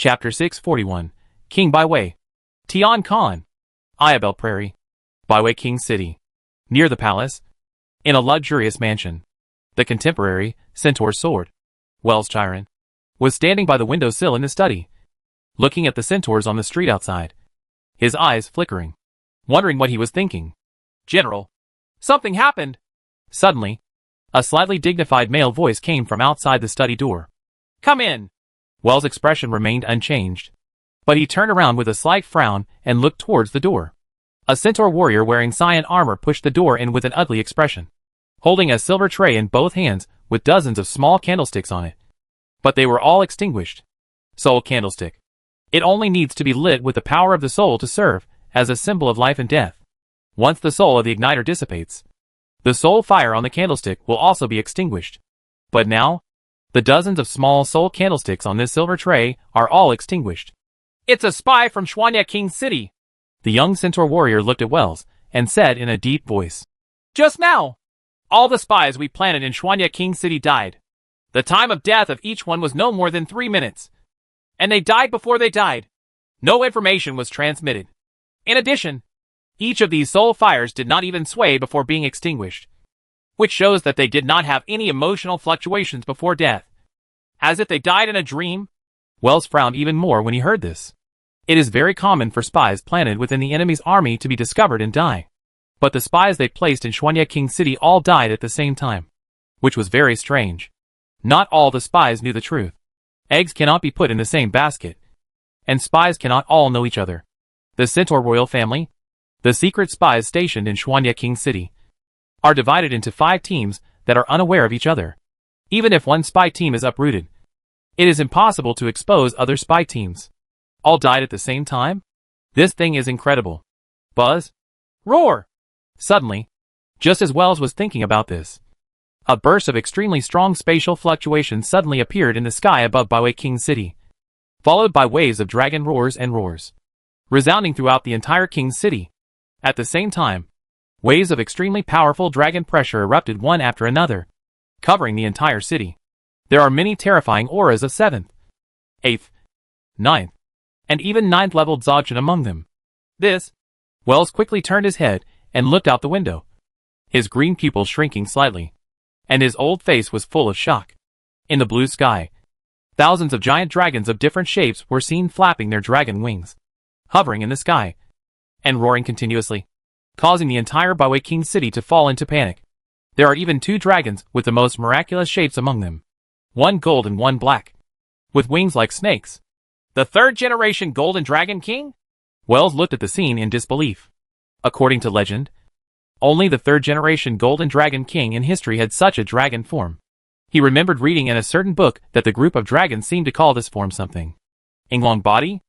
Chapter 641, King Byway. Tian Khan. Iabel Prairie. Byway King City. Near the palace. In a luxurious mansion. The contemporary, centaur sword. Wells Chiron was standing by the windowsill in the study, looking at the centaurs on the street outside, his eyes flickering, wondering what he was thinking. General, something happened. Suddenly, a slightly dignified male voice came from outside the study door. Come in. Wells' expression remained unchanged, but he turned around with a slight frown and looked towards the door. A centaur warrior wearing cyan armor pushed the door in with an ugly expression, holding a silver tray in both hands with dozens of small candlesticks on it. But they were all extinguished. Soul candlestick. It only needs to be lit with the power of the soul to serve as a symbol of life and death. Once the soul of the igniter dissipates, the soul fire on the candlestick will also be extinguished. But now, the dozens of small soul candlesticks on this silver tray are all extinguished. It's a spy from Xuanya King City. The young centaur warrior looked at Wells and said in a deep voice. Just now, all the spies we planted in Xuanya King City died. The time of death of each one was no more than 3 minutes. And they died before they died. No information was transmitted. In addition, each of these soul fires did not even sway before being extinguished, which shows that they did not have any emotional fluctuations before death. As if they died in a dream? Wells frowned even more when he heard this. It is very common for spies planted within the enemy's army to be discovered and die. But the spies they placed in Xuanya King City all died at the same time, which was very strange. Not all the spies knew the truth. Eggs cannot be put in the same basket, and spies cannot all know each other. The Centaur royal family, the secret spies stationed in Xuanya King City, are divided into 5 teams that are unaware of each other. Even if one spy team is uprooted, it is impossible to expose other spy teams. All died at the same time? This thing is incredible. Buzz? Roar! Suddenly, just as Wells was thinking about this, a burst of extremely strong spatial fluctuations suddenly appeared in the sky above Byway King City, followed by waves of dragon roars and roars, resounding throughout the entire King City. At the same time, waves of extremely powerful dragon pressure erupted one after another, covering the entire city. There are many terrifying auras of 7th, 8th, 9th, and even 9th level Dzogchen among them. Wells quickly turned his head and looked out the window, his green pupils shrinking slightly, and his old face was full of shock. In the blue sky, thousands of giant dragons of different shapes were seen flapping their dragon wings, hovering in the sky, and roaring continuously, causing the entire Byway King City to fall into panic. There are even 2 dragons with the most miraculous shapes among them, one gold and one black, with wings like snakes. The 3rd generation Golden Dragon King? Wells looked at the scene in disbelief. According to legend, only the 3rd generation Golden Dragon King in history had such a dragon form. He remembered reading in a certain book that the group of dragons seemed to call this form something. Inglong body?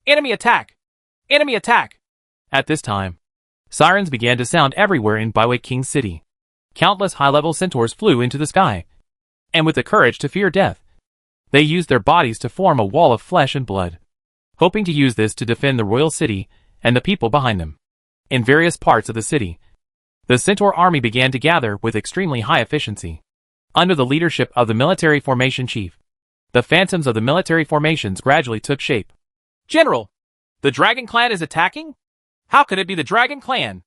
Enemy attack! Enemy attack! At this time, sirens began to sound everywhere in Byway King City. Countless high-level centaurs flew into the sky, and with the courage to fear death, they used their bodies to form a wall of flesh and blood, hoping to use this to defend the royal city and the people behind them. In various parts of the city, the centaur army began to gather with extremely high efficiency. Under the leadership of the military formation chief, the phantoms of the military formations gradually took shape. General, the Dragon Clan is attacking? How could it be the Dragon Clan?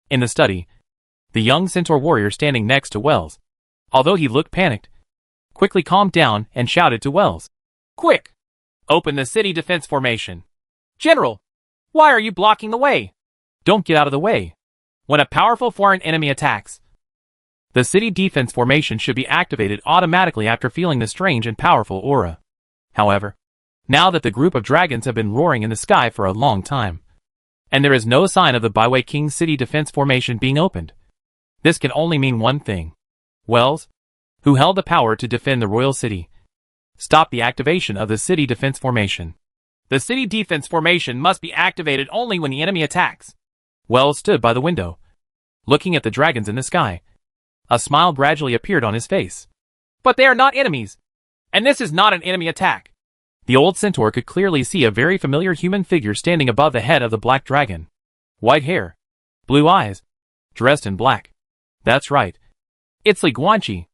In the study, the young centaur warrior standing next to Wells, although he looked panicked, quickly calmed down and shouted to Wells. Quick! Open the city defense formation. General, why are you blocking the way? Don't get out of the way. When a powerful foreign enemy attacks, the city defense formation should be activated automatically after feeling the strange and powerful aura. However, now that the group of dragons have been roaring in the sky for a long time, and there is no sign of the Byway King City defense formation being opened, this can only mean one thing. Wells, who held the power to defend the royal city, stopped the activation of the city defense formation. The city defense formation must be activated only when the enemy attacks. Wells stood by the window, looking at the dragons in the sky. A smile gradually appeared on his face. But they are not enemies, and this is not an enemy attack. The old centaur could clearly see a very familiar human figure standing above the head of the black dragon. White hair, blue eyes, dressed in black. That's right. It's Li Guanqi.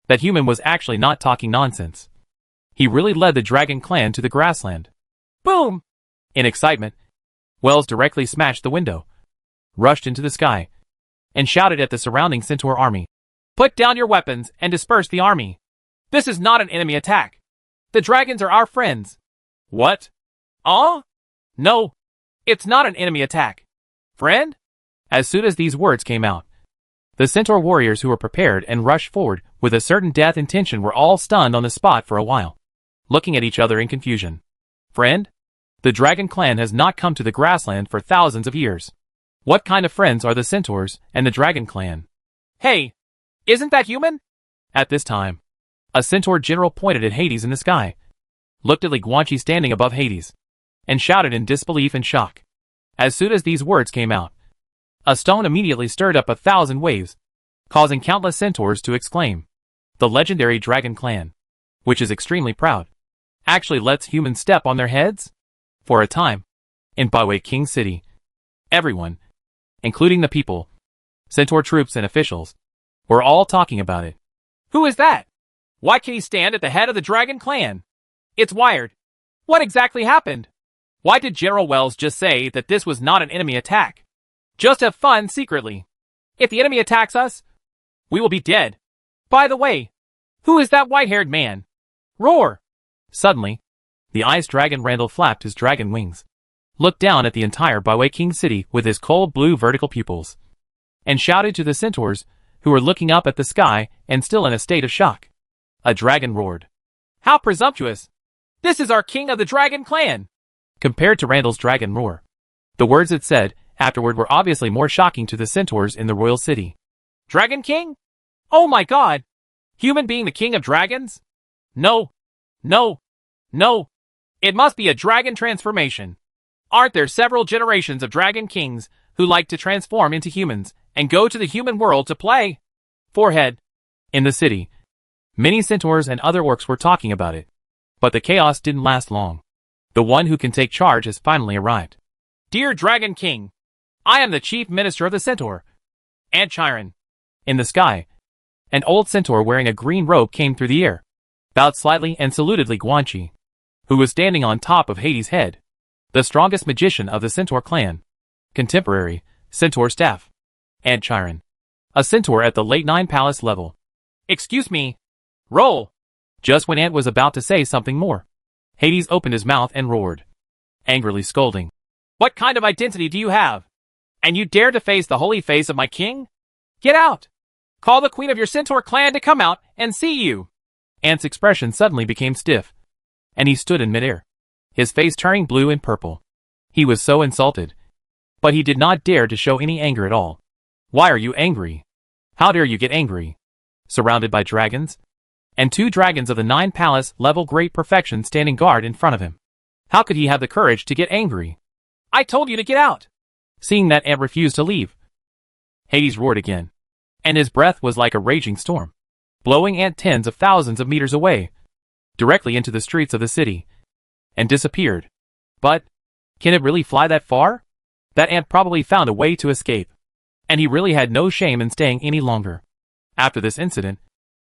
That human was actually not talking nonsense. He really led the Dragon Clan to the grassland. Boom! In excitement, Wells directly smashed the window, rushed into the sky, and shouted at the surrounding Centaur army. Put down your weapons and disperse the army. This is not an enemy attack. The dragons are our friends. What? No, it's not an enemy attack. Friend? As soon as these words came out, the Centaur warriors who were prepared and rushed forward with a certain death intention were all stunned on the spot for a while, looking at each other in confusion. Friend? The dragon clan has not come to the grassland for thousands of years. What kind of friends are the Centaurs and the dragon clan? Hey, isn't that human? At this time, a Centaur general pointed at Hades in the sky, looked at Li Guanqi standing above Hades, and shouted in disbelief and shock. As soon as these words came out, a stone immediately stirred up 1,000 waves, causing countless centaurs to exclaim. The legendary dragon clan, which is extremely proud, actually lets humans step on their heads? For a time, in Byway King City, everyone, including the people, Centaur troops and officials, were all talking about it. Who is that? Why can he stand at the head of the dragon clan? It's wired. What exactly happened? Why did General Wells just say that this was not an enemy attack? Just have fun secretly. If the enemy attacks us, we will be dead. By the way, who is that white-haired man? Roar! Suddenly, the ice dragon Randall flapped his dragon wings, looked down at the entire Byway King City with his cold blue vertical pupils, and shouted to the centaurs who were looking up at the sky and still in a state of shock. A dragon roared. How presumptuous! This is our king of the dragon clan! Compared to Randall's dragon roar, the words it said afterward were obviously more shocking to the centaurs in the royal city. Dragon King? Oh my god! Human being the king of dragons? No. It must be a dragon transformation. Aren't there several generations of dragon kings who like to transform into humans and go to the human world to play? Forehead. In the city, many centaurs and other orcs were talking about it. But the chaos didn't last long. The one who can take charge has finally arrived. Dear Dragon King, I am the Chief Minister of the Centaur, Ant Chiron. In the sky, an old centaur wearing a green robe came through the air, bowed slightly and saluted Li Guanqi, who was standing on top of Hades' head, the strongest magician of the Centaur clan. Contemporary, Centaur staff. Ant Chiron, a centaur at the late 9 palace level. Excuse me. Roll. Just when Ant was about to say something more, Hades opened his mouth and roared, angrily scolding. What kind of identity do you have? And you dare to face the holy face of my king? Get out! Call the queen of your Centaur clan to come out and see you! Ant's expression suddenly became stiff, and he stood in midair, his face turning blue and purple. He was so insulted, but he did not dare to show any anger at all. Why are you angry? How dare you get angry? Surrounded by dragons, and 2 dragons of the 9 palace level great perfection standing guard in front of him. How could he have the courage to get angry? I told you to get out! Seeing that Ant refused to leave, Hades roared again, and his breath was like a raging storm, blowing Ant tens of thousands of meters away, directly into the streets of the city, and disappeared. But, can it really fly that far? That Ant probably found a way to escape, and he really had no shame in staying any longer. After this incident,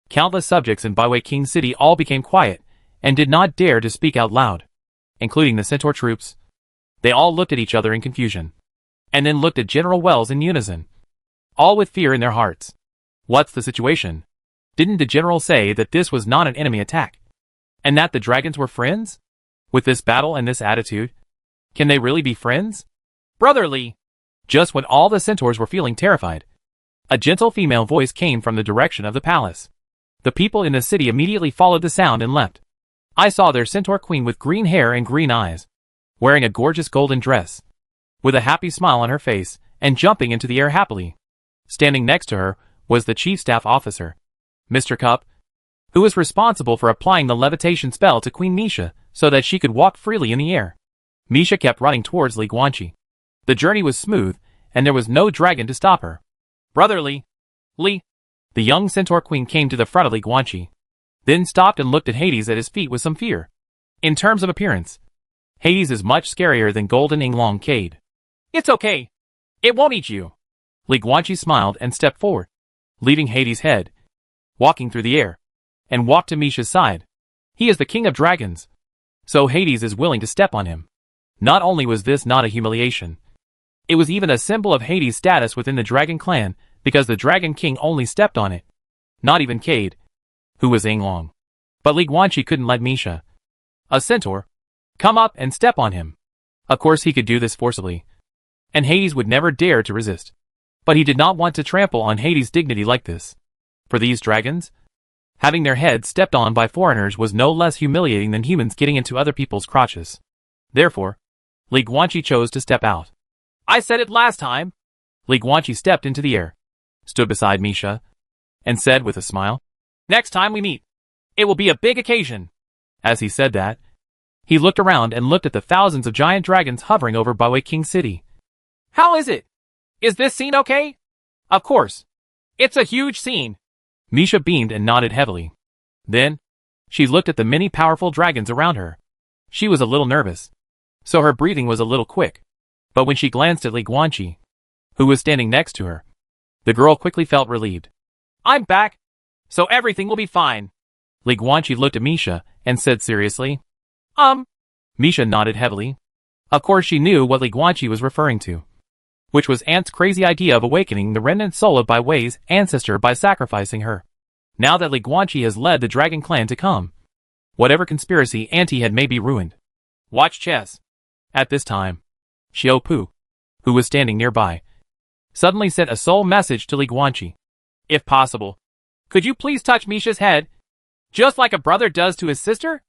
countless subjects in Byway King City all became quiet, and did not dare to speak out loud, including the Centaur troops. They all looked at each other in confusion, and then looked at General Wells in unison, all with fear in their hearts. What's the situation? Didn't the general say that this was not an enemy attack, and that the dragons were friends? With this battle and this attitude, can they really be friends? Brotherly! Just when all the centaurs were feeling terrified, a gentle female voice came from the direction of the palace. The people in the city immediately followed the sound and leapt. I saw their centaur queen with green hair and green eyes, wearing a gorgeous golden dress, with a happy smile on her face, and jumping into the air happily. Standing next to her was the chief staff officer, Mr. Cup, who was responsible for applying the levitation spell to Queen Misha so that she could walk freely in the air. Misha kept running towards Li Guanqi. The journey was smooth, and there was no dragon to stop her. Brotherly, Li. The young centaur queen came to the front of Li Guanqi, then stopped and looked at Hades at his feet with some fear. In terms of appearance, Hades is much scarier than Golden Inglong Cade. It's okay. It won't eat you. Li Guanqi smiled and stepped forward, leaving Hades' head, walking through the air, and walked to Misha's side. He is the king of dragons, so Hades is willing to step on him. Not only was this not a humiliation, it was even a symbol of Hades' status within the Dragon Clan, because the Dragon King only stepped on it. Not even Cade, who was Long. But Li Guanqi couldn't let Misha, a centaur, come up and step on him. Of course he could do this forcibly, and Hades would never dare to resist. But he did not want to trample on Hades' dignity like this. For these dragons, having their heads stepped on by foreigners was no less humiliating than humans getting into other people's crotches. Therefore, Li Guanqi chose to step out. I said it last time. Li Guanqi stepped into the air, stood beside Misha, and said with a smile, next time we meet, it will be a big occasion. As he said that, he looked around and looked at the thousands of giant dragons hovering over Baiwei King City. How is it? Is this scene okay? Of course. It's a huge scene. Misha beamed and nodded heavily. Then, she looked at the many powerful dragons around her. She was a little nervous, so her breathing was a little quick. But when she glanced at Li Guanqi, who was standing next to her, the girl quickly felt relieved. I'm back, so everything will be fine. Li Guanqi looked at Misha and said seriously, Misha nodded heavily. Of course she knew what Li Guanqi was referring to, which was Ant's crazy idea of awakening the remnant soul of Baiwei's ancestor by sacrificing her. Now that Li Guanqi has led the Dragon Clan to come, whatever conspiracy Auntie had may be ruined. Watch chess. At this time, Xiao Pu, who was standing nearby, suddenly sent a soul message to Li Guanqi. If possible, could you please touch Misha's head, just like a brother does to his sister?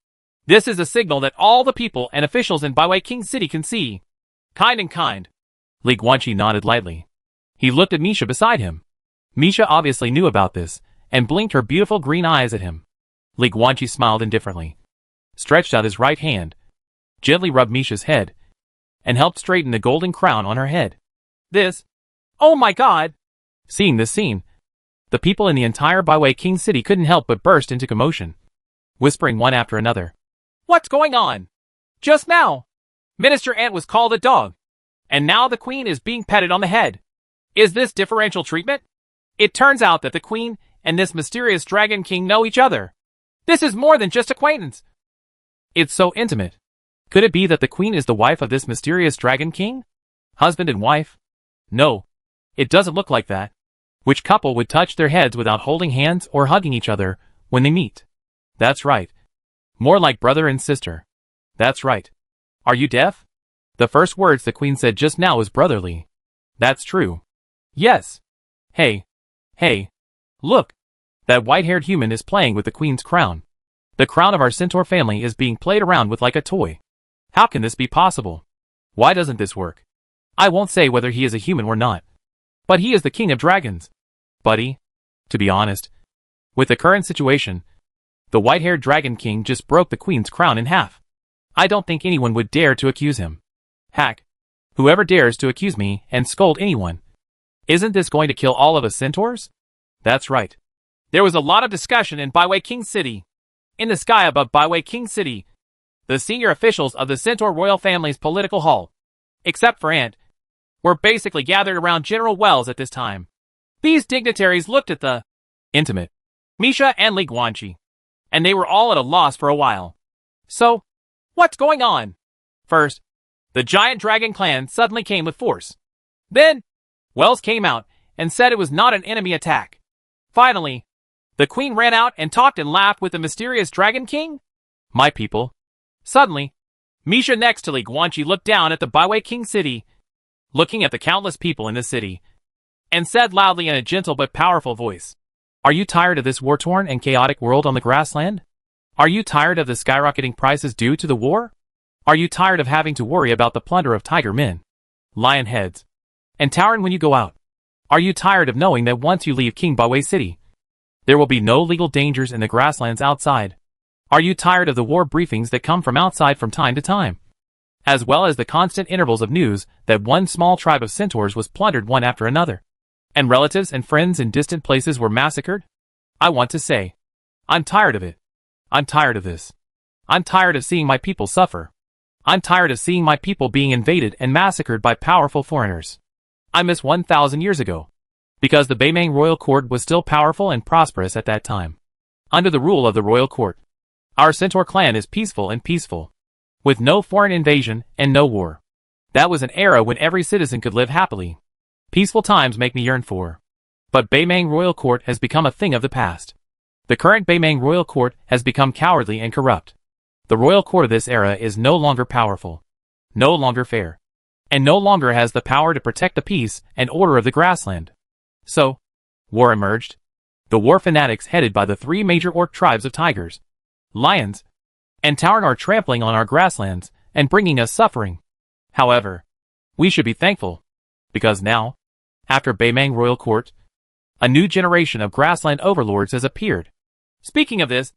This is a signal that all the people and officials in Baiwei King City can see. Kind and kind. Li Guanqi nodded lightly. He looked at Misha beside him. Misha obviously knew about this, and blinked her beautiful green eyes at him. Li Guanqi smiled indifferently, stretched out his right hand, gently rubbed Misha's head, and helped straighten the golden crown on her head. This? Oh my god! Seeing this scene, the people in the entire Baiwei King City couldn't help but burst into commotion, whispering one after another. What's going on? Just now, Minister Ant was called a dog, and now the queen is being petted on the head. Is this differential treatment? It turns out that the queen and this mysterious Dragon King know each other. This is more than just acquaintance. It's so intimate. Could it be that the queen is the wife of this mysterious Dragon King? Husband and wife? No, it doesn't look like that. Which couple would touch their heads without holding hands or hugging each other when they meet? That's right. More like brother and sister. That's right. Are you deaf? The first words the queen said just now was brotherly. That's true. Yes. Hey. Look. That white-haired human is playing with the queen's crown. The crown of our centaur family is being played around with like a toy. How can this be possible? Why doesn't this work? I won't say whether he is a human or not, but he is the king of dragons. Buddy, to be honest, with the current situation, the white-haired Dragon King just broke the queen's crown in half. I don't think anyone would dare to accuse him. Hack. Whoever dares to accuse me and scold anyone. Isn't this going to kill all of us centaurs? That's right. There was a lot of discussion in Baiwei King City. In the sky above Baiwei King City, the senior officials of the Centaur royal family's political hall, except for Ant, were basically gathered around General Wells at this time. These dignitaries looked at the intimate Misha and Li Guanqi, and they were all at a loss for a while. So, what's going on? First, the giant Dragon Clan suddenly came with force. Then, Wells came out and said it was not an enemy attack. Finally, the queen ran out and talked and laughed with the mysterious Dragon King? My people. Suddenly, Misha next to Li Guanqi looked down at the Baiwei King City, looking at the countless people in the city, and said loudly in a gentle but powerful voice, Are you tired of this war-torn and chaotic world on the grassland? Are you tired of the skyrocketing prices due to the war? Are you tired of having to worry about the plunder of tiger men, lion heads, and Tauren when you go out? Are you tired of knowing that once you leave King Baiwei City, there will be no legal dangers in the grasslands outside? Are you tired of the war briefings that come from outside from time to time, as well as the constant intervals of news that one small tribe of centaurs was plundered one after another, and relatives and friends in distant places were massacred? I want to say, I'm tired of it. I'm tired of this. I'm tired of seeing my people suffer. I'm tired of seeing my people being invaded and massacred by powerful foreigners. I miss 1,000 years ago, because the Beimang royal court was still powerful and prosperous at that time. Under the rule of the royal court, our centaur clan is peaceful and peaceful, with no foreign invasion and no war. That was an era when every citizen could live happily. Peaceful times make me yearn for. But Baimang Royal Court has become a thing of the past. The current Baimang Royal Court has become cowardly and corrupt. The royal court of this era is no longer powerful, no longer fair, and no longer has the power to protect the peace and order of the grassland. So, war emerged. The war fanatics headed by the three major orc tribes of tigers, lions, and Tauren are trampling on our grasslands and bringing us suffering. However, we should be thankful, because now, after Baimang Royal Court, a new generation of grassland overlords has appeared. Speaking of this,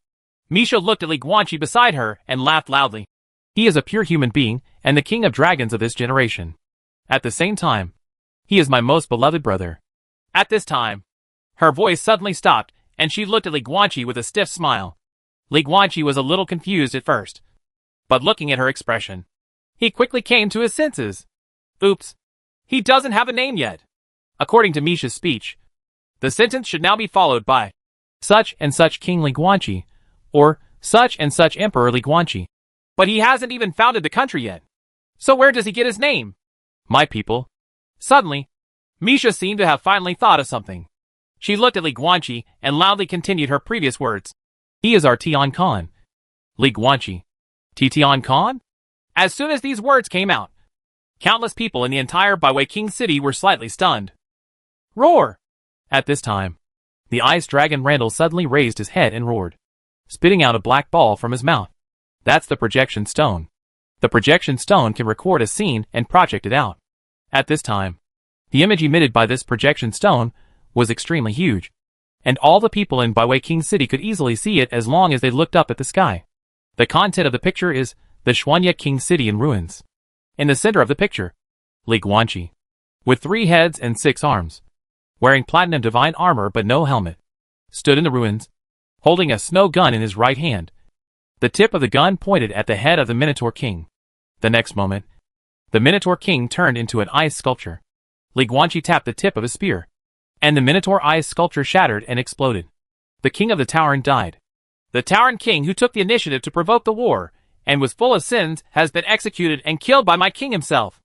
Misha looked at Li Guanqi beside her and laughed loudly. He is a pure human being and the king of dragons of this generation. At the same time, he is my most beloved brother. At this time, her voice suddenly stopped and she looked at Li Guanqi with a stiff smile. Li Guanqi was a little confused at first, but looking at her expression, he quickly came to his senses. Oops, he doesn't have a name yet. According to Misha's speech, the sentence should now be followed by such and such King Li Guanqi, or such and such Emperor Li Guanqi. But he hasn't even founded the country yet. So where does he get his name? My people. Suddenly, Misha seemed to have finally thought of something. She looked at Li Guanqi and loudly continued her previous words. He is our Tian Khan. Li Guanqi. Tian Khan? As soon as these words came out, countless people in the entire Byway King city were slightly stunned. Roar! At this time, the ice dragon Randall suddenly raised his head and roared, spitting out a black ball from his mouth. That's the projection stone. The projection stone can record a scene and project it out. At this time, the image emitted by this projection stone was extremely huge, and all the people in Byway King City could easily see it as long as they looked up at the sky. The content of the picture is the Xuanya King City in ruins. In the center of the picture, Li Guanqi, with 3 heads and 6 arms, wearing platinum divine armor but no helmet, stood in the ruins, holding a snow gun in his right hand. The tip of the gun pointed at the head of the Minotaur King. The next moment, the Minotaur King turned into an ice sculpture. Li Guanqi tapped the tip of his spear, and the Minotaur ice sculpture shattered and exploded. The king of the Tauren died. The Tauren king who took the initiative to provoke the war, and was full of sins, has been executed and killed by my king himself.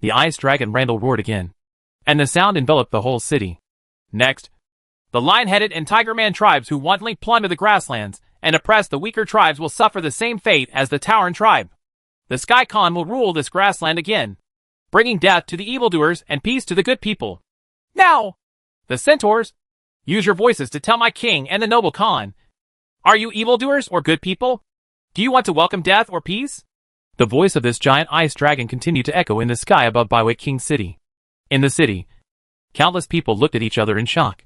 The ice dragon Randall roared again, and the sound enveloped the whole city. Next, the lion-headed and tiger-man tribes who wantonly plunder the grasslands and oppress the weaker tribes will suffer the same fate as the Tauren tribe. The Sky Khan will rule this grassland again, bringing death to the evildoers and peace to the good people. Now, the centaurs, use your voices to tell my king and the noble Khan. Are you evildoers or good people? Do you want to welcome death or peace? The voice of this giant ice dragon continued to echo in the sky above Byway King City. In the city, countless people looked at each other in shock.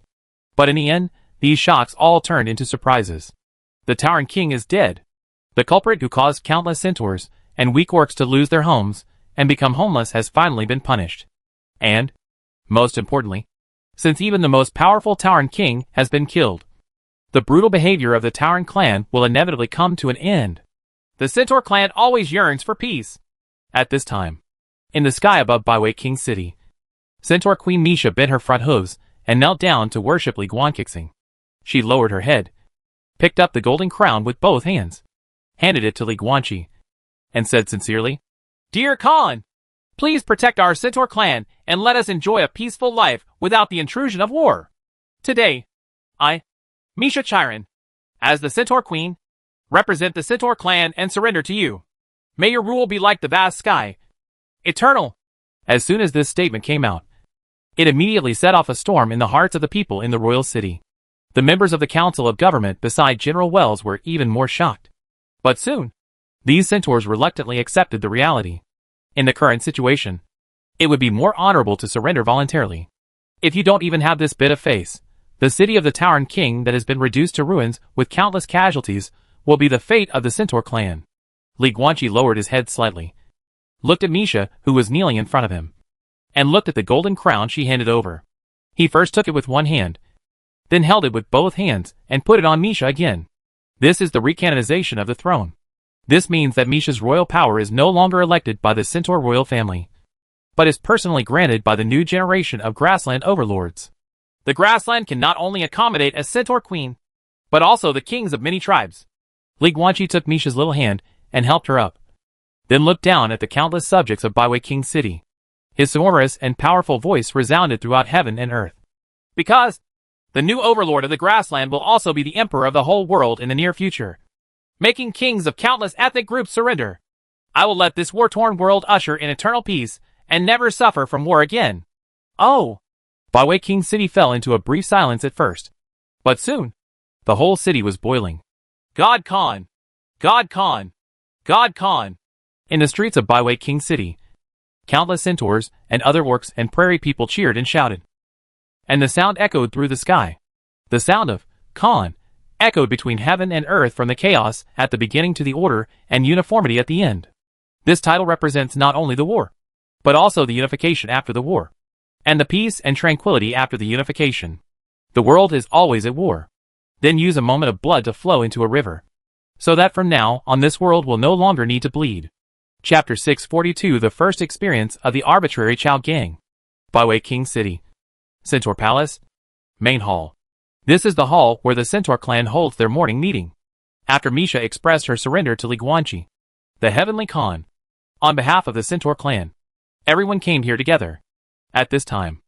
But in the end, these shocks all turned into surprises. The Tauren king is dead. The culprit who caused countless centaurs and weak orcs to lose their homes and become homeless has finally been punished. And, most importantly, since even the most powerful Tauren king has been killed, the brutal behavior of the Tauren clan will inevitably come to an end. The Centaur clan always yearns for peace. At this time, in the sky above Byway King City, Centaur Queen Misha bent her front hooves and knelt down to worship Li Guanqi. She lowered her head, picked up the golden crown with both hands, handed it to Li Guanqi, and said sincerely, Dear Khan, please protect our Centaur clan and let us enjoy a peaceful life without the intrusion of war. Today, I, Misha Chiron, as the Centaur Queen, represent the Centaur clan and surrender to you. May your rule be like the vast sky, eternal. As soon as this statement came out, it immediately set off a storm in the hearts of the people in the royal city. The members of the Council of Government beside General Wells were even more shocked. But soon, these centaurs reluctantly accepted the reality. In the current situation, it would be more honorable to surrender voluntarily. If you don't even have this bit of face, the city of the Tauren king that has been reduced to ruins with countless casualties will be the fate of the Centaur clan. Li Guanqi lowered his head slightly, looked at Misha, who was kneeling in front of him, and looked at the golden crown she handed over. He first took it with one hand, then held it with both hands and put it on Misha again. This is the recanonization of the throne. This means that Misha's royal power is no longer elected by the Centaur royal family, but is personally granted by the new generation of grassland overlords. The grassland can not only accommodate a Centaur queen, but also the kings of many tribes. Li Guanqi took Misha's little hand and helped her up. then looked down at the countless subjects of Byway King City. His sonorous and powerful voice resounded throughout heaven and earth. Because the new overlord of the grassland will also be the emperor of the whole world in the near future, making kings of countless ethnic groups surrender. I will let this war-torn world usher in eternal peace and never suffer from war again. Oh! Byway King City fell into a brief silence at first. But soon, the whole city was boiling. God Khan! God Khan! God Khan! In the streets of Byway King City, countless centaurs and other orcs and prairie people cheered and shouted. And the sound echoed through the sky. The sound of Khan echoed between heaven and earth, from the chaos at the beginning to the order and uniformity at the end. This title represents not only the war, but also the unification after the war, and the peace and tranquility after the unification. The world is always at war. Then use a moment of blood to flow into a river, so that from now on this world will no longer need to bleed. Chapter 642: The First Experience of the Arbitrary Chow Gang. Byway King City. Centaur Palace. Main Hall. This is the hall where the Centaur clan holds their morning meeting. After Misha expressed her surrender to Li Guanqi, the Heavenly Khan, on behalf of the Centaur clan, everyone came here together. At this time,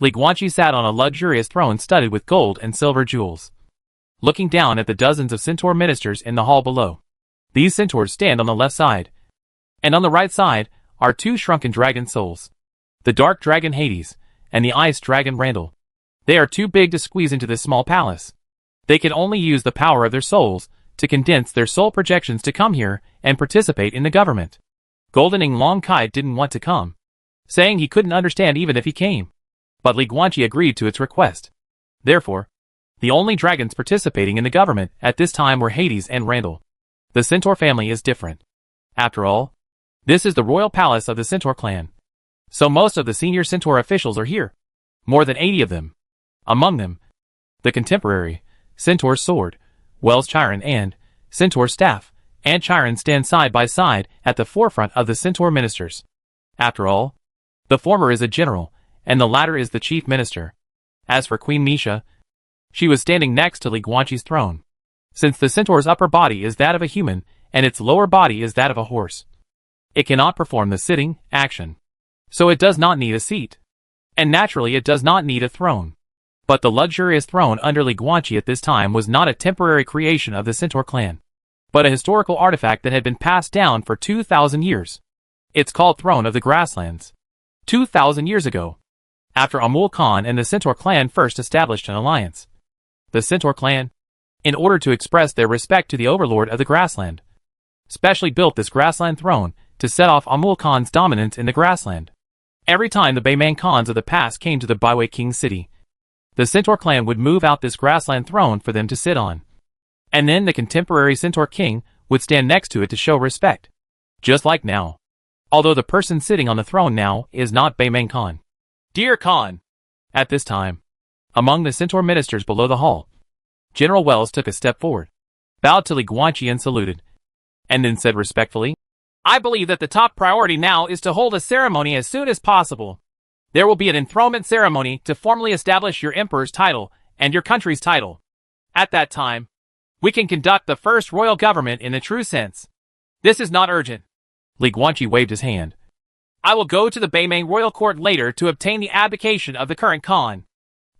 Li Guanqi sat on a luxurious throne studded with gold and silver jewels, looking down at the dozens of Centaur ministers in the hall below. These centaurs stand on the left side, and on the right side are two shrunken dragon souls, the dark dragon Hades and the ice dragon Randall. They are too big to squeeze into this small palace. They can only use the power of their souls to condense their soul projections to come here and participate in the government. Goldening Long Kai didn't want to come, saying he couldn't understand even if he came. But Li Guanqi agreed to its request. Therefore, the only dragons participating in the government at this time were Hades and Randall. The Centaur family is different. After all, this is the royal palace of the Centaur clan. So most of the senior Centaur officials are here. More than 80 of them. Among them, the contemporary Centaur Sword, Wells Chiron, and Centaur Staff and Chiron stand side by side at the forefront of the Centaur ministers. After all, the former is a general, and the latter is the chief minister. As for Queen Misha, she was standing next to Li Guanqi's throne. Since the Centaur's upper body is that of a human, and its lower body is that of a horse, it cannot perform the sitting action. So it does not need a seat. And naturally it does not need a throne. But the luxurious throne under Li Guanqi at this time was not a temporary creation of the Centaur clan, but a historical artifact that had been passed down for 2,000 years. It's called Throne of the Grasslands. 2,000 years ago, after Amul Khan and the Centaur clan first established an alliance, the Centaur clan, in order to express their respect to the overlord of the grassland, specially built this grassland throne to set off Amul Khan's dominance in the grassland. Every time the Bayman Khans of the past came to the Byway King City, the Centaur clan would move out this grassland throne for them to sit on. And then the contemporary Centaur king would stand next to it to show respect. Just like now. Although the person sitting on the throne now is not Bayman Khan. Dear Khan! At this time, among the Centaur ministers below the hall, General Wells took a step forward, bowed to Li Guanqi and saluted, and then said respectfully, I believe that the top priority now is to hold a ceremony as soon as possible. There will be an enthronement ceremony to formally establish your emperor's title and your country's title. At that time, we can conduct the first royal government in the true sense. This is not urgent. Li Guanqi waved his hand. I will go to the Baymain royal court later to obtain the abdication of the current Khan.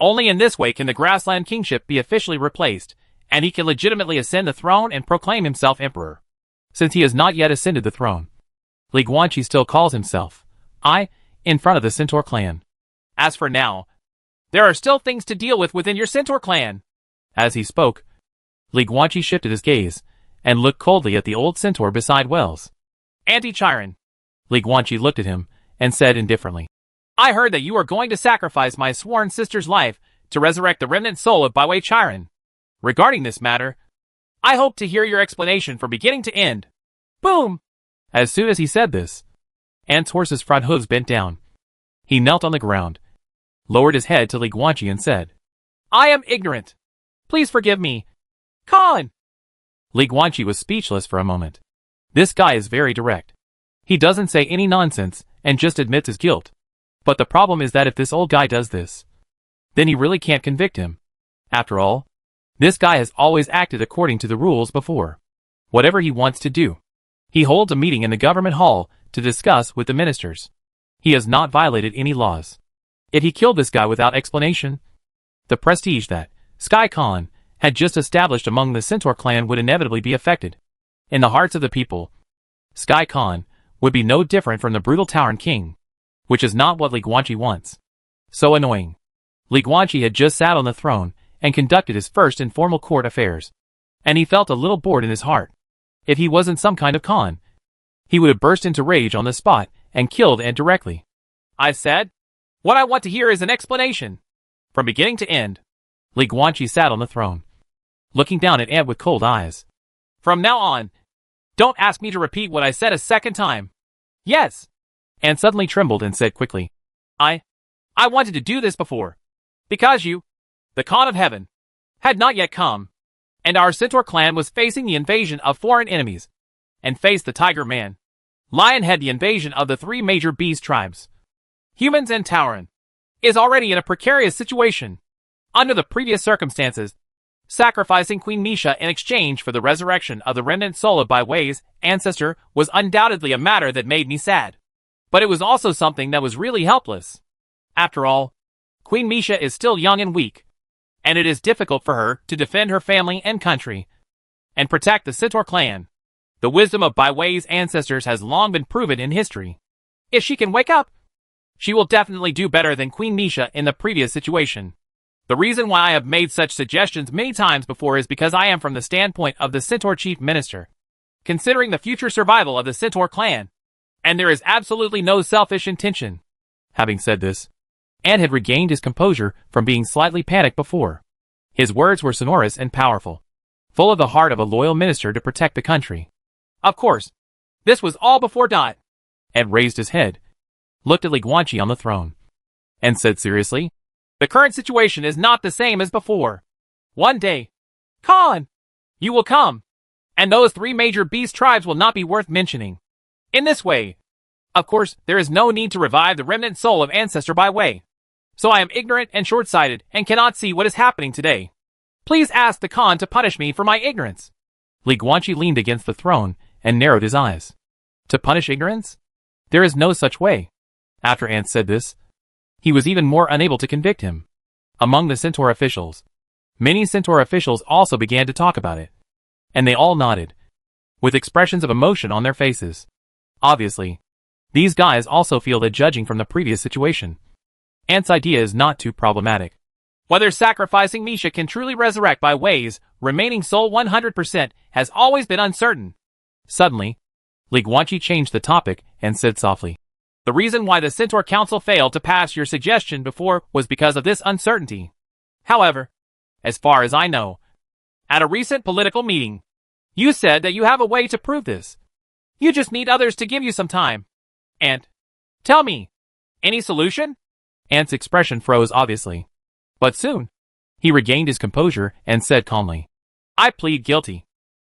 Only in this way can the grassland kingship be officially replaced, and he can legitimately ascend the throne and proclaim himself emperor. Since he has not yet ascended the throne, Li Guanqi still calls himself I in front of the Centaur clan. As for now, there are still things to deal with within your Centaur clan. As he spoke, Li Guanqi shifted his gaze and looked coldly at the old Centaur beside Wells. Anti-Chiron. Li Guanqi looked at him and said indifferently, I heard that you are going to sacrifice my sworn sister's life to resurrect the remnant soul of Byway Chiron. Regarding this matter, I hope to hear your explanation from beginning to end. Boom! As soon as he said this, Ant's horse's front hooves bent down. He knelt on the ground, lowered his head to Li Guanqi and said, I am ignorant. Please forgive me. Khan! Li Guanqi was speechless for a moment. This guy is very direct. He doesn't say any nonsense and just admits his guilt. But the problem is that if this old guy does this, then he really can't convict him. After all, this guy has always acted according to the rules before. Whatever he wants to do, He holds a meeting in the government hall to discuss with the ministers. He has not violated any laws. If he killed this guy without explanation, the prestige that Sky Khan had just established among the Centaur clan would inevitably be affected. In the hearts of the people, Sky Khan would be no different from the brutal Tauren king, which is not what Li Guanqi wants. So annoying. Li Guanqi had just sat on the throne and conducted his first informal court affairs, and he felt a little bored in his heart. If he wasn't some kind of Khan, he would have burst into rage on the spot and killed Ant directly. I said, what I want to hear is an explanation. From beginning to end, Li Guanqi sat on the throne, looking down at Ant with cold eyes. From now on, don't ask me to repeat what I said a second time. Yes. Ant suddenly trembled and said quickly, I wanted to do this before. Because you, the Khan of Heaven, had not yet come, and our Centaur clan was facing the invasion of foreign enemies, and faced the Tiger Man. Lion had the invasion of the three major beast tribes. Humans and Tauren is already in a precarious situation. Under the previous circumstances, sacrificing Queen Misha in exchange for the resurrection of the remnant soul of Bai Wei's ancestor was undoubtedly a matter that made me sad. But it was also something that was really helpless. After all, Queen Misha is still young and weak, and it is difficult for her to defend her family and country, and protect the Centaur clan. The wisdom of Bai Wei's ancestors has long been proven in history. If she can wake up, she will definitely do better than Queen Misha in the previous situation. The reason why I have made such suggestions many times before is because I am from the standpoint of the Centaur Chief Minister, considering the future survival of the Centaur clan, and there is absolutely no selfish intention. Having said this, Ant had regained his composure from being slightly panicked before. His words were sonorous and powerful, full of the heart of a loyal minister to protect the country. Of course, this was all before Dot. Ant raised his head, looked at Li Guanqi on the throne, and said seriously, the current situation is not the same as before. One day, Khan, you will come, and those three major beast tribes will not be worth mentioning. In this way, of course, there is no need to revive the remnant soul of Ancestor Bai Wei. So I am ignorant and short-sighted and cannot see what is happening today. Please ask the Khan to punish me for my ignorance. Li Guanqi leaned against the throne and narrowed his eyes. To punish ignorance? There is no such way. After Ant said this, he was even more unable to convict him. Among the Centaur officials, many Centaur officials also began to talk about it, and they all nodded, with expressions of emotion on their faces. Obviously, these guys also feel that judging from the previous situation, Ant's idea is not too problematic. Whether sacrificing Misha can truly resurrect Bai Wei's remaining soul 100% has always been uncertain. Suddenly, Li Guanqi changed the topic and said softly, the reason why the Centaur Council failed to pass your suggestion before was because of this uncertainty. However, as far as I know, at a recent political meeting, you said that you have a way to prove this. You just need others to give you some time. And, tell me, any solution? Ant's expression froze obviously. But soon, he regained his composure and said calmly, I plead guilty.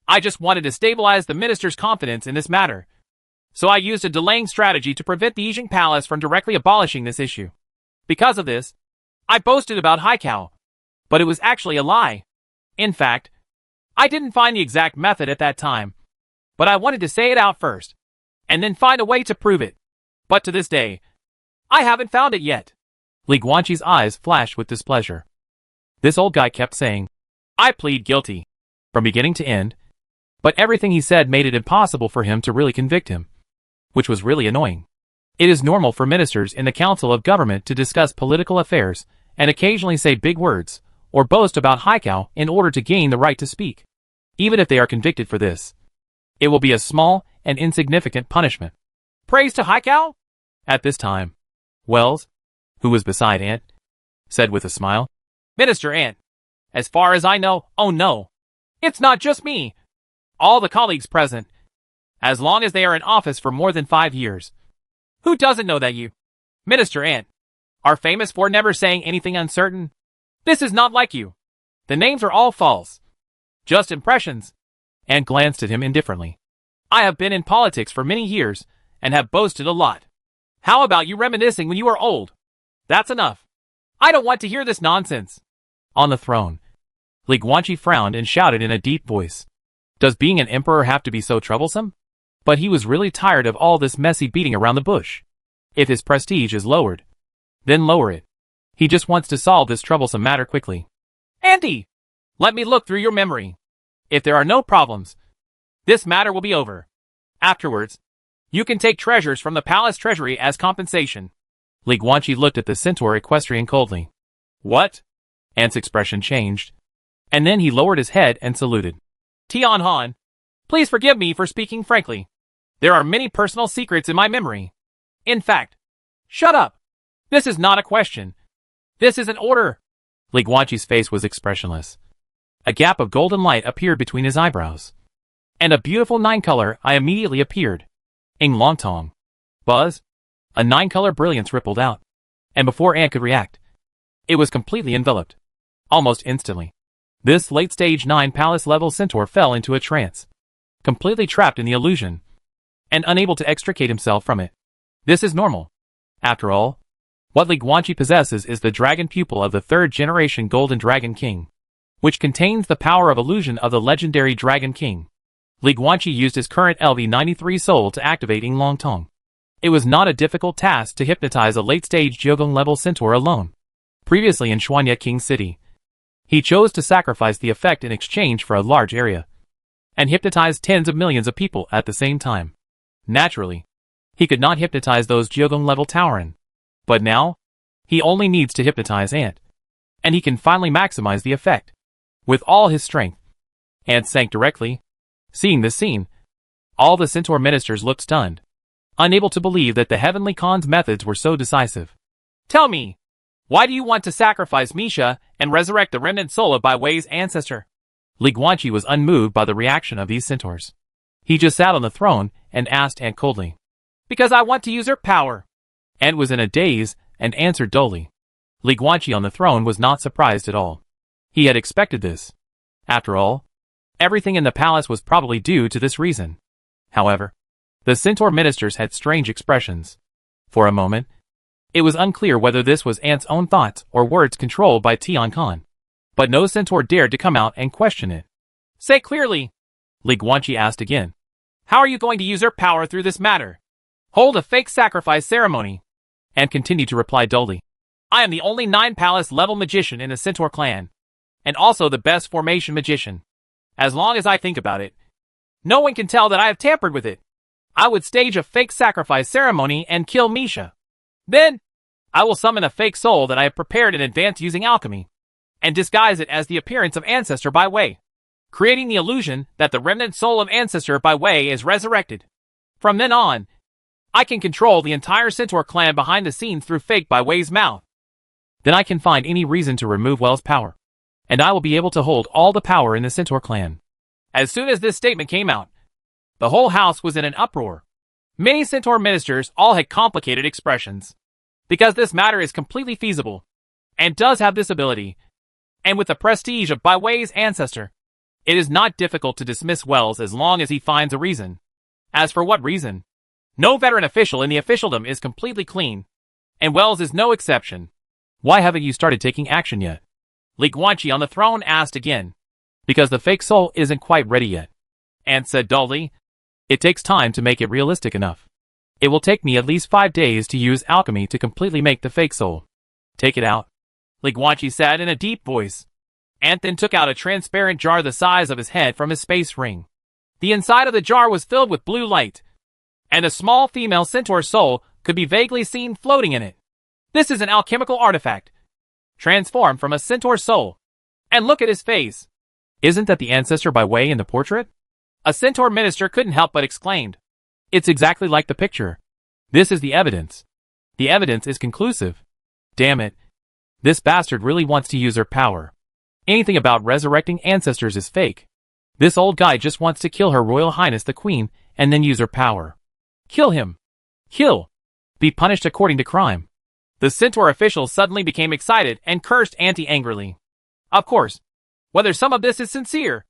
I just wanted to stabilize the minister's confidence in this matter. So I used a delaying strategy to prevent the Yijing Palace from directly abolishing this issue. Because of this, I boasted about Haikao, but it was actually a lie. In fact, I didn't find the exact method at that time, but I wanted to say it out first, and then find a way to prove it. But to this day, I haven't found it yet. Li Guanqi's eyes flashed with displeasure. This old guy kept saying, I plead guilty, from beginning to end, but everything he said made it impossible for him to really convict him, which was really annoying. It is normal for ministers in the Council of Government to discuss political affairs and occasionally say big words or boast about Haikao in order to gain the right to speak. Even if they are convicted for this, it will be a small and insignificant punishment. Praise to Haikao? At this time, Wells, who was beside Ant, said with a smile, Minister Ant, as far as I know, oh no, it's not just me. All the colleagues present, as long as they are in office for more than 5 years. Who doesn't know that you, Minister Ant, are famous for never saying anything uncertain? This is not like you. The names are all false. Just impressions. Ant glanced at him indifferently. I have been in politics for many years and have boasted a lot. How about you reminiscing when you are old? That's enough. I don't want to hear this nonsense. On the throne, Li Guanqi frowned and shouted in a deep voice. Does being an emperor have to be so troublesome? But he was really tired of all this messy beating around the bush. If his prestige is lowered, then lower it. He just wants to solve this troublesome matter quickly. Auntie! Let me look through your memory. If there are no problems, this matter will be over. Afterwards, you can take treasures from the palace treasury as compensation. Li Guanqi looked at the centaur equestrian coldly. What? Ant's expression changed, and then he lowered his head and saluted. Tian Han, please forgive me for speaking frankly. There are many personal secrets in my memory. In fact, shut up. This is not a question. This is an order. Li Guanqi's face was expressionless. A gap of golden light appeared between his eyebrows, and a beautiful nine-color eye immediately appeared. Ing Longtong. Buzz. A nine-color brilliance rippled out, and before Ant could react, it was completely enveloped. Almost instantly, this late-stage 9 palace-level centaur fell into a trance, completely trapped in the illusion, and unable to extricate himself from it. This is normal. After all, what Li Guanqi possesses is the dragon pupil of the 3rd-generation Golden Dragon King, which contains the power of illusion of the legendary Dragon King. Li Guanqi used his current LV-93 soul to activate Ing Longtong. It was not a difficult task to hypnotize a late-stage Jiugong-level centaur alone. Previously in Xuanya King City, he chose to sacrifice the effect in exchange for a large area, and hypnotize tens of millions of people at the same time. Naturally, he could not hypnotize those Jiugong-level Tauren. But now, he only needs to hypnotize Ant, and he can finally maximize the effect with all his strength. Ant sank directly. Seeing this scene, all the centaur ministers looked stunned, unable to believe that the Heavenly Khan's methods were so decisive. Tell me, why do you want to sacrifice Misha and resurrect the remnant soul of Bai Wei's ancestor? Li Guanqi was unmoved by the reaction of these centaurs. He just sat on the throne and asked Ant coldly. Because I want to use her power. Ant was in a daze and answered dully. Li Guanqi on the throne was not surprised at all. He had expected this. After all, everything in the palace was probably due to this reason. However, the centaur ministers had strange expressions. For a moment, it was unclear whether this was Ant's own thoughts or words controlled by Tian Khan. But no centaur dared to come out and question it. Say clearly, Li Guanqi asked again. How are you going to use her power through this matter? Hold a fake sacrifice ceremony. Ant continued to reply dully. I am the only 9 palace level magician in the centaur clan, and also the best formation magician. As long as I think about it, no one can tell that I have tampered with it. I would stage a fake sacrifice ceremony and kill Misha. Then, I will summon a fake soul that I have prepared in advance using alchemy, and disguise it as the appearance of Ancestor Bai Wei, creating the illusion that the remnant soul of Ancestor Bai Wei is resurrected. From then on, I can control the entire centaur clan behind the scenes through fake Bai Wei's mouth. Then I can find any reason to remove Wel's power, and I will be able to hold all the power in the centaur clan. As soon as this statement came out, the whole house was in an uproar. Many centaur ministers all had complicated expressions. Because this matter is completely feasible, and does have this ability, and with the prestige of Bai Wei's ancestor, it is not difficult to dismiss Wells as long as he finds a reason. As for what reason? No veteran official in the officialdom is completely clean, and Wells is no exception. Why haven't you started taking action yet? Li Guanqi on the throne asked again. Because the fake soul isn't quite ready yet. Ant said dully. It takes time to make it realistic enough. It will take me at least 5 days to use alchemy to completely make the fake soul. Take it out, Li Guanqi said in a deep voice. Ant then took out a transparent jar the size of his head from his space ring. The inside of the jar was filled with blue light, and a small female centaur soul could be vaguely seen floating in it. This is an alchemical artifact, transformed from a centaur soul. And look at his face. Isn't that the ancestor Bai Wei in the portrait? A centaur minister couldn't help but exclaimed. It's exactly like the picture. This is the evidence. The evidence is conclusive. Damn it. This bastard really wants to use her power. Anything about resurrecting ancestors is fake. This old guy just wants to kill Her Royal Highness the Queen and then use her power. Kill him. Kill. Be punished according to crime. The centaur officials suddenly became excited and cursed Auntie angrily. Of course, whether some of this is sincere,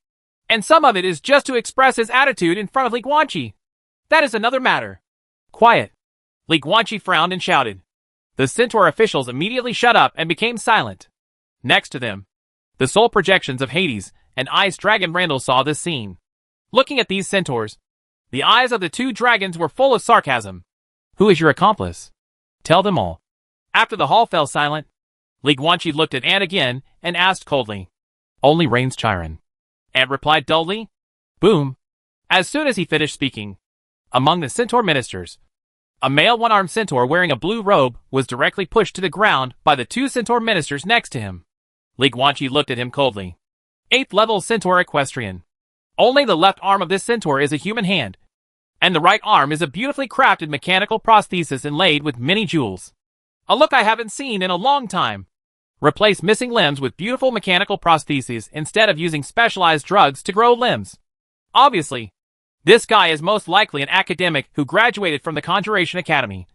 and some of it is just to express his attitude in front of Li Guanqi, that is another matter. Quiet. Li Guanqi frowned and shouted. The centaur officials immediately shut up and became silent. Next to them, the soul projections of Hades and Ice Dragon Randall saw this scene. Looking at these centaurs, The eyes of the two dragons were full of sarcasm. Who is your accomplice? Tell them all. After the hall fell silent, Li Guanqi looked at Ant again and asked coldly. Only Rain's Chiron. Ant replied dully. Boom. As soon as he finished speaking, among the centaur ministers, a male one-armed centaur wearing a blue robe was directly pushed to the ground by the two centaur ministers next to him. Li Guanqi looked at him coldly. 8th level centaur equestrian. Only the left arm of this centaur is a human hand, and the right arm is a beautifully crafted mechanical prosthesis inlaid with many jewels. A look I haven't seen in a long time. Replace missing limbs with beautiful mechanical prostheses instead of using specialized drugs to grow limbs. Obviously, this guy is most likely an academic who graduated from the Conjuration Academy.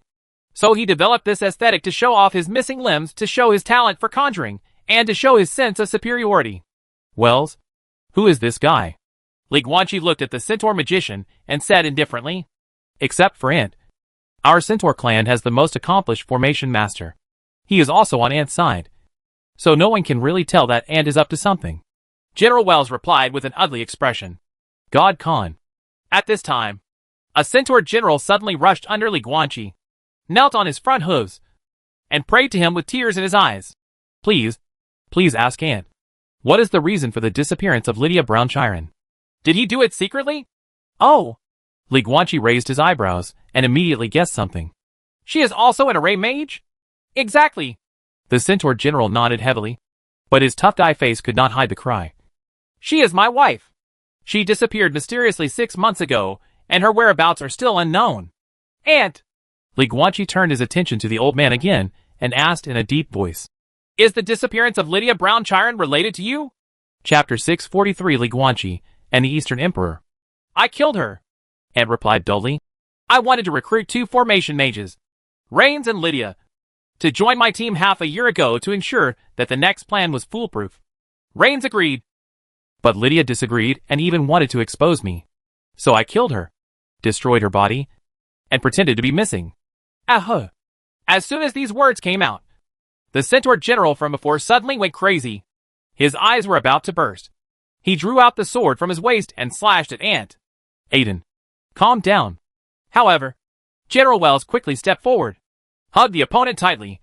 So he developed this aesthetic to show off his missing limbs, to show his talent for conjuring, and to show his sense of superiority. Wells, who is this guy? Li Guanqi looked at the centaur magician and said indifferently. Except for Ant. Our centaur clan has the most accomplished formation master. He is also on Ant's side. So no one can really tell that Ant is up to something. General Wells replied with an ugly expression. God Khan. At this time, a centaur general suddenly rushed under Li Guanqi, knelt on his front hooves, and prayed to him with tears in his eyes. Please ask Ant. What is the reason for the disappearance of Lydia Brown Chiron? Did he do it secretly? Oh. Li Guanqi raised his eyebrows and immediately guessed something. She is also an array mage? Exactly. The centaur general nodded heavily, but his tough guy face could not hide the cry. She is my wife. She disappeared mysteriously 6 months ago, and her whereabouts are still unknown. Ant! Li Guanqi turned his attention to the old man again and asked in a deep voice. Is the disappearance of Lydia Brown Chiron related to you? Chapter 643 Li Guanqi and the Eastern Emperor. I killed her, Ant replied dully. I wanted to recruit 2 formation mages, Rains and Lydia, to join my team half a year ago to ensure that the next plan was foolproof. Rains agreed, but Lydia disagreed and even wanted to expose me. So I killed her, destroyed her body, and pretended to be missing. As soon as these words came out, the centaur general from before suddenly went crazy. His eyes were about to burst. He drew out the sword from his waist and slashed at Ant. Aiden, calm down. However, General Wells quickly stepped forward, hugged the opponent tightly,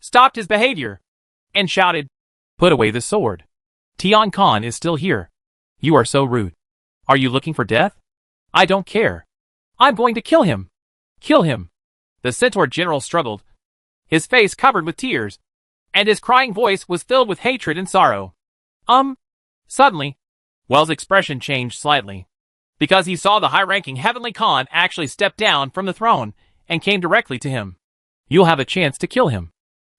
stopped his behavior, and shouted, Put away the sword. Tian Khan is still here. You are so rude. Are you looking for death? I don't care. I'm going to kill him. Kill him. The centaur general struggled, his face covered with tears, and his crying voice was filled with hatred and sorrow. Suddenly, Wells' expression changed slightly, because he saw the high-ranking Heavenly Khan actually step down from the throne and came directly to him. You'll have a chance to kill him.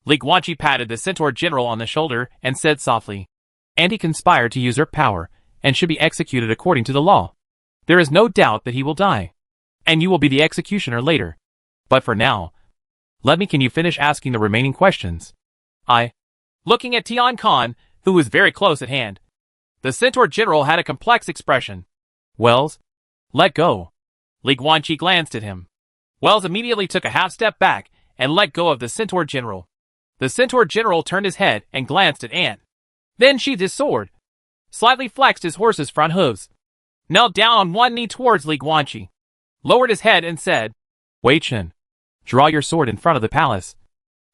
Li Guanqi patted the centaur general on the shoulder and said softly, And he conspired to use her power and should be executed according to the law. There is no doubt that he will die, and you will be the executioner later. But for now, can you finish asking the remaining questions? Looking at Tian Khan, who was very close at hand, the centaur general had a complex expression. Wells, let go. Li Guanqi glanced at him. Wells immediately took a half step back and let go of the centaur general. The centaur general turned his head and glanced at Ant. Then sheathed his sword, slightly flexed his horse's front hooves, knelt down on one knee towards Li Guanqi, lowered his head and said, Wei Chen, draw your sword in front of the palace.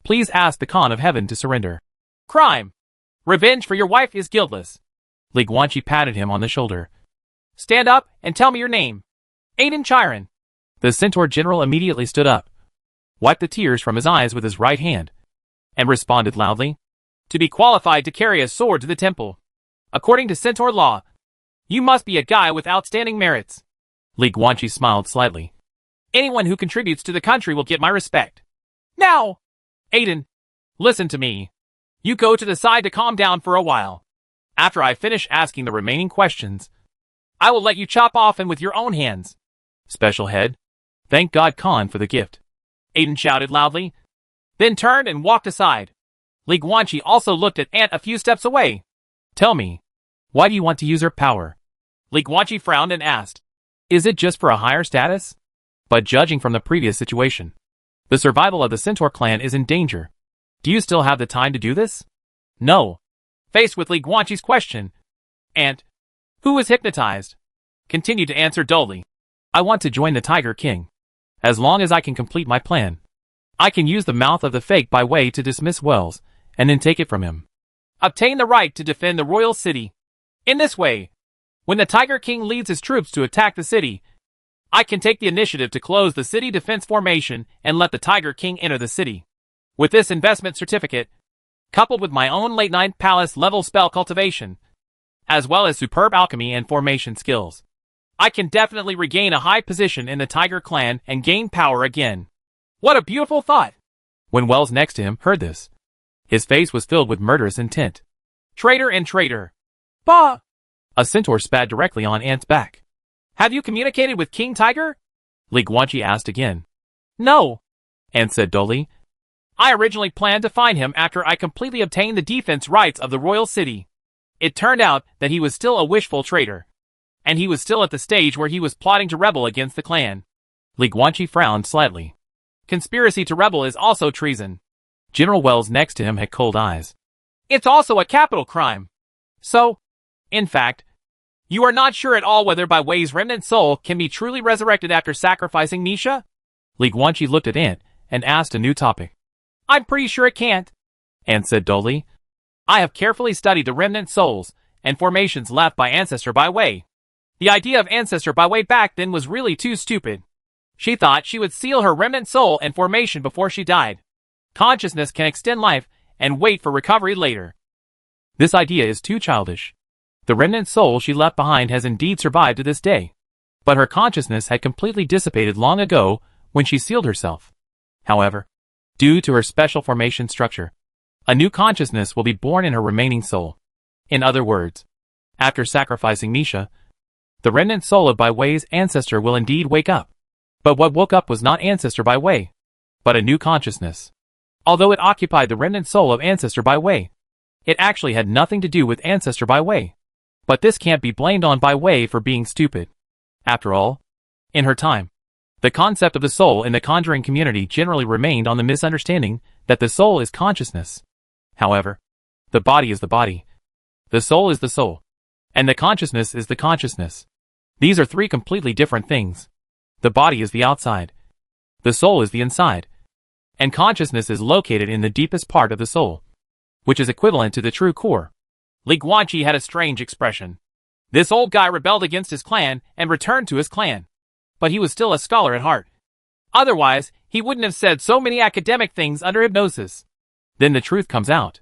Please ask the Khan of Heaven to surrender. Crime! Revenge for your wife is guiltless. Li Guanqi patted him on the shoulder. Stand up and tell me your name. Aiden Chiron. The centaur general immediately stood up, wiped the tears from his eyes with his right hand, and responded loudly. To be qualified to carry a sword to the temple, according to centaur law, you must be a guy with outstanding merits. Li Guanqi smiled slightly. Anyone who contributes to the country will get my respect. Now, Aiden, listen to me. You go to the side to calm down for a while. After I finish asking the remaining questions, I will let you chop off him with your own hands. Special head, thank God Khan for the gift. Aiden shouted loudly, then turned and walked aside. Li Guanqi also looked at Ant a few steps away. Tell me, why do you want to use her power? Li Guanqi frowned and asked, Is it just for a higher status? But judging from the previous situation, the survival of the centaur clan is in danger. Do you still have the time to do this? No. Faced with Li Guanqi's question, Ant, who was hypnotized, continued to answer dully. I want to join the Tiger King. As long as I can complete my plan, I can use the mouth of the fake by way to dismiss Wells, and then take it from him. Obtain the right to defend the royal city. In this way, when the Tiger King leads his troops to attack the city, I can take the initiative to close the city defense formation and let the Tiger King enter the city. With this investment certificate, coupled with my own late-night palace level spell cultivation, as well as superb alchemy and formation skills, I can definitely regain a high position in the Tiger clan and gain power again. What a beautiful thought! When Wells next to him heard this, his face was filled with murderous intent. Traitor and traitor! Bah! A centaur spat directly on Ant's back. Have you communicated with King Tiger? Li Guanqi asked again. No, Ant said dully. I originally planned to find him after I completely obtained the defense rights of the royal city. It turned out that he was still a wishful traitor, and he was still at the stage where he was plotting to rebel against the clan. Li Guanqi frowned slightly. Conspiracy to rebel is also treason. General Wells next to him had cold eyes. It's also a capital crime. So, in fact, you are not sure at all whether Bai Wei's remnant soul can be truly resurrected after sacrificing Misha? Li Guanqi looked at Ant and asked a new topic. I'm pretty sure it can't, Ant said dully. I have carefully studied the remnant souls and formations left by Ancestor Bai Wei. The idea of Ancestor Bai Wei back then was really too stupid. She thought she would seal her remnant soul and formation before she died. Consciousness can extend life and wait for recovery later. This idea is too childish. The remnant soul she left behind has indeed survived to this day, but her consciousness had completely dissipated long ago when she sealed herself. However, due to her special formation structure, a new consciousness will be born in her remaining soul. In other words, after sacrificing Misha, the remnant soul of Bai Wei's ancestor will indeed wake up. But what woke up was not Ancestor Bai Wei, but a new consciousness. Although it occupied the remnant soul of Ancestor Bai Wei, it actually had nothing to do with Ancestor Bai Wei. But this can't be blamed on Bai Wei for being stupid. After all, in her time, the concept of the soul in the conjuring community generally remained on the misunderstanding that the soul is consciousness. However, the body is the body, the soul is the soul, and the consciousness is the consciousness. These are three completely different things. The body is the outside, the soul is the inside, and consciousness is located in the deepest part of the soul, which is equivalent to the true core. Li Guanqi had a strange expression. This old guy rebelled against his clan and returned to his clan. But he was still a scholar at heart. Otherwise, he wouldn't have said so many academic things under hypnosis. Then the truth comes out.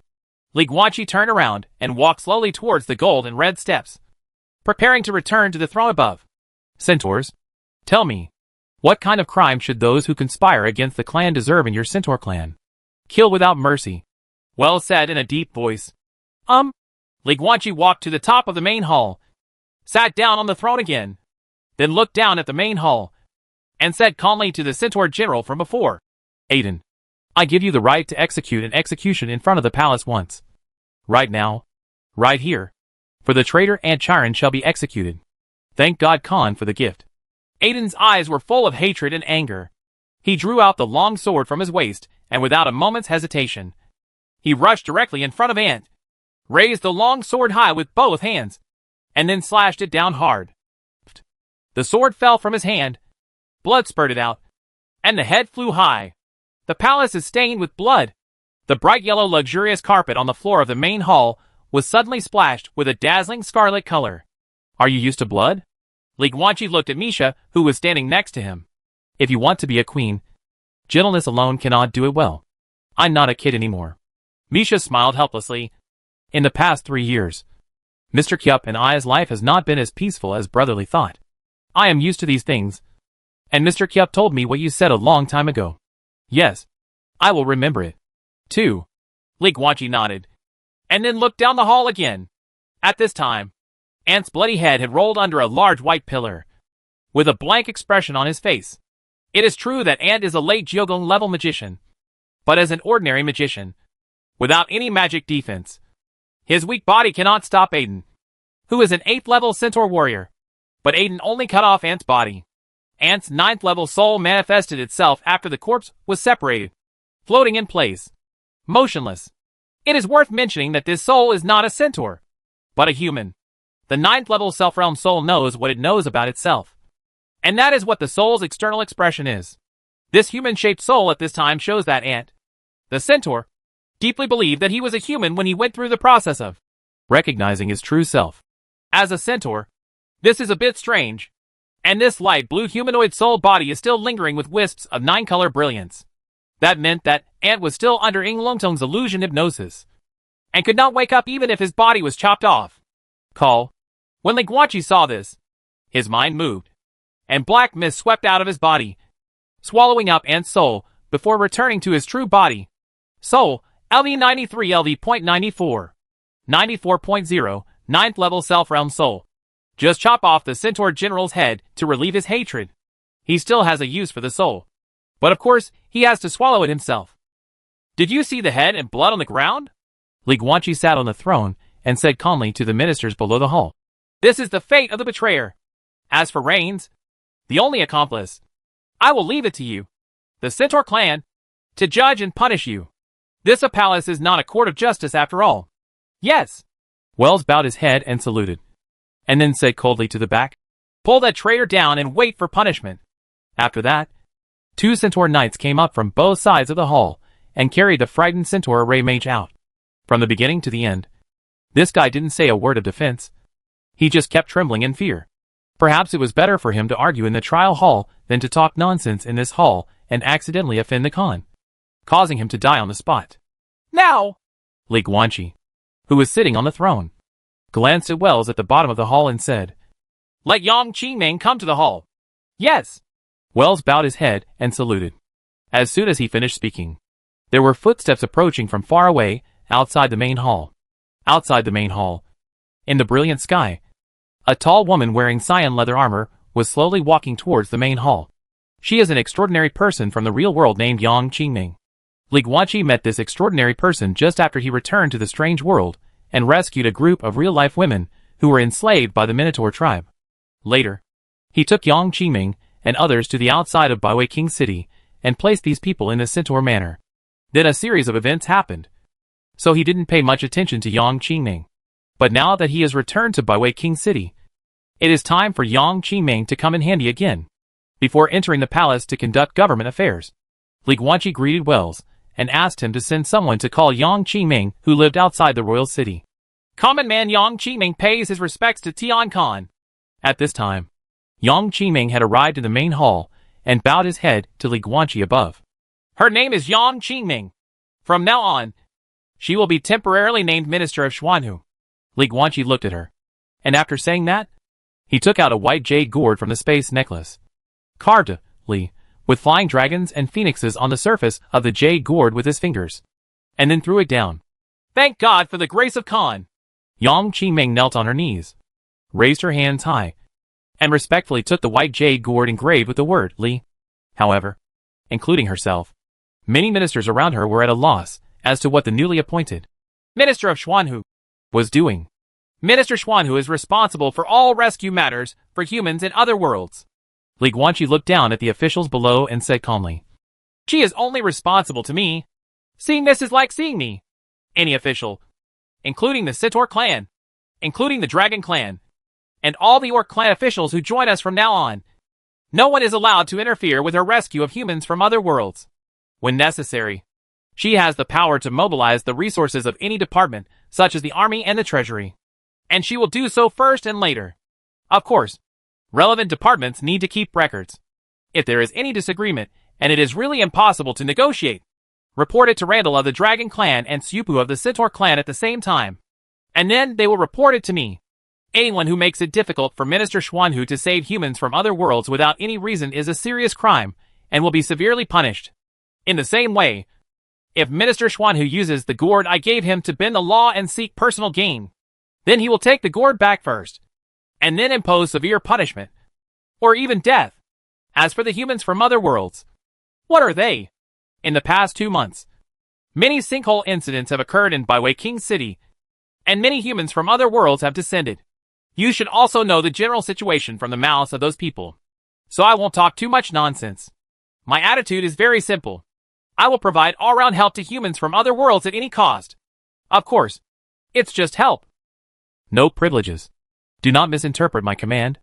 Li Guanqi turned around and walked slowly towards the gold and red steps, preparing to return to the throne above. Centaurs, tell me, what kind of crime should those who conspire against the clan deserve in your centaur clan? Kill without mercy, Wells said in a deep voice. Li Guanqi walked to the top of the main hall, sat down on the throne again, then looked down at the main hall, and said calmly to the centaur general from before, Aiden, I give you the right to execute an execution in front of the palace once. Right now. Right here. For the traitor Ant Chiron shall be executed. Thank God Khan for the gift. Aiden's eyes were full of hatred and anger. He drew out the long sword from his waist, and without a moment's hesitation, he rushed directly in front of Ant, raised the long sword high with both hands, and then slashed it down hard. The sword fell from his hand, blood spurted out, and the head flew high. The palace is stained with blood. The bright yellow luxurious carpet on the floor of the main hall was suddenly splashed with a dazzling scarlet color. Are you used to blood? Li Guanqi looked at Misha, who was standing next to him. If you want to be a queen, gentleness alone cannot do it well. I'm not a kid anymore. Misha smiled helplessly. In the past 3 years, Mr. Kyup and I's life has not been as peaceful as brotherly thought. I am used to these things, and Mr. Kyup told me what you said a long time ago. Yes, I will remember it. Too. Li Guanqi nodded, and then looked down the hall again. At this time, Ant's bloody head had rolled under a large white pillar, with a blank expression on his face. It is true that Ant is a late Jiogong level magician, but as an ordinary magician, without any magic defense, his weak body cannot stop Aiden, who is an 8th level centaur warrior. But Aiden only cut off Ant's body. Ant's 9th level soul manifested itself after the corpse was separated, floating in place, motionless. It is worth mentioning that this soul is not a centaur, but a human. The 9th level self-realm soul knows what it knows about itself. And that is what the soul's external expression is. This human-shaped soul at this time shows that Ant, the centaur, deeply believed that he was a human when he went through the process of recognizing his true self. As a centaur, this is a bit strange, and this light blue humanoid soul body is still lingering with wisps of 9-color brilliance. That meant that Ant was still under Ing Longtong's illusion hypnosis, and could not wake up even if his body was chopped off. When Li Guanqi saw this, his mind moved, and black mist swept out of his body, swallowing up Ant's soul before returning to his true body. Soul, LV93 LV.94. 94.0, 9th level self-realm soul. Just chop off the centaur general's head to relieve his hatred. He still has a use for the soul, but of course he has to swallow it himself. Did you see the head and blood on the ground? Li Guanqi sat on the throne and said calmly to the ministers below the hall. This is the fate of the betrayer. As for Reigns, the only accomplice, I will leave it to you, the Centaur clan, to judge and punish you. This palace is not a court of justice after all. Yes. Wells bowed his head and saluted, and then said coldly to the back, pull that traitor down and wait for punishment. After that, 2 centaur knights came up from both sides of the hall and carried the frightened centaur array mage out. From the beginning to the end, this guy didn't say a word of defense. He just kept trembling in fear. Perhaps it was better for him to argue in the trial hall than to talk nonsense in this hall and accidentally offend the Khan, causing him to die on the spot. Now, Li Guanqi, who was sitting on the throne, glanced at Wells at the bottom of the hall and said, let Yang Qingming come to the hall. Yes. Wells bowed his head and saluted. As soon as he finished speaking, there were footsteps approaching from far away outside the main hall. Outside the main hall, in the brilliant sky, a tall woman wearing cyan leather armor was slowly walking towards the main hall. She is an extraordinary person from the real world named Yang Qingming. Li Guanqi met this extraordinary person just after he returned to the strange world and rescued a group of real-life women who were enslaved by the Minotaur tribe. Later, he took Yang Qingming and others to the outside of Baiwei King City and placed these people in a centaur manner. Then a series of events happened, so he didn't pay much attention to Yang Qingming. But now that he has returned to Baiwei King City, it is time for Yang Qingming to come in handy again. Before entering the palace to conduct government affairs, Li Guanqi greeted Wells and asked him to send someone to call Yang Qingming, who lived outside the royal city. Common man Yang Qingming pays his respects to Tian Khan. At this time, Yang Qingming had arrived in the main hall and bowed his head to Li Guanqi above. Her name is Yang Qingming. From now on, she will be temporarily named Minister of Xuanhu. Li Guanqi looked at her, and after saying that, he took out a white jade gourd from the space necklace, carved with flying dragons and phoenixes on the surface of the jade gourd with his fingers, and then threw it down. Thank God for the grace of Khan. Yang Qingming knelt on her knees, raised her hands high, and respectfully took the white jade gourd engraved with the word Li. However, including herself, many ministers around her were at a loss as to what the newly appointed Minister of Xuanhu was doing. Minister Xuanhu is responsible for all rescue matters for humans in other worlds. Li Guanqi looked down at the officials below and said calmly, she is only responsible to me. Seeing this is like seeing me. Any official, including the Centaur clan, including the Dragon clan, and all the Orc clan officials who join us from now on. No one is allowed to interfere with her rescue of humans from other worlds. When necessary, she has the power to mobilize the resources of any department, such as the army and the treasury. And she will do so first and later. Of course, relevant departments need to keep records. If there is any disagreement, and it is really impossible to negotiate, report it to Randall of the Dragon clan and Supu of the Centaur clan at the same time. And then they will report it to me. Anyone who makes it difficult for Minister Xuanhu to save humans from other worlds without any reason is a serious crime, and will be severely punished. In the same way, if Minister Xuanhu uses the gourd I gave him to bend the law and seek personal gain, then he will take the gourd back first, and then impose severe punishment, or even death. As for the humans from other worlds, what are they? In the past 2 months, many sinkhole incidents have occurred in Baiwei King City, and many humans from other worlds have descended. You should also know the general situation from the mouths of those people, so I won't talk too much nonsense. My attitude is very simple. I will provide all-round help to humans from other worlds at any cost. Of course, it's just help. No privileges. Do not misinterpret my command.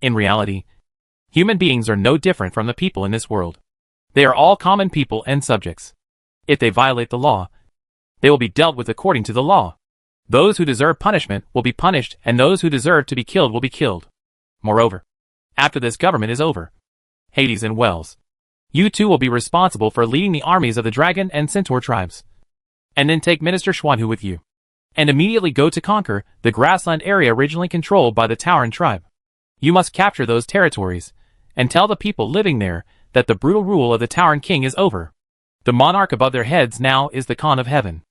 In reality, Human beings are no different from the people in this world. They are all common people and subjects. If they violate the law, they will be dealt with according to the law. Those who deserve punishment will be punished, and those who deserve to be killed will be killed. Moreover, after this government is over, Hades and Wells, you two will be responsible for leading the armies of the dragon and centaur tribes. And then take Minister Schwanhu with you, and immediately go to conquer the grassland area originally controlled by the Tauran tribe. You must capture those territories, and tell the people living there that the brutal rule of the Tauran king is over. The monarch above their heads now is the Khan of heaven.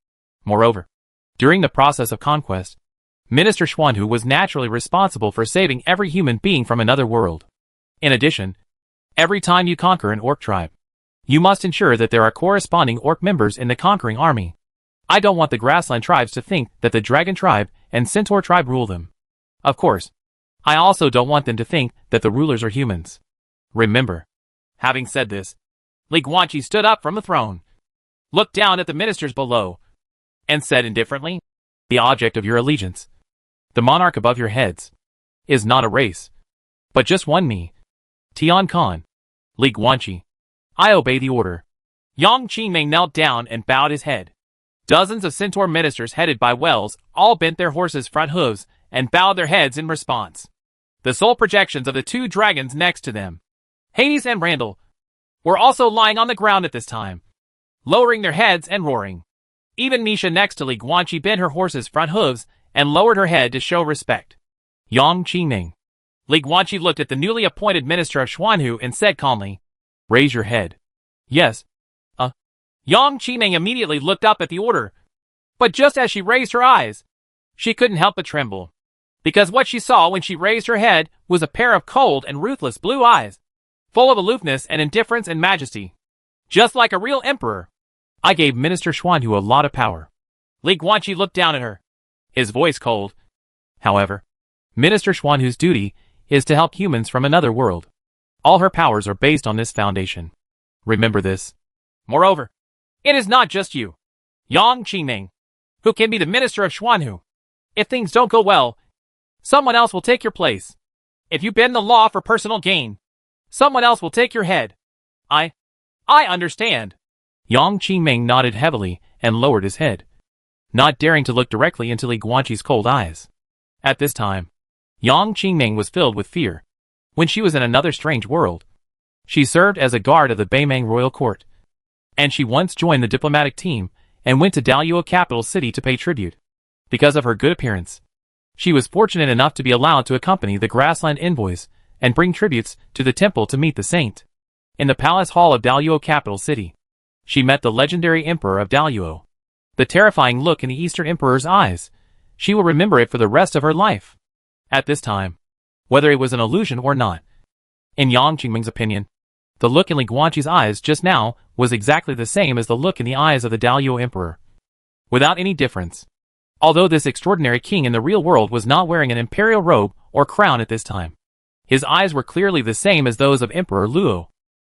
Moreover, during the process of conquest, Minister Schwanhu was naturally responsible for saving every human being from another world. In addition, every time you conquer an orc tribe, you must ensure that there are corresponding orc members in the conquering army. I don't want the grassland tribes to think that the dragon tribe and centaur tribe rule them. Of course, I also don't want them to think that the rulers are humans. Remember. Having said this, Li Guanqi stood up from the throne, looked down at the ministers below, and said indifferently, "The object of your allegiance, the monarch above your heads, is not a race, but just one me, Tian Khan, Li Guanqi. I obey the order." Yang Qingming knelt down and bowed his head. Dozens of centaur ministers headed by Wells all bent their horses' front hooves and bowed their heads in response. The soul projections of the two dragons next to them, Hades and Randall, were also lying on the ground at this time, lowering their heads and roaring. Even Nisha next to Li Guanqi bent her horse's front hooves and lowered her head to show respect. Yang Qingming. Li Guanqi looked at the newly appointed minister of Xuanhu and said calmly, "Raise your head." "Yes." Yang Qingming immediately looked up at the order, but just as she raised her eyes, she couldn't help but tremble, because what she saw when she raised her head was a pair of cold and ruthless blue eyes, full of aloofness and indifference and majesty, just like a real emperor. "I gave Minister Xuanhu a lot of power." Li Guanqi looked down at her, his voice cold. "However, Minister Xuanhu's duty is to help humans from another world. All her powers are based on this foundation. Remember this. Moreover, it is not just you, Yang Qingming, who can be the minister of Xuanhu. If things don't go well, someone else will take your place. If you bend the law for personal gain, someone else will take your head." I understand." Yang Qingming nodded heavily and lowered his head, not daring to look directly into Li Guanqi's cold eyes. At this time, Yang Qingming was filled with fear. When she was in another strange world, she served as a guard of the Beimang royal court, and she once joined the diplomatic team and went to Daluo capital city to pay tribute. Because of her good appearance, she was fortunate enough to be allowed to accompany the grassland envoys and bring tributes to the temple to meet the saint. In the palace hall of Daluo capital city, she met the legendary emperor of Daluo. The terrifying look in the Eastern Emperor's eyes, she will remember it for the rest of her life. At this time, whether it was an illusion or not, in Yang Qingming's opinion, the look in Li Guanqi's eyes just now was exactly the same as the look in the eyes of the Daluo emperor, without any difference. Although this extraordinary king in the real world was not wearing an imperial robe or crown at this time, his eyes were clearly the same as those of Emperor Luo.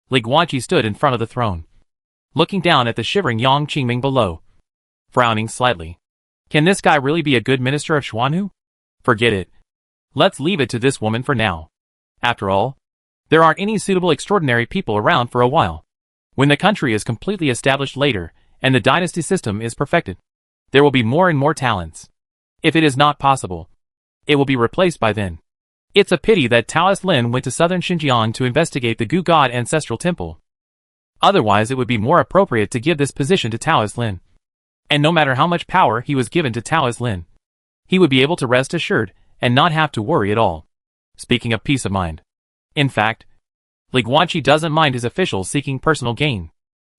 Li Guanqi stood in front of the throne, looking down at the shivering Yang Qingming below, frowning slightly. Can this guy really be a good minister of Xuanhu? Forget it. Let's leave it to this woman for now. After all, there aren't any suitable extraordinary people around for a while. When the country is completely established later, and the dynasty system is perfected, there will be more and more talents. If it is not possible, it will be replaced by then. It's a pity that Taoist Lin went to southern Xinjiang to investigate the Gu God ancestral temple. Otherwise it would be more appropriate to give this position to Taoist Lin. And no matter how much power he was given to Taoist Lin, he would be able to rest assured and not have to worry at all. Speaking of peace of mind. In fact, Li Guanqi doesn't mind his officials seeking personal gain,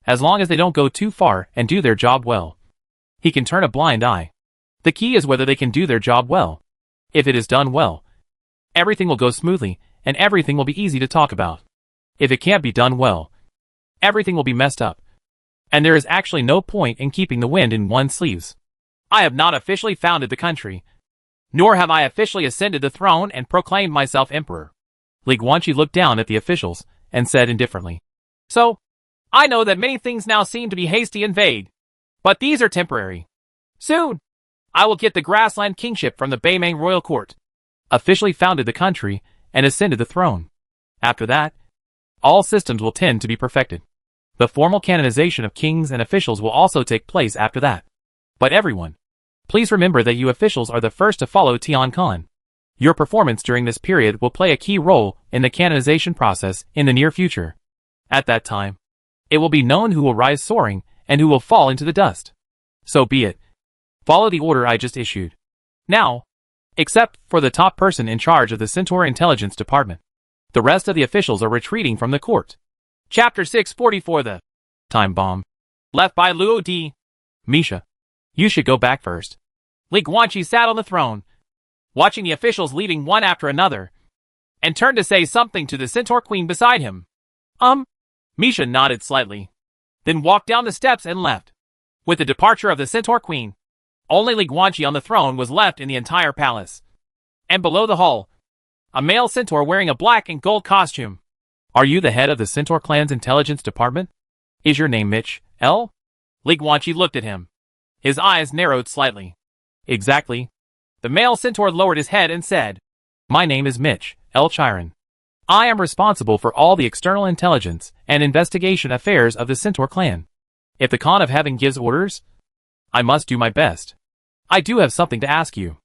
as long as they don't go too far and do their job well. He can turn a blind eye. The key is whether they can do their job well. If it is done well, everything will go smoothly and everything will be easy to talk about. If it can't be done well, everything will be messed up. And there is actually no point in keeping the wind in one's sleeves. I have not officially founded the country, nor have I officially ascended the throne and proclaimed myself emperor. Li Guanqi looked down at the officials and said indifferently, "So, I know that many things now seem to be hasty and vague, but these are temporary. Soon, I will get the grassland kingship from the Beimang royal court, officially founded the country, and ascended the throne. After that, all systems will tend to be perfected. The formal canonization of kings and officials will also take place after that. But everyone, please remember that you officials are the first to follow Tian Khan. Your performance during this period will play a key role in the canonization process in the near future. At that time, it will be known who will rise soaring and who will fall into the dust. So be it. Follow the order I just issued. Now, except for the top person in charge of the Centaur Intelligence Department, the rest of the officials are retreating from the court. Chapter 644 The Time Bomb. Left by Luo D. Misha, you should go back first. Li Guanqi sat on the throne, watching the officials leaving one after another, and turned to say something to the Centaur Queen beside him. Misha nodded slightly, then walked down the steps and left. With the departure of the Centaur Queen, only Li Guanqi on the throne was left in the entire palace. And below the hall, a male centaur wearing a black and gold costume. Are you the head of the Centaur clan's intelligence department? Is your name Mitch L? Li Guanqi looked at him. His eyes narrowed slightly. Exactly. The male centaur lowered his head and said, My name is Mitch L. Chiron. I am responsible for all the external intelligence and investigation affairs of the Centaur clan. If the Khan of Heaven gives orders, I must do my best. I do have something to ask you.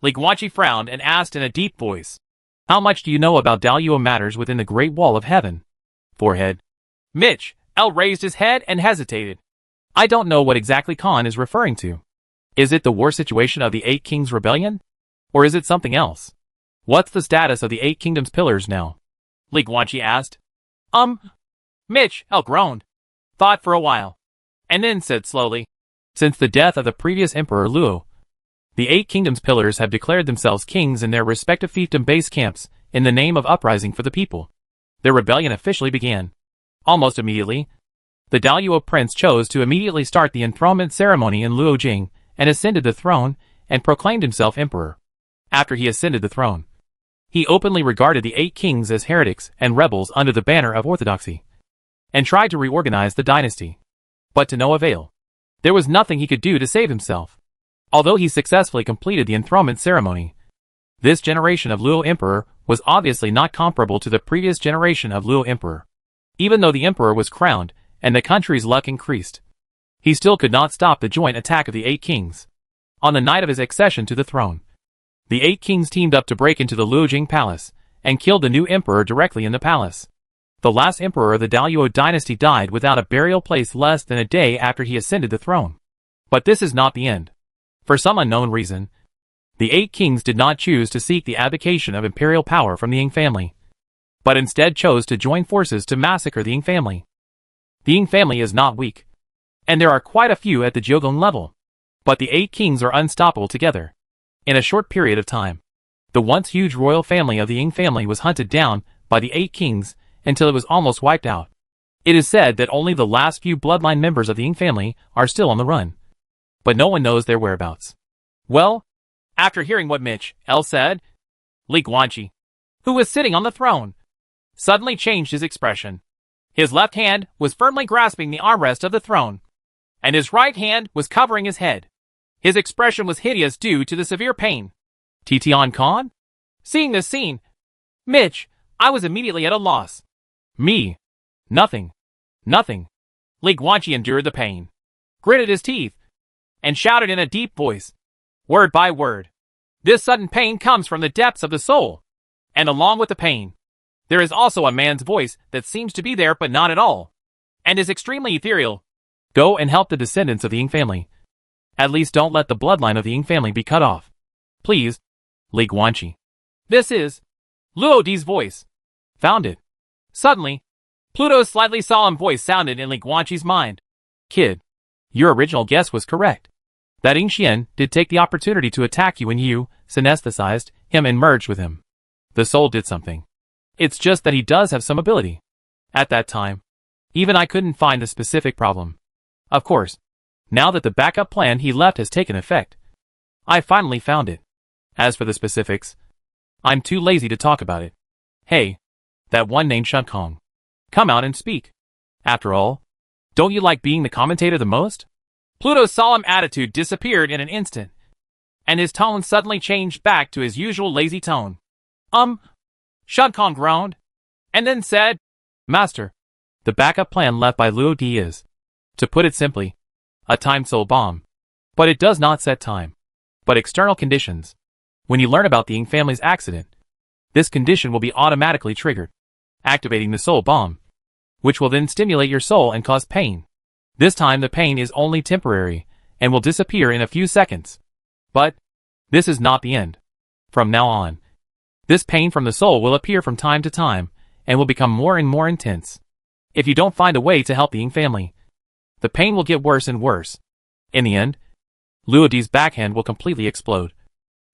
Li Guanqi frowned and asked in a deep voice, How much do you know about Daluo matters within the Great Wall of Heaven? Forehead. Mitch L. raised his head and hesitated. I don't know what exactly Khan is referring to. Is it the war situation of the Eight Kings Rebellion? Or is it something else? What's the status of the Eight Kingdoms pillars now? Li Guanqi asked. Mitch L. groaned, thought for a while, and then said slowly, Since the death of the previous Emperor Luo, the Eight Kingdoms pillars have declared themselves kings in their respective fiefdom base camps in the name of uprising for the people. Their rebellion officially began. Almost immediately, the Daluo prince chose to immediately start the enthronement ceremony in Luojing and ascended the throne and proclaimed himself emperor. After he ascended the throne, he openly regarded the Eight Kings as heretics and rebels under the banner of orthodoxy, and tried to reorganize the dynasty. But to no avail. There was nothing he could do to save himself. Although he successfully completed the enthronement ceremony, this generation of Luo Emperor was obviously not comparable to the previous generation of Luo Emperor. Even though the Emperor was crowned and the country's luck increased, he still could not stop the joint attack of the Eight Kings. On the night of his accession to the throne, the Eight Kings teamed up to break into the Luojing Palace and killed the new emperor directly in the palace. The last emperor of the Daluo dynasty died without a burial place less than a day after he ascended the throne. But this is not the end. For some unknown reason, the Eight Kings did not choose to seek the abdication of imperial power from the Ying family, but instead chose to join forces to massacre the Ying family. The Ying family is not weak, and there are quite a few at the Jiogon level, but the Eight Kings are unstoppable together. In a short period of time, the once huge royal family of the Ying family was hunted down by the Eight Kings until it was almost wiped out. It is said that only the last few bloodline members of the Ying family are still on the run, but no one knows their whereabouts. Well, after hearing what Mitch L. said, Li Guanqi, who was sitting on the throne, suddenly changed his expression. His left hand was firmly grasping the armrest of the throne, and his right hand was covering his head. His expression was hideous due to the severe pain. Tian Khan? Seeing this scene, Mitch, I was immediately at a loss. Me? Nothing. Li Guanqi endured the pain, gritted his teeth, and shouted in a deep voice, word by word. This sudden pain comes from the depths of the soul, and along with the pain, there is also a man's voice that seems to be there but not at all, and is extremely ethereal. Go and help the descendants of the Ying family. At least don't let the bloodline of the Ying family be cut off. Please, Li Guanqi. This is Luo Di's voice. Found it. Suddenly, Pluto's slightly solemn voice sounded in Li Guanqi's mind. Kid, your original guess was correct. That Ying Xian did take the opportunity to attack you when you synesthetized him and merged with him. The soul did something. It's just that he does have some ability. At that time, even I couldn't find the specific problem. Of course, now that the backup plan he left has taken effect, I finally found it. As for the specifics, I'm too lazy to talk about it. Hey, that one named Shun Kong. Come out and speak. After all, don't you like being the commentator the most? Pluto's solemn attitude disappeared in an instant, and his tone suddenly changed back to his usual lazy tone. Shun Kong groaned, and then said, Master, the backup plan left by Luo Di is, to put it simply, a timed soul bomb. But it does not set time, but external conditions. When you learn about the Ying family's accident, this condition will be automatically triggered, activating the soul bomb, which will then stimulate your soul and cause pain. This time the pain is only temporary, and will disappear in a few seconds. But this is not the end. From now on, this pain from the soul will appear from time to time, and will become more and more intense. If you don't find a way to help the Ying family, the pain will get worse and worse. In the end, Luo Di's backhand will completely explode,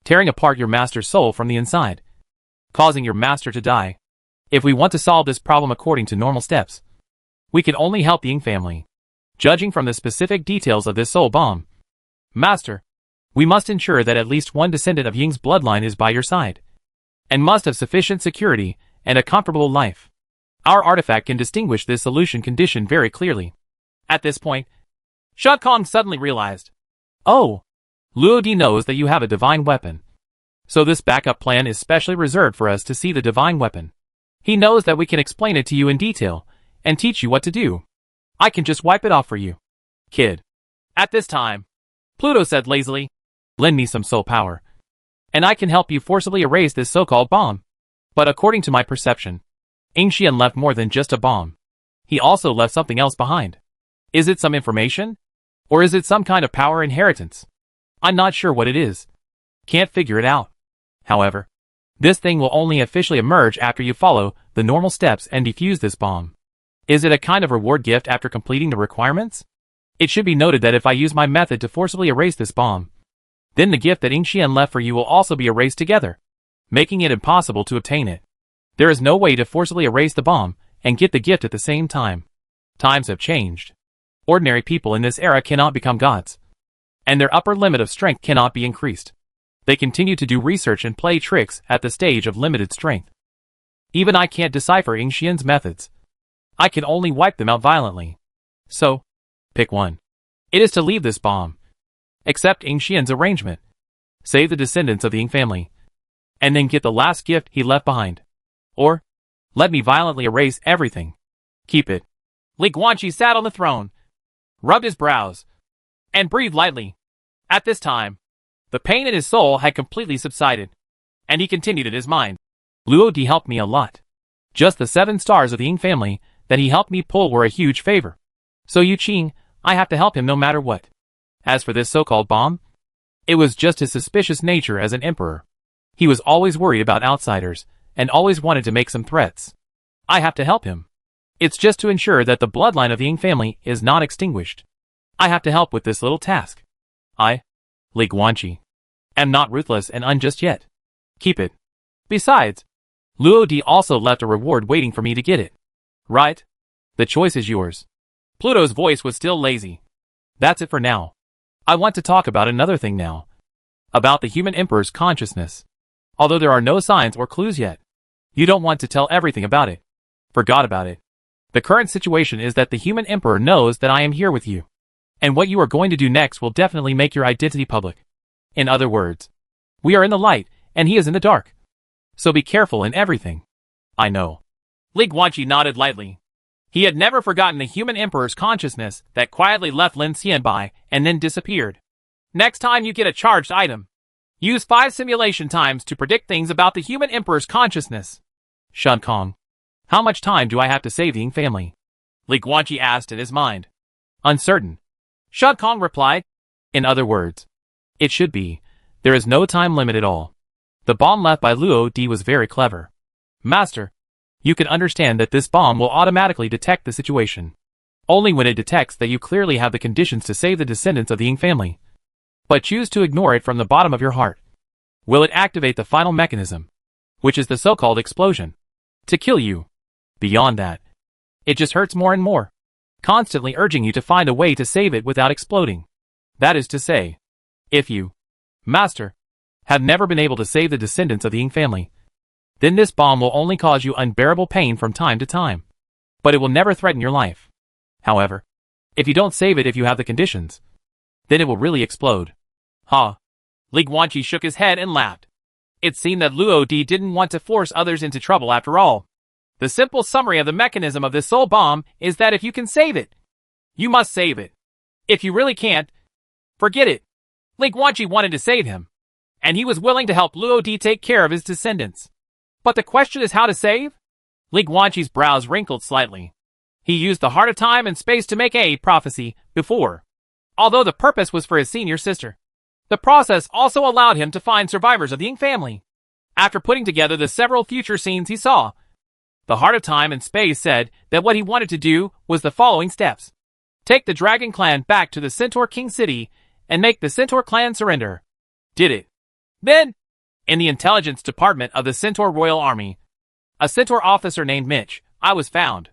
tearing apart your master's soul from the inside, causing your master to die. If we want to solve this problem according to normal steps, we can only help the Ying family. Judging from the specific details of this soul bomb, Master, we must ensure that at least one descendant of Ying's bloodline is by your side, and must have sufficient security and a comfortable life. Our artifact can distinguish this solution condition very clearly. At this point, Shun Kong suddenly realized, oh, Luo Di knows that you have a divine weapon. So this backup plan is specially reserved for us to see the divine weapon. He knows that we can explain it to you in detail, and teach you what to do. I can just wipe it off for you, kid. At this time, Pluto said lazily, lend me some soul power, and I can help you forcibly erase this so-called bomb. But according to my perception, Yingxian left more than just a bomb. He also left something else behind. Is it some information? Or is it some kind of power inheritance? I'm not sure what it is. Can't figure it out. However, this thing will only officially emerge after you follow the normal steps and defuse this bomb. Is it a kind of reward gift after completing the requirements? It should be noted that if I use my method to forcibly erase this bomb, then the gift that Yingxian left for you will also be erased together, making it impossible to obtain it. There is no way to forcibly erase the bomb and get the gift at the same time. Times have changed. Ordinary people in this era cannot become gods, and their upper limit of strength cannot be increased. They continue to do research and play tricks at the stage of limited strength. Even I can't decipher Yingxian's methods. I can only wipe them out violently. So, pick one. It is to leave this bomb. Accept Yingxian's arrangement. Save the descendants of the Ying family, and then get the last gift he left behind. Or, let me violently erase everything. Keep it. Li Guanqi sat on the throne, rubbed his brows, and breathed lightly. At this time, the pain in his soul had completely subsided, and he continued in his mind. Luo Di helped me a lot. Just the 7 stars of the Ying family that he helped me pull were a huge favor. So Yu Qing, I have to help him no matter what. As for this so-called bomb, it was just his suspicious nature as an emperor. He was always worried about outsiders, and always wanted to make some threats. I have to help him. It's just to ensure that the bloodline of the Ying family is not extinguished. I have to help with this little task. I, Li Guanqi, am not ruthless and unjust yet. Keep it. Besides, Luo Di also left a reward waiting for me to get it. Right? The choice is yours. Pluto's voice was still lazy. That's it for now. I want to talk about another thing now. About the human emperor's consciousness. Although there are no signs or clues yet, you don't want to tell everything about it. Forgot about it. The current situation is that the human emperor knows that I am here with you. And what you are going to do next will definitely make your identity public. In other words, we are in the light, and he is in the dark. So be careful in everything. I know. Li Guanqi nodded lightly. He had never forgotten the human emperor's consciousness that quietly left Lin Xian by and then disappeared. Next time you get a charged item, use 5 simulation times to predict things about the human emperor's consciousness. Shun Kong, how much time do I have to save the Ying family? Li Guanqi asked in his mind. Uncertain. Shun Kong replied. In other words, it should be. There is no time limit at all. The bomb left by Luo Di was very clever. Master, you can understand that this bomb will automatically detect the situation. Only when it detects that you clearly have the conditions to save the descendants of the Ying family. But choose to ignore it from the bottom of your heart. Will it activate the final mechanism, which is the so-called explosion, to kill you? Beyond that, it just hurts more and more, constantly urging you to find a way to save it without exploding. That is to say, if you, Master, have never been able to save the descendants of the Ying family, then this bomb will only cause you unbearable pain from time to time. But it will never threaten your life. However, if you don't save it if you have the conditions, then it will really explode. Ha! Li Guanqi shook his head and laughed. It seemed that Luo Di didn't want to force others into trouble after all. The simple summary of the mechanism of this soul bomb is that if you can save it, you must save it. If you really can't, forget it. Ling Guanqi wanted to save him, and he was willing to help Luo Di take care of his descendants. But the question is how to save? Ling Guanqi's brows wrinkled slightly. He used the heart of time and space to make a prophecy before, although the purpose was for his senior sister. The process also allowed him to find survivors of the Ying family. After putting together the several future scenes he saw, the heart of time and space said that what he wanted to do was the following steps. Take the Dragon Clan back to the Centaur King City and make the Centaur Clan surrender. Did it. Then, in the intelligence department of the Centaur Royal Army, a Centaur officer named Mitch, I was found.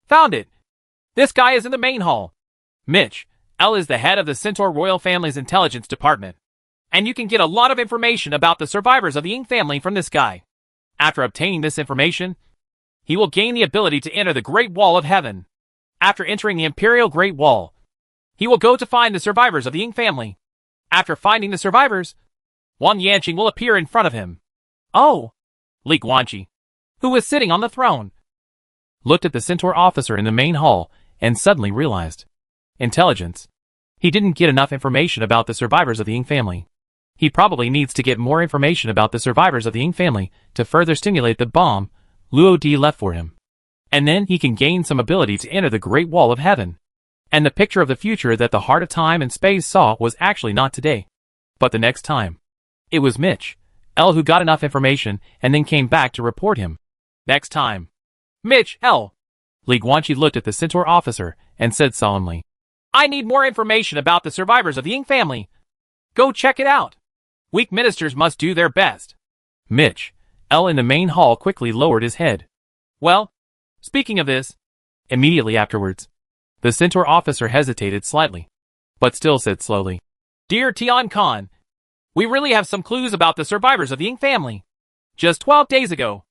Found it. This guy is in the main hall. Mitch, L is the head of the Centaur Royal Family's intelligence department. And you can get a lot of information about the survivors of the Ying family from this guy. After obtaining this information, he will gain the ability to enter the Great Wall of Heaven. After entering the Imperial Great Wall, he will go to find the survivors of the Ying family. After finding the survivors, Wang Yanqing will appear in front of him. Oh! Ling Guanqi, who was sitting on the throne, looked at the Centaur officer in the main hall and suddenly realized. Intelligence. He didn't get enough information about the survivors of the Ying family. He probably needs to get more information about the survivors of the Ying family to further stimulate the bomb Luo Di left for him. And then he can gain some ability to enter the Great Wall of Heaven. And the picture of the future that the heart of time and space saw was actually not today, but the next time. It was Mitch, L, who got enough information and then came back to report him. Next time. Mitch, L. Ling Guanqi looked at the Centaur officer and said solemnly, I need more information about the survivors of the Ying family. Go check it out. Weak ministers must do their best. Mitch, L in the main hall quickly lowered his head. Well, speaking of this, immediately afterwards, the Centaur officer hesitated slightly, but still said slowly, Dear Tian Khan, we really have some clues about the survivors of the Ying family. Just 12 days ago,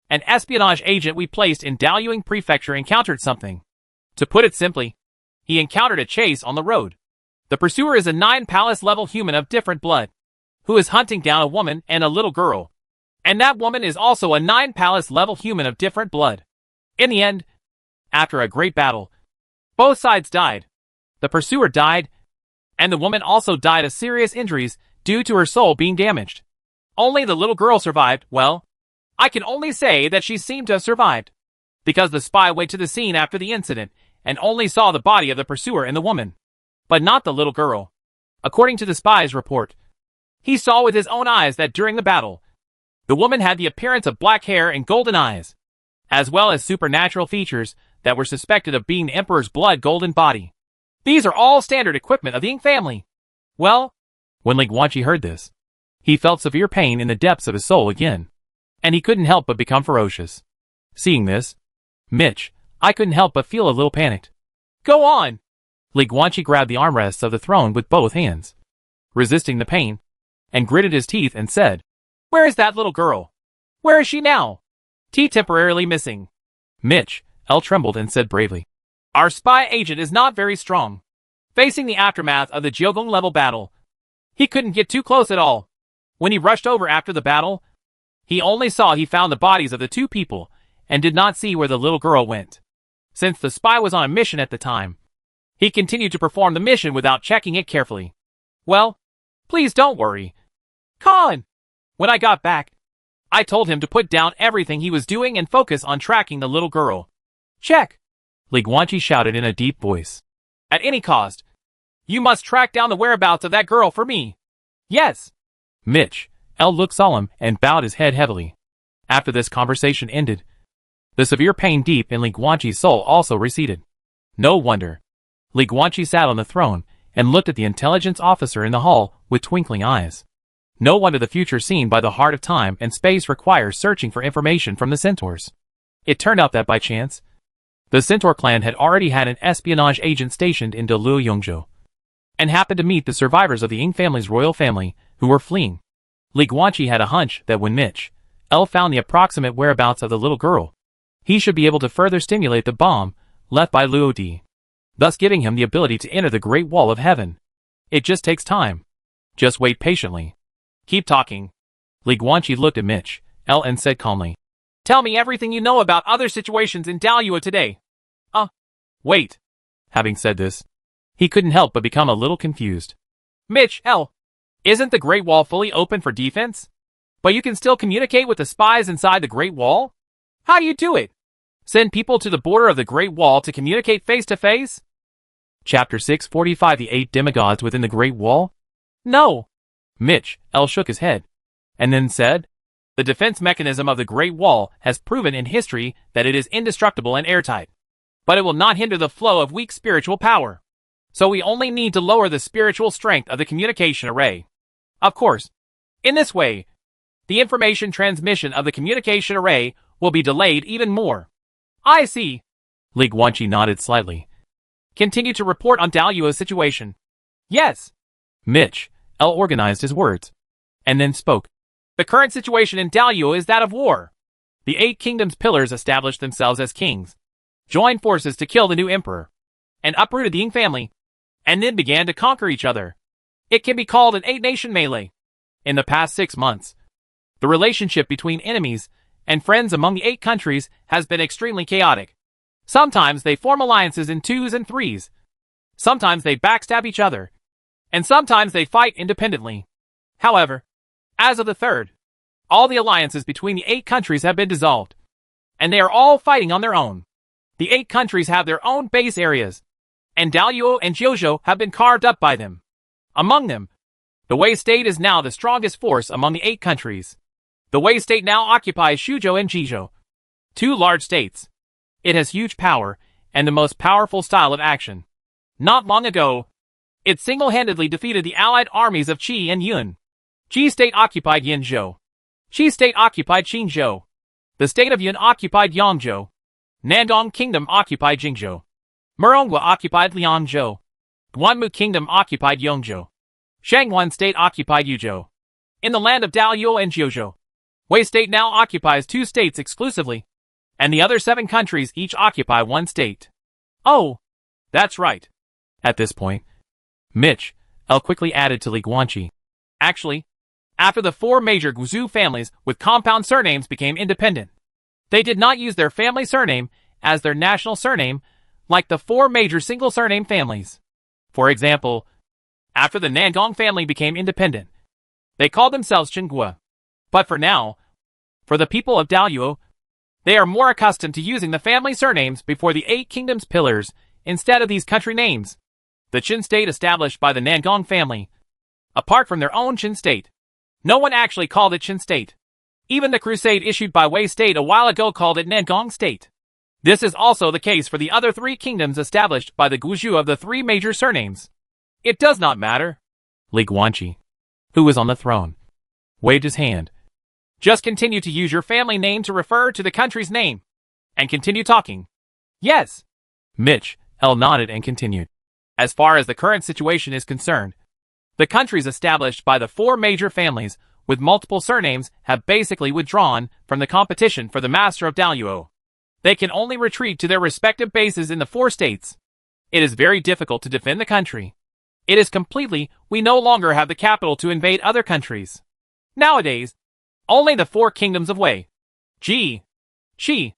an espionage agent we placed in Daoyuan Prefecture encountered something. To put it simply, he encountered a chase on the road. The pursuer is a 9 palace level human of different blood, who is hunting down a woman and a little girl. And that woman is also a 9 palace level human of different blood. In the end, after a great battle, both sides died. The pursuer died, and the woman also died of serious injuries due to her soul being damaged. Only the little girl survived. Well, I can only say that she seemed to have survived, because the spy went to the scene after the incident and only saw the body of the pursuer and the woman, but not the little girl. According to the spy's report, he saw with his own eyes that during the battle, the woman had the appearance of black hair and golden eyes, as well as supernatural features that were suspected of being the Emperor's blood golden body. These are all standard equipment of the Ying family. Well, when Ling Guanqi heard this, he felt severe pain in the depths of his soul again, and he couldn't help but become ferocious. Seeing this, Mitch, I couldn't help but feel a little panicked. Go on! Ling Guanqi grabbed the armrests of the throne with both hands, resisting the pain, and gritted his teeth and said, Where is that little girl? Where is she now? T temporarily missing. Mitch, L trembled and said bravely, Our spy agent is not very strong. Facing the aftermath of the Jiogong level battle, he couldn't get too close at all. When he rushed over after the battle, he only saw he found the bodies of the 2 people and did not see where the little girl went. Since the spy was on a mission at the time, he continued to perform the mission without checking it carefully. Well, please don't worry. Khan! When I got back, I told him to put down everything he was doing and focus on tracking the little girl. Check! Ling Guanqi shouted in a deep voice. At any cost, you must track down the whereabouts of that girl for me. Yes! Mitch, L looked solemn and bowed his head heavily. After this conversation ended, the severe pain deep in Ling Guanqi's soul also receded. No wonder. Ling Guanqi sat on the throne and looked at the intelligence officer in the hall with twinkling eyes. No wonder the future seen by the heart of time and space requires searching for information from the centaurs. It turned out that by chance, the Centaur clan had already had an espionage agent stationed in Deluo Yongzhou, and happened to meet the survivors of the Ying family's royal family who were fleeing. Ling Guanqi had a hunch that when Mitch, L found the approximate whereabouts of the little girl, he should be able to further stimulate the bomb left by Luo Di, thus giving him the ability to enter the Great Wall of Heaven. It just takes time. Just wait patiently. Keep talking. Ling Guanqi looked at Mitch, L and said calmly, Tell me everything you know about other situations in Daluo today. Wait. Having said this, he couldn't help but become a little confused. Mitch, isn't the Great Wall fully open for defense? But you can still communicate with the spies inside the Great Wall? How do you do it? Send people to the border of the Great Wall to communicate face to face? Chapter 645 The 8 Demigods Within the Great Wall? No. Mitch shook his head, and then said, the defense mechanism of the Great Wall has proven in history that it is indestructible and airtight. But it will not hinder the flow of weak spiritual power. So we only need to lower the spiritual strength of the communication array. Of course, in this way, the information transmission of the communication array will be delayed even more. I see. Li Guanqi nodded slightly. Continue to report on Daluo's situation. Yes. Mitch organized his words, and then spoke. The current situation in Daluo is that of war. The 8 kingdoms' pillars established themselves as kings, joined forces to kill the new emperor, and uprooted the Ying family, and then began to conquer each other. It can be called an 8-nation melee. In the past 6 months, the relationship between enemies and friends among the 8 countries has been extremely chaotic. Sometimes they form alliances in 2s and 3s. Sometimes they backstab each other. And sometimes they fight independently. However, as of the 3rd, all the alliances between the 8 countries have been dissolved, and they are all fighting on their own. The 8 countries have their own base areas, and Daluo and Jiuzhou have been carved up by them. Among them, the Wei state is now the strongest force among the 8 countries. The Wei state now occupies Shuzhou and Jizhou, 2 large states. It has huge power and the most powerful style of action. Not long ago, it single-handedly defeated the allied armies of Qi and Yun. Qi state occupied Yanzhou. Qi state occupied Qingzhou. The state of Yun occupied Yangzhou. Nandong Kingdom occupied Jingzhou. Murongwa occupied Lianzhou. Guanmu Kingdom occupied Yongzhou. Shangwan state occupied Yuzhou. In the land of Daluo and Jiuzhou, Wei state now occupies 2 states exclusively, and the other 7 countries each occupy 1 state. Oh, that's right. At this point, Mitch quickly added to Li Guanqi. Actually, after the 4 major Guizhou families with compound surnames became independent, they did not use their family surname as their national surname like the 4 major single surname families. For example, after the Nangong family became independent, they called themselves Chenghua. But for now, for the people of Daluo, they are more accustomed to using the family surnames before the 8 kingdoms pillars instead of these country names. The Qin state established by the Nangong family, apart from their own Qin state, no one actually called it Qin state. Even the crusade issued by Wei state a while ago called it Nangong state. This is also the case for the other 3 kingdoms established by the Guizhou of the 3 major surnames. It does not matter. Li Guanqi, who was on the throne, waved his hand. Just continue to use your family name to refer to the country's name, and continue talking. Yes. Mitch nodded and continued. As far as the current situation is concerned, the countries established by the 4 major families with multiple surnames have basically withdrawn from the competition for the master of Daluo. They can only retreat to their respective bases in the 4 states. It is very difficult to defend the country. It is completely, we no longer have the capital to invade other countries. Nowadays, only the 4 kingdoms of Wei, Ji, Qi,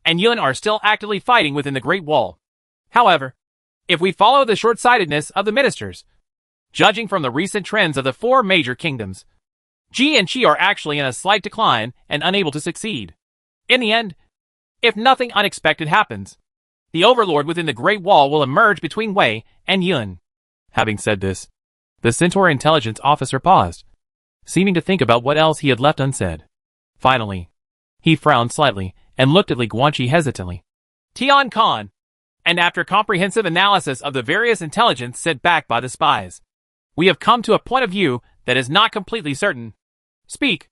and Yun are still actively fighting within the Great Wall. However, if we follow the short-sightedness of the ministers, judging from the recent trends of the 4 major kingdoms, Ji and Qi are actually in a slight decline and unable to succeed. In the end, if nothing unexpected happens, the overlord within the Great Wall will emerge between Wei and Yun. Having said this, the Centaur intelligence officer paused, seeming to think about what else he had left unsaid. Finally, he frowned slightly and looked at Li Guanqi hesitantly. Tian Khan, and after comprehensive analysis of the various intelligence sent back by the spies, we have come to a point of view that is not completely certain. Speak,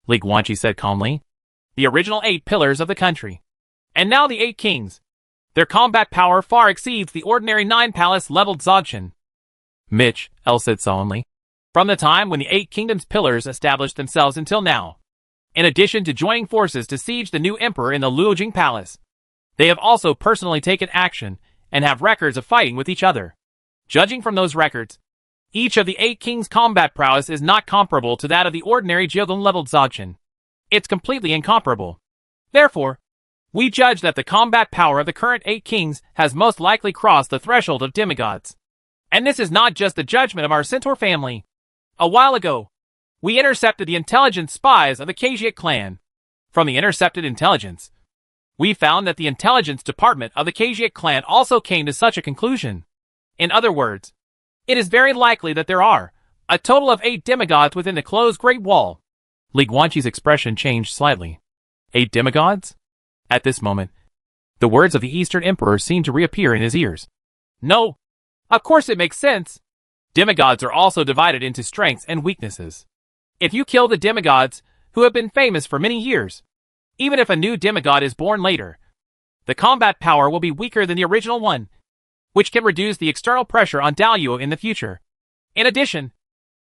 Li Guanqi said calmly. The original 8 pillars of the country, and now the 8 kings. Their combat power far exceeds the ordinary 9 palace-leveled Dzogchen. Mitch said solemnly. From the time when the 8 kingdoms pillars established themselves until now, in addition to joining forces to siege the new emperor in the Luojing Palace, they have also personally taken action and have records of fighting with each other. Judging from those records, each of the 8 kings' combat prowess is not comparable to that of the ordinary Jiugun-leveled Dzogchen. It's completely incomparable. Therefore, we judge that the combat power of the current 8 kings has most likely crossed the threshold of demigods. And this is not just the judgment of our Centaur family. A while ago, we intercepted the intelligence spies of the Khajiit clan. From the intercepted intelligence, we found that the intelligence department of the Khajiit clan also came to such a conclusion. In other words, it is very likely that there are a total of 8 demigods within the closed Great Wall. Li Guanqi's expression changed slightly. 8 demigods? At this moment, the words of the Eastern Emperor seemed to reappear in his ears. No, of course it makes sense. Demigods are also divided into strengths and weaknesses. If you kill the demigods who have been famous for many years, even if a new demigod is born later, the combat power will be weaker than the original one, which can reduce the external pressure on Daluo in the future. In addition,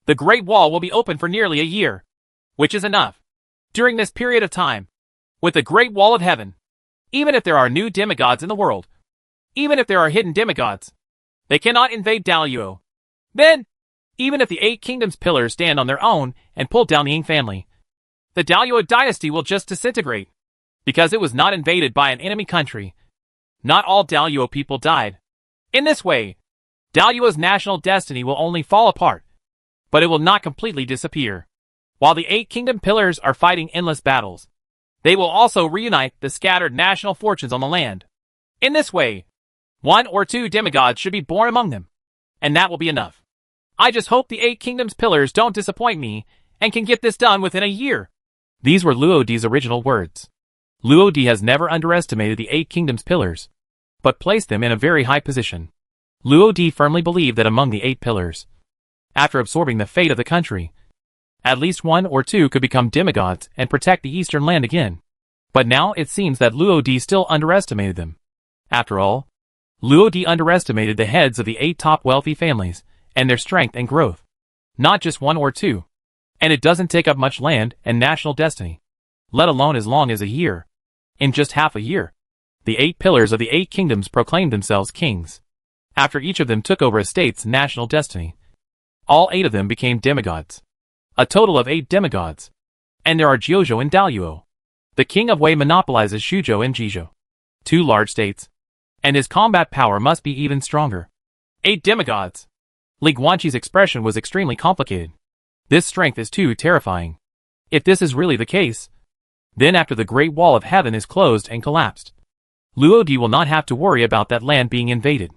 the Great Wall will be open for nearly a year, which is enough. During this period of time, with the Great Wall of Heaven, even if there are new demigods in the world, even if there are hidden demigods, they cannot invade Daluo. Then, even if the 8 kingdoms pillars stand on their own and pull down the Ying family, the Daluo dynasty will just disintegrate, because it was not invaded by an enemy country. Not all Daluo people died. In this way, Daluo's national destiny will only fall apart, but it will not completely disappear. While the 8 kingdom pillars are fighting endless battles, they will also reunite the scattered national fortunes on the land. In this way, 1 or 2 demigods should be born among them, and that will be enough. I just hope the 8 kingdoms pillars don't disappoint me and can get this done within a year. These were Luo Di's original words. Luo Di has never underestimated the 8 kingdoms pillars, but placed them in a very high position. Luo Di firmly believed that among the 8 pillars, after absorbing the fate of the country, at least 1 or 2 could become demigods and protect the eastern land again. But now it seems that Luo Di still underestimated them. After all, Luo Di underestimated the heads of the 8 top wealthy families and their strength and growth. Not just 1 or 2. And it doesn't take up much land and national destiny, let alone as long as a year. In just half a year, the 8 pillars of the 8 kingdoms proclaimed themselves kings. After each of them took over a state's national destiny, all 8 of them became demigods. A total of 8 demigods. And there are Jiuzhou and Daluo. The king of Wei monopolizes Shuzhou and Jizhou, 2 large states, and his combat power must be even stronger. 8 demigods. Li Guanqi's expression was extremely complicated. This strength is too terrifying. If this is really the case, then after the Great Wall of Heaven is closed and collapsed, Luo Di will not have to worry about that land being invaded.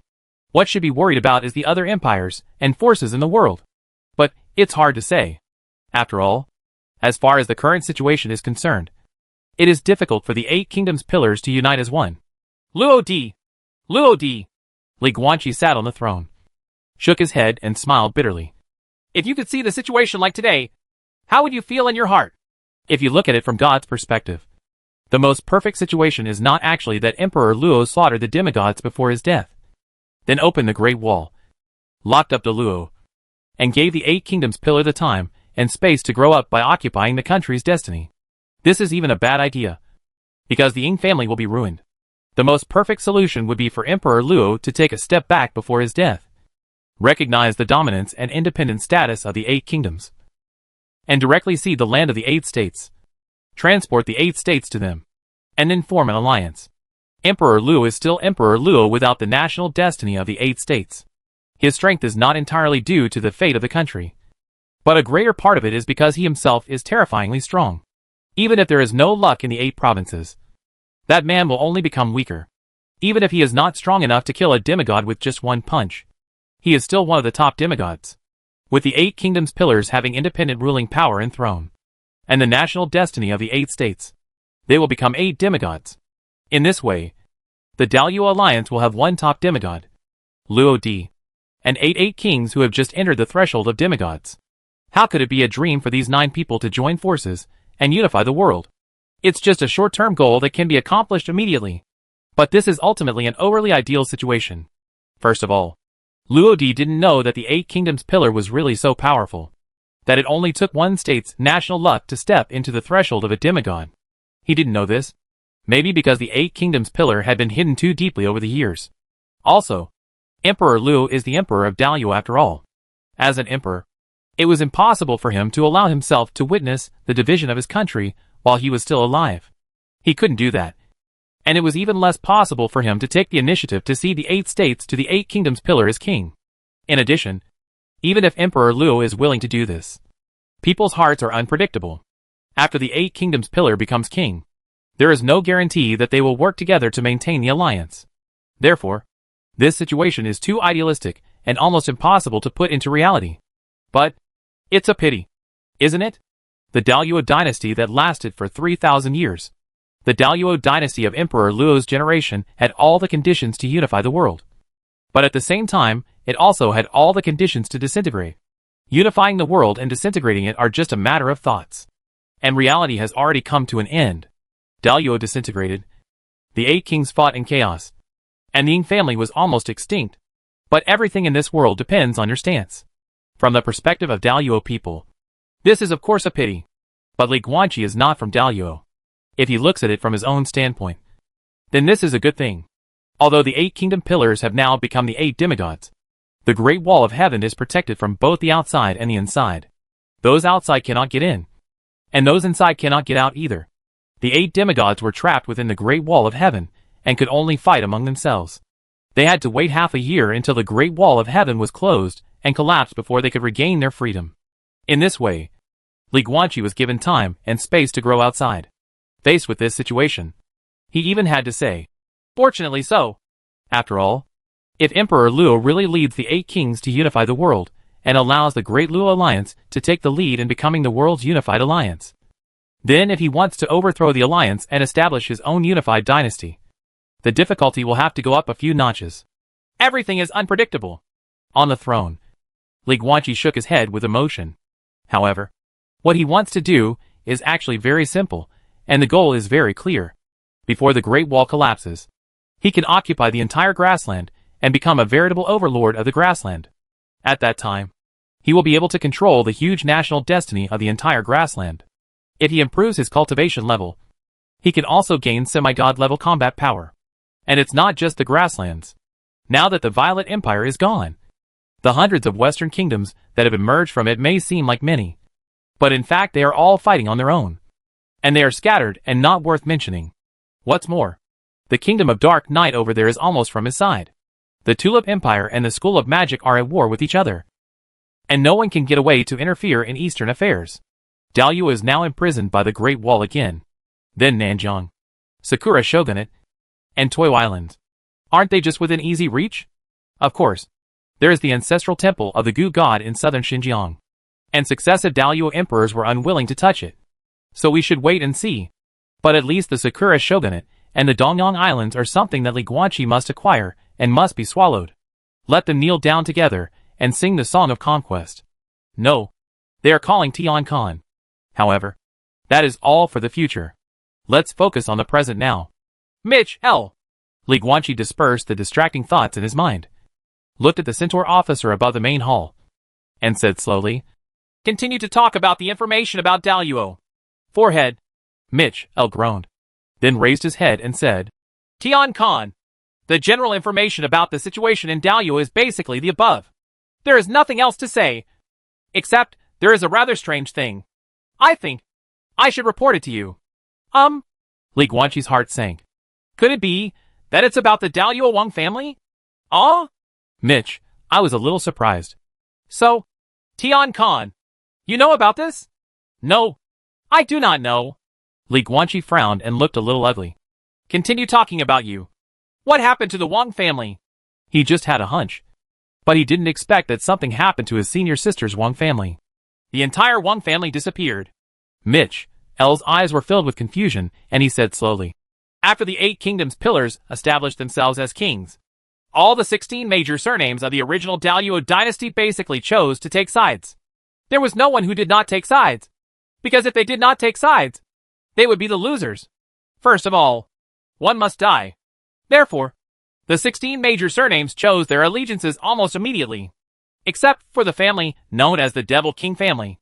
What should be worried about is the other empires and forces in the world. But it's hard to say. After all, as far as the current situation is concerned, it is difficult for the 8 kingdoms pillars to unite as one. Luo Di! Luo Di! Li Guanqi sat on the throne, shook his head and smiled bitterly. If you could see the situation like today, how would you feel in your heart? If you look at it from God's perspective, the most perfect situation is not actually that Emperor Luo slaughtered the demigods before his death, then opened the Great Wall, locked up Daluo, and gave the 8 kingdoms pillar the time and space to grow up by occupying the country's destiny. This is even a bad idea, because the Ying family will be ruined. The most perfect solution would be for Emperor Luo to take a step back before his death, recognize the dominance and independent status of the 8 kingdoms, and directly cede the land of the 8 states, transport the 8 states to them, and then form an alliance. Emperor Luo is still Emperor Luo without the national destiny of the 8 states. His strength is not entirely due to the fate of the country, but a greater part of it is because he himself is terrifyingly strong. Even if there is no luck in the 8 provinces, that man will only become weaker. Even if he is not strong enough to kill a demigod with just one punch, he is still one of the top demigods. With the 8 kingdoms pillars having independent ruling power and throne, and the national destiny of the 8 states, they will become 8 demigods. In this way, the Daluo alliance will have one top demigod, Luo Di, and 8 kings who have just entered the threshold of demigods. How could it be a dream for these 9 people to join forces and unify the world? It's just a short-term goal that can be accomplished immediately. But this is ultimately an overly ideal situation. First of all, Luo Di didn't know that the 8 kingdoms pillar was really so powerful, that it only took one state's national luck to step into the threshold of a demigod. He didn't know this, maybe because the 8 kingdoms pillar had been hidden too deeply over the years. Also, Emperor Luo is the emperor of Daluo after all. As an emperor, it was impossible for him to allow himself to witness the division of his country while he was still alive. He couldn't do that. And it was even less possible for him to take the initiative to see the 8 states to the 8 kingdoms pillar as king. In addition, even if Emperor Luo is willing to do this, people's hearts are unpredictable. After the 8 kingdoms pillar becomes king, there is no guarantee that they will work together to maintain the alliance. Therefore, this situation is too idealistic and almost impossible to put into reality. But it's a pity, isn't it? The Daluo dynasty that lasted for 3,000 years. The Daluo dynasty of Emperor Luo's generation had all the conditions to unify the world. But at the same time, it also had all the conditions to disintegrate. Unifying the world and disintegrating it are just a matter of thoughts. And reality has already come to an end. Daluo disintegrated. The 8 kings fought in chaos. And the Ying family was almost extinct. But everything in this world depends on your stance. From the perspective of Daluo people, this is of course a pity. But Li Guanqi is not from Daluo. If he looks at it from his own standpoint, then this is a good thing. Although the 8 kingdom pillars have now become the 8 demigods, the Great Wall of Heaven is protected from both the outside and the inside. Those outside cannot get in. And those inside cannot get out either. The 8 demigods were trapped within the Great Wall of Heaven, and could only fight among themselves. They had to wait half a year until the Great Wall of Heaven was closed and collapsed before they could regain their freedom. In this way, Li Guanqi was given time and space to grow outside. Faced with this situation, he even had to say, "Fortunately so." After all, if Emperor Luo really leads the 8 kings to unify the world, and allows the Great Luo Alliance to take the lead in becoming the world's unified alliance, then if he wants to overthrow the alliance and establish his own unified dynasty, the difficulty will have to go up a few notches. Everything is unpredictable. On the throne, Li Guanqi shook his head with emotion. However, what he wants to do is actually very simple, and the goal is very clear. Before the Great Wall collapses, he can occupy the entire grassland and become a veritable overlord of the grassland. At that time, he will be able to control the huge national destiny of the entire grassland. If he improves his cultivation level, he can also gain semi-god level combat power. And it's not just the grasslands. Now that the Violet Empire is gone, the hundreds of western kingdoms that have emerged from it may seem like many. But in fact they are all fighting on their own. And they are scattered and not worth mentioning. What's more, the kingdom of Dark Knight over there is almost from his side. The Tulip Empire and the School of Magic are at war with each other. And no one can get away to interfere in Eastern affairs. Daluo is now imprisoned by the Great Wall again. Then Nanjiang, Sakura Shogunate, and Toyo Island. Aren't they just within easy reach? Of course. There is the ancestral temple of the Gu God in southern Xinjiang. And successive Daluo emperors were unwilling to touch it. So we should wait and see. But at least the Sakura Shogunate and the Dongyang Islands are something that Li Guanqi must acquire and must be swallowed. Let them kneel down together and sing the song of conquest. No. They are calling Tian Khan. However, that is all for the future. Let's focus on the present now. Mitch, L. Li Guanqi dispersed the distracting thoughts in his mind, looked at the centaur officer above the main hall, and said slowly, "Continue to talk about the information about Daluo." Forehead. Mitch, L. groaned, then raised his head and said, "Tian Khan, the general information about the situation in Daluo is basically the above. There is nothing else to say. Except, there is a rather strange thing. I think I should report it to you." Li Guanqi's heart sank. Could it be that it's about the Daluo Wang family? Mitch, I was a little surprised. So, Tian Khan, you know about this? No, I do not know. Li Guanqi frowned and looked a little ugly. Continue talking about you. What happened to the Wang family? He just had a hunch. But he didn't expect that something happened to his senior sister's Wang family. The entire Wang family disappeared. Mitch, L's eyes were filled with confusion, and he said slowly, "After the 8 kingdoms pillars established themselves as kings, all the 16 major surnames of the original Daluo dynasty basically chose to take sides. There was no one who did not take sides. Because if they did not take sides, they would be the losers. First of all, one must die. Therefore, the 16 major surnames chose their allegiances almost immediately. Except for the family known as the Devil King family.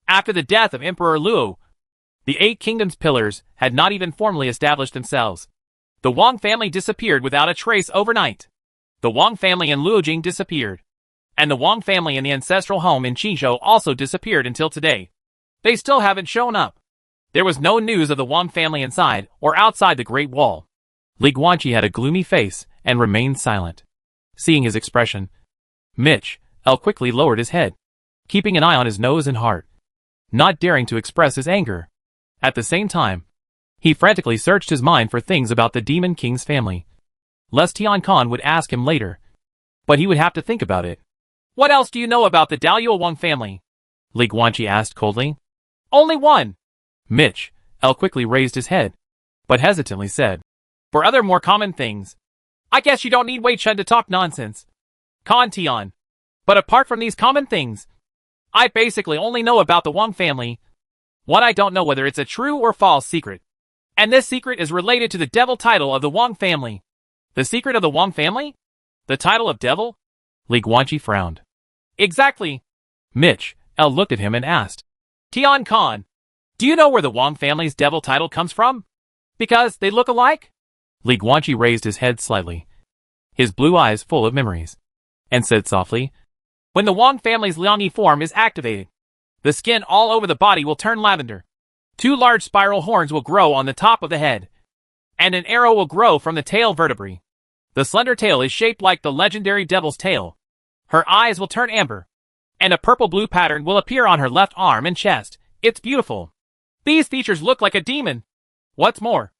After the death of Emperor Luo, the 8 kingdoms pillars had not even formally established themselves. The Wang family disappeared without a trace overnight. The Wang family in Luojing disappeared. And the Wang family in the ancestral home in Qinzhou also disappeared until today. They still haven't shown up. There was no news of the Wang family inside or outside the Great Wall. Li Guanqi had a gloomy face and remained silent. Seeing his expression, Mitch L quickly lowered his head, keeping an eye on his nose and heart, not daring to express his anger. At the same time, he frantically searched his mind for things about the Demon King's family, lest Tian Khan would ask him later. But he would have to think about it. What else do you know about the Daliao Wang family? Li Guanqi asked coldly. Only one. Mitch L quickly raised his head, but hesitantly said, for other more common things. I guess you don't need Wei Chen to talk nonsense. Khan Tian. But apart from these common things, I basically only know about the Wang family. What I don't know whether it's a true or false secret. And this secret is related to the devil title of the Wang family. The secret of the Wang family? The title of devil? Li Guanqi frowned. Exactly. Mitch L looked at him and asked, Tian Khan, do you know where the Wang family's devil title comes from? Because they look alike? Li Guanqi raised his head slightly, his blue eyes full of memories, and said softly, when the Wang family's Liangyi form is activated, the skin all over the body will turn lavender. 2 large spiral horns will grow on the top of the head, and an arrow will grow from the tail vertebrae. The slender tail is shaped like the legendary devil's tail. Her eyes will turn amber, and a purple-blue pattern will appear on her left arm and chest. It's beautiful. These features look like a demon. What's more,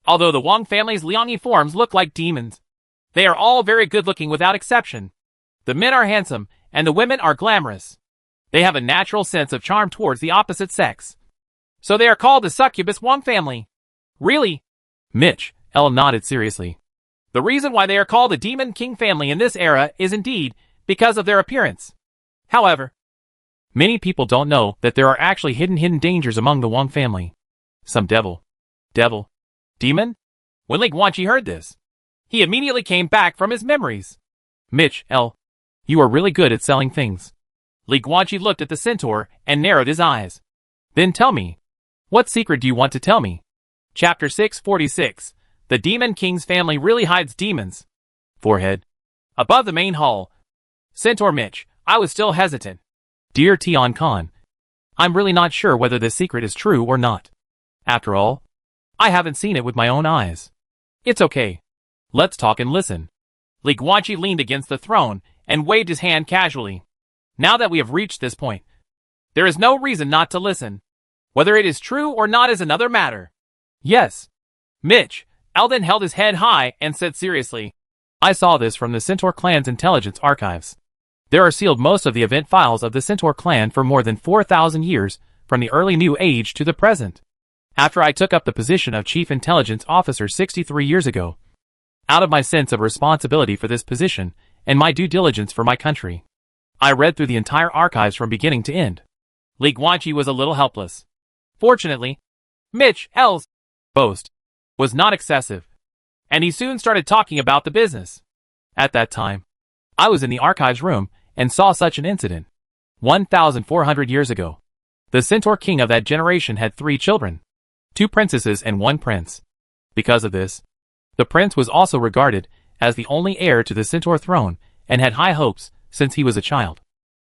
although the Wang family's Liangyi forms look like demons, they are all very good-looking without exception. The men are handsome, and the women are glamorous. They have a natural sense of charm towards the opposite sex. So they are called the succubus Wang family. Really? Mitch L nodded seriously. The reason why they are called the Demon King family in this era is indeed because of their appearance. However, many people don't know that there are actually hidden dangers among the Wang family. Some devil, demon? When Li Guanqi heard this, he immediately came back from his memories. Mitch L, you are really good at selling things. Li Guanqi looked at the centaur and narrowed his eyes. Then tell me, what secret do you want to tell me? Chapter 646. The Demon King's family really hides demons. Forehead. Above the main hall. Centaur Mitch, I was still hesitant. Dear Tian Khan, I'm really not sure whether this secret is true or not. After all, I haven't seen it with my own eyes. It's okay. Let's talk and listen. Li Guanqi leaned against the throne and waved his hand casually. Now that we have reached this point, there is no reason not to listen. Whether it is true or not is another matter. Yes. Mitch Eldon held his head high and said seriously, I saw this from the Centaur clan's intelligence archives. There are sealed most of the event files of the Centaur clan for more than 4,000 years, from the early New Age to the present. After I took up the position of Chief Intelligence Officer 63 years ago, out of my sense of responsibility for this position and my due diligence for my country, I read through the entire archives from beginning to end. Li Guanqi was a little helpless. Fortunately, Mitch L's boast was not excessive, and he soon started talking about the business. At that time, I was in the archives room and saw such an incident. 1,400 years ago, the Centaur king of that generation had 3 children, 2 princesses and 1 prince. Because of this, the prince was also regarded as the only heir to the Centaur throne and had high hopes since he was a child.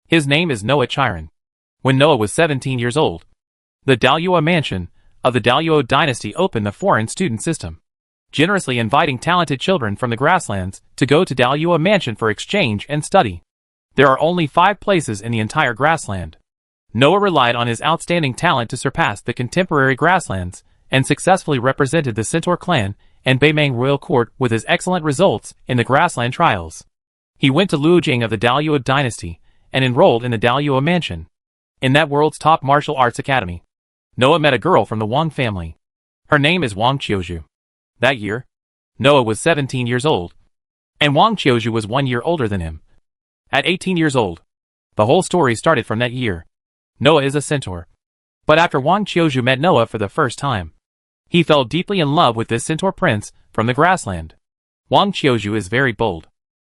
His name is Noah Chiron. When Noah was 17 years old, the Daliao mansion of the Daliao dynasty opened a foreign student system, generously inviting talented children from the grasslands to go to Daliao mansion for exchange and study. There are only 5 places in the entire grassland. Noah relied on his outstanding talent to surpass the contemporary grasslands and successfully represented the Centaur clan and Beimang royal court with his excellent results in the grassland trials. He went to Luojing of the Daliao dynasty and enrolled in the Daliao mansion. In that world's top martial arts academy, Noah met a girl from the Wang family. Her name is Wang Qiuzhu. That year, Noah was 17 years old, and Wang Qiuzhu was 1 year older than him. At 18 years old, the whole story started from that year. Noah is a centaur. But after Wang Qiuzhu met Noah for the first time, he fell deeply in love with this centaur prince from the grassland. Wang Qiuzhu is very bold,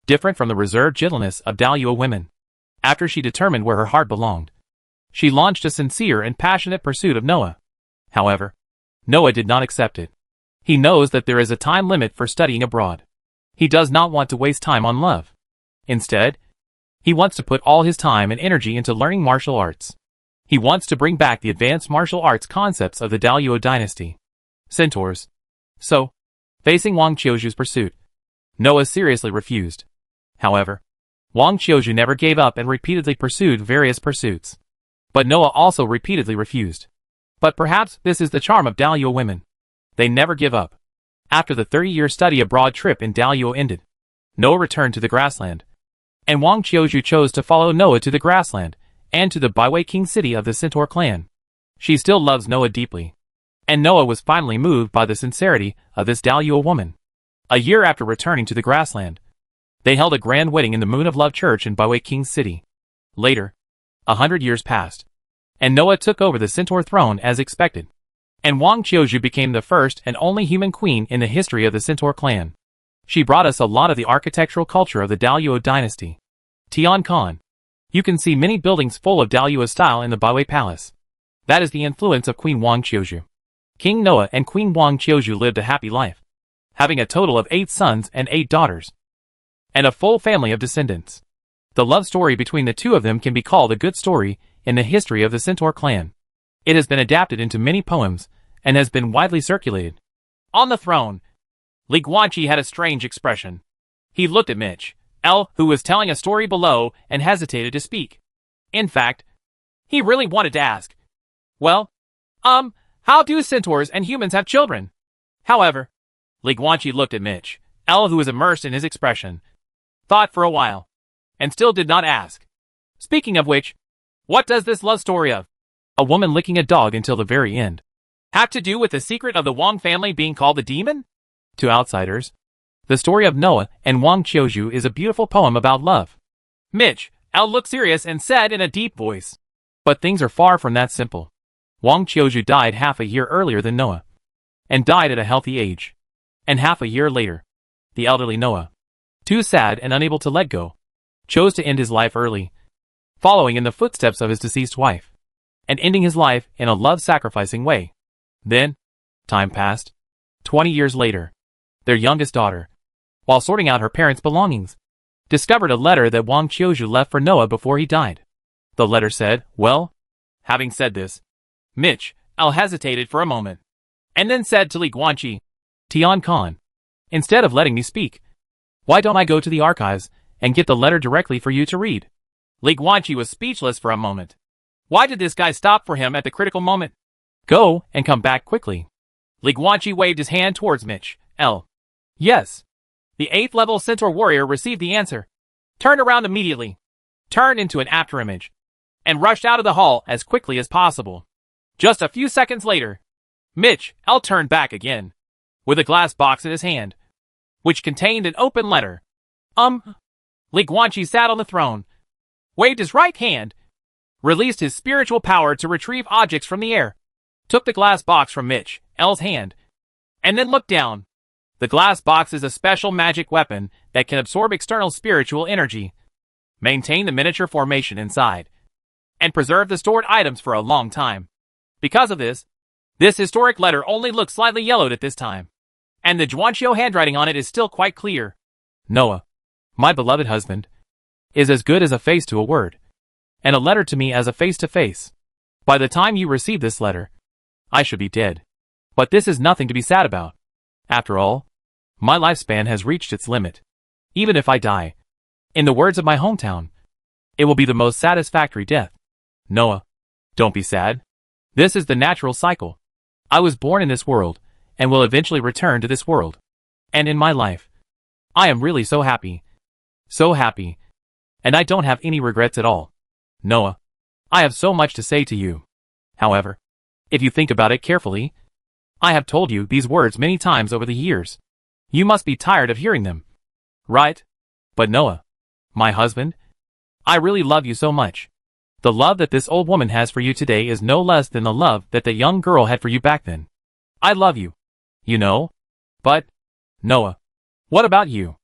different from the reserved gentleness of Daliao women. After she determined where her heart belonged, she launched a sincere and passionate pursuit of Noah. However, Noah did not accept it. He knows that there is a time limit for studying abroad. He does not want to waste time on love. Instead, he wants to put all his time and energy into learning martial arts. He wants to bring back the advanced martial arts concepts of the Daluo dynasty. Centaurs. So, facing Wang Qiuju's pursuit, Noah seriously refused. However, Wang Qiuju never gave up and repeatedly pursued various pursuits. But Noah also repeatedly refused. But perhaps this is the charm of Daluo women. They never give up. After the 30-year study abroad trip in Daluo ended, Noah returned to the grassland. And Wang Qiuju chose to follow Noah to the grassland, and to the Baiwei king city of the Centaur clan. She still loves Noah deeply. And Noah was finally moved by the sincerity of this Daluo woman. A year after returning to the grassland, they held a grand wedding in the Moon of Love Church in Baiwei King's city. Later, 100 years passed, and Noah took over the Centaur throne as expected. And Wang Qiuju became the first and only human queen in the history of the Centaur clan. She brought us a lot of the architectural culture of the Daluo dynasty. Tian Khan. You can see many buildings full of Daluo style in the Baiwei Palace. That is the influence of Queen Wang Qiuju. King Noah and Queen Wang Qiuju lived a happy life, having a total of 8 sons and 8 daughters, and a full family of descendants. The love story between the two of them can be called a good story in the history of the Centaur clan. It has been adapted into many poems and has been widely circulated. On the throne, Li Guanqi had a strange expression. He looked at Mitch L, who was telling a story below, and hesitated to speak. In fact, he really wanted to ask, well, how do centaurs and humans have children? However, Li Guanqi looked at Mitch L, who was immersed in his expression, thought for a while, and still did not ask. Speaking of which, what does this love story of a woman licking a dog until the very end have to do with the secret of the Wang family being called the demon? To outsiders, the story of Noah and Wang Qiuju is a beautiful poem about love. Mitch L looked serious and said in a deep voice, but things are far from that simple. Wang Qiuju died half a year earlier than Noah, and died at a healthy age. And half a year later, the elderly Noah, too sad and unable to let go, chose to end his life early, following in the footsteps of his deceased wife, and ending his life in a love-sacrificing way. Then, time passed. 20 years later, their youngest daughter, while sorting out her parents' belongings, discovered a letter that Wang Qiuju left for Noah before he died. The letter said, well, having said this, Mitch L hesitated for a moment, and then said to Li Guanqi, Tian Khan, instead of letting me speak, why don't I go to the archives and get the letter directly for you to read? Li Guanqi was speechless for a moment. Why did this guy stop for him at the critical moment? Go and come back quickly. Li Guanqi waved his hand towards Mitch L. Yes. The 8th level Centaur warrior received the answer, turned around immediately, turned into an afterimage, and rushed out of the hall as quickly as possible. Just a few seconds later, Mitch L turned back again, with a glass box in his hand, which contained an open letter. Li Guanqi sat on the throne, waved his right hand, released his spiritual power to retrieve objects from the air, took the glass box from Mitch L's hand, and then looked down. The glass box is a special magic weapon that can absorb external spiritual energy, maintain the miniature formation inside, and preserve the stored items for a long time. Because of this historic letter only looks slightly yellowed at this time, and the Zhuanqiu handwriting on it is still quite clear. Noah, my beloved husband, is as good as a face to a word, and a letter to me as a face to face. By the time you receive this letter, I should be dead. But this is nothing to be sad about. After all, my lifespan has reached its limit. Even if I die, in the words of my hometown, it will be the most satisfactory death. Noah, don't be sad. This is the natural cycle. I was born in this world, and will eventually return to this world. And in my life, I am really so happy. So happy. And I don't have any regrets at all. Noah, I have so much to say to you. However, if you think about it carefully, I have told you these words many times over the years. You must be tired of hearing them. Right? But Noah, my husband, I really love you so much. The love that this old woman has for you today is no less than the love that the young girl had for you back then. I love you. You know? But, Noah, what about you?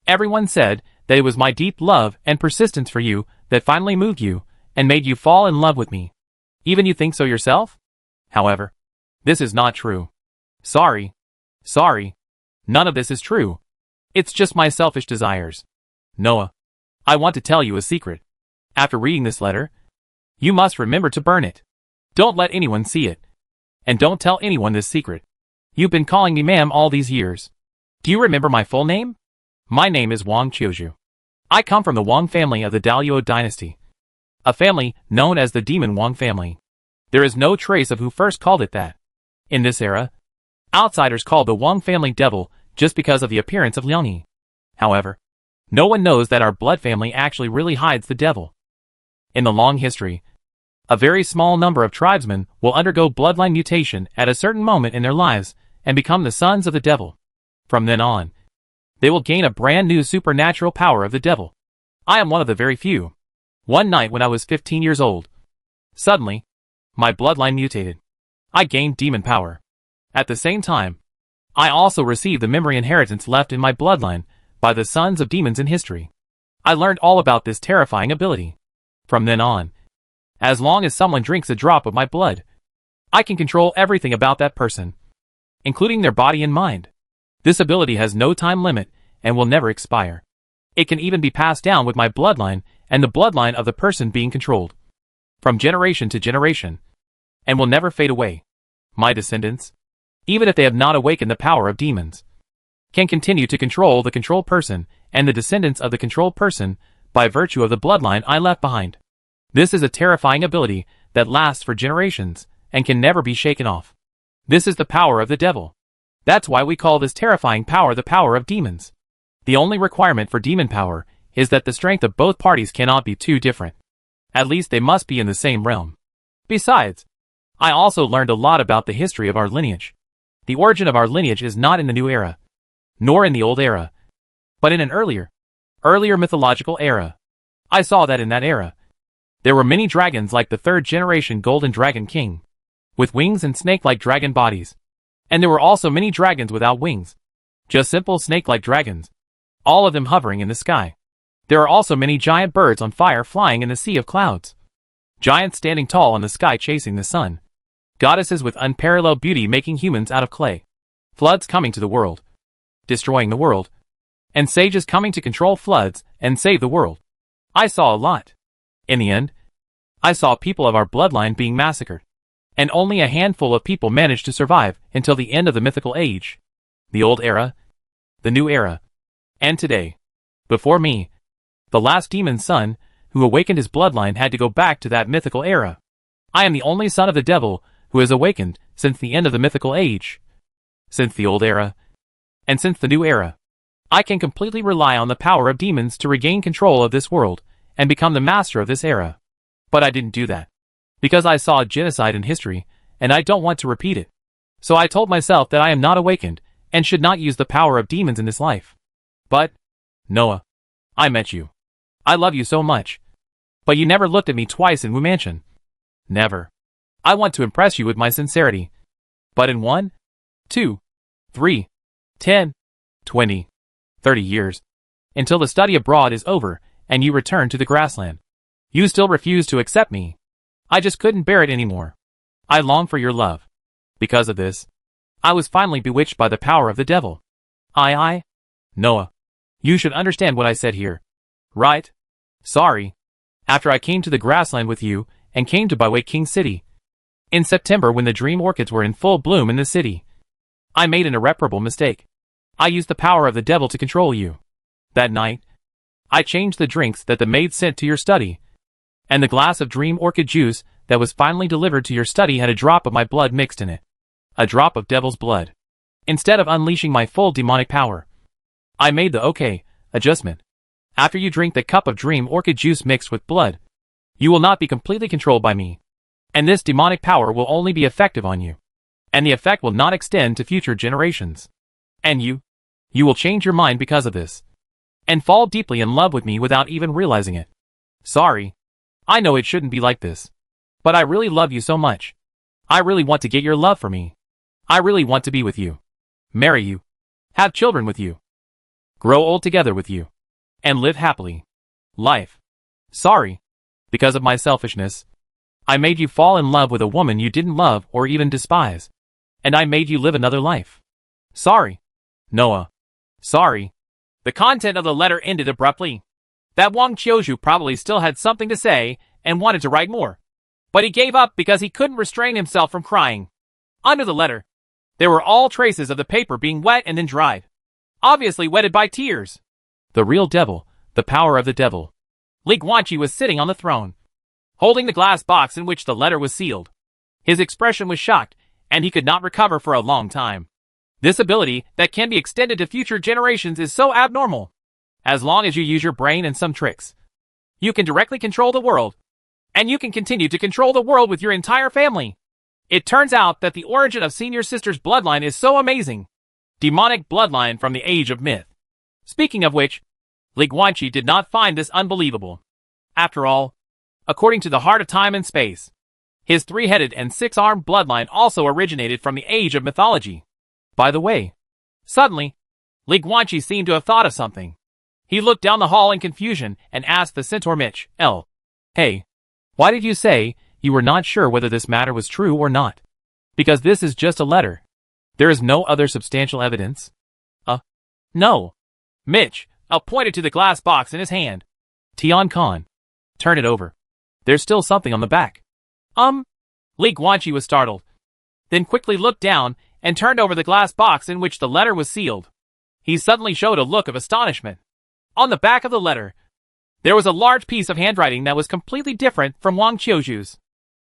Everyone said that it was my deep love and persistence for you that finally moved you and made you fall in love with me. Even you think so yourself? However, this is not true. Sorry. None of this is true. It's just my selfish desires. Noah, I want to tell you a secret. After reading this letter, You must remember to burn it. Don't let anyone see it. And don't tell anyone this secret. You've been calling me ma'am all these years. Do you remember my full name? My name is Wang Qiuzhu. I come from the Wang family of the Daluo dynasty. A family known as the Demon Wang family. There is no trace of who first called it that. In this era, outsiders call the Wang family devil just because of the appearance of Liangyi. However, no one knows that our blood family actually really hides the devil. In the long history, a very small number of tribesmen will undergo bloodline mutation at a certain moment in their lives and become the sons of the devil. From then on, they will gain a brand new supernatural power of the devil. I am one of the very few. One night when I was 15 years old, suddenly, my bloodline mutated. I gained demon power. At the same time, I also received the memory inheritance left in my bloodline by the sons of demons in history. I learned all about this terrifying ability. From then on, as long as someone drinks a drop of my blood, I can control everything about that person, including their body and mind. This ability has no time limit and will never expire. It can even be passed down with my bloodline and the bloodline of the person being controlled, from generation to generation, and will never fade away. My descendants, even if they have not awakened the power of demons, can continue to control the controlled person and the descendants of the controlled person by virtue of the bloodline I left behind. This is a terrifying ability that lasts for generations and can never be shaken off. This is the power of the devil. That's why we call this terrifying power the power of demons. The only requirement for demon power is that the strength of both parties cannot be too different. At least they must be in the same realm. Besides, I also learned a lot about the history of our lineage. The origin of our lineage is not in the new era, nor in the old era, but in an earlier mythological era. I saw that in that era, there were many dragons like the third generation Golden Dragon King, with wings and snake-like dragon bodies. And there were also many dragons without wings, just simple snake-like dragons, all of them hovering in the sky. There are also many giant birds on fire flying in the sea of clouds, giants standing tall in the sky chasing the sun, goddesses with unparalleled beauty making humans out of clay, floods coming to the world, destroying the world, and sages coming to control floods and save the world. I saw a lot. In the end, I saw people of our bloodline being massacred, and only a handful of people managed to survive until the end of the mythical age, the old era, the new era, and today. Before me, the last demon's son who awakened his bloodline had to go back to that mythical era. I am the only son of the devil who has awakened since the end of the mythical age, since the old era, and since the new era. I can completely rely on the power of demons to regain control of this world and become the master of this era. But I didn't do that, because I saw a genocide in history, and I don't want to repeat it. So I told myself that I am not awakened, and should not use the power of demons in this life. But, Noah, I met you. I love you so much. But you never looked at me twice in Wu Mansion. Never. I want to impress you with my sincerity. But in 1, 2, 3, 10, 20, 30 years, until the study abroad is over and you return to the grassland, you still refuse to accept me. I just couldn't bear it anymore. I long for your love. Because of this, I was finally bewitched by the power of the devil. Noah, you should understand what I said here. Right? Sorry. After I came to the grassland with you and came to Baiwei King City, in September when the dream orchids were in full bloom in the city, I made an irreparable mistake. I used the power of the devil to control you. That night, I changed the drinks that the maid sent to your study, and the glass of dream orchid juice that was finally delivered to your study had a drop of my blood mixed in it. A drop of devil's blood. Instead of unleashing my full demonic power, I made the adjustment. After you drink the cup of dream orchid juice mixed with blood, you will not be completely controlled by me, and this demonic power will only be effective on you, and the effect will not extend to future generations. And you will change your mind because of this, and fall deeply in love with me without even realizing it. Sorry. I know it shouldn't be like this, but I really love you so much. I really want to get your love for me. I really want to be with you, marry you, have children with you, grow old together with you, and live happily. Life. Sorry. Because of my selfishness, I made you fall in love with a woman you didn't love or even despise, and I made you live another life. Sorry. Noah. Sorry. The content of the letter ended abruptly. That Wang Qiuzhu probably still had something to say and wanted to write more. But he gave up because he couldn't restrain himself from crying. Under the letter, there were all traces of the paper being wet and then dried. Obviously wetted by tears. The real devil, the power of the devil. Li Guanqi was sitting on the throne, holding the glass box in which the letter was sealed. His expression was shocked, and he could not recover for a long time. This ability that can be extended to future generations is so abnormal. As long as you use your brain and some tricks, you can directly control the world. And you can continue to control the world with your entire family. It turns out that the origin of Senior Sister's bloodline is so amazing. Demonic bloodline from the age of myth. Speaking of which, Li Guanqi did not find this unbelievable. After all, according to the Heart of Time and Space, his three-headed and six-armed bloodline also originated from the age of mythology. By the way, suddenly, Li Guanqi seemed to have thought of something. He looked down the hall in confusion and asked the centaur Mitch, Hey, why did you say you were not sure whether this matter was true or not? Because this is just a letter. There is no other substantial evidence. No. Mitch, pointed to the glass box in his hand. Tian Khan, turn it over. There's still something on the back. Li Guanqi was startled, then quickly looked down and turned over the glass box in which the letter was sealed. He suddenly showed a look of astonishment. On the back of the letter, there was a large piece of handwriting that was completely different from Wang Qiuju's.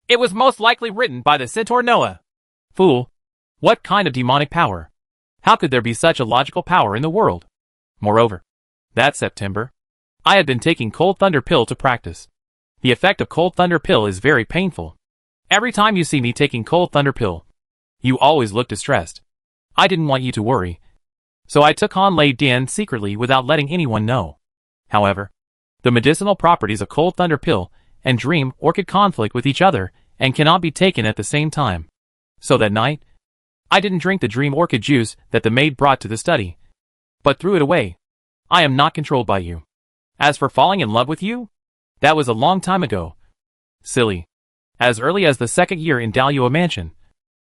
It was most likely written by the centaur Noah. Fool! What kind of demonic power? How could there be such a logical power in the world? Moreover, that September, I had been taking Cold Thunder Pill to practice. The effect of Cold Thunder Pill is very painful. Every time you see me taking Cold Thunder Pill, you always look distressed. I didn't want you to worry, so I took Han Lei Dian secretly without letting anyone know. However, the medicinal properties of Cold Thunder Pill and Dream Orchid conflict with each other and cannot be taken at the same time. So that night, I didn't drink the Dream Orchid juice that the maid brought to the study, but threw it away. I am not controlled by you. As for falling in love with you, that was a long time ago. Silly. As early as the second year in Daluo Mansion,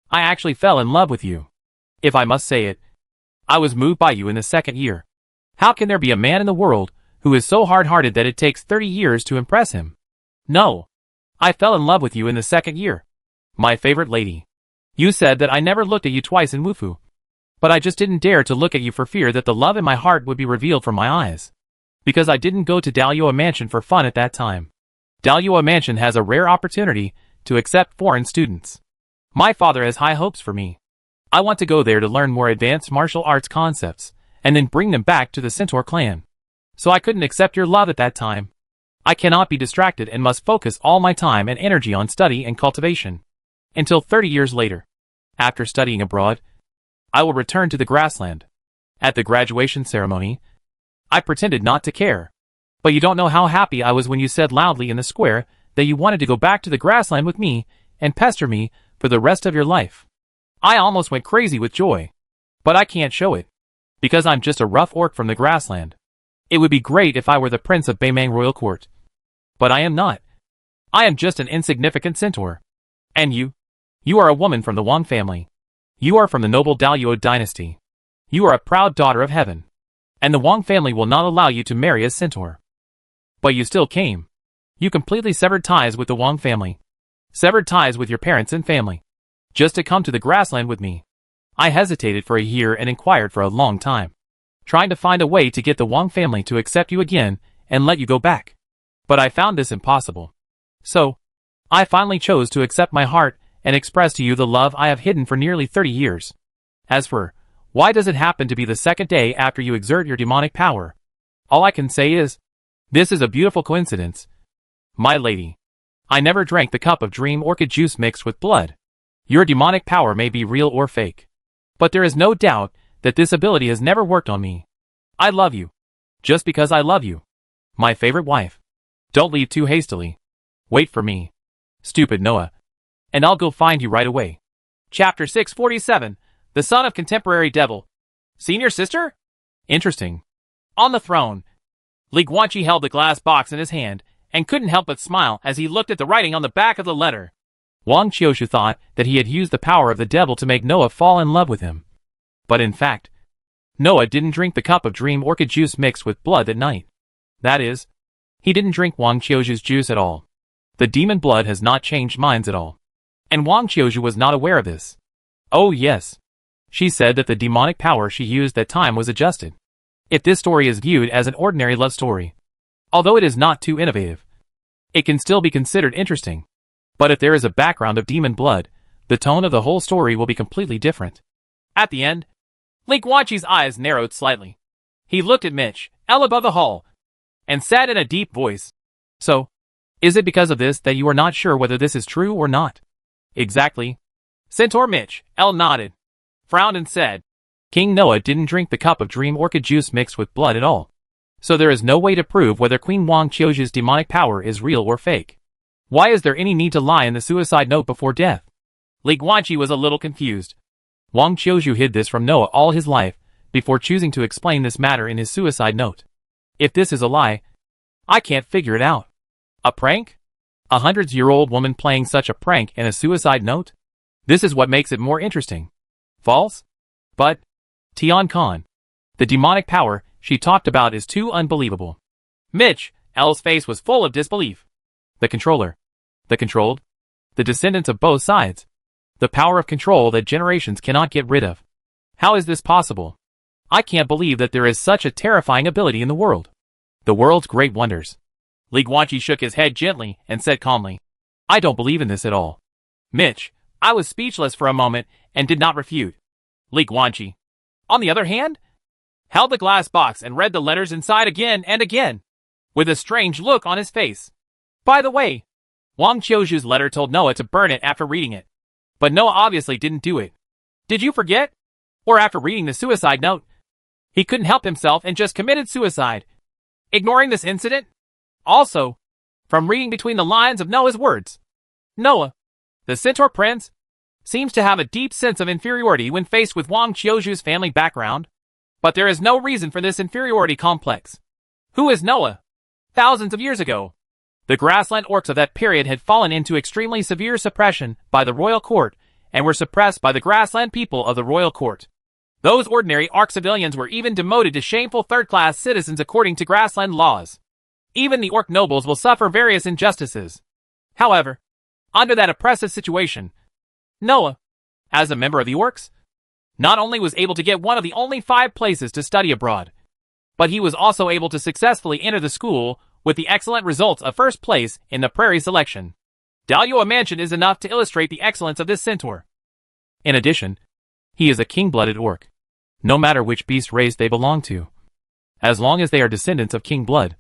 I actually fell in love with you. If I must say it, I was moved by you in the second year. How can there be a man in the world who is so hard-hearted that it takes 30 years to impress him? No. I fell in love with you in the second year. My favorite lady. You said that I never looked at you twice in Wufu. But I just didn't dare to look at you for fear that the love in my heart would be revealed from my eyes. Because I didn't go to Daluo Mansion for fun at that time. Daluo Mansion has a rare opportunity to accept foreign students. My father has high hopes for me. I want to go there to learn more advanced martial arts concepts, and then bring them back to the Centaur clan. So I couldn't accept your love at that time. I cannot be distracted and must focus all my time and energy on study and cultivation. Until 30 years later. After studying abroad, I will return to the grassland. At the graduation ceremony, I pretended not to care. But you don't know how happy I was when you said loudly in the square that you wanted to go back to the grassland with me and pester me for the rest of your life. I almost went crazy with joy. But I can't show it. Because I'm just a rough orc from the grassland. It would be great if I were the prince of Beimang Royal Court. But I am not. I am just an insignificant centaur. And you? You are a woman from the Wang family. You are from the noble Daluo dynasty. You are a proud daughter of heaven. And the Wang family will not allow you to marry a centaur. But you still came. You completely severed ties with the Wang family. Severed ties with your parents and family. Just to come to the grassland with me. I hesitated for a year and inquired for a long time. Trying to find a way to get the Wang family to accept you again and let you go back. But I found this impossible. So, I finally chose to accept my heart and express to you the love I have hidden for nearly 30 years. As for, why does it happen to be the second day after you exert your demonic power? All I can say is, this is a beautiful coincidence. My lady, I never drank the cup of Dream Orchid juice mixed with blood. Your demonic power may be real or fake. But there is no doubt that this ability has never worked on me. I love you. Just because I love you. My favorite wife. Don't leave too hastily. Wait for me. Stupid Noah. And I'll go find you right away. Chapter 647, The Son of Contemporary Devil. Senior sister? Interesting. On the throne, Li Guanqi held the glass box in his hand, and couldn't help but smile as he looked at the writing on the back of the letter. Wang Qiushu thought that he had used the power of the devil to make Noah fall in love with him. But in fact, Noah didn't drink the cup of Dream Orchid juice mixed with blood that night. That is, he didn't drink Wang Qiushu's juice at all. The demon blood has not changed minds at all. And Wang Qiuzhu was not aware of this. Oh yes. She said that the demonic power she used that time was adjusted. If this story is viewed as an ordinary love story, although it is not too innovative, it can still be considered interesting. But if there is a background of demon blood, the tone of the whole story will be completely different. At the end, Li Guanqi's eyes narrowed slightly. He looked at Mitch, L above the hall, and said in a deep voice, "So, is it because of this that you are not sure whether this is true or not?" "Exactly." Centaur Mitch, L nodded, frowned and said, "King Noah didn't drink the cup of dream orchid juice mixed with blood at all. So there is no way to prove whether Queen Wang Qiuzhu's demonic power is real or fake. Why is there any need to lie in the suicide note before death?" Li Guanqi was a little confused. Wang Qiuzhu hid this from Noah all his life, before choosing to explain this matter in his suicide note. If this is a lie, I can't figure it out. A prank? A hundreds-year-old woman playing such a prank in a suicide note? This is what makes it more interesting. False? But, Tian Khan, the demonic power she talked about is too unbelievable. Mitch, L's face was full of disbelief. The controller. The controlled. The descendants of both sides. The power of control that generations cannot get rid of. How is this possible? I can't believe that there is such a terrifying ability in the world. The world's great wonders. Li Guanqi shook his head gently and said calmly, "I don't believe in this at all." Mitch, I was speechless for a moment and did not refute. Li Guanqi, on the other hand, held the glass box and read the letters inside again and again, with a strange look on his face. By the way, Wang Qiuzhu's letter told Noah to burn it after reading it. But Noah obviously didn't do it. Did you forget? Or after reading the suicide note, he couldn't help himself and just committed suicide, ignoring this incident? Also, from reading between the lines of Noah's words, Noah, the Centaur Prince, seems to have a deep sense of inferiority when faced with Wang Qiuzhu's family background. But there is no reason for this inferiority complex. Who is Noah? Thousands of years ago, the grassland orcs of that period had fallen into extremely severe suppression by the royal court and were suppressed by the grassland people of the royal court. Those ordinary orc civilians were even demoted to shameful third-class citizens according to grassland laws. Even the orc nobles will suffer various injustices. However, under that oppressive situation, Noah, as a member of the orcs, not only was able to get one of the only 5 places to study abroad, but he was also able to successfully enter the school with the excellent results of first place in the prairie selection. Daliao Mansion is enough to illustrate the excellence of this centaur. In addition, he is a king-blooded orc, no matter which beast race they belong to. As long as they are descendants of king blood,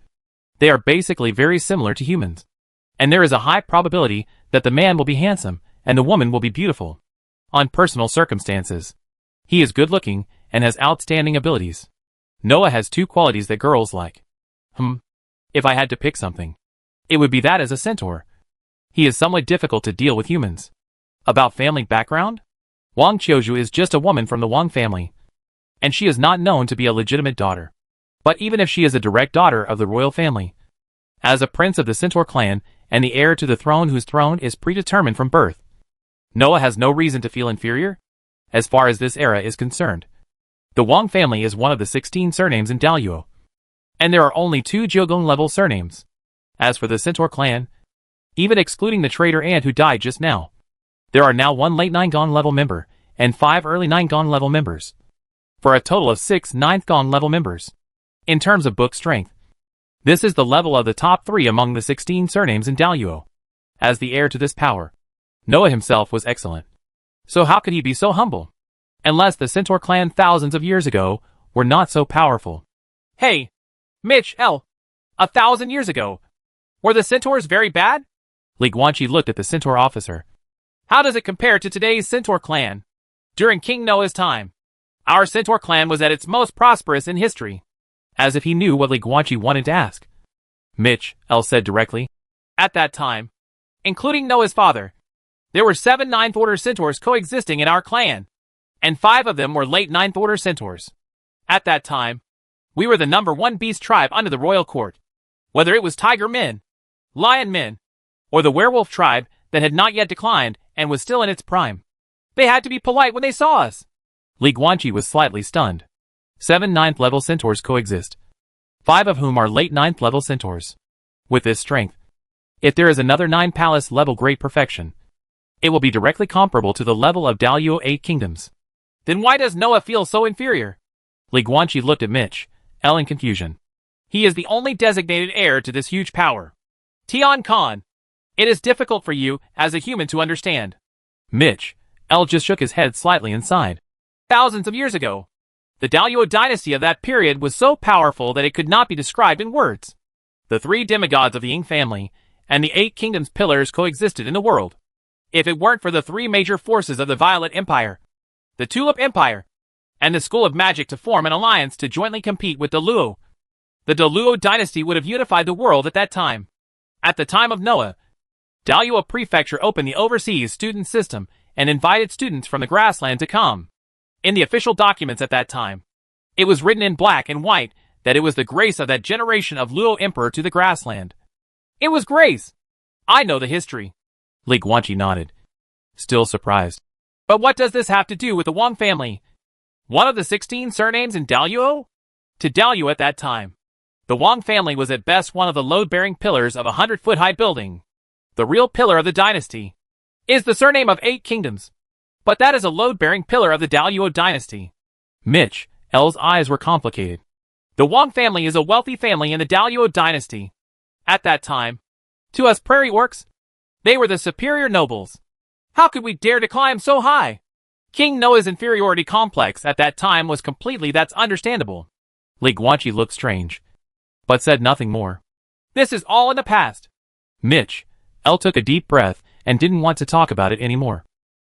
they are basically very similar to humans. And there is a high probability that the man will be handsome and the woman will be beautiful. On personal circumstances, he is good-looking and has outstanding abilities. Noah has 2 qualities that girls like. If I had to pick something, it would be that as a centaur. He is somewhat difficult to deal with humans. About family background? Wang Qiuzhu is just a woman from the Wang family, and she is not known to be a legitimate daughter. But even if she is a direct daughter of the royal family, as a prince of the Centaur clan and the heir to the throne whose throne is predetermined from birth, Noah has no reason to feel inferior, as far as this era is concerned. The Wang family is one of the 16 surnames in Daliao, and there are only 2 Jiugang-level surnames. As for the Centaur clan, even excluding the traitor aunt who died just now, there are now 1 late 9th-level member and 5 early 9th-level members, for a total of 6 9th-level members. In terms of book strength, this is the level of the top 3 among the 16 surnames in Daliao. As the heir to this power, Noah himself was excellent. So how could he be so humble? Unless the Centaur clan thousands of years ago were not so powerful. Hey, Mitch L. 1,000 years ago, were the Centaurs very bad? Li Guanqi looked at the Centaur officer. How does it compare to today's Centaur clan? During King Noah's time, our Centaur clan was at its most prosperous in history. As if he knew what Li Guanqi wanted to ask. Mitch L. said directly. At that time, including Noah's father, there were 7 Ninth Order Centaurs coexisting in our clan, and 5 of them were late Ninth Order Centaurs. At that time, we were the number 1 beast tribe under the royal court. Whether it was tiger men, lion men, or the werewolf tribe that had not yet declined and was still in its prime, they had to be polite when they saw us. Li Guanqi was slightly stunned. 7 9th-level centaurs coexist, 5 of whom are late 9th-level centaurs. With this strength, If there is another 9 palace level great perfection, it will be directly comparable to the level of Daluo 8 kingdoms. Then why does Noah feel so inferior? Li Guanqi looked at Mitch, L in confusion. He is the only designated heir to this huge power. Tian Khan, it is difficult for you as a human to understand. Mitch, L just shook his head slightly and sighed. Thousands of years ago, the Daluo dynasty of that period was so powerful that it could not be described in words. The 3 demigods of the Ying family and the 8 kingdoms pillars coexisted in the world. If it weren't for the 3 major forces of the Violet Empire, the Tulip Empire, and the School of Magic to form an alliance to jointly compete with Daluo, the Daluo dynasty would have unified the world at that time. At the time of Noah, Daluo Prefecture opened the overseas student system and invited students from the grassland to come. In the official documents at that time, it was written in black and white that it was the grace of that generation of Luo Emperor to the grassland. It was grace. I know the history. Li Guanqi nodded, still surprised. But what does this have to do with the Wang family? One of the 16 surnames in Daluo? To Daluo at that time, the Wang family was at best one of the load-bearing pillars of a 100-foot-high building. The real pillar of the dynasty is the surname of 8 kingdoms. But that is a load-bearing pillar of the Daluo dynasty. Mitch, L's eyes were complicated. The Wang family is a wealthy family in the Daluo dynasty. At that time, to us prairie orcs, they were the superior nobles. How could we dare to climb so high? King Noah's inferiority complex at that time was completely that's understandable. Li Guanqi looked strange, but said nothing more. This is all in the past. Mitch, L took a deep breath and didn't want to talk about it anymore.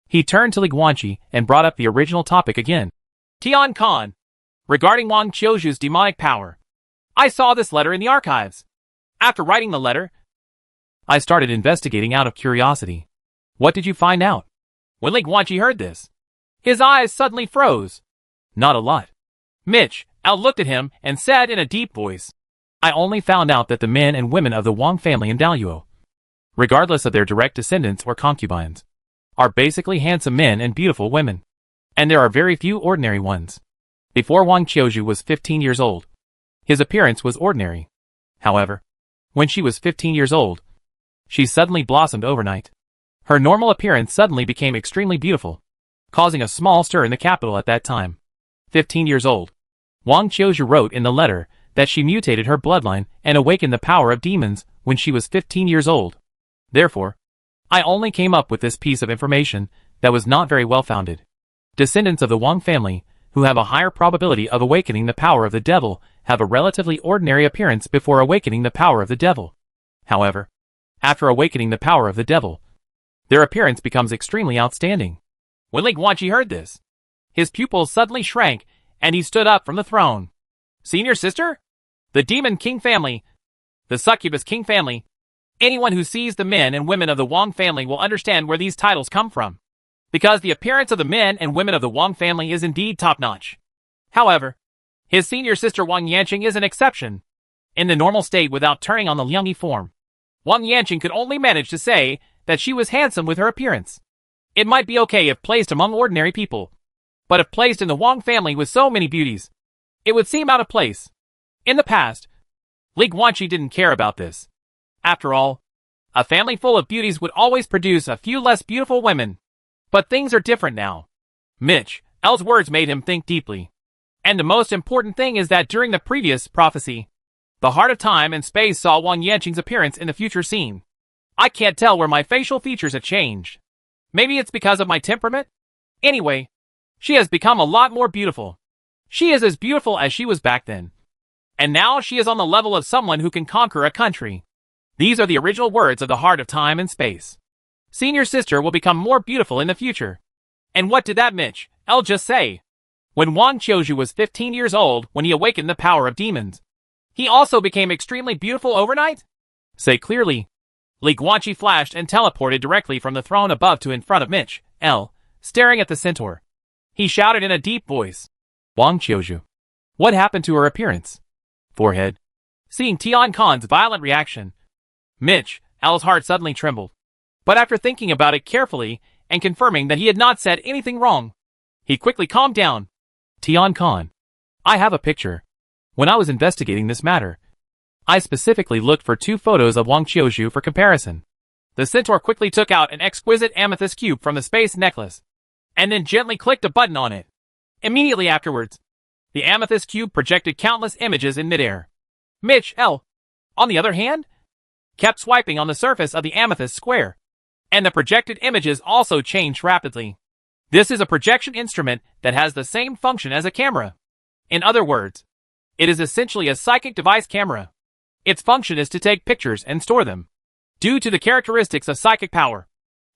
He turned to Li Guanqi and brought up the original topic again. Tian Khan, regarding Wang Qiuju's demonic power. I saw this letter in the archives. After writing the letter, I started investigating out of curiosity. What did you find out? When Li Guanqi heard this, his eyes suddenly froze. Not a lot. Mitch, L looked at him and said in a deep voice, I only found out that the men and women of the Wang family in Daluo, regardless of their direct descendants or concubines, are basically handsome men and beautiful women. And there are very few ordinary ones. Before Wang Qiuju was 15 years old, his appearance was ordinary. However, when she was 15 years old, she suddenly blossomed overnight. Her normal appearance suddenly became extremely beautiful, causing a small stir in the capital at that time. 15 years old. Wang Qiuju wrote in the letter that she mutated her bloodline and awakened the power of demons when she was 15 years old. Therefore, I only came up with this piece of information that was not very well founded. Descendants of the Wang family, who have a higher probability of awakening the power of the devil, have a relatively ordinary appearance before awakening the power of the devil. However, after awakening the power of the devil, their appearance becomes extremely outstanding. When Li Guanqi heard this, his pupils suddenly shrank, and he stood up from the throne. Senior sister? The Demon King family, the Succubus King family, anyone who sees the men and women of the Wang family will understand where these titles come from, because the appearance of the men and women of the Wang family is indeed top-notch. However, his senior sister Wang Yanqing is an exception. In the normal state without turning on the Liangyi form, Wang Yanqing could only manage to say that she was handsome with her appearance. It might be okay if placed among ordinary people, but if placed in the Wang family with so many beauties, it would seem out of place. In the past, Li Guanqi didn't care about this. After all, a family full of beauties would always produce a few less beautiful women. But things are different now. Mitch, L's words made him think deeply. And the most important thing is that during the previous prophecy, the heart of time and space saw Wang Yanqing's appearance in the future scene. I can't tell where my facial features have changed. Maybe it's because of my temperament? Anyway, she has become a lot more beautiful. She is as beautiful as she was back then. And now she is on the level of someone who can conquer a country. These are the original words of the heart of time and space. Senior sister will become more beautiful in the future. And what did that Mitch, L just say? When Wang Qiuju was 15 years old when he awakened the power of demons, he also became extremely beautiful overnight? Say clearly. Li Guanqi flashed and teleported directly from the throne above to in front of Mitch, L, staring at the centaur. He shouted in a deep voice. Wang Qiuju. What happened to her appearance? Forehead. Seeing Tian Khan's violent reaction, Mitch, L's heart suddenly trembled. But after thinking about it carefully and confirming that he had not said anything wrong, he quickly calmed down. Tian Khan. I have a picture. When I was investigating this matter, I specifically looked for 2 photos of Wang Qiuzhu for comparison. The centaur quickly took out an exquisite amethyst cube from the space necklace, and then gently clicked a button on it. Immediately afterwards, the amethyst cube projected countless images in midair. Mitch L., on the other hand, kept swiping on the surface of the amethyst square, and the projected images also changed rapidly. This is a projection instrument that has the same function as a camera. In other words, it is essentially a psychic device camera. Its function is to take pictures and store them. Due to the characteristics of psychic power,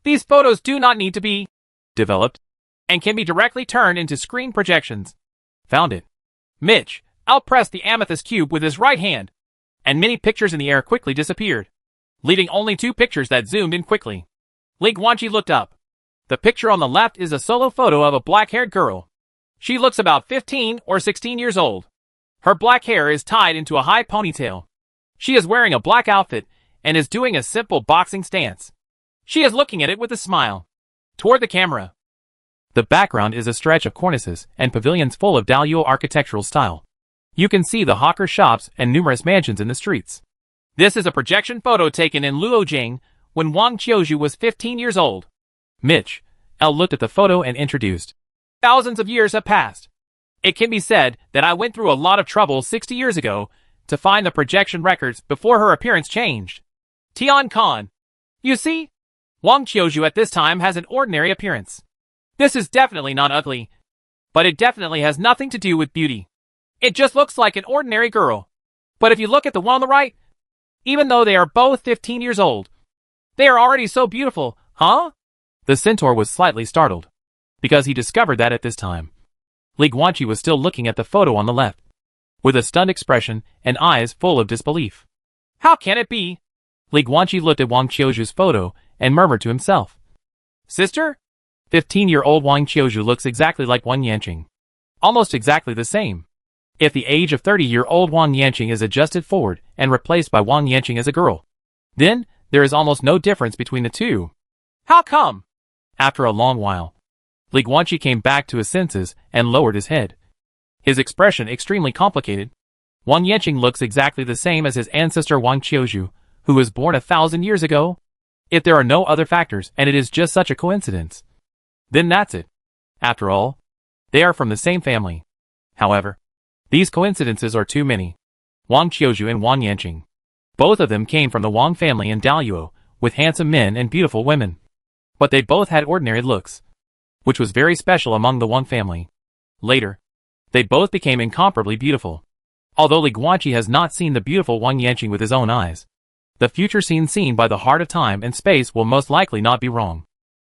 these photos do not need to be developed and can be directly turned into screen projections. Found it. Mitch L. pressed the amethyst cube with his right hand, and many pictures in the air quickly disappeared, leaving only 2 pictures that zoomed in quickly. Li Guanqi looked up. The picture on the left is a solo photo of a black-haired girl. She looks about 15 or 16 years old. Her black hair is tied into a high ponytail. She is wearing a black outfit and is doing a simple boxing stance. She is looking at it with a smile toward the camera. The background is a stretch of cornices and pavilions full of Daliao architectural style. You can see the hawker shops and numerous mansions in the streets. This is a projection photo taken in Luojiang when Wang Qiuzhu was 15 years old. Mitch L. looked at the photo and introduced. Thousands of years have passed. It can be said that I went through a lot of trouble 60 years ago to find the projection records before her appearance changed. Tian Khan. You see, Wang Qiuzhu at this time has an ordinary appearance. This is definitely not ugly, but it definitely has nothing to do with beauty. It just looks like an ordinary girl. But if you look at the one on the right, even though they are both 15 years old, they are already so beautiful, huh? The centaur was slightly startled, because he discovered that at this time, Li Guanqi was still looking at the photo on the left, with a stunned expression and eyes full of disbelief. How can it be? Li Guanqi looked at Wang Qiuzhu's photo and murmured to himself. Sister? 15-year-old Wang Qiuzhu looks exactly like Wang Yanqing. Almost exactly the same. If the age of 30-year-old Wang Yanqing is adjusted forward and replaced by Wang Yanqing as a girl, then there is almost no difference between the two. How come? After a long while, Li Guanqi came back to his senses and lowered his head. His expression extremely complicated. Wang Yanqing looks exactly the same as his ancestor Wang Qiuzhu, who was born 1,000 years ago. If there are no other factors and it is just such a coincidence, then that's it. After all, they are from the same family. However, these coincidences are too many. Wang Qiuzhu and Wang Yanqing, both of them came from the Wang family in Daliao, with handsome men and beautiful women. But they both had ordinary looks, which was very special among the Wang family. Later, they both became incomparably beautiful. Although Li Guanqi has not seen the beautiful Wang Yanqing with his own eyes, the future scene seen by the heart of time and space will most likely not be wrong.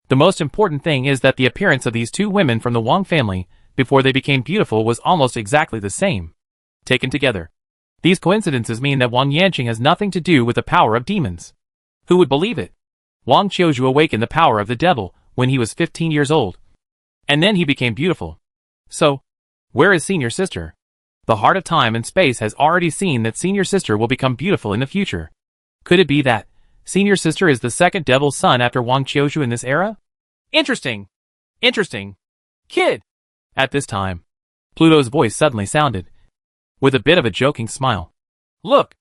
The most important thing is that the appearance of these 2 women from the Wang family before they became beautiful was almost exactly the same. Taken together, these coincidences mean that Wang Yanqing has nothing to do with the power of demons. Who would believe it? Wang Qiuzhu awakened the power of the devil when he was 15 years old. And then he became beautiful. So, where is Senior Sister? The heart of time and space has already seen that Senior Sister will become beautiful in the future. Could it be that Senior Sister is the second devil's son after Wang Qiuzhu in this era? Interesting. Interesting. Kid. At this time, Pluto's voice suddenly sounded, with a bit of a joking smile. Look,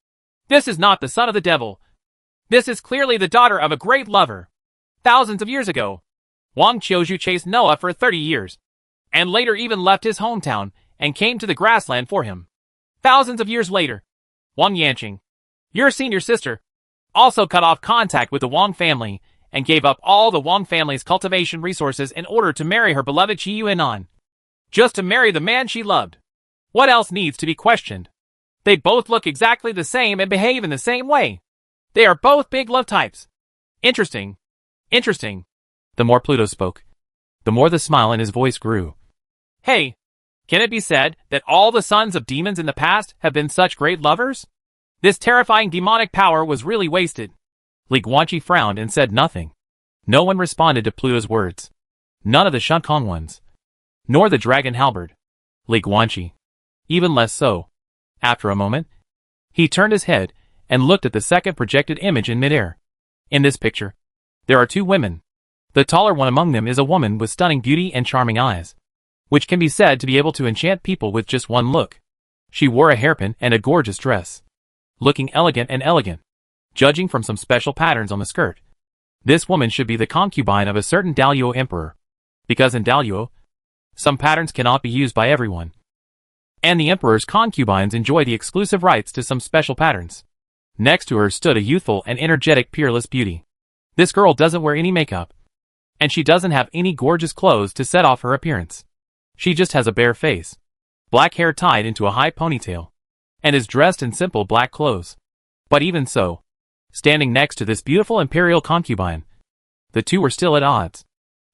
this is not the son of the devil. This is clearly the daughter of a great lover. Thousands of years ago, Wang Qiuzhu chased Noah for 30 years, and later even left his hometown and came to the grassland for him. Thousands of years later, Wang Yanqing, your senior sister, also cut off contact with the Wang family and gave up all the Wang family's cultivation resources in order to marry her beloved Qi Yuanan. Just to marry the man she loved. What else needs to be questioned? They both look exactly the same and behave in the same way. They are both big love types. Interesting. Interesting. The more Pluto spoke, the more the smile in his voice grew. Hey, can it be said that all the sons of demons in the past have been such great lovers? This terrifying demonic power was really wasted. Li Guanqi frowned and said nothing. No one responded to Pluto's words. None of the Shunkong ones. Nor the dragon halberd. Li Guanqi. Even less so. After a moment, he turned his head and looked at the second projected image in midair. In this picture, there are 2 women. The taller one among them is a woman with stunning beauty and charming eyes, which can be said to be able to enchant people with just one look. She wore a hairpin and a gorgeous dress. looking elegant and elegant. Judging from some special patterns on the skirt, this woman should be the concubine of a certain Daluo emperor. Because in Daluo, some patterns cannot be used by everyone. And the emperor's concubines enjoy the exclusive rights to some special patterns. Next to her stood a youthful and energetic peerless beauty. This girl doesn't wear any makeup. And she doesn't have any gorgeous clothes to set off her appearance. She just has a bare face, black hair tied into a high ponytail, and is dressed in simple black clothes. But even so, standing next to this beautiful imperial concubine, the two were still at odds.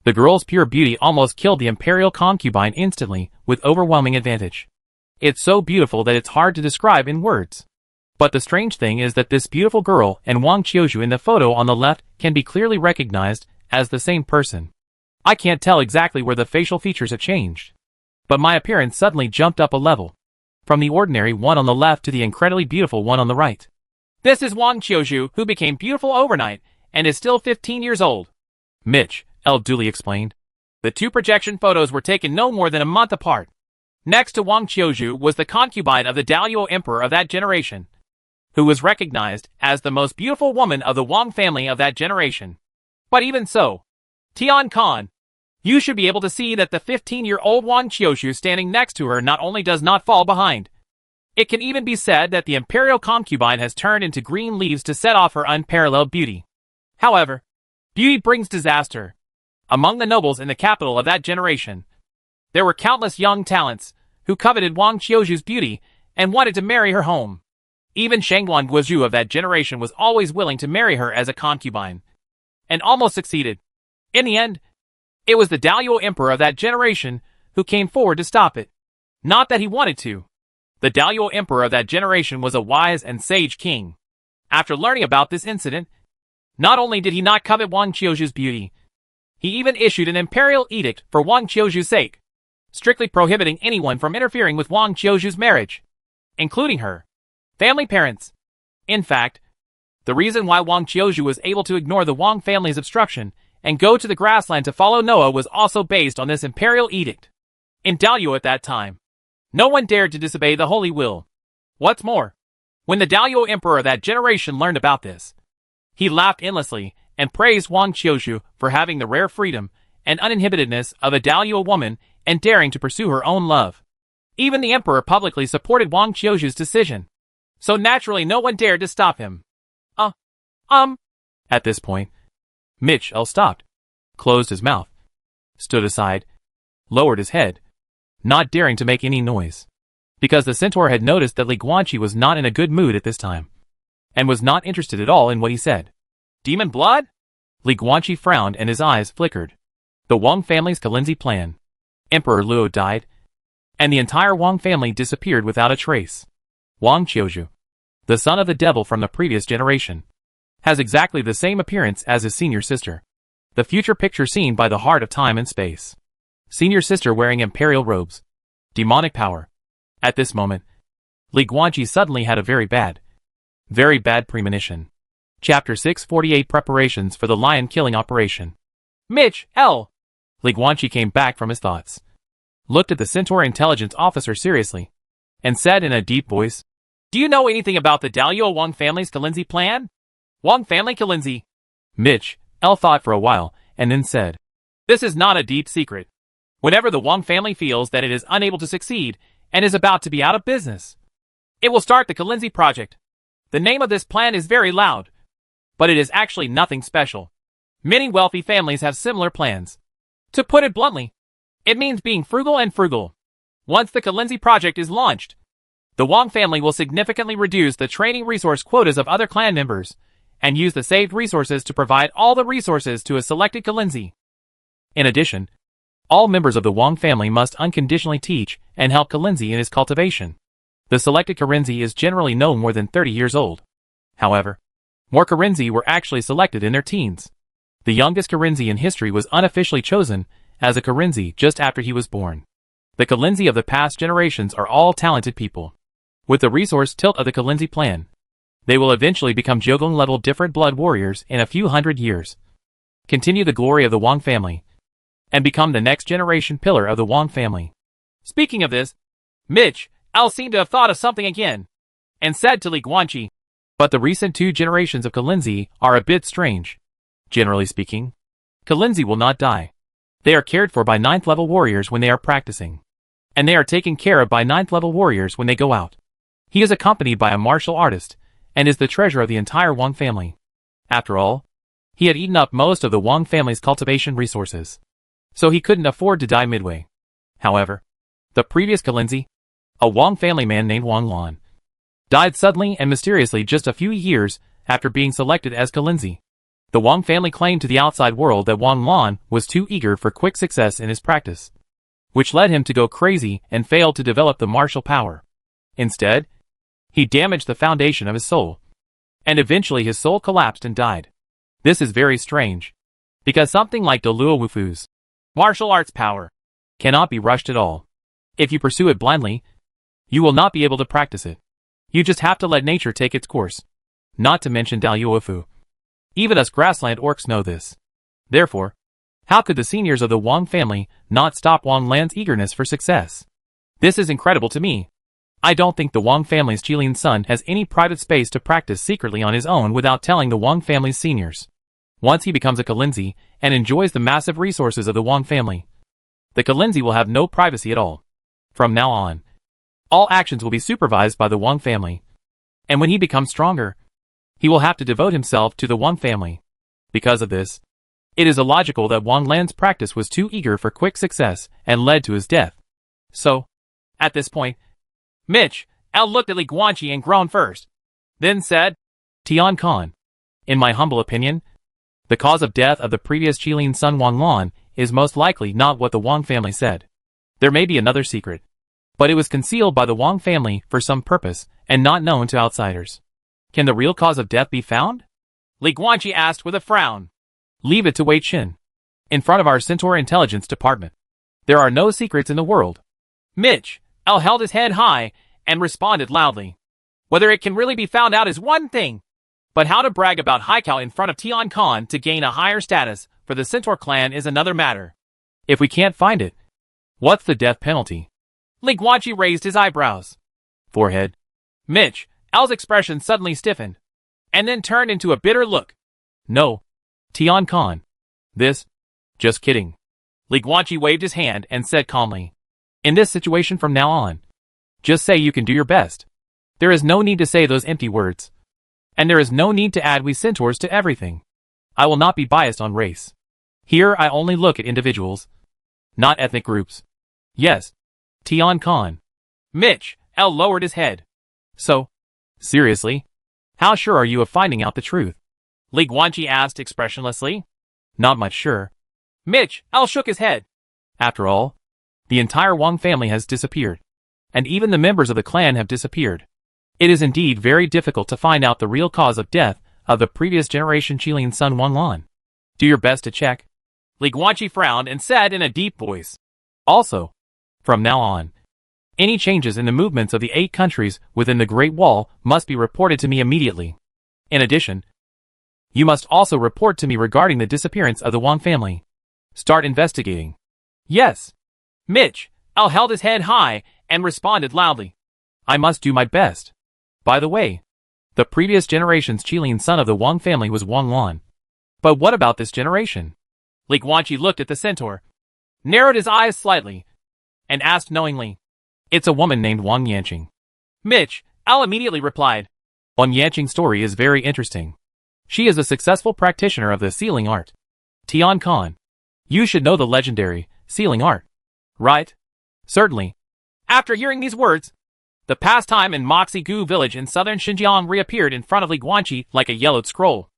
The girl's pure beauty almost killed the imperial concubine instantly, with overwhelming advantage. It's so beautiful that it's hard to describe in words. But the strange thing is that this beautiful girl and Wang Qiuzhu in the photo on the left can be clearly recognized as the same person. I can't tell exactly where the facial features have changed, but my appearance suddenly jumped up a level, from the ordinary one on the left to the incredibly beautiful one on the right. This is Wang Qiuzhu, who became beautiful overnight, and is still 15 years old. Mitch L. duly explained. The two projection photos were taken no more than a month apart. Next to Wang Qiuzhu was the concubine of the Daluo emperor of that generation, who was recognized as the most beautiful woman of the Wang family of that generation. But even so, Tian Khan, you should be able to see that the 15-year-old Wang Qiuzhu standing next to her not only does not fall behind. It can even be said that the imperial concubine has turned into green leaves to set off her unparalleled beauty. However, beauty brings disaster. Among the nobles in the capital of that generation, there were countless young talents who coveted Wang Qiuzhu's beauty and wanted to marry her home. Even Shangguan Guozhu of that generation was always willing to marry her as a concubine, and almost succeeded. In the end, it was the Daluo emperor of that generation who came forward to stop it. Not that he wanted to. The Daluo emperor of that generation was a wise and sage king. After learning about this incident, not only did he not covet Wang Qiuzhu's beauty, he even issued an imperial edict for Wang Qiuzhu's sake, strictly prohibiting anyone from interfering with Wang Qiuzhu's marriage, including her family parents. In fact, the reason why Wang Qiuzhu was able to ignore the Wang family's obstruction and go to the grassland to follow Noah was also based on this imperial edict. In Daluo at that time, no one dared to disobey the holy will. What's more, when the Daluo emperor of that generation learned about this, he laughed endlessly and praised Wang Qiuzhu for having the rare freedom and uninhibitedness of a Daluo woman and daring to pursue her own love. Even the emperor publicly supported Wang Qiuzhu's decision, so naturally no one dared to stop him. At this point, Mitch L. stopped, closed his mouth, stood aside, lowered his head, not daring to make any noise, because the centaur had noticed that Li Guanqi was not in a good mood at this time, and was not interested at all in what he said. Demon blood? Li Guanqi frowned and his eyes flickered. The Wang family's Kalinzi plan. Emperor Luo died, and the entire Wang family disappeared without a trace. Wang Qiuzhu, the son of the devil from the previous generation, has exactly the same appearance as his senior sister. The future picture seen by the heart of time and space. Senior sister wearing imperial robes. Demonic power. At this moment, Li Guanqi suddenly had a very bad premonition. Chapter 648 Preparations for the Lion Killing Operation. Mitch L. Li Guanqi came back from his thoughts, looked at the Centaur intelligence officer seriously, and said in a deep voice, "Do you know anything about the Daluo Wang family's Kalinzi plan?" Wang family Kalinzi. Mitch L. thought for a while, and then said, "This is not a deep secret. Whenever the Wang family feels that it is unable to succeed and is about to be out of business, it will start the Kalinzi project. The name of this plan is very loud, but it is actually nothing special. Many wealthy families have similar plans. To put it bluntly, it means being frugal and frugal. Once the Kalinzi project is launched, the Wang family will significantly reduce the training resource quotas of other clan members, and use the saved resources to provide all the resources to a selected Kalinzi. In addition, all members of the Wang family must unconditionally teach and help Kalinzi in his cultivation. The selected Kalinzi is generally no more than 30 years old. However, more Kalinzi were actually selected in their teens. The youngest Kalinzi in history was unofficially chosen as a Kalinzi just after he was born. The Kalinzi of the past generations are all talented people. With the resource tilt of the Kalinzi plan, they will eventually become Jogong-level different blood warriors in a few hundred years, continue the glory of the Wang family, and become the next generation pillar of the Wang family. Speaking of this, Mitch L. seemed to have thought of something again. and said to Li Guanqi, "But the recent 2 generations of Kalinzi are a bit strange. Generally speaking, Kalinzi will not die. They are cared for by 9th level warriors when they are practicing. And they are taken care of by 9th level warriors when they go out. He is accompanied by a martial artist, and is the treasure of the entire Wang family." After all, he had eaten up most of the Wang family's cultivation resources, so he couldn't afford to die midway. However, the previous Kalinzi, a Wang family man named Wang Lan, died suddenly and mysteriously just a few years after being selected as Kalinzi. The Wang family claimed to the outside world that Wang Lan was too eager for quick success in his practice, which led him to go crazy and failed to develop the martial power. Instead, he damaged the foundation of his soul, and eventually his soul collapsed and died. This is very strange, because something like De Luo Wufu's martial arts power cannot be rushed at all. If you pursue it blindly, you will not be able to practice it. You just have to let nature take its course. Not to mention Dao Yuofu. Even us grassland orcs know this. Therefore, how could the seniors of the Wang family not stop Wang Lan's eagerness for success? This is incredible to me. I don't think the Wang family's Qilin son has any private space to practice secretly on his own without telling the Wang family's seniors. Once he becomes a Kalinzi and enjoys the massive resources of the Wang family, the Kalinzi will have no privacy at all. From now on, all actions will be supervised by the Wang family. And when he becomes stronger, he will have to devote himself to the Wang family. Because of this, it is illogical that Wang Lan's practice was too eager for quick success and led to his death. So, at this point, Mitch, L looked at Li Guanqi and groaned first, then said, "Tian Khan, in my humble opinion, the cause of death of the previous Qilin son Wang Lan is most likely not what the Wang family said. There may be another secret, but it was concealed by the Wang family for some purpose and not known to outsiders. Can the real cause of death be found?" Li Guanqi asked with a frown. "Leave it to Wei Qin. In front of our Centaur Intelligence Department, there are no secrets in the world." Mitch, L held his head high and responded loudly. "Whether it can really be found out is one thing, but how to brag about Haikal in front of Tian Khan to gain a higher status for the Centaur clan is another matter. If we can't find it, what's the death penalty?" Li Guanqi raised his eyebrows. Forehead. Mitch, L's expression suddenly stiffened, and then turned into a bitter look. "No, Tian Khan. Just kidding." Li Guanqi waved his hand and said calmly, "In this situation from now on, just say you can do your best. There is no need to say those empty words. And there is no need to add we centaurs to everything. I will not be biased on race. Here I only look at individuals, not ethnic groups. Yes, Tian Khan." Mitch, L lowered his head. "So, seriously, how sure are you of finding out the truth?" Li Guanqi asked expressionlessly. "Not much sure." Mitch, L shook his head. "After all, the entire Wang family has disappeared, and even the members of the clan have disappeared. It is indeed very difficult to find out the real cause of death of the previous generation Qilin son Wang Lan. Do your best to check." Li Guanqi frowned and said in a deep voice, "Also, from now on, any changes in the movements of the 8 countries within the Great Wall must be reported to me immediately. In addition, you must also report to me regarding the disappearance of the Wang family. Start investigating." "Yes." Mitch, L held his head high and responded loudly, "I must do my best. By the way, the previous generation's Qilin son of the Wang family was Wang Lan. But what about this generation?" Li Guanqi looked at the centaur, narrowed his eyes slightly, and asked knowingly, "It's a woman named Wang Yanqing." Mitch, L immediately replied, "Wang Yanqing's story is very interesting. She is a successful practitioner of the sealing art. Tian Khan, you should know the legendary sealing art, right?" "Certainly." After hearing these words, the pastime in Moxie Gu village in southern Xinjiang reappeared in front of Li Guanqi like a yellowed scroll,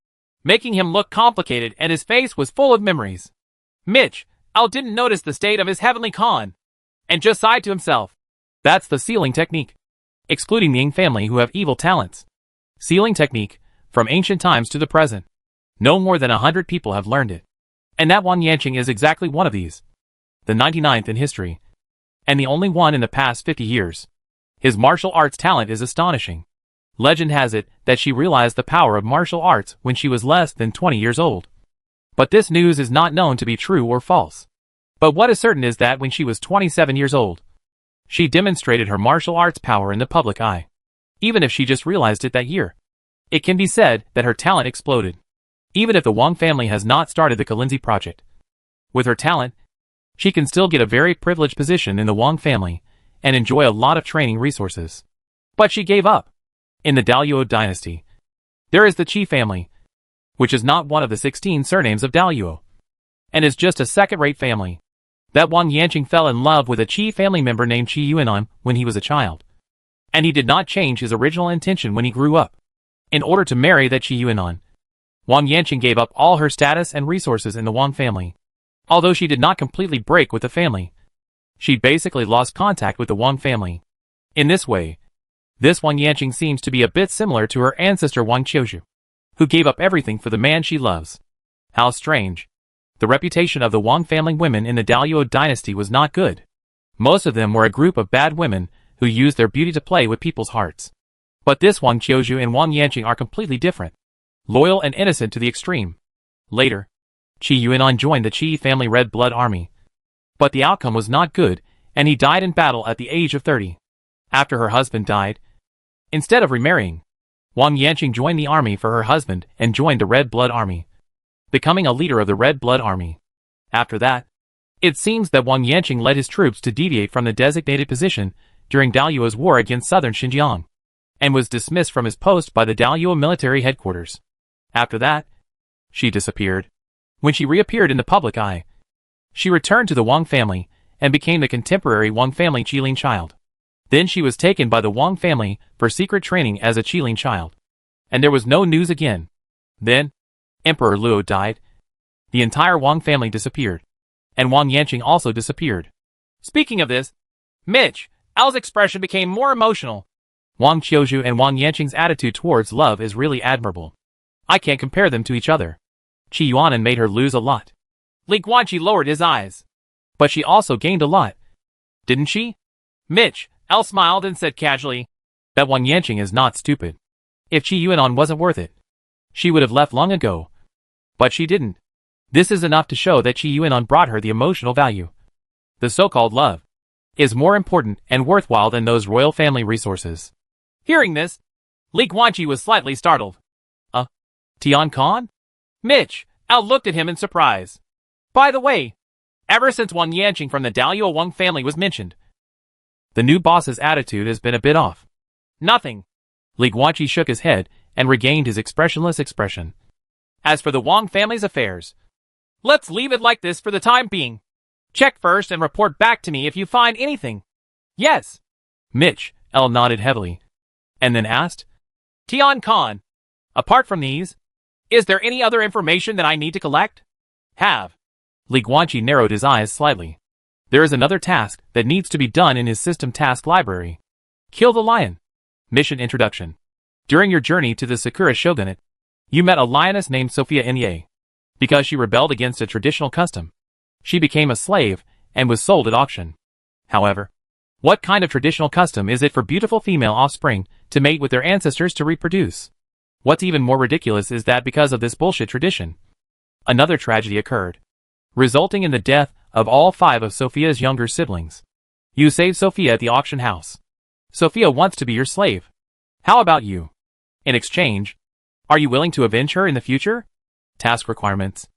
making him look complicated, and his face was full of memories. Mitch, L didn't notice the state of his heavenly Khan, and just sighed to himself. That's the sealing technique, excluding the Ying family who have evil talents. Sealing technique, from ancient times to the present. No more than 100 people have learned it. And that Wang Yanqing is exactly one of these. The 99th in history. And the only one in the past 50 years. His martial arts talent is astonishing. Legend has it that she realized the power of martial arts when she was less than 20 years old. But this news is not known to be true or false. But what is certain is that when she was 27 years old, she demonstrated her martial arts power in the public eye. even if she just realized it that year. It can be said that her talent exploded. Even if the Wang family has not started the Kalinzi project. With her talent, she can still get a very privileged position in the Wang family and enjoy a lot of training resources. But she gave up. In the Daluo dynasty, there is the Qi family, which is not one of the 16 surnames of Daluo, and is just a second-rate family. That Wang Yanqing fell in love with a Qi family member named Qi Yuanan when he was a child. And he did not change his original intention when he grew up. In order to marry that Qi Yuanan, Wang Yanqing gave up all her status and resources in the Wang family. Although she did not completely break with the family, she basically lost contact with the Wang family. In this way, this Wang Yanqing seems to be a bit similar to her ancestor Wang Qiuzhu, who gave up everything for the man she loves. How strange. The reputation of the Wang family women in the Daluo dynasty was not good. Most of them were a group of bad women who used their beauty to play with people's hearts. But this Wang Qiuzhu and Wang Yanqing are completely different. Loyal and innocent to the extreme. Later, Qi Yuanan joined the Qi family Red Blood Army. But the outcome was not good, and he died in battle at the age of 30. After her husband died, instead of remarrying, Wang Yanqing joined the army for her husband and joined the Red Blood Army, becoming a leader of the Red Blood Army. After that, it seems that Wang Yanqing led his troops to deviate from the designated position during Daluo's war against southern Xinjiang, and was dismissed from his post by the Daluo military headquarters. After that, she disappeared. When she reappeared in the public eye, she returned to the Wang family and became the contemporary Wang family Qilin child. Then she was taken by the Wang family for secret training as a Qilin child. And there was no news again. Then, Emperor Luo died. The entire Wang family disappeared. And Wang Yanqing also disappeared. Speaking of this, Mitch, Al's expression became more emotional. Wang Qiuzhu and Wang Yanqing's attitude towards love is really admirable. I can't compare them to each other. Qi Yuanan made her lose a lot. Li Guanqi lowered his eyes. But she also gained a lot. Didn't she? Mitch, Al smiled and said casually, that Wang Yanqing is not stupid. If Qi Yuanan wasn't worth it, she would have left long ago. But she didn't. This is enough to show that Qi Yuanan brought her the emotional value. The so-called love is more important and worthwhile than those royal family resources. Hearing this, Li Guanqi was slightly startled. Tian Khan? Mitch, Al looked at him in surprise. By the way, ever since Wang Yanqing from the Daluo Wang family was mentioned, the new boss's attitude has been a bit off. Nothing. Li Guanqi shook his head and regained his expressionless expression. As for the Wang family's affairs, let's leave it like this for the time being. Check first and report back to me if you find anything. Yes. Mitch, L nodded heavily, and then asked, Tian Khan, apart from these, is there any other information that I need to collect? Have. Li Guanqi narrowed his eyes slightly. There is another task that needs to be done in his system task library. Kill the lion. Mission introduction. During your journey to the Sakura Shogunate, you met a lioness named Sophia Nye. Because she rebelled against a traditional custom, she became a slave and was sold at auction. However, what kind of traditional custom is it for beautiful female offspring to mate with their ancestors to reproduce? What's even more ridiculous is that because of this bullshit tradition, another tragedy occurred, resulting in the death of all 5 of Sophia's younger siblings. You saved Sophia at the auction house. Sophia wants to be your slave. How about you? In exchange, are you willing to avenge her in the future? Task requirements.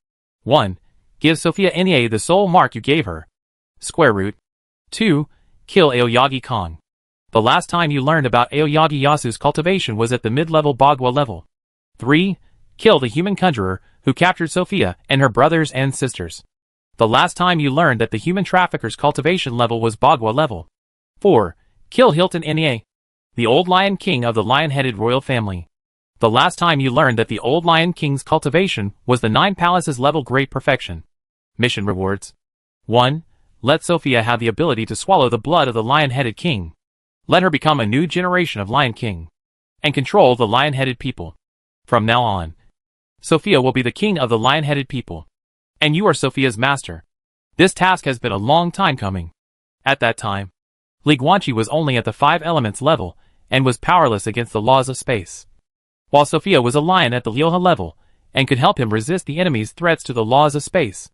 1. Give Sophia Nye the soul mark you gave her. Square root. 2. Kill Aoyagi Kong. The last time you learned about Aoyagi Yasu's cultivation was at the mid-level Bagua level. 3. Kill the human conjurer who captured Sophia and her brothers and sisters. The last time you learned that the human trafficker's cultivation level was Bagua level. 4. Kill Hilton Nye, the old Lion King of the lion-headed royal family. The last time you learned that the old Lion King's cultivation was the 9 palaces level great perfection. Mission rewards. 1. Let Sophia have the ability to swallow the blood of the lion-headed king. Let her become a new generation of Lion King and control the lion-headed people. From now on, Sophia will be the king of the lion-headed people, and you are Sophia's master. This task has been a long time coming. At that time, Li Guanqi was only at the 5 elements level and was powerless against the laws of space, while Sophia was a lion at the Lyoha level and could help him resist the enemy's threats to the laws of space.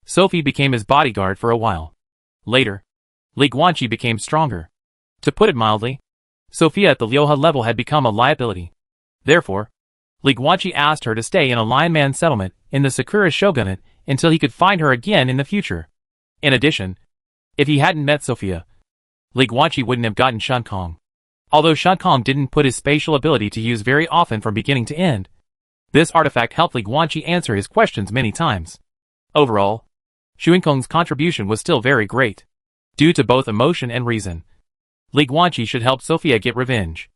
Sophie became his bodyguard for a while. Later, Li Guanqi became stronger. To put it mildly, Sophia at the Lyoha level had become a liability. Therefore, Li Guanqi asked her to stay in a Lion Man settlement in the Sakura shogunate until he could find her again in the future. In addition, if he hadn't met Sophia, Li Guanqi wouldn't have gotten Shen Kong. Although Shen Kong didn't put his spatial ability to use very often from beginning to end, this artifact helped Li Guanqi answer his questions many times. Overall, Shen Kong's contribution was still very great. Due to both emotion and reason, Li Guanqi should help Sophia get revenge.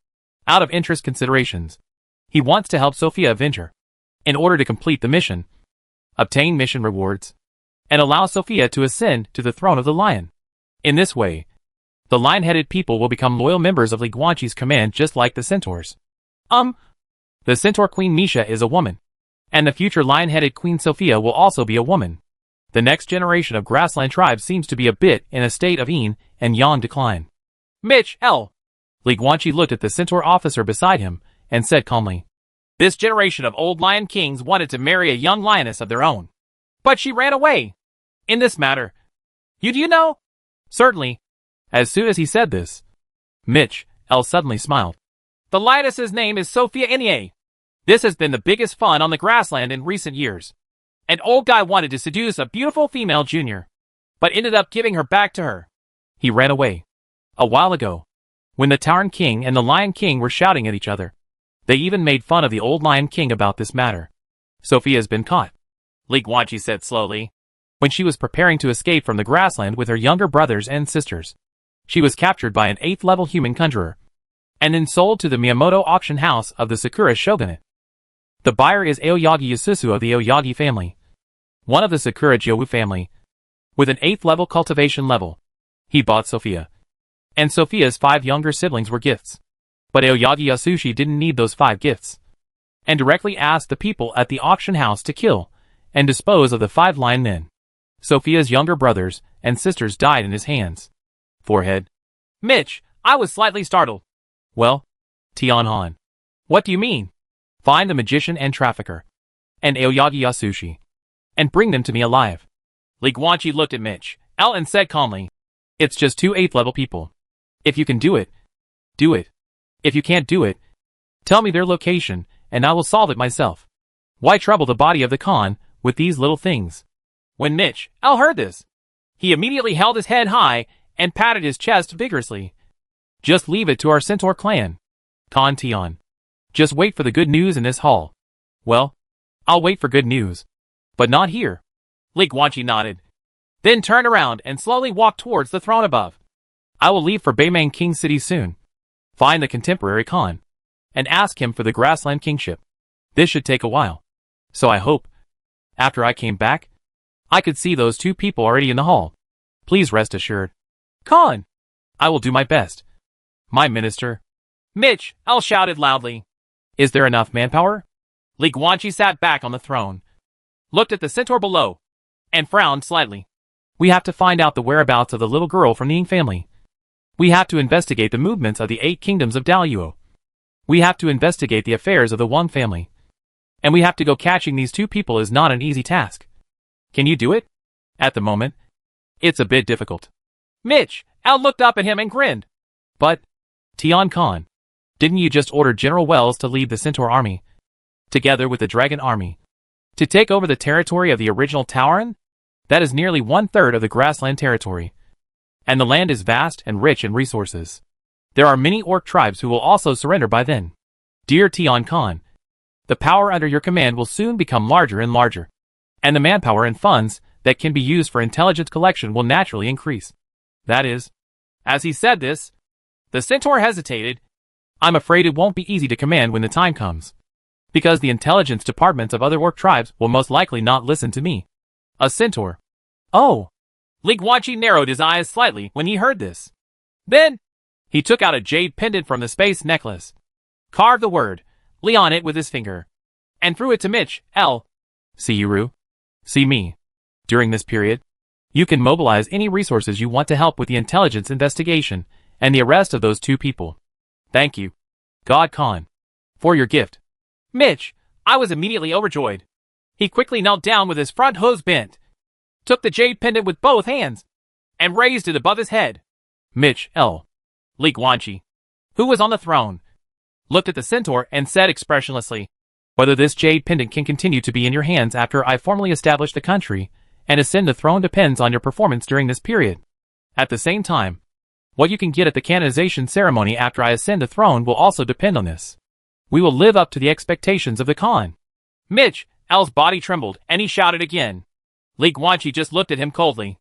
Out of interest considerations, he wants to help Sophia avenge her. In order to complete the mission, obtain mission rewards, and allow Sophia to ascend to the throne of the lion. In this way, the lion-headed people will become loyal members of Li Guanqi's command just like the centaurs. The centaur queen Misha is a woman, and the future lion-headed queen Sophia will also be a woman. The next generation of grassland tribes seems to be a bit in a state of yin and yang decline. Mitch, L. Li Guanqi looked at the centaur officer beside him and said calmly, "This generation of old lion kings wanted to marry a young lioness of their own, but she ran away. In this matter, do you know?" Certainly. As soon as he said this, Mitch, L. suddenly smiled. "The lioness's name is Sophia Inye. This has been the biggest fun on the grassland in recent years. An old guy wanted to seduce a beautiful female junior, but ended up giving her back to her. He ran away. A while ago, when the Tauren King and the Lion King were shouting at each other, they even made fun of the old Lion King about this matter. Sophia's been caught," Li Guanqi said slowly. "When she was preparing to escape from the grassland with her younger brothers and sisters, she was captured by an 8th-level human conjurer, and then sold to the Miyamoto auction house of the Sakura shogunate. The buyer is Aoyagi Yasusu of the Aoyagi family, one of the Sakura Jowu family, with an 8th-level cultivation level. He bought Sophia, and Sophia's 5 younger siblings were gifts. But Aoyagi Yasushi didn't need those 5 gifts, and directly asked the people at the auction house to kill and dispose of the 5 lion men. Sophia's younger brothers and sisters died in his hands." Forehead. "Mitch, I was slightly startled." "Well, Tian Han, what do you mean?" "Find the magician and trafficker, and Aoyagi Yasushi, and bring them to me alive." Li Guanqi looked at Mitch, L. and said calmly, "It's just 2 8th-level people. If you can do it, do it. If you can't do it, tell me their location, and I will solve it myself. Why trouble the body of the Khan with these little things?" When Mitch, L. heard this, he immediately held his head high and patted his chest vigorously. "Just leave it to our centaur clan, Khan Tian. Just wait for the good news in this hall." "Well, I'll wait for good news, but not here." Li Guanqi nodded, then turned around and slowly walked towards the throne above. "I will leave for Beimang King City soon. Find the contemporary Khan, and ask him for the grassland kingship. This should take a while, so I hope, after I came back, I could see those 2 people already in the hall. Please rest assured, Khan, I will do my best. My minister." Mitch, L. shouted loudly. "Is there enough manpower?" Li Guanqi sat back on the throne, looked at the centaur below, and frowned slightly. "We have to find out the whereabouts of the little girl from the Ying family. We have to investigate the movements of the 8 kingdoms of Daluo. We have to investigate the affairs of the Wang family. And we have to go. Catching these 2 people is not an easy task. Can you do it?" "At the moment, it's a bit difficult." Mitch, L. looked up at him and grinned. "But, Tian Khan, didn't you just order General Wells to lead the Centaur army, together with the Dragon army, to take over the territory of the original Tauren? That is nearly 1/3 of the grassland territory. And the land is vast and rich in resources. There are many orc tribes who will also surrender by then. Dear Tian Khan, the power under your command will soon become larger and larger, and the manpower and funds that can be used for intelligence collection will naturally increase. That is." As he said this, the centaur hesitated. "I'm afraid it won't be easy to command when the time comes, because the intelligence departments of other orc tribes will most likely not listen to me, a centaur." "Oh." Li Guanqi narrowed his eyes slightly when he heard this. Then, he took out a jade pendant from the space necklace, carved the word Li on it with his finger, and threw it to Mitch, L. "See Yuru? See me. During this period, you can mobilize any resources you want to help with the intelligence investigation and the arrest of those 2 people. Thank you, God Khan, for your gift." Mitch, I was immediately overjoyed. He quickly knelt down with his front hose bent, took the jade pendant with both hands, and raised it above his head. Mitch, L. Li Guanqi, who was on the throne, looked at the centaur and said expressionlessly, "Whether this jade pendant can continue to be in your hands after I formally establish the country and ascend the throne depends on your performance during this period. At the same time, what you can get at the canonization ceremony after I ascend the throne will also depend on this. We will live up to the expectations of the Khan." Mitch, Al's body trembled, and he shouted again. Li Guanqi just looked at him coldly.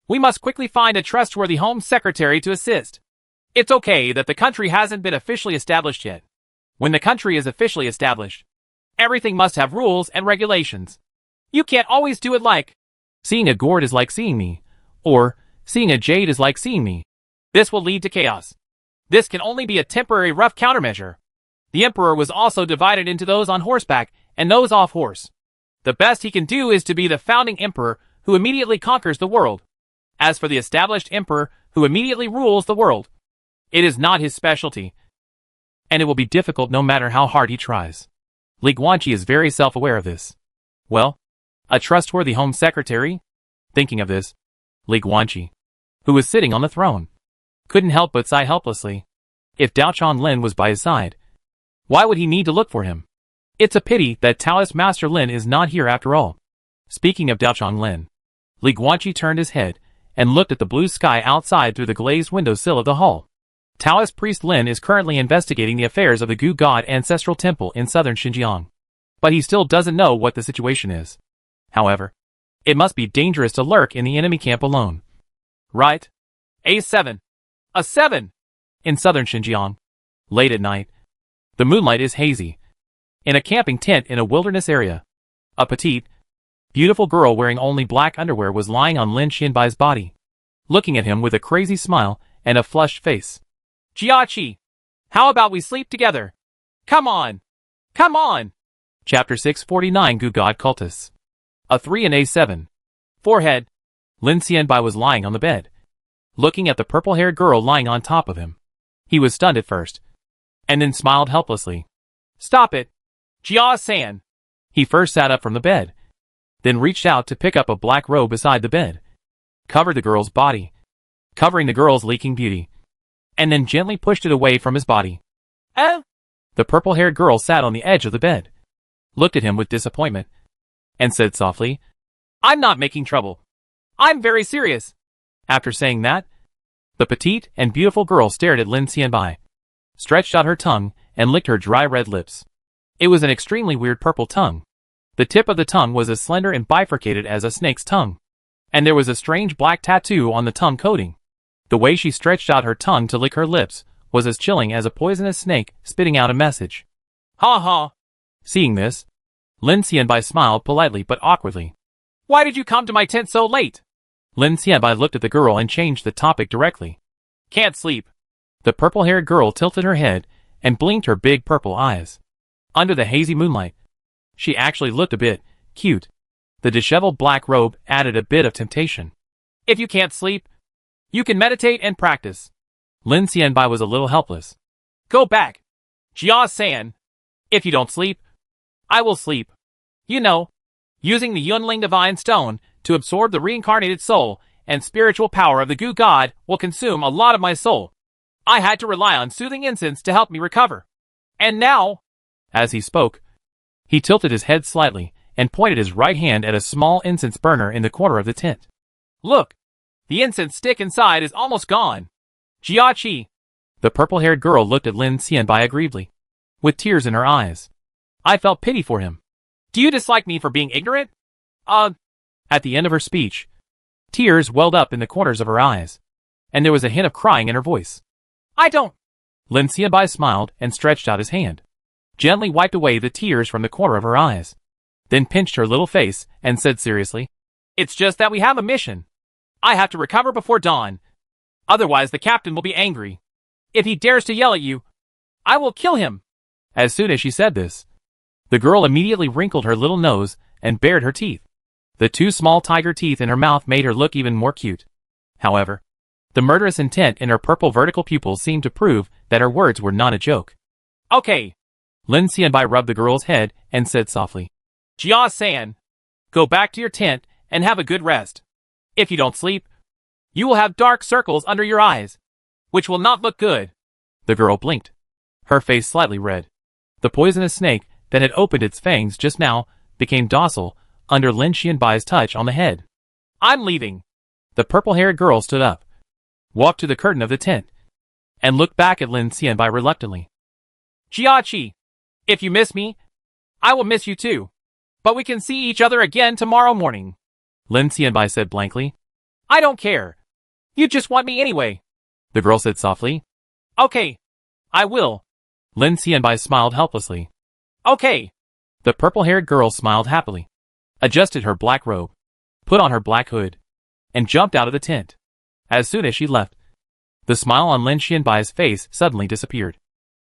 "We must quickly find a trustworthy Home Secretary to assist. It's okay that the country hasn't been officially established yet. When the country is officially established, everything must have rules and regulations. You can't always do it like, seeing a gourd is like seeing me, or seeing a jade is like seeing me. This will lead to chaos. This can only be a temporary rough countermeasure." The emperor was also divided into those on horseback and those off horse. The best he can do is to be the founding emperor who immediately conquers the world. As for the established emperor who immediately rules the world, it is not his specialty, and it will be difficult no matter how hard he tries. Li Guanqi is very self-aware of this. Well, a trustworthy Home Secretary? Thinking of this, Li Guanqi, who was sitting on the throne, couldn't help but sigh helplessly. If Dao Lin was by his side, why would he need to look for him? It's a pity that Taoist Master Lin is not here after all. Speaking of Dao Lin, Li Guanqi turned his head and looked at the blue sky outside through the glazed windowsill of the hall. Taoist priest Lin is currently investigating the affairs of the Gu God Ancestral Temple in southern Xinjiang, but he still doesn't know what the situation is. However, it must be dangerous to lurk in the enemy camp alone. Right? A7. A 7! In southern Xinjiang, late at night, the moonlight is hazy. In a camping tent in a wilderness area, a petite, beautiful girl wearing only black underwear was lying on Lin Xianbai's body, looking at him with a crazy smile and a flushed face. "Jiaqi, how about we sleep together? Come on! Come on!" Chapter 649 Gu God Cultists. A 3 and A7. Forehead. Lin Xianbai was lying on the bed, looking at the purple-haired girl lying on top of him. He was stunned at first, and then smiled helplessly. "Stop it! Jia-san!" He first sat up from the bed, then reached out to pick up a black robe beside the bed, covered the girl's body, covering the girl's leaking beauty, and then gently pushed it away from his body. The purple-haired girl sat on the edge of the bed, looked at him with disappointment, and said softly, "I'm not making trouble. I'm very serious." After saying that, the petite and beautiful girl stared at Lin Xianbai, stretched out her tongue, and licked her dry red lips. It was an extremely weird purple tongue. The tip of the tongue was as slender and bifurcated as a snake's tongue, and there was a strange black tattoo on the tongue coating. The way she stretched out her tongue to lick her lips was as chilling as a poisonous snake spitting out a message. "Ha ha!" Seeing this, Lin Xianbai smiled politely but awkwardly. "Why did you come to my tent so late?" Lin Xianbai looked at the girl and changed the topic directly. "Can't sleep." The purple-haired girl tilted her head and blinked her big purple eyes. Under the hazy moonlight, she actually looked a bit cute. The disheveled black robe added a bit of temptation. "If you can't sleep, you can meditate and practice." Lin Xianbai was a little helpless. "Go back, Jia-san. If you don't sleep, I will sleep. You know, using the Yunling Divine Stone to absorb the reincarnated soul and spiritual power of the Gu God will consume a lot of my soul. I had to rely on soothing incense to help me recover. And now..." As he spoke, he tilted his head slightly and pointed his right hand at a small incense burner in the corner of the tent. "Look, the incense stick inside is almost gone. Jiaqi." The purple-haired girl looked at Lin Xianbai aggrievedly, with tears in her eyes. I felt pity for him. "Do you dislike me for being ignorant?" At the end of her speech, tears welled up in the corners of her eyes, and there was a hint of crying in her voice. "I don't." Lin Xianbai smiled and stretched out his hand, gently wiped away the tears from the corner of her eyes, then pinched her little face and said seriously, "It's just that we have a mission. I have to recover before dawn. Otherwise the captain will be angry. If he dares to yell at you, I will kill him." As soon as she said this, the girl immediately wrinkled her little nose and bared her teeth. The two small tiger teeth in her mouth made her look even more cute. However, the murderous intent in her purple vertical pupils seemed to prove that her words were not a joke. "Okay." Lin Xianbai rubbed the girl's head and said softly, "Jia-san, go back to your tent and have a good rest. If you don't sleep, you will have dark circles under your eyes, which will not look good." The girl blinked, her face slightly red. The poisonous snake that had opened its fangs just now became docile under Lin Xianbai's touch on the head. I'm leaving. The purple-haired girl stood up, walked to the curtain of the tent, and looked back at Lin Xianbai reluctantly. Jiaqi, if you miss me, I will miss you too. But we can see each other again tomorrow morning. Lin Xianbai said blankly. I don't care. You just want me anyway. The girl said softly. Okay. I will. Lin Xianbai smiled helplessly. Okay. The purple-haired girl smiled happily, adjusted her black robe, put on her black hood, and jumped out of the tent. As soon as she left, the smile on Lin Xianbai's face suddenly disappeared,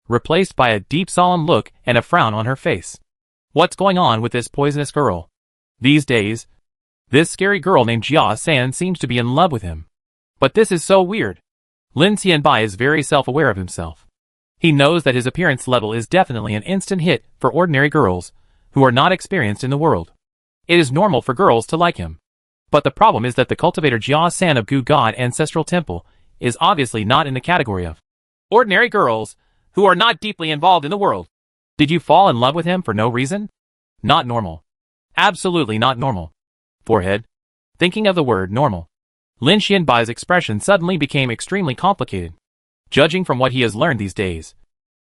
replaced by a deep solemn look and a frown on her face. What's going on with this poisonous girl? These days, this scary girl named Jia San seems to be in love with him. But this is so weird. Lin Xianbai is very self-aware of himself. He knows that his appearance level is definitely an instant hit for ordinary girls who are not experienced in the world. It is normal for girls to like him. But the problem is that the cultivator Jia San of Gu God Ancestral Temple is obviously not in the category of ordinary girls who are not deeply involved in the world. Did you fall in love with him for no reason? Not normal. Absolutely not normal. Forehead. Thinking of the word normal, Lin Xianbai's expression suddenly became extremely complicated. Judging from what he has learned these days,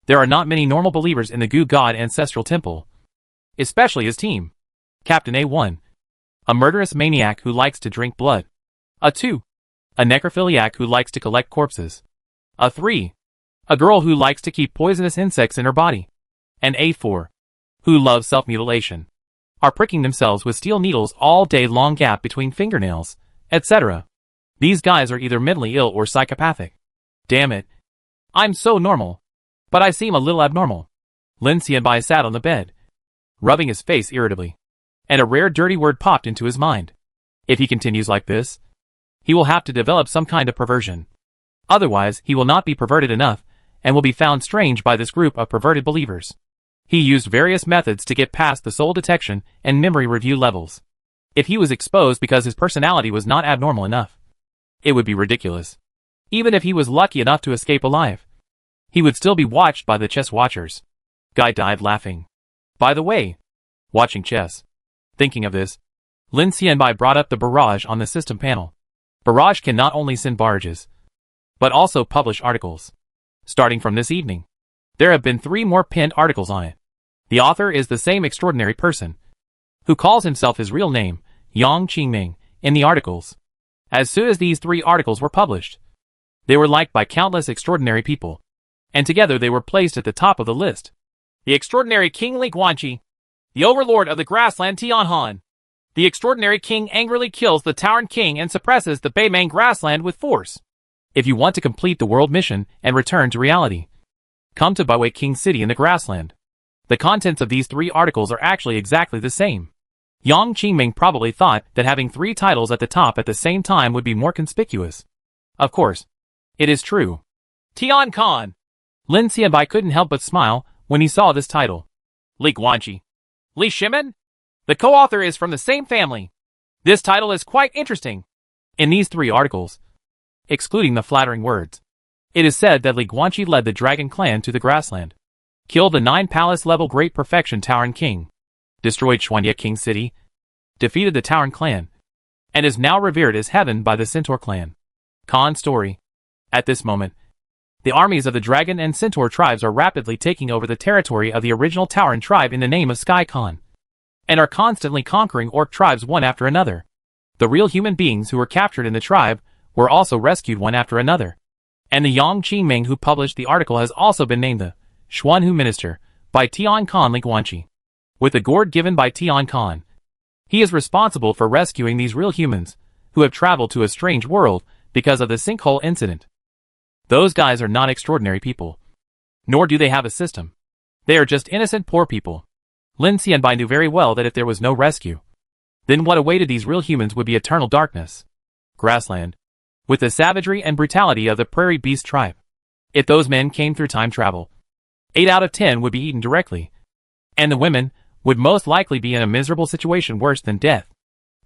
there are not many normal believers in the Gu God Ancestral Temple, especially his team. Captain A1, a murderous maniac who likes to drink blood. A2, a necrophiliac who likes to collect corpses. A3, a girl who likes to keep poisonous insects in her body. And A4, who loves self-mutilation, are pricking themselves with steel needles all day long, gap between fingernails, etc. These guys are either mentally ill or psychopathic. Damn it. I'm so normal. But I seem a little abnormal. Lin Xianbai sat on the bed, rubbing his face irritably. And a rare dirty word popped into his mind. If he continues like this, he will have to develop some kind of perversion. Otherwise, he will not be perverted enough, and will be found strange by this group of perverted believers. He used various methods to get past the soul detection and memory review levels. If he was exposed because his personality was not abnormal enough, it would be ridiculous. Even if he was lucky enough to escape alive, he would still be watched by the chess watchers. Guy died laughing. By the way, watching chess. Thinking of this, Lin Xianbai brought up the barrage on the system panel. Barrage can not only send barrages, but also publish articles. Starting from this evening, there have been 3 more pinned articles on it. The author is the same extraordinary person, who calls himself his real name, Yang Qingming, in the articles. As soon as these 3 articles were published, they were liked by countless extraordinary people, and together they were placed at the top of the list. The extraordinary King Li Guanqi, the overlord of the grassland Tianhan. The extraordinary king angrily kills the Tauren king and suppresses the Beimang grassland with force. If you want to complete the world mission and return to reality, come to Baiwei King City in the grassland. The contents of these 3 articles are actually exactly the same. Yang Qingming probably thought that having 3 titles at the top at the same time would be more conspicuous. Of course, it is true. Tian Khan. Lin Xianbai couldn't help but smile when he saw this title. Li Guanqi. Li Shimen? The co-author is from the same family. This title is quite interesting. In these 3 articles, excluding the flattering words, it is said that Li Guanqi led the Dragon Clan to the grassland, killed the 9 palace-level Great Perfection Tauren King, destroyed Xuanya King City, defeated the Tauren Clan, and is now revered as heaven by the Centaur Clan. Khan story. At this moment, the armies of the Dragon and Centaur tribes are rapidly taking over the territory of the original Tauren tribe in the name of Sky Khan, and are constantly conquering orc tribes one after another. The real human beings who were captured in the tribe were also rescued one after another. And the Yang Qingming who published the article has also been named the Xuanhu Minister by Tian Khan Li Guanqi, with the gourd given by Tian Khan. He is responsible for rescuing these real humans who have traveled to a strange world because of the sinkhole incident. Those guys are not extraordinary people, nor do they have a system. They are just innocent poor people. Lin Xianbai knew very well that if there was no rescue, then what awaited these real humans would be eternal darkness. Grassland, with the savagery and brutality of the prairie beast tribe. If those men came through time travel, 8 out of 10 would be eaten directly. And the women would most likely be in a miserable situation worse than death.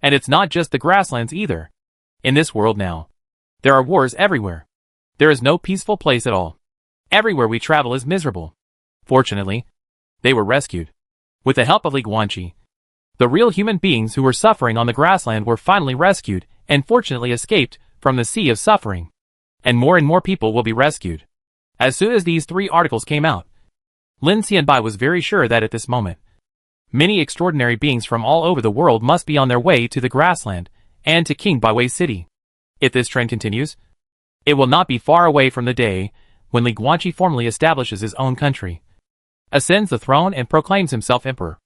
And it's not just the grasslands either. In this world now, there are wars everywhere. There is no peaceful place at all. Everywhere we travel is miserable. Fortunately, they were rescued. With the help of Li Guanqi, the real human beings who were suffering on the grassland were finally rescued and fortunately escaped from the sea of suffering. And more people will be rescued. As soon as these 3 articles came out, Lin Xianbai was very sure that at this moment, many extraordinary beings from all over the world must be on their way to the grassland and to King Baiwei City. If this trend continues, it will not be far away from the day when Li Guanqi formally establishes his own country, ascends the throne and proclaims himself emperor,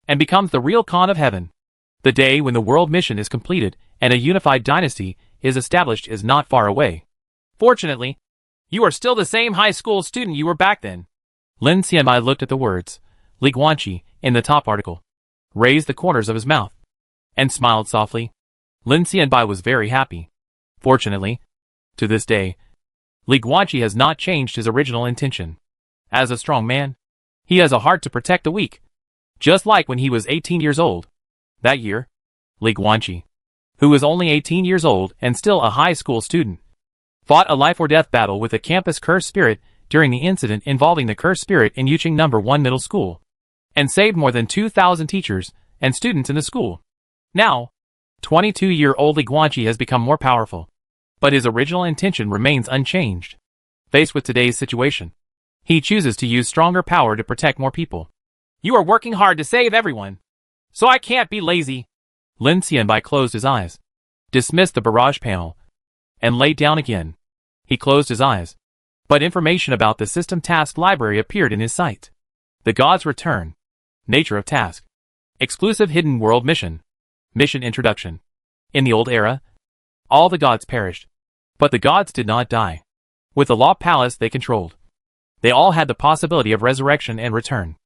and becomes the real Khan of heaven. The day when the world mission is completed and a unified dynasty is established is not far away. Fortunately, you are still the same high school student you were back then. Lin Xianbai looked at the words, Li Guanqi, in the top article, raised the corners of his mouth, and smiled softly. Lin Xianbai was very happy. Fortunately, to this day, Li Guanqi has not changed his original intention. As a strong man, he has a heart to protect the weak. Just like when he was 18 years old. That year, Li Guanqi, who was only 18 years old and still a high school student, fought a life-or-death battle with a campus cursed spirit during the incident involving the cursed spirit in Yuqing No. 1 Middle School, and saved more than 2,000 teachers and students in the school. Now, 22-year-old Li Guanqi has become more powerful, but his original intention remains unchanged. Faced with today's situation, he chooses to use stronger power to protect more people. You are working hard to save everyone, so I can't be lazy. Lin Xianbai closed his eyes, dismissed the barrage panel, and lay down again. He closed his eyes, but information about the system task library appeared in his sight. The God's Return. Nature of task. Exclusive hidden world mission. Mission introduction. In the old era, all the gods perished, but the gods did not die. With the Law Palace they controlled, they all had the possibility of resurrection and return.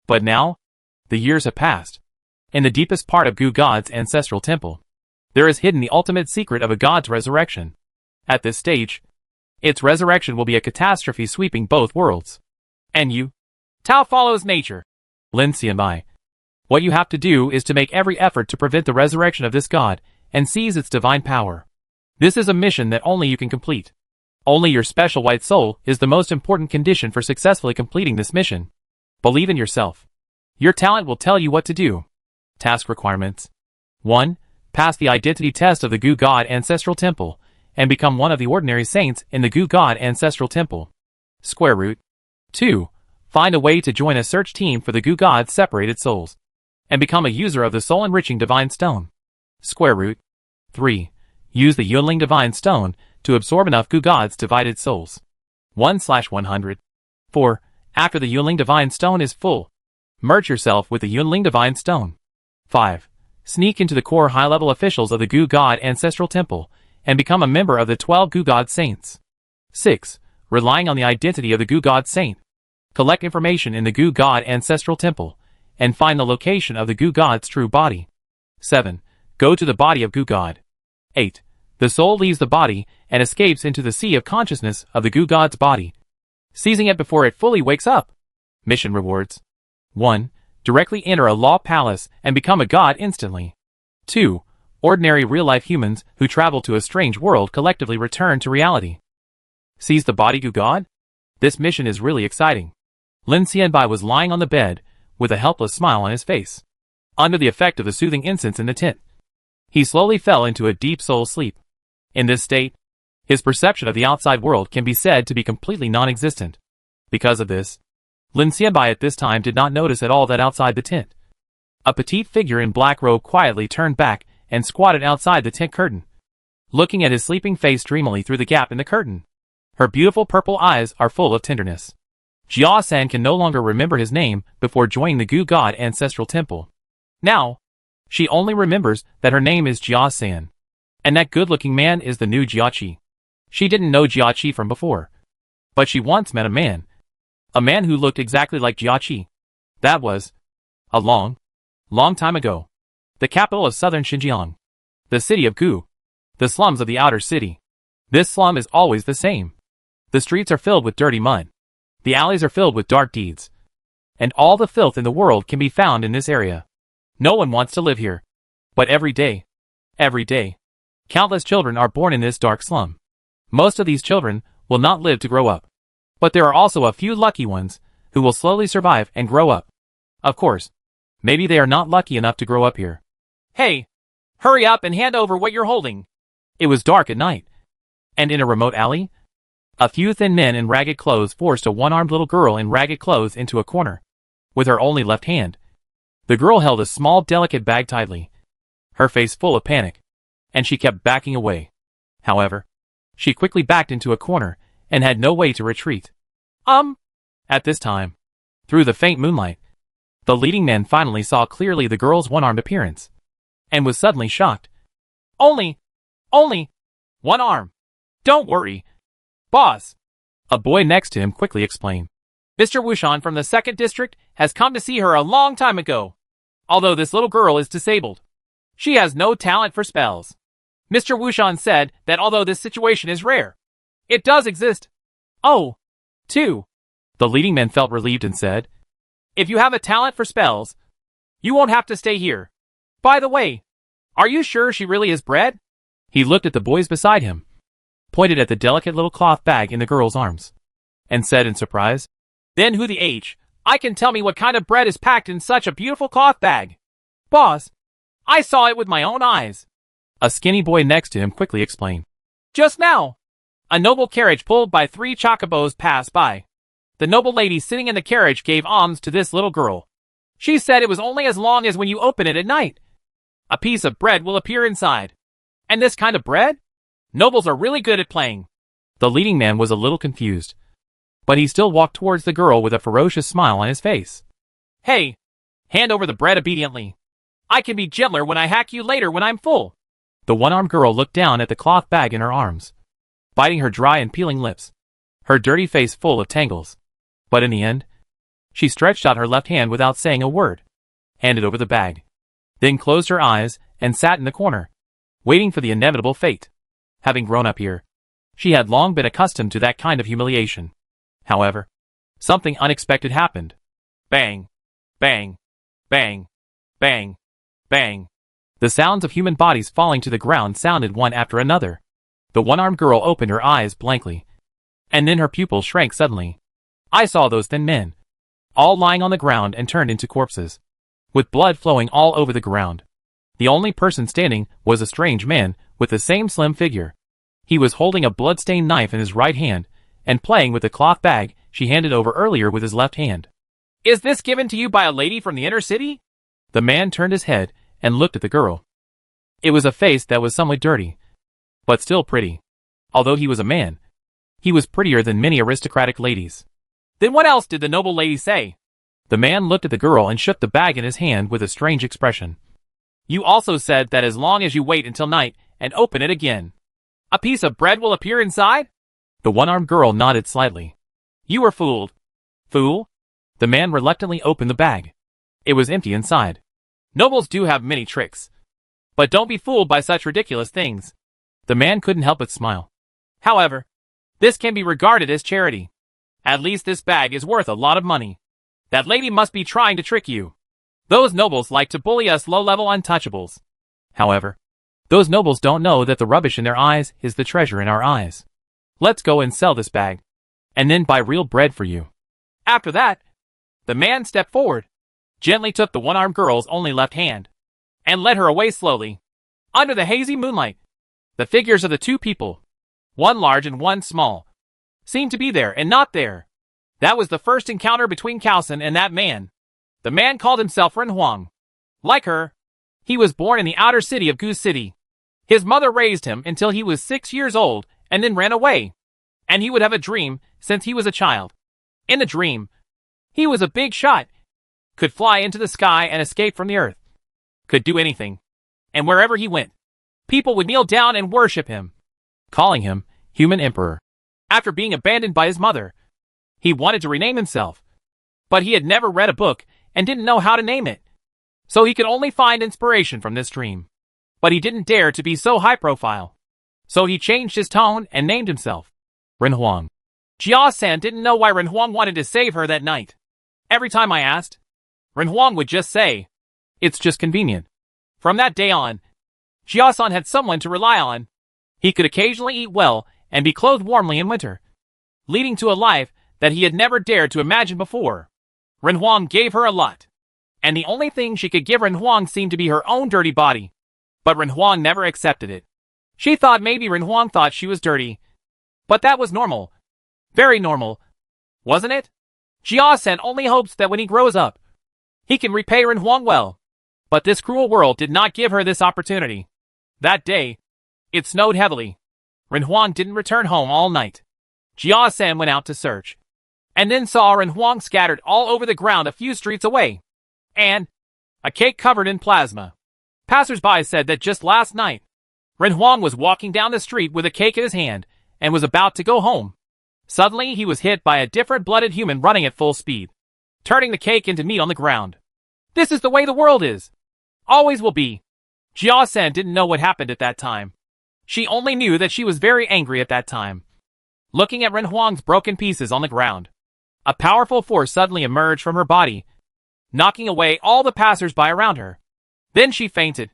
But now, the years have passed. In the deepest part of Gu God's ancestral temple, there is hidden the ultimate secret of a god's resurrection. At this stage, its resurrection will be a catastrophe sweeping both worlds. And you? Tao follows nature. Lin Xianbai. What you have to do is to make every effort to prevent the resurrection of this god and seize its divine power. This is a mission that only you can complete. Only your special white soul is the most important condition for successfully completing this mission. Believe in yourself. Your talent will tell you what to do. Task requirements. 1. Pass the identity test of the Gu God Ancestral Temple and become one of the ordinary saints in the Gu God Ancestral Temple. Square root. 2. Find a way to join a search team for the Gu God's separated souls and become a user of the soul-enriching divine stone. Square root. 3. Use the Yunling divine stone to absorb enough Gu God's divided souls. 1/100. 4. After the Yunling divine stone is full, merge yourself with the Yunling divine stone. 5. Sneak into the core high-level officials of the Gu God Ancestral Temple and become a member of the 12 Gu God Saints. 6. Relying on the identity of the Gu God Saint, collect information in the Gu God Ancestral Temple and find the location of the Gu God's true body. 7. Go to the body of Gu God. 8. The soul leaves the body and escapes into the sea of consciousness of the Gu God's body, seizing it before it fully wakes up. Mission rewards. 1. Directly enter a law palace and become a god instantly. 2. Ordinary real-life humans who travel to a strange world collectively return to reality. Seize the body Gu God? This mission is really exciting. Lin Xianbai was lying on the bed with a helpless smile on his face. Under the effect of the soothing incense in the tent, he slowly fell into a deep soul sleep. In this state, his perception of the outside world can be said to be completely non-existent. Because of this, Lin Xianbai at this time did not notice at all that outside the tent, a petite figure in black robe quietly turned back and squatted outside the tent curtain, looking at his sleeping face dreamily through the gap in the curtain. Her beautiful purple eyes are full of tenderness. Jia San can no longer remember his name before joining the Gu God Ancestral Temple. Now, she only remembers that her name is Jia San, and that good-looking man is the new Jiaqi. She didn't know Jiaqi from before, but she once met a man who looked exactly like Jiaqi. That was a long time ago. The capital of southern Xinjiang, the city of Gu, the slums of the outer city. This slum is always the same. The streets are filled with dirty mud. The alleys are filled with dark deeds. And all the filth in the world can be found in this area. No one wants to live here. But every day, countless children are born in this dark slum. Most of these children will not live to grow up. But there are also a few lucky ones who will slowly survive and grow up. Of course, maybe they are not lucky enough to grow up here. Hey, hurry up and hand over what you're holding. It was dark at night, and in a remote alley, a few thin men in ragged clothes forced a one-armed little girl in ragged clothes into a corner. With her only left hand, the girl held a small delicate bag tightly, her face full of panic, and she kept backing away. However, she quickly backed into a corner and had no way to retreat. At this time, through the faint moonlight, the leading man finally saw clearly the girl's one-armed appearance, and was suddenly shocked. Only one arm. Don't worry, boss. A boy next to him quickly explained. Mr. Wushan from the 2nd District has come to see her a long time ago. Although this little girl is disabled, she has no talent for spells. Mr. Wushan said that although this situation is rare, it does exist. Oh, too. The leading man felt relieved and said, if you have a talent for spells, you won't have to stay here. By the way, are you sure she really is bred? He looked at the boys beside him, pointed at the delicate little cloth bag in the girl's arms, and said in surprise, then who the H, I can tell me what kind of bread is packed in such a beautiful cloth bag. Boss, I saw it with my own eyes. A skinny boy next to him quickly explained. Just now, a noble carriage pulled by 3 chocobos passed by. The noble lady sitting in the carriage gave alms to this little girl. She said it was only as long as when you open it at night, a piece of bread will appear inside. And this kind of bread? Nobles are really good at playing. The leading man was a little confused, but he still walked towards the girl with a ferocious smile on his face. Hey, hand over the bread obediently. I can be gentler when I hack you later when I'm full. The one-armed girl looked down at the cloth bag in her arms, biting her dry and peeling lips, her dirty face full of tangles. But in the end, she stretched out her left hand without saying a word, handed over the bag, then closed her eyes and sat in the corner, waiting for the inevitable fate. Having grown up here, she had long been accustomed to that kind of humiliation. However, something unexpected happened. Bang, bang, bang, bang, bang. The sounds of human bodies falling to the ground sounded one after another. The one-armed girl opened her eyes blankly, and then her pupils shrank suddenly. I saw those thin men, all lying on the ground and turned into corpses, with blood flowing all over the ground. The only person standing was a strange man with the same slim figure. He was holding a blood-stained knife in his right hand and playing with the cloth bag she handed over earlier with his left hand. Is this given to you by a lady from the inner city? The man turned his head and looked at the girl. It was a face that was somewhat dirty, but still pretty. Although he was a man, he was prettier than many aristocratic ladies. Then what else did the noble lady say? The man looked at the girl and shook the bag in his hand with a strange expression. You also said that as long as you wait until night and open it again, a piece of bread will appear inside? The one-armed girl nodded slightly. You were fooled. Fool? The man reluctantly opened the bag. It was empty inside. Nobles do have many tricks, but don't be fooled by such ridiculous things. The man couldn't help but smile. However, this can be regarded as charity. At least this bag is worth a lot of money. That lady must be trying to trick you. Those nobles like to bully us low-level untouchables. However, those nobles don't know that the rubbish in their eyes is the treasure in our eyes. Let's go and sell this bag, and then buy real bread for you. After that, the man stepped forward, gently took the one-armed girl's only left hand, and led her away slowly. Under the hazy moonlight, the figures of the 2 people, one large and one small, seemed to be there and not there. That was the first encounter between Kaosun and that man. The man called himself Ren Huang. Like her, he was born in the outer city of Goose City. His mother raised him until he was 6 years old and then ran away. And he would have a dream since he was a child. In the dream, he was a big shot, could fly into the sky and escape from the earth, could do anything. And wherever he went, people would kneel down and worship him, calling him Human Emperor. After being abandoned by his mother, he wanted to rename himself, but he had never read a book and didn't know how to name it. So he could only find inspiration from this dream. But he didn't dare to be so high profile. So he changed his tone and named himself Ren Huang. Jia-san didn't know why Ren Huang wanted to save her that night. Every time I asked, Ren Huang would just say, it's just convenient. From that day on, Jia-san had someone to rely on. He could occasionally eat well and be clothed warmly in winter, leading to a life that he had never dared to imagine before. Ren Huang gave her a lot. And the only thing she could give Ren Huang seemed to be her own dirty body. But Ren Huang never accepted it. She thought maybe Ren Huang thought she was dirty. But that was normal. Very normal. Wasn't it? Jia Sen only hopes that when he grows up, he can repay Ren Huang well. But this cruel world did not give her this opportunity. That day, it snowed heavily. Ren Huang didn't return home all night. Jia Sen went out to search, and then saw Ren Huang scattered all over the ground a few streets away, and a cake covered in plasma. Passers-by said that just last night, Ren Huang was walking down the street with a cake in his hand and was about to go home. Suddenly, he was hit by a different blooded human running at full speed, turning the cake into meat on the ground. This is the way the world is. Always will be. Jia Sen didn't know what happened at that time. She only knew that she was very angry at that time. Looking at Ren Huang's broken pieces on the ground, a powerful force suddenly emerged from her body, knocking away all the passers-by around her. Then she fainted.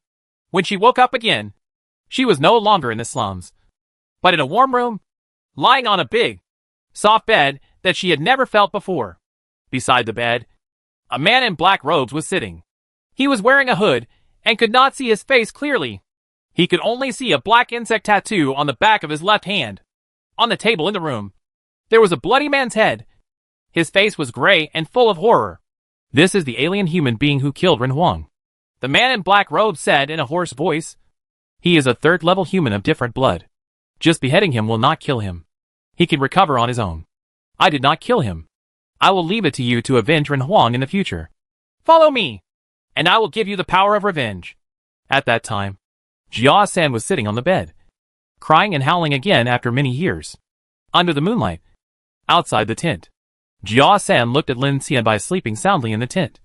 When she woke up again, she was no longer in the slums, but in a warm room, lying on a big, soft bed that she had never felt before. Beside the bed, a man in black robes was sitting. He was wearing a hood and could not see his face clearly. He could only see a black insect tattoo on the back of his left hand. On the table in the room, there was a bloody man's head. His face was gray and full of horror. This is the alien human being who killed Ren Huang. The man in black robes said in a hoarse voice. He is a third-level human of different blood. Just beheading him will not kill him. He can recover on his own. I did not kill him. I will leave it to you to avenge Ren Huang in the future. Follow me, and I will give you the power of revenge. At that time, Jia San was sitting on the bed, crying and howling again after many years. Under the moonlight, outside the tent, Jia San looked at Lin Xianbai sleeping soundly in the tent,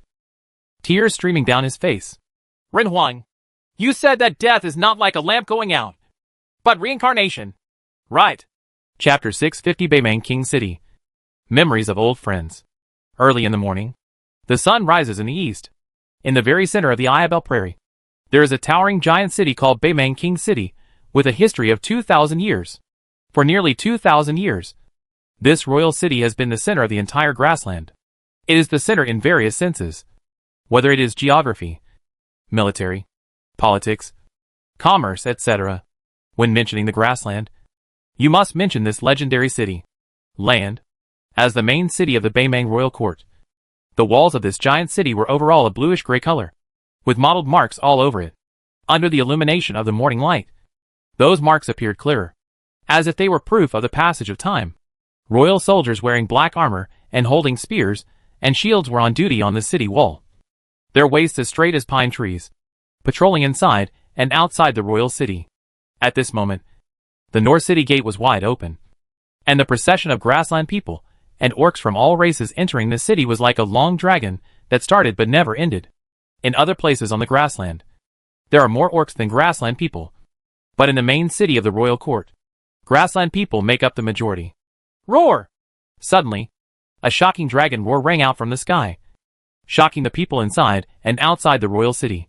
tears streaming down his face. Ren Huang, you said that death is not like a lamp going out, but reincarnation. Right. Chapter 650 Beimang King City. Memories of old friends. Early in the morning, the sun rises in the east. In the very center of the Ayabel Prairie, there is a towering giant city called Beimang King City, with a history of 2,000 years. For nearly 2,000 years, this royal city has been the center of the entire grassland. It is the center in various senses, whether it is geography, military, politics, commerce, etc. When mentioning the grassland, you must mention this legendary city, land, as the main city of the Beimang royal court. The walls of this giant city were overall a bluish-gray color, with mottled marks all over it. Under the illumination of the morning light, those marks appeared clearer, as if they were proof of the passage of time. Royal soldiers wearing black armor and holding spears and shields were on duty on the city wall, their waists as straight as pine trees, patrolling inside and outside the royal city. At this moment, the North City gate was wide open, and the procession of grassland people and orcs from all races entering the city was like a long dragon that started but never ended. In other places on the grassland, there are more orcs than grassland people, but in the main city of the royal court, grassland people make up the majority. Roar! Suddenly, a shocking dragon roar rang out from the sky, shocking the people inside and outside the royal city,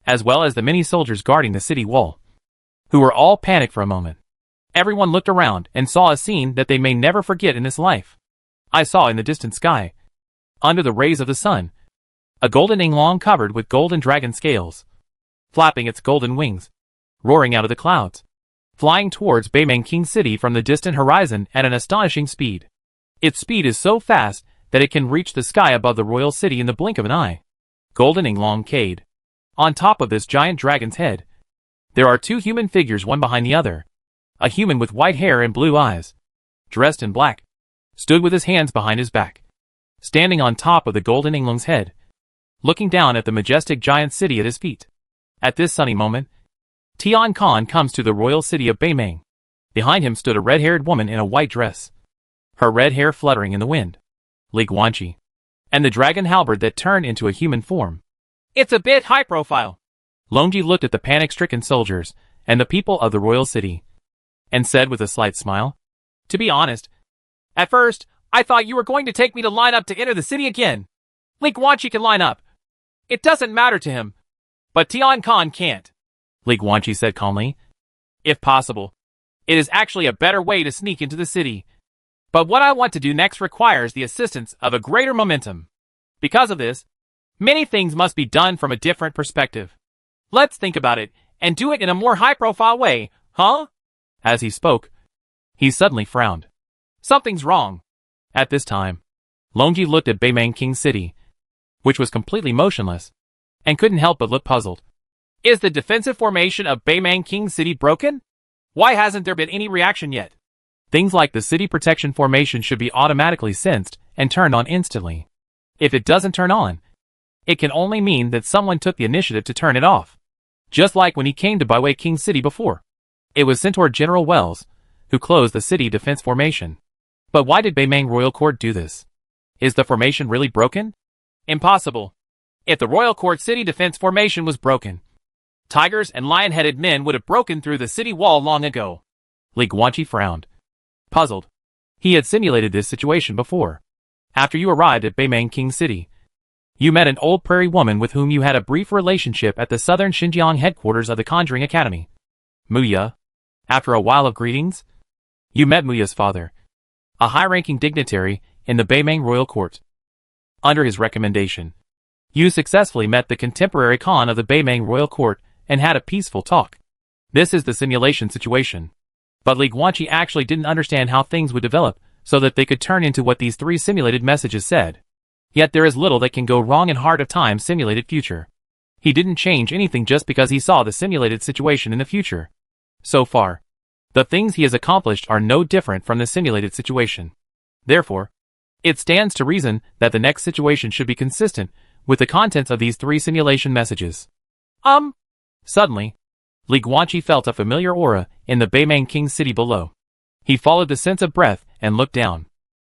as well as the many soldiers guarding the city wall, who were all panicked for a moment. Everyone looked around and saw a scene that they may never forget in this life. I saw in the distant sky, under the rays of the sun, a golden inglong covered with golden dragon scales, flapping its golden wings, roaring out of the clouds, flying towards Beimang King City from the distant horizon at an astonishing speed. Its speed is so fast that it can reach the sky above the royal city in the blink of an eye. Golden inglong Cade. On top of this giant dragon's head, there are two human figures one behind the other. A human with white hair and blue eyes, dressed in black, stood with his hands behind his back, standing on top of the golden inglong's head, looking down at the majestic giant city at his feet. At this sunny moment, Tian Khan comes to the royal city of Beimang. Behind him stood a red-haired woman in a white dress, her red hair fluttering in the wind. Li Guanqi, and the dragon halberd that turned into a human form. It's a bit high profile. Longji looked at the panic-stricken soldiers and the people of the royal city, and said with a slight smile, "To be honest, at first, I thought you were going to take me to line up to enter the city again. Li Guanqi can line up. It doesn't matter to him. But Tian Khan can't," Li Guanqi said calmly. "If possible, it is actually a better way to sneak into the city. But what I want to do next requires the assistance of a greater momentum. Because of this, many things must be done from a different perspective. Let's think about it, and do it in a more high-profile way, huh? As he spoke, he suddenly frowned. Something's wrong. At this time, Longji looked at Baimang King City, which was completely motionless, and couldn't help but look puzzled. Is the defensive formation of Baimang King City broken? Why hasn't there been any reaction yet? Things like the city protection formation should be automatically sensed and turned on instantly. If it doesn't turn on, it can only mean that someone took the initiative to turn it off. Just like when he came to Baiwei King City before. It was Centaur General Wells who closed the city defense formation. But why did Baimang Royal Court do this? Is the formation really broken? Impossible. If the Royal Court city defense formation was broken, tigers and lion-headed men would have broken through the city wall long ago. Li Guanqi frowned. Puzzled. He had simulated this situation before. After you arrived at Baimang King City, you met an old prairie woman with whom you had a brief relationship at the southern Xinjiang headquarters of the Conjuring Academy. Muya. After a while of greetings, you met Muya's father, a high-ranking dignitary in the Baimang Royal Court. Under his recommendation, you successfully met the contemporary Khan of the Baimang Royal Court and had a peaceful talk. This is the simulation situation. But Li Guanqi actually didn't understand how things would develop so that they could turn into what these three simulated messages said. Yet there is little that can go wrong in Heart of Time simulated future. He didn't change anything just because he saw the simulated situation in the future. So far, the things he has accomplished are no different from the simulated situation. Therefore, it stands to reason that the next situation should be consistent with the contents of these three simulation messages. Suddenly, Li Guanqi felt a familiar aura in the Baimang King City below. He followed the sense of breath and looked down.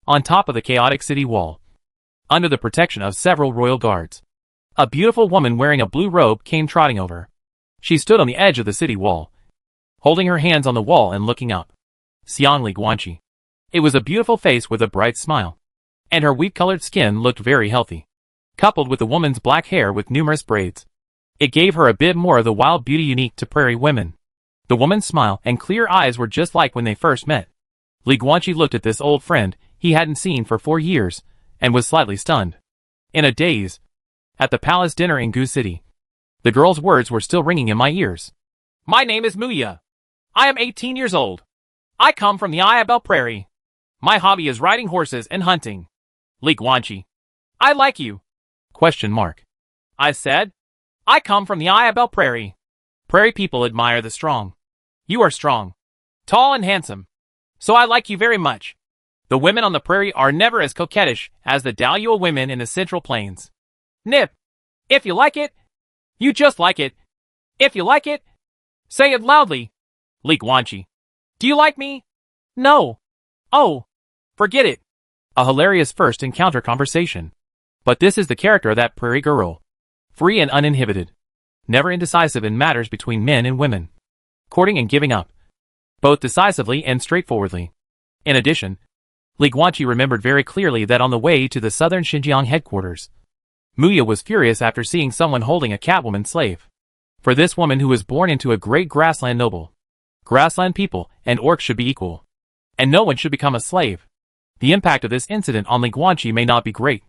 On top of the chaotic city wall, under the protection of several royal guards, a beautiful woman wearing a blue robe came trotting over. She stood on the edge of the city wall, holding her hands on the wall and looking up. Xiang Li Guanqi. It was a beautiful face with a bright smile, and her wheat-colored skin looked very healthy. Coupled with the woman's black hair with numerous braids, it gave her a bit more of the wild beauty unique to prairie women. The woman's smile and clear eyes were just like when they first met. Li Guanqi looked at this old friend he hadn't seen for 4 years, and was slightly stunned. In a daze, at the palace dinner in Gu City, the girl's words were still ringing in my ears. My name is Muya. I am 18 years old. I come from the Ayabel Prairie. My hobby is riding horses and hunting. Li Guanqi. I like you. ? I said, I come from the Ayabel Prairie. Prairie people admire the strong. You are strong, tall and handsome. So I like you very much. The women on the prairie are never as coquettish as the Dalian women in the Central Plains. Nip. If you like it, you just like it. If you like it, say it loudly. Li Guanqi. Do you like me? No. Oh. Forget it. A hilarious first encounter conversation. But this is the character of that prairie girl. Free and uninhibited. Never indecisive in matters between men and women. Courting and giving up. Both decisively and straightforwardly. In addition, Li Guanqi remembered very clearly that on the way to the southern Xinjiang headquarters, Muya was furious after seeing someone holding a Catwoman slave. For this woman who was born into a great grassland noble. Grassland people and orcs should be equal. And no one should become a slave. The impact of this incident on Li Guanqi may not be great,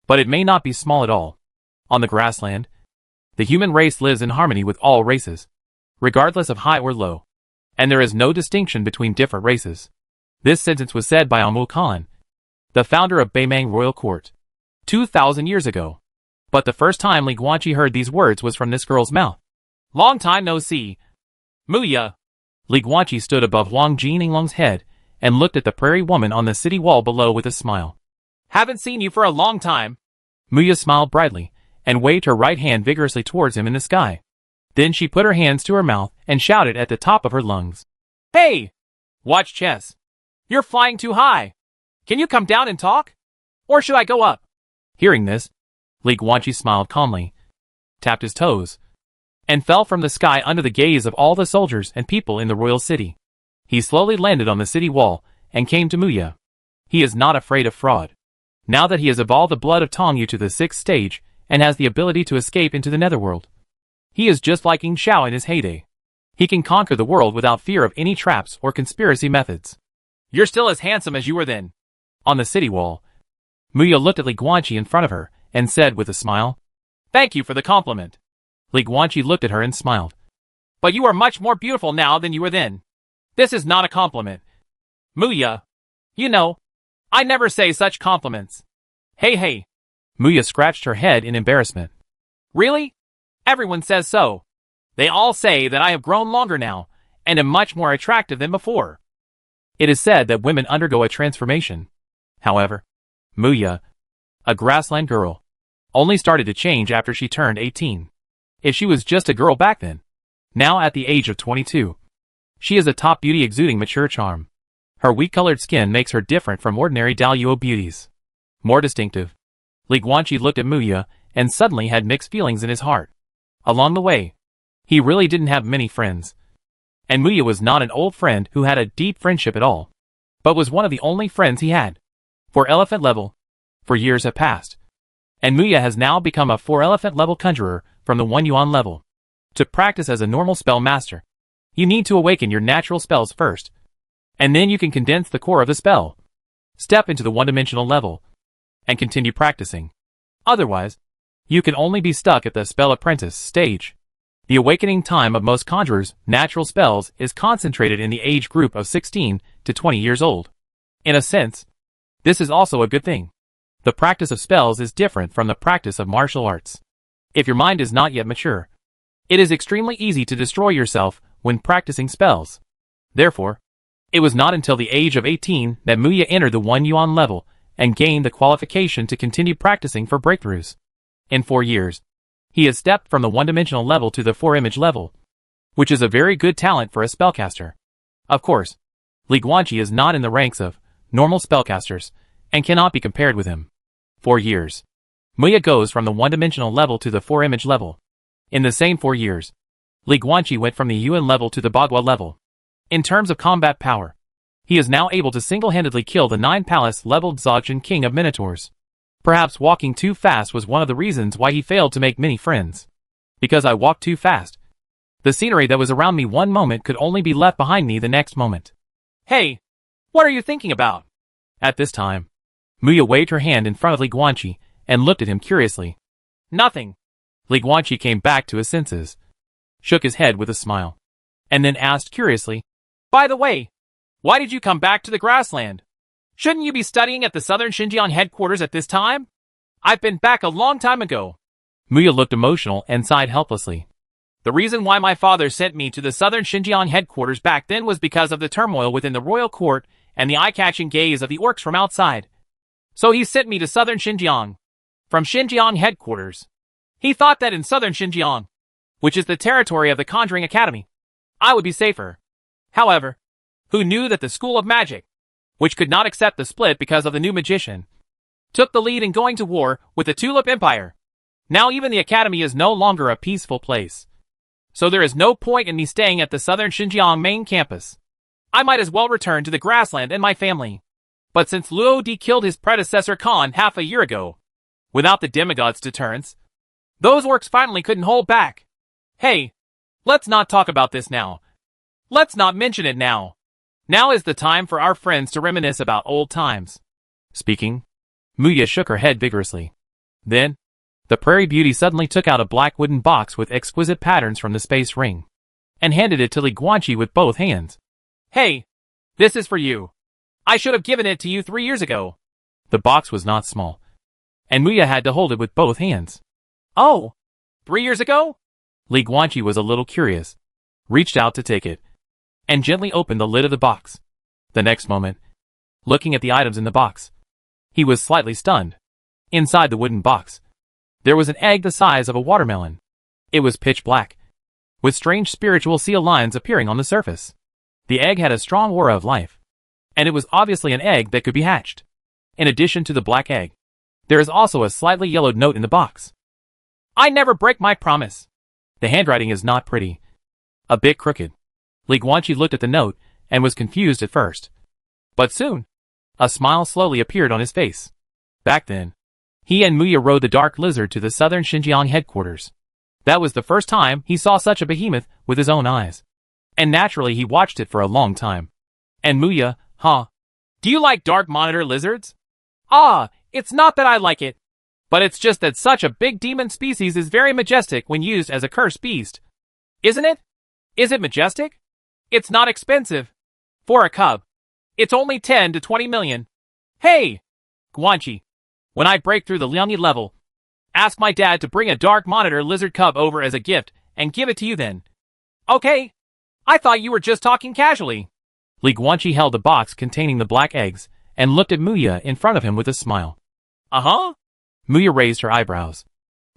but it may not be small at all. On the grassland, the human race lives in harmony with all races, regardless of high or low. And there is no distinction between different races. This sentence was said by Amu Khan, the founder of Baimang Royal Court, 2,000 years ago. But the first time Li Guanqi heard these words was from this girl's mouth. Long time no see. Muya. Li Guanqi stood above Huang Jinlong's head and looked at the prairie woman on the city wall below with a smile. Haven't seen you for a long time. Muya smiled brightly and waved her right hand vigorously towards him in the sky. Then she put her hands to her mouth and shouted at the top of her lungs. Hey! Watch chess. You're flying too high. Can you come down and talk? Or should I go up? Hearing this, Li Guanqi smiled calmly, tapped his toes, and fell from the sky under the gaze of all the soldiers and people in the royal city. He slowly landed on the city wall and came to Muya. He is not afraid of fraud. Now that he has evolved the blood of Tongyu to the 6th stage and has the ability to escape into the netherworld, he is just like Ying Xiao in his heyday. He can conquer the world without fear of any traps or conspiracy methods. You're still as handsome as you were then. On the city wall, Muya looked at Li Guanqi in front of her and said with a smile, "Thank you for the compliment." Li Guanqi looked at her and smiled. "But you are much more beautiful now than you were then. This is not a compliment. Muya. You know, I never say such compliments." Hey. Muya scratched her head in embarrassment. "Really? Everyone says so. They all say that I have grown longer now, and am much more attractive than before." It is said that women undergo a transformation. However, Muya, a grassland girl, only started to change after she turned 18. If she was just a girl back then, now at the age of 22, she is a top beauty exuding mature charm. Her wheat-colored skin makes her different from ordinary Daluo beauties. More distinctive. Li Guanqi looked at Muya and suddenly had mixed feelings in his heart. Along the way, he really didn't have many friends. And Muya was not an old friend who had a deep friendship at all, but was one of the only friends he had. For elephant level, for years have passed, and Muya has now become a 4 elephant level conjurer from the 1 yuan level. To practice as a normal spell master, you need to awaken your natural spells first, and then you can condense the core of the spell, step into the one-dimensional level, and continue practicing. Otherwise, you can only be stuck at the spell apprentice stage. The awakening time of most conjurers' natural spells is concentrated in the age group of 16 to 20 years old. In a sense, this is also a good thing. The practice of spells is different from the practice of martial arts. If your mind is not yet mature, it is extremely easy to destroy yourself when practicing spells. Therefore, it was not until the age of 18 that Muya entered the 1 yuan level and gained the qualification to continue practicing for breakthroughs. In 4 years, he has stepped from the one-dimensional level to the 4-image level, which is a very good talent for a spellcaster. Of course, Li Guanqi is not in the ranks of normal spellcasters and cannot be compared with him. 4 years. Muya goes from the one-dimensional level to the 4-image level. In the same 4 years, Li Guanqi went from the Yuan level to the Bagua level. In terms of combat power, he is now able to single-handedly kill the 9-palace-leveled Dzogchen king of Minotaurs. Perhaps walking too fast was one of the reasons why he failed to make many friends. Because I walked too fast. The scenery that was around me one moment could only be left behind me the next moment. Hey, what are you thinking about? At this time, Muya waved her hand in front of Li Guanqi and looked at him curiously. Nothing. Li Guanqi came back to his senses, shook his head with a smile, and then asked curiously, "By the way, why did you come back to the grassland? Shouldn't you be studying at the Southern Xinjiang headquarters at this time? I've been back a long time ago." Muya looked emotional and sighed helplessly. "The reason why my father sent me to the Southern Xinjiang headquarters back then was because of the turmoil within the royal court and the eye-catching gaze of the orcs from outside. So he sent me to Southern Xinjiang. From Xinjiang headquarters. He thought that in Southern Xinjiang, which is the territory of the Conjuring Academy, I would be safer. However, who knew that the School of Magic, which could not accept the split because of the new magician, took the lead in going to war with the Tulip Empire. Now even the academy is no longer a peaceful place. So there is no point in me staying at the Southern Xinjiang main campus. I might as well return to the grassland and my family. But since Luo Di killed his predecessor Khan half a year ago, without the demigod's deterrence, those orcs finally couldn't hold back. Hey, let's not talk about this now. Let's not mention it now. Now is the time for our friends to reminisce about old times." Speaking, Muya shook her head vigorously. Then, the prairie beauty suddenly took out a black wooden box with exquisite patterns from the space ring, and handed it to Li Guanqi with both hands. "Hey, this is for you. I should have given it to you 3 years ago." The box was not small, and Muya had to hold it with both hands. "Oh, 3 years ago?" Li Guanqi was a little curious, reached out to take it, and gently opened the lid of the box. The next moment, looking at the items in the box, he was slightly stunned. Inside the wooden box, there was an egg the size of a watermelon. It was pitch black, with strange spiritual seal lines appearing on the surface. The egg had a strong aura of life, and it was obviously an egg that could be hatched. In addition to the black egg, there is also a slightly yellowed note in the box. "I never break my promise." The handwriting is not pretty, a bit crooked. Li Guanqi looked at the note and was confused at first. But soon, a smile slowly appeared on his face. Back then, he and Muya rode the dark lizard to the Southern Xinjiang headquarters. That was the first time he saw such a behemoth with his own eyes. And naturally he watched it for a long time. And Muya, Do you like dark monitor lizards? Ah, it's not that I like it, but it's just that such a big demon species is very majestic when used as a cursed beast. Isn't it? Is it majestic? It's not expensive. For a cub, it's only 10 to 20 million. Hey, Guanchi, when I break through the Liangyi level, ask my dad to bring a dark monitor lizard cub over as a gift and give it to you then. Okay, I thought you were just talking casually. Li Guanchi held the box containing the black eggs and looked at Muya in front of him with a smile. Uh-huh. Muya raised her eyebrows,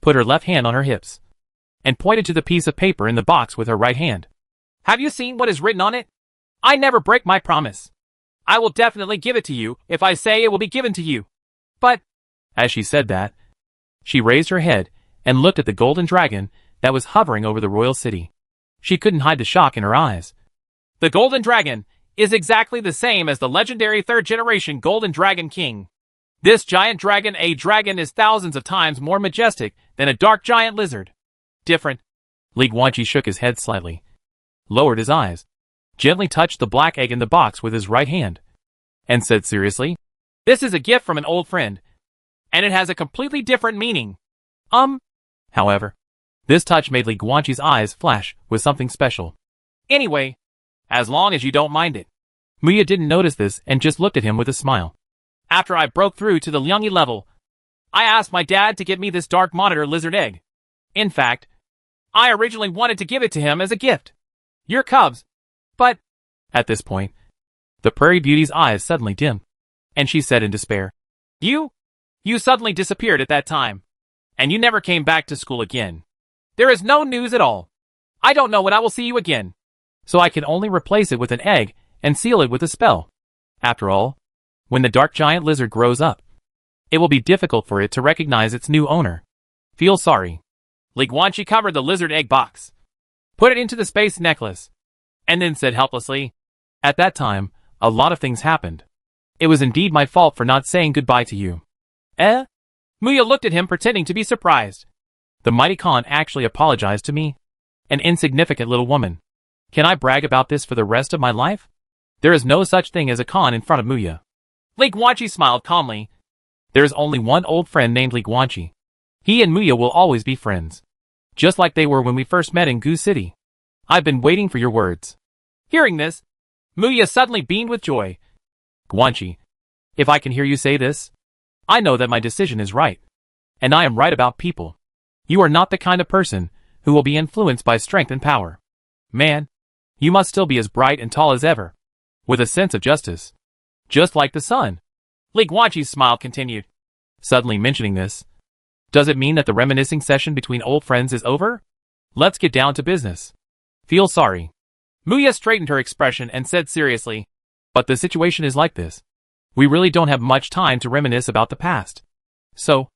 put her left hand on her hips, and pointed to the piece of paper in the box with her right hand. Have you seen what is written on it? I never break my promise. I will definitely give it to you if I say it will be given to you. But, as she said that, she raised her head and looked at the golden dragon that was hovering over the royal city. She couldn't hide the shock in her eyes. The golden dragon is exactly the same as the legendary third-generation golden dragon king. This giant dragon, a dragon, is thousands of times more majestic than a dark giant lizard. Different. Li Guanchi shook his head slightly, lowered his eyes, gently touched the black egg in the box with his right hand, and said seriously, "This is a gift from an old friend, and it has a completely different meaning." However, this touch made Li Guanchi's eyes flash with something special. Anyway, as long as you don't mind it. Muya didn't notice this and just looked at him with a smile. After I broke through to the Liangyi level, I asked my dad to get me this dark monitor lizard egg. In fact, I originally wanted to give it to him as a gift. Your cubs. But, at this point, the Prairie Beauty's eyes suddenly dimmed, and she said in despair, You suddenly disappeared at that time, and you never came back to school again. There is no news at all. I don't know when I will see you again, so I can only replace it with an egg and seal it with a spell. After all, when the dark giant lizard grows up, it will be difficult for it to recognize its new owner. Feel sorry. Li Guanchi covered the lizard egg box, put it into the space necklace, and then said helplessly, At that time, a lot of things happened. It was indeed my fault for not saying goodbye to you. Eh? Muya looked at him pretending to be surprised. The mighty Khan actually apologized to me? An insignificant little woman. Can I brag about this for the rest of my life? There is no such thing as a Khan in front of Muya. Li Guanchi smiled calmly. There is only one old friend named Li Guanchi. He and Muya will always be friends. Just like they were when we first met in Gu City. I've been waiting for your words. Hearing this, Muya suddenly beamed with joy. Guanchi, if I can hear you say this, I know that my decision is right. And I am right about people. You are not the kind of person who will be influenced by strength and power. Man, you must still be as bright and tall as ever, with a sense of justice. Just like the sun. Li Guanchi's smile continued. Suddenly mentioning this, does it mean that the reminiscing session between old friends is over? Let's get down to business. Feel sorry. Muya straightened her expression and said seriously, But the situation is like this. We really don't have much time to reminisce about the past. So,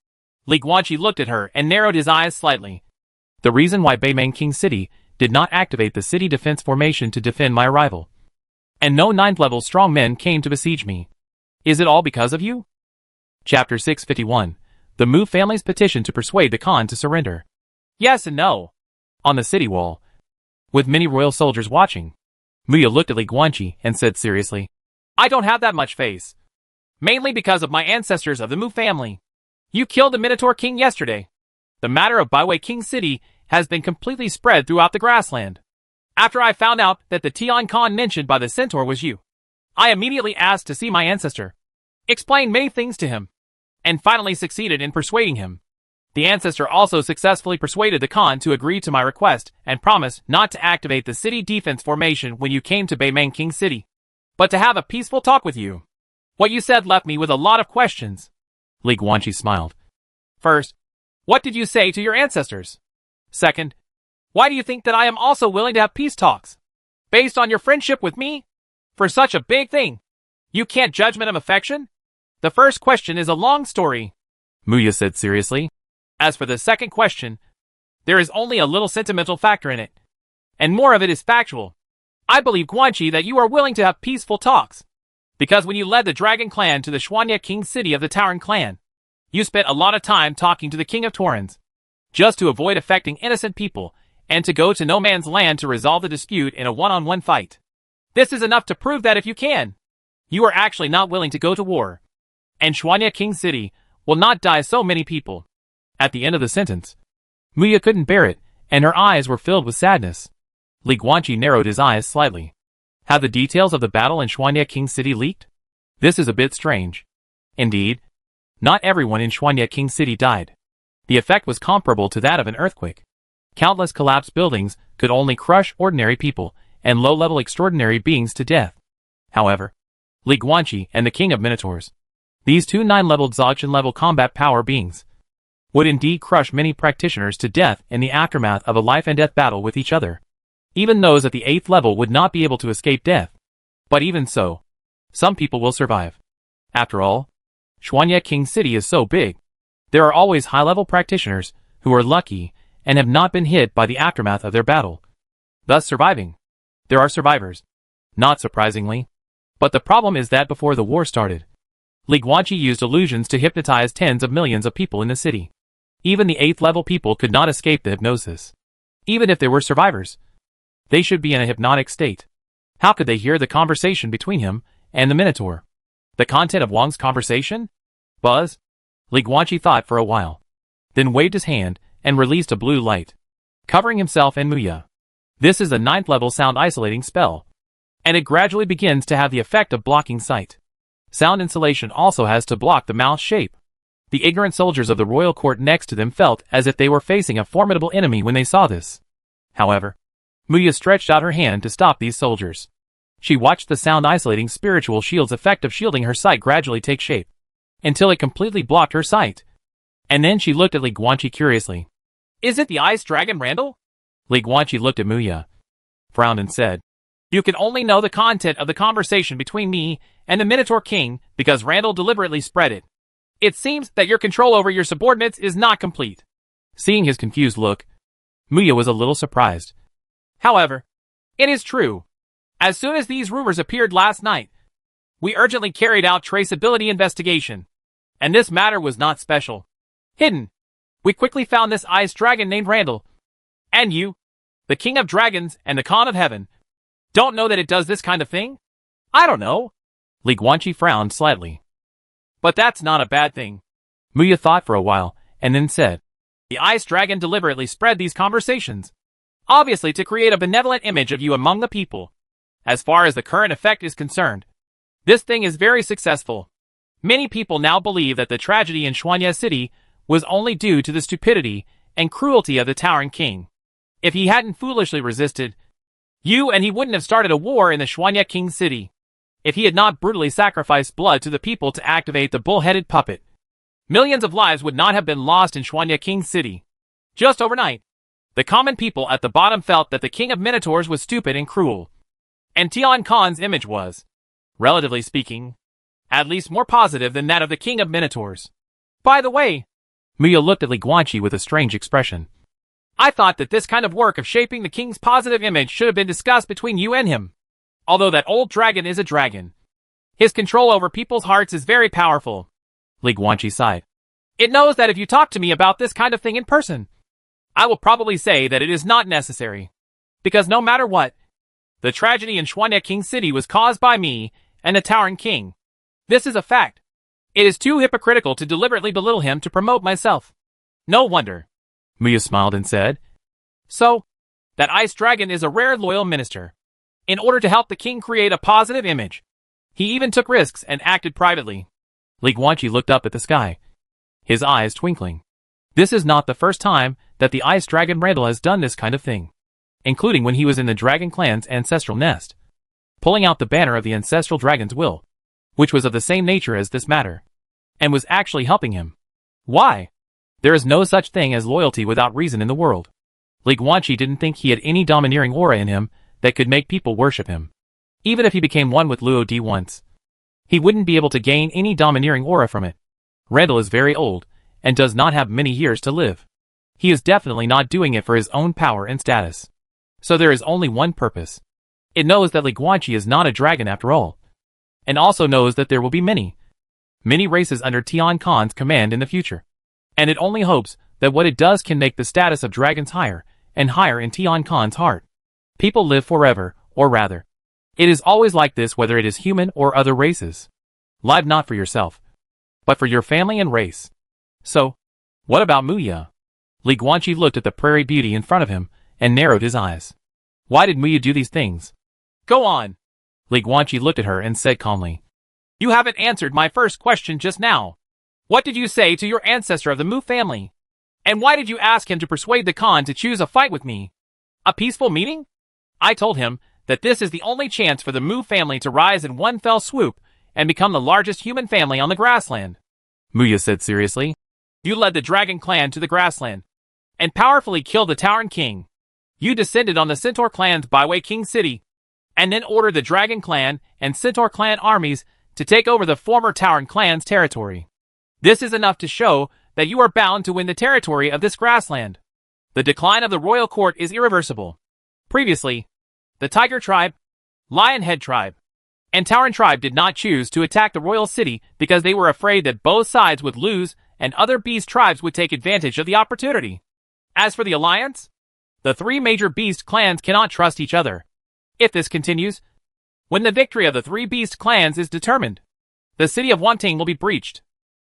Li Guanchi looked at her and narrowed his eyes slightly. The reason why Beimeng King City did not activate the city defense formation to defend my arrival, and no 9th level strong men came to besiege me. Is it all because of you? Chapter 651. The Mu family's petition to persuade the Khan to surrender. Yes and no. On the city wall, with many royal soldiers watching, Muya looked at Li Guanchi and said seriously, I don't have that much face. Mainly because of my ancestors of the Mu family. You killed the Minotaur King yesterday. The matter of Baiwei King City has been completely spread throughout the grassland. After I found out that the Tian Khan mentioned by the centaur was you, I immediately asked to see my ancestor, explained many things to him, and finally succeeded in persuading him. The ancestor also successfully persuaded the Khan to agree to my request and promise not to activate the city defense formation when you came to Beimeng King City, but to have a peaceful talk with you. What you said left me with a lot of questions. Li Guanchi smiled. First, what did you say to your ancestors? Second, why do you think that I am also willing to have peace talks? Based on your friendship with me? For such a big thing, you can't judgment of affection? The first question is a long story, Muya said seriously. As for the second question, there is only a little sentimental factor in it, and more of it is factual. I believe, Guanchi, that you are willing to have peaceful talks, because when you led the Dragon Clan to the Xuanya King City of the Tauren Clan, you spent a lot of time talking to the King of Taurens, just to avoid affecting innocent people, and to go to no man's land to resolve the dispute in a one-on-one fight. This is enough to prove that if you can You are actually not willing to go to war. And Shuanya King City will not die so many people. At the end of the sentence, Muya couldn't bear it, and her eyes were filled with sadness. Li Guanqi narrowed his eyes slightly. Have the details of the battle in Shuanya King City leaked? This is a bit strange. Indeed, not everyone in Shuanya King City died. The effect was comparable to that of an earthquake. Countless collapsed buildings could only crush ordinary people and low-level extraordinary beings to death. However, Li Guanqi and the King of Minotaurs, these two 9-level Dzogchen-level combat power beings, would indeed crush many practitioners to death in the aftermath of a life-and-death battle with each other. Even those at the 8th level would not be able to escape death. But even so, some people will survive. After all, Shuanya King City is so big. There are always high-level practitioners who are lucky and have not been hit by the aftermath of their battle, thus surviving. There are survivors, not surprisingly. But the problem is that before the war started, Li Guanqi used illusions to hypnotize tens of millions of people in the city. Even the 8th level people could not escape the hypnosis. Even if there were survivors, they should be in a hypnotic state. How could they hear the conversation between him and the Minotaur? The content of Wang's conversation? Buzz? Li Guanqi thought for a while, then waved his hand and released a blue light, covering himself and Muya. This is a 9th level sound isolating spell, and it gradually begins to have the effect of blocking sight. Sound insulation also has to block the mouth shape. The ignorant soldiers of the royal court next to them felt as if they were facing a formidable enemy when they saw this. However, Muya stretched out her hand to stop these soldiers. She watched the sound-isolating spiritual shield's effect of shielding her sight gradually take shape, until it completely blocked her sight. And then she looked at Li Guanqi curiously. Is it the Ice Dragon Randall? Li Guanqi looked at Muya, frowned and said, You can only know the content of the conversation between me and the Minotaur King because Randall deliberately spread it. It seems that your control over your subordinates is not complete. Seeing his confused look, Muya was a little surprised. However, it is true. As soon as these rumors appeared last night, we urgently carried out traceability investigation. And this matter was not special. Hidden. We quickly found this ice dragon named Randall. And you, the King of Dragons and the Khan of Heaven, don't know that it does this kind of thing? I don't know. Li Guanqi frowned slightly. But that's not a bad thing. Muya thought for a while, and then said, The ice dragon deliberately spread these conversations, obviously to create a benevolent image of you among the people. As far as the current effect is concerned, this thing is very successful. Many people now believe that the tragedy in Shuanya City was only due to the stupidity and cruelty of the Towering King. If he hadn't foolishly resisted, you and he wouldn't have started a war in the Shuanya King City. If he had not brutally sacrificed blood to the people to activate the bull-headed puppet, millions of lives would not have been lost in Shuanya King City. Just overnight, the common people at the bottom felt that the King of Minotaurs was stupid and cruel. And Tian Khan's image was, relatively speaking, at least more positive than that of the King of Minotaurs. By the way, Muya looked at Li Guanqi with a strange expression. I thought that this kind of work of shaping the king's positive image should have been discussed between you and him. Although that old dragon is a dragon, his control over people's hearts is very powerful. Li Guanqi sighed. It knows that if you talk to me about this kind of thing in person, I will probably say that it is not necessary. Because no matter what, the tragedy in Shuanya King City was caused by me and the Towering King. This is a fact. It is too hypocritical to deliberately belittle him to promote myself. No wonder. Muya smiled and said, So, that ice dragon is a rare loyal minister. In order to help the king create a positive image, he even took risks and acted privately. Li Guanqi looked up at the sky, his eyes twinkling. This is not the first time that the ice dragon Randall has done this kind of thing, including when he was in the dragon clan's ancestral nest, pulling out the banner of the ancestral dragon's will, which was of the same nature as this matter, and was actually helping him. Why? There is no such thing as loyalty without reason in the world. Li Guanqi didn't think he had any domineering aura in him that could make people worship him. Even if he became one with Luo Di once, he wouldn't be able to gain any domineering aura from it. Randall is very old, and does not have many years to live. He is definitely not doing it for his own power and status. So there is only one purpose. It knows that Li Guanqi is not a dragon after all, and also knows that there will be many races under Tian Khan's command in the future. And it only hopes that what it does can make the status of dragons higher and higher in Tian Khan's heart. People live forever, or rather, It is always like this whether it is human or other races. Live not for yourself, but for your family and race. So, what about Muya? Li Guanqi looked at the prairie beauty in front of him and narrowed his eyes. Why did Muya do these things? Go on. Li Guanqi looked at her and said calmly. You haven't answered my first question just now. What did you say to your ancestor of the Mu family? And why did you ask him to persuade the Khan to choose a fight with me? A peaceful meeting? I told him that this is the only chance for the Mu family to rise in one fell swoop and become the largest human family on the grassland. Muya said seriously. You led the Dragon Clan to the grassland and powerfully killed the Tauren King. You descended on the Centaur clans by way King City and then ordered the Dragon Clan and Centaur Clan armies to take over the former Tauren clan's territory. This is enough to show that you are bound to win the territory of this grassland. The decline of the royal court is irreversible. Previously, the Tiger Tribe, Lionhead Tribe, and Tauren Tribe did not choose to attack the royal city because they were afraid that both sides would lose and other beast tribes would take advantage of the opportunity. As for the alliance, the three major beast clans cannot trust each other. If this continues, when the victory of the three beast clans is determined, the city of Wanting will be breached.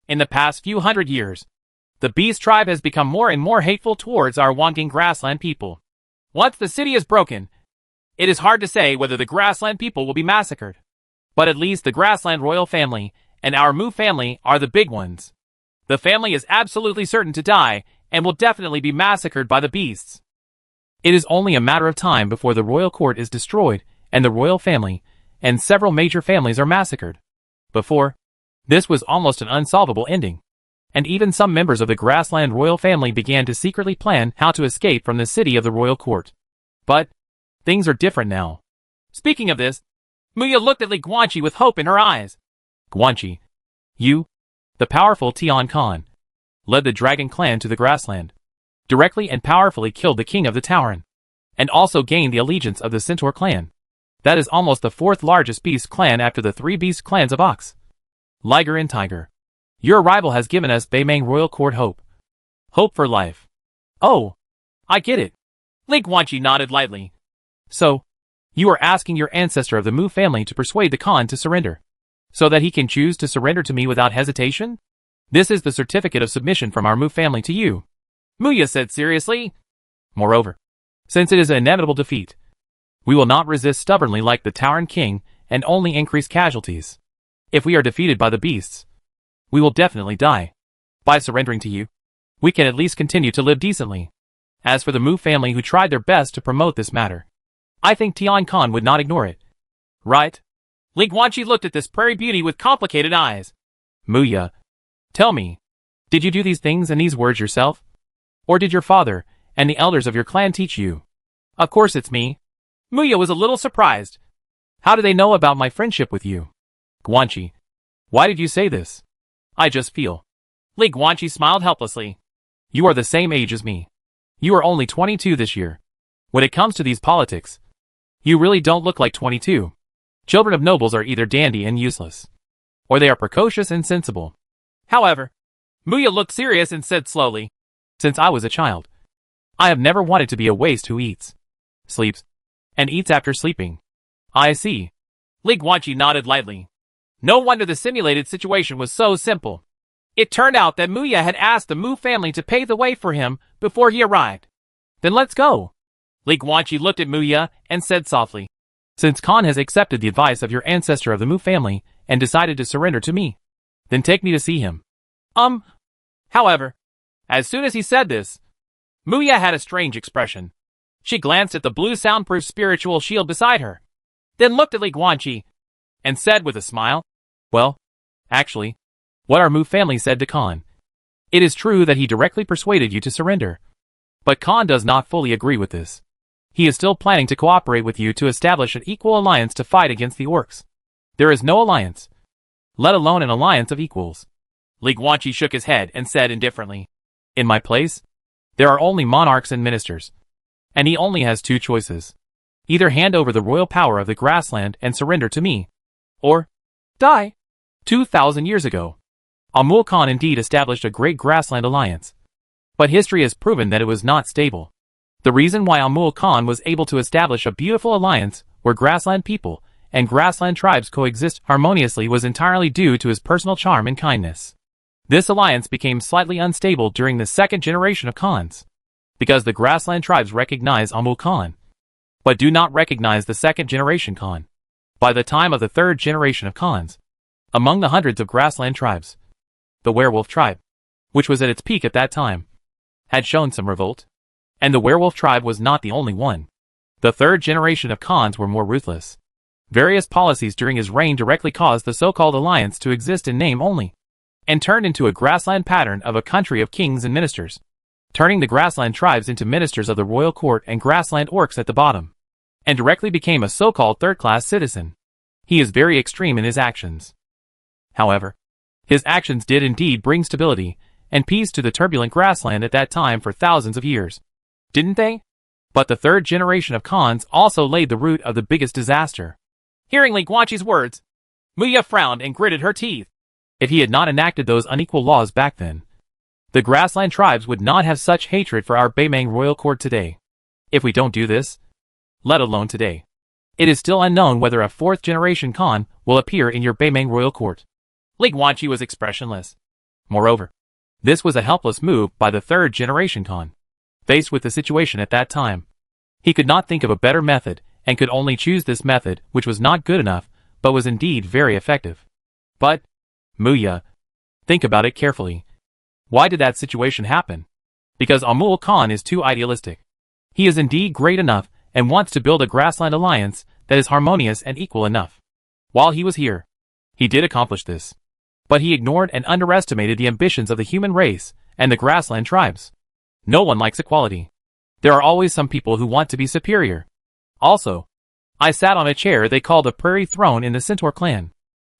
In the past few hundred years, the beast tribe has become more and more hateful towards our Wanting grassland people. Once the city is broken, it is hard to say whether the grassland people will be massacred. But at least the grassland royal family and our Mu family are the big ones. The family is absolutely certain to die and will definitely be massacred by the beasts. It is only a matter of time before the royal court is destroyed and the royal family and several major families are massacred. Before, this was almost an unsolvable ending, and even some members of the grassland royal family began to secretly plan how to escape from the city of the royal court. But things are different now. Speaking of this, Muya looked at Li Guanqi with hope in her eyes. Guanqi, you, the powerful Tian Khan, led the Dragon Clan to the grassland, directly and powerfully killed the king of the Tauren, and also gained the allegiance of the Centaur clan. That is almost the fourth largest beast clan after the three beast clans of Ox, Liger and Tiger. Your arrival has given us Beimang Royal Court hope. Hope for life. Oh, I get it. Li Guanqi nodded lightly. So, you are asking your ancestor of the Mu family to persuade the Khan to surrender, so that he can choose to surrender to me without hesitation? This is the certificate of submission from our Mu family to you, Muya said seriously. Moreover, since it is an inevitable defeat, we will not resist stubbornly like the Tauren King and only increase casualties. If we are defeated by the beasts, we will definitely die. By surrendering to you, we can at least continue to live decently. As for the Mu family who tried their best to promote this matter, I think Tian Khan would not ignore it. Right? Li Guanqi looked at this prairie beauty with complicated eyes. Muya, tell me, did you do these things and these words yourself? Or did your father and the elders of your clan teach you? Of course it's me. Muya was a little surprised. How do they know about my friendship with you? Guanqi, why did you say this? I just feel. Li Guanqi smiled helplessly. You are the same age as me. You are only 22 this year. When it comes to these politics, you really don't look like 22. Children of nobles are either dandy and useless, or they are precocious and sensible. However, Muya looked serious and said slowly, since I was a child, I have never wanted to be a waste who eats, sleeps, and eats after sleeping. I see. Li Guanqi nodded lightly. No wonder the simulated situation was so simple. It turned out that Muya had asked the Mu family to pave the way for him before he arrived. Then let's go. Li Guanqi looked at Muya and said softly, since Khan has accepted the advice of your ancestor of the Mu family and decided to surrender to me, then take me to see him. However, as soon as he said this, Muya had a strange expression. She glanced at the blue soundproof spiritual shield beside her, then looked at Li Guanqi, and said with a smile, well, actually, what our Mu family said to Khan. It is true that he directly persuaded you to surrender. But Khan does not fully agree with this. He is still planning to cooperate with you to establish an equal alliance to fight against the orcs. There is no alliance, let alone an alliance of equals. Li Guanqi shook his head and said indifferently, in my place, there are only monarchs and ministers, and he only has two choices. Either hand over the royal power of the grassland and surrender to me, or die. 2,000 years ago, Amul Khan indeed established a great grassland alliance. But history has proven that it was not stable. The reason why Amul Khan was able to establish a beautiful alliance were grassland people and grassland tribes coexist harmoniously was entirely due to his personal charm and kindness. This alliance became slightly unstable during the second generation of Khans, because the grassland tribes recognize Amul Khan, but do not recognize the second generation Khan. By the time of the third generation of Khans, among the hundreds of grassland tribes, the werewolf tribe, which was at its peak at that time, had shown some revolt. And the werewolf tribe was not the only one. The third generation of Khans were more ruthless. Various policies during his reign directly caused the so-called alliance to exist in name only, and turned into a grassland pattern of a country of kings and ministers, turning the grassland tribes into ministers of the royal court and grassland orcs at the bottom, and directly became a so-called third-class citizen. He is very extreme in his actions. However, his actions did indeed bring stability and peace to the turbulent grassland at that time for thousands of years. Didn't they? But the third generation of Khans also laid the root of the biggest disaster. Hearing Li Guanqi's words, Muya frowned and gritted her teeth. If he had not enacted those unequal laws back then, the grassland tribes would not have such hatred for our Beimang royal court today. If we don't do this, let alone today, it is still unknown whether a fourth generation Khan will appear in your Beimang royal court. Li Guanqi was expressionless. Moreover, this was a helpless move by the third generation Khan. Faced with the situation at that time, he could not think of a better method and could only choose this method, which was not good enough, but was indeed very effective. But, Muya, think about it carefully. Why did that situation happen? Because Amul Khan is too idealistic. He is indeed great enough and wants to build a grassland alliance that is harmonious and equal enough. While he was here, he did accomplish this. But he ignored and underestimated the ambitions of the human race and the grassland tribes. No one likes equality. There are always some people who want to be superior. Also, I sat on a chair they called a prairie throne in the Centaur clan.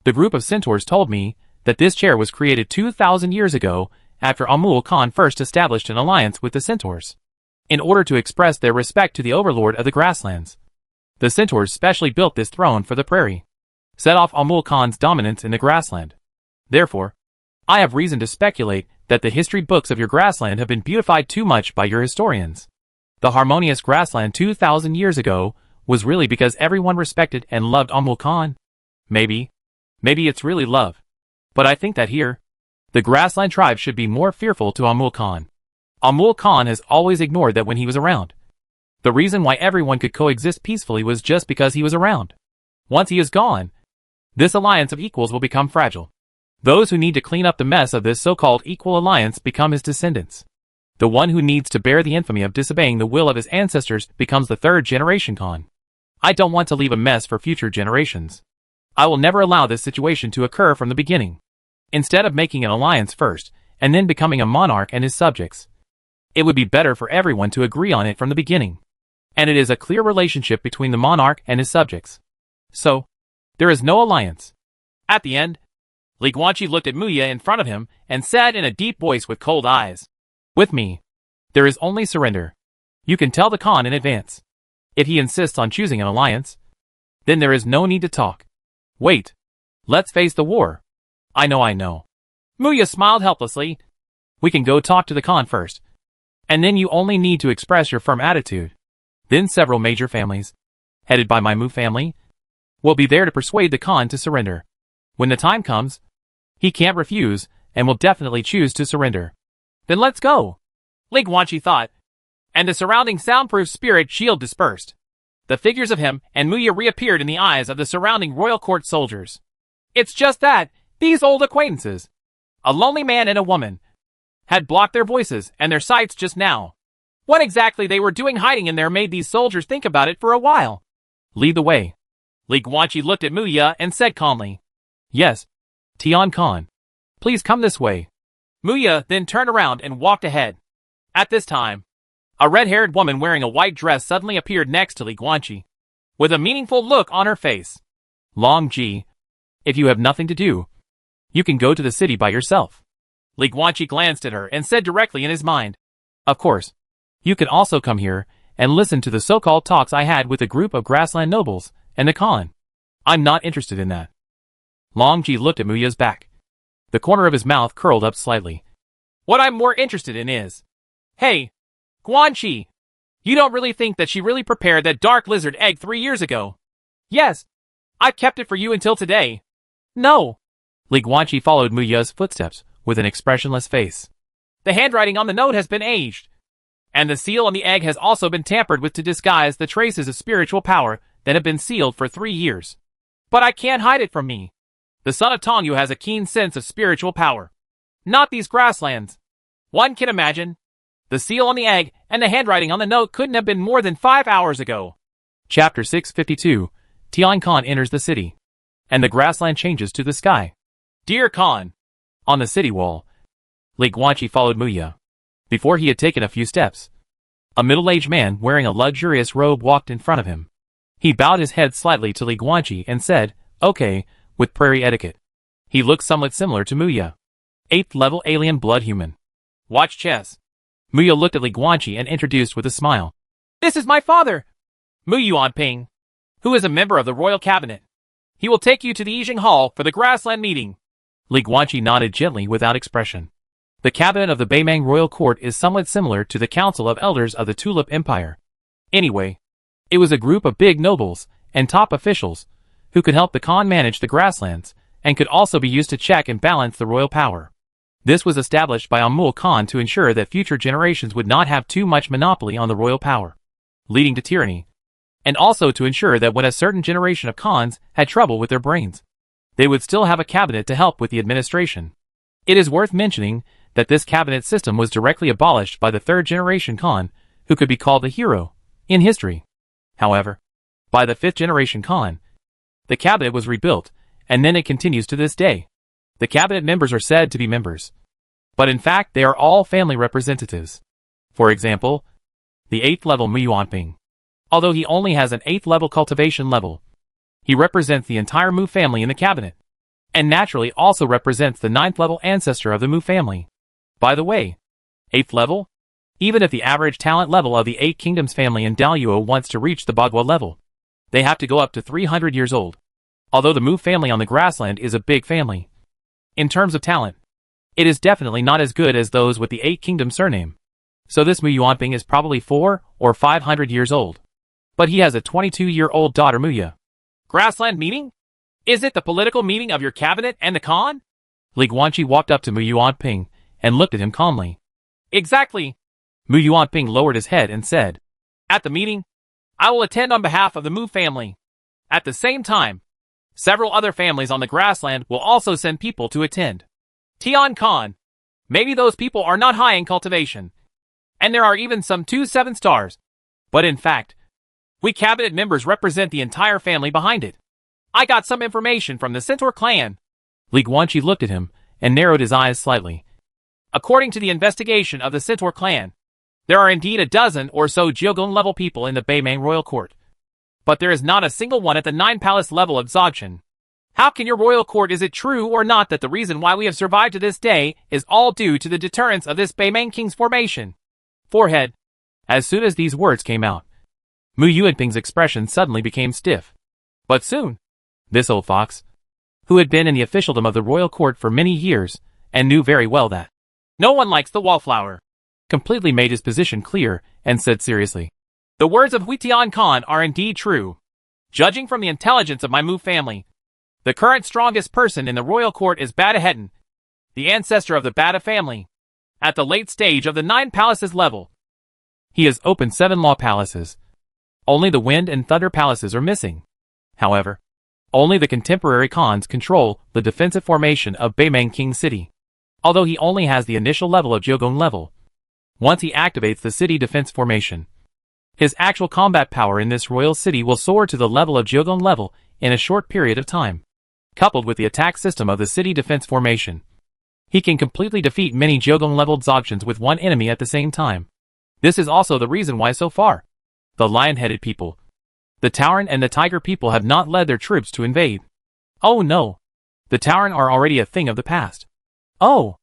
The group of centaurs told me that this chair was created 2,000 years ago after Amul Khan first established an alliance with the centaurs, in order to express their respect to the overlord of the grasslands. The centaurs specially built this throne for the prairie, set off Amul Khan's dominance in the grassland. Therefore, I have reason to speculate that the history books of your grassland have been beautified too much by your historians. The harmonious grassland 2,000 years ago was really because everyone respected and loved Amul Khan. Maybe it's really love. But I think that here, the grassland tribe should be more fearful to Amul Khan. Amul Khan has always ignored that when he was around. The reason why everyone could coexist peacefully was just because he was around. Once he is gone, this alliance of equals will become fragile. Those who need to clean up the mess of this so-called equal alliance become his descendants. The one who needs to bear the infamy of disobeying the will of his ancestors becomes the third generation Khan. I don't want to leave a mess for future generations. I will never allow this situation to occur from the beginning. Instead of making an alliance first, and then becoming a monarch and his subjects, it would be better for everyone to agree on it from the beginning. And it is a clear relationship between the monarch and his subjects. So, there is no alliance. At the end, Li Guanqi looked at Muya in front of him and said in a deep voice with cold eyes, "With me, there is only surrender. You can tell the Khan in advance. If he insists on choosing an alliance, then there is no need to talk. Wait. Let's face the war." I know. Muya smiled helplessly. "We can go talk to the Khan first. And then you only need to express your firm attitude. Then several major families, headed by my Mu family, will be there to persuade the Khan to surrender. When the time comes, he can't refuse and will definitely choose to surrender. Then let's go," Li Guanqi thought. And the surrounding soundproof spirit shield dispersed. The figures of him and Muya reappeared in the eyes of the surrounding royal court soldiers. It's just that these old acquaintances, a lonely man and a woman, had blocked their voices and their sights just now. What exactly they were doing hiding in there made these soldiers think about it for a while. "Lead the way." Li Guanqi looked at Muya and said calmly. "Yes, Tian Khan. Please come this way." Muya then turned around and walked ahead. At this time, a red-haired woman wearing a white dress suddenly appeared next to Li Guanqi, with a meaningful look on her face. "Long Ji, if you have nothing to do, you can go to the city by yourself." Li Guanqi glanced at her and said directly in his mind, "Of course, you can also come here and listen to the so-called talks I had with a group of grassland nobles and the Khan. I'm not interested in that." Long Ji looked at Muya's back. The corner of his mouth curled up slightly. "What I'm more interested in is, hey, Guanqi, you don't really think that she really prepared that dark lizard egg 3 years ago?" "Yes, I've kept it for you until today. No. Li Guanqi followed Mu Yu's footsteps with an expressionless face. The handwriting on the note has been aged, and the seal on the egg has also been tampered with to disguise the traces of spiritual power that have been sealed for 3 years. But I can't hide it from me. The son of Tongyu has a keen sense of spiritual power. Not these grasslands. One can imagine. The seal on the egg and the handwriting on the note couldn't have been more than 5 hours ago. Chapter 652. Tian Khan enters the city, and the grassland changes to the sky. Dear Khan. On the city wall, Li Guanqi followed Mu Yu. Before he had taken a few steps, a middle-aged man wearing a luxurious robe walked in front of him. He bowed his head slightly to Li Guanqi and said, "Okay," with prairie etiquette. He looked somewhat similar to Mu Yu. 8th level alien blood human. Watch chess. Mu Yu looked at Li Guanqi and introduced with a smile. This is my father, Mu Yuanping, who is a member of the royal cabinet. He will take you to the Yijing Hall for the grassland meeting. Li Guanqi nodded gently without expression. The cabinet of the Beimang royal court is somewhat similar to the council of elders of the Tulip Empire. Anyway, it was a group of big nobles and top officials who could help the Khan manage the grasslands and could also be used to check and balance the royal power. This was established by Amul Khan to ensure that future generations would not have too much monopoly on the royal power, leading to tyranny, and also to ensure that when a certain generation of Khans had trouble with their brains, they would still have a cabinet to help with the administration. It is worth mentioning that this cabinet system was directly abolished by the third generation Khan, who could be called a hero in history. However, by the 5th generation Khan, the cabinet was rebuilt, and then it continues to this day. The cabinet members are said to be members, but in fact they are all family representatives. For example, the 8th level Mu Yuanping. Although he only has an 8th level cultivation level, he represents the entire Mu family in the cabinet, and naturally also represents the 9th level ancestor of the Mu family. By the way, 8th level? Even if the average talent level of the 8 Kingdoms family in Daluo wants to reach the Bagua level, they have to go up to 300 years old. Although the Mu family on the grassland is a big family, in terms of talent, it is definitely not as good as those with the 8 Kingdom surname. So this Mu Yuanping is probably 400 or 500 years old. But he has a 22-year-old daughter Mu Yu. Grassland meeting? Is it the political meeting of your cabinet and the Khan? Li Guanqi walked up to Mu Yuanping and looked at him calmly. Exactly. Mu Yuanping lowered his head and said, At the meeting, I will attend on behalf of the Mu family. At the same time, several other families on the grassland will also send people to attend. Tian Khan. Maybe those people are not high in cultivation, and there are even some 2 7 stars. But in fact, we cabinet members represent the entire family behind it. I got some information from the Centaur clan. Li Guanqi looked at him and narrowed his eyes slightly. According to the investigation of the Centaur clan, there are indeed a dozen or so Jyogun level people in the Beimang royal court. But there is not a single one at the 9 palace level of Dzogchen. How can your royal court is it true or not that the reason why we have survived to this day is all due to the deterrence of this Beimang king's formation? Forehead. As soon as these words came out, Mu Yuanping's expression suddenly became stiff. But soon, this old fox, who had been in the officialdom of the royal court for many years, and knew very well that no one likes the wallflower, completely made his position clear, and said seriously, The words of Tian Khan are indeed true. Judging from the intelligence of my Mu family, the current strongest person in the royal court is Bada Hetan, the ancestor of the Bada family. At the late stage of the 9 palaces level, he has opened 7 law palaces. Only the wind and thunder palaces are missing. However, only the contemporary Khans control the defensive formation of Beimang King City. Although he only has the initial level of Jyogun level, once he activates the city defense formation, his actual combat power in this royal city will soar to the level of Jyogun level in a short period of time. Coupled with the attack system of the city defense formation, he can completely defeat many Jyogun level Dzogchens with one enemy at the same time. This is also the reason why so far, the lion-headed people, the Tauren and the tiger people have not led their troops to invade. Oh no! The Tauren are already a thing of the past. Oh!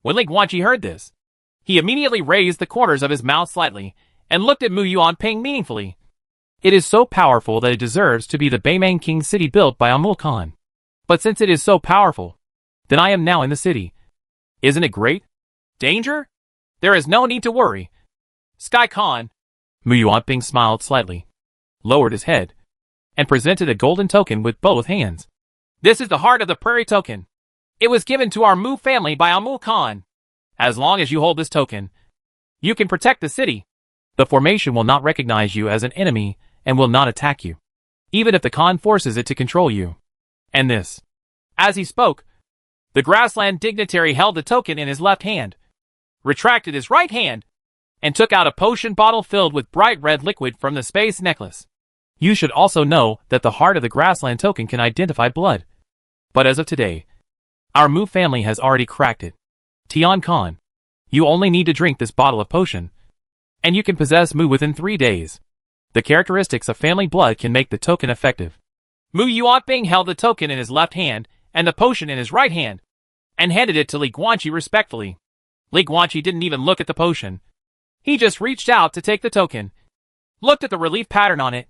When Li Guanqi heard this, he immediately raised the corners of his mouth slightly and looked at Mu Yuanping meaningfully. It is so powerful that it deserves to be the Beimang King city built by Amul Khan. But since it is so powerful, then I am now in the city. Isn't it great? Danger? There is no need to worry. Sky Khan. Mu Yuanping smiled slightly, lowered his head, and presented a golden token with both hands. This is the Heart of the Prairie token. It was given to our Mu family by Amul Khan. As long as you hold this token, you can protect the city. The formation will not recognize you as an enemy and will not attack you, even if the Khan forces it to control you. And this. As he spoke, the grassland dignitary held the token in his left hand, retracted his right hand, and took out a potion bottle filled with bright red liquid from the space necklace. You should also know that the Heart of the Grassland token can identify blood. But as of today, our Mu family has already cracked it. Tian Khan, you only need to drink this bottle of potion, and you can possess Mu within 3 days. The characteristics of family blood can make the token effective. Mu Yuanping held the token in his left hand and the potion in his right hand, and handed it to Li Guanqi respectfully. Li Guanqi didn't even look at the potion. He just reached out to take the token, looked at the relief pattern on it,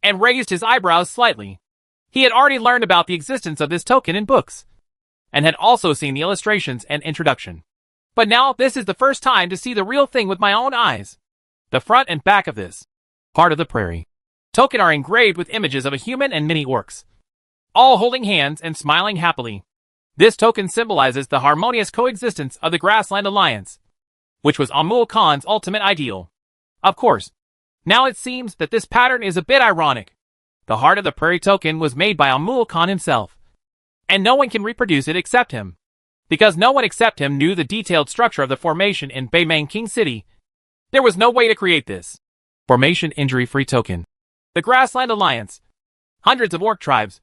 and raised his eyebrows slightly. He had already learned about the existence of this token in books, and had also seen the illustrations and introduction. But now this is the first time to see the real thing with my own eyes. The front and back of this Heart of the Prairie token are engraved with images of a human and many orcs, all holding hands and smiling happily. This token symbolizes the harmonious coexistence of the Grassland Alliance, which was Amul Khan's ultimate ideal. Of course, now it seems that this pattern is a bit ironic. The Heart of the Prairie token was made by Amul Khan himself, and no one can reproduce it except him. Because no one except him knew the detailed structure of the formation in Beimang King City, there was no way to create this. Formation Injury-Free Token. The Grassland Alliance, hundreds of orc tribes,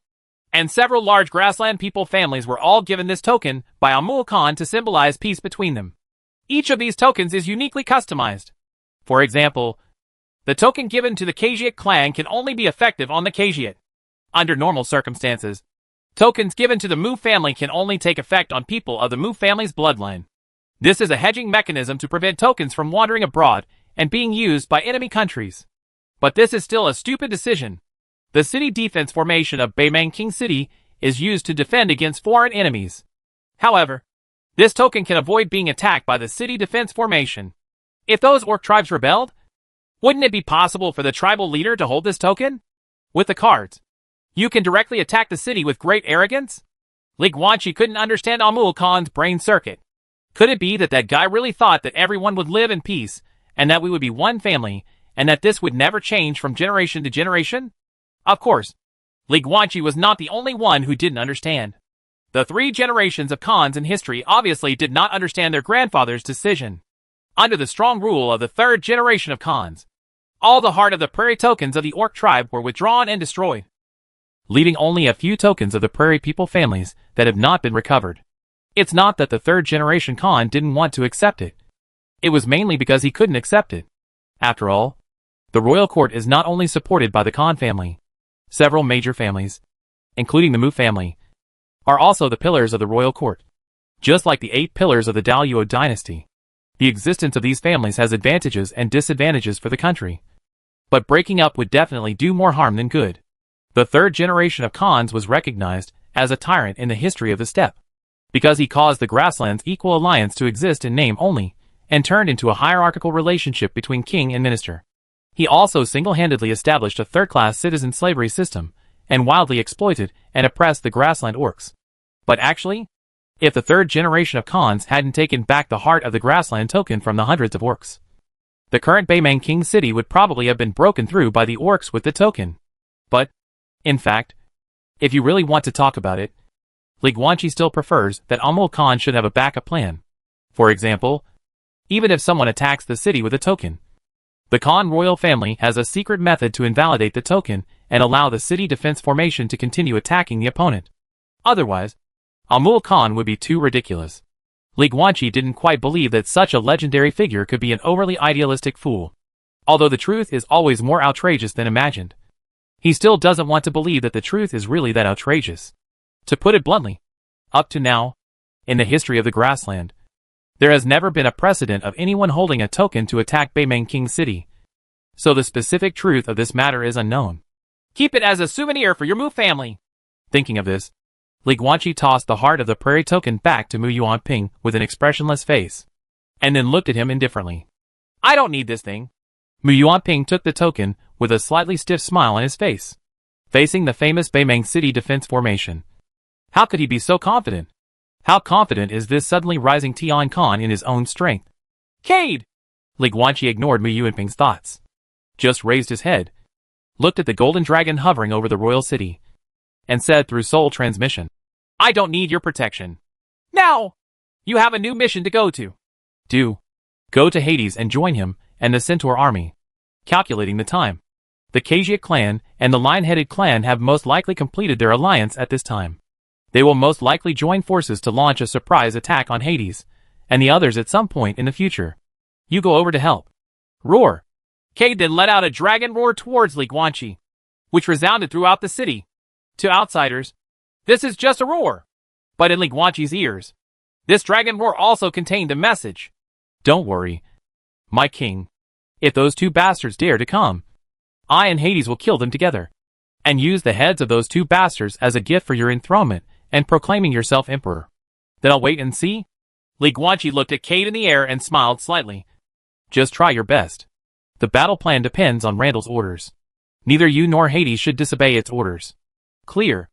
and several large grassland people families were all given this token by Amul Khan to symbolize peace between them. Each of these tokens is uniquely customized. For example, the token given to the Khajiit clan can only be effective on the Khajiit. Under normal circumstances, tokens given to the Mu family can only take effect on people of the Mu family's bloodline. This is a hedging mechanism to prevent tokens from wandering abroad and being used by enemy countries. But this is still a stupid decision. The city defense formation of Beimang King City is used to defend against foreign enemies. However, this token can avoid being attacked by the city defense formation. If those orc tribes rebelled, wouldn't it be possible for the tribal leader to hold this token? With the cards, you can directly attack the city with great arrogance? Li Guanqi couldn't understand Amul Khan's brain circuit. Could it be that that guy really thought that everyone would live in peace, and that we would be one family, and that this would never change from generation to generation? Of course, Li Guanqi was not the only one who didn't understand. The 3 generations of Khans in history obviously did not understand their grandfather's decision. Under the strong rule of the 3rd generation of Khans, all the Heart of the Prairie tokens of the Orc tribe were withdrawn and destroyed, leaving only a few tokens of the Prairie people families that have not been recovered. It's not that the 3rd generation Khan didn't want to accept it. It was mainly because he couldn't accept it. After all, the royal court is not only supported by the Khan family. Several major families, including the Mu family, are also the pillars of the royal court. Just like the 8 pillars of the Daluo dynasty, the existence of these families has advantages and disadvantages for the country. But breaking up would definitely do more harm than good. The 3rd generation of Khans was recognized as a tyrant in the history of the steppe, because he caused the grasslands equal alliance to exist in name only, and turned into a hierarchical relationship between king and minister. He also single-handedly established a 3rd-class citizen slavery system, and wildly exploited and oppressed the grassland orcs. But actually, if the 3rd generation of Khans hadn't taken back the Heart of the Grassland token from the hundreds of orcs, the current Beimang King City would probably have been broken through by the orcs with the token. But, in fact, if you really want to talk about it, Li Guanqi still prefers that Amul Khan should have a backup plan. For example, even if someone attacks the city with a token, the Khan royal family has a secret method to invalidate the token and allow the city defense formation to continue attacking the opponent. Otherwise, Amul Khan would be too ridiculous. Li Guanqi didn't quite believe that such a legendary figure could be an overly idealistic fool. Although the truth is always more outrageous than imagined, he still doesn't want to believe that the truth is really that outrageous. To put it bluntly, up to now, in the history of the grassland, there has never been a precedent of anyone holding a token to attack Beimang King City. So the specific truth of this matter is unknown. Keep it as a souvenir for your Mu family. Thinking of this, Li Guanqi tossed the Heart of the Prairie token back to Mu Yuanping with an expressionless face, and then looked at him indifferently. I don't need this thing. Mu Yuanping took the token with a slightly stiff smile on his face. facing the famous Beimang City defense formation. How could he be so confident? How confident is this suddenly rising Tian Khan in his own strength? Cade! Li Guanqi ignored Mu Yuanping's thoughts. Just raised his head, looked at the golden dragon hovering over the royal city, and said through soul transmission, I don't need your protection. Now! You have a new mission to go to. Go to Hades and join him and the Centaur army. Calculating the time. The Kajia clan and the Lion-Headed clan have most likely completed their alliance at this time. They will most likely join forces to launch a surprise attack on Hades, and the others at some point in the future. You go over to help. Roar! Cade then let out a dragon roar towards Li Guanqi, which resounded throughout the city. To outsiders, this is just a roar. But in Li Guanqi's ears, this dragon roar also contained a message. Don't worry, my king. If those two bastards dare to come, I and Hades will kill them together, and use the heads of those two bastards as a gift for your enthronement and proclaiming yourself emperor. Then I'll wait and see. Li Guanqi looked at Cade in the air and smiled slightly. Just try your best. The battle plan depends on Randall's orders. Neither you nor Hades should disobey its orders. Clear.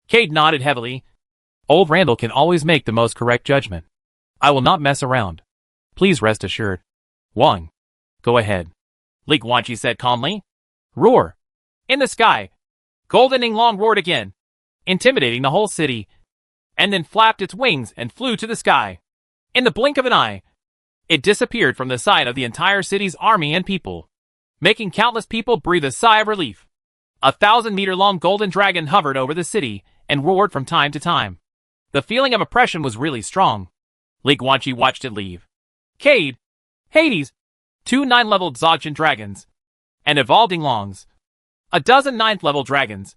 Cade nodded heavily. Old Randall can always make the most correct judgment. I will not mess around. Please rest assured. 1. Go ahead. Li Guanqi said calmly. Roar. In the sky. Golden Yinglong roared again, intimidating the whole city, and then flapped its wings and flew to the sky. In the blink of an eye, it disappeared from the sight of the entire city's army and people, making countless people breathe a sigh of relief. A 1,000-meter-long golden dragon hovered over the city and roared from time to time. The feeling of oppression was really strong. Li Guanqi watched it leave. Cade, Hades, 2 9-level Dzogchen dragons, and evolved Yinglongs, a dozen 9th-level dragons,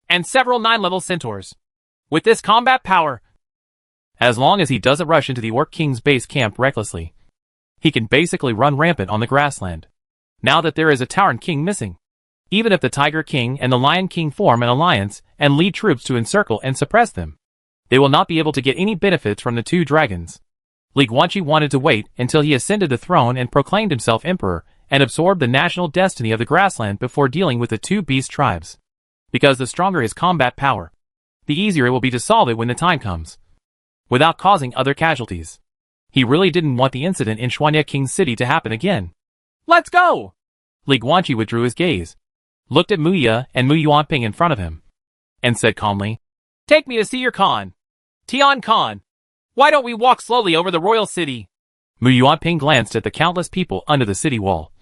and several 9-level centaurs. With this combat power, as long as he doesn't rush into the Orc King's base camp recklessly, he can basically run rampant on the grassland. Now that there is a Tauren King missing, even if the Tiger King and the Lion King form an alliance and lead troops to encircle and suppress them, they will not be able to get any benefits from the 2 dragons. Li Guanqi wanted to wait until he ascended the throne and proclaimed himself emperor and absorbed the national destiny of the grassland before dealing with the 2 beast tribes. Because the stronger his combat power, the easier it will be to solve it when the time comes, without causing other casualties. He really didn't want the incident in Shuanya King's city to happen again. Let's go! Li Guanqi withdrew his gaze, looked at Muya and Mu Yuanping in front of him, and said calmly, Take me to see your Khan. Tian Khan. Why don't we walk slowly over the royal city? Mu Yuanping glanced at the countless people under the city wall,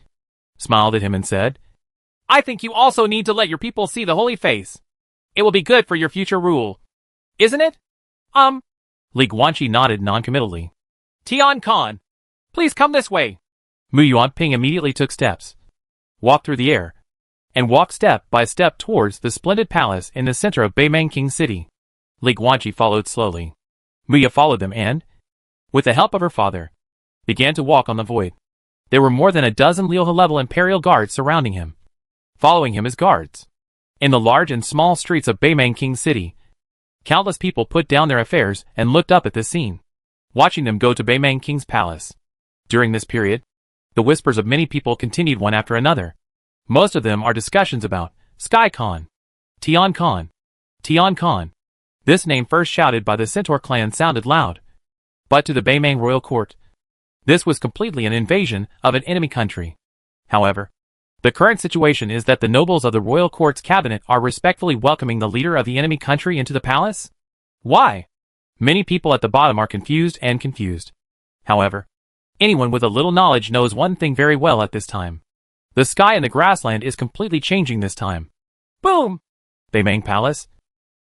smiled at him and said, I think you also need to let your people see the holy face. It will be good for your future rule. Isn't it? Li Guanqi nodded noncommittally. Tian Khan, please come this way. Mu Yuanping immediately took steps, walked through the air, and walked step by step towards the splendid palace in the center of Beimang King City. Li Guanqi followed slowly. Muya followed them and, with the help of her father, began to walk on the void. There were more than a dozen Liu-level Imperial guards surrounding him, following him as guards. In the large and small streets of Beimang King City, countless people put down their affairs and looked up at this scene, watching them go to Beimang King's palace. During this period, the whispers of many people continued one after another. Most of them are discussions about Sky Khan, Tian Khan, Tian Khan. This name first shouted by the Centaur clan sounded loud, but to the Beimang royal court, this was completely an invasion of an enemy country. However, the current situation is that the nobles of the royal court's cabinet are respectfully welcoming the leader of the enemy country into the palace. Why? Many people at the bottom are confused. However, anyone with a little knowledge knows one thing very well at this time. The sky in the grassland is completely changing this time. Boom! Beimang Palace.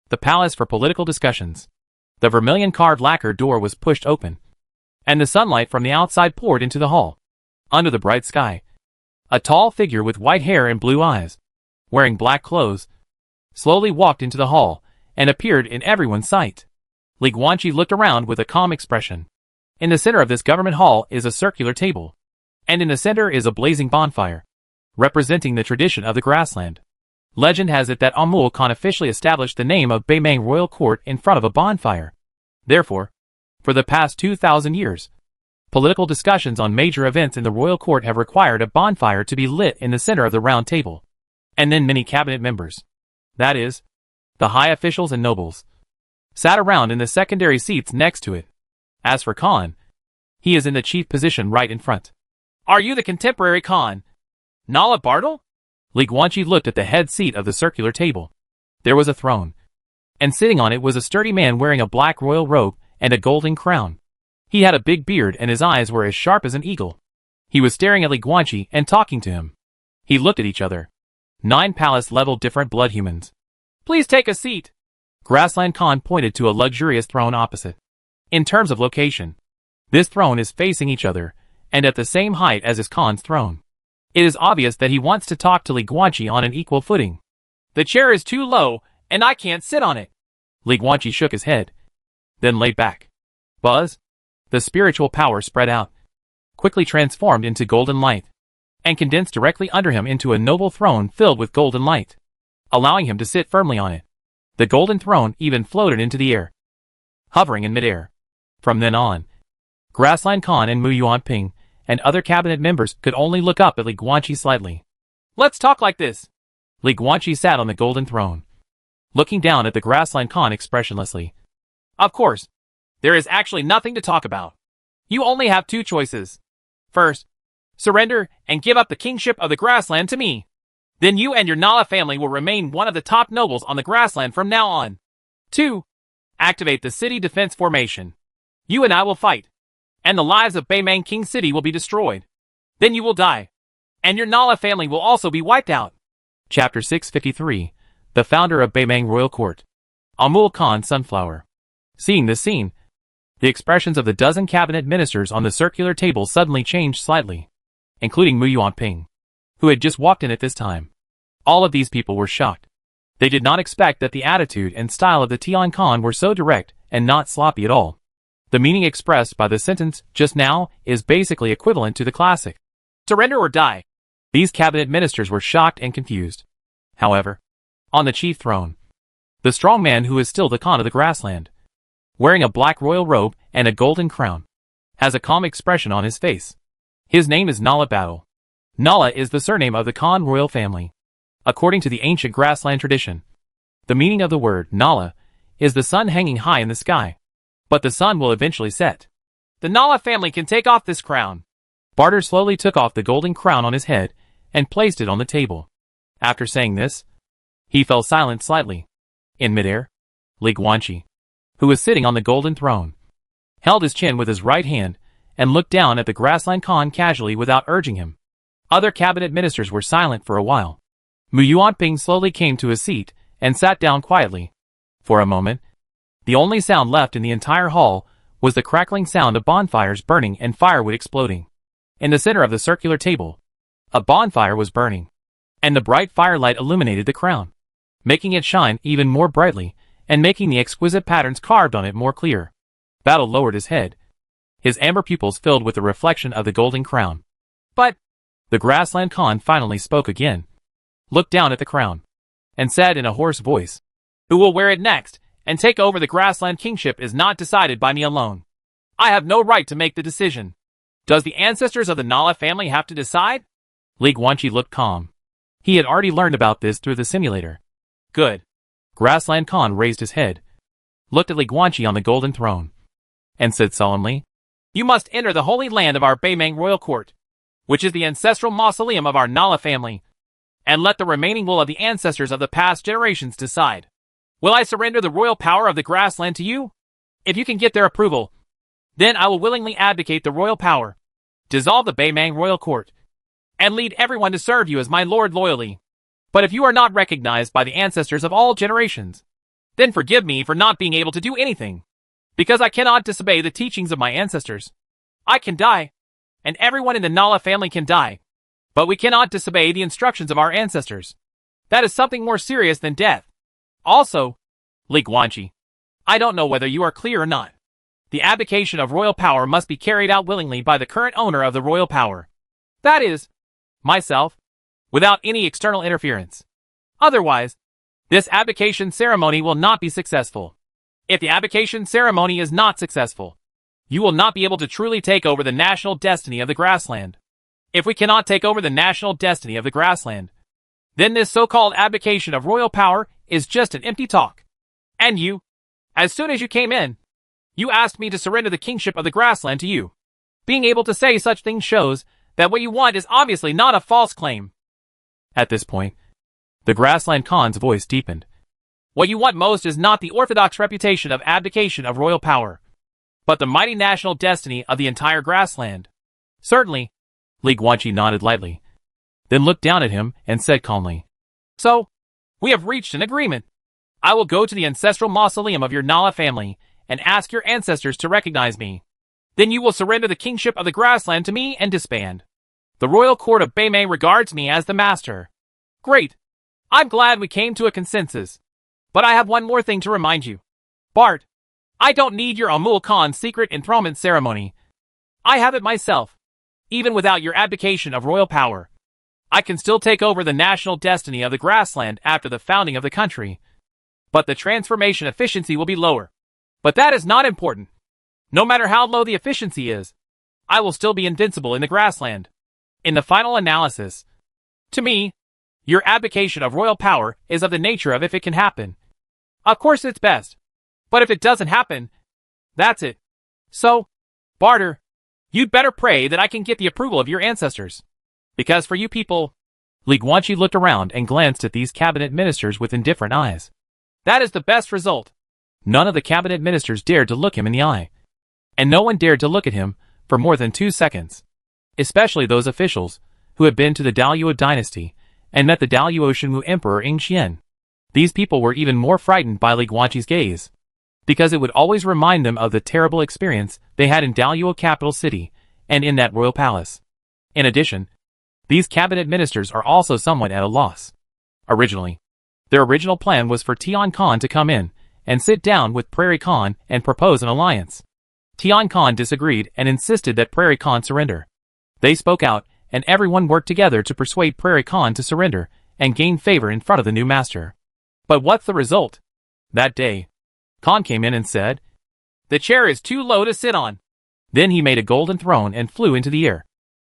The palace for political discussions. The vermilion-carved lacquer door was pushed open, and the sunlight from the outside poured into the hall. Under the bright sky, a tall figure with white hair and blue eyes, wearing black clothes, slowly walked into the hall and appeared in everyone's sight. Li Guanqi looked around with a calm expression. In the center of this government hall is a circular table, and in the center is a blazing bonfire, representing the tradition of the grassland. Legend has it that Amul Khan officially established the name of Beimang Royal Court in front of a bonfire. Therefore, for the past 2,000 years, political discussions on major events in the royal court have required a bonfire to be lit in the center of the round table, and then many cabinet members, That is, the high officials and nobles, sat around in the secondary seats next to it. As for Khan, he is in the chief position right in front. Are you the contemporary Khan, Nala Bartle? Li Guanqi looked at the head seat of the circular table. There was a throne, and sitting on it was a sturdy man wearing a black royal robe and a golden crown. He had a big beard and his eyes were as sharp as an eagle. He was staring at Li Guanqi and talking to him. He looked at each other. 9 palace-level different blood humans. Please take a seat. Grassland Khan pointed to a luxurious throne opposite. In terms of location, this throne is facing each other, and at the same height as his Khan's throne. It is obvious that he wants to talk to Li Guanqi on an equal footing. The chair is too low, and I can't sit on it. Li Guanqi shook his head, then lay back. Buzz, the spiritual power spread out, quickly transformed into golden light, and condensed directly under him into a noble throne filled with golden light, allowing him to sit firmly on it. The golden throne even floated into the air, hovering in midair. From then on, Grassland Khan and Mu Yuanping and other cabinet members could only look up at Li Guanqi slightly. Let's talk like this. Li Guanqi sat on the golden throne, looking down at the Grassland Khan expressionlessly. Of course, there is actually nothing to talk about. You only have 2 choices. First, surrender and give up the kingship of the grassland to me. Then you and your Nala family will remain one of the top nobles on the grassland from now on. 2. Activate the city defense formation. You and I will fight, and the lives of Beimang King City will be destroyed. Then you will die, and your Nala family will also be wiped out. Chapter 653, the founder of Beimang Royal Court, Amul Khan Sunflower. Seeing this scene, the expressions of the dozen cabinet ministers on the circular table suddenly changed slightly, including Mu Yuanping, who had just walked in at this time. All of these people were shocked. They did not expect that the attitude and style of the Tian Khan were so direct and not sloppy at all. The meaning expressed by the sentence just now is basically equivalent to the classic surrender or die. These cabinet ministers were shocked and confused. However, on the chief throne, the strong man who is still the Khan of the grassland, wearing a black royal robe and a golden crown, has a calm expression on his face. His name is Nala Battle. Nala is the surname of the Khan royal family. According to the ancient grassland tradition, the meaning of the word Nala is the sun hanging high in the sky. But the sun will eventually set. The Nala family can take off this crown. Barter slowly took off the golden crown on his head and placed it on the table. After saying this, he fell silent slightly. In midair, Li Guanqi, who was sitting on the golden throne, held his chin with his right hand and looked down at the Grassland Khan casually without urging him. Other cabinet ministers were silent for a while. Mu Yuanping slowly came to his seat and sat down quietly. For a moment, the only sound left in the entire hall was the crackling sound of bonfires burning and firewood exploding. In the center of the circular table, a bonfire was burning, and the bright firelight illuminated the crown, making it shine even more brightly and making the exquisite patterns carved on it more clear. Battle lowered his head, his amber pupils filled with the reflection of the golden crown. But the Grassland Khan finally spoke again, looked down at the crown, and said in a hoarse voice, "Who will wear it next and take over the grassland kingship is not decided by me alone. I have no right to make the decision. Does the ancestors of the Nala family have to decide?" Li Guanqi looked calm. He had already learned about this through the simulator. Good. Grassland Khan raised his head, looked at Li Guanqi on the golden throne, and said solemnly, "You must enter the holy land of our Beimang Royal Court, which is the ancestral mausoleum of our Nala family, and let the remaining will of the ancestors of the past generations decide. Will I surrender the royal power of the grassland to you? If you can get their approval, then I will willingly abdicate the royal power, dissolve the Beimang Royal Court, and lead everyone to serve you as my lord loyally. But if you are not recognized by the ancestors of all generations, then forgive me for not being able to do anything, because I cannot disobey the teachings of my ancestors. I can die, and everyone in the Nala family can die, but we cannot disobey the instructions of our ancestors. That is something more serious than death. Also, Li Guanqi, I don't know whether you are clear or not. The abdication of royal power must be carried out willingly by the current owner of the royal power. That is, myself, without any external interference. Otherwise, this abdication ceremony will not be successful. If the abdication ceremony is not successful, you will not be able to truly take over the national destiny of the grassland. If we cannot take over the national destiny of the grassland, then this so-called abdication of royal power is just an empty talk. And you, as soon as you came in, you asked me to surrender the kingship of the grassland to you. Being able to say such things shows that what you want is obviously not a false claim. At this point, the grassland Khan's voice deepened. What you want most is not the orthodox reputation of abdication of royal power, but the mighty national destiny of the entire grassland. Certainly, Li Guanqi nodded lightly, then looked down at him and said calmly, So, we have reached an agreement. I will go to the ancestral mausoleum of your Nala family and ask your ancestors to recognize me. Then you will surrender the kingship of the grassland to me and disband. The royal court of Beimei regards me as the master. Great. I'm glad we came to a consensus. But I have one more thing to remind you. Bart, I don't need your Amul Khan's secret enthronement ceremony. I have it myself. Even without your abdication of royal power, I can still take over the national destiny of the grassland after the founding of the country. But the transformation efficiency will be lower. But that is not important. No matter how low the efficiency is, I will still be invincible in the grassland. In the final analysis, to me, your abdication of royal power is of the nature of if it can happen. Of course it's best. But if it doesn't happen, that's it. So, Barter, you'd better pray that I can get the approval of your ancestors. Because for you people, Li Guanqi looked around and glanced at these cabinet ministers with indifferent eyes. That is the best result. None of the cabinet ministers dared to look him in the eye. And no one dared to look at him for more than 2 seconds. Especially those officials who had been to the Daluo dynasty and met the Daluo Shenwu Emperor Ing Qian. These people were even more frightened by Li Guanqi's gaze, because it would always remind them of the terrible experience they had in Daluo capital city and in that royal palace. In addition, these cabinet ministers are also somewhat at a loss. Originally, their original plan was for Tian Khan to come in and sit down with Prairie Khan and propose an alliance. Tian Khan disagreed and insisted that Prairie Khan surrender. They spoke out, and everyone worked together to persuade Prairie Khan to surrender and gain favor in front of the new master. But what's the result? That day, Khan came in and said, The chair is too low to sit on. Then he made a golden throne and flew into the air,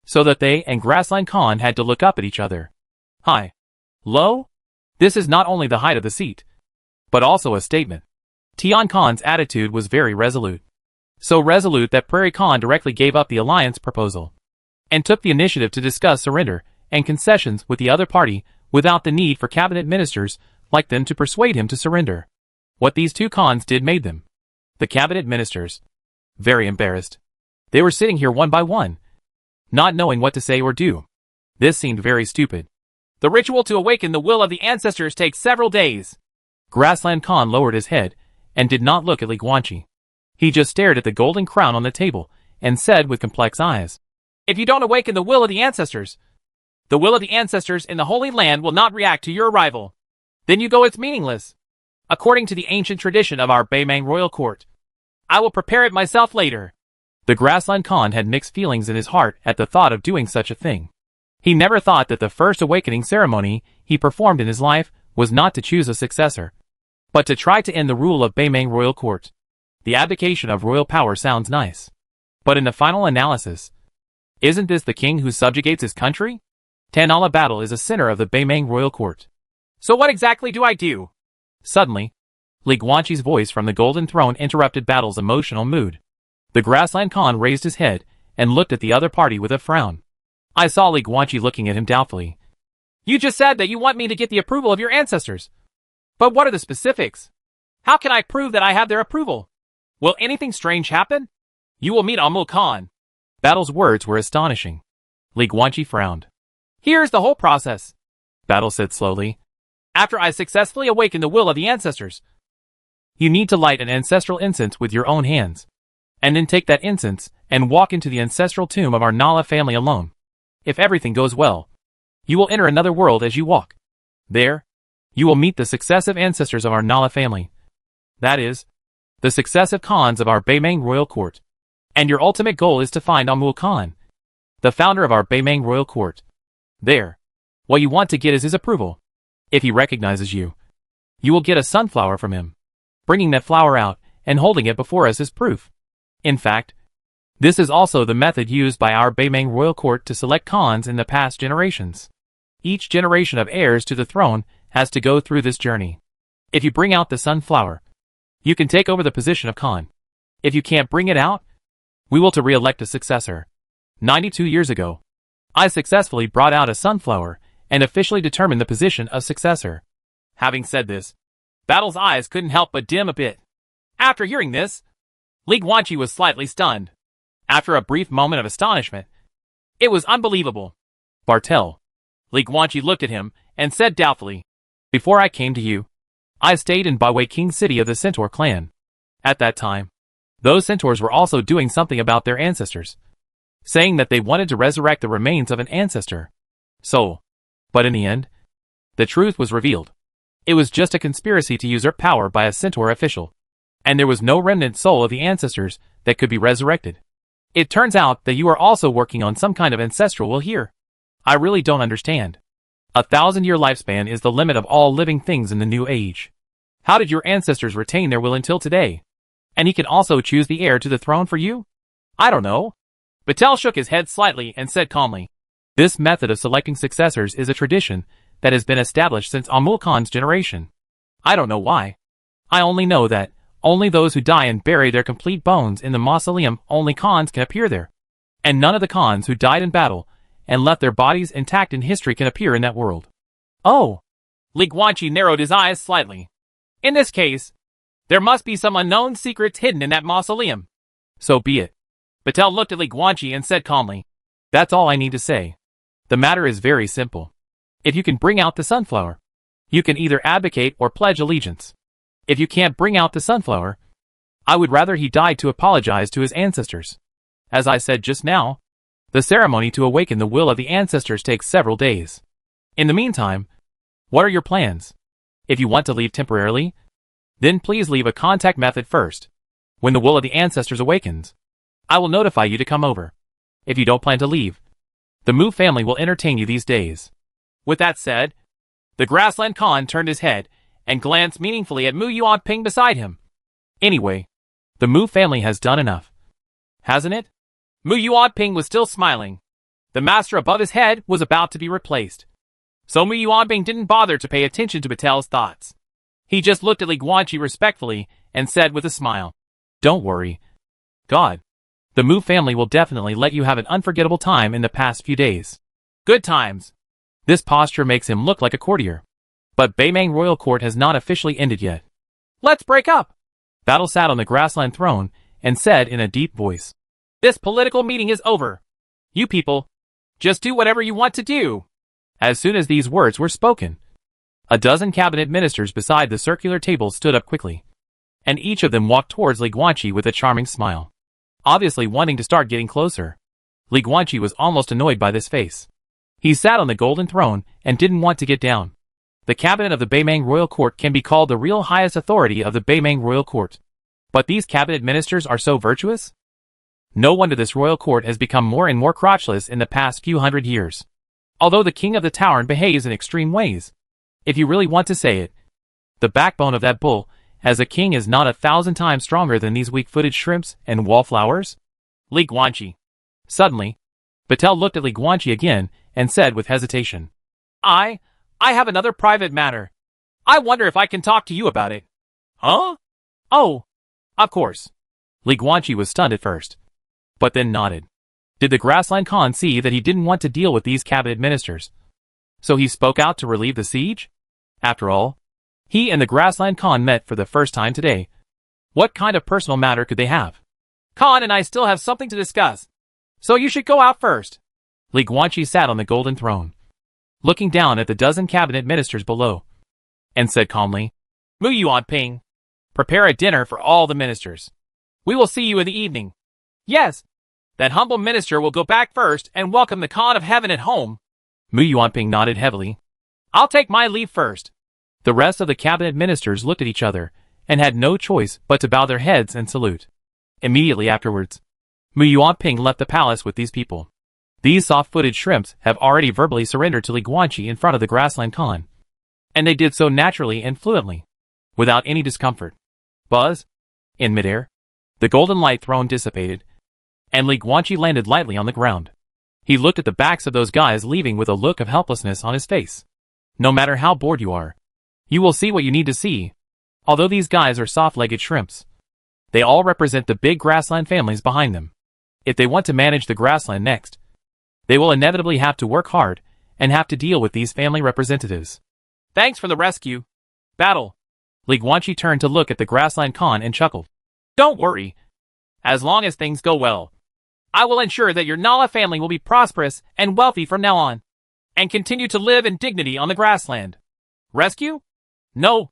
so that they and Grassland Khan had to look up at each other. High. Low? This is not only the height of the seat, but also a statement. Tian Khan's attitude was very resolute. So resolute that Prairie Khan directly gave up the alliance proposal and took the initiative to discuss surrender and concessions with the other party without the need for cabinet ministers like them to persuade him to surrender. What these two Khans did made them, the cabinet ministers, very embarrassed. They were sitting here one by one, not knowing what to say or do. This seemed very stupid. The ritual to awaken the will of the ancestors takes several days. Grassland Khan lowered his head and did not look at Li Guanqi. He just stared at the golden crown on the table and said with complex eyes, If you don't awaken the will of the ancestors in the Holy Land will not react to your arrival. Then you go it's meaningless. According to the ancient tradition of our Beimei royal court, I will prepare it myself later. The Grassland Khan had mixed feelings in his heart at the thought of doing such a thing. He never thought that the first awakening ceremony he performed in his life was not to choose a successor, but to try to end the rule of Beimei royal court. The abdication of royal power sounds nice. But in the final analysis, isn't this the king who subjugates his country? Tanala Battle is a sinner of the Beimei royal court. So what exactly do I do? Suddenly, Li Guanqi's voice from the golden throne interrupted Battle's emotional mood. The Grassland Khan raised his head and looked at the other party with a frown. I saw Li Guanqi looking at him doubtfully. You just said that you want me to get the approval of your ancestors. But what are the specifics? How can I prove that I have their approval? Will anything strange happen? You will meet Amul Khan. Battle's words were astonishing. Li Guanqi frowned. Here's the whole process, Battle said slowly. After I successfully awaken the will of the ancestors, you need to light an ancestral incense with your own hands, and then take that incense and walk into the ancestral tomb of our Nala family alone. If everything goes well, you will enter another world as you walk. There, you will meet the successive ancestors of our Nala family. That is, the successive Khans of our Beimei royal court. And your ultimate goal is to find Amul Khan, the founder of our Beimei royal court. There, what you want to get is his approval. If he recognizes you, you will get a sunflower from him, bringing that flower out and holding it before us as proof. In fact, this is also the method used by our Beimei royal court to select Khans in the past generations. Each generation of heirs to the throne has to go through this journey. If you bring out the sunflower, you can take over the position of Khan. If you can't bring it out, we will to re-elect a successor. 92 years ago, I successfully brought out a sunflower and officially determined the position of successor. Having said this, Battle's eyes couldn't help but dim a bit. After hearing this, Li Guanqi was slightly stunned. After a brief moment of astonishment, it was unbelievable. Bartel. Li Guanqi looked at him and said doubtfully, "Before I came to you, I stayed in Baiwei King City of the Centaur clan. At that time, those centaurs were also doing something about their ancestors, saying that they wanted to resurrect the remains of an ancestor. But in the end, the truth was revealed. It was just a conspiracy to usurp power by a centaur official, and there was no remnant soul of the ancestors that could be resurrected. It turns out that you are also working on some kind of ancestral will here. I really don't understand. 1,000-year lifespan is the limit of all living things in the new age. How did your ancestors retain their will until today? And he can also choose the heir to the throne for you? I don't know." Batel shook his head slightly and said calmly, "This method of selecting successors is a tradition that has been established since Amul Khan's generation. I don't know why. I only know that only those who die and bury their complete bones in the mausoleum, only Khans can appear there. And none of the Khans who died in battle and left their bodies intact in history can appear in that world." "Oh." Li Guanqi narrowed his eyes slightly. "In this case, there must be some unknown secrets hidden in that mausoleum." "So be it." Batel looked at Li Guanqi and said calmly, "That's all I need to say. The matter is very simple. If you can bring out the sunflower, you can either advocate or pledge allegiance. If you can't bring out the sunflower, I would rather he died to apologize to his ancestors. As I said just now, the ceremony to awaken the will of the ancestors takes several days. In the meantime, what are your plans? If you want to leave temporarily, then please leave a contact method first. When the will of the ancestors awakens, I will notify you to come over. If you don't plan to leave, the Mu family will entertain you these days." With that said, the Grassland Khan turned his head and glanced meaningfully at Mu Yuanping beside him. "Anyway, the Mu family has done enough, hasn't it?" Mu Yuanping was still smiling. The master above his head was about to be replaced. So Mu Yuanping didn't bother to pay attention to Batel's thoughts. He just looked at Li Guanqi respectfully and said with a smile, "Don't worry. God, the Mu family will definitely let you have an unforgettable time in the past few days. Good times." This posture makes him look like a courtier. But Beimang Royal Court has not officially ended yet. "Let's break up." Battle sat on the grassland throne and said in a deep voice, "This political meeting is over. You people, just do whatever you want to do." As soon as these words were spoken, a dozen cabinet ministers beside the circular table stood up quickly, and each of them walked towards Li Guanqi with a charming smile, obviously wanting to start getting closer. Li Guanqi was almost annoyed by this face. He sat on the golden throne and didn't want to get down. The cabinet of the Beimang Royal Court can be called the real highest authority of the Beimang Royal Court. But these cabinet ministers are so virtuous? No wonder this royal court has become more and more crotchless in the past few hundred years. Although the king of the tower behaves in extreme ways. If you really want to say it, the backbone of that bull as a king is not 1,000 times stronger than these weak-footed shrimps and wallflowers? Li Guanqi. Suddenly, Batel looked at Li Guanqi again and said with hesitation, I have another private matter. I wonder if I can talk to you about it." "Huh?" "Oh, of course." Li Guanqi was stunned at first, but then nodded. Did the Grassland Khan see that he didn't want to deal with these cabinet ministers? So he spoke out to relieve the siege? After all, he and the Grassland Khan met for the first time today. What kind of personal matter could they have? "Khan and I still have something to discuss, so you should go out first." Li Guanqi sat on the golden throne, looking down at the dozen cabinet ministers below, and said calmly, "Mu Yuanping, prepare a dinner for all the ministers. We will see you in the evening." "Yes." "That humble minister will go back first and welcome the Khan of Heaven at home." Mu Yuanping nodded heavily. "I'll take my leave first." The rest of the cabinet ministers looked at each other and had no choice but to bow their heads and salute. Immediately afterwards, Mu Yuanping left the palace with these people. These soft-footed shrimps have already verbally surrendered to Li Guanqi in front of the Grassland Khan, and they did so naturally and fluently, without any discomfort. Buzz! In midair, the golden light throne dissipated, and Li Guanqi landed lightly on the ground. He looked at the backs of those guys leaving with a look of helplessness on his face. No matter how bored you are, you will see what you need to see. Although these guys are soft-legged shrimps, they all represent the big grassland families behind them. If they want to manage the grassland next, they will inevitably have to work hard and have to deal with these family representatives. Thanks for the rescue. Battle. Li Guanqi turned to look at the grassland Khan and chuckled. Don't worry. As long as things go well, I will ensure that your Nala family will be prosperous and wealthy from now on, and continue to live in dignity on the grassland. Rescue? No.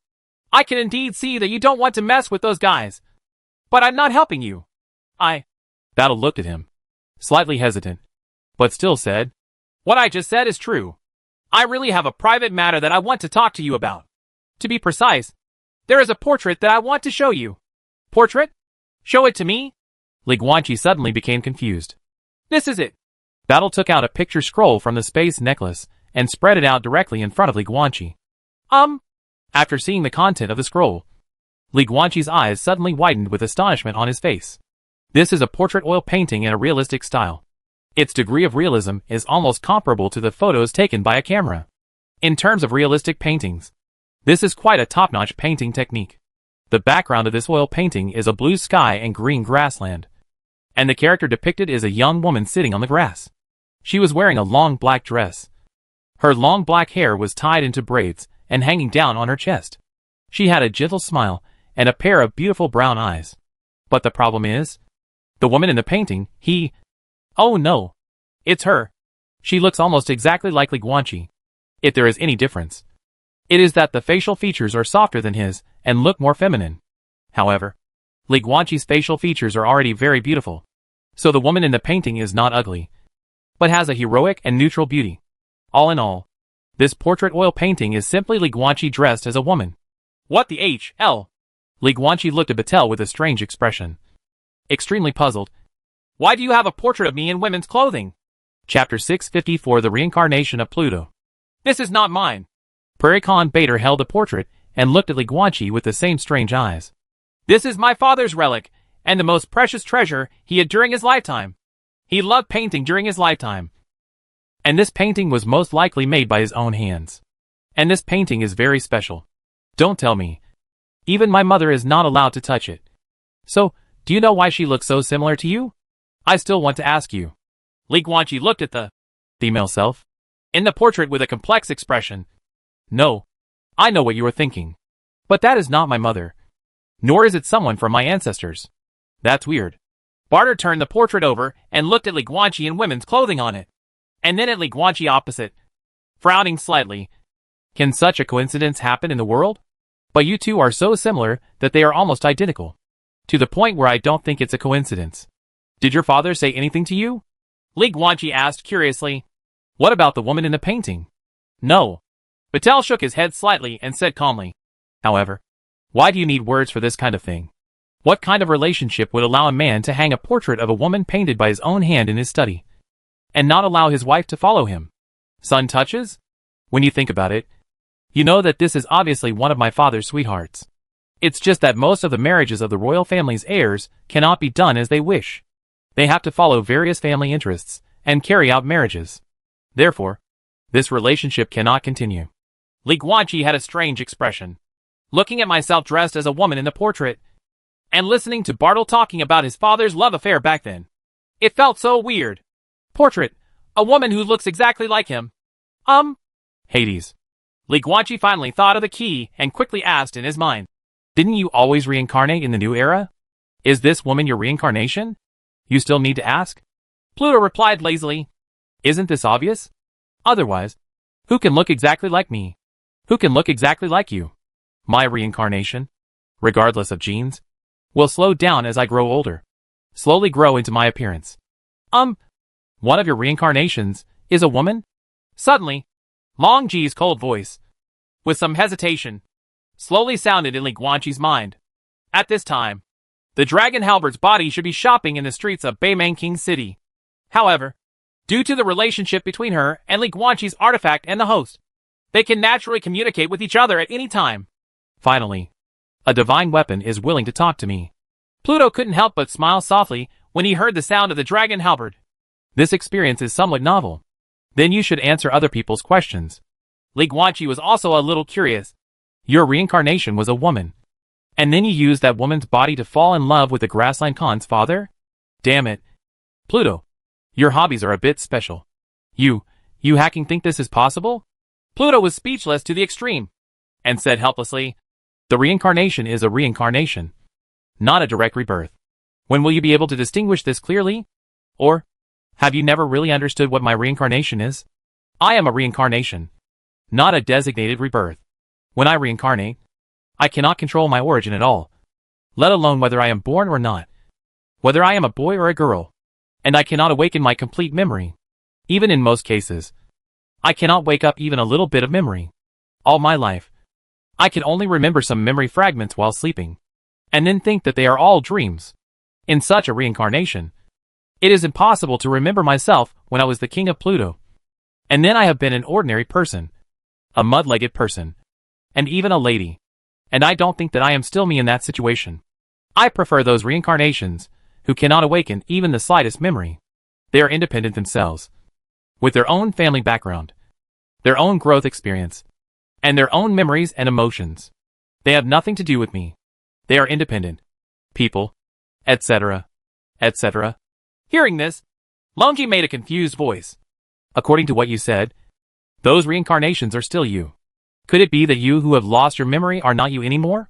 I can indeed see that you don't want to mess with those guys. But I'm not helping you. Battle looked at him, slightly hesitant, but still said, What I just said is true. I really have a private matter that I want to talk to you about. To be precise, there is a portrait that I want to show you. Portrait? Show it to me? Li Guanqi suddenly became confused. This is it. Battle took out a picture scroll from the space necklace and spread it out directly in front of Li Guanqi. After seeing the content of the scroll, Li Guanqi's eyes suddenly widened with astonishment on his face. This is a portrait oil painting in a realistic style. Its degree of realism is almost comparable to the photos taken by a camera. In terms of realistic paintings, this is quite a top-notch painting technique. The background of this oil painting is a blue sky and green grassland, and the character depicted is a young woman sitting on the grass. She was wearing a long black dress. Her long black hair was tied into braids and hanging down on her chest. She had a gentle smile and a pair of beautiful brown eyes. But the problem is, the woman in the painting, Oh no. It's her. She looks almost exactly like Li Guanqi. If there is any difference, it is that the facial features are softer than his and look more feminine. However, Li Guanqi's facial features are already very beautiful. So the woman in the painting is not ugly, but has a heroic and neutral beauty. All in all, this portrait oil painting is simply Li Guanqi dressed as a woman. What the hell? Li Guanqi looked at Batel with a strange expression. Extremely puzzled. Why do you have a portrait of me in women's clothing? Chapter 654 The Reincarnation of Pluto. This is not mine. Prairie Khan Bader held the portrait and looked at Li Guanqi with the same strange eyes. This is my father's relic, and the most precious treasure he had during his lifetime. He loved painting during his lifetime. And this painting was most likely made by his own hands. And this painting is very special. Don't tell me. Even my mother is not allowed to touch it. So, do you know why she looks so similar to you? I still want to ask you. Li Guanqi looked at the female self in the portrait with a complex expression. No. I know what you are thinking. But that is not my mother. Nor is it someone from my ancestors. That's weird. Barter turned the portrait over and looked at Li Guanqi in women's clothing on it. And then at Li Guanqi opposite, frowning slightly. Can such a coincidence happen in the world? But you two are so similar that they are almost identical. To the point where I don't think it's a coincidence. Did your father say anything to you? Li Guanqi asked curiously. What about the woman in the painting? No. Batel shook his head slightly and said calmly. However, why do you need words for this kind of thing? What kind of relationship would allow a man to hang a portrait of a woman painted by his own hand in his study, and not allow his wife to follow him? Sun touches? When you think about it, you know that this is obviously one of my father's sweethearts. It's just that most of the marriages of the royal family's heirs cannot be done as they wish. They have to follow various family interests and carry out marriages. Therefore, this relationship cannot continue. Li Guanqi had a strange expression. Looking at myself dressed as a woman in the portrait, and listening to Bartle talking about his father's love affair back then. It felt so weird. Portrait, a woman who looks exactly like him. Hades. Li Guanqi finally thought of the key and quickly asked in his mind. Didn't you always reincarnate in the new era? Is this woman your reincarnation? You still need to ask? Pluto replied lazily. Isn't this obvious? Otherwise, who can look exactly like me? Who can look exactly like you? My reincarnation, regardless of genes, will slow down as I grow older. Slowly grow into my appearance. One of your reincarnations is a woman? Suddenly, Long Ji's cold voice, with some hesitation, slowly sounded in Li Guanqi's mind. At this time, the Dragon Halberd's body should be shopping in the streets of Beimang King City. However, due to the relationship between her and Li Guanqi's artifact and the host, they can naturally communicate with each other at any time. Finally, a divine weapon is willing to talk to me. Pluto couldn't help but smile softly when he heard the sound of the Dragon Halberd. This experience is somewhat novel. Then you should answer other people's questions. Li Guanqi was also a little curious. Your reincarnation was a woman. And then you used that woman's body to fall in love with the Grassland Khan's father? Damn it. Pluto. Your hobbies are a bit special. You hacking think this is possible? Pluto was speechless to the extreme, and said helplessly, the reincarnation is a reincarnation, not a direct rebirth. When will you be able to distinguish this clearly? Or, have you never really understood what my reincarnation is? I am a reincarnation, not a designated rebirth. When I reincarnate, I cannot control my origin at all, let alone whether I am born or not, whether I am a boy or a girl, and I cannot awaken my complete memory. Even in most cases, I cannot wake up even a little bit of memory. All my life, I can only remember some memory fragments while sleeping, and then think that they are all dreams. In such a reincarnation, it is impossible to remember myself when I was the king of Pluto. And then I have been an ordinary person, a mud-legged person, and even a lady. And I don't think that I am still me in that situation. I prefer those reincarnations who cannot awaken even the slightest memory. They are independent themselves, with their own family background, their own growth experience, and their own memories and emotions. They have nothing to do with me. They are independent people, etc., etc. Hearing this, Longji made a confused voice. According to what you said, those reincarnations are still you. Could it be that you who have lost your memory are not you anymore?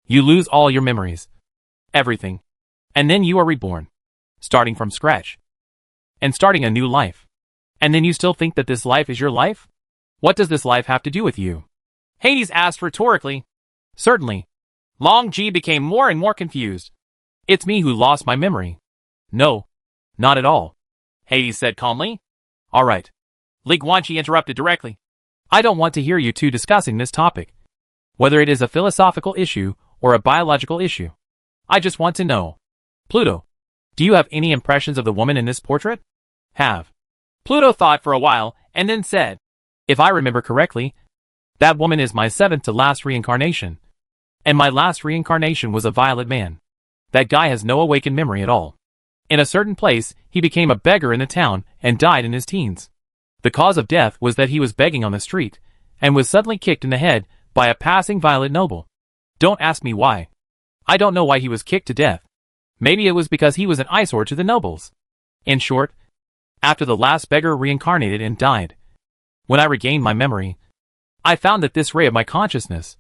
You lose all your memories, everything, and then you are reborn, starting from scratch, and starting a new life. And then you still think that this life is your life? What does this life have to do with you? Hades asked rhetorically. Certainly. Longji became more and more confused. It's me who lost my memory. No, not at all, Hades said calmly. All right. Li Guanqi interrupted directly. I don't want to hear you two discussing this topic, whether it is a philosophical issue or a biological issue. I just want to know. Pluto, do you have any impressions of the woman in this portrait? Have. Pluto thought for a while and then said, if I remember correctly, that woman is my seventh to last reincarnation. And my last reincarnation was a violet man. That guy has no awakened memory at all. In a certain place, he became a beggar in the town and died in his teens. The cause of death was that he was begging on the street, and was suddenly kicked in the head by a passing violet noble. Don't ask me why. I don't know why he was kicked to death. Maybe it was because he was an eyesore to the nobles. In short, after the last beggar reincarnated and died, when I regained my memory, I found that this ray of my consciousness,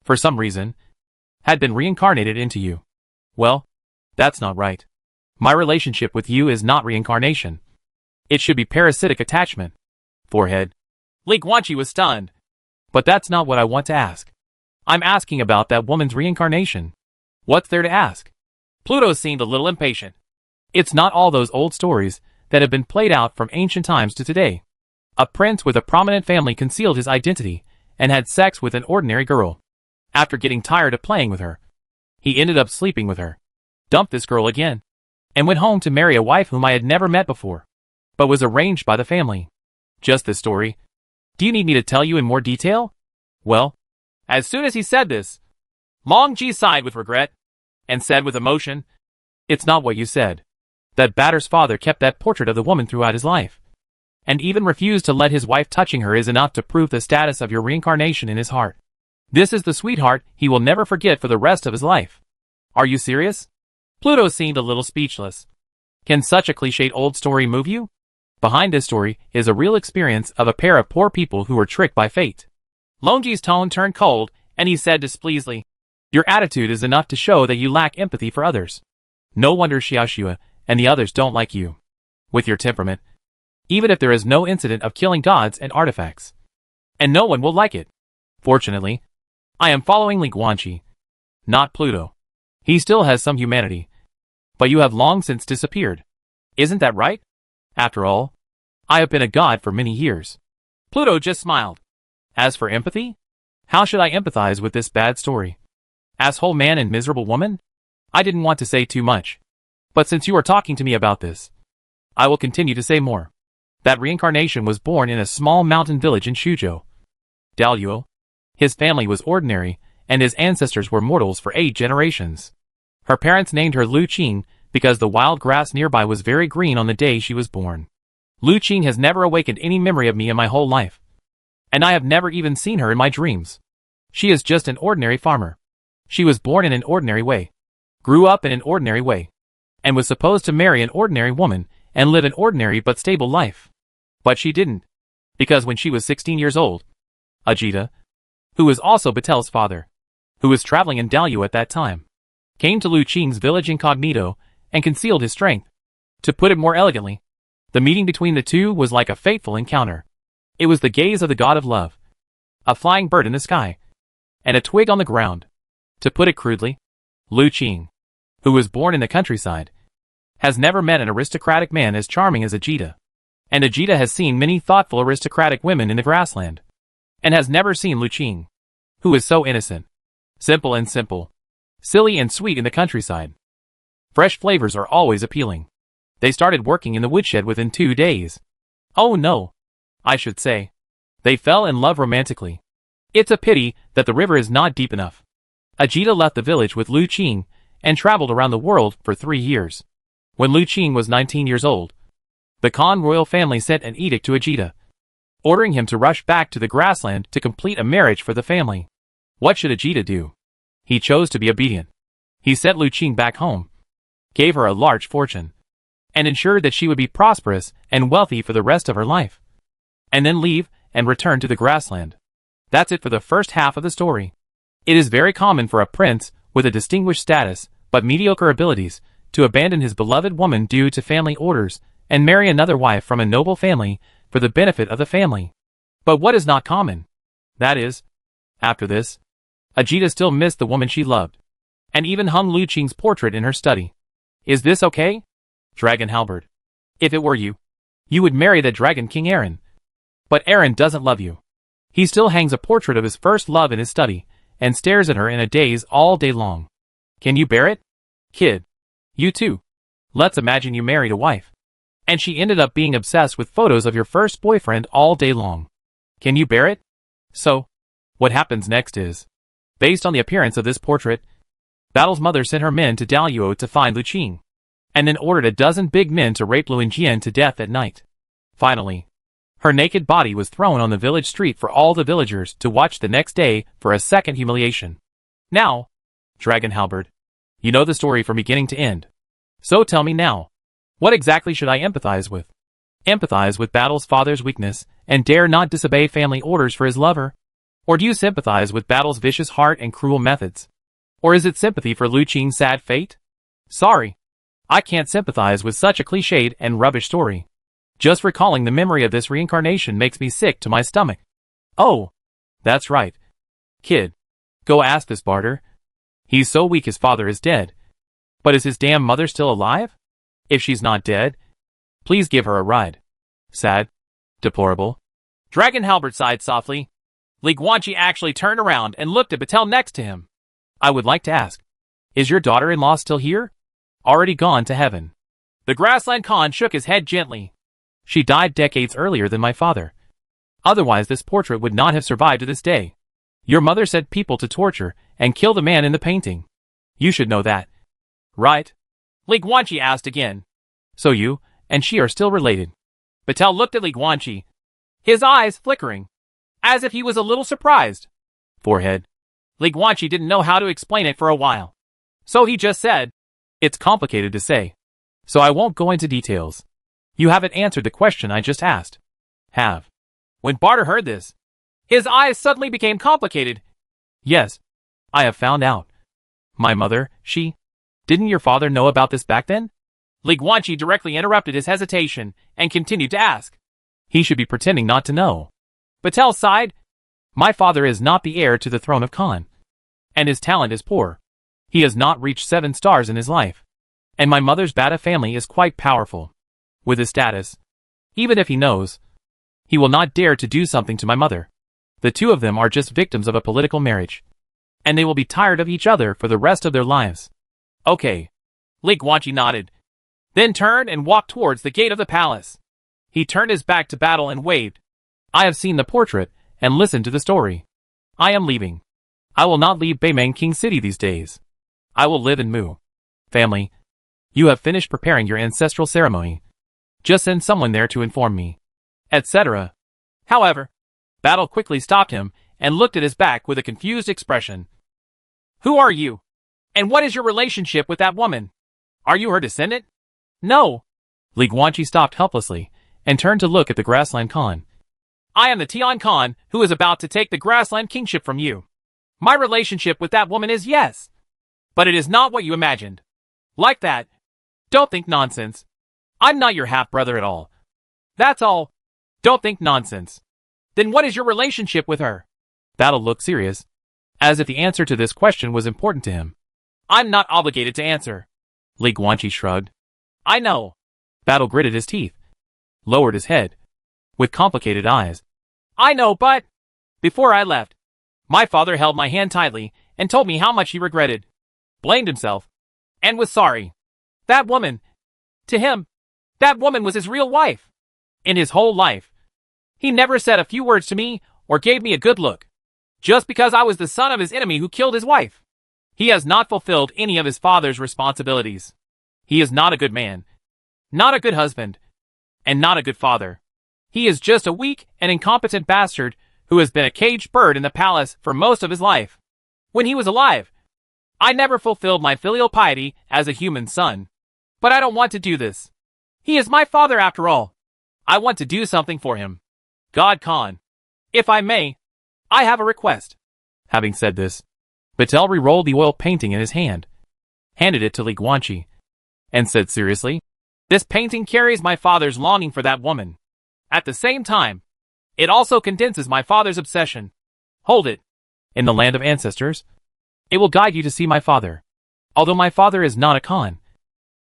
for some reason, had been reincarnated into you. Well, that's not right. My relationship with you is not reincarnation. It should be parasitic attachment. Forehead. Li Guanqi was stunned. But that's not what I want to ask. I'm asking about that woman's reincarnation. What's there to ask? Pluto seemed a little impatient. It's not all those old stories that have been played out from ancient times to today. A prince with a prominent family concealed his identity and had sex with an ordinary girl. After getting tired of playing with her, he ended up sleeping with her, dumped this girl again, and went home to marry a wife whom I had never met before, but was arranged by the family. Just this story. Do you need me to tell you in more detail? Well, as soon as he said this, Longji sighed with regret, and said with emotion, it's not what you said. That batter's father kept that portrait of the woman throughout his life, and even refused to let his wife touching her is enough to prove the status of your reincarnation in his heart. This is the sweetheart he will never forget for the rest of his life. Are you serious? Pluto seemed a little speechless. Can such a cliched old story move you? Behind this story is a real experience of a pair of poor people who were tricked by fate. Longji's tone turned cold, and he said displeasedly, your attitude is enough to show that you lack empathy for others. No wonder Xiaoxue and the others don't like you. With your temperament, even if there is no incident of killing gods and artifacts, and no one will like it. Fortunately, I am following Li Guanqi, not Pluto. He still has some humanity, but you have long since disappeared. Isn't that right? After all, I have been a god for many years. Pluto just smiled. As for empathy, how should I empathize with this bad story? Asshole man and miserable woman? I didn't want to say too much, but since you are talking to me about this, I will continue to say more. That reincarnation was born in a small mountain village in Shuzhou. Daluo. His family was ordinary, and his ancestors were mortals for 8 generations. Her parents named her Lu Qing because the wild grass nearby was very green on the day she was born. Lu Qing has never awakened any memory of me in my whole life. And I have never even seen her in my dreams. She is just an ordinary farmer. She was born in an ordinary way, grew up in an ordinary way, and was supposed to marry an ordinary woman and live an ordinary but stable life. But she didn't, because when she was 16 years old, Ajita, who was also Batel's father, who was traveling in Dalyu at that time, came to Lu Qing's village incognito and concealed his strength. To put it more elegantly, the meeting between the two was like a fateful encounter. It was the gaze of the god of love, a flying bird in the sky, and a twig on the ground. To put it crudely, Lu Qing, who was born in the countryside, has never met an aristocratic man as charming as Ajita. And Ajita has seen many thoughtful aristocratic women in the grassland, and has never seen Lu Qing, who is so innocent, simple, silly and sweet in the countryside. Fresh flavors are always appealing. They started working in the woodshed within 2 days. Oh no, I should say, they fell in love romantically. It's a pity that the river is not deep enough. Ajita left the village with Lu Qing and traveled around the world for 3 years. When Lu Qing was 19 years old, the Khan royal family sent an edict to Ajita, ordering him to rush back to the grassland to complete a marriage for the family. What should Ajita do? He chose to be obedient. He sent Lu Qing back home, gave her a large fortune, and ensured that she would be prosperous and wealthy for the rest of her life, and then leave and return to the grassland. That's it for the first half of the story. It is very common for a prince with a distinguished status but mediocre abilities to abandon his beloved woman due to family orders and marry another wife from a noble family for the benefit of the family. But what is not common? That is, after this, Ajita still missed the woman she loved, and even hung Lu Qing's portrait in her study. Is this okay? Dragon Halberd. If it were you, you would marry the Dragon King Aaron. But Aaron doesn't love you. He still hangs a portrait of his first love in his study, and stares at her in a daze all day long. Can you bear it? Kid. You too. Let's imagine you married a wife, and she ended up being obsessed with photos of your first boyfriend all day long. Can you bear it? So, what happens next is, based on the appearance of this portrait, Battle's mother sent her men to Dalyu to find Lu Qing, and then ordered a dozen big men to rape Lu Jian to death at night. Finally, her naked body was thrown on the village street for all the villagers to watch the next day for a second humiliation. Now, Dragon Halberd, you know the story from beginning to end. So tell me now, what exactly should I empathize with? Empathize with Battle's father's weakness and dare not disobey family orders for his lover? Or do you sympathize with Battle's vicious heart and cruel methods? Or is it sympathy for Lu Qing's sad fate? Sorry, I can't sympathize with such a cliched and rubbish story. Just recalling the memory of this reincarnation makes me sick to my stomach. Oh, that's right. Kid, go ask this barter. He's so weak his father is dead. But is his damn mother still alive? If she's not dead, please give her a ride. Sad. Deplorable. Dragon Halberd sighed softly. Li Guanqi actually turned around and looked at Batel next to him. I would like to ask, is your daughter-in-law still here? Already gone to heaven. The Grassland Khan shook his head gently. She died decades earlier than my father. Otherwise this portrait would not have survived to this day. Your mother sent people to torture and kill the man in the painting. You should know that. Right? Li Guanqi asked again. So you and she are still related. Batel looked at Li Guanqi, his eyes flickering, as if he was a little surprised. Forehead. Li Guanqi didn't know how to explain it for a while. So he just said, it's complicated to say, so I won't go into details. You haven't answered the question I just asked. Have. When Barter heard this, his eyes suddenly became complicated. Yes, I have found out. My mother, she... Didn't your father know about this back then? Li Guanqi directly interrupted his hesitation and continued to ask. He should be pretending not to know. Batel sighed. My father is not the heir to the throne of Khan, and his talent is poor. He has not reached 7 stars in his life. And my mother's Bata family is quite powerful. With his status, even if he knows, he will not dare to do something to my mother. The two of them are just victims of a political marriage, and they will be tired of each other for the rest of their lives. Okay. Li Guanqi nodded, then turned and walked towards the gate of the palace. He turned his back to Battle and waved. I have seen the portrait and listened to the story. I am leaving. I will not leave Beimang King City these days. I will live in Mu. Family, you have finished preparing your ancestral ceremony. Just send someone there to inform me, etc. However, Battle quickly stopped him and looked at his back with a confused expression. Who are you? And what is your relationship with that woman? Are you her descendant? No. Li Guanqi stopped helplessly and turned to look at the Grassland Khan. I am the Tian Khan who is about to take the Grassland Kingship from you. My relationship with that woman is yes. But it is not what you imagined. Like that. Don't think nonsense. I'm not your half-brother at all. That's all. Don't think nonsense. Then what is your relationship with her? Battle looked serious, as if the answer to this question was important to him. I'm not obligated to answer. Li Guanqi shrugged. I know. Battle gritted his teeth, lowered his head, with complicated eyes. I know, but... Before I left, my father held my hand tightly and told me how much he regretted, blamed himself, and was sorry. That woman, to him, that woman was his real wife. In his whole life, he never said a few words to me or gave me a good look, just because I was the son of his enemy who killed his wife. He has not fulfilled any of his father's responsibilities. He is not a good man, not a good husband, and not a good father. He is just a weak and incompetent bastard who has been a caged bird in the palace for most of his life. When he was alive, I never fulfilled my filial piety as a human son. But I don't want to do this. He is my father after all. I want to do something for him. God Khan, if I may, I have a request. Having said this, Patel re-rolled the oil painting in his hand, handed it to Li Guanqi, and said seriously, this painting carries my father's longing for that woman. At the same time, it also condenses my father's obsession. Hold it. In the land of ancestors, it will guide you to see my father. Although my father is not a Khan,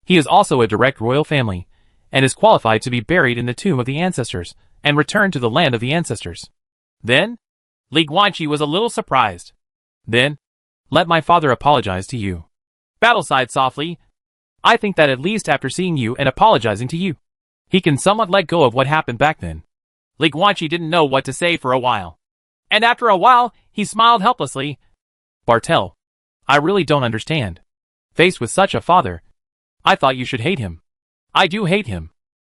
he is also a direct royal family, and is qualified to be buried in the tomb of the ancestors, and return to the land of the ancestors. Then, Li Guanqi was a little surprised. Then, let my father apologize to you. Battle sighed softly. I think that at least after seeing you and apologizing to you, he can somewhat let go of what happened back then. Li Guanqi didn't know what to say for a while. And after a while, he smiled helplessly. Bartel, I really don't understand. Faced with such a father, I thought you should hate him. I do hate him.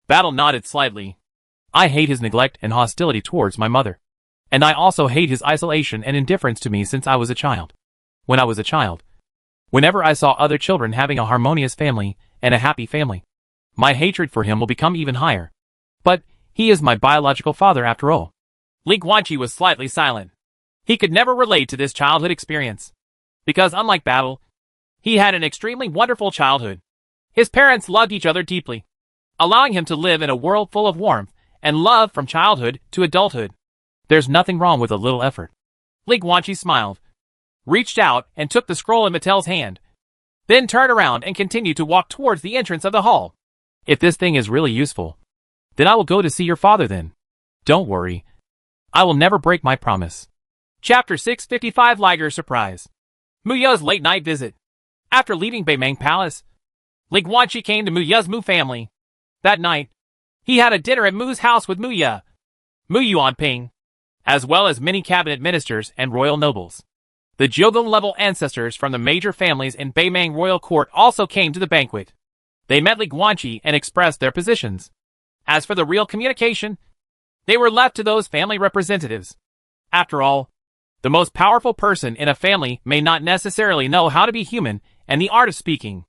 Battle nodded slightly. I hate his neglect and hostility towards my mother. And I also hate his isolation and indifference to me since I was a child. When I was a child, whenever I saw other children having a harmonious family and a happy family, my hatred for him will become even higher. But he is my biological father after all. Li Guanqi was slightly silent. He could never relate to this childhood experience. Because unlike Battle, he had an extremely wonderful childhood. His parents loved each other deeply, allowing him to live in a world full of warmth and love from childhood to adulthood. There's nothing wrong with a little effort. Li Guanqi smiled, reached out and took the scroll in Mattel's hand, then turned around and continued to walk towards the entrance of the hall. If this thing is really useful, then I will go to see your father then. Don't worry. I will never break my promise. Chapter 655 Liger's Surprise. Muya's late night visit. After leaving Beimang Palace, Li Guanqi came to Muya's Mu family. That night, he had a dinner at Mu's house with Muya, Mu Yuanping, as well as many cabinet ministers and royal nobles. The Jogong-level ancestors from the major families in Beimang royal court also came to the banquet. They met Li Guanqi and expressed their positions. As for the real communication, they were left to those family representatives. After all, the most powerful person in a family may not necessarily know how to be human and the art of speaking.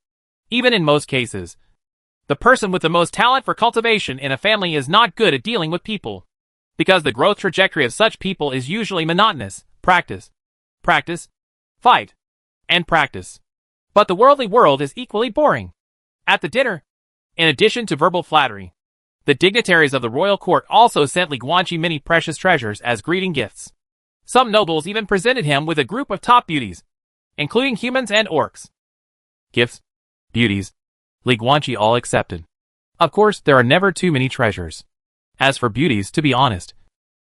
Even in most cases, the person with the most talent for cultivation in a family is not good at dealing with people, because the growth trajectory of such people is usually monotonous: practice, practice, fight, and practice. But the worldly world is equally boring. At the dinner, in addition to verbal flattery, the dignitaries of the royal court also sent Li Guanqi many precious treasures as greeting gifts. Some nobles even presented him with a group of top beauties, including humans and orcs. Gifts, beauties, Li Guanqi all accepted. Of course, there are never too many treasures. As for beauties, to be honest,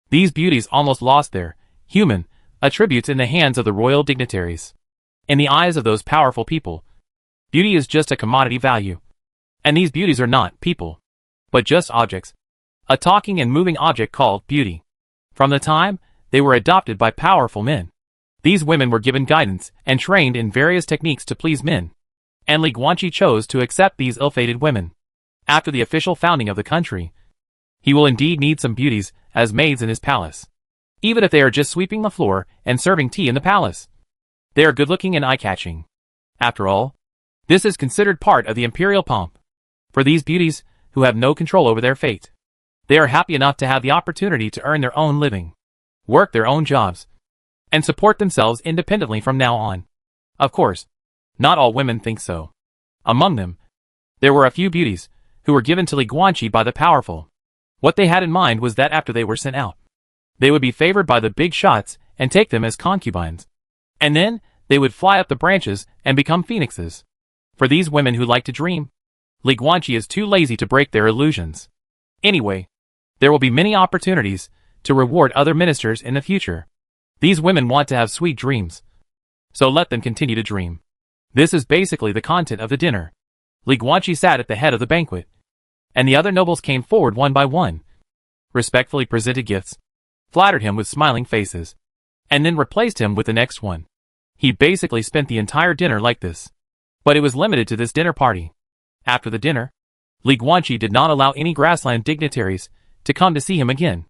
these beauties almost lost their human attributes in the hands of the royal dignitaries. In the eyes of those powerful people, beauty is just a commodity value. And these beauties are not people, but just objects. A talking and moving object called beauty. From the time they were adopted by powerful men, these women were given guidance and trained in various techniques to please men. And Li Guanqi chose to accept these ill-fated women. After the official founding of the country, he will indeed need some beauties as maids in his palace. Even if they are just sweeping the floor and serving tea in the palace. They are good-looking and eye-catching. After all, this is considered part of the imperial pomp. For these beauties, who have no control over their fate, they are happy enough to have the opportunity to earn their own living, work their own jobs, and support themselves independently from now on. Of course, not all women think so. Among them, there were a few beauties, who were given to Li Guanqi by the powerful. What they had in mind was that after they were sent out, they would be favored by the big shots and take them as concubines. And then, they would fly up the branches and become phoenixes. For these women who like to dream, Li Guanqi is too lazy to break their illusions. Anyway, there will be many opportunities to reward other ministers in the future. These women want to have sweet dreams. So let them continue to dream. This is basically the content of the dinner. Li Guanqi sat at the head of the banquet, and the other nobles came forward one by one, respectfully presented gifts, flattered him with smiling faces, and then replaced him with the next one. He basically spent the entire dinner like this. But it was limited to this dinner party. After the dinner, Li Guanqi did not allow any grassland dignitaries to come to see him again.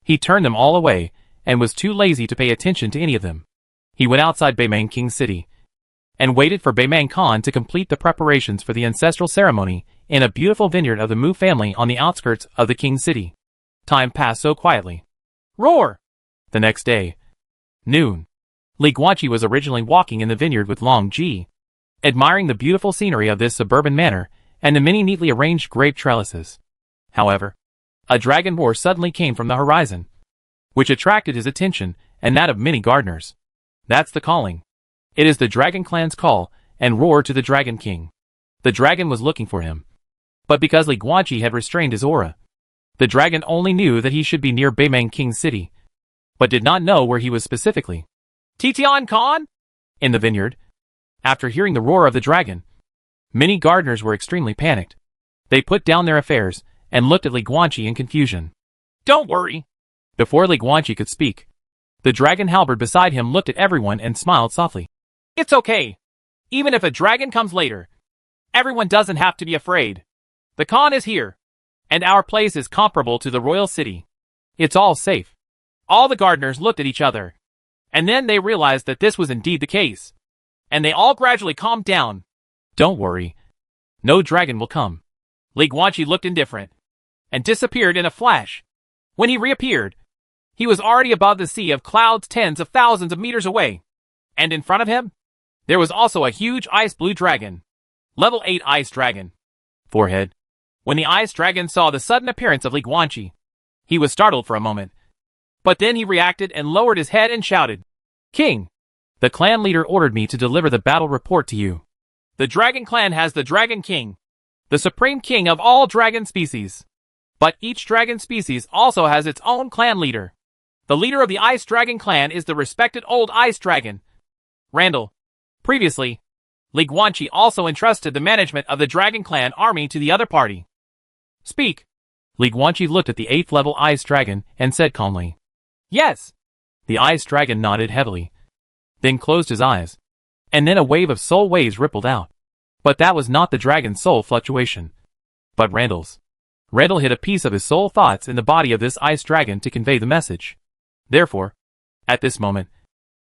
He turned them all away, and was too lazy to pay attention to any of them. He went outside Beimang King's city, and waited for Beimang Khan to complete the preparations for the ancestral ceremony in a beautiful vineyard of the Mu family on the outskirts of the king's city. Time passed so quietly. Roar! The next day, noon, Li Guanqi was originally walking in the vineyard with Long Ji, admiring the beautiful scenery of this suburban manor and the many neatly arranged grape trellises. However, a dragon roar suddenly came from the horizon, which attracted his attention and that of many gardeners. That's the calling. It is the Dragon Clan's call and roar to the Dragon King. The dragon was looking for him. But because Li Guanqi had restrained his aura, the dragon only knew that he should be near Beimang King's city, but did not know where he was specifically. Tian Khan? In the vineyard, after hearing the roar of the dragon, many gardeners were extremely panicked. They put down their affairs and looked at Li Guanqi in confusion. Don't worry. Before Li Guanqi could speak, the dragon halberd beside him looked at everyone and smiled softly. It's okay. Even if a dragon comes later, everyone doesn't have to be afraid. The Khan is here, and our place is comparable to the royal city. It's all safe. All the gardeners looked at each other, and then they realized that this was indeed the case, and they all gradually calmed down. Don't worry. No dragon will come. Li Guanqi looked indifferent, and disappeared in a flash. When he reappeared, he was already above the sea of clouds tens of thousands of meters away, and in front of him, there was also a huge ice blue dragon. Level 8 ice dragon. Forehead. When the ice dragon saw the sudden appearance of Li Guanqi, he was startled for a moment. But then he reacted and lowered his head and shouted, King! The clan leader ordered me to deliver the battle report to you. The Dragon Clan has the Dragon King, the supreme king of all dragon species. But each dragon species also has its own clan leader. The leader of the Ice Dragon Clan is the respected old Ice Dragon, Randall. Previously, Li Guanqi also entrusted the management of the Dragon Clan army to the other party. Speak. Li Guanqi looked at the 8th level Ice Dragon and said calmly. Yes. The Ice Dragon nodded heavily, then closed his eyes, and then a wave of soul waves rippled out. But that was not the dragon's soul fluctuation, but Randall's. Randall hid a piece of his soul thoughts in the body of this Ice Dragon to convey the message. Therefore, at this moment,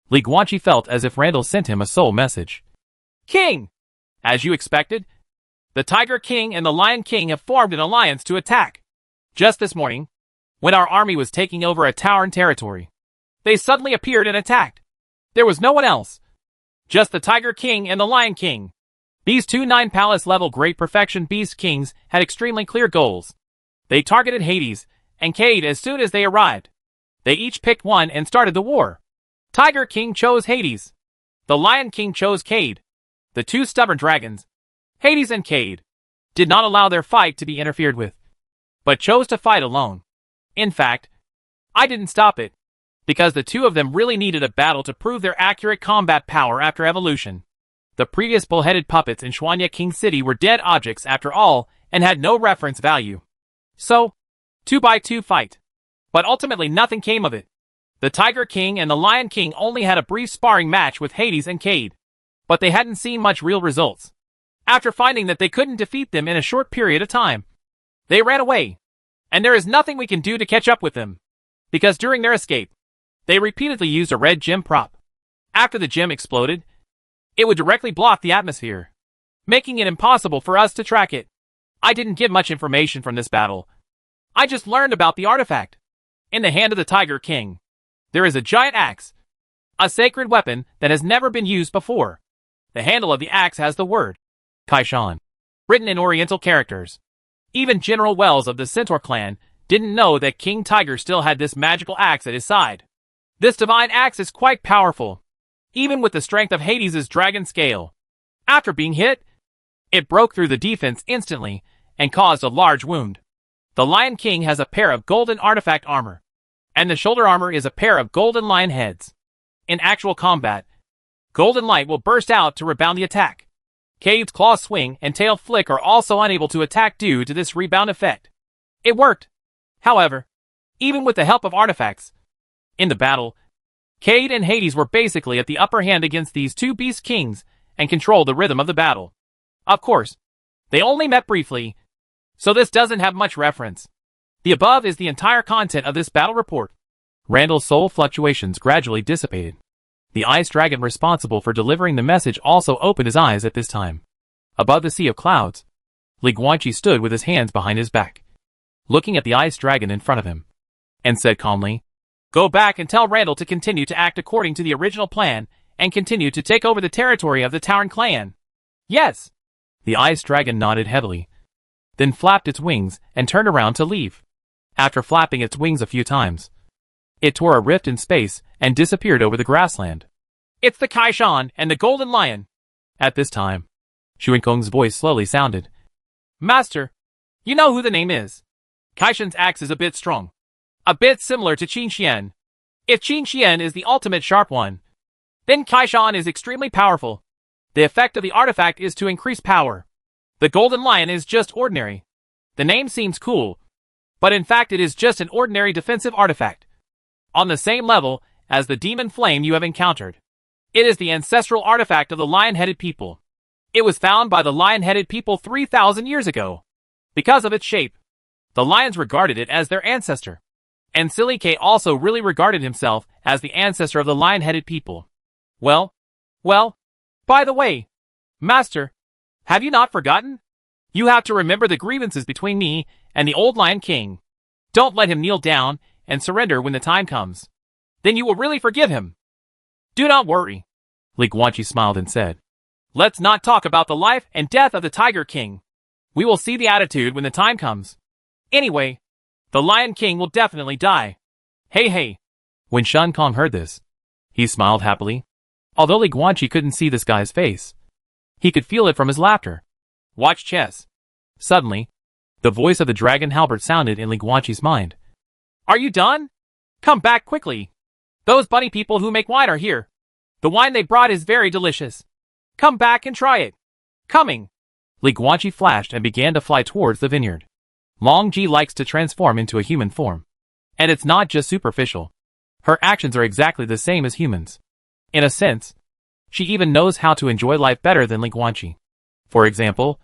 Li Guanqi felt as if Randall sent him a soul message. King! As you expected, the Tiger King and the Lion King have formed an alliance to attack. Just this morning, when our army was taking over a Tauren territory, they suddenly appeared and attacked. There was no one else. Just the Tiger King and the Lion King. These two 9 palace level Great Perfection Beast Kings had extremely clear goals. They targeted Hades and Cade as soon as they arrived. They each picked one and started the war. Tiger King chose Hades. The Lion King chose Cade. The two stubborn dragons, Hades and Cade, did not allow their fight to be interfered with, but chose to fight alone. In fact, I didn't stop it, because the two of them really needed a battle to prove their accurate combat power after evolution. The previous bull-headed puppets in Shuanya King City were dead objects after all and had no reference value. So, 2-by-2 fight. But ultimately nothing came of it. The Tiger King and the Lion King only had a brief sparring match with Hades and Cade, but they hadn't seen much real results. After finding that they couldn't defeat them in a short period of time, They ran away, and there is nothing we can do to catch up with them, because during their escape, they repeatedly used a red gem prop. After the gem exploded, it would directly block the atmosphere, making it impossible for us to track it. I didn't get much information from this battle. I just learned about the artifact. In the hand of the Tiger King, there is a giant axe, a sacred weapon that has never been used before. The handle of the axe has the word Kaishan written in Oriental characters. Even General Wells of the Centaur clan didn't know that King Tiger still had this magical axe at his side. This divine axe is quite powerful, even with the strength of Hades' dragon scale. After being hit, it broke through the defense instantly and caused a large wound. The Lion King has a pair of golden artifact armor, and the shoulder armor is a pair of golden lion heads. In actual combat, golden light will burst out to rebound the attack. Cade's claw swing and tail flick are also unable to attack due to this rebound effect. It worked. However, even with the help of artifacts, in the battle, Cade and Hades were basically at the upper hand against these two beast kings and controlled the rhythm of the battle. Of course, they only met briefly, so this doesn't have much reference. The above is the entire content of this battle report. Randall's soul fluctuations gradually dissipated. The ice dragon responsible for delivering the message also opened his eyes at this time. Above the sea of clouds, Li Guanqi stood with his hands behind his back, looking at the ice dragon in front of him, and said calmly, "Go back and tell Randall to continue to act according to the original plan and continue to take over the territory of the Tauren clan." "Yes." The ice dragon nodded heavily, then flapped its wings and turned around to leave. After flapping its wings a few times, it tore a rift in space and disappeared over the grassland. "It's the Kaishan and the Golden Lion." At this time, Xuankong's voice slowly sounded. "Master, you know who the name is. Kaishan's axe is a bit strong. A bit similar to Qin Xian. If Qin Xian is the ultimate sharp one, then Kaishan is extremely powerful. The effect of the artifact is to increase power. The Golden Lion is just ordinary. The name seems cool, but in fact it is just an ordinary defensive artifact, on the same level as the demon flame you have encountered. It is the ancestral artifact of the lion-headed people. It was found by the lion-headed people 3,000 years ago. Because of its shape, the lions regarded it as their ancestor. And Silly K also really regarded himself as the ancestor of the lion-headed people. Well, by the way, Master, have you not forgotten? You have to remember the grievances between me and the old Lion King. Don't let him kneel down and surrender when the time comes. Then you will really forgive him." "Do not worry," Li Guanqi smiled and said. "Let's not talk about the life and death of the Tiger King. We will see the attitude when the time comes. Anyway, the Lion King will definitely die. Hey. When Shan Kong heard this, he smiled happily. Although Li Guanqi couldn't see this guy's face, he could feel it from his laughter. "Watch chess." Suddenly, the voice of the dragon Halbert sounded in Li Guanqi's mind. "Are you done? Come back quickly. Those bunny people who make wine are here. The wine they brought is very delicious. Come back and try it." "Coming." Li Guanqi flashed and began to fly towards the vineyard. Long Ji likes to transform into a human form. And it's not just superficial. Her actions are exactly the same as humans. In a sense, she even knows how to enjoy life better than Li Guanqi. For example,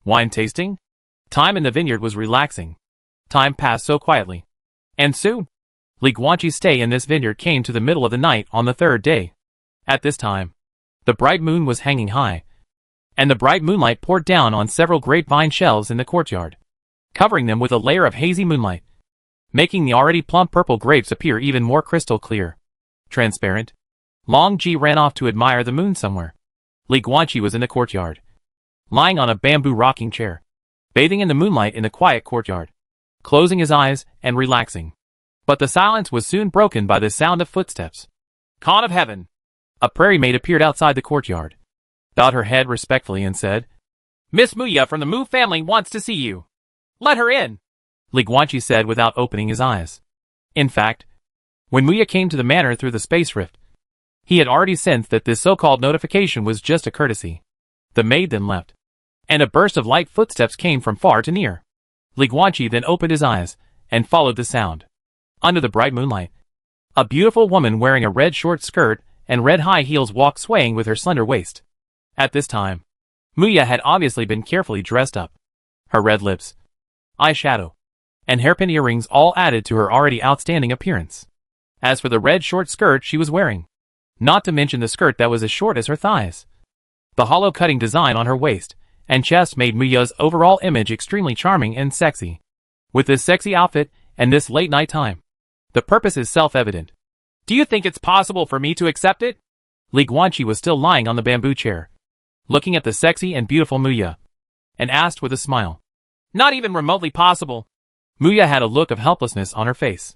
wine tasting. Time in the vineyard was relaxing. Time passed so quietly. And soon, Li Guanqi's stay in this vineyard came to the middle of the night on the third day. At this time, the bright moon was hanging high, and the bright moonlight poured down on several grapevine shelves in the courtyard, covering them with a layer of hazy moonlight, making the already plump purple grapes appear even more crystal clear. Transparent. Long Ji ran off to admire the moon somewhere. Li Guanqi was in the courtyard, lying on a bamboo rocking chair, bathing in the moonlight in the quiet courtyard, closing his eyes and relaxing. But the silence was soon broken by the sound of footsteps. "Khan of Heaven." A prairie maid appeared outside the courtyard, bowed her head respectfully and said, "Miss Muya from the Mu family wants to see you. Let her in," Li Guanqi said without opening his eyes. In fact, when Muya came to the manor through the space rift, he had already sensed that this so-called notification was just a courtesy. The maid then left, and a burst of light footsteps came from far to near. Li Guanqi then opened his eyes and followed the sound. Under the bright moonlight, a beautiful woman wearing a red short skirt and red high heels walked swaying with her slender waist. At this time, Muya had obviously been carefully dressed up. Her red lips, eyeshadow, and hairpin earrings all added to her already outstanding appearance. As for the red short skirt she was wearing, not to mention the skirt that was as short as her thighs, the hollow cutting design on her waist and chest made Muya's overall image extremely charming and sexy. With this sexy outfit and this late night time, the purpose is self-evident. Do you think it's possible for me to accept it? Li Guanqi was still lying on the bamboo chair, looking at the sexy and beautiful Muya, and asked with a smile. Not even remotely possible. Muya had a look of helplessness on her face.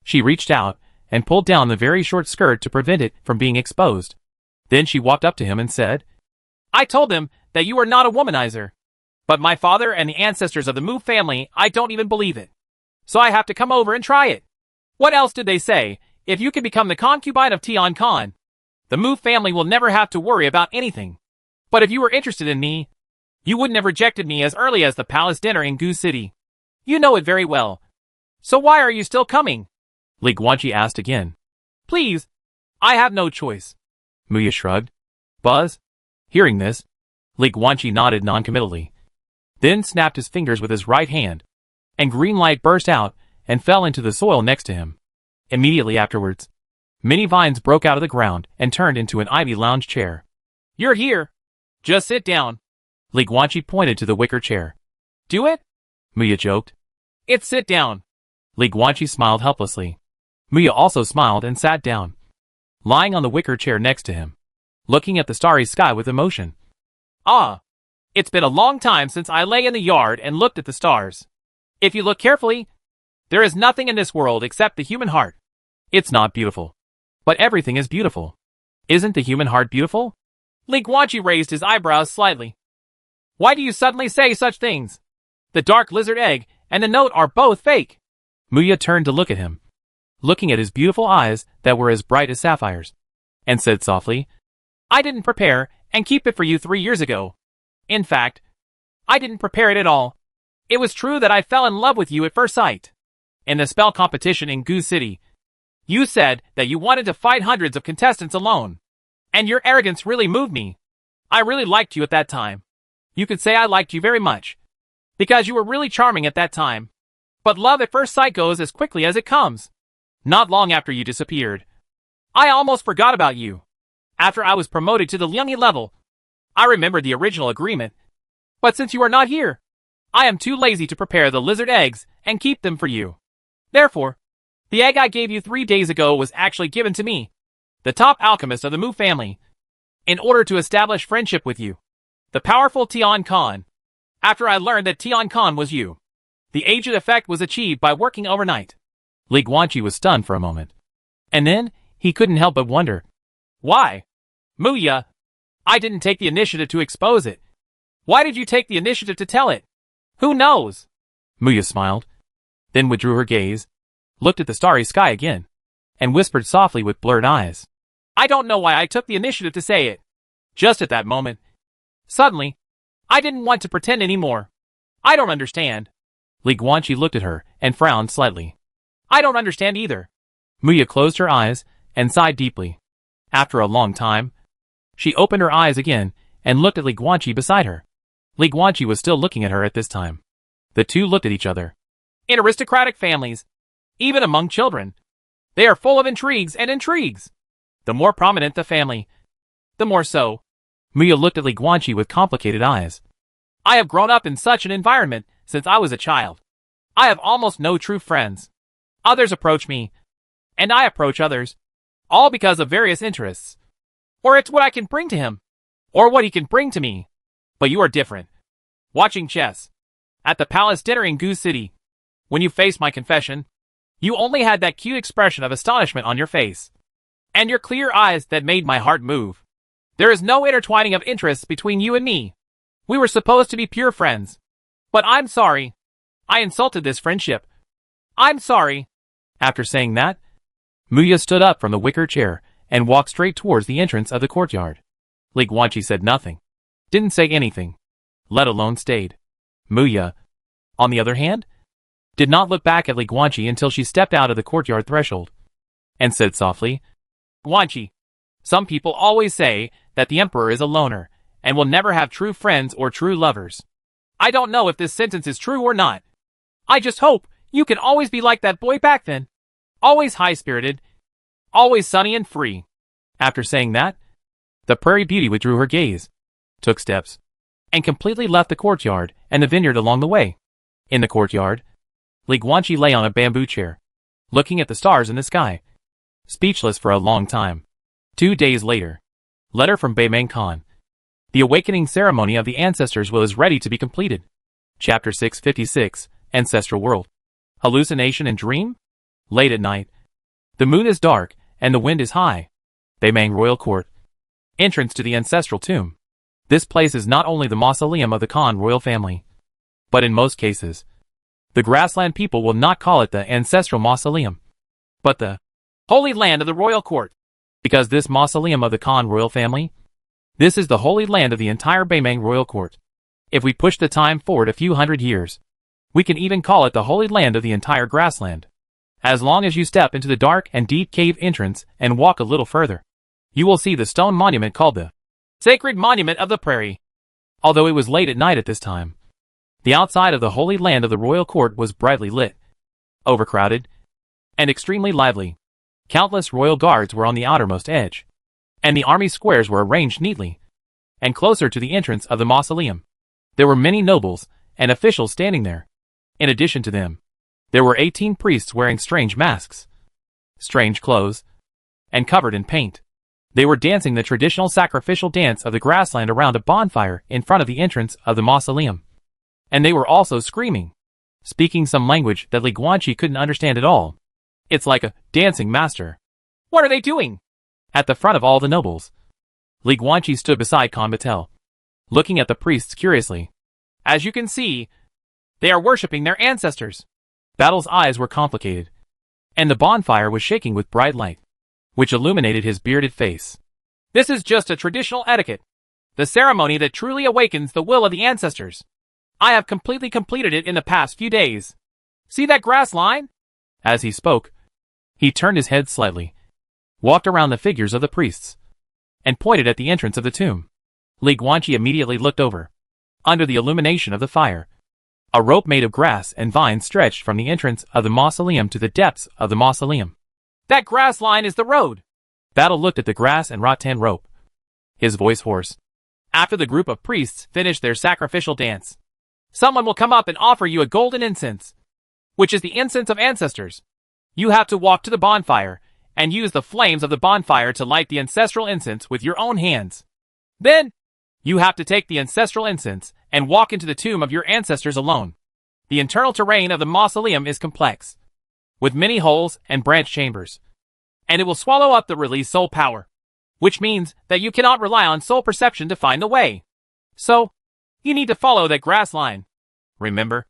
She reached out and pulled down the very short skirt to prevent it from being exposed. Then she walked up to him and said, I told them that you are not a womanizer. But my father and the ancestors of the Mu family, I don't even believe it. So I have to come over and try it. What else did they say? If you can become the concubine of Tian Khan, the Mu family will never have to worry about anything. But if you were interested in me, you wouldn't have rejected me as early as the palace dinner in Gu City. You know it very well. So why are you still coming? Li Guanqi asked again. Please, I have no choice. Muya shrugged. Buzz? Hearing this, Li Guanqi nodded noncommittally, then snapped his fingers with his right hand, and green light burst out and fell into the soil next to him. Immediately afterwards, many vines broke out of the ground and turned into an ivy lounge chair. You're here. Just sit down. Li Guanqi pointed to the wicker chair. Do it? Muya joked. It's sit down. Li Guanqi smiled helplessly. Muya also smiled and sat down, lying on the wicker chair next to him, looking at the starry sky with emotion. Ah, it's been a long time since I lay in the yard and looked at the stars. If you look carefully, there is nothing in this world except the human heart. It's not beautiful, but everything is beautiful. Isn't the human heart beautiful? Li Guanqi raised his eyebrows slightly. Why do you suddenly say such things? The dark lizard egg and the note are both fake. Muya turned to look at him, looking at his beautiful eyes that were as bright as sapphires, and said softly, I didn't prepare and keep it for you 3 years ago. In fact, I didn't prepare it at all. It was true that I fell in love with you at first sight. In the spell competition in Gu City, you said that you wanted to fight hundreds of contestants alone. And your arrogance really moved me. I really liked you at that time. You could say I liked you very much, because you were really charming at that time. But love at first sight goes as quickly as it comes. Not long after you disappeared, I almost forgot about you. After I was promoted to the Liangyi level, I remembered the original agreement. But since you are not here, I am too lazy to prepare the lizard eggs and keep them for you. Therefore, the egg I gave you 3 days ago was actually given to me, the top alchemist of the Mu family, in order to establish friendship with you, the powerful Tian Khan. After I learned that Tian Khan was you, the aged effect was achieved by working overnight. Li Guanqi was stunned for a moment, and then he couldn't help but wonder. Why? Muya, I didn't take the initiative to expose it. Why did you take the initiative to tell it? Who knows? Muya smiled, then withdrew her gaze, looked at the starry sky again, and whispered softly with blurred eyes. I don't know why I took the initiative to say it. Just at that moment, suddenly, I didn't want to pretend anymore. I don't understand. Li Guanqi looked at her and frowned slightly. I don't understand either. Muya closed her eyes and sighed deeply. After a long time, she opened her eyes again and looked at Li Guanqi beside her. Li Guanqi was still looking at her at this time. The two looked at each other. In aristocratic families, even among children, they are full of intrigues and intrigues. The more prominent the family, the more so. Muya looked at Li Guanqi with complicated eyes. I have grown up in such an environment since I was a child. I have almost no true friends. Others approach me, and I approach others, all because of various interests. Or it's what I can bring to him, or what he can bring to me. But you are different. Watching chess, at the palace dinner in Gu City, when you faced my confession, you only had that cute expression of astonishment on your face, and your clear eyes that made my heart move. There is no intertwining of interests between you and me. We were supposed to be pure friends. But I'm sorry. I insulted this friendship. I'm sorry. After saying that, Muya stood up from the wicker chair and walked straight towards the entrance of the courtyard. Li Guanqi said nothing, didn't say anything, let alone stayed. Muya, on the other hand, did not look back at Li Guanqi until she stepped out of the courtyard threshold, and said softly, Guanqi, some people always say that the emperor is a loner, and will never have true friends or true lovers. I don't know if this sentence is true or not, I just hope you can always be like that boy back then. Always high-spirited. Always sunny and free. After saying that, the prairie beauty withdrew her gaze, took steps, and completely left the courtyard and the vineyard along the way. In the courtyard, Li Guanqi lay on a bamboo chair, looking at the stars in the sky, speechless for a long time. 2 days later, letter from Beimeng Khan. The awakening ceremony of the ancestors was ready to be completed. Chapter 656, Ancestral World. Hallucination and dream? Late at night. The moon is dark, and the wind is high. Beimeng Royal Court. Entrance to the ancestral tomb. This place is not only the mausoleum of the Khan royal family, but in most cases, the grassland people will not call it the ancestral mausoleum, but the holy land of the royal court. Because this mausoleum of the Khan royal family, this is the holy land of the entire Beimeng royal court. If we push the time forward a few hundred years, we can even call it the holy land of the entire grassland. As long as you step into the dark and deep cave entrance and walk a little further, you will see the stone monument called the Sacred Monument of the Prairie. Although it was late at night at this time, the outside of the holy land of the royal court was brightly lit, overcrowded, and extremely lively. Countless royal guards were on the outermost edge, and the army squares were arranged neatly, and closer to the entrance of the mausoleum. There were many nobles and officials standing there. In addition to them, there were 18 priests wearing strange masks, strange clothes, and covered in paint. They were dancing the traditional sacrificial dance of the grassland around a bonfire in front of the entrance of the mausoleum. And they were also screaming, speaking some language that Li Guanqi couldn't understand at all. It's like a dancing master. What are they doing? At the front of all the nobles, Li Guanqi stood beside Khan Batel, looking at the priests curiously. As you can see, they are worshipping their ancestors. Battle's eyes were complicated, and the bonfire was shaking with bright light, which illuminated his bearded face. This is just a traditional etiquette, the ceremony that truly awakens the will of the ancestors. I have completely completed it in the past few days. See that grass line? As he spoke, he turned his head slightly, walked around the figures of the priests, and pointed at the entrance of the tomb. Li Guanqi immediately looked over. Under the illumination of the fire, a rope made of grass and vines stretched from the entrance of the mausoleum to the depths of the mausoleum. That grass line is the road. Battle looked at the grass and rattan rope, his voice hoarse. After the group of priests finished their sacrificial dance, someone will come up and offer you a golden incense, which is the incense of ancestors. You have to walk to the bonfire and use the flames of the bonfire to light the ancestral incense with your own hands. Then, you have to take the ancestral incense and walk into the tomb of your ancestors alone. The internal terrain of the mausoleum is complex, with many holes and branch chambers, and it will swallow up the released soul power, which means that you cannot rely on soul perception to find the way. So, you need to follow that grass line. Remember,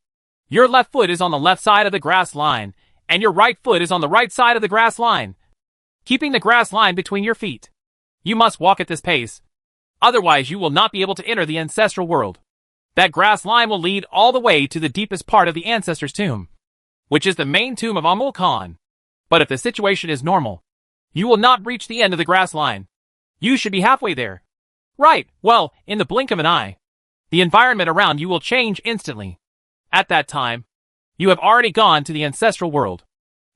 your left foot is on the left side of the grass line, and your right foot is on the right side of the grass line, keeping the grass line between your feet. You must walk at this pace, otherwise you will not be able to enter the ancestral world. That grass line will lead all the way to the deepest part of the ancestor's tomb, which is the main tomb of Amul Khan. But if the situation is normal, you will not reach the end of the grass line. You should be halfway there. Right, well, in the blink of an eye, the environment around you will change instantly. At that time, you have already gone to the ancestral world.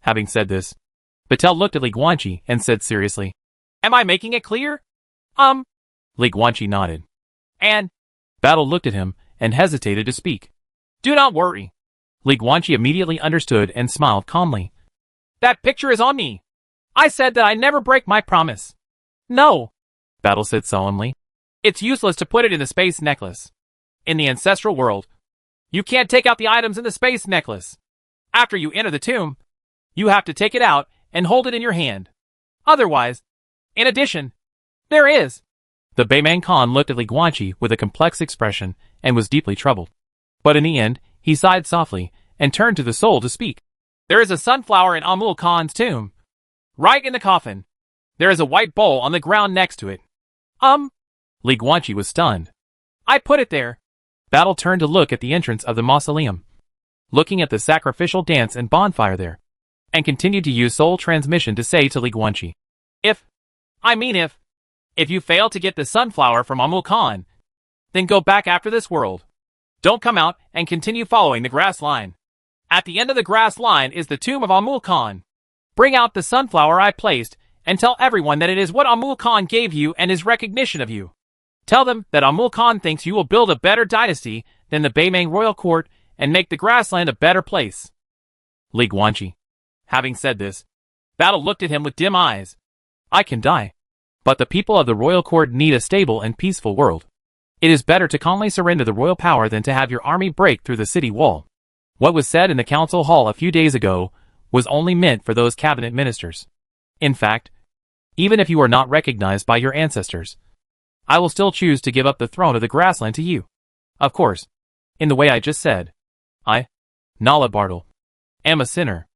Having said this, Patel looked at Li Guanqi and said seriously, Am I making it clear? Li Guanqi nodded. And Battle looked at him and hesitated to speak. Do not worry. Li Guanqi immediately understood and smiled calmly. That picture is on me. I said that I never break my promise. No, Battle said solemnly. It's useless to put it in the space necklace. In the ancestral world, you can't take out the items in the space necklace. After you enter the tomb, you have to take it out and hold it in your hand. Otherwise, in addition, there is. The Beimeng Khan looked at Li Guanqi with a complex expression and was deeply troubled. But in the end, he sighed softly and turned to the soul to speak. There is a sunflower in Amul Khan's tomb. Right in the coffin. There is a white bowl on the ground next to it. Li Guanqi was stunned. I put it there. Battle turned to look at the entrance of the mausoleum, looking at the sacrificial dance and bonfire there, and continued to use soul transmission to say to Li Guanqi, If you fail to get the sunflower from Amul Khan, then go back after this world. Don't come out and continue following the grass line. At the end of the grass line is the tomb of Amul Khan. Bring out the sunflower I placed, and tell everyone that it is what Amul Khan gave you and his recognition of you. Tell them that Amul Khan thinks you will build a better dynasty than the Baimang royal court and make the grassland a better place. Li Guanqi. Having said this, Battle looked at him with dim eyes. I can die. But the people of the royal court need a stable and peaceful world. It is better to calmly surrender the royal power than to have your army break through the city wall. What was said in the council hall a few days ago was only meant for those cabinet ministers. In fact, even if you are not recognized by your ancestors, I will still choose to give up the throne of the grassland to you. Of course, in the way I just said. I, Nala Bartle, am a sinner.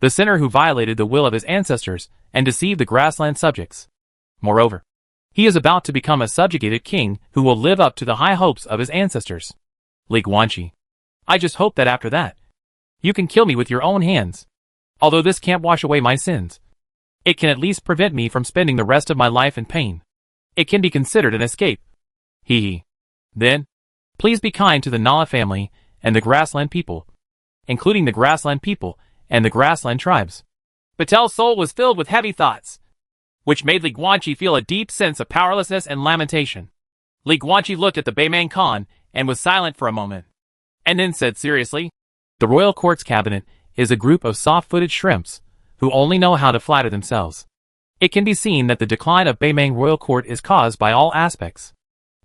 The sinner who violated the will of his ancestors and deceived the grassland subjects. Moreover, he is about to become a subjugated king who will live up to the high hopes of his ancestors. Li Guanqi. I just hope that after that, you can kill me with your own hands. Although this can't wash away my sins, it can at least prevent me from spending the rest of my life in pain. It can be considered an escape. Hee hee. Then, please be kind to the Nala family and the grassland people, including the grassland people and the grassland tribes. Patel's soul was filled with heavy thoughts, which made Li Guanqi feel a deep sense of powerlessness and lamentation. Li Guanqi looked at the Baimang Khan and was silent for a moment, and then said seriously, the royal court's cabinet is a group of soft-footed shrimps who only know how to flatter themselves. It can be seen that the decline of Baimang royal court is caused by all aspects.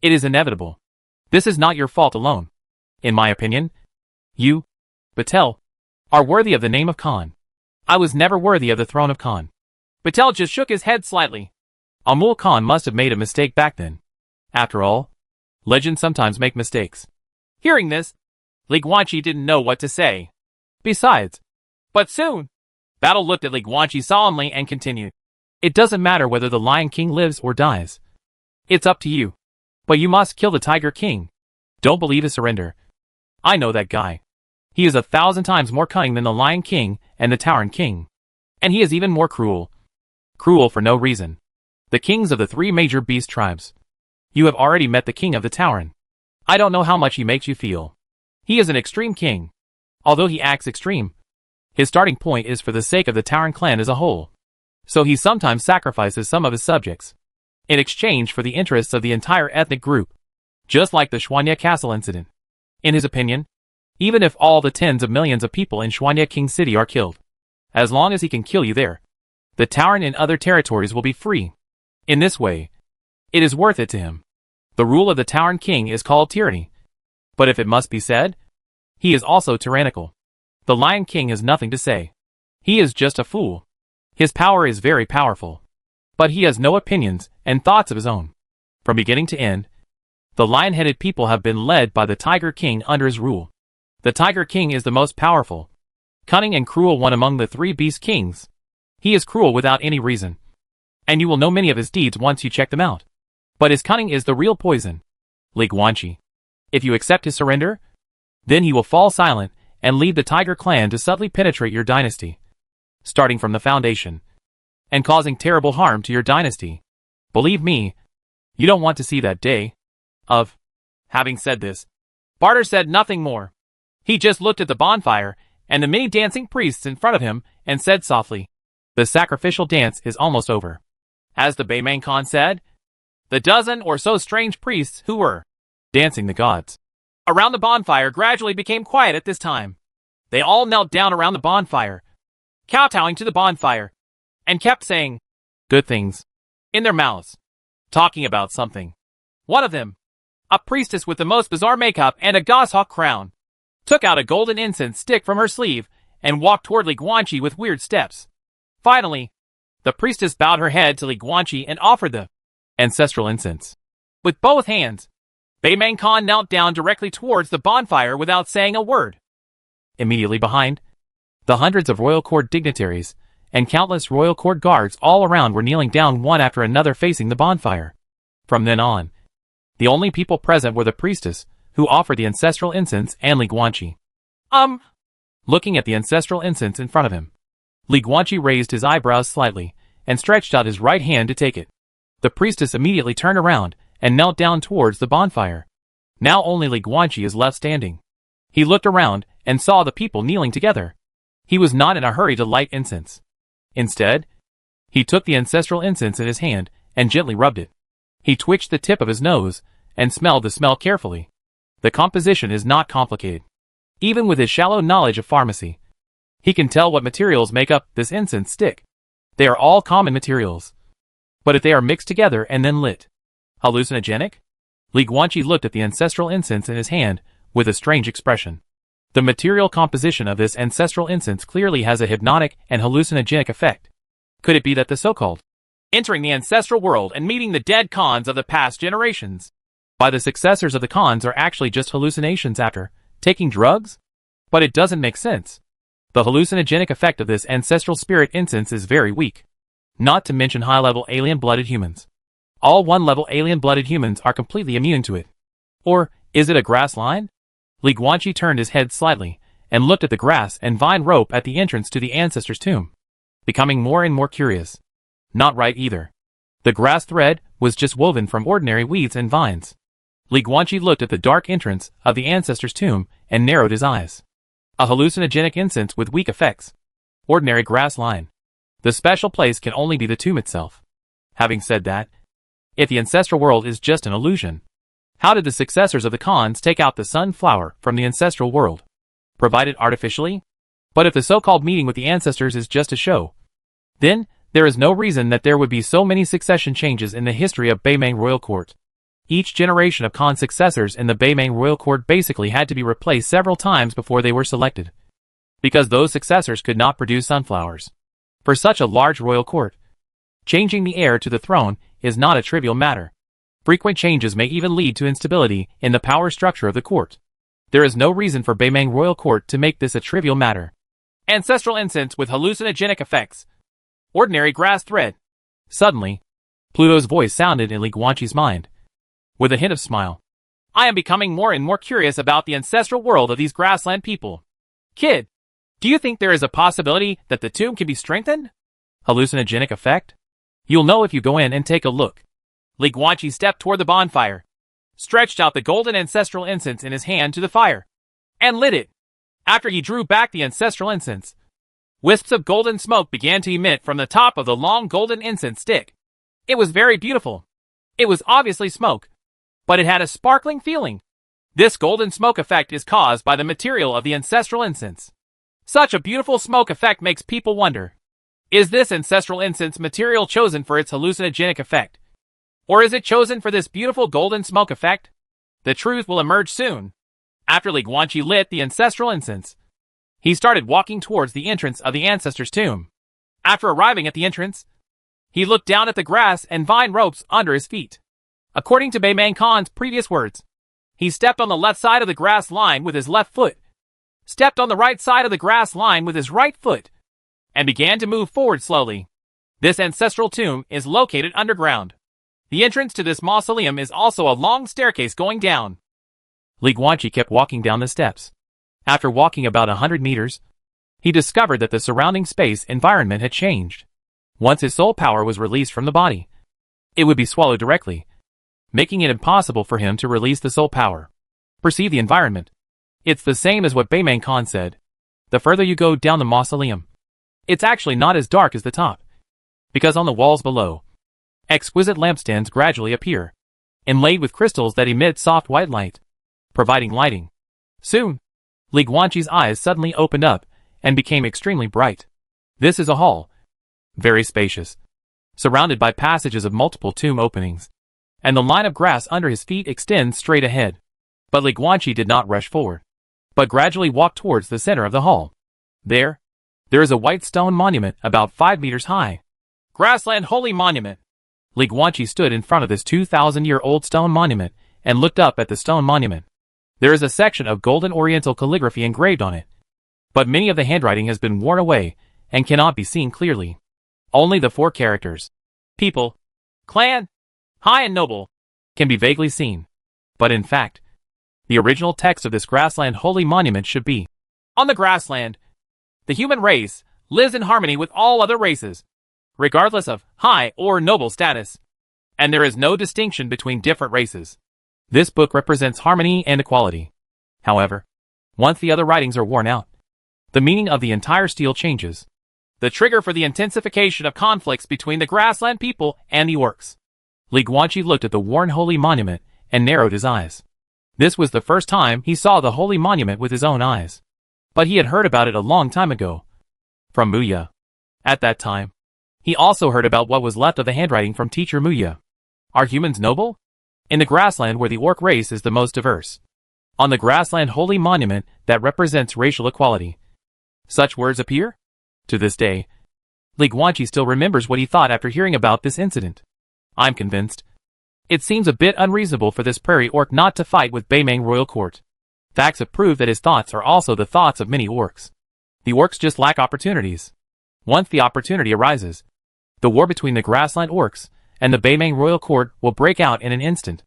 It is inevitable. This is not your fault alone. In my opinion, you, Patel, are worthy of the name of Khan. I was never worthy of the throne of Khan. Patel just shook his head slightly. Amul Khan must have made a mistake back then. After all, legends sometimes make mistakes. Hearing this, Li Guanqi didn't know what to say. Besides, but soon, Battle looked at Li Guanqi solemnly and continued. It doesn't matter whether the Lion King lives or dies. It's up to you. But you must kill the Tiger King. Don't believe his surrender. I know that guy. He is 1,000 times more cunning than the Lion King and the Tauren King. And he is even more cruel. Cruel for no reason. The kings of the 3 major beast tribes. You have already met the king of the Tauren. I don't know how much he makes you feel. He is an extreme king. Although he acts extreme, his starting point is for the sake of the Tauren clan as a whole. So he sometimes sacrifices some of his subjects in exchange for the interests of the entire ethnic group. Just like the Xuanya Castle incident. In his opinion, even if all the tens of millions of people in Xuanya King City are killed, as long as he can kill you there, the Tauren in other territories will be free. In this way, it is worth it to him. The rule of the Tauren King is called tyranny. But if it must be said, he is also tyrannical. The Lion King has nothing to say. He is just a fool. His power is very powerful. But he has no opinions and thoughts of his own. From beginning to end, the lion-headed people have been led by the Tiger King under his rule. The Tiger King is the most powerful, cunning and cruel one among the 3 beast kings. He is cruel without any reason. And you will know many of his deeds once you check them out. But his cunning is the real poison. Li Guanqi. If you accept his surrender, then he will fall silent and lead the Tiger clan to subtly penetrate your dynasty, starting from the foundation, and causing terrible harm to your dynasty. Believe me, you don't want to see that day. Having said this, Barter said nothing more. He just looked at the bonfire and the many dancing priests in front of him and said softly, the sacrificial dance is almost over. As the Baimang Khan said, the dozen or so strange priests who were dancing the gods around the bonfire gradually became quiet at this time. They all knelt down around the bonfire, kowtowing to the bonfire, and kept saying good things in their mouths, talking about something. One of them, a priestess with the most bizarre makeup and a goshawk crown, took out a golden incense stick from her sleeve and walked toward Li Guanqi with weird steps. Finally, the priestess bowed her head to Li Guanqi and offered the ancestral incense. With both hands, Baimang Khan knelt down directly towards the bonfire without saying a word. Immediately behind, the hundreds of royal court dignitaries and countless royal court guards all around were kneeling down one after another facing the bonfire. From then on, the only people present were the priestess, who offered the ancestral incense, and Li Guanqi. Looking at the ancestral incense in front of him, Li Guanqi raised his eyebrows slightly and stretched out his right hand to take it. The priestess immediately turned around and knelt down towards the bonfire. Now only Li Guanqi is left standing. He looked around and saw the people kneeling together. He was not in a hurry to light incense. Instead, he took the ancestral incense in his hand and gently rubbed it. He twitched the tip of his nose and smelled the smell carefully. The composition is not complicated. Even with his shallow knowledge of pharmacy, he can tell what materials make up this incense stick. They are all common materials. But if they are mixed together and then lit, hallucinogenic? Li Guanqi looked at the ancestral incense in his hand with a strange expression. The material composition of this ancestral incense clearly has a hypnotic and hallucinogenic effect. Could it be that the so-called entering the ancestral world and meeting the dead Khans of the past generations by the successors of the Khans are actually just hallucinations after taking drugs? But it doesn't make sense. The hallucinogenic effect of this ancestral spirit incense is very weak. Not to mention high-level alien-blooded humans. All one-level alien-blooded humans are completely immune to it. Or, is it a grass line? Li Guanqi turned his head slightly and looked at the grass and vine rope at the entrance to the ancestor's tomb, becoming more and more curious. Not right either. The grass thread was just woven from ordinary weeds and vines. Li Guanqi looked at the dark entrance of the ancestor's tomb and narrowed his eyes. A hallucinogenic incense with weak effects. Ordinary grass line. The special place can only be the tomb itself. Having said that, if the ancestral world is just an illusion, how did the successors of the Khans take out the sunflower from the ancestral world? Provided artificially? But if the so-called meeting with the ancestors is just a show, then there is no reason that there would be so many succession changes in the history of Beimang Royal Court. Each generation of Khan successors in the Beimang Royal Court basically had to be replaced several times before they were selected, because those successors could not produce sunflowers. For such a large royal court, changing the heir to the throne is not a trivial matter. Frequent changes may even lead to instability in the power structure of the court. There is no reason for Beimang Royal Court to make this a trivial matter. Ancestral incense with hallucinogenic effects. Ordinary grass thread. Suddenly, Pluto's voice sounded in Li Guanqi's mind, with a hint of smile. I am becoming more and more curious about the ancestral world of these grassland people. Kid, do you think there is a possibility that the tomb can be strengthened? Hallucinogenic effect? You'll know if you go in and take a look. Li Guanqi stepped toward the bonfire, stretched out the golden ancestral incense in his hand to the fire, and lit it. After he drew back the ancestral incense, wisps of golden smoke began to emit from the top of the long golden incense stick. It was very beautiful. It was obviously smoke, but it had a sparkling feeling. This golden smoke effect is caused by the material of the ancestral incense. Such a beautiful smoke effect makes people wonder, is this ancestral incense material chosen for its hallucinogenic effect? Or is it chosen for this beautiful golden smoke effect? The truth will emerge soon. After Li Guanqi lit the ancestral incense, he started walking towards the entrance of the ancestor's tomb. After arriving at the entrance, he looked down at the grass and vine ropes under his feet. According to Beimang Khan's previous words, he stepped on the left side of the grass line with his left foot, stepped on the right side of the grass line with his right foot, and began to move forward slowly. This ancestral tomb is located underground. The entrance to this mausoleum is also a long staircase going down. Li Guanqi kept walking down the steps. After walking about 100 meters, he discovered that the surrounding space environment had changed. Once his soul power was released from the body, it would be swallowed directly, making it impossible for him to release the soul power. Perceive the environment. It's the same as what Beimang Khan said. The further you go down the mausoleum, it's actually not as dark as the top, because on the walls below, exquisite lampstands gradually appear, inlaid with crystals that emit soft white light, providing lighting. Soon, Li Guanqi's eyes suddenly opened up and became extremely bright. This is a hall, very spacious, surrounded by passages of multiple tomb openings, and the line of grass under his feet extends straight ahead. But Li Guanqi did not rush forward, but gradually walked towards the center of the hall. There is a white stone monument about 5 meters high. Grassland Holy Monument. Li Guanqi stood in front of this 2,000-year-old stone monument and looked up at the stone monument. There is a section of golden oriental calligraphy engraved on it, but many of the handwriting has been worn away and cannot be seen clearly. Only the 4 characters, people, clan, high and noble, can be vaguely seen. But in fact, the original text of this grassland holy monument should be, on the grassland, the human race lives in harmony with all other races, regardless of high or noble status, and there is no distinction between different races. This book represents harmony and equality. However, Once the other writings are worn out, the meaning of the entire stele changes. The trigger for the intensification of conflicts between the grassland people and the orcs. Li Guanqi looked at the worn holy monument and narrowed his eyes. This was the first time he saw the holy monument with his own eyes. But he had heard about it a long time ago. From Muya. At that time, he also heard about what was left of the handwriting from teacher Muya. Are humans noble? In the grassland where the orc race is the most diverse. On the grassland holy monument that represents racial equality. Such words appear? To this day, Li Guanqi still remembers what he thought after hearing about this incident. I'm convinced. It seems a bit unreasonable for this prairie orc not to fight with Beimang royal court. Facts have proved that his thoughts are also the thoughts of many orcs. The orcs just lack opportunities. Once the opportunity arises, the war between the grassland orcs and the Beimang royal court will break out in an instant.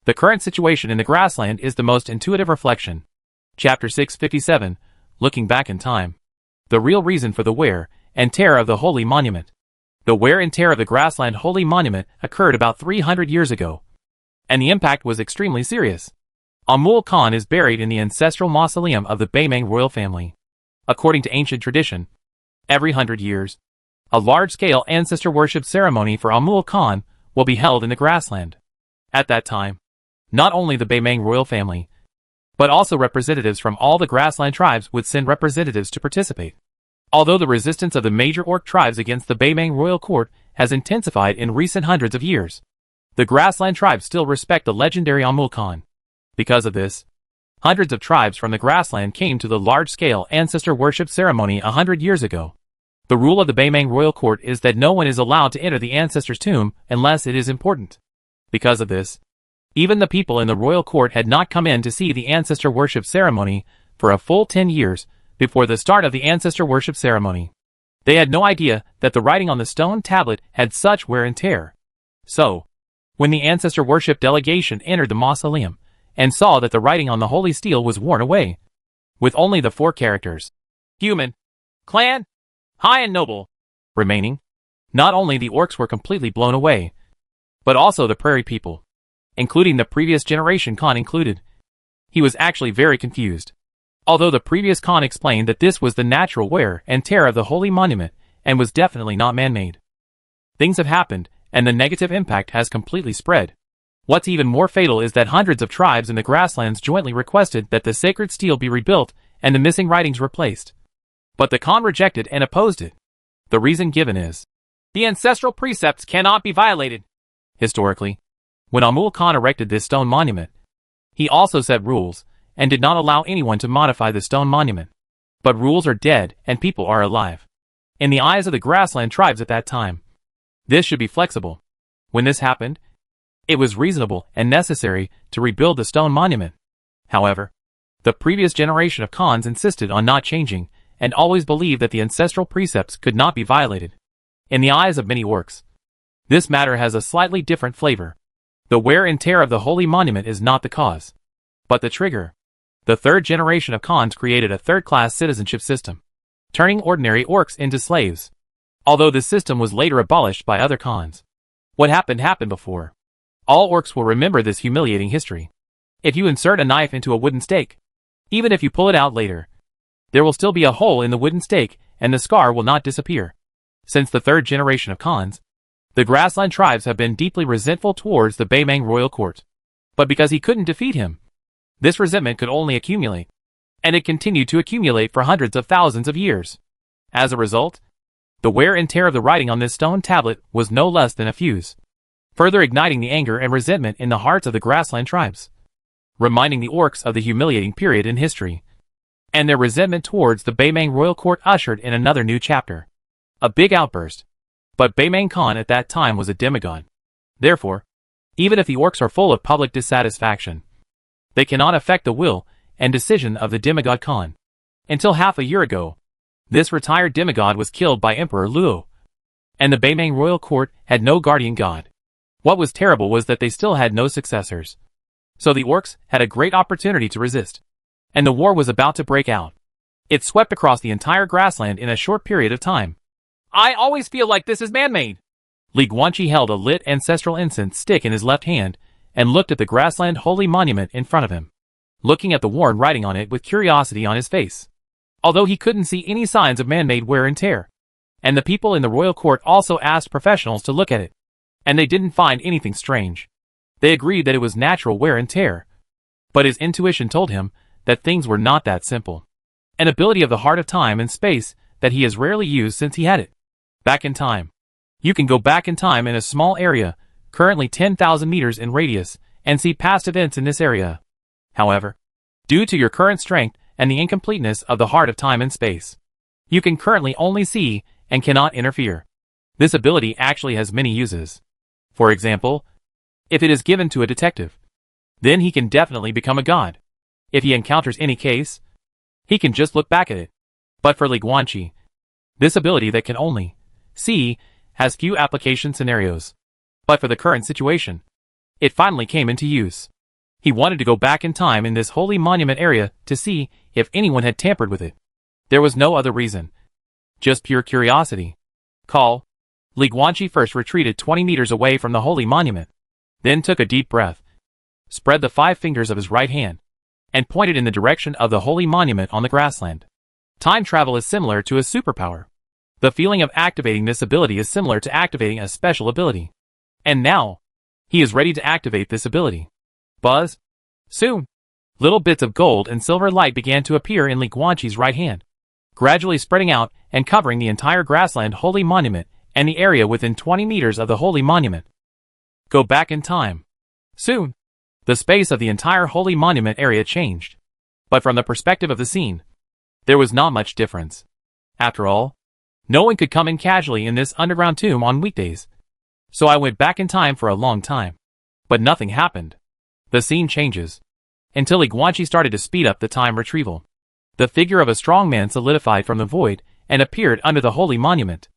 The current situation in the grassland is the most intuitive reflection. Chapter 657, Looking Back in Time. The real reason for the wear and tear of the holy monument. The wear and tear of the grassland holy monument occurred about 300 years ago, and the impact was extremely serious. Amul Khan is buried in the ancestral mausoleum of the Beimang royal family. According to ancient tradition, every 100 years, a large-scale ancestor worship ceremony for Amul Khan will be held in the grassland. At that time, not only the Beimang royal family, but also representatives from all the grassland tribes would send representatives to participate. Although the resistance of the major orc tribes against the Beimang royal court has intensified in recent hundreds of years, the grassland tribes still respect the legendary Amul Khan. Because of this, hundreds of tribes from the grassland came to the large-scale ancestor worship ceremony 100 years ago. The rule of the Beimang royal court is that no one is allowed to enter the ancestor's tomb unless it is important. Because of this, even the people in the royal court had not come in to see the ancestor worship ceremony for a full 10 years before the start of the ancestor worship ceremony. They had no idea that the writing on the stone tablet had such wear and tear. So, when the ancestor worship delegation entered the mausoleum and saw that the writing on the holy stele was worn away, with only the 4 characters, human, clan, high and noble, remaining, not only the orcs were completely blown away, but also the prairie people, including the previous generation Khan included. He was actually very confused. Although the previous Khan explained that this was the natural wear and tear of the holy monument and was definitely not man-made. Things have happened, and the negative impact has completely spread. What's even more fatal is that hundreds of tribes in the grasslands jointly requested that the sacred stele be rebuilt and the missing writings replaced. But the Khan rejected and opposed it. The reason given is, the ancestral precepts cannot be violated. Historically, when Amul Khan erected this stone monument, he also set rules and did not allow anyone to modify the stone monument. But rules are dead and people are alive. In the eyes of the grassland tribes at that time, this should be flexible. When this happened, it was reasonable and necessary to rebuild the stone monument. However, the previous generation of Khans insisted on not changing and always believed that the ancestral precepts could not be violated. In the eyes of many orcs, this matter has a slightly different flavor. The wear and tear of the holy monument is not the cause, but the trigger. The 3rd generation of Khans created a 3rd-class citizenship system, turning ordinary orcs into slaves. Although this system was later abolished by other Khans. What happened before. All orcs will remember this humiliating history. If you insert a knife into a wooden stake, even if you pull it out later, there will still be a hole in the wooden stake and the scar will not disappear. Since the 3rd generation of Khans, the grassland tribes have been deeply resentful towards the Beimang royal court. But because he couldn't defeat him, this resentment could only accumulate. And it continued to accumulate for hundreds of thousands of years. As a result, the wear and tear of the writing on this stone tablet was no less than a fuse, further igniting the anger and resentment in the hearts of the grassland tribes, reminding the orcs of the humiliating period in history. And their resentment towards the Beimang royal court ushered in another new chapter. A big outburst. But Beimang Khan at that time was a demigod. Therefore, even if the orcs are full of public dissatisfaction, they cannot affect the will and decision of the demigod Khan. Until half a year ago, this retired demigod was killed by Emperor Luo, and the Beimang royal court had no guardian god. What was terrible was that they still had no successors. So the orcs had a great opportunity to resist, and the war was about to break out. It swept across the entire grassland in a short period of time. I always feel like this is man-made. Li Guanqi held a lit ancestral incense stick in his left hand and looked at the grassland holy monument in front of him. looking at the worn writing on it with curiosity on his face. Although he couldn't see any signs of man-made wear and tear. And the people in the royal court also asked professionals to look at it. And they didn't find anything strange. They agreed that it was natural wear and tear. But his intuition told him that things were not that simple. An ability of the heart of time and space that he has rarely used since he had it. Back in time. You can go back in time in a small area, currently 10,000 meters in radius, and see past events in this area. However, due to your current strength and the incompleteness of the heart of time and space, you can currently only see and cannot interfere. This ability actually has many uses. For example, if it is given to a detective, then he can definitely become a god. If he encounters any case, he can just look back at it. But for Li Guanqi, this ability that can only see has few application scenarios. But for the current situation, it finally came into use. He wanted to go back in time in this holy monument area to see if anyone had tampered with it. There was no other reason. Just pure curiosity. Li Guanqi first retreated 20 meters away from the holy monument, then took a deep breath, spread the 5 fingers of his right hand, and pointed in the direction of the holy monument on the grassland. Time travel is similar to a superpower. The feeling of activating this ability is similar to activating a special ability. And now, he is ready to activate this ability. Buzz. Soon, little bits of gold and silver light began to appear in Li Guanqi's right hand, gradually spreading out and covering the entire grassland holy monument and the area within 20 meters of the holy monument. Go back in time. Soon, the space of the entire holy monument area changed. But from the perspective of the scene, there was not much difference. After all, no one could come in casually in this underground tomb on weekdays. So I went back in time for a long time. But nothing happened. The scene changes. Until Li Guanqi started to speed up the time retrieval. The figure of a strong man solidified from the void and appeared under the holy monument.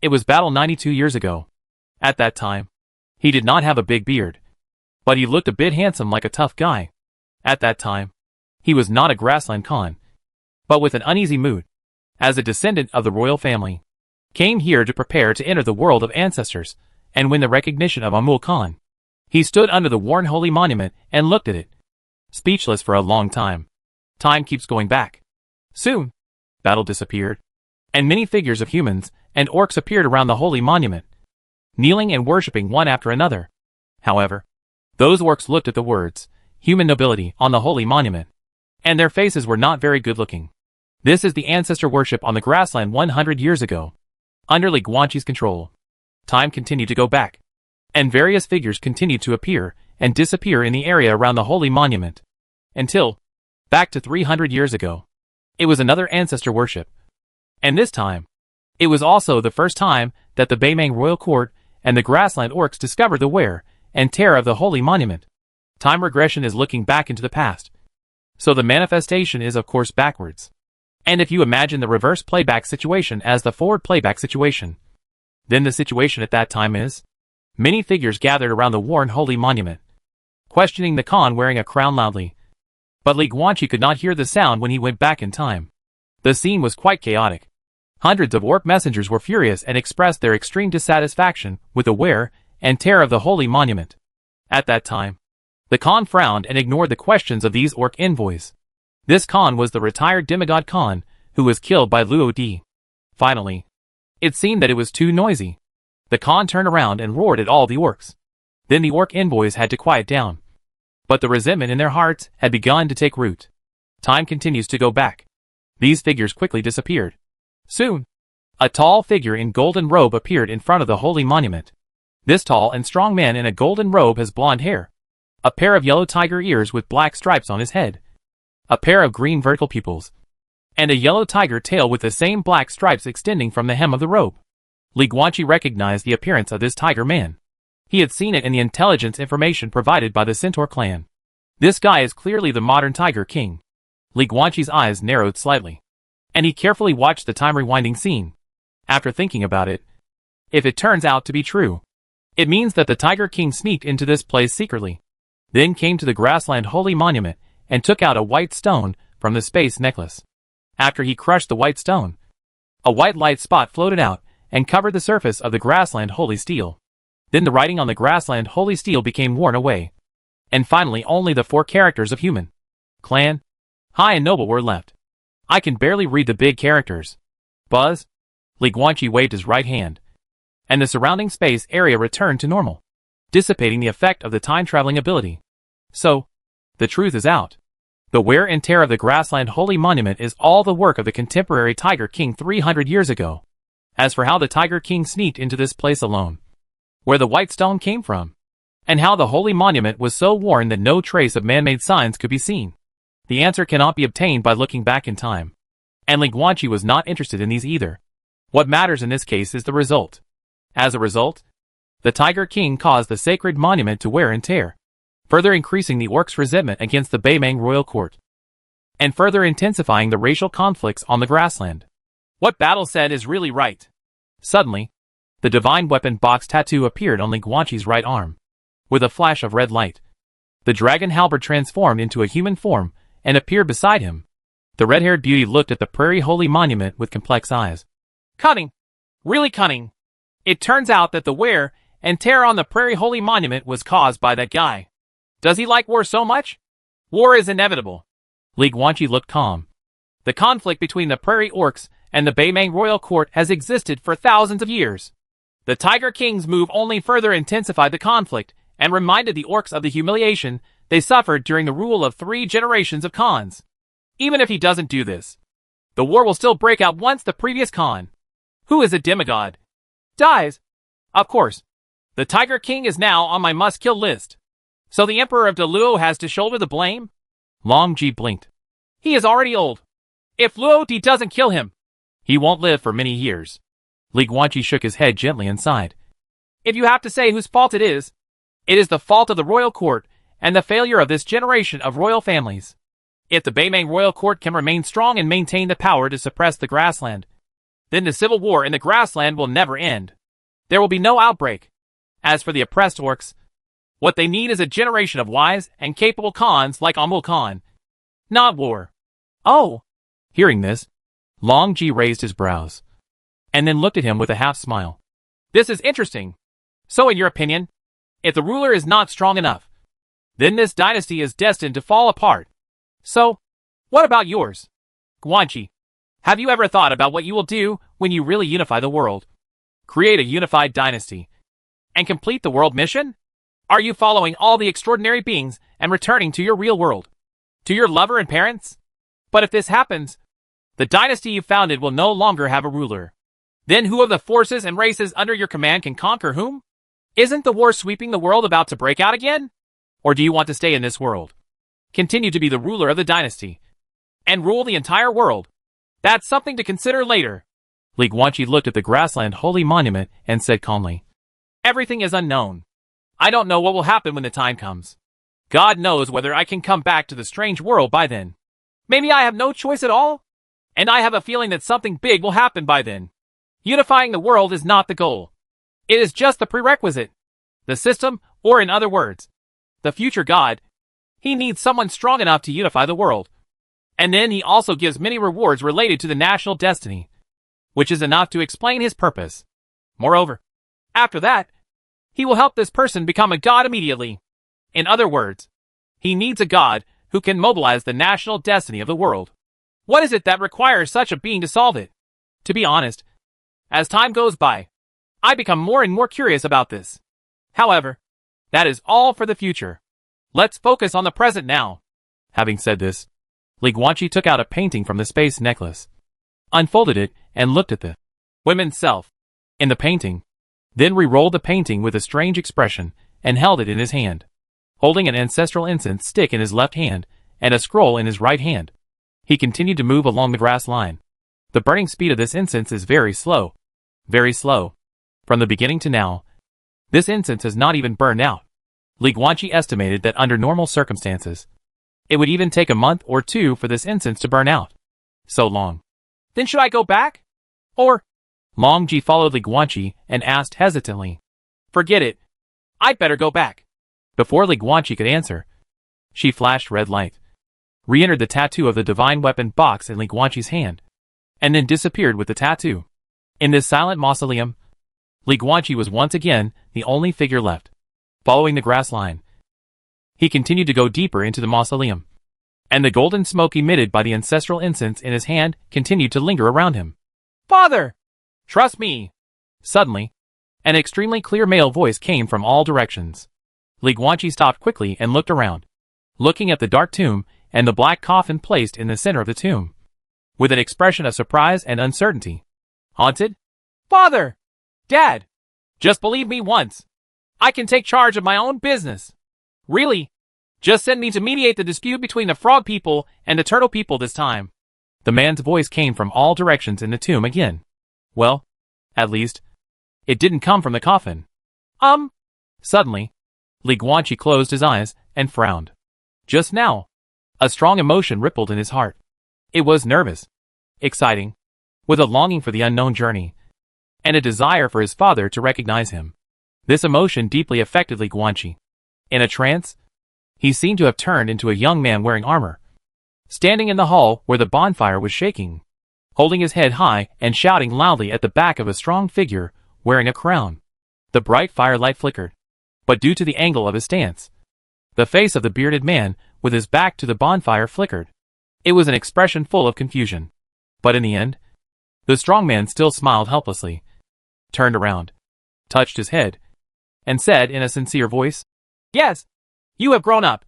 It was battle 92 years ago. At that time, he did not have a big beard. But he looked a bit handsome like a tough guy. At that time, he was not a grassland Khan, but with an uneasy mood, as a descendant of the royal family, came here to prepare to enter the world of ancestors and win the recognition of Amul Khan. He stood under the worn holy monument and looked at it, speechless for a long time. Time keeps going back. Soon, battle disappeared, and many figures of humans and orcs appeared around the holy monument, kneeling and worshipping one after another. However, those orcs looked at the words, human nobility, on the holy monument, and their faces were not very good looking. This is the ancestor worship on the grassland 100 years ago. Under Li Guanqi's control, time continued to go back, and various figures continued to appear and disappear in the area around the holy monument. Until, back to 300 years ago, it was another ancestor worship. And this time, it was also the first time that the Baimang royal court and the grassland orcs discovered the wear and tear of the holy monument. Time regression is looking back into the past. So the manifestation is of course backwards. And if you imagine the reverse playback situation as the forward playback situation, then the situation at that time is, many figures gathered around the worn holy monument, questioning the Khan wearing a crown loudly. But Li Guanqi could not hear the sound when he went back in time. The scene was quite chaotic. Hundreds of orc messengers were furious and expressed their extreme dissatisfaction with the wear and tear of the holy monument. At that time, the Khan frowned and ignored the questions of these orc envoys. This Khan was the retired demigod Khan, who was killed by Luo Di. Finally, it seemed that it was too noisy. The Khan turned around and roared at all the orcs. Then the orc envoys had to quiet down. But the resentment in their hearts had begun to take root. Time continues to go back. These figures quickly disappeared. Soon, a tall figure in golden robe appeared in front of the holy monument. This tall and strong man in a golden robe has blonde hair, a pair of yellow tiger ears with black stripes on his head, a pair of green vertical pupils, and a yellow tiger tail with the same black stripes extending from the hem of the robe. Li Guanqi recognized the appearance of this tiger man. He had seen it in the intelligence information provided by the Centaur clan. This guy is clearly the modern Tiger King. Li Guanqi's eyes narrowed slightly, and he carefully watched the time rewinding scene. After thinking about it, if it turns out to be true, it means that the Tiger King sneaked into this place secretly, then came to the grassland holy monument and took out a white stone from the space necklace. After he crushed the white stone, a white light spot floated out and covered the surface of the grassland holy steel. Then the writing on the grassland holy steel became worn away, and finally only the 4 characters of human, clan, high and noble were left. I can barely read the big characters. Buzz? Li Guanqi waved his right hand, and the surrounding space area returned to normal, dissipating the effect of the time-traveling ability. So, the truth is out. The wear and tear of the Grassland Holy Monument is all the work of the contemporary Tiger King 300 years ago. As for how the Tiger King sneaked into this place alone, where the white stone came from, and how the Holy Monument was so worn that no trace of man-made signs could be seen, the answer cannot be obtained by looking back in time. And Li Guanqi was not interested in these either. What matters in this case is the result. As a result, the Tiger King caused the sacred monument to wear and tear, further increasing the orcs' resentment against the Beimang royal court, and further intensifying the racial conflicts on the grassland. What Battle said is really right. Suddenly, the divine weapon box tattoo appeared on Li Guanqi's right arm. With a flash of red light, the dragon halberd transformed into a human form and appeared beside him. The red-haired beauty looked at the Prairie Holy Monument with complex eyes. Cunning. Really cunning. It turns out that the wear and tear on the Prairie Holy Monument was caused by that guy. Does he like war so much? War is inevitable. Li Guanqi looked calm. The conflict between the Prairie Orcs and the Beimang royal court has existed for thousands of years. The Tiger King's move only further intensified the conflict and reminded the orcs of the humiliation they suffered during the rule of 3 generations of Khans. Even if he doesn't do this, the war will still break out once the previous Khan, who is a demigod, dies. Of course, the Tiger King is now on my must-kill list. So the Emperor of Deluo has to shoulder the blame? Long Ji blinked. He is already old. If Luo Di doesn't kill him, he won't live for many years. Li Guanqi shook his head gently and sighed. If you have to say whose fault it is the fault of the royal court and the failure of this generation of royal families. If the Beimang royal court can remain strong and maintain the power to suppress the grassland, then the civil war in the grassland will never end. There will be no outbreak. As for the oppressed orcs, what they need is a generation of wise and capable Khans like Amul Khan. Not war. Oh! Hearing this, Long Ji raised his brows, and then looked at him with a half-smile. This is interesting. So in your opinion, if the ruler is not strong enough, then this dynasty is destined to fall apart. So, what about yours? Guanqi, have you ever thought about what you will do when you really unify the world? Create a unified dynasty, and complete the world mission? Are you following all the extraordinary beings and returning to your real world? To your lover and parents? But if this happens, the dynasty you founded will no longer have a ruler. Then who of the forces and races under your command can conquer whom? Isn't the war sweeping the world about to break out again? Or do you want to stay in this world? Continue to be the ruler of the dynasty, and rule the entire world. That's something to consider later. Li Guanqi looked at the Grassland Holy Monument and said calmly, Everything is unknown. I don't know what will happen when the time comes. God knows whether I can come back to the strange world by then. Maybe I have no choice at all? And I have a feeling that something big will happen by then. Unifying the world is not the goal. It is just the prerequisite. The system, or in other words, the future God. He needs someone strong enough to unify the world. And then he also gives many rewards related to the national destiny, which is enough to explain his purpose. Moreover, after that, he will help this person become a god immediately. In other words, he needs a god who can mobilize the national destiny of the world. What is it that requires such a being to solve it? To be honest, as time goes by, I become more and more curious about this. However, that is all for the future. Let's focus on the present now. Having said this, Li Guanqi took out a painting from the space necklace, unfolded it, and looked at the woman's self in the painting, then re-rolled the painting with a strange expression and held it in his hand, holding an ancestral incense stick in his left hand and a scroll in his right hand. He continued to move along the grass line. The burning speed of this incense is very slow. Very slow. From the beginning to now, this incense has not even burned out. Li Guanqi estimated that under normal circumstances, it would even take a month or 2 for this incense to burn out. So long. Then should I go back? Or? Long Ji followed Li Guanqi and asked hesitantly. Forget it. I'd better go back. Before Li Guanqi could answer, she flashed red light, re-entered the tattoo of the divine weapon box in Li Guanqi's hand, and then disappeared with the tattoo. In this silent mausoleum, Li Guanqi was once again the only figure left. Following the grass line, he continued to go deeper into the mausoleum. and the golden smoke emitted by the ancestral incense in his hand continued to linger around him. "Father! Trust me!" Suddenly, an extremely clear male voice came from all directions. Li Guanqi stopped quickly and looked around, looking at the dark tomb and the black coffin placed in the center of the tomb, with an expression of surprise and uncertainty. "Haunted? Father! Dad! Just believe me once. I can take charge of my own business. Really? Just send me to mediate the dispute between the frog people and the turtle people this time." The man's voice came from all directions in the tomb again. Well, at least, it didn't come from the coffin. Suddenly, Li Guanqi closed his eyes and frowned. Just now, a strong emotion rippled in his heart. It was nervous, exciting, with a longing for the unknown journey, and a desire for his father to recognize him. This emotion deeply affected Li Guanqi. In a trance, he seemed to have turned into a young man wearing armor, standing in the hall where the bonfire was shaking, holding his head high and shouting loudly at the back of a strong figure wearing a crown. The bright firelight flickered, but due to the angle of his stance, the face of the bearded man with his back to the bonfire flickered. It was an expression full of confusion. But in the end, the strong man still smiled helplessly, turned around, touched his head, and said in a sincere voice, "Yes, you have grown up.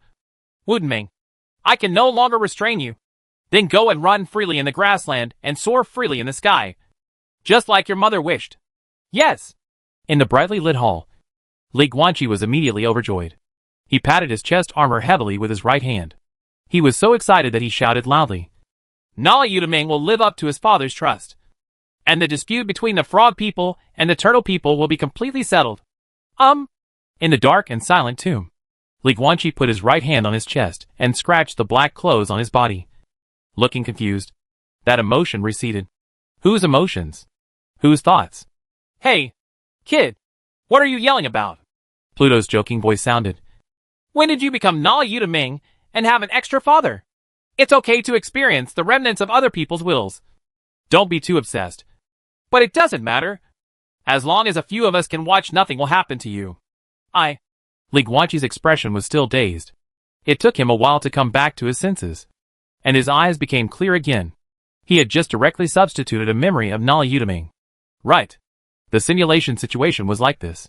Wudinming, I can no longer restrain you. Then go and run freely in the grassland and soar freely in the sky, just like your mother wished." "Yes." In the brightly lit hall, Li Guanqi was immediately overjoyed. He patted his chest armor heavily with his right hand. He was so excited that he shouted loudly, "Nala Yudaming will live up to his father's trust, and the dispute between the frog people and the turtle people will be completely settled." In the dark and silent tomb, Li Guanqi put his right hand on his chest and scratched the black clothes on his body. Looking confused, that emotion receded. Whose emotions? Whose thoughts? "Hey, kid, what are you yelling about?" Pluto's joking voice sounded. "When did you become Nala Yudaming and have an extra father? It's okay to experience the remnants of other people's wills. Don't be too obsessed. But it doesn't matter. As long as a few of us can watch, nothing will happen to you." Li Guanqi's expression was still dazed. It took him a while to come back to his senses, and his eyes became clear again. He had just directly substituted a memory of Nala Yudaming. Right. The simulation situation was like this.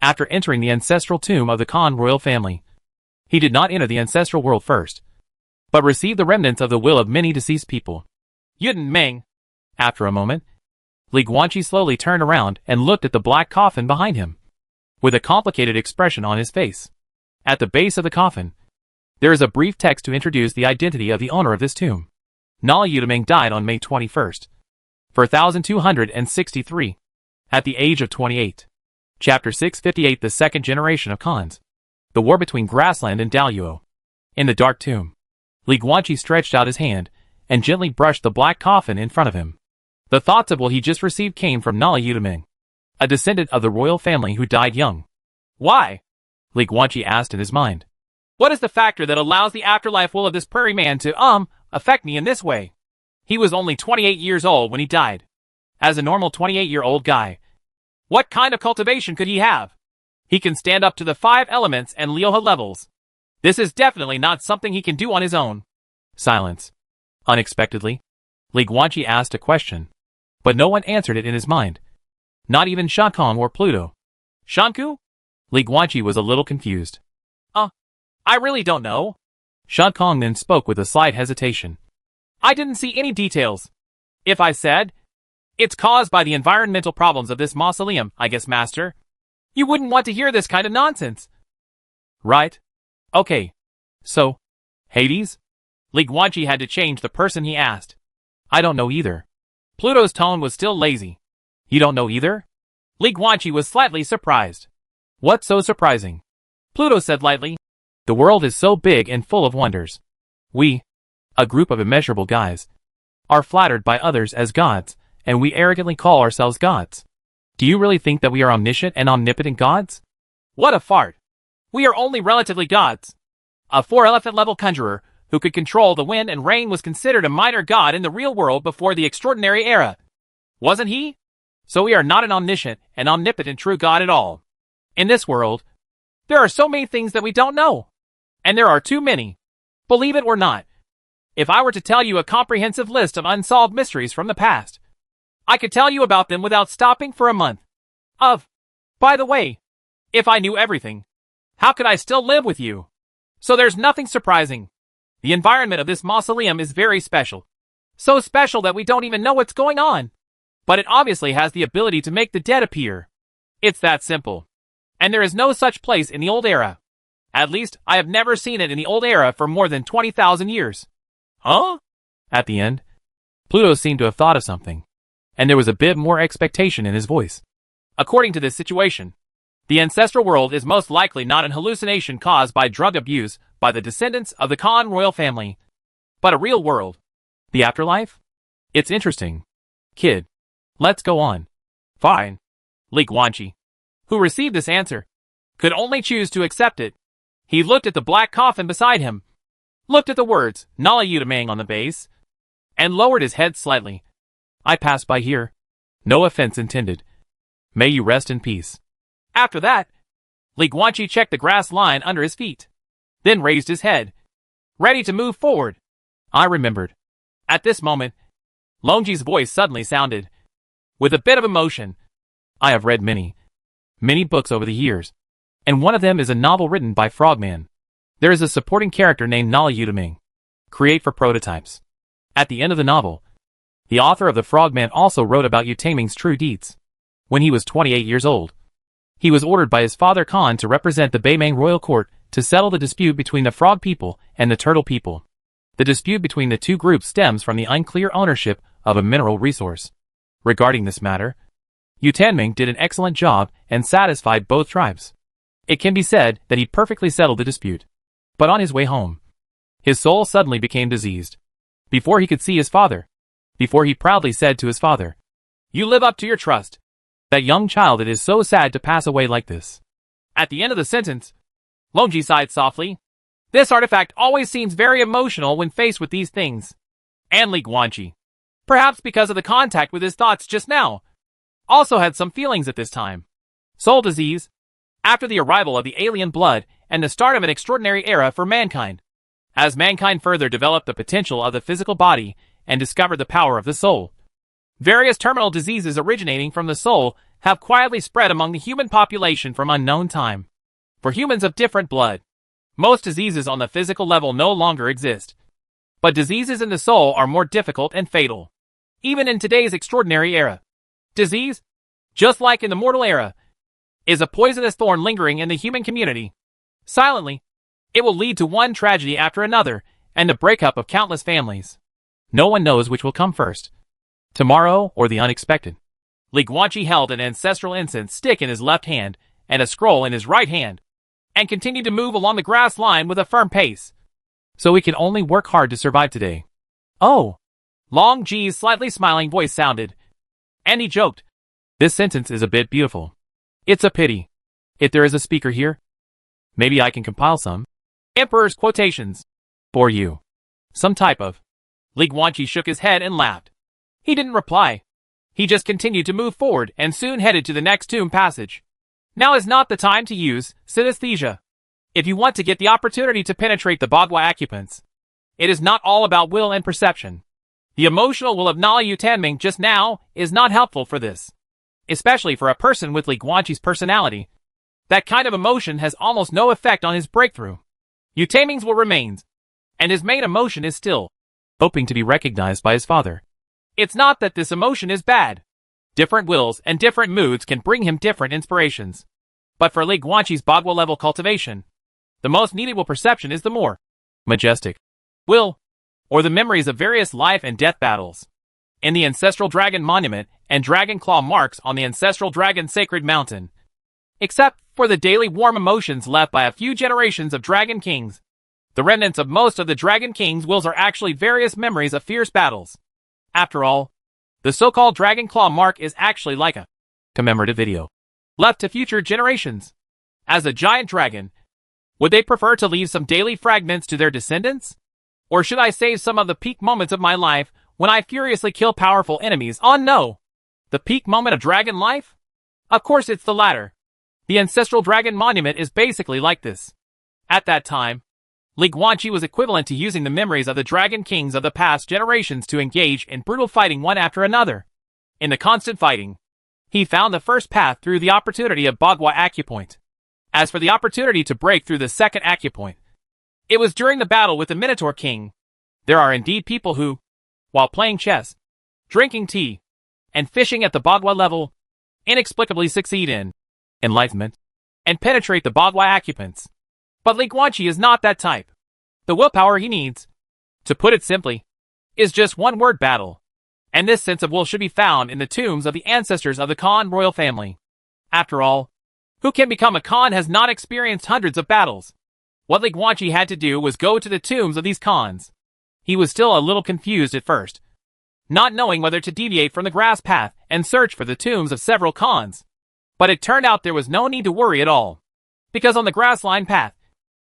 After entering the ancestral tomb of the Khan royal family, he did not enter the ancestral world first, but received the remnants of the will of many deceased people. Yudinming. After a moment, Li Guanqi slowly turned around and looked at the black coffin behind him, with a complicated expression on his face. At the base of the coffin, there is a brief text to introduce the identity of the owner of this tomb. Nala Yudaming died on May 21st, 4263, at the age of 28. Chapter 658, The Second Generation of Khans. The War Between Grassland and Daluo. In the dark tomb, Li Guanqi stretched out his hand and gently brushed the black coffin in front of him. The thoughts of what he just received came from Nala Yudaming, a descendant of the royal family who died young. "Why?" Li Guanqi asked in his mind. "What is the factor that allows the afterlife will of this prairie man to, affect me in this way? He was only 28 years old when he died. As a normal 28-year-old guy, what kind of cultivation could he have? He can stand up to the 5 elements and Lioha levels. This is definitely not something he can do on his own." Silence. Unexpectedly, Li Guanqi asked a question, but no one answered it in his mind. Not even Shankong or Pluto. "Shanku?" Li Guanqi was a little confused. I really don't know." Shankong then spoke with a slight hesitation. "I didn't see any details. If I said, it's caused by the environmental problems of this mausoleum, I guess, Master, you wouldn't want to hear this kind of nonsense." "Right. Okay. So, Hades?" Li Guanqi had to change the person he asked. "I don't know either." Pluto's tone was still lazy. "You don't know either?" Li Guanqi was slightly surprised. "What's so surprising?" Pluto said lightly. "The world is so big and full of wonders. We, a group of immeasurable guys, are flattered by others as gods, and we arrogantly call ourselves gods. Do you really think that we are omniscient and omnipotent gods?" "What a fart. We are only relatively gods. A 4-elephant level conjurer who could control the wind and rain was considered a minor god in the real world before the extraordinary era. Wasn't he? So we are not an omniscient and omnipotent true god at all. In this world, there are so many things that we don't know. And there are too many. Believe it or not, If I were to tell you a comprehensive list of unsolved mysteries from the past, I could tell you about them without stopping for a month. By the way, if I knew everything, how could I still live with you? So there's nothing surprising. The environment of this mausoleum is very special. So special that we don't even know what's going on. But it obviously has the ability to make the dead appear. It's that simple. And there is no such place in the old era. At least, I have never seen it in the old era for more than 20,000 years. Huh? At the end, Pluto seemed to have thought of something, and there was a bit more expectation in his voice. According to this situation, the ancestral world is most likely not an hallucination caused by drug abuse by the descendants of the Khan royal family, but a real world. The afterlife? It's interesting. Kid, let's go on. Fine. Li Guanqi, who received this answer, could only choose to accept it. He looked at the black coffin beside him, looked at the words Nala Utamang on the base, and lowered his head slightly. I passed by here. No offense intended. May you rest in peace. After that, Li Guanqi checked the grass line under his feet, then raised his head, ready to move forward. I remembered. At this moment, Longji's voice suddenly sounded, with a bit of emotion. I have read many books over the years, and one of them is a novel written by Frogman. There is a supporting character named Nala Utamang. Create for prototypes. At the end of the novel, the author of the Frogman also wrote about Utamang's true deeds. When he was 28 years old, he was ordered by his father Khan to represent the Baimang royal court to settle the dispute between the frog people and the turtle people. The dispute between the two groups stems from the unclear ownership of a mineral resource. Regarding this matter, Utamang did an excellent job and satisfied both tribes. It can be said that he perfectly settled the dispute. But on his way home, his soul suddenly became diseased. Before he could see his father, before he proudly said to his father, "You live up to your trust." That young child, it is so sad to pass away like this. At the end of the sentence, Longji sighed softly. This artifact always seems very emotional when faced with these things. And Li Guanqi, perhaps because of the contact with his thoughts just now, also had some feelings at this time. Soul disease, after the arrival of the alien blood and the start of an extraordinary era for mankind. As mankind further developed the potential of the physical body and discovered the power of the soul, various terminal diseases originating from the soul have quietly spread among the human population from unknown time. For humans of different blood, most diseases on the physical level no longer exist. But diseases in the soul are more difficult and fatal. Even in today's extraordinary era, disease, just like in the mortal era, is a poisonous thorn lingering in the human community. Silently, it will lead to one tragedy after another and the breakup of countless families. No one knows which will come first, tomorrow or the unexpected. Li Guanqi held an ancestral incense stick in his left hand and a scroll in his right hand, and continued to move along the grass line with a firm pace. So we can only work hard to survive today. Oh! Long Ji's slightly smiling voice sounded, and he joked. This sentence is a bit beautiful. It's a pity. If there is a speaker here, maybe I can compile some Emperor's quotations for you. Some type of. Li Guanqi shook his head and laughed. He didn't reply. He just continued to move forward and soon headed to the next tomb passage. Now is not the time to use synesthesia. If you want to get the opportunity to penetrate the Bagua occupants, it is not all about will and perception. The emotional will of Nala Utamang just now is not helpful for this. Especially for a person with Li Guanqi's personality. That kind of emotion has almost no effect on his breakthrough. Utamang's will remains, and his main emotion is still hoping to be recognized by his father. It's not that this emotion is bad. Different wills and different moods can bring him different inspirations. But for Li Guanqi's Bagua level cultivation, the most needed will perception is the more majestic will, or the memories of various life and death battles. In the Ancestral Dragon Monument and Dragon Claw marks on the Ancestral Dragon Sacred Mountain. Except for the daily warm emotions left by a few generations of Dragon Kings, the remnants of most of the Dragon Kings' wills are actually various memories of fierce battles. After all, the so-called Dragon Claw mark is actually like a commemorative video left to future generations. As a giant dragon, would they prefer to leave some daily fragments to their descendants? Or should I save some of the peak moments of my life when I furiously kill powerful enemies? Oh no! The peak moment of dragon life? Of course it's the latter. The Ancestral Dragon Monument is basically like this. At that time, Li Guanqi was equivalent to using the memories of the dragon kings of the past generations to engage in brutal fighting one after another. In the constant fighting, he found the first path through the opportunity of Bagua acupoint. As for the opportunity to break through the second acupoint, it was during the battle with the Minotaur King. There are indeed people who, while playing chess, drinking tea, and fishing at the Bagua level, inexplicably succeed in enlightenment and penetrate the Bagua acupoints. But Li Guanqi is not that type. The willpower he needs, to put it simply, is just one word: battle. And this sense of will should be found in the tombs of the ancestors of the Khan royal family. After all, who can become a Khan has not experienced hundreds of battles. What Li Guanqi had to do was go to the tombs of these Khans. He was still a little confused at first, not knowing whether to deviate from the grass path and search for the tombs of several Khans. But it turned out there was no need to worry at all, because on the grass-lined path,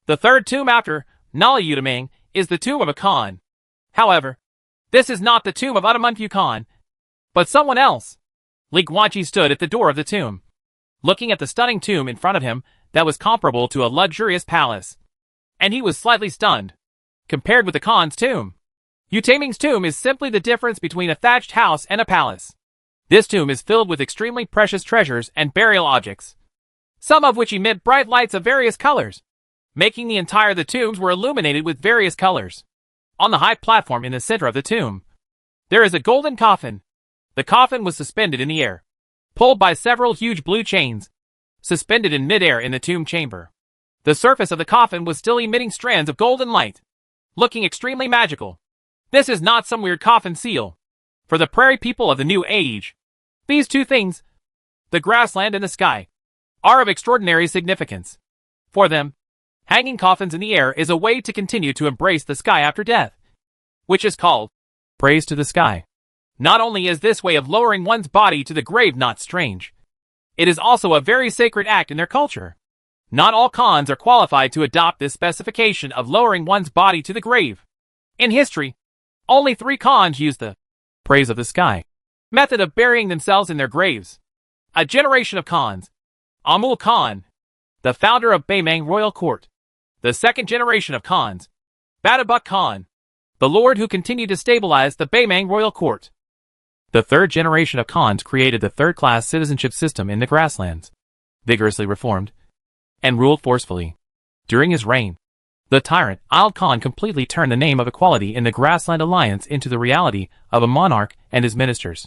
the third tomb after Nala Udamang is the tomb of a Khan. However, this is not the tomb of Utamunfu Khan, but someone else. Li Guanqi stood at the door of the tomb, looking at the stunning tomb in front of him that was comparable to a luxurious palace. And he was slightly stunned, compared with the Khan's tomb. Utaming's tomb is simply the difference between a thatched house and a palace. This tomb is filled with extremely precious treasures and burial objects, some of which emit bright lights of various colors, making the tombs were illuminated with various colors. On the high platform in the center of the tomb, there is a golden coffin. The coffin was suspended in the air, pulled by several huge blue chains, suspended in mid-air in the tomb chamber. The surface of the coffin was still emitting strands of golden light, looking extremely magical. This is not some weird coffin seal. For the prairie people of the New Age, these two things, the grassland and the sky, are of extraordinary significance. For them, hanging coffins in the air is a way to continue to embrace the sky after death, which is called praise to the sky. Not only is this way of lowering one's body to the grave not strange, it is also a very sacred act in their culture. Not all Khans are qualified to adopt this specification of lowering one's body to the grave. In history, only 3 Khans used the praise of the sky method of burying themselves in their graves. A generation of Khans: Amul Khan, the founder of Baimang royal court. The second generation of Khans: Batabuk Khan, the lord who continued to stabilize the Baimang royal court. The third generation of Khans created the third-class citizenship system in the grasslands, vigorously reformed, and ruled forcefully. During his reign, the tyrant Ilde Khan completely turned the name of equality in the grassland alliance into the reality of a monarch and his ministers.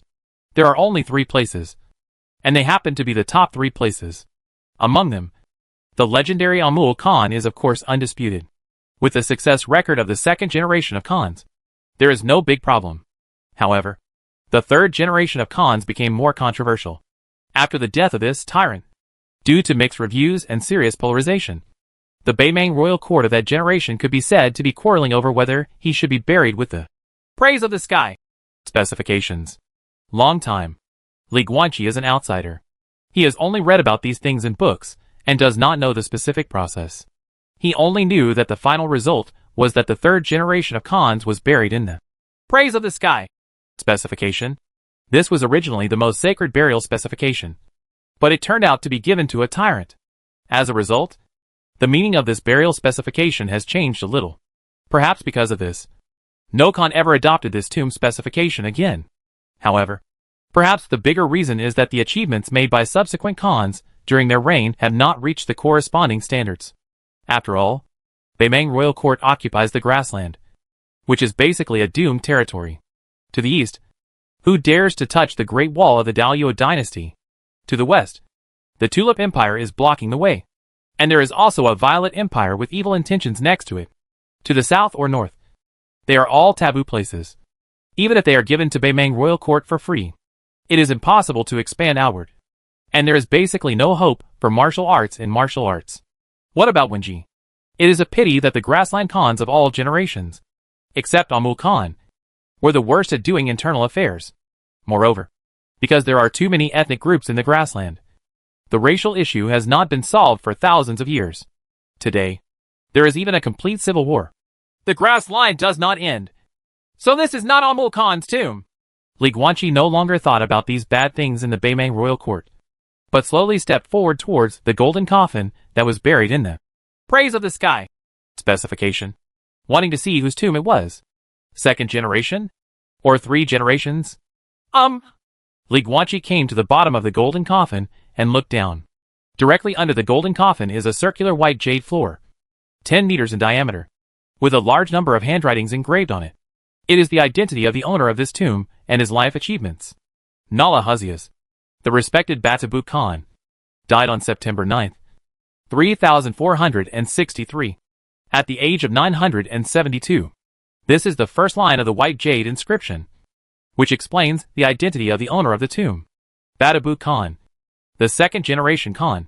There are only 3 places, and they happen to be the top 3 places. Among them, the legendary Amul Khan is of course undisputed. With the success record of the second generation of Khans, there is no big problem. However, the third generation of Khans became more controversial after the death of this tyrant, due to mixed reviews and serious polarization. The Baimang royal court of that generation could be said to be quarreling over whether he should be buried with the praise of the sky specifications. Long time. Li Guanqi is an outsider. He has only read about these things in books and does not know the specific process. He only knew that the final result was that the third generation of Khans was buried in the praise of the sky specification. This was originally the most sacred burial specification, but it turned out to be given to a tyrant. As a result, the meaning of this burial specification has changed a little. Perhaps because of this, no Khan ever adopted this tomb specification again. However, perhaps the bigger reason is that the achievements made by subsequent Khans during their reign have not reached the corresponding standards. After all, Baimang royal court occupies the grassland, which is basically a doomed territory. To the east, who dares to touch the Great Wall of the Daluo dynasty? To the west, the Tulip Empire is blocking the way, and there is also a Violet Empire with evil intentions next to it. To the south or north, they are all taboo places. Even if they are given to Baimang royal court for free, it is impossible to expand outward, and there is basically no hope for martial arts in martial arts. What about Wenji? It is a pity that the grassland Khans of all generations, except Amul Khan, were the worst at doing internal affairs. Moreover, because there are too many ethnic groups in the grassland, the racial issue has not been solved for thousands of years. Today, there is even a complete civil war. The grass line does not end. So this is not Amul Khan's tomb. Li Guanqi no longer thought about these bad things in the Baimang royal court, but slowly stepped forward towards the golden coffin that was buried in the praise of the sky Specification. Wanting to see whose tomb it was. Second generation? Or 3 generations? Li Guanqi came to the bottom of the golden coffin and looked down. Directly under the golden coffin is a circular white jade floor, 10 meters in diameter, with a large number of handwritings engraved on it. It is the identity of the owner of this tomb and his life achievements. Nala Huzias, the respected Batabu Khan, died on September 9, 3463, at the age of 972. This is the first line of the white jade inscription, which explains the identity of the owner of the tomb. Batabu Khan, the second generation Khan.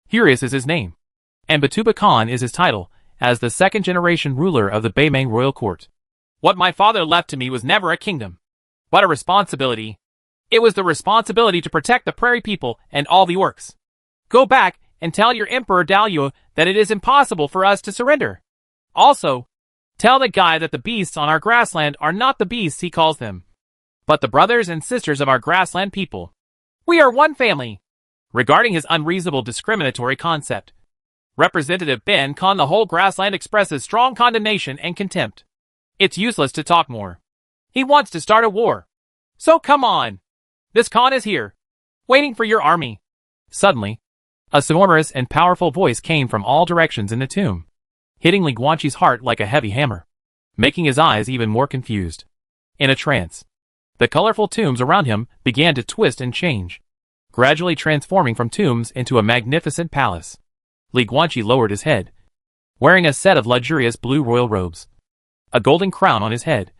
Hurius is his name, and Batuba Khan is his title as the second generation ruler of the Baimang royal court. What my father left to me was never a kingdom, but a responsibility. It was the responsibility to protect the prairie people and all the orcs. Go back and tell your Emperor Daluo that it is impossible for us to surrender. Also, tell the guy that the beasts on our grassland are not the beasts he calls them, but the brothers and sisters of our grassland people. We are one family. Regarding his unreasonable discriminatory concept, Representative Ben Khan, the whole grassland expresses strong condemnation and contempt. It's useless to talk more. He wants to start a war. So come on. This Khan is here, waiting for your army. Suddenly, a sonorous and powerful voice came from all directions in the tomb, hitting Li Guanqi's heart like a heavy hammer, making his eyes even more confused. In a trance, the colorful tombs around him began to twist and change, gradually transforming from tombs into a magnificent palace. Li Guanqi lowered his head, wearing a set of luxurious blue royal robes, a golden crown on his head,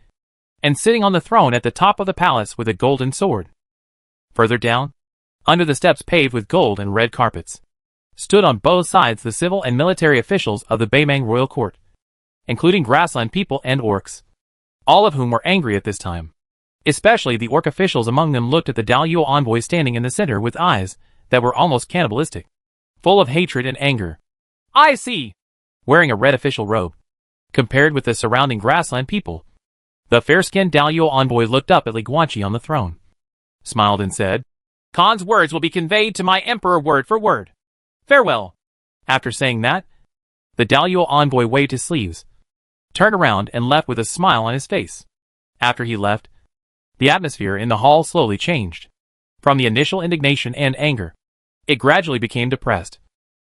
and sitting on the throne at the top of the palace with a golden sword. Further down, under the steps paved with gold and red carpets, stood on both sides the civil and military officials of the Baimang royal court, including grassland people and orcs, all of whom were angry at this time. Especially the orc officials among them looked at the Daluo envoy standing in the center with eyes that were almost cannibalistic, full of hatred and anger. I see. Wearing a red official robe, compared with the surrounding grassland people, the fair-skinned Daluo envoy looked up at Li Guanqi on the throne, smiled and said, Khan's words will be conveyed to my emperor word for word. Farewell. After saying that, the Daluo envoy waved his sleeves, turned around and left with a smile on his face. After he left, the atmosphere in the hall slowly changed. From the initial indignation and anger, it gradually became depressed,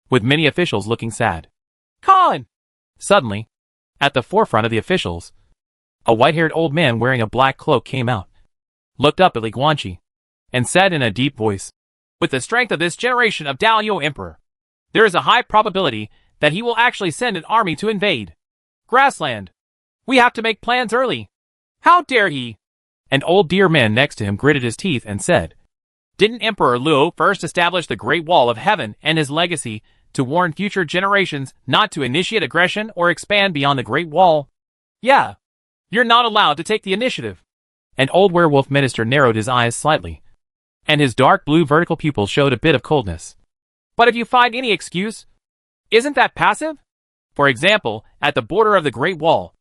with many officials looking sad. Khan! Suddenly, at the forefront of the officials, a white-haired old man wearing a black cloak came out, looked up at Li Guanqi, and said in a deep voice, With the strength of this generation of Daluo Emperor, there is a high probability that he will actually send an army to invade Grassland. We have to make plans early. How dare he? An old deer man next to him gritted his teeth and said, Didn't Emperor Luo first establish the Great Wall of Heaven and his legacy to warn future generations not to initiate aggression or expand beyond the Great Wall? Yeah. You're not allowed to take the initiative. An old werewolf minister narrowed his eyes slightly, and his dark blue vertical pupils showed a bit of coldness. But if you find any excuse, isn't that passive? For example, at the border of the Great Wall,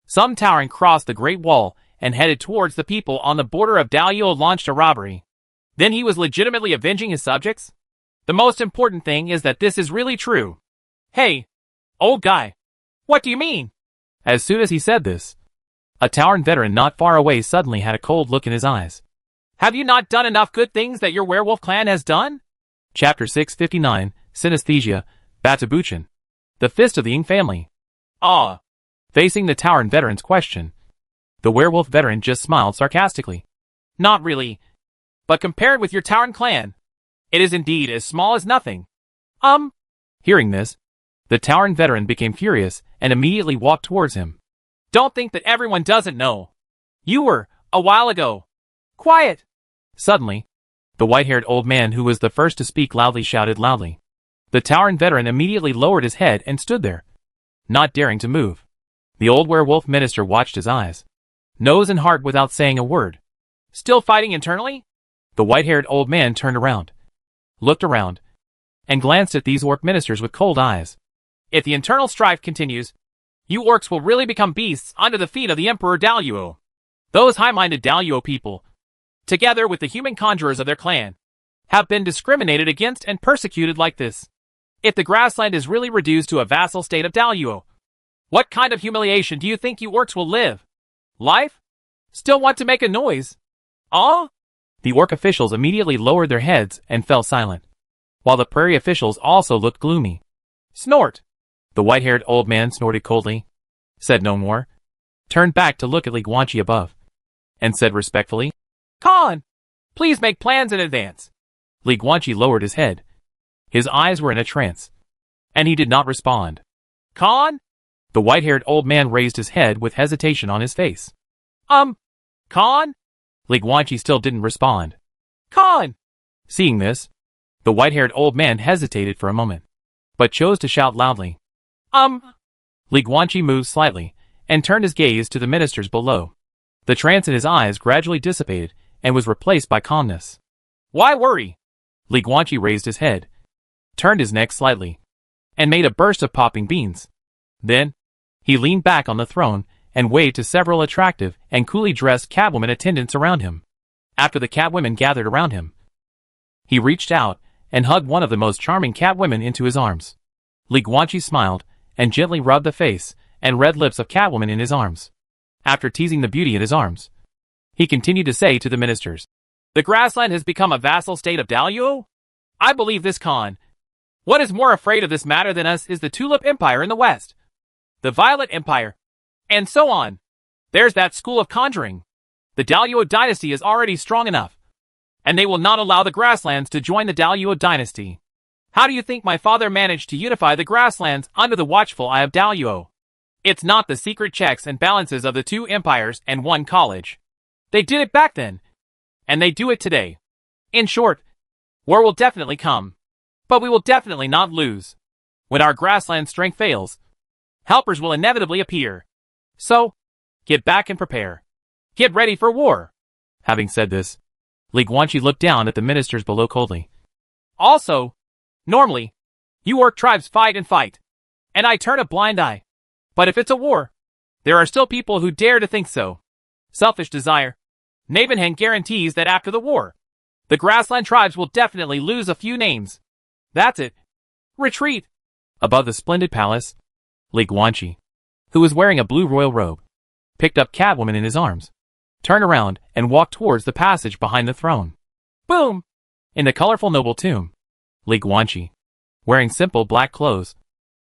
some Tauren crossed the Great Wall and headed towards the people on the border of Daluo launched a robbery. Then he was legitimately avenging his subjects? The most important thing is that this is really true. Hey, old guy, what do you mean? As soon as he said this, a Tauren veteran not far away suddenly had a cold look in his eyes. Have you not done enough good things that your werewolf clan has done? Chapter 659, Synesthesia, Batabuchan, the Fist of the Ying family. Facing the Tauren veteran's question, the werewolf veteran just smiled sarcastically. Not really. But compared with your Tauren clan, it is indeed as small as nothing. Hearing this, the Tauren veteran became furious and immediately walked towards him. Don't think that everyone doesn't know. You were, a while ago. Quiet! Suddenly, the white-haired old man who was the first to speak loudly shouted loudly. The Tauren veteran immediately lowered his head and stood there, not daring to move. The old werewolf minister watched his eyes, nose and heart without saying a word. Still fighting internally? The white-haired old man turned around, looked around, and glanced at these orc ministers with cold eyes. If the internal strife continues, you orcs will really become beasts under the feet of the Emperor Daluo. Those high-minded Daluo people, together with the human conjurers of their clan, have been discriminated against and persecuted like this. If the grassland is really reduced to a vassal state of Daluo, What kind of humiliation do you think you orcs will live? Life? Still want to make a noise? Ah? The orc officials immediately lowered their heads and fell silent, while the prairie officials also looked gloomy. Snort! The white-haired old man snorted coldly, said no more, turned back to look at Li Guanqi above, and said respectfully, Khan, please make plans in advance. Li Guanqi lowered his head. His eyes were in a trance, and he did not respond. Khan? The white-haired old man raised his head with hesitation on his face. Khan? Li Guanqi still didn't respond. Khan! Seeing this, the white-haired old man hesitated for a moment, but chose to shout loudly. Li Guanqi moved slightly, and turned his gaze to the ministers below. The trance in his eyes gradually dissipated, and was replaced by calmness. Why worry? Li Guanqi raised his head, turned his neck slightly, and made a burst of popping beans. Then, he leaned back on the throne, and waved to several attractive and coolly dressed catwomen attendants around him. After the catwomen gathered around him, he reached out and hugged one of the most charming catwomen into his arms. Li Guanqi smiled and gently rubbed the face and red lips of catwoman in his arms. After teasing the beauty in his arms, he continued to say to the ministers, The grassland has become a vassal state of Daluo? I believe this, Khan. What is more afraid of this matter than us is the Tulip Empire in the west, the Violet Empire, and so on. There's that school of conjuring. The Daluo dynasty is already strong enough, and they will not allow the grasslands to join the Daluo dynasty. How do you think my father managed to unify the grasslands under the watchful eye of Daluo? It's not the secret checks and balances of the two empires and one college. They did it back then, and they do it today. In short, war will definitely come, but we will definitely not lose. When our grassland strength fails, helpers will inevitably appear. So, get back and prepare. Get ready for war. Having said this, Li Guanqi looked down at the ministers below coldly. Also, normally, you orc tribes fight and fight, and I turn a blind eye. But if it's a war, there are still people who dare to think so. Selfish desire. Navenhan guarantees that after the war, the grassland tribes will definitely lose a few names. That's it. Retreat. Above the splendid palace, Li Guanqi, who was wearing a blue royal robe, picked up Catwoman in his arms, turned around, and walked towards the passage behind the throne. Boom! In the colorful noble tomb, Li Guanqi, wearing simple black clothes,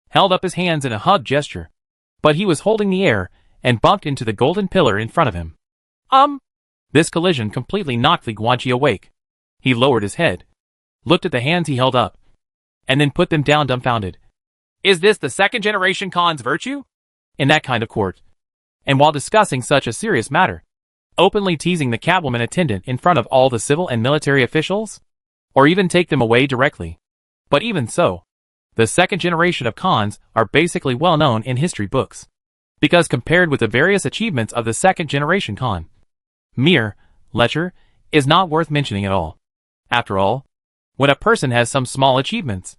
held up his hands in a hug gesture, but he was holding the air and bumped into the golden pillar in front of him. This collision completely knocked Li Guanqi awake. He lowered his head, looked at the hands he held up, and then put them down dumbfounded. Is this the second generation Khan's virtue? In that kind of court, and while discussing such a serious matter, openly teasing the Catwoman attendant in front of all the civil and military officials? Or even take them away directly? But even so, the second generation of Khans are basically well known in history books, because compared with the various achievements of the second generation Khan, mere lecher is not worth mentioning at all. After all, when a person has some small achievements,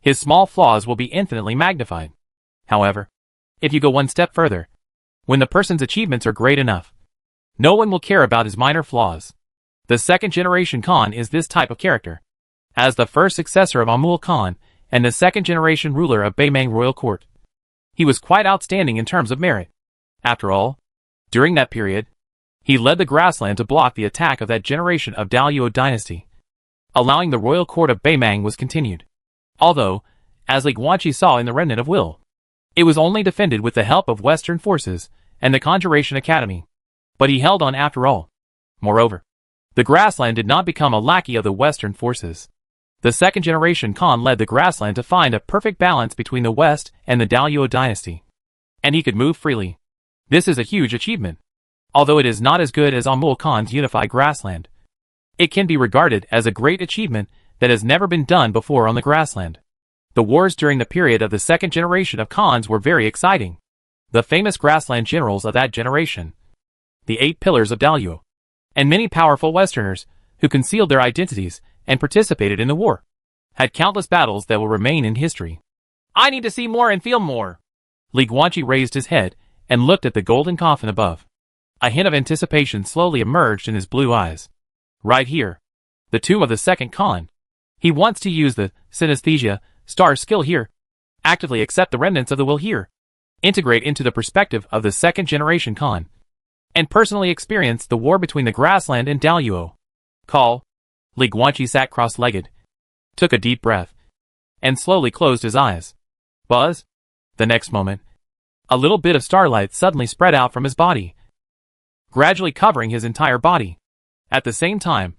his small flaws will be infinitely magnified. However, if you go one step further, when the person's achievements are great enough, no one will care about his minor flaws. The second generation Khan is this type of character. As the first successor of Amul Khan and the second generation ruler of Baimang Royal Court, he was quite outstanding in terms of merit. After all, during that period, he led the grassland to block the attack of that generation of Daluo dynasty, allowing the royal court of Baimang was continued. Although, as Li Guanqi saw in the Remnant of Will, it was only defended with the help of Western forces and the Conjuration Academy. But he held on after all. Moreover, the grassland did not become a lackey of the Western forces. The second generation Khan led the grassland to find a perfect balance between the West and the Daluo dynasty, and he could move freely. This is a huge achievement. Although it is not as good as Amul Khan's unified grassland, it can be regarded as a great achievement that has never been done before on the grassland. The wars during the period of the second generation of Khans were very exciting. The famous grassland generals of that generation, the 8 pillars of Daluo, and many powerful Westerners who concealed their identities and participated in the war, had countless battles that will remain in history. I need to see more and feel more. Li Guanqi raised his head and looked at the golden coffin above. A hint of anticipation slowly emerged in his blue eyes. Right here, the tomb of the second Khan. He wants to use the synesthesia star skill here. Actively accept the remnants of the will here. integrate into the perspective of the second-generation Khan, and personally experience the war between the grassland and Daluo. Li Guanqi sat cross-legged, took a deep breath, and slowly closed his eyes. Buzz? The next moment, a little bit of starlight suddenly spread out from his body, gradually covering his entire body. At the same time,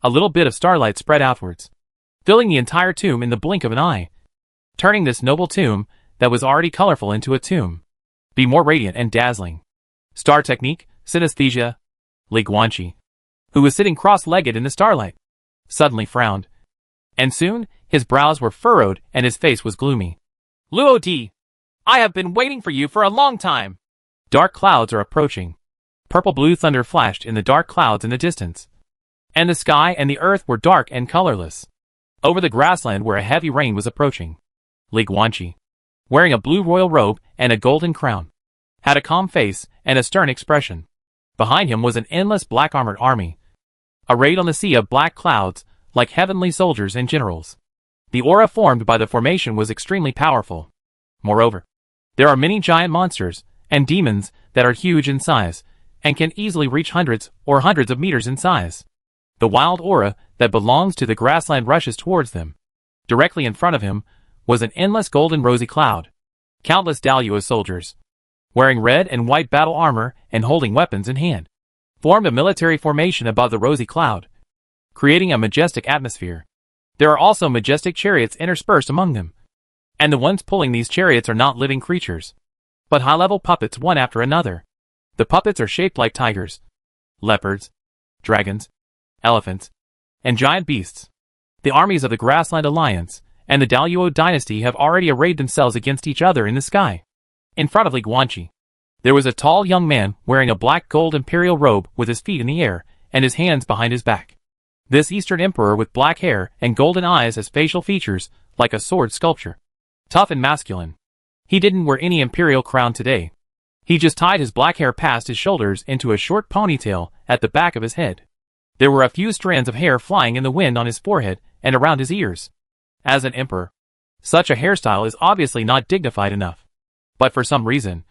a little bit of starlight spread outwards, filling the entire tomb in the blink of an eye, turning this noble tomb that was already colorful into a tomb be more radiant and dazzling. Star technique, synesthesia. Li Guanqi, who was sitting cross-legged in the starlight, suddenly frowned, and soon his brows were furrowed and his face was gloomy. Luo Di, I have been waiting for you for a long time. Dark clouds are approaching. Purple-blue thunder flashed in the dark clouds in the distance, and the sky and the earth were dark and colorless. Over the grassland where a heavy rain was approaching, Li Guanqi, wearing a blue royal robe and a golden crown, had a calm face and a stern expression. Behind him was an endless black armored army, arrayed on the sea of black clouds like heavenly soldiers and generals. The aura formed by the formation was extremely powerful. Moreover, there are many giant monsters and demons that are huge in size and can easily reach hundreds of meters in size. The wild aura that belongs to the grassland rushes towards them. Directly in front of him was an endless golden rosy cloud. Countless Daluo soldiers, wearing red and white battle armor and holding weapons in hand, formed a military formation above the rosy cloud, creating a majestic atmosphere. There are also majestic chariots interspersed among them, and the ones pulling these chariots are not living creatures, but high-level puppets one after another. The puppets are shaped like tigers, leopards, dragons, elephants, and giant beasts. The armies of the Grassland Alliance and the Daluo dynasty have already arrayed themselves against each other in the sky. In front of Li Guanqi, there was a tall young man wearing a black gold imperial robe with his feet in the air and his hands behind his back. This Eastern emperor with black hair and golden eyes has facial features like a sword sculpture, tough and masculine. He didn't wear any imperial crown today. He just tied his black hair past his shoulders into a short ponytail at the back of his head. There were a few strands of hair flying in the wind on his forehead and around his ears. As an emperor, such a hairstyle is obviously not dignified enough. But for some reason,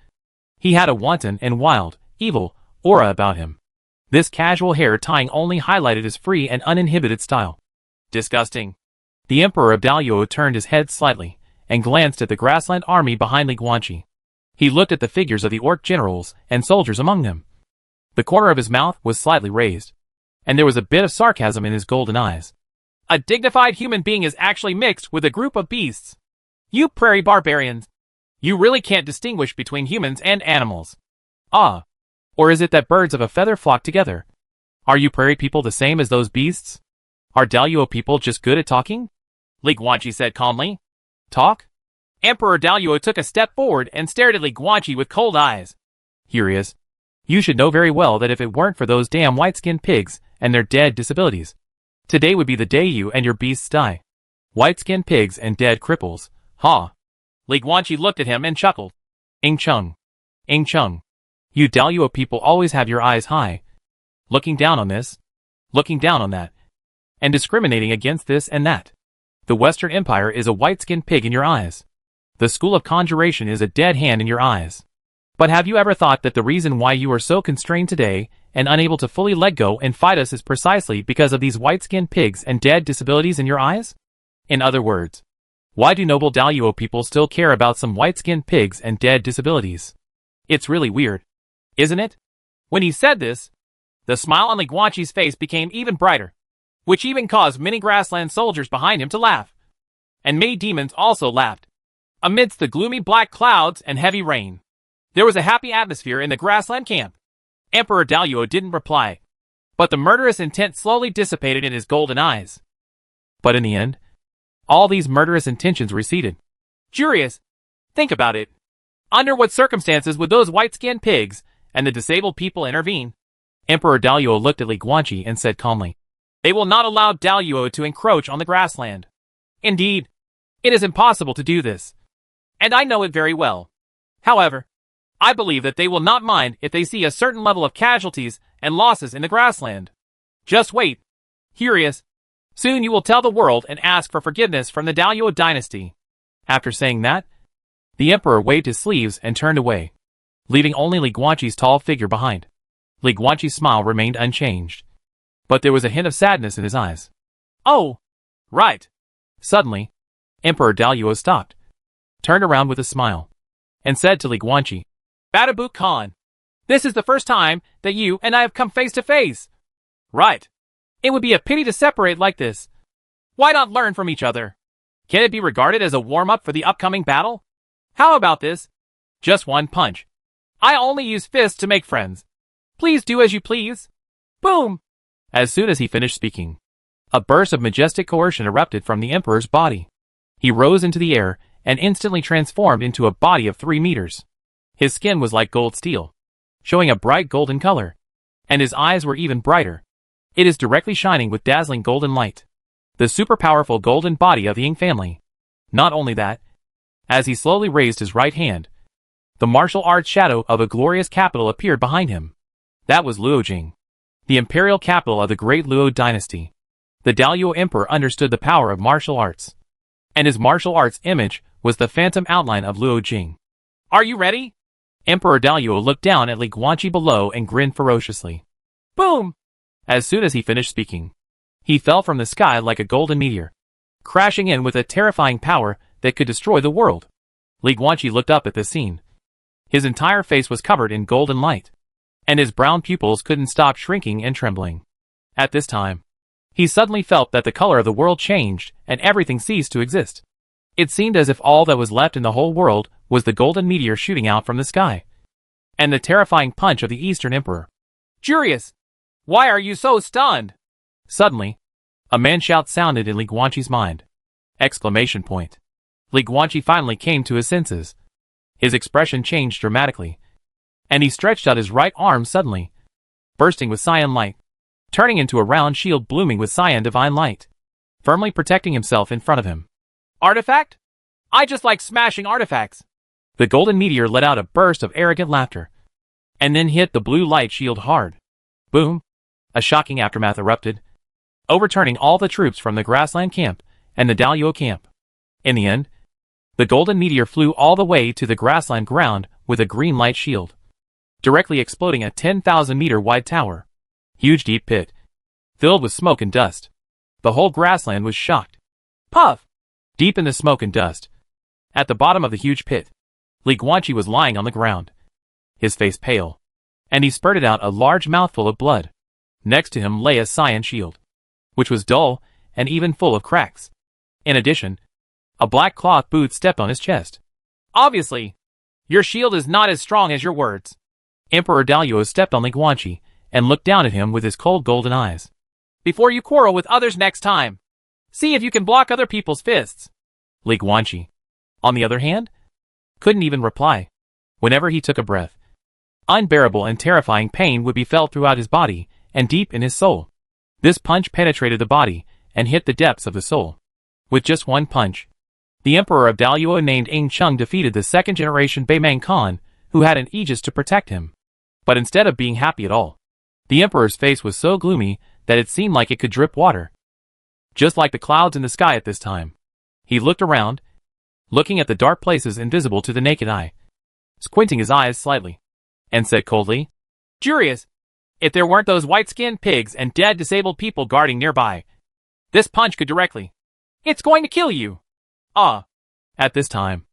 he had a wanton and wild, evil aura about him. This casual hair tying only highlighted his free and uninhibited style. Disgusting. The Emperor of Daluo turned his head slightly and glanced at the grassland army behind Li Guanqi. He looked at the figures of the orc generals and soldiers among them. The corner of his mouth was slightly raised, and there was a bit of sarcasm in his golden eyes. A dignified human being is actually mixed with a group of beasts. You prairie barbarians. You really can't distinguish between humans and animals. Ah. Or is it that birds of a feather flock together? Are you prairie people the same as those beasts? Are Daluo people just good at talking? Li Guanqi said calmly. Talk? Emperor Daluo took a step forward and stared at Li Guanqi with cold eyes. Furious. You should know very well that if it weren't for those damn white-skinned pigs and their dead disabilities, today would be the day you and your beasts die. White-skinned pigs and dead cripples. Ha. Li Guanqi looked at him and chuckled. Ing Chung. Ing Chung. You Daluo people always have your eyes high, looking down on this, looking down on that, and discriminating against this and that. The Western Empire is a white-skinned pig in your eyes. The School of Conjuration is a dead hand in your eyes. But have you ever thought that the reason why you are so constrained today and unable to fully let go and fight us is precisely because of these white-skinned pigs and dead disabilities in your eyes? In other words, why do noble Daluo people still care about some white-skinned pigs and dead disabilities? It's really weird, isn't it? When he said this, the smile on Li Guanqi's face became even brighter, which even caused many grassland soldiers behind him to laugh. And many demons also laughed. Amidst the gloomy black clouds and heavy rain, there was a happy atmosphere in the grassland camp. Emperor Daluo didn't reply, but the murderous intent slowly dissipated in his golden eyes. But in the end, all these murderous intentions receded. Curious. Think about it. Under what circumstances would those white-skinned pigs and the disabled people intervene? Emperor Daluo looked at Li Guanqi and said calmly, They will not allow Daluo to encroach on the grassland. Indeed, it is impossible to do this. And I know it very well. However, I believe that they will not mind if they see a certain level of casualties and losses in the grassland. Just wait. Furious. Soon you will tell the world and ask for forgiveness from the Daluo dynasty. After saying that, The emperor waved his sleeves and turned away, leaving only Li Guanqi's tall figure behind. Li Guanqi's smile remained unchanged, but there was a hint of sadness in his eyes. Oh, right. Suddenly, Emperor Daluo stopped, turned around with a smile, and said to Li Guanqi, Badabook Khan, this is the first time that you and I have come face to face. Right. It would be a pity to separate like this. Why not learn from each other? Can it be regarded as a warm-up for the upcoming battle? How about this? Just one punch. I only use fists to make friends. Please do as you please. Boom! As soon as he finished speaking, a burst of majestic coercion erupted from the emperor's body. He rose into the air and instantly transformed into a body of 3 meters. His skin was like gold steel, showing a bright golden color, and his eyes were even brighter. It is directly shining with dazzling golden light. The super powerful golden body of the Ying family. Not only that, as he slowly raised his right hand, the martial arts shadow of a glorious capital appeared behind him. That was Luojing, the imperial capital of the great Luo dynasty. The Daluo emperor understood the power of martial arts, and his martial arts image was the phantom outline of Luojing. Are you ready? Emperor Daluo looked down at Li Guanqi below and grinned ferociously. Boom! As soon as he finished speaking, he fell from the sky like a golden meteor, crashing in with a terrifying power that could destroy the world. Li Guanqi looked up at this scene. His entire face was covered in golden light, and his brown pupils couldn't stop shrinking and trembling. At this time, he suddenly felt that the color of the world changed and everything ceased to exist. It seemed as if all that was left in the whole world was the golden meteor shooting out from the sky, and the terrifying punch of the Eastern Emperor. Jurius, why are you so stunned? Suddenly, a man's shout sounded in Li Guanqi's mind. Exclamation point. Li Guanqi finally came to his senses. His expression changed dramatically, and he stretched out his right arm suddenly, bursting with cyan light, turning into a round shield blooming with cyan divine light, firmly protecting himself in front of him. Artifact? I just like smashing artifacts. The golden meteor let out a burst of arrogant laughter, and then hit the blue light shield hard. Boom! A shocking aftermath erupted, overturning all the troops from the grassland camp and the Daluo camp. In the end, the golden meteor flew all the way to the grassland ground with a green light shield, directly exploding a 10,000-meter wide tower. Huge deep pit, filled with smoke and dust. The whole grassland was shocked. Puff! Deep in the smoke and dust, at the bottom of the huge pit, Li Guanqi was lying on the ground, his face pale, and he spurted out a large mouthful of blood. Next to him lay a cyan shield, which was dull and even full of cracks. In addition, a black cloth boot stepped on his chest. Obviously, your shield is not as strong as your words. Emperor Daluo stepped on Li Guanqi and looked down at him with his cold golden eyes. Before you quarrel with others next time, see if you can block other people's fists. Li Guanqi, on the other hand, couldn't even reply. Whenever he took a breath, unbearable and terrifying pain would be felt throughout his body and deep in his soul. This punch penetrated the body and hit the depths of the soul. With just one punch, the emperor of Daluo named Ing Chung defeated the second-generation Beimang Khan, who had an aegis to protect him. But instead of being happy at all, the emperor's face was so gloomy that it seemed like it could drip water. Just like the clouds in the sky at this time. He looked around, looking at the dark places invisible to the naked eye, squinting his eyes slightly, and said coldly, Jurius, if there weren't those white-skinned pigs and dead disabled people guarding nearby, this punch could directly. It's going to kill you. At this time,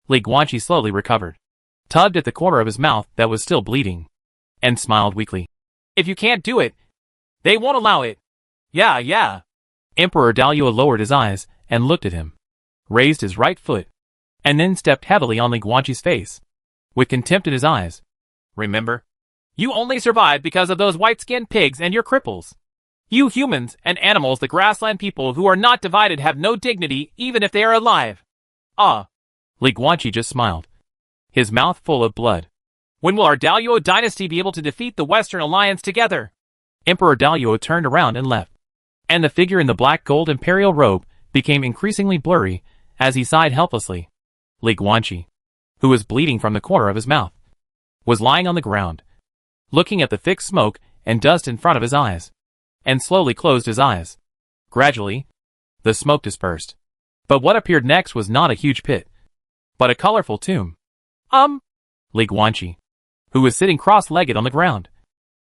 Li Guanqi slowly recovered, tugged at the corner of his mouth that was still bleeding, and smiled weakly. If you can't do it, they won't allow it. Yeah. Emperor Daluo lowered his eyes and looked at him, raised his right foot, and then stepped heavily on Li Guanqi's face, with contempt in his eyes. Remember, you only survived because of those white-skinned pigs and your cripples. You humans and animals, the grassland people who are not divided, have no dignity even if they are alive. Li Guanqi just smiled, his mouth full of blood. When will our Daluo dynasty be able to defeat the Western Alliance together? Emperor Daluo turned around and left, and the figure in the black gold imperial robe became increasingly blurry as he sighed helplessly. Li Guanqi, who was bleeding from the corner of his mouth, was lying on the ground, looking at the thick smoke and dust in front of his eyes, and slowly closed his eyes. Gradually, the smoke dispersed. But what appeared next was not a huge pit, but a colorful tomb. Li Guanqi, who was sitting cross-legged on the ground,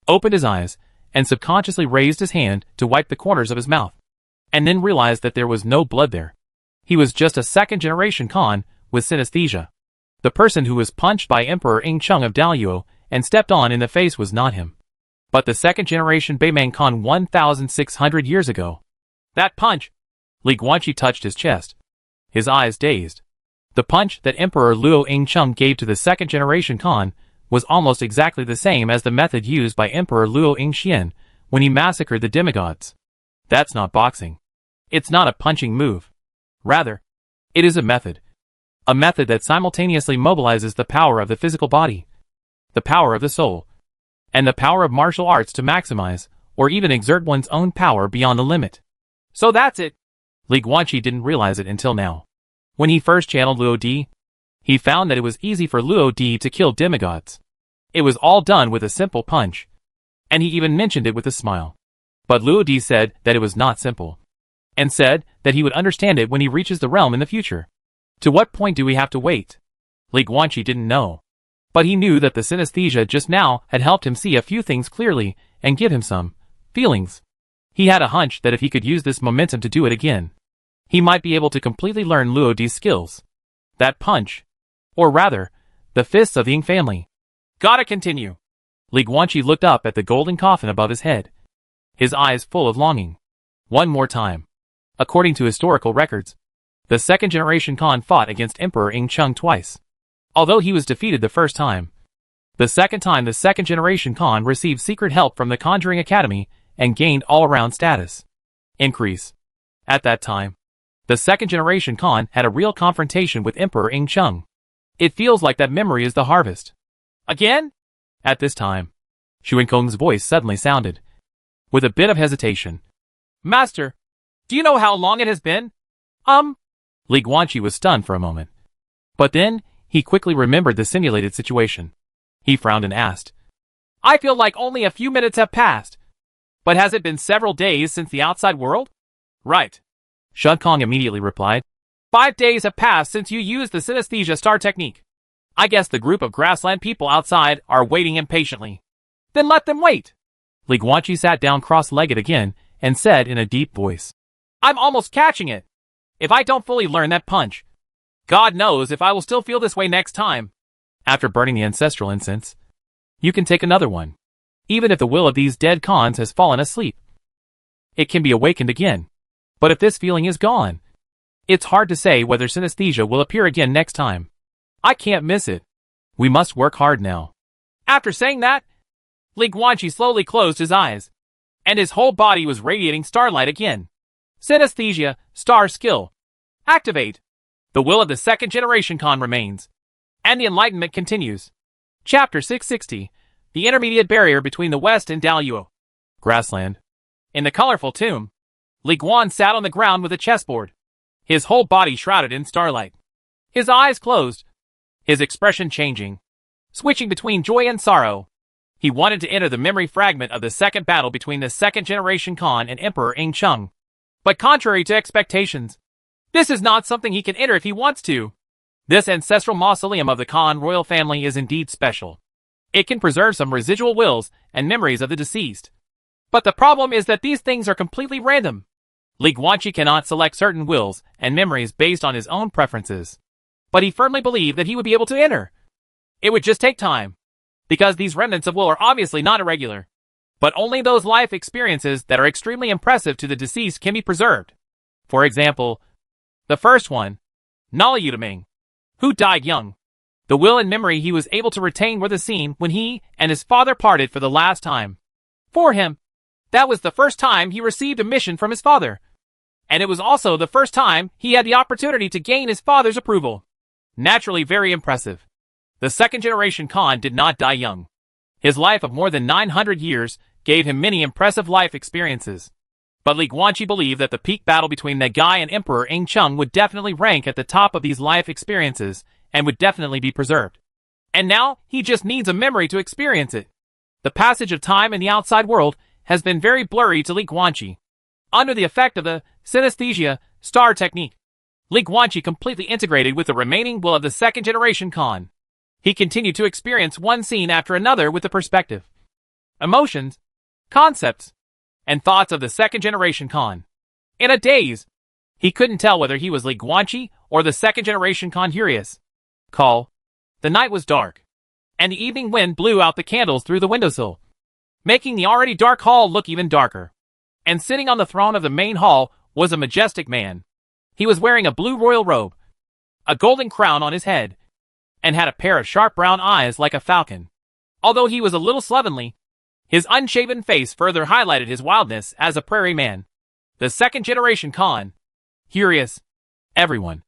opened his eyes and subconsciously raised his hand to wipe the corners of his mouth, and then realized that there was no blood there. He was just a second-generation Khan with synesthesia. The person who was punched by Emperor Ing Chung of Daluo and stepped on in the face was not him, but the second-generation Beimang Khan 1,600 years ago. That punch! Li Guanqi touched his chest, his eyes dazed. The punch that Emperor Luo Ing Chung gave to the second-generation Khan was almost exactly the same as the method used by Emperor Luo Ing Xian when he massacred the demigods. That's not boxing. It's not a punching move. Rather, it is a method. A method that simultaneously mobilizes the power of the physical body, the power of the soul, and the power of martial arts to maximize, or even exert one's own power beyond the limit. So that's it. Li Guanqi didn't realize it until now. When he first channeled Luo Di, he found that it was easy for Luo Di to kill demigods. It was all done with a simple punch, and he even mentioned it with a smile. But Luo Di said that it was not simple, and said that he would understand it when he reaches the realm in the future. To what point do we have to wait? Li Guanqi didn't know, but he knew that the synesthesia just now had helped him see a few things clearly and give him some feelings. He had a hunch that if he could use this momentum to do it again, he might be able to completely learn Luo Di's skills. That punch, or rather, the fists of the Ying family. Gotta continue. Li Guanqi looked up at the golden coffin above his head, his eyes full of longing. One more time. According to historical records, the second-generation Khan fought against Emperor Ing Chung twice. Although he was defeated the first time, the second-generation Khan received secret help from the Conjuring Academy and gained all-around status increase. At that time, the second-generation Khan had a real confrontation with Emperor Ing Chung. It feels like that memory is the harvest. Again? At this time, Xu Kong's voice suddenly sounded, with a bit of hesitation. Master, do you know how long it has been? Li Guanqi was stunned for a moment. But then, he quickly remembered the simulated situation. He frowned and asked, I feel like only a few minutes have passed. But has it been several days since the outside world? Right. Shudkong immediately replied. 5 days have passed since you used the synesthesia star technique. I guess the group of grassland people outside are waiting impatiently. Then let them wait. Li Guanqi sat down cross-legged again and said in a deep voice, I'm almost catching it. If I don't fully learn that punch, God knows if I will still feel this way next time. After burning the ancestral incense, you can take another one. Even if the will of these dead Khans has fallen asleep, it can be awakened again. But if this feeling is gone, it's hard to say whether synesthesia will appear again next time. I can't miss it. We must work hard now. After saying that, Li Guanqi slowly closed his eyes, and his whole body was radiating starlight again. Synesthesia, star skill. Activate. The will of the second-generation Khan remains, and the enlightenment continues. Chapter 660. The intermediate barrier between the West and Daluo. Grassland. In the colorful tomb, Li Guan sat on the ground with a chessboard, his whole body shrouded in starlight. His eyes closed, his expression changing, switching between joy and sorrow. He wanted to enter the memory fragment of the second battle between the second-generation Khan and Emperor Ing Chung. But contrary to expectations, this is not something he can enter if he wants to. This ancestral mausoleum of the Khan royal family is indeed special. It can preserve some residual wills and memories of the deceased. But the problem is that these things are completely random. Li Guanqi cannot select certain wills and memories based on his own preferences. But he firmly believed that he would be able to enter. It would just take time, because these remnants of will are obviously not irregular. But only those life experiences that are extremely impressive to the deceased can be preserved. For example, the first one, Nala Yudaming, who died young. The will and memory he was able to retain were the scene when he and his father parted for the last time. For him, that was the first time he received a mission from his father. And it was also the first time he had the opportunity to gain his father's approval. Naturally very impressive. The second-generation Khan did not die young. His life of more than 900 years gave him many impressive life experiences. But Li Guanqi believed that the peak battle between Nagai and Emperor Ing Chung would definitely rank at the top of these life experiences and would definitely be preserved. And now, he just needs a memory to experience it. The passage of time in the outside world has been very blurry to Li Guanqi, under the effect of the synesthesia star technique. Li Guanqi completely integrated with the remaining will of the second-generation Khan. He continued to experience one scene after another with the perspective, emotions, concepts, and thoughts of the second-generation Khan. In a daze, he couldn't tell whether he was Li Guanqi or the second-generation Khan Hurius. Call. The night was dark, and the evening wind blew out the candles through the windowsill, making the already dark hall look even darker. And sitting on the throne of the main hall was a majestic man. He was wearing a blue royal robe, a golden crown on his head, and had a pair of sharp brown eyes like a falcon. Although he was a little slovenly, his unshaven face further highlighted his wildness as a prairie man. The second-generation Khan, Hurius, everyone.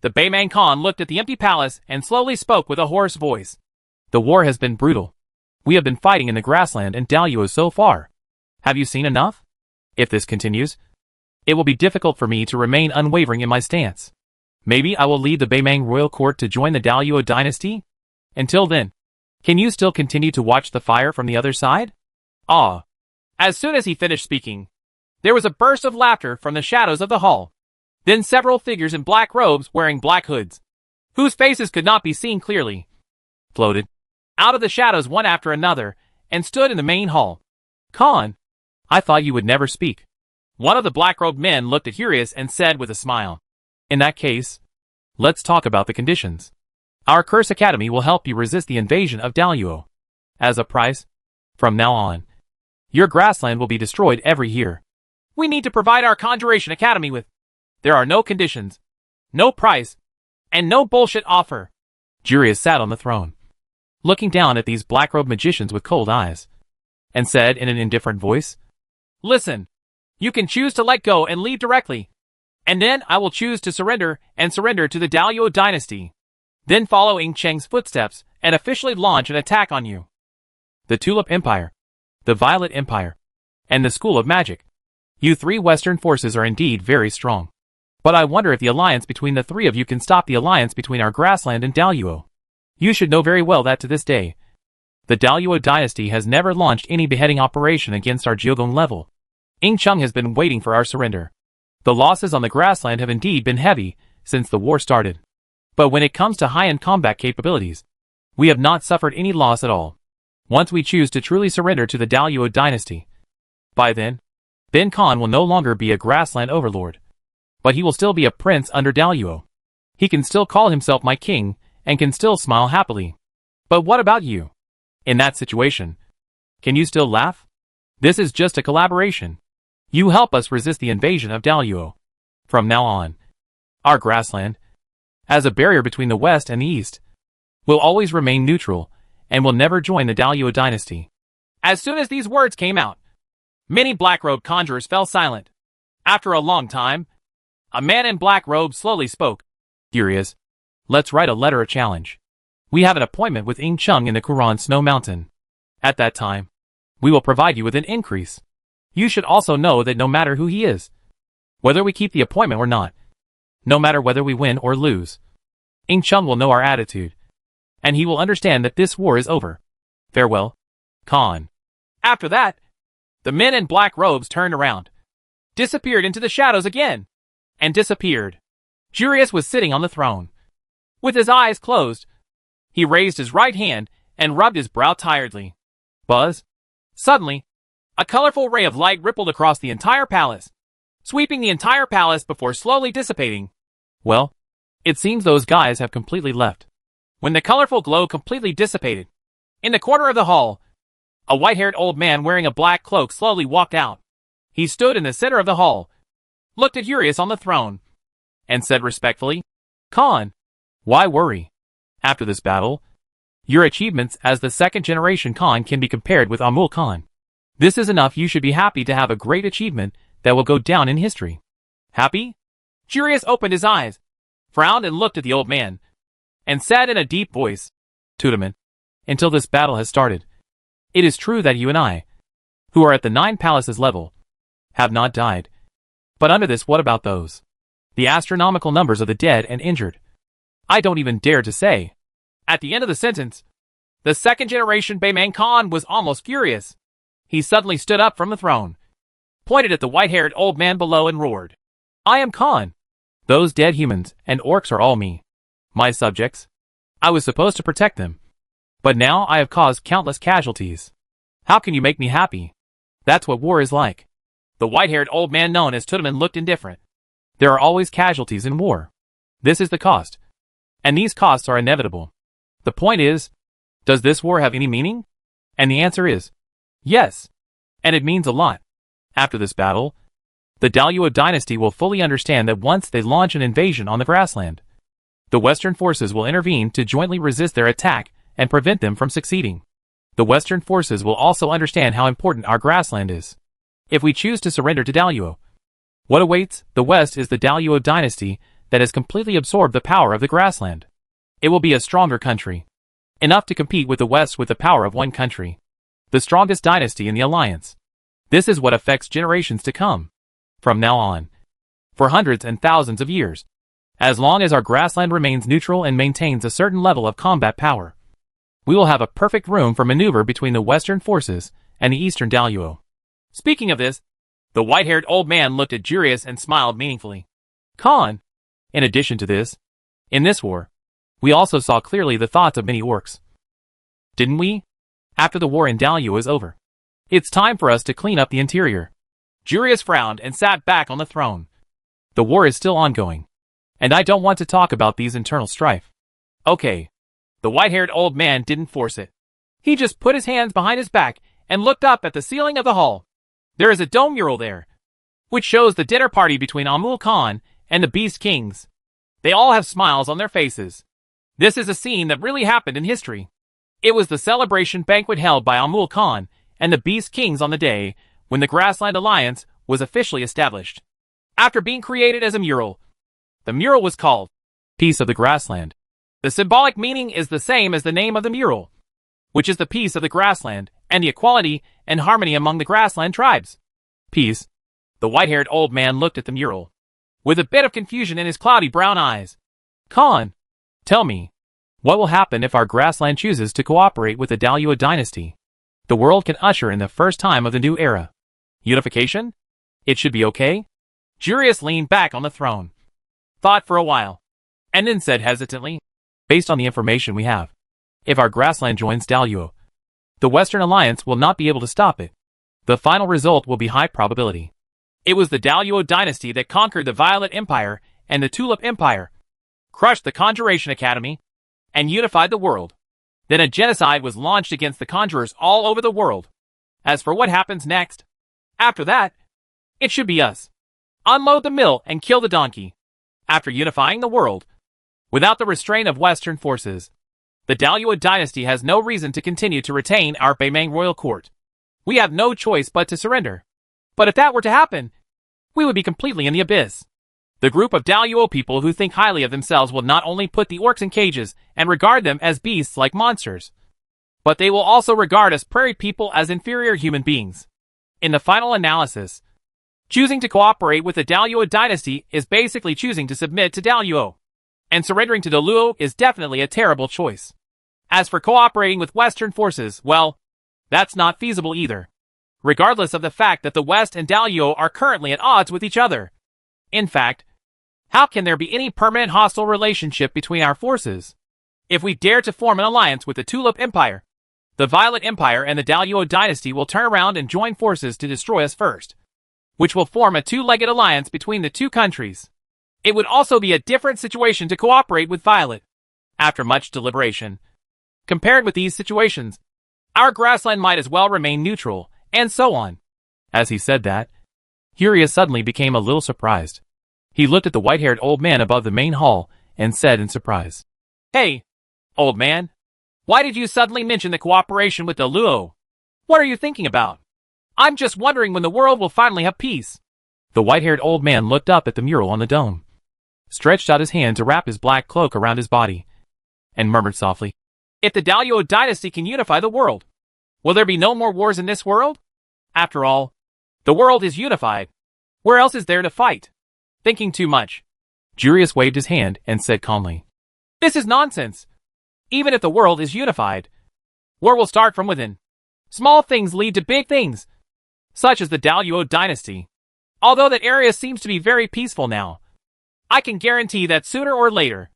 The Baymang Khan looked at the empty palace and slowly spoke with a hoarse voice. The war has been brutal. We have been fighting in the grassland and Daluo so far. Have you seen enough? If this continues, it will be difficult for me to remain unwavering in my stance. Maybe I will leave the Baymang royal court to join the Daluo dynasty? Until then, can you still continue to watch the fire from the other side? Ah. As soon as he finished speaking, there was a burst of laughter from the shadows of the hall. Then several figures in black robes wearing black hoods, whose faces could not be seen clearly, floated out of the shadows one after another and stood in the main hall. Khan, I thought you would never speak. One of the black-robed men looked at Hurius and said with a smile, in that case, let's talk about the conditions. Our Curse Academy will help you resist the invasion of Daluo. As a price, from now on, your grassland will be destroyed every year. We need to provide our Conjuration Academy with. There are no conditions, no price, and no bullshit offer. Jurius sat on the throne, looking down at these black-robed magicians with cold eyes, and said in an indifferent voice, listen, you can choose to let go and leave directly, and then I will choose to surrender to the Daluo dynasty. Then follow Ing Cheng's footsteps and officially launch an attack on you. The Tulip Empire, the Violet Empire, and the School of Magic. You three Western forces are indeed very strong. But I wonder if the alliance between the three of you can stop the alliance between our grassland and Daluo. You should know very well that to this day, the Daluo dynasty has never launched any beheading operation against our Jiogong level. Ing Cheng has been waiting for our surrender. The losses on the grassland have indeed been heavy since the war started. But when it comes to high-end combat capabilities, we have not suffered any loss at all. Once we choose to truly surrender to the Daluo dynasty, by then, Ben Khan will no longer be a grassland overlord, but he will still be a prince under Daluo. He can still call himself my king and can still smile happily. But what about you? In that situation, can you still laugh? This is just a collaboration. You help us resist the invasion of Daluo. From now on, our grassland, as a barrier between the West and the East, will always remain neutral and will never join the Daluo dynasty. As soon as these words came out, many black-robed conjurers fell silent. After a long time, a man in black robes slowly spoke. Furious, let's write a letter of challenge. We have an appointment with Ing Cheng in the Quran Snow Mountain. At that time, we will provide you with an increase. You should also know that no matter who he is, whether we keep the appointment or not, no matter whether we win or lose, Ing Cheng will know our attitude, and he will understand that this war is over. Farewell, Khan. After that, the men in black robes turned around, disappeared into the shadows again, and disappeared. Jurius was sitting on the throne. With his eyes closed, he raised his right hand and rubbed his brow tiredly. Buzz. Suddenly, a colorful ray of light rippled across the entire palace, sweeping the entire palace before slowly dissipating. Well, it seems those guys have completely left. When the colorful glow completely dissipated, in the corner of the hall, a white-haired old man wearing a black cloak slowly walked out. He stood in the center of the hall, looked at Hurius on the throne, and said respectfully, Khan, why worry? After this battle, your achievements as the second-generation Khan can be compared with Amul Khan. This is enough. You should be happy to have a great achievement that will go down in history. Happy? Jurius opened his eyes, frowned and looked at the old man, and said in a deep voice, Tudaman, until this battle has started, it is true that you and I, who are at the 9 palaces level, have not died. But under this, what about those? The astronomical numbers of the dead and injured. I don't even dare to say. At the end of the sentence, the second-generation Baymang Khan was almost furious. He suddenly stood up from the throne, pointed at the white-haired old man below and roared, I am Khan. Those dead humans and orcs are all me. My subjects. I was supposed to protect them. But now I have caused countless casualties. How can you make me happy? That's what war is like. The white-haired old man known as Tudeman looked indifferent. There are always casualties in war. This is the cost. And these costs are inevitable. The point is, does this war have any meaning? And the answer is, yes. And it means a lot. After this battle, the Daluo dynasty will fully understand that once they launch an invasion on the grassland, the Western forces will intervene to jointly resist their attack and prevent them from succeeding. The Western forces will also understand how important our grassland is. If we choose to surrender to Daluo, what awaits the West is the Daluo dynasty that has completely absorbed the power of the grassland. It will be a stronger country, enough to compete with the West with the power of one country, the strongest dynasty in the alliance. This is what affects generations to come. From now on, for hundreds and thousands of years, as long as our grassland remains neutral and maintains a certain level of combat power, we will have a perfect room for maneuver between the Western forces and the Eastern Daluo. Speaking of this, the white-haired old man looked at Jurius and smiled meaningfully. Khan, in addition to this, in this war, we also saw clearly the thoughts of many orcs. Didn't we? After the war in Daluo is over, it's time for us to clean up the interior. Jurius frowned and sat back on the throne. The war is still ongoing, and I don't want to talk about these internal strife. Okay. The white-haired old man didn't force it. He just put his hands behind his back and looked up at the ceiling of the hall. There is a dome mural there, which shows the dinner party between Amul Khan and the Beast Kings. They all have smiles on their faces. This is a scene that really happened in history. It was the celebration banquet held by Amul Khan and the Beast Kings on the day when the Grassland Alliance was officially established. After being created as a mural, the mural was called Peace of the Grassland. The symbolic meaning is the same as the name of the mural, which is the peace of the grassland and the equality and harmony among the grassland tribes. Peace. The white-haired old man looked at the mural, with a bit of confusion in his cloudy brown eyes. Khan, tell me, what will happen if our grassland chooses to cooperate with the Daluo dynasty? The world can usher in the first time of the new era. Unification? It should be okay? Jurius leaned back on the throne, thought for a while, and then said hesitantly, based on the information we have, if our grassland joins Daluo, the Western Alliance will not be able to stop it. The final result will be high probability. It was the Daluo dynasty that conquered the Violet Empire and the Tulip Empire, crushed the Conjuration Academy, and unified the world. Then a genocide was launched against the conjurers all over the world. As for what happens next, after that, it should be us. Unload the mill and kill the donkey. After unifying the world, without the restraint of Western forces, the Daluo dynasty has no reason to continue to retain our Beimang royal court. We have no choice but to surrender. But if that were to happen, we would be completely in the abyss. The group of Daluo people who think highly of themselves will not only put the orcs in cages and regard them as beasts like monsters, but they will also regard us prairie people as inferior human beings. In the final analysis, choosing to cooperate with the Daluo dynasty is basically choosing to submit to Daluo. And surrendering to Daluo is definitely a terrible choice. As for cooperating with Western forces, well, that's not feasible either. Regardless of the fact that the West and Daluo are currently at odds with each other. In fact, how can there be any permanent hostile relationship between our forces? If we dare to form an alliance with the Tulip Empire, the Violet Empire and the Daluo dynasty will turn around and join forces to destroy us first, which will form a two-legged alliance between the two countries. It would also be a different situation to cooperate with Violet. After much deliberation, compared with these situations, our grassland might as well remain neutral, and so on. As he said that, Jurius suddenly became a little surprised. He looked at the white-haired old man above the main hall and said in surprise, "Hey, old man, why did you suddenly mention the cooperation with Daluo? What are you thinking about? I'm just wondering when the world will finally have peace." The white-haired old man looked up at the mural on the dome, stretched out his hand to wrap his black cloak around his body, and murmured softly, "If the Daluo dynasty can unify the world, will there be no more wars in this world? After all, the world is unified. Where else is there to fight?" Thinking too much, Jurius waved his hand and said calmly, "This is nonsense. Even if the world is unified, war will start from within. Small things lead to big things, such as the Daluo dynasty. Although that area seems to be very peaceful now, I can guarantee that sooner or later,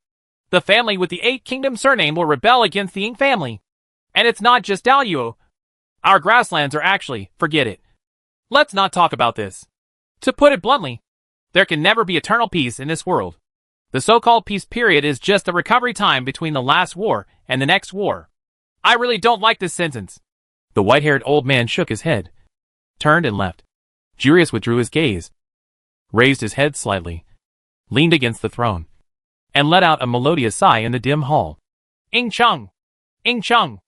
the family with the 8 Kingdom surname will rebel against the Ing family. And it's not just Daluo. Our grasslands are actually, forget it. Let's not talk about this. To put it bluntly, there can never be eternal peace in this world. The so-called peace period is just the recovery time between the last war and the next war. I really don't like this sentence. The white-haired old man shook his head, turned and left. Jurius withdrew his gaze, raised his head slightly, leaned against the throne, and let out a melodious sigh in the dim hall. Ing Chung! Ing Chung!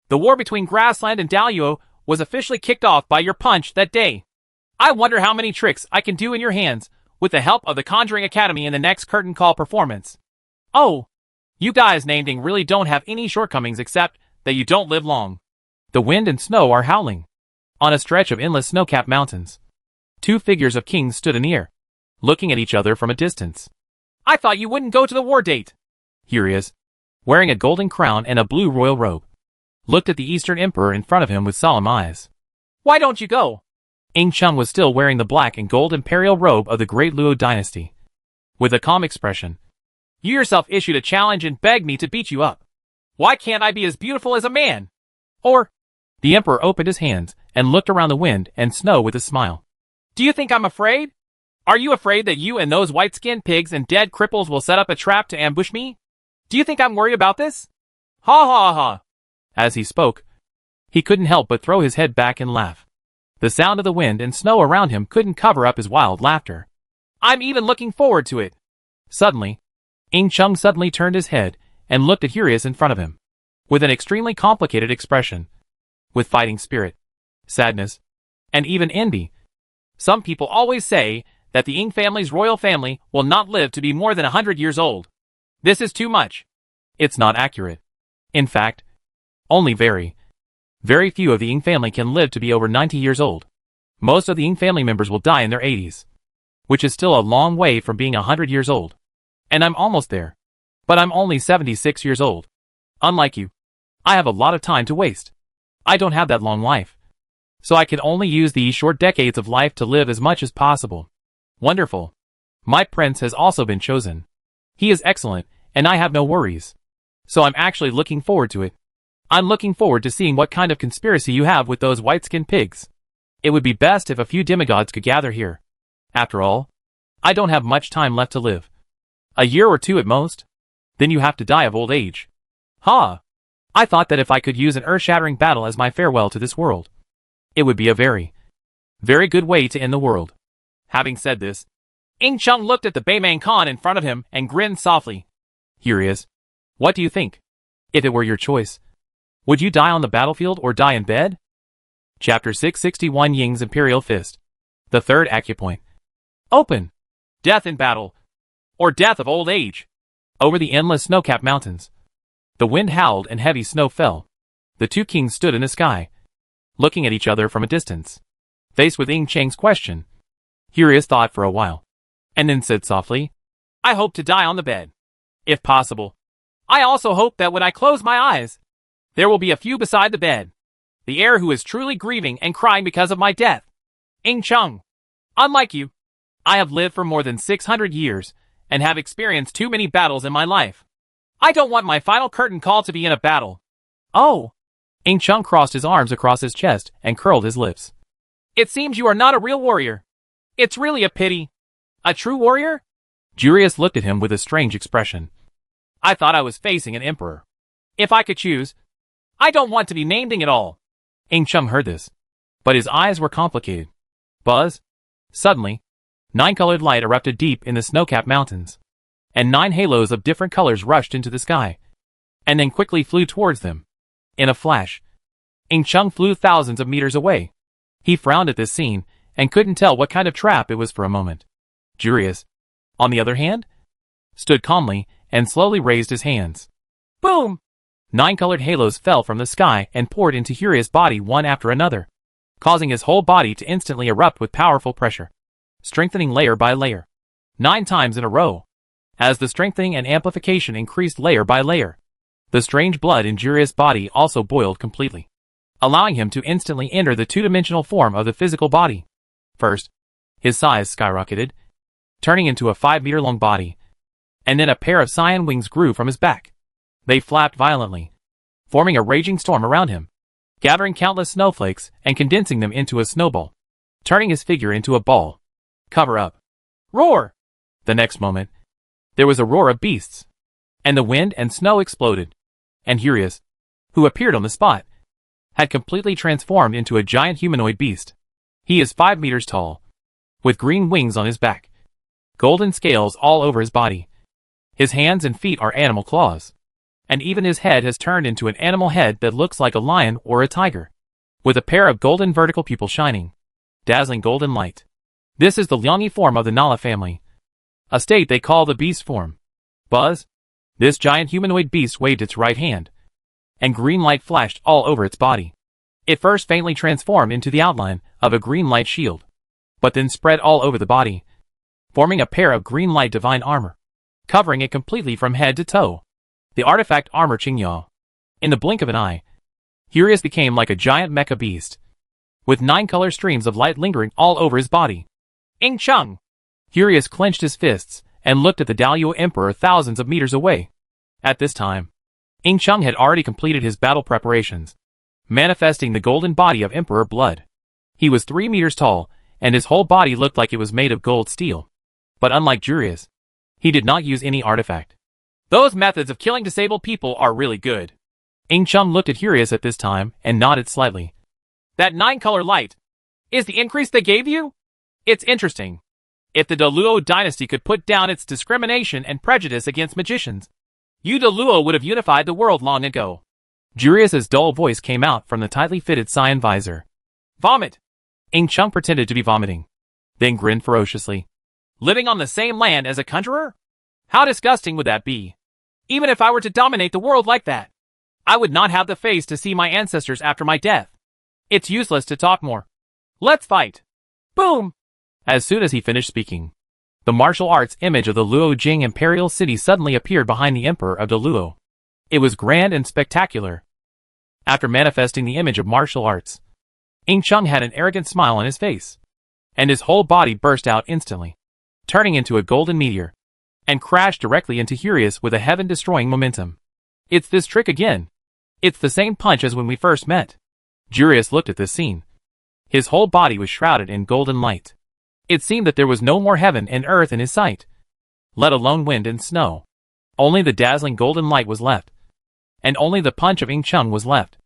The war between Grassland and Daluo was officially kicked off by your punch that day. I wonder how many tricks I can do in your hands with the help of the Conjuring Academy in the next curtain call performance. Oh, you guys named Ing really don't have any shortcomings except that you don't live long. The wind and snow are howling. On a stretch of endless snow-capped mountains, 2 figures of kings stood near, looking at each other from a distance. I thought you wouldn't go to the war date. Jurius, wearing a golden crown and a blue royal robe, looked at the Eastern Emperor in front of him with solemn eyes. Why don't you go? Ing Chung was still wearing the black and gold imperial robe of the Great Luo dynasty. With a calm expression, you yourself issued a challenge and begged me to beat you up. Why can't I be as beautiful as a man? Or... The Emperor opened his hands and looked around the wind and snow with a smile. Do you think I'm afraid? Are you afraid that you and those white-skinned pigs and dead cripples will set up a trap to ambush me? Do you think I'm worried about this? Ha ha ha. As he spoke, he couldn't help but throw his head back and laugh. The sound of the wind and snow around him couldn't cover up his wild laughter. I'm even looking forward to it. Suddenly, Ing Chung suddenly turned his head and looked at Jurius in front of him, with an extremely complicated expression. With fighting spirit, sadness, and even envy. Some people always say that the Ing family's royal family will not live to be more than 100 years old. This is too much. It's not accurate. In fact, only very few of the Ing family can live to be over 90 years old. Most of the Ing family members will die in their 80s, which is still a long way from being 100 years old. And I'm almost there. But I'm only 76 years old. Unlike you, I have a lot of time to waste. I don't have that long life. So I can only use these short decades of life to live as much as possible. Wonderful. My prince has also been chosen. He is excellent, and I have no worries. So I'm actually looking forward to it. I'm looking forward to seeing what kind of conspiracy you have with those white-skinned pigs. It would be best if a few demigods could gather here. After all, I don't have much time left to live. A year or 2 at most. Then you have to die of old age. Ha! I thought that if I could use an earth-shattering battle as my farewell to this world, it would be a very good way to end the world. Having said this, Ing Chung looked at the Bayman Khan in front of him and grinned softly. Here he is. What do you think? If it were your choice, would you die on the battlefield or die in bed? Chapter 661 Ying's Imperial Fist. The third acupoint. Open. Death in battle. Or death of old age. Over the endless snow-capped mountains, the wind howled and heavy snow fell. The 2 kings stood in the sky, looking at each other from a distance. Faced with Ing Chang's question, Jurius thought for a while, and then said softly, I hope to die on the bed. If possible. I also hope that when I close my eyes, there will be a few beside the bed. The heir who is truly grieving and crying because of my death. Ing Chung. Unlike you, I have lived for more than 600 years and have experienced too many battles in my life. I don't want my final curtain call to be in a battle. Oh! Ing Chung crossed his arms across his chest and curled his lips. It seems you are not a real warrior. It's really a pity. A true warrior? Jurius looked at him with a strange expression. I thought I was facing an emperor. If I could choose, I don't want to be named Ing at all. Ing Chung heard this, but his eyes were complicated. Buzz! Suddenly, 9-colored light erupted deep in the snow-capped mountains, and 9 halos of different colors rushed into the sky, and then quickly flew towards them. In a flash, Ing Chung flew thousands of meters away. He frowned at this scene, and couldn't tell what kind of trap it was for a moment. Jurius, on the other hand, stood calmly and slowly raised his hands. Boom! 9 colored halos fell from the sky and poured into Jurius' body one after another, causing his whole body to instantly erupt with powerful pressure, strengthening layer by layer, 9 times in a row. As the strengthening and amplification increased layer by layer, the strange blood in Jurius' body also boiled completely, allowing him to instantly enter the 2-dimensional form of the physical body. First, his size skyrocketed, turning into a 5-meter-long body and then a pair of cyan wings grew from his back. They flapped violently, forming a raging storm around him, gathering countless snowflakes and condensing them into a snowball, turning his figure into a ball. Cover up. Roar! The next moment, there was a roar of beasts, and the wind and snow exploded, and Hurius, who appeared on the spot, had completely transformed into a giant humanoid beast. He is 5 meters tall, with green wings on his back, golden scales all over his body. His hands and feet are animal claws, and even his head has turned into an animal head that looks like a lion or a tiger, with a pair of golden vertical pupils shining, dazzling golden light. This is the Liangyi form of the Nala family, a state they call the beast form. Buzz! This giant humanoid beast waved its right hand, and green light flashed all over its body. It first faintly transformed into the outline of a green light shield, but then spread all over the body, forming a pair of green light divine armor, covering it completely from head to toe. The artifact armor Qingyao. In the blink of an eye, Hurius became like a giant mecha beast, with 9 color streams of light lingering all over his body. Ing Chung! Hurius clenched his fists and looked at the Daluo Emperor thousands of meters away. At this time, Ing Chung had already completed his battle preparations, manifesting the golden body of Emperor Blood. He was 3 meters tall, and his whole body looked like it was made of gold steel. But unlike Jurius, he did not use any artifact. Those methods of killing disabled people are really good. Ing Chung looked at Hurius at this time and nodded slightly. That 9-color light is the increase they gave you? It's interesting. If the Daluo dynasty could put down its discrimination and prejudice against magicians, you Daluo would have unified the world long ago. Jurius's dull voice came out from the tightly fitted cyan visor. Vomit! Ing Chung pretended to be vomiting, then grinned ferociously. Living on the same land as a conjurer? How disgusting would that be? Even if I were to dominate the world like that, I would not have the face to see my ancestors after my death. It's useless to talk more. Let's fight! Boom! As soon as he finished speaking, the martial arts image of the Luo Jing imperial city suddenly appeared behind the Emperor of Daluo. It was grand and spectacular. After manifesting the image of martial arts, Ing Chung had an arrogant smile on his face, and his whole body burst out instantly, turning into a golden meteor, and crashed directly into Hurius with a heaven-destroying momentum. It's this trick again. It's the same punch as when we first met. Jurius looked at this scene. His whole body was shrouded in golden light. It seemed that there was no more heaven and earth in his sight, let alone wind and snow. Only the dazzling golden light was left, and only the punch of Ing Chung was left.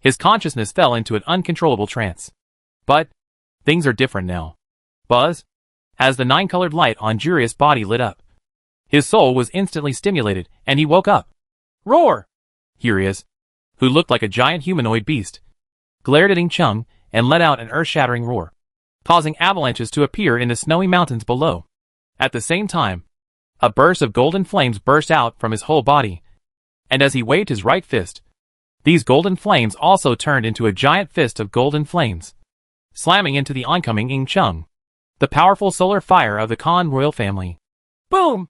His consciousness fell into an uncontrollable trance. But things are different now. Buzz! As the 9-colored light on Jurius' body lit up, his soul was instantly stimulated, and he woke up. Roar! Hurius, who looked like a giant humanoid beast, glared at Ing Chung and let out an earth-shattering roar, causing avalanches to appear in the snowy mountains below. At the same time, a burst of golden flames burst out from his whole body, and as he waved his right fist, these golden flames also turned into a giant fist of golden flames, slamming into the oncoming Ing Chung, the powerful solar fire of the Khan royal family. Boom!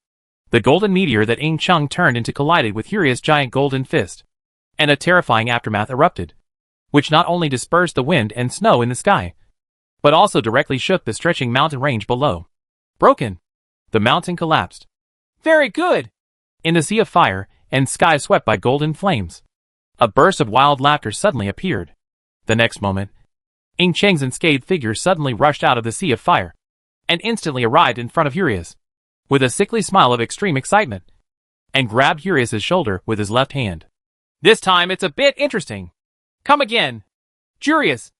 The golden meteor that Ing Chung turned into collided with Hurius' giant golden fist, and a terrifying aftermath erupted, which not only dispersed the wind and snow in the sky, but also directly shook the stretching mountain range below. Broken! The mountain collapsed. Very good! In the sea of fire and sky swept by golden flames, a burst of wild laughter suddenly appeared. The next moment, Ing Cheng's unscathed figure suddenly rushed out of the sea of fire, and instantly arrived in front of Hurius, with a sickly smile of extreme excitement, and grabbed Hurius' shoulder with his left hand. This time it's a bit interesting. Come again. Jurius!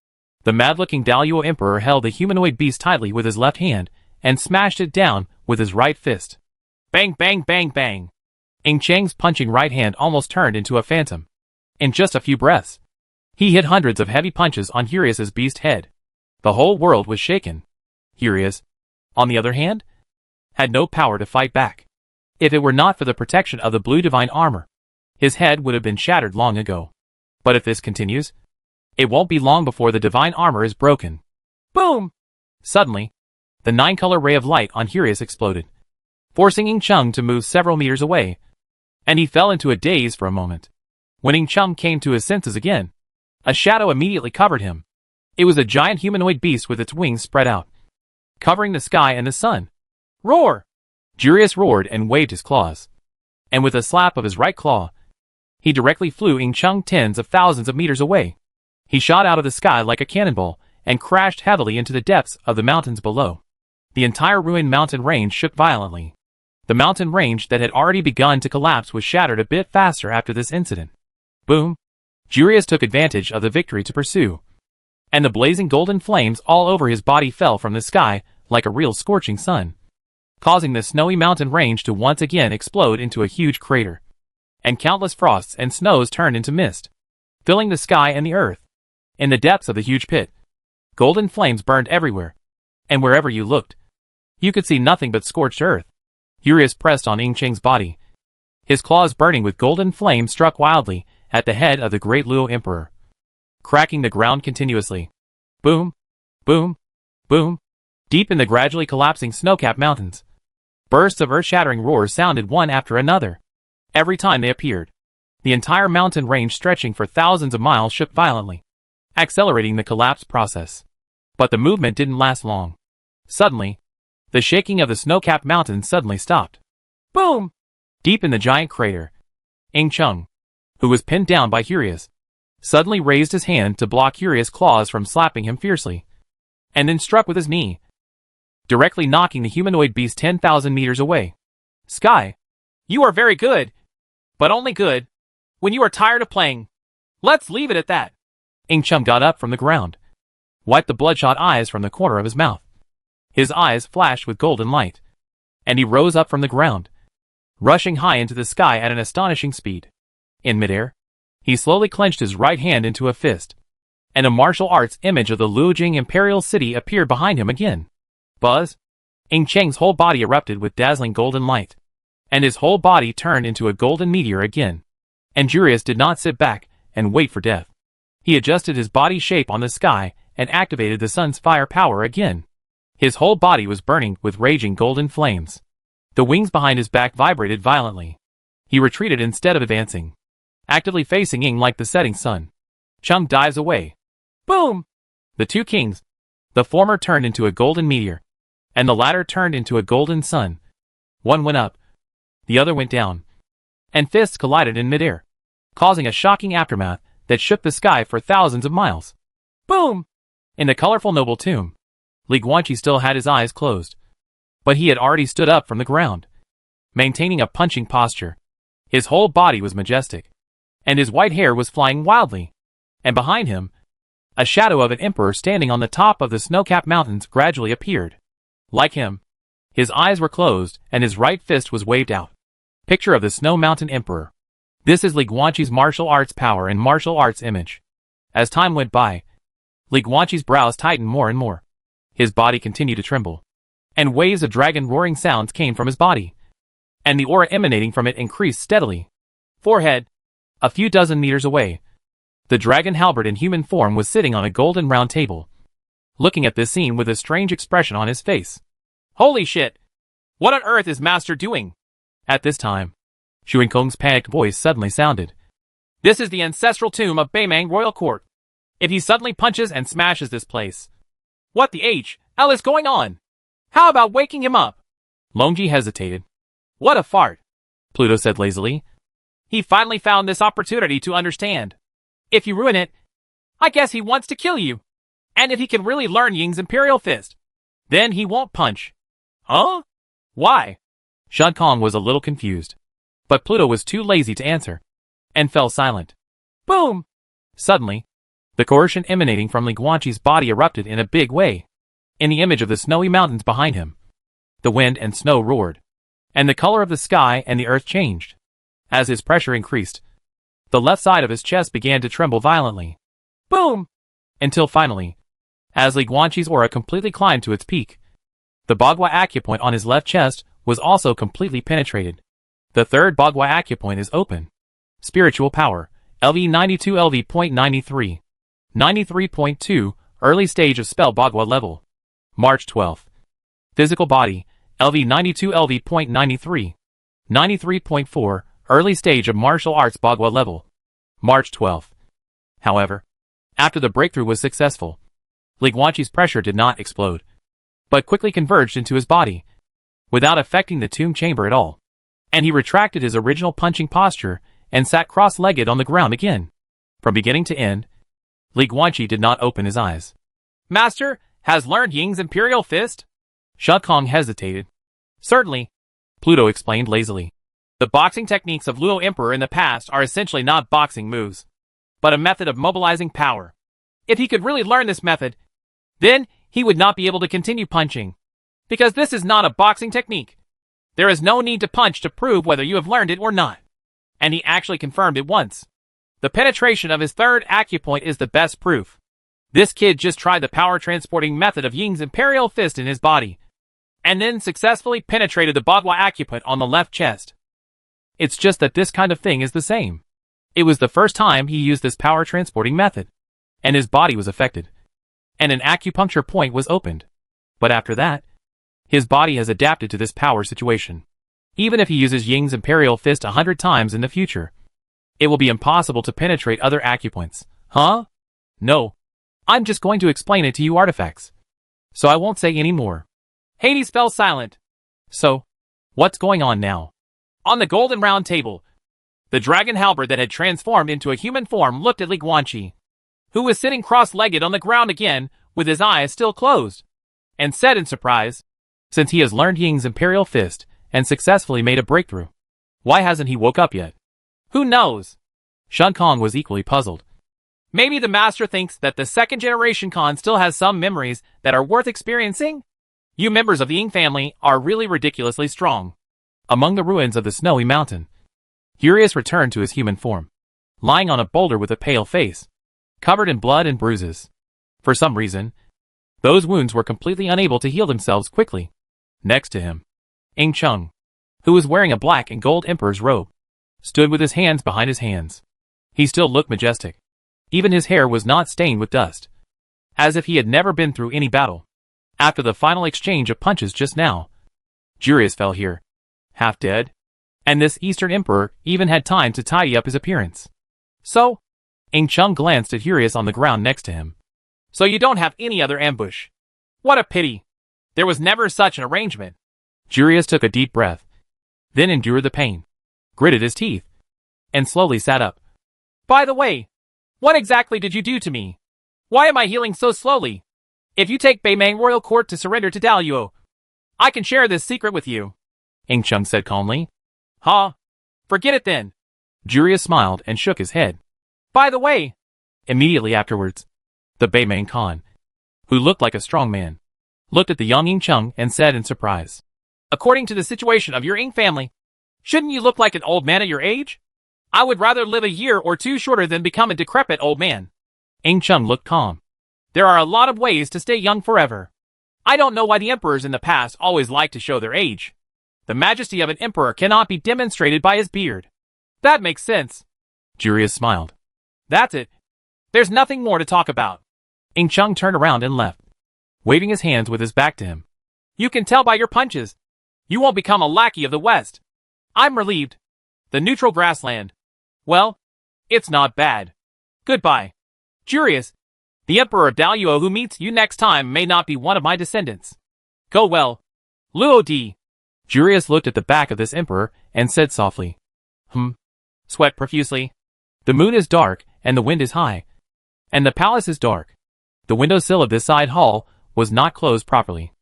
The mad-looking Daluo Emperor held the humanoid beast tightly with his left hand, and smashed it down with his right fist. Bang bang bang bang! Ing Cheng's punching right hand almost turned into a phantom. In just a few breaths, he hit hundreds of heavy punches on Hurius' beast head. The whole world was shaken. Hurius, on the other hand, had no power to fight back. If it were not for the protection of the blue divine armor, his head would have been shattered long ago. But if this continues, it won't be long before the divine armor is broken. Boom! Suddenly, the 9-color ray of light on Hurius exploded, forcing Ing Chung to move several meters away, and he fell into a daze for a moment. When Ing Chung came to his senses again, a shadow immediately covered him. It was a giant humanoid beast with its wings spread out, covering the sky and the sun. Roar! Jurius roared and waved his claws. And with a slap of his right claw, he directly flew Ing Chung tens of thousands of meters away. He shot out of the sky like a cannonball and crashed heavily into the depths of the mountains below. The entire ruined mountain range shook violently. The mountain range that had already begun to collapse was shattered a bit faster after this incident. Boom! Jurius took advantage of the victory to pursue, and the blazing golden flames all over his body fell from the sky like a real scorching sun, causing the snowy mountain range to once again explode into a huge crater. And countless frosts and snows turned into mist, filling the sky and the earth. In the depths of the huge pit, golden flames burned everywhere, and wherever you looked, you could see nothing but scorched earth. Jurius pressed on Ing Cheng's body. His claws burning with golden flame struck wildly at the head of the great Luo Emperor, cracking the ground continuously. Boom! Boom! Boom! Deep in the gradually collapsing snow-capped mountains, bursts of earth-shattering roars sounded one after another. Every time they appeared, the entire mountain range stretching for thousands of miles shook violently, accelerating the collapse process. But the movement didn't last long. Suddenly, the shaking of the snow-capped mountains suddenly stopped. Boom! Deep in the giant crater, Ing Chung, who was pinned down by Jurius, suddenly raised his hand to block Jurius' claws from slapping him fiercely, and then struck with his knee, directly knocking the humanoid beast 10,000 meters away. Sky, you are very good, but only good when you are tired of playing. Let's leave it at that. Ing Chung got up from the ground, wiped the bloodshot eyes from the corner of his mouth. His eyes flashed with golden light, and he rose up from the ground, rushing high into the sky at an astonishing speed. In midair, he slowly clenched his right hand into a fist, and a martial arts image of the Luojing Imperial City appeared behind him again. Buzz! Ing Cheng's whole body erupted with dazzling golden light, and his whole body turned into a golden meteor again. And Jurius did not sit back and wait for death. He adjusted his body shape on the sky and activated the sun's fire power again. His whole body was burning with raging golden flames. The wings behind his back vibrated violently. He retreated instead of advancing, actively facing Ing like the setting sun. Chung dives away. Boom! The two kings, the former turned into a golden meteor, and the latter turned into a golden sun. One went up, the other went down, and fists collided in midair, causing a shocking aftermath that shook the sky for thousands of miles. Boom! In the colorful noble tomb, Li Guanqi still had his eyes closed, but he had already stood up from the ground, maintaining a punching posture. His whole body was majestic, and his white hair was flying wildly. And behind him, a shadow of an emperor standing on the top of the snow-capped mountains gradually appeared. Like him, his eyes were closed and his right fist was waved out. Picture of the Snow Mountain Emperor. This is Li Guanqi's martial arts power and martial arts image. As time went by, Li Guanqi's brows tightened more and more. His body continued to tremble, and waves of dragon roaring sounds came from his body, and the aura emanating from it increased steadily. Forehead, a few dozen meters away, the dragon halberd in human form was sitting on a golden round table, looking at this scene with a strange expression on his face. Holy shit! What on earth is Master doing? At this time, Shu Kong's panicked voice suddenly sounded. This is the ancestral tomb of Beimang Royal Court. If he suddenly punches and smashes this place, what the hell is going on? How about waking him up? Longji hesitated. What a fart, Pluto said lazily. He finally found this opportunity to understand. If you ruin it, I guess he wants to kill you. And if he can really learn Ying's Imperial Fist, then he won't punch. Huh? Why? Shun Kong was a little confused, but Pluto was too lazy to answer, and fell silent. Boom! Suddenly, the coercion emanating from Li Guanqi's body erupted in a big way. In the image of the snowy mountains behind him, the wind and snow roared, and the color of the sky and the earth changed. As his pressure increased, the left side of his chest began to tremble violently. Boom! Until finally, as Li Guanqi's aura completely climbed to its peak, the Bagua acupoint on his left chest was also completely penetrated. The third Bagua acupoint is open. Spiritual power, LV92 LV.93. 93.2, early stage of spell Bagua level. March 12th. Physical body, LV92 LV.93. 93.4, early stage of martial arts Bagua level. March 12th. However, after the breakthrough was successful, Li Guanqi's pressure did not explode, but quickly converged into his body, without affecting the tomb chamber at all. And he retracted his original punching posture and sat cross-legged on the ground again. From beginning to end, Li Guanqi did not open his eyes. Master has learned Ying's Imperial Fist? Shukong hesitated. Certainly, Pluto explained lazily. The boxing techniques of Luo Emperor in the past are essentially not boxing moves, but a method of mobilizing power. If he could really learn this method, then he would not be able to continue punching. Because this is not a boxing technique. There is no need to punch to prove whether you have learned it or not. And he actually confirmed it once. The penetration of his third acupoint is the best proof. This kid just tried the power-transporting method of Ying's Imperial Fist in his body, and then successfully penetrated the Bagua acupoint on the left chest. It's just that this kind of thing is the same. It was the first time he used this power-transporting method, and his body was affected, and an acupuncture point was opened. But after that, his body has adapted to this power situation. Even if he uses Ying's Imperial Fist 100 times in the future, it will be impossible to penetrate other acupoints. Huh? No. I'm just going to explain it to you artifacts. So I won't say any more. Hades fell silent. So, what's going on now? On the golden round table, the dragon halberd that had transformed into a human form looked at Li Guanqi, who was sitting cross-legged on the ground again with his eyes still closed, and said in surprise, since he has learned Ying's Imperial Fist and successfully made a breakthrough, why hasn't he woke up yet? Who knows? Shukong was equally puzzled. Maybe the master thinks that the second-generation Khan still has some memories that are worth experiencing? You members of the Ying family are really ridiculously strong. Among the ruins of the snowy mountain, Urius returned to his human form, lying on a boulder with a pale face, covered in blood and bruises. For some reason, those wounds were completely unable to heal themselves quickly. Next to him, Ing Chung, who was wearing a black and gold emperor's robe, stood with his hands behind his hands. He still looked majestic. Even his hair was not stained with dust, as if he had never been through any battle. After the final exchange of punches just now, Jurius fell here, half dead, and this Eastern Emperor even had time to tidy up his appearance. So, Ing Chung glanced at Jurius on the ground next to him. So you don't have any other ambush. What a pity. There was never such an arrangement. Jurius took a deep breath, then endured the pain, gritted his teeth, and slowly sat up. By the way, what exactly did you do to me? Why am I healing so slowly? If you take Beimang Royal Court to surrender to Daluo, I can share this secret with you, Ing Chung said calmly. Huh? Forget it then. Jurius smiled and shook his head. By the way, immediately afterwards, the Beimang Khan, who looked like a strong man, looked at the young Ing Chung and said in surprise, according to the situation of your Ing family, shouldn't you look like an old man at your age? I would rather live a year or two shorter than become a decrepit old man. Ing Chung looked calm. There are a lot of ways to stay young forever. I don't know why the emperors in the past always like to show their age. The majesty of an emperor cannot be demonstrated by his beard. That makes sense. Jurius smiled. That's it. There's nothing more to talk about. Ing Chung turned around and left, waving his hands with his back to him. You can tell by your punches. You won't become a lackey of the West. I'm relieved. The neutral grassland. Well, it's not bad. Goodbye. Jurius, the Emperor of Daluo who meets you next time may not be one of my descendants. Go well. Luo Di. Jurius looked at the back of this emperor and said softly, Sweat profusely. The moon is dark and the wind is high, and the palace is dark. The windowsill of this side hall was not closed properly.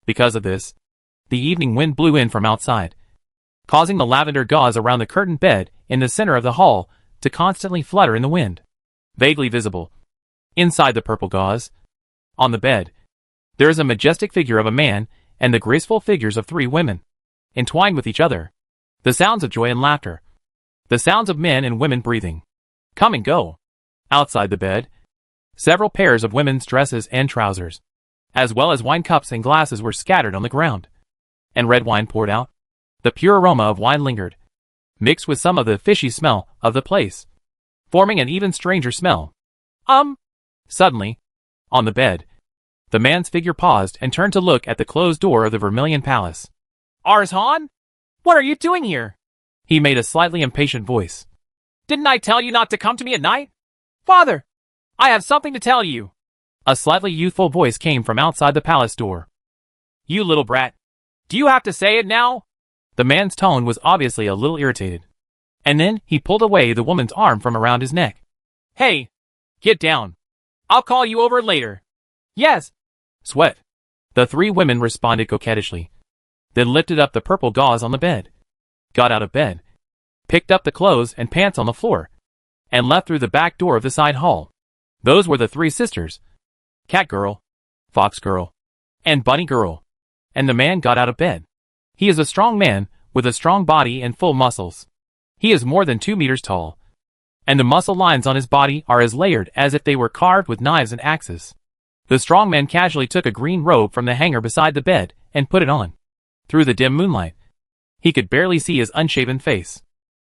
Because of this, the evening wind blew in from outside, causing the lavender gauze around the curtained bed in the center of the hall to constantly flutter in the wind. Vaguely visible, inside the purple gauze, on the bed, there is a majestic figure of a man and the graceful figures of 3 women, entwined with each other. The sounds of joy and laughter. The sounds of men and women breathing. Come and go. Outside the bed, several pairs of women's dresses and trousers, as well as wine cups and glasses were scattered on the ground, and red wine poured out. The pure aroma of wine lingered, mixed with some of the fishy smell of the place, forming an even stranger smell. Suddenly, on the bed, the man's figure paused and turned to look at the closed door of the Vermilion Palace. Arzhan? What are you doing here? He made a slightly impatient voice. Didn't I tell you not to come to me at night? Father, I have something to tell you. A slightly youthful voice came from outside the palace door. You little brat. Do you have to say it now? The man's tone was obviously a little irritated. And then he pulled away the woman's arm from around his neck. Hey, get down. I'll call you over later. Yes. Sweat. The three women responded coquettishly, then lifted up the purple gauze on the bed, got out of bed, picked up the clothes and pants on the floor, and left through the back door of the side hall. Those were the three sisters, Cat Girl, Fox Girl, and Bunny Girl. And the man got out of bed. He is a strong man, with a strong body and full muscles. He is more than 2 meters tall, and the muscle lines on his body are as layered as if they were carved with knives and axes. The strong man casually took a green robe from the hanger beside the bed and put it on. Through the dim moonlight, he could barely see his unshaven face.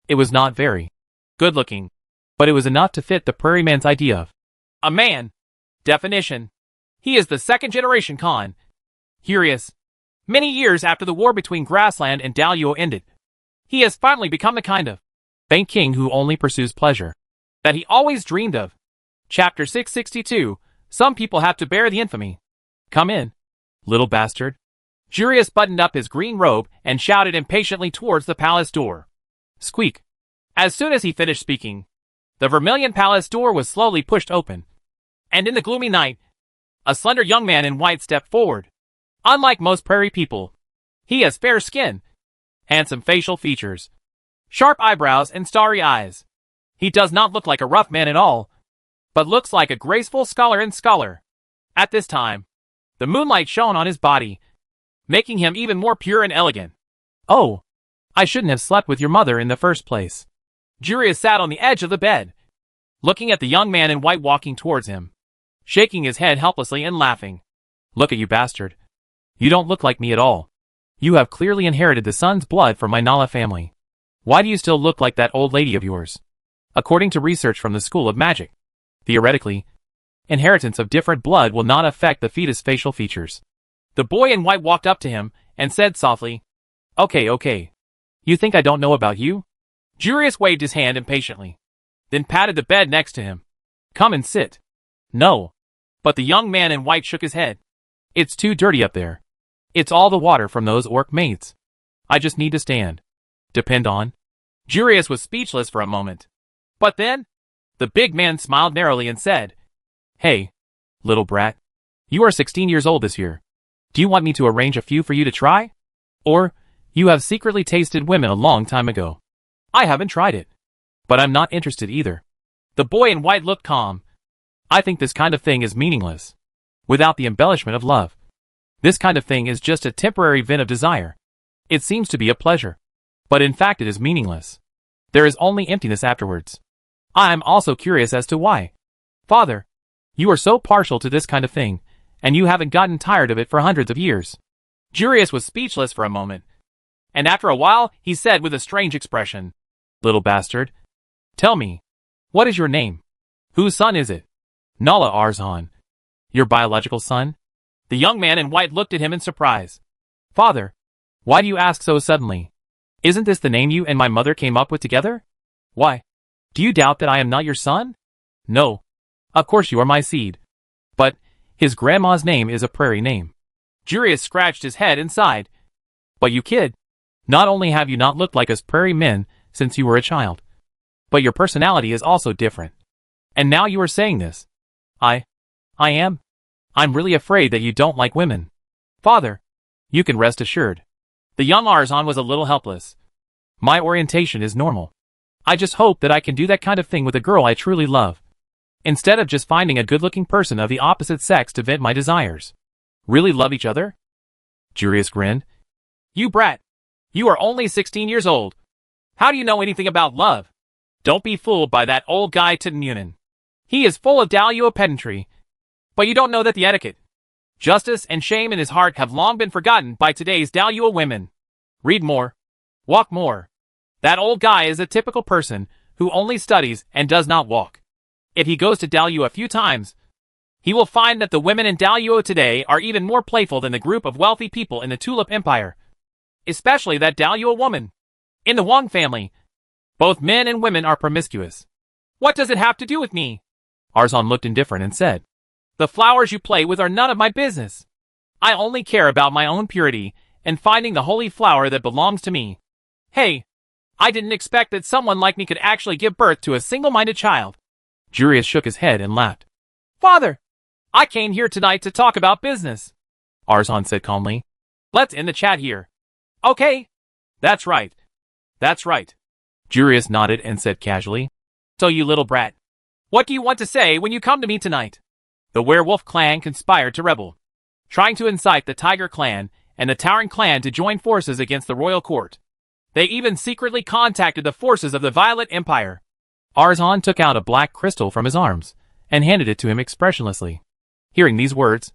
It was not very good looking, but it was enough to fit the prairie man's idea of a man. Definition: he is the second-generation Khan. Curious. Many years after the war between Grassland and Daluo ended, he has finally become the kind of bank king who only pursues pleasure that he always dreamed of. Chapter 662. Some people have to bear the infamy. Come in, little bastard. Jurius buttoned up his green robe and shouted impatiently towards the palace door. Squeak. As soon as he finished speaking, the vermilion palace door was slowly pushed open, and in the gloomy night, a slender young man in white stepped forward. Unlike most prairie people, he has fair skin, handsome facial features, sharp eyebrows and starry eyes. He does not look like a rough man at all, but looks like a graceful scholar and scholar. At this time, the moonlight shone on his body, making him even more pure and elegant. Oh, I shouldn't have slept with your mother in the first place. Jurius sat on the edge of the bed, looking at the young man in white walking towards him, shaking his head helplessly and laughing. Look at you, bastard. You don't look like me at all. You have clearly inherited the son's blood from my Nala family. Why do you still look like that old lady of yours? According to research from the School of Magic, theoretically, inheritance of different blood will not affect the fetus' facial features. The boy in white walked up to him and said softly, Okay. You think I don't know about you? Jurius waved his hand impatiently, then patted the bed next to him. Come and sit. No. But the young man in white shook his head. It's too dirty up there. It's all the water from those orc mates. I just need to stand. Depend on. Jurius was speechless for a moment. But then, the big man smiled narrowly and said, Hey, little brat. You are 16 years old this year. Do you want me to arrange a few for you to try? Or, you have secretly tasted women a long time ago. I haven't tried it. But I'm not interested either. The boy in white looked calm. I think this kind of thing is meaningless. Without the embellishment of love. This kind of thing is just a temporary vent of desire. It seems to be a pleasure. But in fact it is meaningless. There is only emptiness afterwards. I am also curious as to why. Father, you are so partial to this kind of thing, and you haven't gotten tired of it for hundreds of years. Jurius was speechless for a moment, and after a while he said with a strange expression, Little bastard, tell me, what is your name? Whose son is it? Nala Arzhan. Your biological son? The young man in white looked at him in surprise. Father, why do you ask so suddenly? Isn't this the name you and my mother came up with together? Why? Do you doubt that I am not your son? No. Of course you are my seed. But, his grandma's name is a prairie name. Jurius scratched his head and sighed. But you kid, not only have you not looked like us prairie men since you were a child, but your personality is also different. And now you are saying this. I am. I'm really afraid that you don't like women. Father, you can rest assured. The young Arzhan was a little helpless. My orientation is normal. I just hope that I can do that kind of thing with a girl I truly love, instead of just finding a good-looking person of the opposite sex to vent my desires. Really love each other? Jurius grinned. You brat. You are only 16 years old. How do you know anything about love? Don't be fooled by that old guy Titanunin. He is full of Daluo pedantry. But you don't know that the etiquette, justice, and shame in his heart have long been forgotten by today's Daluo women. Read more. Walk more. That old guy is a typical person who only studies and does not walk. If he goes to Daluo a few times, he will find that the women in Daluo today are even more playful than the group of wealthy people in the Tulip Empire. Especially that Daluo woman. In the Wang family, both men and women are promiscuous. What does it have to do with me? Arzhan looked indifferent and said, The flowers you play with are none of my business. I only care about my own purity and finding the holy flower that belongs to me. Hey, I didn't expect that someone like me could actually give birth to a single-minded child. Jurius shook his head and laughed. Father, I came here tonight to talk about business, Arzon said calmly. Let's end the chat here. Okay. That's right. That's right. Jurius nodded and said casually. So you little brat, what do you want to say when you come to me tonight? The werewolf clan conspired to rebel, trying to incite the Tiger clan and the Towering clan to join forces against the royal court. They even secretly contacted the forces of the Violet Empire. Arzon took out a black crystal from his arms and handed it to him expressionlessly. Hearing these words,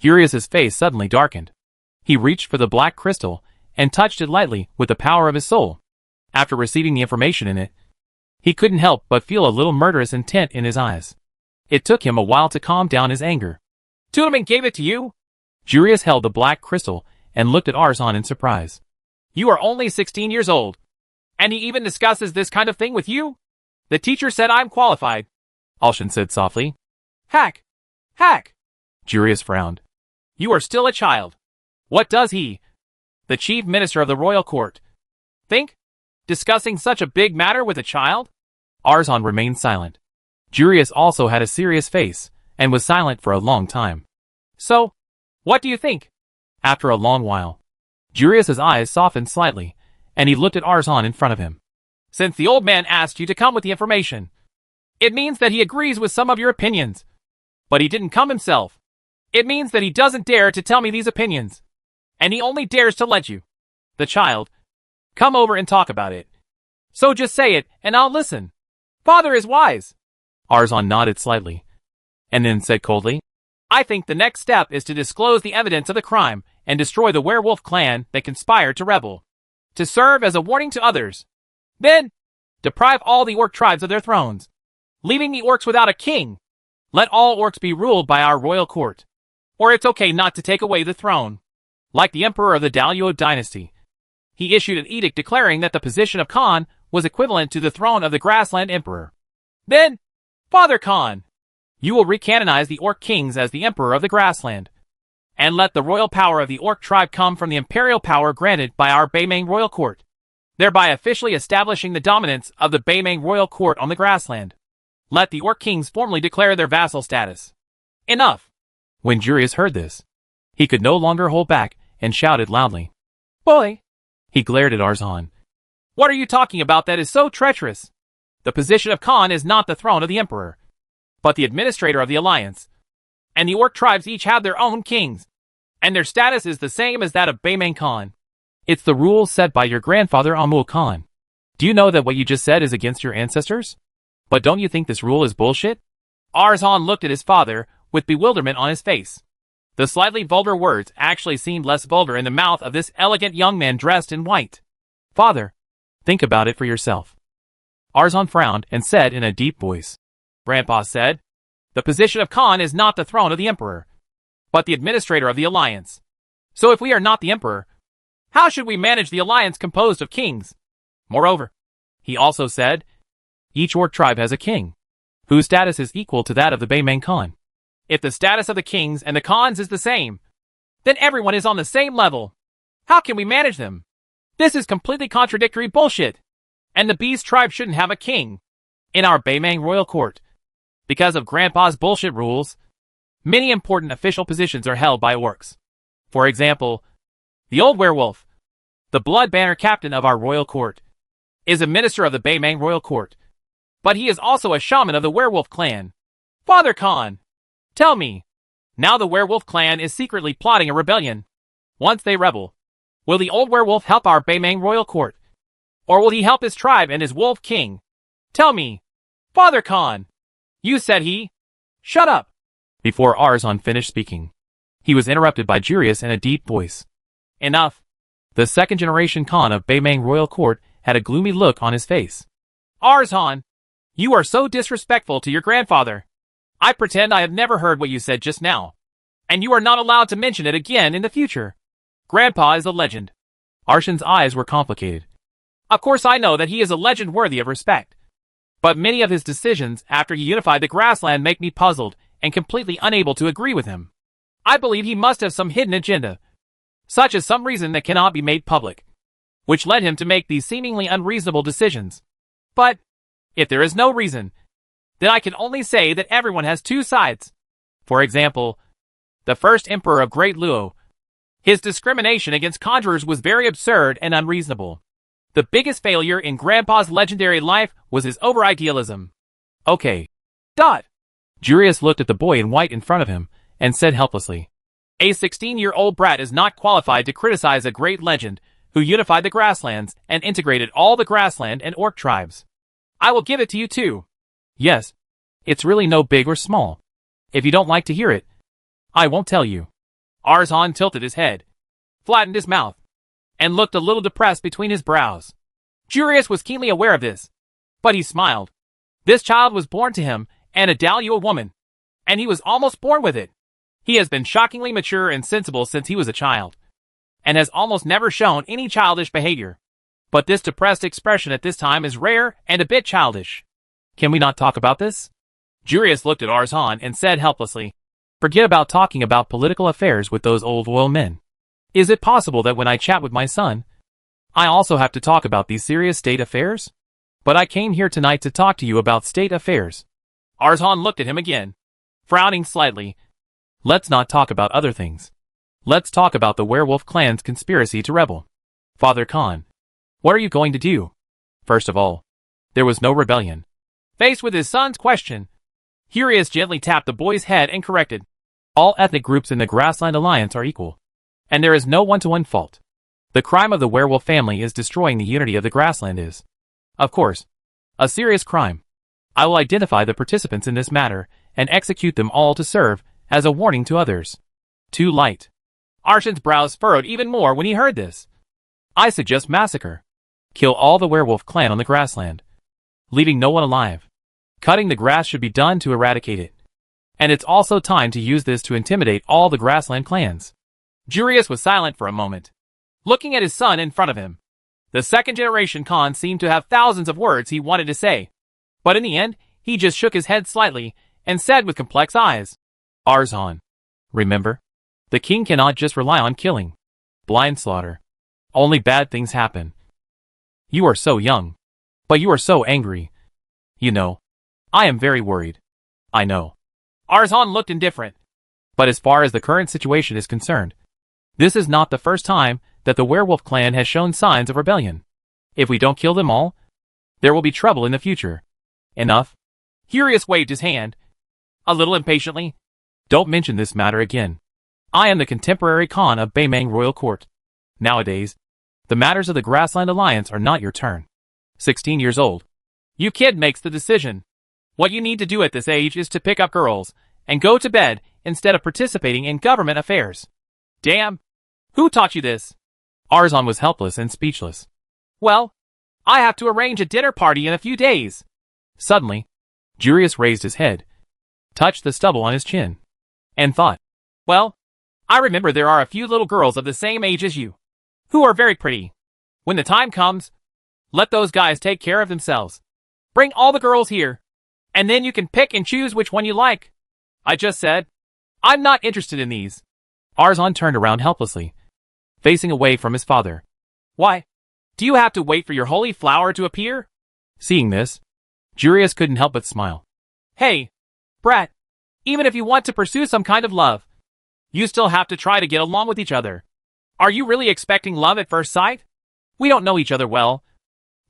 Jurius's face suddenly darkened. He reached for the black crystal and touched it lightly with the power of his soul. After receiving the information in it, he couldn't help but feel a little murderous intent in his eyes. It took him a while to calm down his anger. Tuneman gave it to you? Jurius held the black crystal and looked at Arzon in surprise. You are only 16 years old, and he even discusses this kind of thing with you? The teacher said I'm qualified, Alshin said softly. Hack! Hack! Jurius frowned. You are still a child. What does he, the chief minister of the royal court, think? Discussing such a big matter with a child? Arzon remained silent. Jurius also had a serious face, and was silent for a long time. So, what do you think? After a long while, Jurius's eyes softened slightly, and he looked at Arzon in front of him. Since the old man asked you to come with the information, it means that he agrees with some of your opinions. But he didn't come himself. It means that he doesn't dare to tell me these opinions. And he only dares to let you, the child, come over and talk about it. So just say it, and I'll listen. Father is wise. Arzon nodded slightly, and then said coldly, I think the next step is to disclose the evidence of the crime and destroy the werewolf clan that conspired to rebel, to serve as a warning to others. Then, deprive all the orc tribes of their thrones, leaving the orcs without a king. Let all orcs be ruled by our royal court, or it's okay not to take away the throne. Like the emperor of the Daluo dynasty, he issued an edict declaring that the position of Khan was equivalent to the throne of the Grassland Emperor. Then, Father Khan, you will recanonize the Orc kings as the Emperor of the Grassland, and let the royal power of the Orc tribe come from the imperial power granted by our Baimang royal court, thereby officially establishing the dominance of the Baimang royal court on the Grassland. Let the Orc kings formally declare their vassal status. Enough! When Jurius heard this, he could no longer hold back and shouted loudly. Boy! He glared at Arzon. What are you talking about that is so treacherous? The position of Khan is not the throne of the Emperor, but the administrator of the alliance. And the Orc tribes each have their own kings, and their status is the same as that of Baimang Khan. It's the rules set by your grandfather Amul Khan. Do you know that what you just said is against your ancestors? But don't you think this rule is bullshit? Arzon looked at his father with bewilderment on his face. The slightly vulgar words actually seemed less vulgar in the mouth of this elegant young man dressed in white. Father, think about it for yourself. Arzon frowned and said in a deep voice. Grandpa said, the position of Khan is not the throne of the Emperor, but the administrator of the alliance. So if we are not the Emperor, how should we manage the alliance composed of kings? Moreover, he also said, each Orc tribe has a king, whose status is equal to that of the Baimang Khan. If the status of the kings and the Khans is the same, then everyone is on the same level. How can we manage them? This is completely contradictory bullshit. And the Beast tribe shouldn't have a king in our Baimang royal court. Because of Grandpa's bullshit rules, many important official positions are held by orcs. For example, the old werewolf, the blood banner captain of our royal court, is a minister of the Baimang royal court. But he is also a shaman of the werewolf clan. Father Khan, tell me, now the werewolf clan is secretly plotting a rebellion. Once they rebel, will the old werewolf help our Baimang royal court? Or will he help his tribe and his wolf king? Tell me, Father Khan. You said he... Shut up! Before Arzon finished speaking, he was interrupted by Jurius in a deep voice. Enough. The second-generation Khan of Baimang royal court had a gloomy look on his face. Arzon, you are so disrespectful to your grandfather. I pretend I have never heard what you said just now, and you are not allowed to mention it again in the future. Grandpa is a legend. Arshin's eyes were complicated. Of course I know that he is a legend worthy of respect. But many of his decisions after he unified the grassland make me puzzled and completely unable to agree with him. I believe he must have some hidden agenda. such as some reason that cannot be made public, which led him to make these seemingly unreasonable decisions. But if there is no reason, then I can only say that everyone has two sides. For example, the first emperor of Great Luo. His discrimination against conjurers was very absurd and unreasonable. The biggest failure in Grandpa's legendary life was his over-idealism. Okay. Jurius looked at the boy in white in front of him and said helplessly, "A 16-year-old brat is not qualified to criticize a great legend who unified the grasslands and integrated all the grassland and orc tribes. I will give it to you too. Yes, it's really no big or small. If you don't like to hear it, I won't tell you." Arzhan tilted his head, flattened his mouth, and looked a little depressed between his brows. Jurius was keenly aware of this, but he smiled. This child was born to him and a Dalua woman, and he was almost born with it. He has been shockingly mature and sensible since he was a child, and has almost never shown any childish behavior. But this depressed expression at this time is rare and a bit childish. Can we not talk about this? Jurius looked at Arzhan and said helplessly, "Forget about talking about political affairs with those old royal men. Is it possible that when I chat with my son, I also have to talk about these serious state affairs? But I came here tonight to talk to you about state affairs." Arzhan looked at him again, frowning slightly. "Let's not talk about other things. Let's talk about the werewolf clan's conspiracy to rebel. Father Khan, what are you going to do?" First of all, there was no rebellion. Faced with his son's question, Jurius gently tapped the boy's head and corrected, "All ethnic groups in the Grassland Alliance are equal, and there is no one-to-one fault. The crime of the werewolf family is destroying the unity of the grassland is, of course, a serious crime. I will identify the participants in this matter and execute them all to serve as a warning to others." Too light. Arshan's brows furrowed even more when he heard this. "I suggest massacre. Kill all the werewolf clan on the grassland, leaving no one alive. Cutting the grass should be done to eradicate it. And it's also time to use this to intimidate all the grassland clans." Jurius was silent for a moment, looking at his son in front of him. The second-generation Khan seemed to have thousands of words he wanted to say, but in the end, he just shook his head slightly and said with complex eyes, "Arzhan, remember, the king cannot just rely on killing. Blind slaughter. Only bad things happen. You are so young, but you are so angry. You know, I am very worried." "I know." Arzhan looked indifferent. "But as far as the current situation is concerned, this is not the first time that the werewolf clan has shown signs of rebellion. If we don't kill them all, there will be trouble in the future. Enough." Jurius waved his hand, a little impatiently. "Don't mention this matter again. I am the contemporary Khan of Baimang Royal Court. Nowadays, the matters of the Grassland Alliance are not your turn. 16 years old. You kid makes the decision. What you need to do at this age is to pick up girls and go to bed instead of participating in government affairs." "Damn! Who taught you this?" Arzhan was helpless and speechless. "Well, I have to arrange a dinner party in a few days." Suddenly, Jurius raised his head, touched the stubble on his chin, and thought, "Well, I remember there are a few little girls of the same age as you, who are very pretty. When the time comes, let those guys take care of themselves. Bring all the girls here, and then you can pick and choose which one you like." "I just said, I'm not interested in these." Arzhan turned around helplessly, facing away from his father. "Why? Do you have to wait for your holy flower to appear?" Seeing this, Jurius couldn't help but smile. "Hey, brat, even if you want to pursue some kind of love, you still have to try to get along with each other. Are you really expecting love at first sight? We don't know each other well.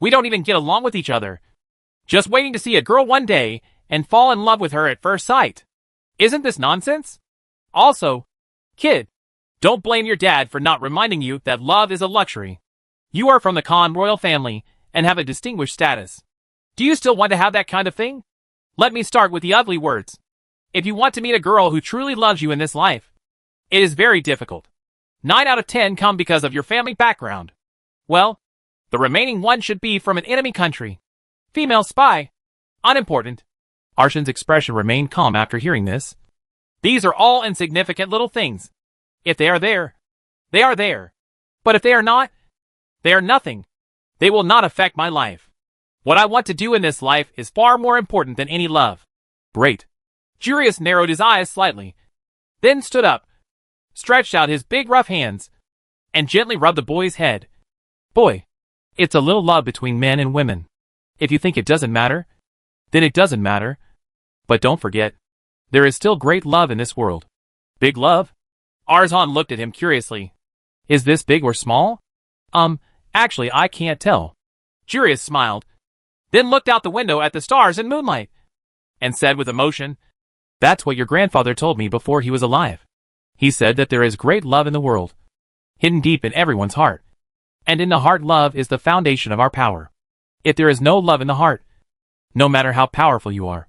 We don't even get along with each other. Just waiting to see a girl one day and fall in love with her at first sight. Isn't this nonsense? Also, kid, don't blame your dad for not reminding you that love is a luxury. You are from the Khan royal family and have a distinguished status. Do you still want to have that kind of thing? Let me start with the ugly words. If you want to meet a girl who truly loves you in this life, it is very difficult. 9 out of 10 come because of your family background. Well, the remaining 1 should be from an enemy country. Female spy. Unimportant." Arshan's expression remained calm after hearing this. "These are all insignificant little things. If they are there, they are there. But if they are not, they are nothing. They will not affect my life. What I want to do in this life is far more important than any love." "Great." Jurius narrowed his eyes slightly, then stood up, stretched out his big rough hands, and gently rubbed the boy's head. Boy, it's a little love between men and women. If you think it doesn't matter, then it doesn't matter. But don't forget, there is still great love in this world. Big love? Arzhan looked at him curiously. Is this big or small? Actually I can't tell. Jurius smiled, then looked out the window at the stars and moonlight, and said with emotion, That's what your grandfather told me before he was alive. He said that there is great love in the world, hidden deep in everyone's heart. And in the heart love is the foundation of our power. If there is no love in the heart, no matter how powerful you are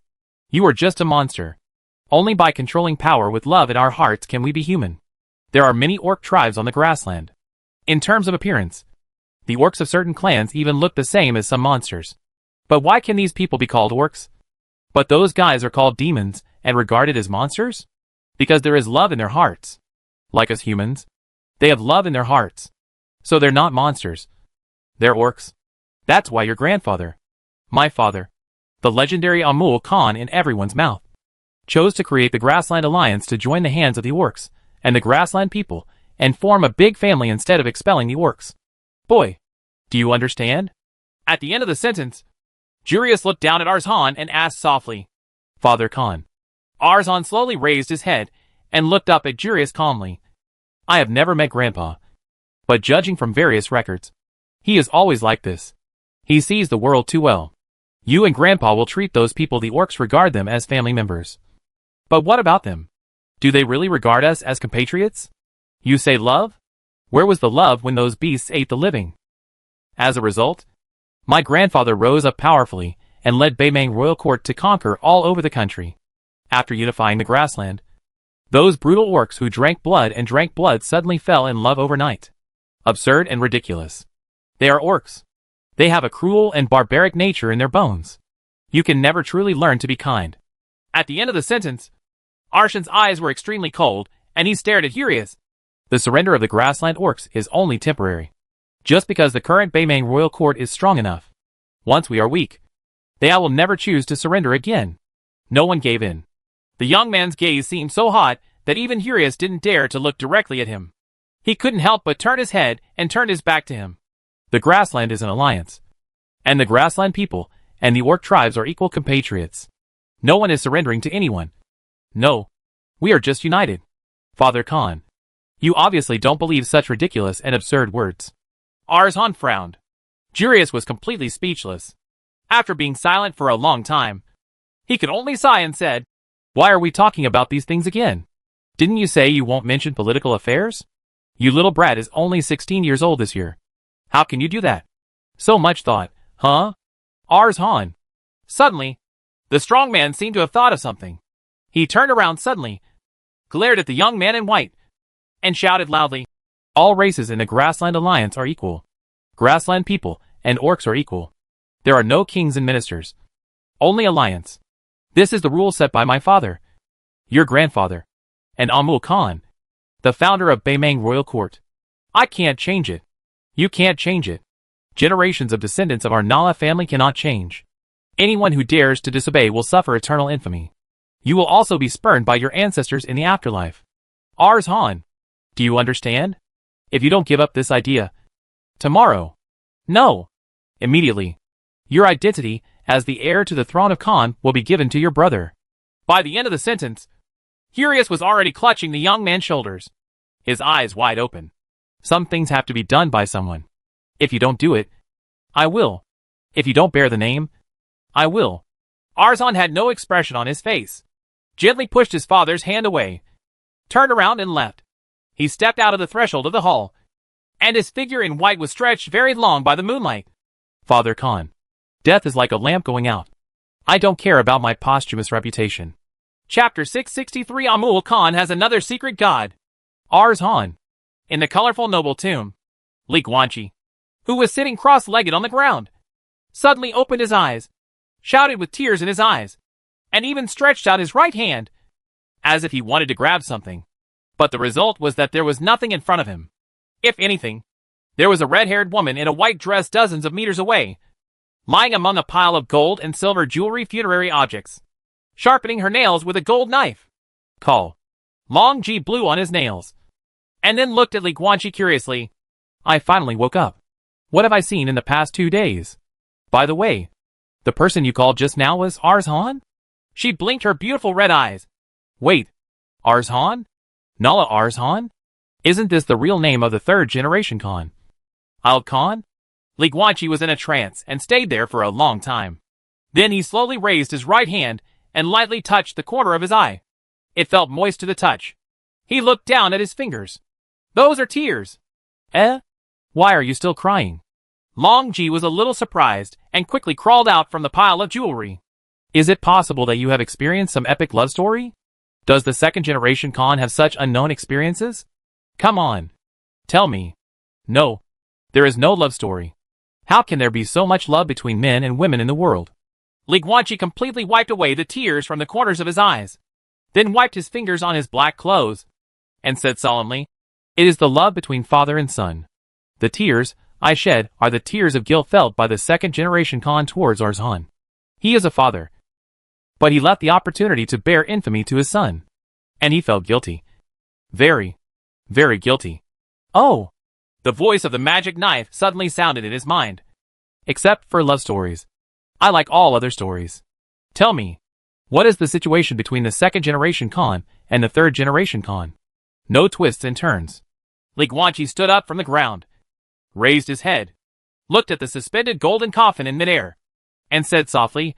just a monster. Only by controlling power with love in our hearts can we be human. There are many orc tribes on the grassland. In terms of appearance, the orcs of certain clans even look the same as some monsters. But why can these people be called orcs? But those guys are called demons and regarded as monsters? Because there is love in their hearts. Like us humans, they have love in their hearts. So they're not monsters. They're orcs. That's why your grandfather, my father, the legendary Amul Khan in everyone's mouth, chose to create the Grassland Alliance to join the hands of the orcs and the grassland people and form a big family instead of expelling the orcs. Boy, do you understand? At the end of the sentence, Jurius looked down at Arzhan and asked softly, Father Khan. Arzhan slowly raised his head and looked up at Jurius calmly. I have never met Grandpa, but judging from various records, he is always like this. He sees the world too well. You and Grandpa will treat those people the orcs regard them as family members. But what about them? Do they really regard us as compatriots? You say love? Where was the love when those beasts ate the living? As a result, my grandfather rose up powerfully and led Baimang royal court to conquer all over the country. After unifying the grassland, those brutal orcs who drank blood suddenly fell in love overnight. Absurd and ridiculous. They are orcs. They have a cruel and barbaric nature in their bones. You can never truly learn to be kind. At the end of the sentence, Arshan's eyes were extremely cold, and he stared at Jurius. The surrender of the grassland orcs is only temporary. Just because the current Baimang royal court is strong enough. Once we are weak, they will never choose to surrender again. No one gave in. The young man's gaze seemed so hot that even Jurius didn't dare to look directly at him. He couldn't help but turn his head and turn his back to him. The grassland is an alliance, and the grassland people and the orc tribes are equal compatriots. No one is surrendering to anyone. No, we are just united. Father Khan, you obviously don't believe such ridiculous and absurd words. Arzhan frowned. Jurius was completely speechless. After being silent for a long time, he could only sigh and said, Why are we talking about these things again? Didn't you say you won't mention political affairs? You little brat is only 16 years old this year. How can you do that? So much thought, huh? Arzhan. Suddenly, the strong man seemed to have thought of something. He turned around suddenly, glared at the young man in white, and shouted loudly, All races in the Grassland Alliance are equal. Grassland people and orcs are equal. There are no kings and ministers. Only alliance. This is the rule set by my father, your grandfather, and Amul Khan, the founder of Baimang Royal Court. I can't change it. You can't change it. Generations of descendants of our Nala family cannot change. Anyone who dares to disobey will suffer eternal infamy. You will also be spurned by your ancestors in the afterlife. Arzhan, do you understand? If you don't give up this idea, tomorrow, no, immediately, your identity as the heir to the throne of Khan will be given to your brother. By the end of the sentence, Jurius was already clutching the young man's shoulders, his eyes wide open. Some things have to be done by someone. If you don't do it, I will. If you don't bear the name, I will. Arzhan had no expression on his face, gently pushed his father's hand away, turned around and left. He stepped out of the threshold of the hall, and his figure in white was stretched very long by the moonlight. Father Khan, death is like a lamp going out. I don't care about my posthumous reputation. Chapter 663 Amul Khan has another secret god. Arzhan. In the colorful noble tomb, Li Guanqi, who was sitting cross-legged on the ground, suddenly opened his eyes, shouted with tears in his eyes, and even stretched out his right hand, as if he wanted to grab something. But the result was that there was nothing in front of him. If anything, there was a red-haired woman in a white dress dozens of meters away, lying among a pile of gold and silver jewelry funerary objects, sharpening her nails with a gold knife. Call. Long Ji blew on his nails, and then looked at Li Guanqi curiously. I finally woke up. What have I seen in the past 2 days? By the way, the person you called just now was Arzhan? She blinked her beautiful red eyes. Wait, Arzhan? Nala Arzhan? Isn't this the real name of the third generation Khan? Al Khan? Li Guanqi was in a trance and stayed there for a long time. Then he slowly raised his right hand and lightly touched the corner of his eye. It felt moist to the touch. He looked down at his fingers. Those are tears. Eh? Why are you still crying? Long Ji was a little surprised and quickly crawled out from the pile of jewelry. Is it possible that you have experienced some epic love story? Does the second generation Khan have such unknown experiences? Come on. Tell me. No. There is no love story. How can there be so much love between men and women in the world? Li Guanqi completely wiped away the tears from the corners of his eyes, then wiped his fingers on his black clothes, and said solemnly, It is the love between father and son. The tears I shed are the tears of guilt felt by the second generation Khan towards Arzhan. He is a father, but he left the opportunity to bear infamy to his son. And he felt guilty. Very, very guilty. Oh! The voice of the magic knife suddenly sounded in his mind. Except for love stories. I like all other stories. Tell me, what is the situation between the second generation Khan and the third generation Khan? No twists and turns. Li Guanqi stood up from the ground, raised his head, looked at the suspended golden coffin in midair, and said softly,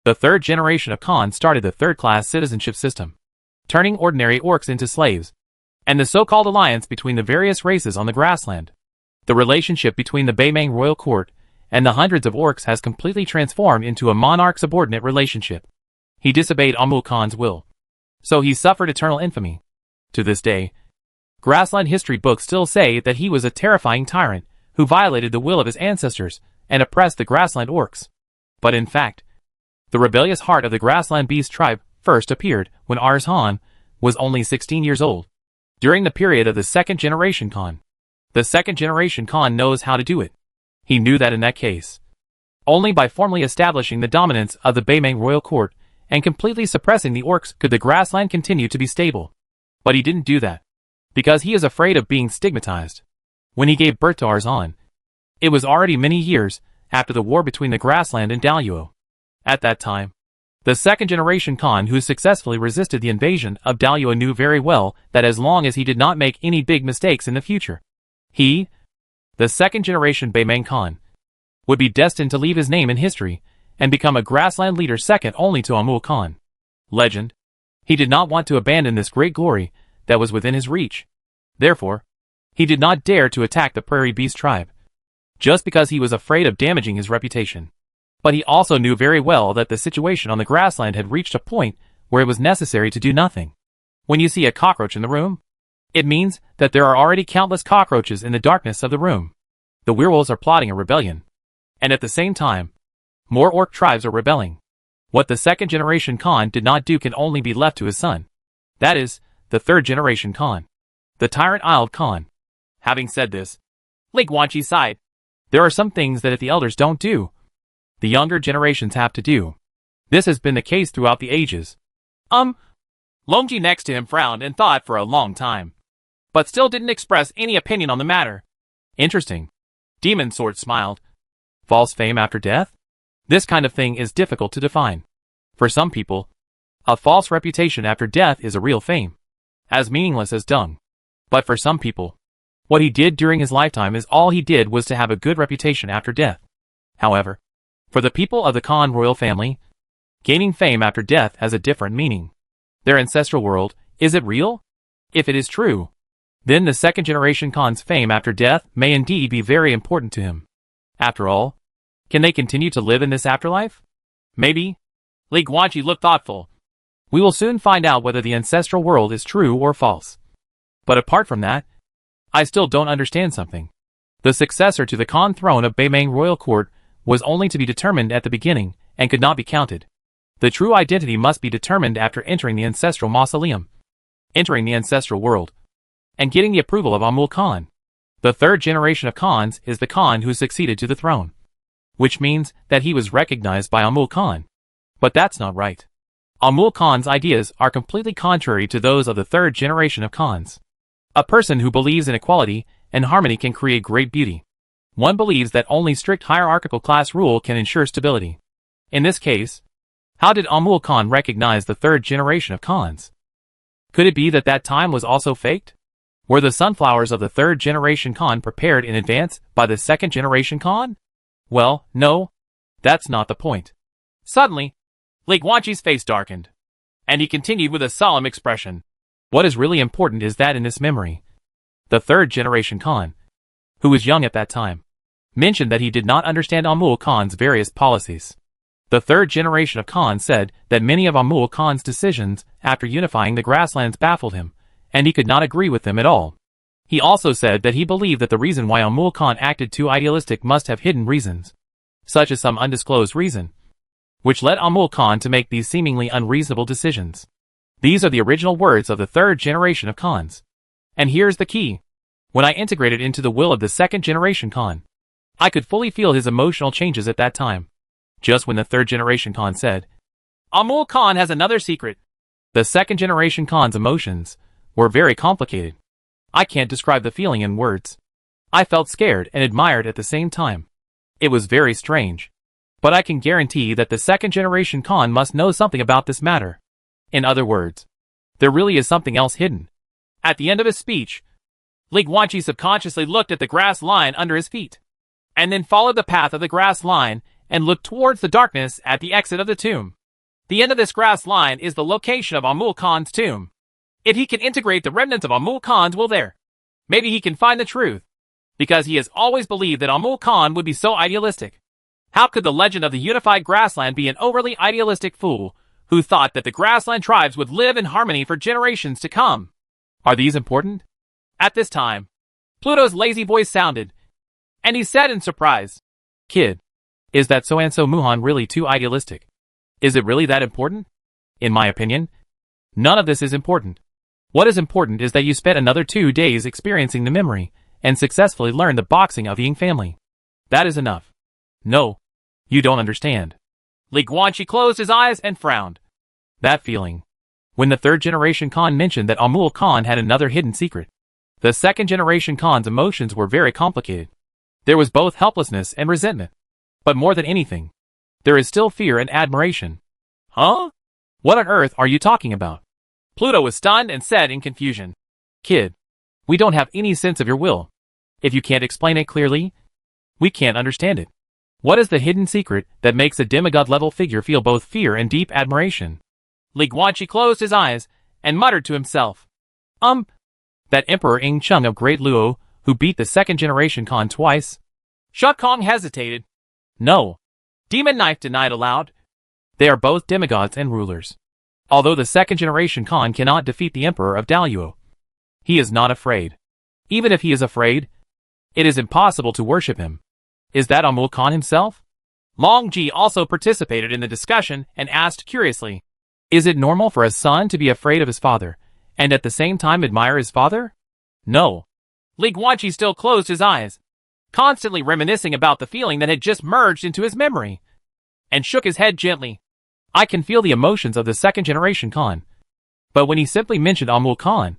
The third generation of Khan started the third-class citizenship system, turning ordinary orcs into slaves, and the so-called alliance between the various races on the grassland. The relationship between the Beimang royal court and the hundreds of orcs has completely transformed into a monarch-subordinate relationship. He disobeyed Amul Khan's will, so he suffered eternal infamy. To this day, grassland history books still say that he was a terrifying tyrant who violated the will of his ancestors and oppressed the grassland orcs. But in fact, the rebellious heart of the grassland beast tribe first appeared when Arzhan was only 16 years old, during the period of the second generation Khan. The second generation Khan knows how to do it. He knew that in that case, only by formally establishing the dominance of the Beimang royal court and completely suppressing the orcs could the grassland continue to be stable. But he didn't do that, because he is afraid of being stigmatized. When he gave birth to Arzhan, it was already many years after the war between the grassland and Daluo. At that time, the second generation Khan who successfully resisted the invasion of Daluo knew very well that as long as he did not make any big mistakes in the future, he, the second generation Beimang Khan, would be destined to leave his name in history and become a grassland leader second only to Amul Khan. Legend. He did not want to abandon this great glory that was within his reach. Therefore, he did not dare to attack the prairie beast tribe, just because he was afraid of damaging his reputation. But he also knew very well that the situation on the grassland had reached a point where it was necessary to do nothing. When you see a cockroach in the room, it means that there are already countless cockroaches in the darkness of the room. The werewolves are plotting a rebellion. And at the same time, more orc tribes are rebelling. What the second generation Khan did not do can only be left to his son. That is, the third generation Khan, the tyrant-eyed Khan. Having said this, Li Guanqi sighed. There are some things that if the elders don't do, the younger generations have to do. This has been the case throughout the ages. Longji next to him frowned and thought for a long time, but still didn't express any opinion on the matter. Interesting. Demon Sword smiled. False fame after death? This kind of thing is difficult to define. For some people, a false reputation after death is a real fame, as meaningless as dung. But for some people, what he did during his lifetime is all he did was to have a good reputation after death. However, for the people of the Khan royal family, gaining fame after death has a different meaning. Their ancestral world, is it real? If it is true, then the second generation Khan's fame after death may indeed be very important to him. After all, can they continue to live in this afterlife? Maybe. Li Guanqi looked thoughtful. We will soon find out whether the ancestral world is true or false. But apart from that, I still don't understand something. The successor to the Khan throne of Beimang royal court was only to be determined at the beginning and could not be counted. The true identity must be determined after entering the ancestral mausoleum, entering the ancestral world, and getting the approval of Amul Khan. The third generation of Khans is the Khan who succeeded to the throne, which means that he was recognized by Amul Khan. But that's not right. Amul Khan's ideas are completely contrary to those of the third generation of Khans. A person who believes in equality and harmony can create great beauty. One believes that only strict hierarchical class rule can ensure stability. In this case, how did Amul Khan recognize the third generation of Khans? Could it be that that time was also faked? Were the sunflowers of the third generation Khan prepared in advance by the second generation Khan? Well, no, that's not the point. Suddenly, Li Guanqi's face darkened, and he continued with a solemn expression. What is really important is that in this memory, the third generation Khan, who was young at that time, mentioned that he did not understand Amul Khan's various policies. The third generation of Khan said that many of Amul Khan's decisions after unifying the grasslands baffled him, and he could not agree with them at all. He also said that he believed that the reason why Amul Khan acted too idealistic must have hidden reasons, such as some undisclosed reason, which led Amul Khan to make these seemingly unreasonable decisions. These are the original words of the third generation of Khans. And here's the key. When I integrated into the will of the second generation Khan, I could fully feel his emotional changes at that time. Just when the third generation Khan said, Amul Khan has another secret, the second generation Khan's emotions were very complicated. I can't describe the feeling in words. I felt scared and admired at the same time. It was very strange. But I can guarantee that the second generation Khan must know something about this matter. In other words, there really is something else hidden. At the end of his speech, Li Guanqi subconsciously looked at the grass line under his feet, and then followed the path of the grass line and looked towards the darkness at the exit of the tomb. The end of this grass line is the location of Amul Khan's tomb. If he can integrate the remnants of Amul Khan's will there, maybe he can find the truth, because he has always believed that Amul Khan would be so idealistic. How could the legend of the unified grassland be an overly idealistic fool who thought that the grassland tribes would live in harmony for generations to come? Are these important? At this time, Pluto's lazy voice sounded, and he said in surprise, Kid, is that so-and-so Muhan really too idealistic? Is it really that important? In my opinion, none of this is important. What is important is that you spent another 2 days experiencing the memory and successfully learned the boxing of the Ying family. That is enough. No, you don't understand. Li Guanqi closed his eyes and frowned. That feeling. When the third generation Khan mentioned that Amul Khan had another hidden secret, the second generation Khan's emotions were very complicated. There was both helplessness and resentment. But more than anything, there is still fear and admiration. Huh? What on earth are you talking about? Pluto was stunned and said in confusion, Kid, we don't have any sense of your will. If you can't explain it clearly, we can't understand it. What is the hidden secret that makes a demigod-level figure feel both fear and deep admiration? Li Guanqi closed his eyes and muttered to himself, that Emperor Ing Chung of Great Luo, who beat the second generation Khan twice? Shukong hesitated. No. Demon Knife denied aloud. They are both demigods and rulers. Although the second generation Khan cannot defeat the Emperor of Daluo, he is not afraid. Even if he is afraid, it is impossible to worship him. Is that Amul Khan himself? Long Ji also participated in the discussion and asked curiously, is it normal for a son to be afraid of his father, and at the same time admire his father? No. Li Guanqi still closed his eyes, constantly reminiscing about the feeling that had just merged into his memory, and shook his head gently. I can feel the emotions of the second generation Khan, but when he simply mentioned Amul Khan,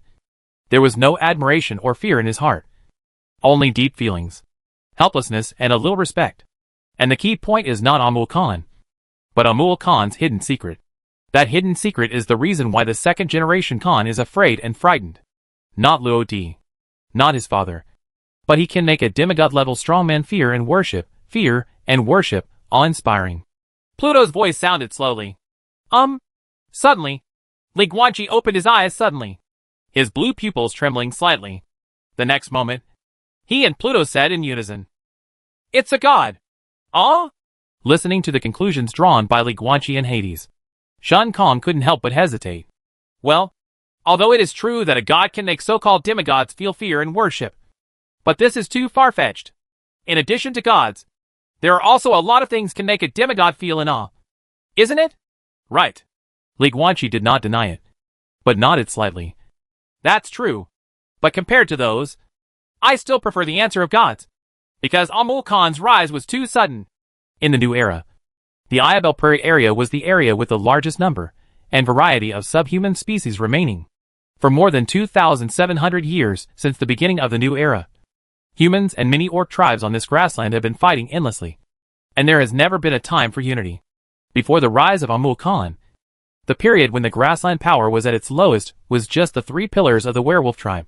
there was no admiration or fear in his heart. Only deep feelings, helplessness, and a little respect. And the key point is not Amul Khan, but Amul Khan's hidden secret. That hidden secret is the reason why the second generation Khan is afraid and frightened. Not Luo Di, not his father, but he can make a demigod-level strongman fear and worship, awe-inspiring. Pluto's voice sounded slowly. Suddenly, Li Guanqi opened his eyes suddenly, his blue pupils trembling slightly. The next moment, he and Pluto said in unison, It's a god! Listening to the conclusions drawn by Li Guanqi and Hades, Shen Kong couldn't help but hesitate. Well, although it is true that a god can make so-called demigods feel fear and worship, but this is too far-fetched. In addition to gods, there are also a lot of things can make a demigod feel in awe. Isn't it? Right. Li Guanqi did not deny it, but nodded slightly. That's true. But compared to those, I still prefer the answer of gods, because Amul Khan's rise was too sudden. In the new era, the Ayabel Prairie area was the area with the largest number and variety of subhuman species remaining. For more than 2,700 years since the beginning of the new era, Humans and many orc tribes on this grassland have been fighting endlessly, and there has never been a time for unity. Before the rise of Amul Khan, the period when the grassland power was at its lowest was just the three pillars of the werewolf tribe,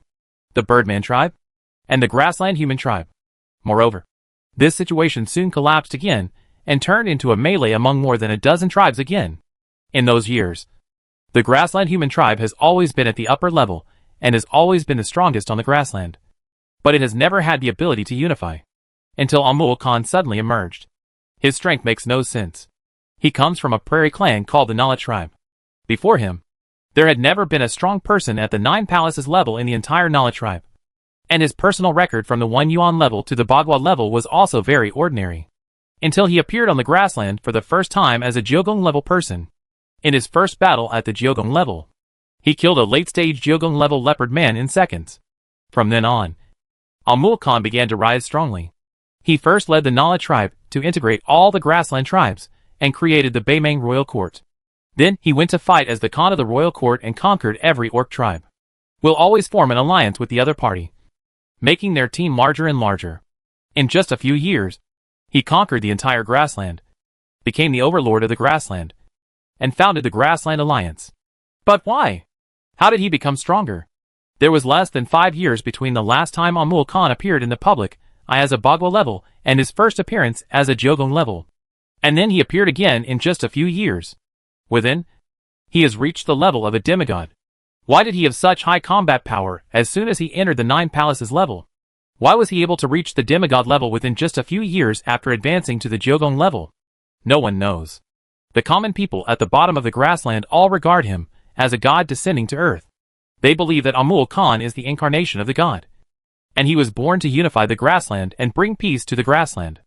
the birdman tribe, and the grassland human tribe. Moreover, this situation soon collapsed again and turned into a melee among more than a dozen tribes again. In those years, the grassland human tribe has always been at the upper level and has always been the strongest on the grassland. But it has never had the ability to unify, until Amul Khan suddenly emerged. His strength makes no sense. He comes from a prairie clan called the Nala tribe. Before him, there had never been a strong person at the 9 palaces level in the entire Nala tribe. And his personal record from the 1 Yuan level to the Bagua level was also very ordinary. Until he appeared on the grassland for the first time as a Jiogong level person. In his first battle at the Jiogong level, he killed a late-stage Jiogong level leopard man in seconds. From then on, Amul Khan began to rise strongly. He first led the Nala tribe to integrate all the grassland tribes and created the Baimang royal court. Then he went to fight as the Khan of the royal court and conquered every orc tribe. Will always form an alliance with the other party, making their team larger and larger. In just a few years, he conquered the entire grassland, became the overlord of the grassland, and founded the Grassland Alliance. But why? How did he become stronger? There was less than 5 years between the last time Amul Khan appeared in the public as a Bagua level and his first appearance as a Jiogong level. And then he appeared again in just a few years. Within, he has reached the level of a demigod. Why did he have such high combat power as soon as he entered the 9 palaces level? Why was he able to reach the demigod level within just a few years after advancing to the Jiogong level? No one knows. The common people at the bottom of the grassland all regard him as a god descending to earth. They believe that Amul Khan is the incarnation of the god, and he was born to unify the grassland and bring peace to the grassland.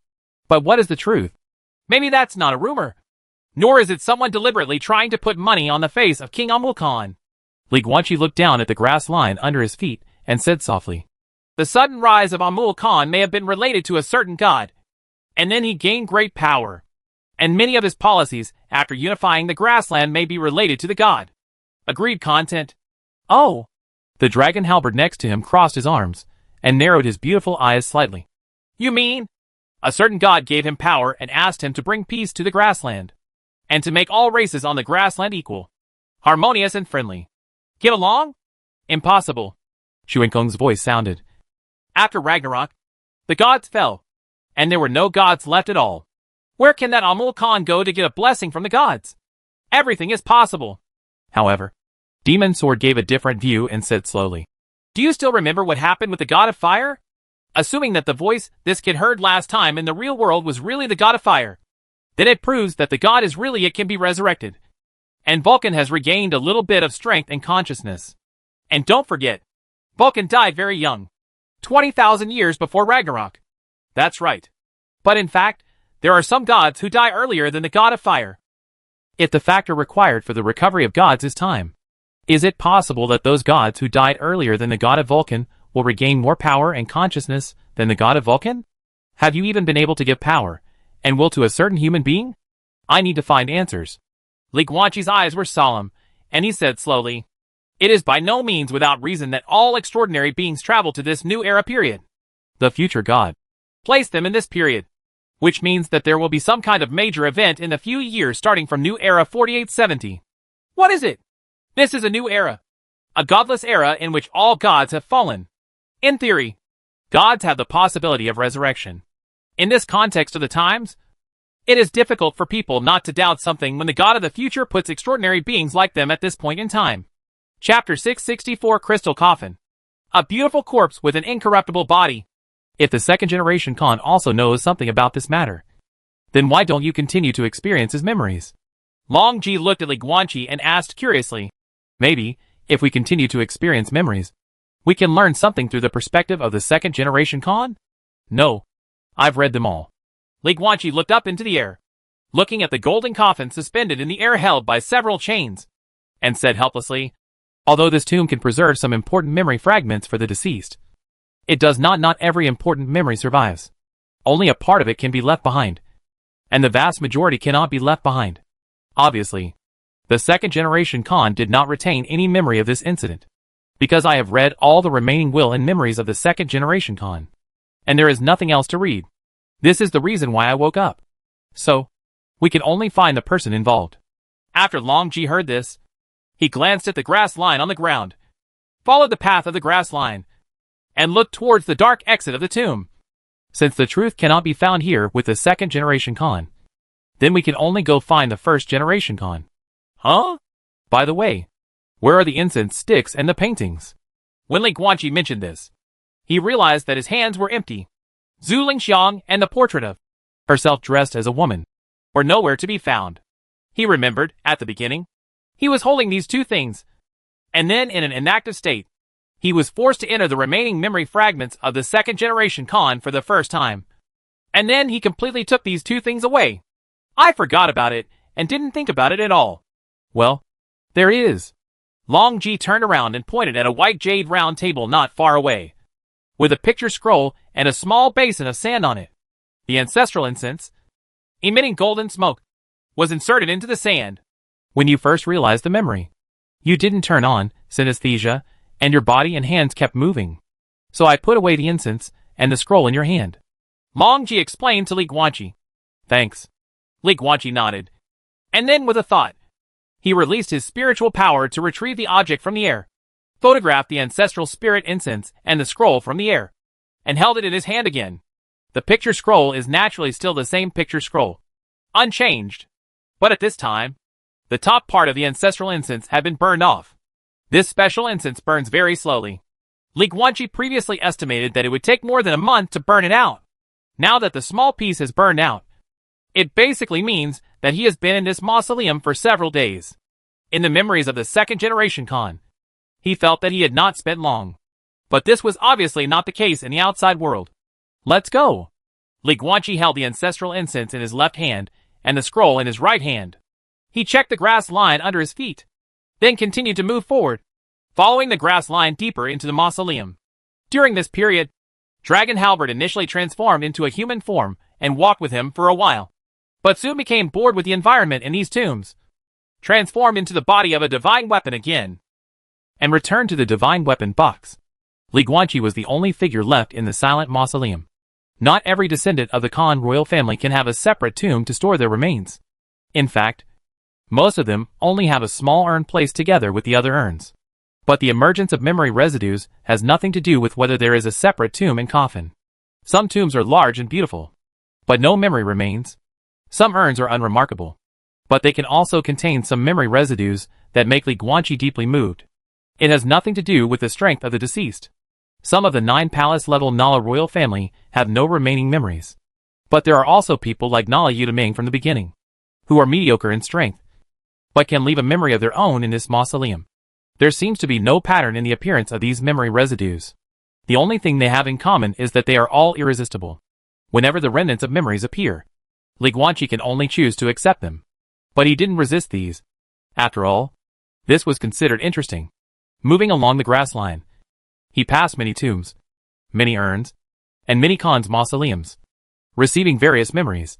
But what is the truth? Maybe that's not a rumor. Nor is it someone deliberately trying to put money on the face of King Amul Khan. Li Guanqi looked down at the grass line under his feet and said softly, "The sudden rise of Amul Khan may have been related to a certain god, and then he gained great power. And many of his policies after unifying the grassland may be related to the god." Agreed, content. Oh! The dragon halberd next to him crossed his arms and narrowed his beautiful eyes slightly. You mean? A certain god gave him power and asked him to bring peace to the grassland, and to make all races on the grassland equal, harmonious and friendly. Get along? Impossible. Xuankong's voice sounded. After Ragnarok, the gods fell, and there were no gods left at all. Where can that Amul Khan go to get a blessing from the gods? Everything is possible. However, Demon Sword gave a different view and said slowly, "Do you still remember what happened with the god of fire? Assuming that the voice this kid heard last time in the real world was really the god of fire, then it proves that the god is really it can be resurrected. And Vulcan has regained a little bit of strength and consciousness. And don't forget, Vulcan died very young, 20,000 years before Ragnarok. That's right. But in fact, there are some gods who die earlier than the god of fire. If the factor required for the recovery of gods is time, is it possible that those gods who died earlier than the god of Vulcan will regain more power and consciousness than the god of Vulcan? Have you even been able to give power and will to a certain human being? I need to find answers." Li Guanqi's eyes were solemn, and he said slowly, "It is by no means without reason that all extraordinary beings travel to this new era period. The future god placed them in this period, which means that there will be some kind of major event in the few years starting from new era 4870. What is it? This is a new era. A godless era in which all gods have fallen. In theory, gods have the possibility of resurrection. In this context of the times, it is difficult for people not to doubt something when the god of the future puts extraordinary beings like them at this point in time." Chapter 664 Crystal Coffin. A beautiful corpse with an incorruptible body. If the second generation Khan also knows something about this matter, then why don't you continue to experience his memories? Long Ji looked at Li Guanqi and asked curiously, "Maybe, if we continue to experience memories, we can learn something through the perspective of the second generation Khan?" "No. I've read them all." Li Guanqi looked up into the air, looking at the golden coffin suspended in the air held by several chains, and said helplessly, "Although this tomb can preserve some important memory fragments for the deceased, it does not every important memory survives. Only a part of it can be left behind, and the vast majority cannot be left behind. Obviously, the second generation Khan did not retain any memory of this incident, because I have read all the remaining will and memories of the second generation Khan. and there is nothing else to read. This is the reason why I woke up. So, we can only find the person involved. After Long Ji heard this, he glanced at the grass line on the ground, followed the path of the grass line, and looked towards the dark exit of the tomb. Since the truth cannot be found here with the second generation Khan, then we can only go find the first generation Khan. Huh? By the way, where are the incense sticks and the paintings? When Li Guanqi mentioned this, he realized that his hands were empty. Zhu Lingxiang and the portrait of herself dressed as a woman were nowhere to be found. He remembered, at the beginning, he was holding these two things, and then in an inactive state, he was forced to enter the remaining memory fragments of the second generation Khan for the first time. And then he completely took these two things away. I forgot about it and didn't think about it at all. Well, there it is. Long Ji turned around and pointed at a white jade round table not far away, with a picture scroll and a small basin of sand on it. The ancestral incense, emitting golden smoke, was inserted into the sand. When you first realized the memory, you didn't turn on synesthesia, and your body and hands kept moving. So I put away the incense and the scroll in your hand. Long Ji explained to Li Guanqi. Thanks. Li Guanqi nodded. And then with a thought, he released his spiritual power to retrieve the object from the air, photographed the ancestral spirit incense and the scroll from the air, and held it in his hand again. The picture scroll is naturally still the same picture scroll, unchanged. But at this time, the top part of the ancestral incense had been burned off. This special incense burns very slowly. Li Guanqi previously estimated that it would take more than a month to burn it out. Now that the small piece has burned out, it basically means that he has been in this mausoleum for several days. In the memories of the second generation Khan, he felt that he had not spent long. But this was obviously not the case in the outside world. Let's go. Li Guanqi held the ancestral incense in his left hand and the scroll in his right hand. He checked the grass line under his feet, then continued to move forward, following the grass line deeper into the mausoleum. During this period, Dragon Halberd initially transformed into a human form and walked with him for a while, but soon became bored with the environment in these tombs, transformed into the body of a divine weapon again, and returned to the divine weapon box. Li Guanqi was the only figure left in the silent mausoleum. Not every descendant of the Khan royal family can have a separate tomb to store their remains. In fact, most of them only have a small urn placed together with the other urns. But the emergence of memory residues has nothing to do with whether there is a separate tomb and coffin. Some tombs are large and beautiful, but no memory remains. Some urns are unremarkable, but they can also contain some memory residues that make Li Guanqi deeply moved. It has nothing to do with the strength of the deceased. Some of the 9 palace-level Nala royal family have no remaining memories. But there are also people like Nala Yudaming from the beginning, who are mediocre in strength, but can leave a memory of their own in this mausoleum. There seems to be no pattern in the appearance of these memory residues. The only thing they have in common is that they are all irresistible. Whenever the remnants of memories appear, Li Guanqi can only choose to accept them. But he didn't resist these. After all, this was considered interesting. Moving along the grass line, he passed many tombs, many urns, and many Khan's mausoleums, receiving various memories,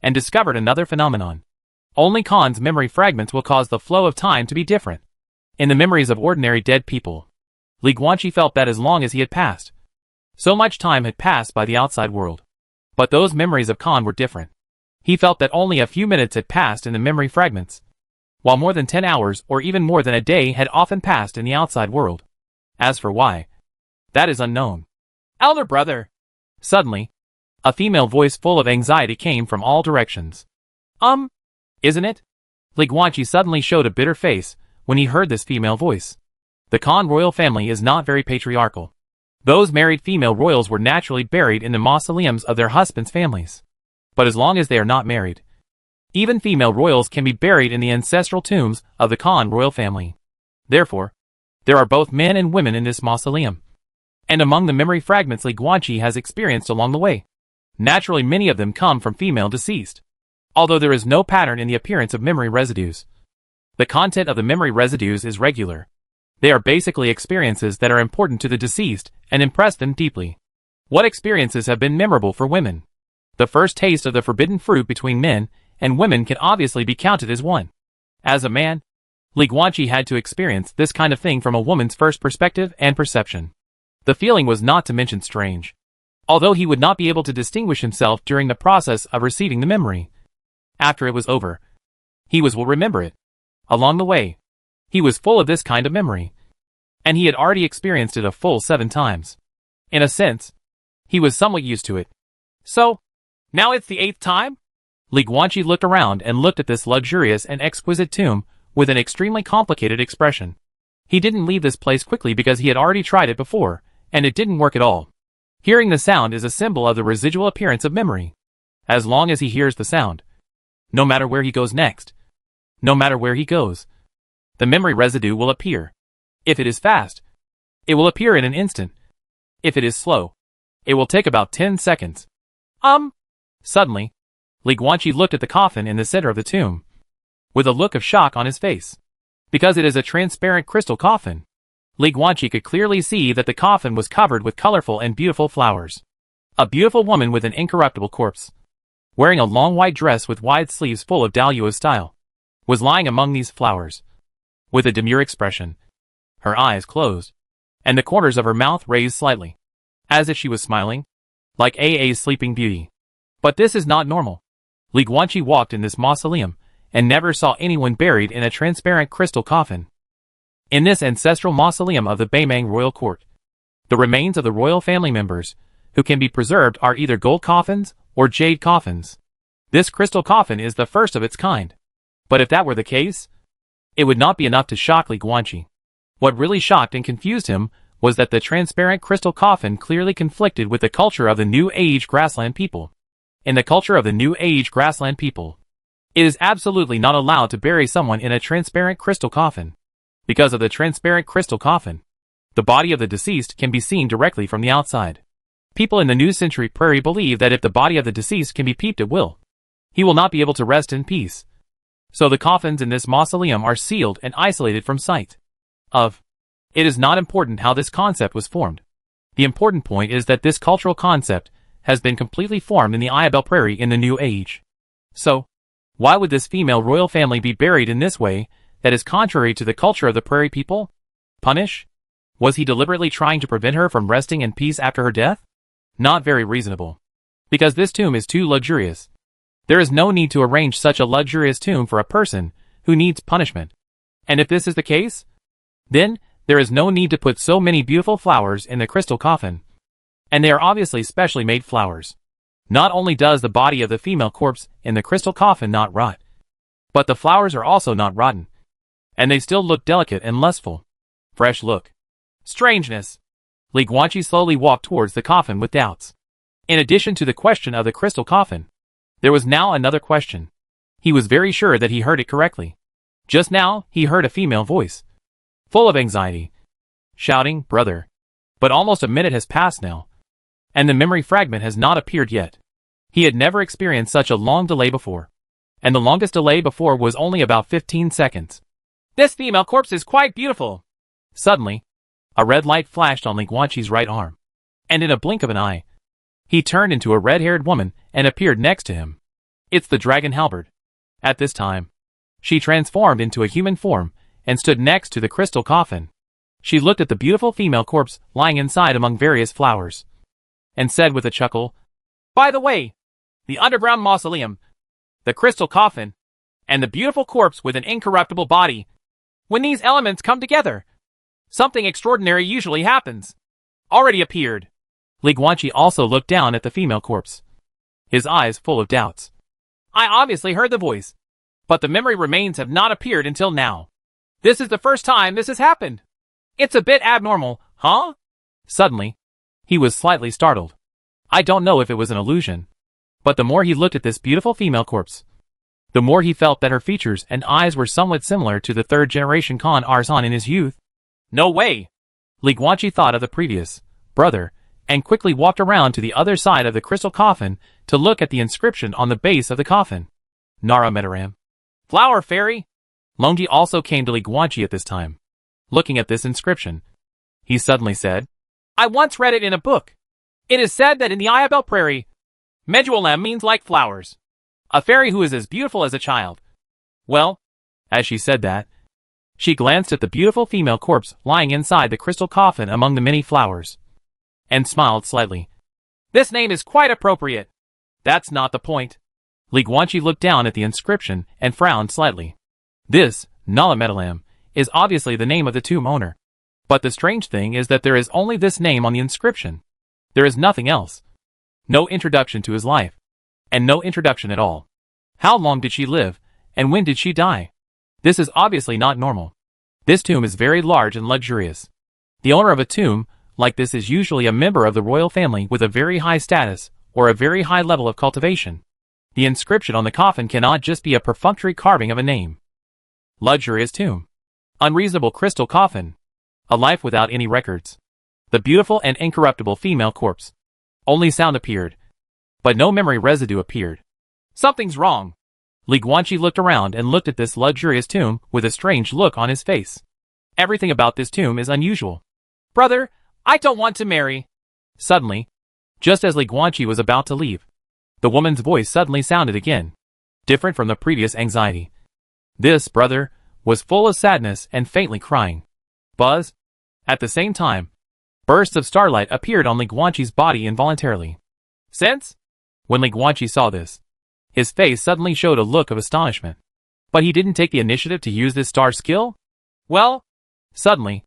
and discovered another phenomenon. Only Khan's memory fragments will cause the flow of time to be different. In the memories of ordinary dead people, Li Guanqi felt that as long as he had passed, so much time had passed by the outside world. But those memories of Khan were different. He felt that only a few minutes had passed in the memory fragments, while more than 10 hours or even more than a day had often passed in the outside world. As for why, that is unknown. Elder brother! Suddenly, a female voice full of anxiety came from all directions. Isn't it? Li Guanqi suddenly showed a bitter face when he heard this female voice. The Khan royal family is not very patriarchal. Those married female royals were naturally buried in the mausoleums of their husbands' families. But as long as they are not married, even female royals can be buried in the ancestral tombs of the Khan royal family. Therefore, there are both men and women in this mausoleum. And among the memory fragments Li Guanqi has experienced along the way, naturally many of them come from female deceased. Although there is no pattern in the appearance of memory residues, the content of the memory residues is regular. They are basically experiences that are important to the deceased and impress them deeply. What experiences have been memorable for women? The first taste of the forbidden fruit between men and women can obviously be counted as one. As a man, Li Guanqi had to experience this kind of thing from a woman's first perspective and perception. The feeling was not to mention strange. although he would not be able to distinguish himself during the process of receiving the memory. After it was over, he will remember it. Along the way, he was full of this kind of memory, and he had already experienced it a full 7 times. In a sense, he was somewhat used to it. So, now it's the 8th time? Li Guanqi looked around and looked at this luxurious and exquisite tomb with an extremely complicated expression. He didn't leave this place quickly because he had already tried it before, and it didn't work at all. Hearing the sound is a symbol of the residual appearance of memory. As long as he hears the sound, no matter where he goes next, no matter where he goes, the memory residue will appear. If it is fast, it will appear in an instant. If it is slow, it will take about 10 seconds. Suddenly, Li Guanqi looked at the coffin in the center of the tomb, with a look of shock on his face. Because it is a transparent crystal coffin, Li Guanqi could clearly see that the coffin was covered with colorful and beautiful flowers. A beautiful woman with an incorruptible corpse, wearing a long white dress with wide sleeves full of Daliao style, was lying among these flowers, with a demure expression, her eyes closed, and the corners of her mouth raised slightly, as if she was smiling, like A's Sleeping Beauty. But this is not normal. Li Guanqi walked in this mausoleum, and never saw anyone buried in a transparent crystal coffin. In this ancestral mausoleum of the Beimang royal court, the remains of the royal family members, who can be preserved, are either gold coffins or jade coffins. This crystal coffin is the first of its kind. But if that were the case, it would not be enough to shock Li Guanqi. What really shocked and confused him was that the transparent crystal coffin clearly conflicted with the culture of the New Age grassland people. In the culture of the New Age grassland people, it is absolutely not allowed to bury someone in a transparent crystal coffin. Because of the transparent crystal coffin, the body of the deceased can be seen directly from the outside. People in the New Century Prairie believe that if the body of the deceased can be peeped at will, he will not be able to rest in peace. So the coffins in this mausoleum are sealed and isolated from sight. It is not important how this concept was formed. The important point is that this cultural concept has been completely formed in the Ayabel Prairie in the New Age. So, why would this female royal family be buried in this way that is contrary to the culture of the prairie people? Punish? Was he deliberately trying to prevent her from resting in peace after her death? Not very reasonable. Because this tomb is too luxurious. There is no need to arrange such a luxurious tomb for a person who needs punishment. And if this is the case, then there is no need to put so many beautiful flowers in the crystal coffin. And they are obviously specially made flowers. Not only does the body of the female corpse in the crystal coffin not rot, but the flowers are also not rotten, and they still look delicate and lustful. Fresh look. Strangeness. Li Guanqi slowly walked towards the coffin with doubts. In addition to the question of the crystal coffin, there was now another question. He was very sure that he heard it correctly. Just now, he heard a female voice, full of anxiety, shouting, "Brother." But almost a minute has passed now, and the memory fragment has not appeared yet. He had never experienced such a long delay before, and the longest delay before was only about 15 seconds. This female corpse is quite beautiful. Suddenly, a red light flashed on Li Guanqi's right arm, and in a blink of an eye, he turned into a red-haired woman and appeared next to him. It's the dragon halberd. At this time, she transformed into a human form and stood next to the crystal coffin. She looked at the beautiful female corpse lying inside among various flowers, and said with a chuckle, "By the way, the underground mausoleum, the crystal coffin, and the beautiful corpse with an incorruptible body, when these elements come together, something extraordinary usually happens. Already appeared." Li Guanqi also looked down at the female corpse, his eyes full of doubts. "I obviously heard the voice, but the memory remains have not appeared until now. This is the first time this has happened. It's a bit abnormal, huh?" Suddenly, he was slightly startled. I don't know if it was an illusion, but the more he looked at this beautiful female corpse, the more he felt that her features and eyes were somewhat similar to the third-generation Khan Arzan in his youth. No way! Li Guanqi thought of the previous brother, and quickly walked around to the other side of the crystal coffin to look at the inscription on the base of the coffin. Nara Metaram. Flower Fairy! Longji also came to Li Guanqi at this time. Looking at this inscription, he suddenly said, "I once read it in a book. It is said that in the Ayabel Prairie, Meduolem means like flowers. A fairy who is as beautiful as a child." Well, as she said that, she glanced at the beautiful female corpse lying inside the crystal coffin among the many flowers, and smiled slightly. This name is quite appropriate. That's not the point. Li Guanqi looked down at the inscription and frowned slightly. This, Nala Metalam, is obviously the name of the tomb owner. But the strange thing is that there is only this name on the inscription. There is nothing else. No introduction to his life. And no introduction at all. How long did she live, and when did she die? This is obviously not normal. This tomb is very large and luxurious. The owner of a tomb like this is usually a member of the royal family with a very high status or a very high level of cultivation. The inscription on the coffin cannot just be a perfunctory carving of a name. Luxurious tomb. Unreasonable crystal coffin. A life without any records. The beautiful and incorruptible female corpse. Only sound appeared. But no memory residue appeared. Something's wrong. Li Guanqi looked around and looked at this luxurious tomb with a strange look on his face. Everything about this tomb is unusual. Brother, I don't want to marry. Suddenly, just as Li Guanqi was about to leave, the woman's voice suddenly sounded again, different from the previous anxiety. This, brother, was full of sadness and faintly crying. Buzz. At the same time, bursts of starlight appeared on Li Guanqi's body involuntarily. Since? When Li Guanqi saw this, his face suddenly showed a look of astonishment. But he didn't take the initiative to use this star skill? Well, suddenly,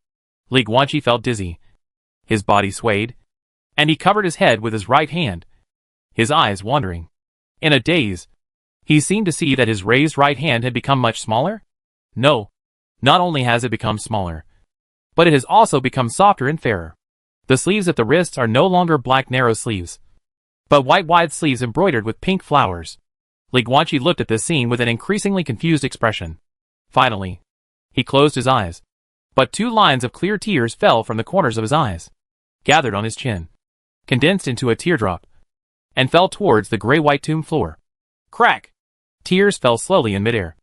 Li Guanqi felt dizzy. His body swayed, and he covered his head with his right hand, his eyes wandering. In a daze, he seemed to see that his raised right hand had become much smaller? No, not only has it become smaller, but it has also become softer and fairer. The sleeves at the wrists are no longer black narrow sleeves, but white wide sleeves embroidered with pink flowers. Li Guanqi looked at this scene with an increasingly confused expression. Finally, he closed his eyes, but 2 lines of clear tears fell from the corners of his eyes, gathered on his chin, condensed into a teardrop, and fell towards the gray-white tomb floor. Crack! Tears fell slowly in midair,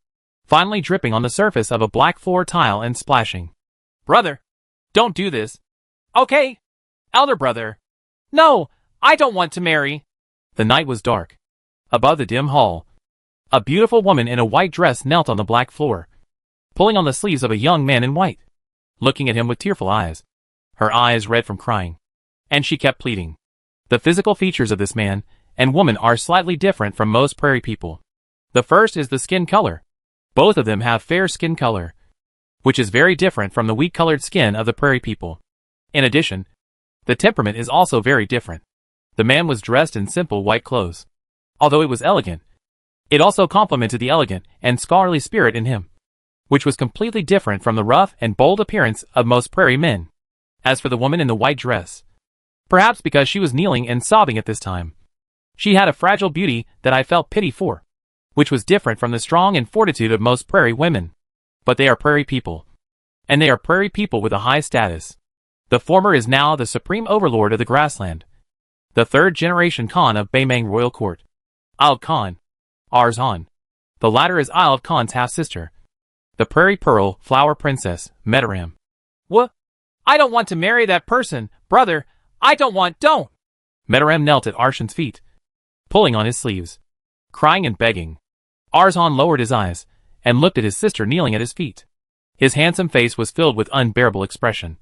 finally dripping on the surface of a black floor tile and splashing. Brother, don't do this. Okay. Elder brother. No, I don't want to marry. The night was dark. Above the dim hall, a beautiful woman in a white dress knelt on the black floor, pulling on the sleeves of a young man in white, looking at him with tearful eyes, her eyes red from crying. And she kept pleading. The physical features of this man and woman are slightly different from most prairie people. The first is the skin color. Both of them have fair skin color, which is very different from the wheat-colored skin of the prairie people. In addition, the temperament is also very different. The man was dressed in simple white clothes. Although it was elegant, it also complemented the elegant and scholarly spirit in him, which was completely different from the rough and bold appearance of most prairie men. As for the woman in the white dress, perhaps because she was kneeling and sobbing at this time, she had a fragile beauty that I felt pity for, which was different from the strong and fortitude of most prairie women. But they are prairie people, and they are prairie people with a high status. The former is now the supreme overlord of the grassland, the 3rd-generation Khan of Baimang Royal Court, Isle Khan, Arzhan. The latter is Isle of Khan's half-sister, the Prairie Pearl Flower Princess, Metaram. What? I don't want to marry that person, brother. I don't. Metaram knelt at Arshan's feet, pulling on his sleeves, crying and begging. Arzhan lowered his eyes and looked at his sister kneeling at his feet. His handsome face was filled with unbearable expression,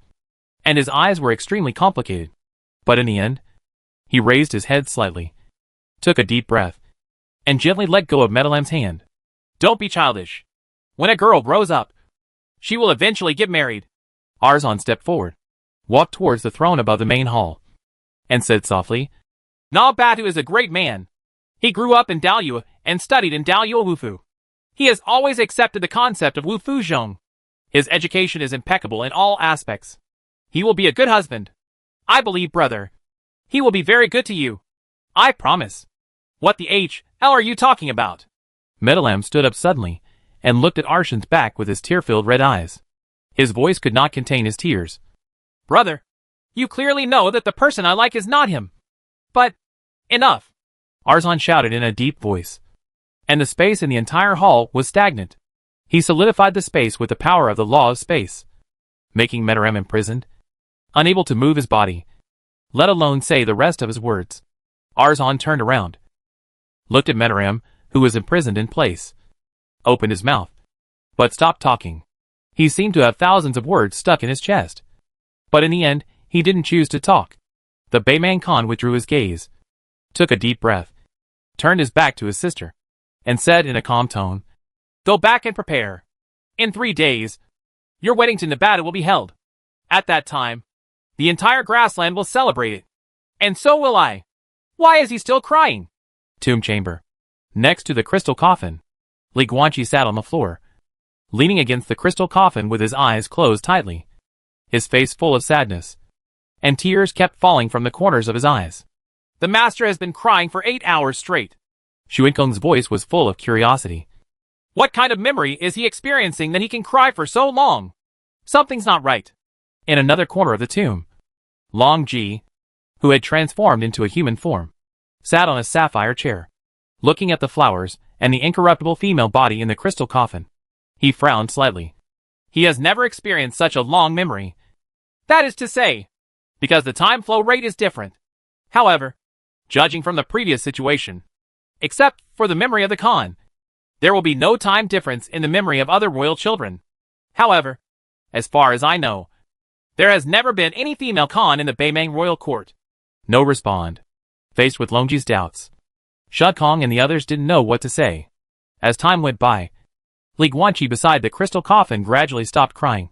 and his eyes were extremely complicated. But in the end, he raised his head slightly, took a deep breath, and gently let go of Metalam's hand. Don't be childish. When a girl grows up, she will eventually get married. Arzhan stepped forward, walked towards the throne above the main hall, and said softly, Na Batu is a great man. He grew up in Daoyuan and studied in Daoyuan Wufu. He has always accepted the concept of Wufu Zhong. His education is impeccable in all aspects. He will be a good husband. I believe, brother. He will be very good to you. I promise. What the hell are you talking about? Metalam stood up suddenly and looked at Arshan's back with his tear-filled red eyes. His voice could not contain his tears. Brother, you clearly know that the person I like is not him. But, enough! Arzhan shouted in a deep voice. And the space in the entire hall was stagnant. He solidified the space with the power of the law of space, making Metaram imprisoned, unable to move his body, let alone say the rest of his words. Arzhan turned around, looked at Metaram, who was imprisoned in place, opened his mouth, but stopped talking. He seemed to have thousands of words stuck in his chest. But in the end, he didn't choose to talk. The Baimang Khan withdrew his gaze, took a deep breath, turned his back to his sister, and said in a calm tone, "Go back and prepare. In 3 days, your wedding to Nevada will be held. At that time, the entire grassland will celebrate it. And so will I." "Why is he still crying?" Tomb chamber. Next to the crystal coffin, Li Guanqi sat on the floor, leaning against the crystal coffin with his eyes closed tightly, his face full of sadness, and tears kept falling from the corners of his eyes. "The master has been crying for 8 hours straight." Xuankeng's voice was full of curiosity. "What kind of memory is he experiencing that he can cry for so long? Something's not right." In another corner of the tomb, Long Ji, who had transformed into a human form, sat on a sapphire chair, looking at the flowers and the incorruptible female body in the crystal coffin. He frowned slightly. He has never experienced such a long memory. That is to say, because the time flow rate is different. However, judging from the previous situation, except for the memory of the Khan, there will be no time difference in the memory of other royal children. However, as far as I know, there has never been any female Khan in the Beimang royal court. No respond. Faced with Longji's doubts, Shukong and the others didn't know what to say. As time went by, Li Guanqi beside the crystal coffin gradually stopped crying,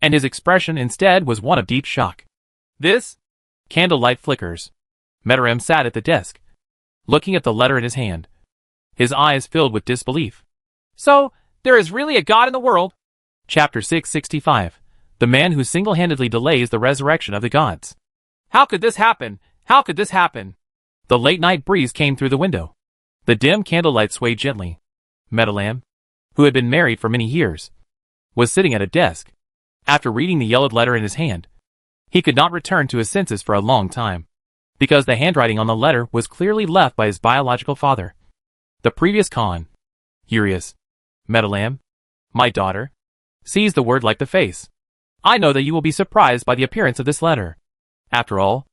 and his expression instead was one of deep shock. "This?" Candlelight flickers. Metaram sat at the desk, looking at the letter in his hand, his eyes filled with disbelief. "So, there is really a God in the world?" Chapter 665. The man who single-handedly delays the resurrection of the gods. "How could this happen? How could this happen?" The late-night breeze came through the window. The dim candlelight swayed gently. Metalam, who had been married for many years, was sitting at a desk. After reading the yellowed letter in his hand, he could not return to his senses for a long time, because the handwriting on the letter was clearly left by his biological father, the previous Khan. "Urias, Metalam, my daughter," seized the word like the face. "I know that you will be surprised by the appearance of this letter. After all,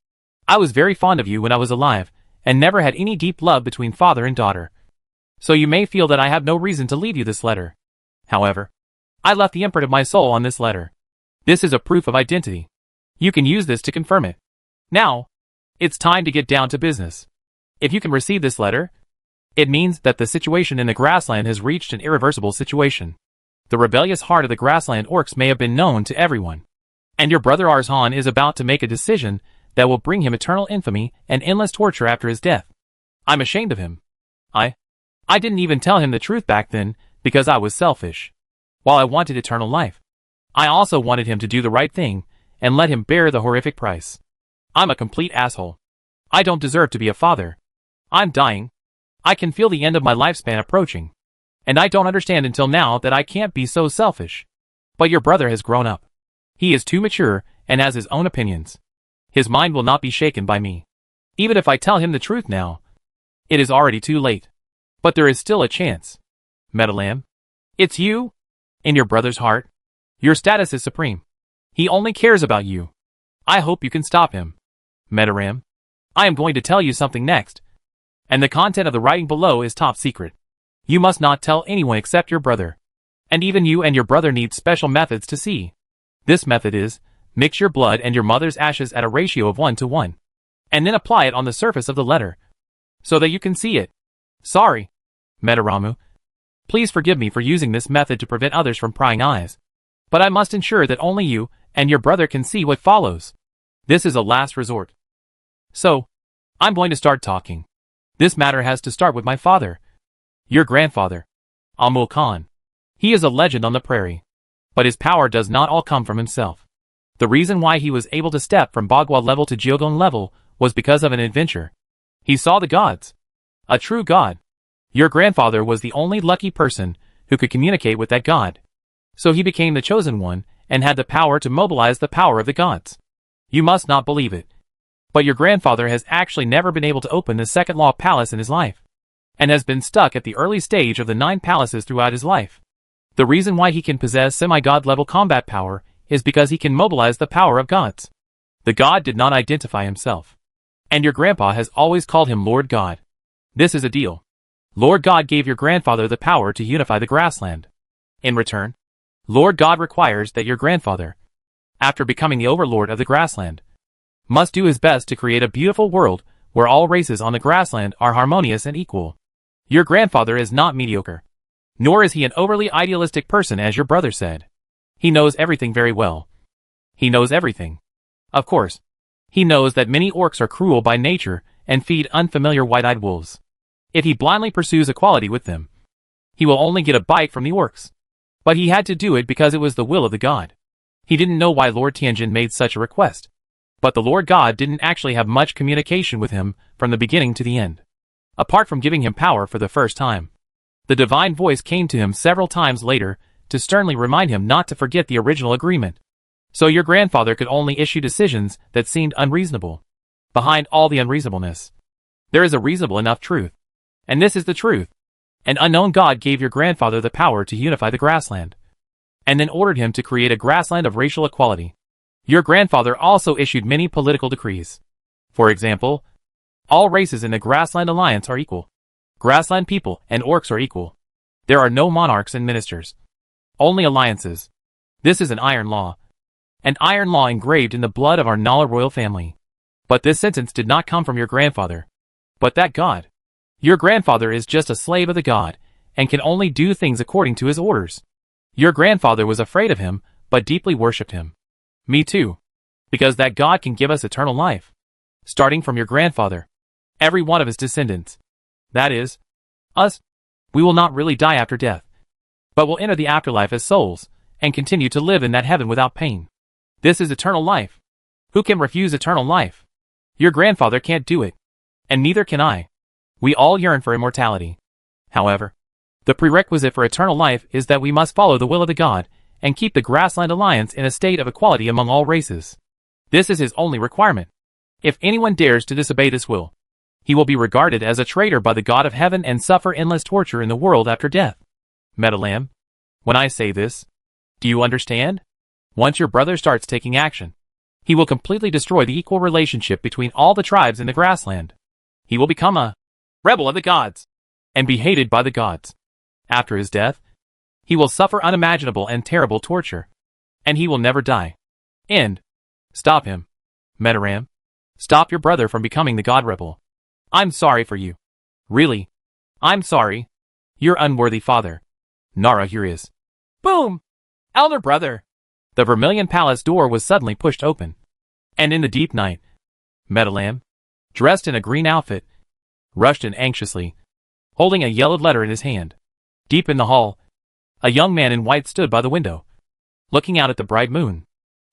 I was very fond of you when I was alive, and never had any deep love between father and daughter. So you may feel that I have no reason to leave you this letter. However, I left the imprint of my soul on this letter. This is a proof of identity. You can use this to confirm it. Now, it's time to get down to business. If you can receive this letter, it means that the situation in the grassland has reached an irreversible situation. The rebellious heart of the grassland orcs may have been known to everyone, and your brother Arzhan is about to make a decision that will bring him eternal infamy and endless torture after his death. I'm ashamed of him. I didn't even tell him the truth back then because I was selfish. While I wanted eternal life, I also wanted him to do the right thing and let him bear the horrific price. I'm a complete asshole. I don't deserve to be a father. I'm dying. I can feel the end of my lifespan approaching. And I don't understand until now that I can't be so selfish. But your brother has grown up. He is too mature and has his own opinions. His mind will not be shaken by me. Even if I tell him the truth now, it is already too late. But there is still a chance. Metalam, it's you? In your brother's heart, your status is supreme. He only cares about you. I hope you can stop him. Metaram, I am going to tell you something next. And the content of the writing below is top secret. You must not tell anyone except your brother. And even you and your brother need special methods to see. This method is, mix your blood and your mother's ashes at a ratio of 1:1. And then apply it on the surface of the letter, so that you can see it. Sorry, Metaramu. Please forgive me for using this method to prevent others from prying eyes. But I must ensure that only you and your brother can see what follows. This is a last resort. So, I'm going to start talking. This matter has to start with my father. Your grandfather, Amul Khan. He is a legend on the prairie. But his power does not all come from himself. The reason why he was able to step from Bagua level to Jiogon level was because of an adventure. He saw the gods. A true god. Your grandfather was the only lucky person who could communicate with that god. So he became the chosen one and had the power to mobilize the power of the gods. You must not believe it. But your grandfather has actually never been able to open the second law palace in his life, and has been stuck at the early stage of the 9 palaces throughout his life. The reason why he can possess semi-god level combat power is because he can mobilize the power of gods. The god did not identify himself. And your grandpa has always called him Lord God. This is a deal. Lord God gave your grandfather the power to unify the grassland. In return, Lord God requires that your grandfather, after becoming the overlord of the grassland, must do his best to create a beautiful world where all races on the grassland are harmonious and equal. Your grandfather is not mediocre. Nor is he an overly idealistic person as your brother said. He knows everything very well. He knows everything. Of course. He knows that many orcs are cruel by nature and feed unfamiliar white-eyed wolves. If he blindly pursues equality with them, he will only get a bite from the orcs. But he had to do it because it was the will of the god. He didn't know why Lord Tianjin made such a request. But the Lord God didn't actually have much communication with him from the beginning to the end. Apart from giving him power for the first time. The divine voice came to him several times later to sternly remind him not to forget the original agreement. So your grandfather could only issue decisions that seemed unreasonable. Behind all the unreasonableness, there is a reasonable enough truth. And this is the truth. An unknown god gave your grandfather the power to unify the grassland, and then ordered him to create a grassland of racial equality. Your grandfather also issued many political decrees. For example, all races in the Grassland Alliance are equal. Grassland people and orcs are equal. There are no monarchs and ministers. Only alliances. This is an iron law. An iron law engraved in the blood of our Nala royal family. But this sentence did not come from your grandfather, but that god. Your grandfather is just a slave of the god, and can only do things according to his orders. Your grandfather was afraid of him, but deeply worshipped him. Me too. Because that god can give us eternal life. Starting from your grandfather. Every one of his descendants. That is, us. We will not really die after death, but will enter the afterlife as souls, and continue to live in that heaven without pain. This is eternal life. Who can refuse eternal life? Your grandfather can't do it. And neither can I. We all yearn for immortality. However, the prerequisite for eternal life is that we must follow the will of the god, and keep the Grassland Alliance in a state of equality among all races. This is his only requirement. If anyone dares to disobey this will, he will be regarded as a traitor by the god of heaven and suffer endless torture in the world after death. Metalam, when I say this, do you understand? Once your brother starts taking action, he will completely destroy the equal relationship between all the tribes in the grassland. He will become a rebel of the gods, and be hated by the gods. After his death, he will suffer unimaginable and terrible torture, and he will never die. End. Stop him. Metaram. Stop your brother from becoming the god rebel. I'm sorry for you. Really. I'm sorry. Your unworthy father. Nara here is. Boom! Elder brother. The Vermilion Palace door was suddenly pushed open. And in the deep night, Metalam, dressed in a green outfit, rushed in anxiously, holding a yellowed letter in his hand. Deep in the hall, a young man in white stood by the window, looking out at the bright moon,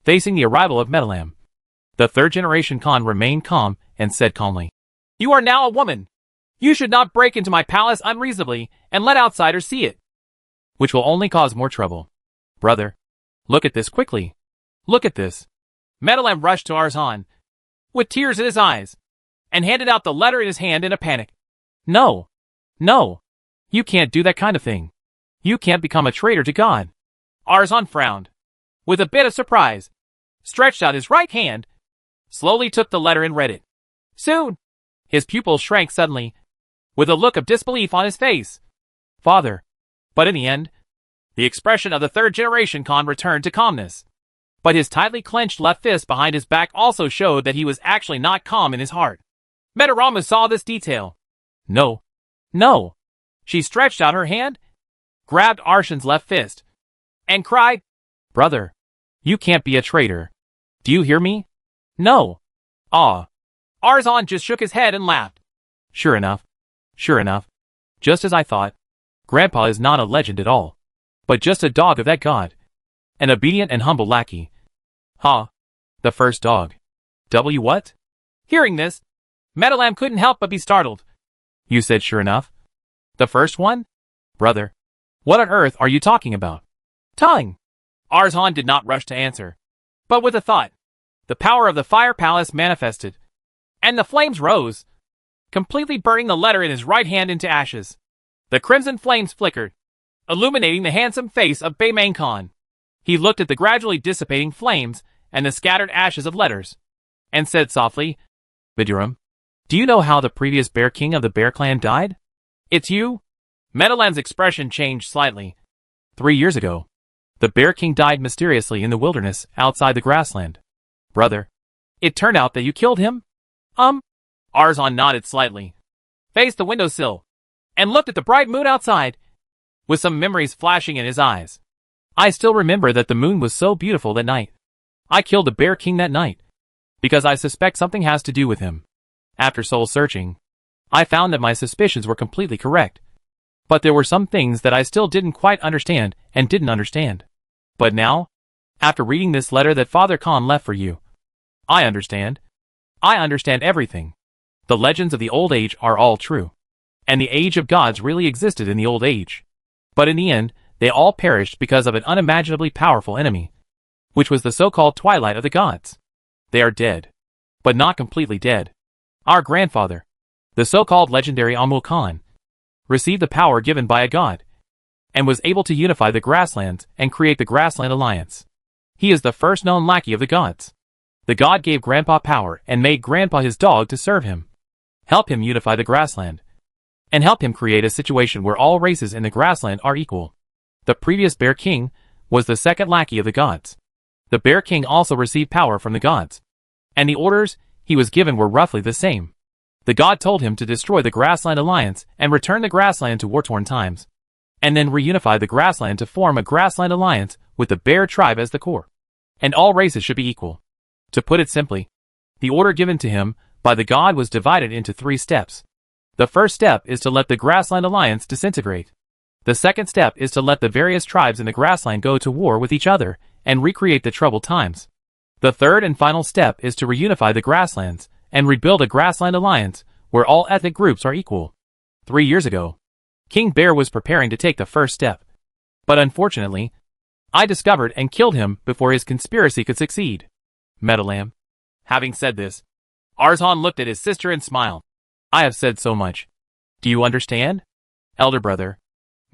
facing the arrival of Metalam. The third-generation Khan remained calm and said calmly, "You are now a woman. You should not break into my palace unreasonably and let outsiders see it, which will only cause more trouble. Brother, look at this quickly. Look at this." Metalam rushed to Arzhan, with tears in his eyes, and handed out the letter in his hand in a panic. No. No. You can't do that kind of thing. You can't become a traitor to God. Arzhan frowned, with a bit of surprise, stretched out his right hand, slowly took the letter and read it. Soon, his pupils shrank suddenly, with a look of disbelief on his face. Father. But in the end, the expression of the third-generation Khan returned to calmness. But his tightly clenched left fist behind his back also showed that he was actually not calm in his heart. Metarama saw this detail. No. No. She stretched out her hand, grabbed Arshan's left fist, and cried, Brother, you can't be a traitor. Do you hear me? No. Ah. Arzhan just shook his head and laughed. Sure enough. Sure enough. Just as I thought. Grandpa is not a legend at all, but just a dog of that god. An obedient and humble lackey. Ha. The first dog. What? Hearing this, Metalam couldn't help but be startled. You said sure enough? The first one? Brother, what on earth are you talking about? Tongue. Arzhan did not rush to answer, but with a thought. The power of the fire palace manifested, and the flames rose, completely burning the letter in his right hand into ashes. The crimson flames flickered, illuminating the handsome face of Baymang Khan. He looked at the gradually dissipating flames and the scattered ashes of letters, and said softly, Viduram, do you know how the previous Bear King of the Bear Clan died? It's you? Metalam's expression changed slightly. 3 years ago, the Bear King died mysteriously in the wilderness outside the grassland. Brother, it turned out that you killed him? Arzon nodded slightly, faced the windowsill, and looked at the bright moon outside, with some memories flashing in his eyes. I still remember that the moon was so beautiful that night. I killed the Bear King that night, because I suspect something has to do with him. After soul searching, I found that my suspicions were completely correct. But there were some things that I still didn't quite understand and didn't understand. But now, after reading this letter that Father Khan left for you, I understand. I understand everything. The legends of the Old Age are all true. And the Age of Gods really existed in the Old Age. But in the end, they all perished because of an unimaginably powerful enemy, which was the so-called Twilight of the Gods. They are dead. But not completely dead. Our grandfather, the so-called legendary Amul Khan, received the power given by a god, and was able to unify the grasslands and create the Grassland Alliance. He is the first known lackey of the gods. The god gave Grandpa power and made Grandpa his dog to serve him, help him unify the grassland, and help him create a situation where all races in the grassland are equal. The previous Bear King was the second lackey of the gods. The Bear King also received power from the gods, and the orders he was given were roughly the same. The god told him to destroy the Grassland Alliance and return the grassland to war-torn times, and then reunify the grassland to form a Grassland Alliance with the Bear tribe as the core. And all races should be equal. To put it simply, the order given to him by the god was divided into 3 steps. The first step is to let the Grassland Alliance disintegrate. The second step is to let the various tribes in the grassland go to war with each other and recreate the troubled times. The third and final step is to reunify the grasslands and rebuild a Grassland Alliance where all ethnic groups are equal. 3 years ago, King Bear was preparing to take the first step. But unfortunately, I discovered and killed him before his conspiracy could succeed. Metalam. Having said this, Arzon looked at his sister and smiled. I have said so much. Do you understand? Elder brother.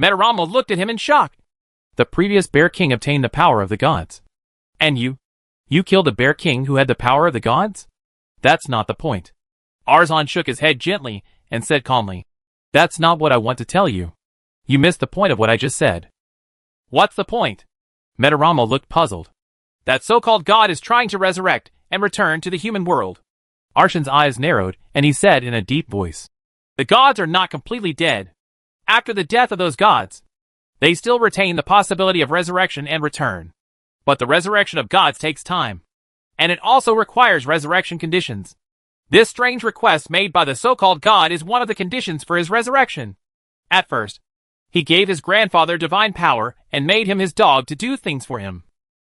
Metarama looked at him in shock. The previous Bear King obtained the power of the gods. And you? You killed a Bear King who had the power of the gods? That's not the point. Arzon shook his head gently and said calmly, that's not what I want to tell you. You missed the point of what I just said. What's the point? Metarama looked puzzled. That so-called god is trying to resurrect and return to the human world. Arshan's eyes narrowed and he said in a deep voice, the gods are not completely dead. After the death of those gods, they still retain the possibility of resurrection and return. But the resurrection of gods takes time. And it also requires resurrection conditions. This strange request made by the so-called god is one of the conditions for his resurrection. At first, he gave his grandfather divine power and made him his dog to do things for him,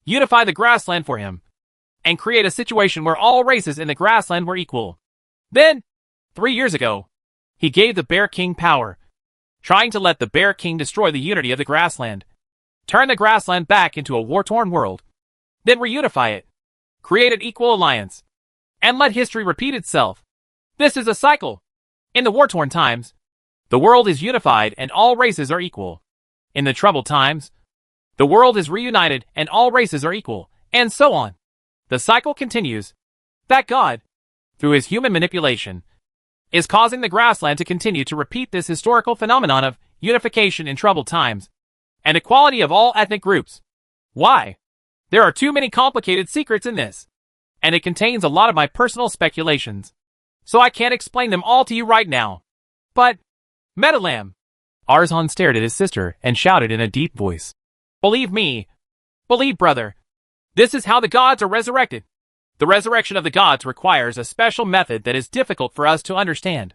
unify the grassland for him, and create a situation where all races in the grassland were equal. Then, 3 years ago, he gave the Bear King power, trying to let the Bear King destroy the unity of the grassland, turn the grassland back into a war-torn world, then reunify it, create an equal alliance, and let history repeat itself. This is a cycle. In the war-torn times, the world is unified and all races are equal. In the troubled times, the world is reunited and all races are equal, and so on. The cycle continues. That god, through his human manipulation, is causing the grassland to continue to repeat this historical phenomenon of unification in troubled times, and equality of all ethnic groups. Why? There are too many complicated secrets in this, and it contains a lot of my personal speculations, so I can't explain them all to you right now. But, Metalam! Arzon stared at his sister and shouted in a deep voice. Believe me. Believe brother. This is how the gods are resurrected. The resurrection of the gods requires a special method that is difficult for us to understand.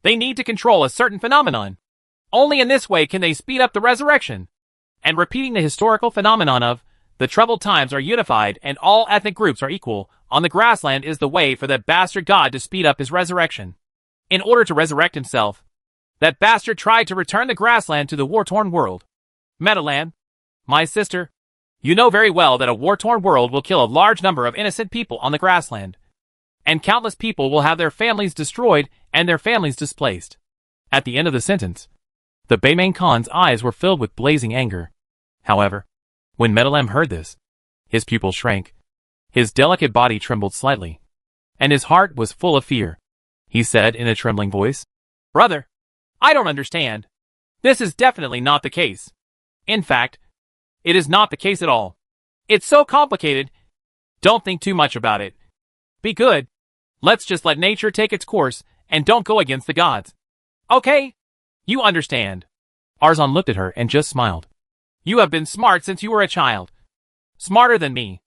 They need to control a certain phenomenon. Only in this way can they speed up the resurrection. And repeating the historical phenomenon of the troubled times are unified and all ethnic groups are equal on the grassland is the way for that bastard god to speed up his resurrection. In order to resurrect himself, that bastard tried to return the grassland to the war-torn world. Metalan, my sister, you know very well that a war-torn world will kill a large number of innocent people on the grassland, and countless people will have their families destroyed and their families displaced. At the end of the sentence, the Baymain Khan's eyes were filled with blazing anger. However, when Metalam heard this, his pupil shrank, his delicate body trembled slightly, and his heart was full of fear. He said in a trembling voice, Brother, I don't understand. This is definitely not the case. In fact, it is not the case at all. It's so complicated. Don't think too much about it. Be good. Let's just let nature take its course and don't go against the gods. Okay? You understand. Arzon looked at her and just smiled. You have been smart since you were a child. Smarter than me.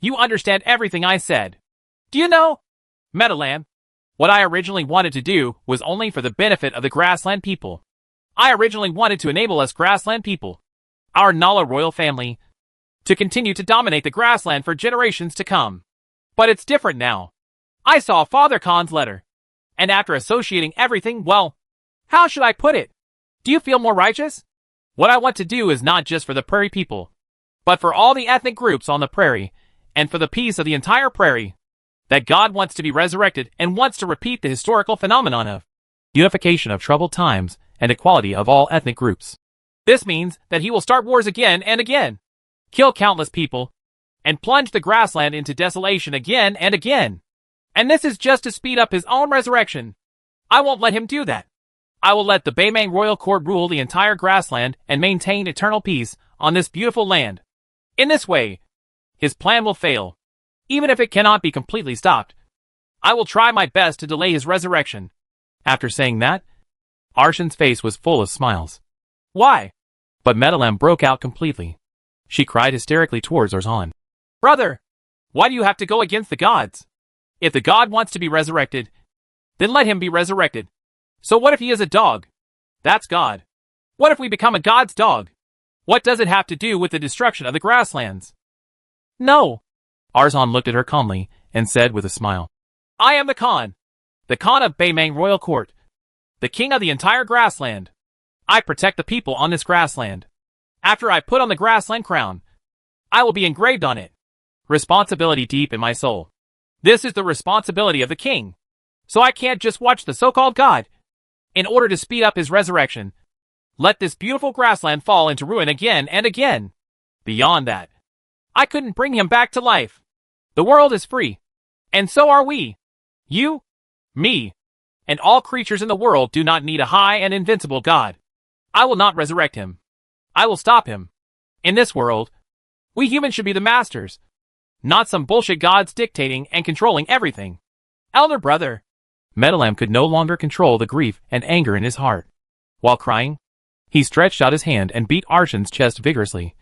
You understand everything I said. Do you know, Meadowland, what I originally wanted to do was only for the benefit of the grassland people. I originally wanted to enable us grassland people, our Nala royal family, to continue to dominate the grassland for generations to come. But it's different now. I saw Father Khan's letter, and after associating everything, well, how should I put it? Do you feel more righteous? What I want to do is not just for the prairie people, but for all the ethnic groups on the prairie, and for the peace of the entire prairie. That God wants to be resurrected and wants to repeat the historical phenomenon of unification of troubled times and equality of all ethnic groups. This means that he will start wars again and again, kill countless people, and plunge the grassland into desolation again and again. And this is just to speed up his own resurrection. I won't let him do that. I will let the Baymang royal court rule the entire grassland and maintain eternal peace on this beautiful land. In this way, his plan will fail. Even if it cannot be completely stopped, I will try my best to delay his resurrection. After saying that, Arshan's face was full of smiles. Why? But Meadowland broke out completely. She cried hysterically towards Arzon. Brother, why do you have to go against the gods? If the god wants to be resurrected, then let him be resurrected. So what if he is a dog? That's God. What if we become a god's dog? What does it have to do with the destruction of the grasslands? No. Arzon looked at her calmly and said with a smile, I am the Khan of Baymang Royal Court, the king of the entire grassland. I protect the people on this grassland. After I put on the grassland crown, I will be engraved on it. Responsibility deep in my soul. This is the responsibility of the king. So I can't just watch the so-called god. In order to speed up his resurrection, let this beautiful grassland fall into ruin again and again. Beyond that, I couldn't bring him back to life. The world is free, and so are we. You, me, and all creatures in the world do not need a high and invincible God. I will not resurrect him. I will stop him. In this world, we humans should be the masters, not some bullshit gods dictating and controlling everything. Elder brother. Meadowland could no longer control the grief and anger in his heart. While crying, he stretched out his hand and beat Arshan's chest vigorously.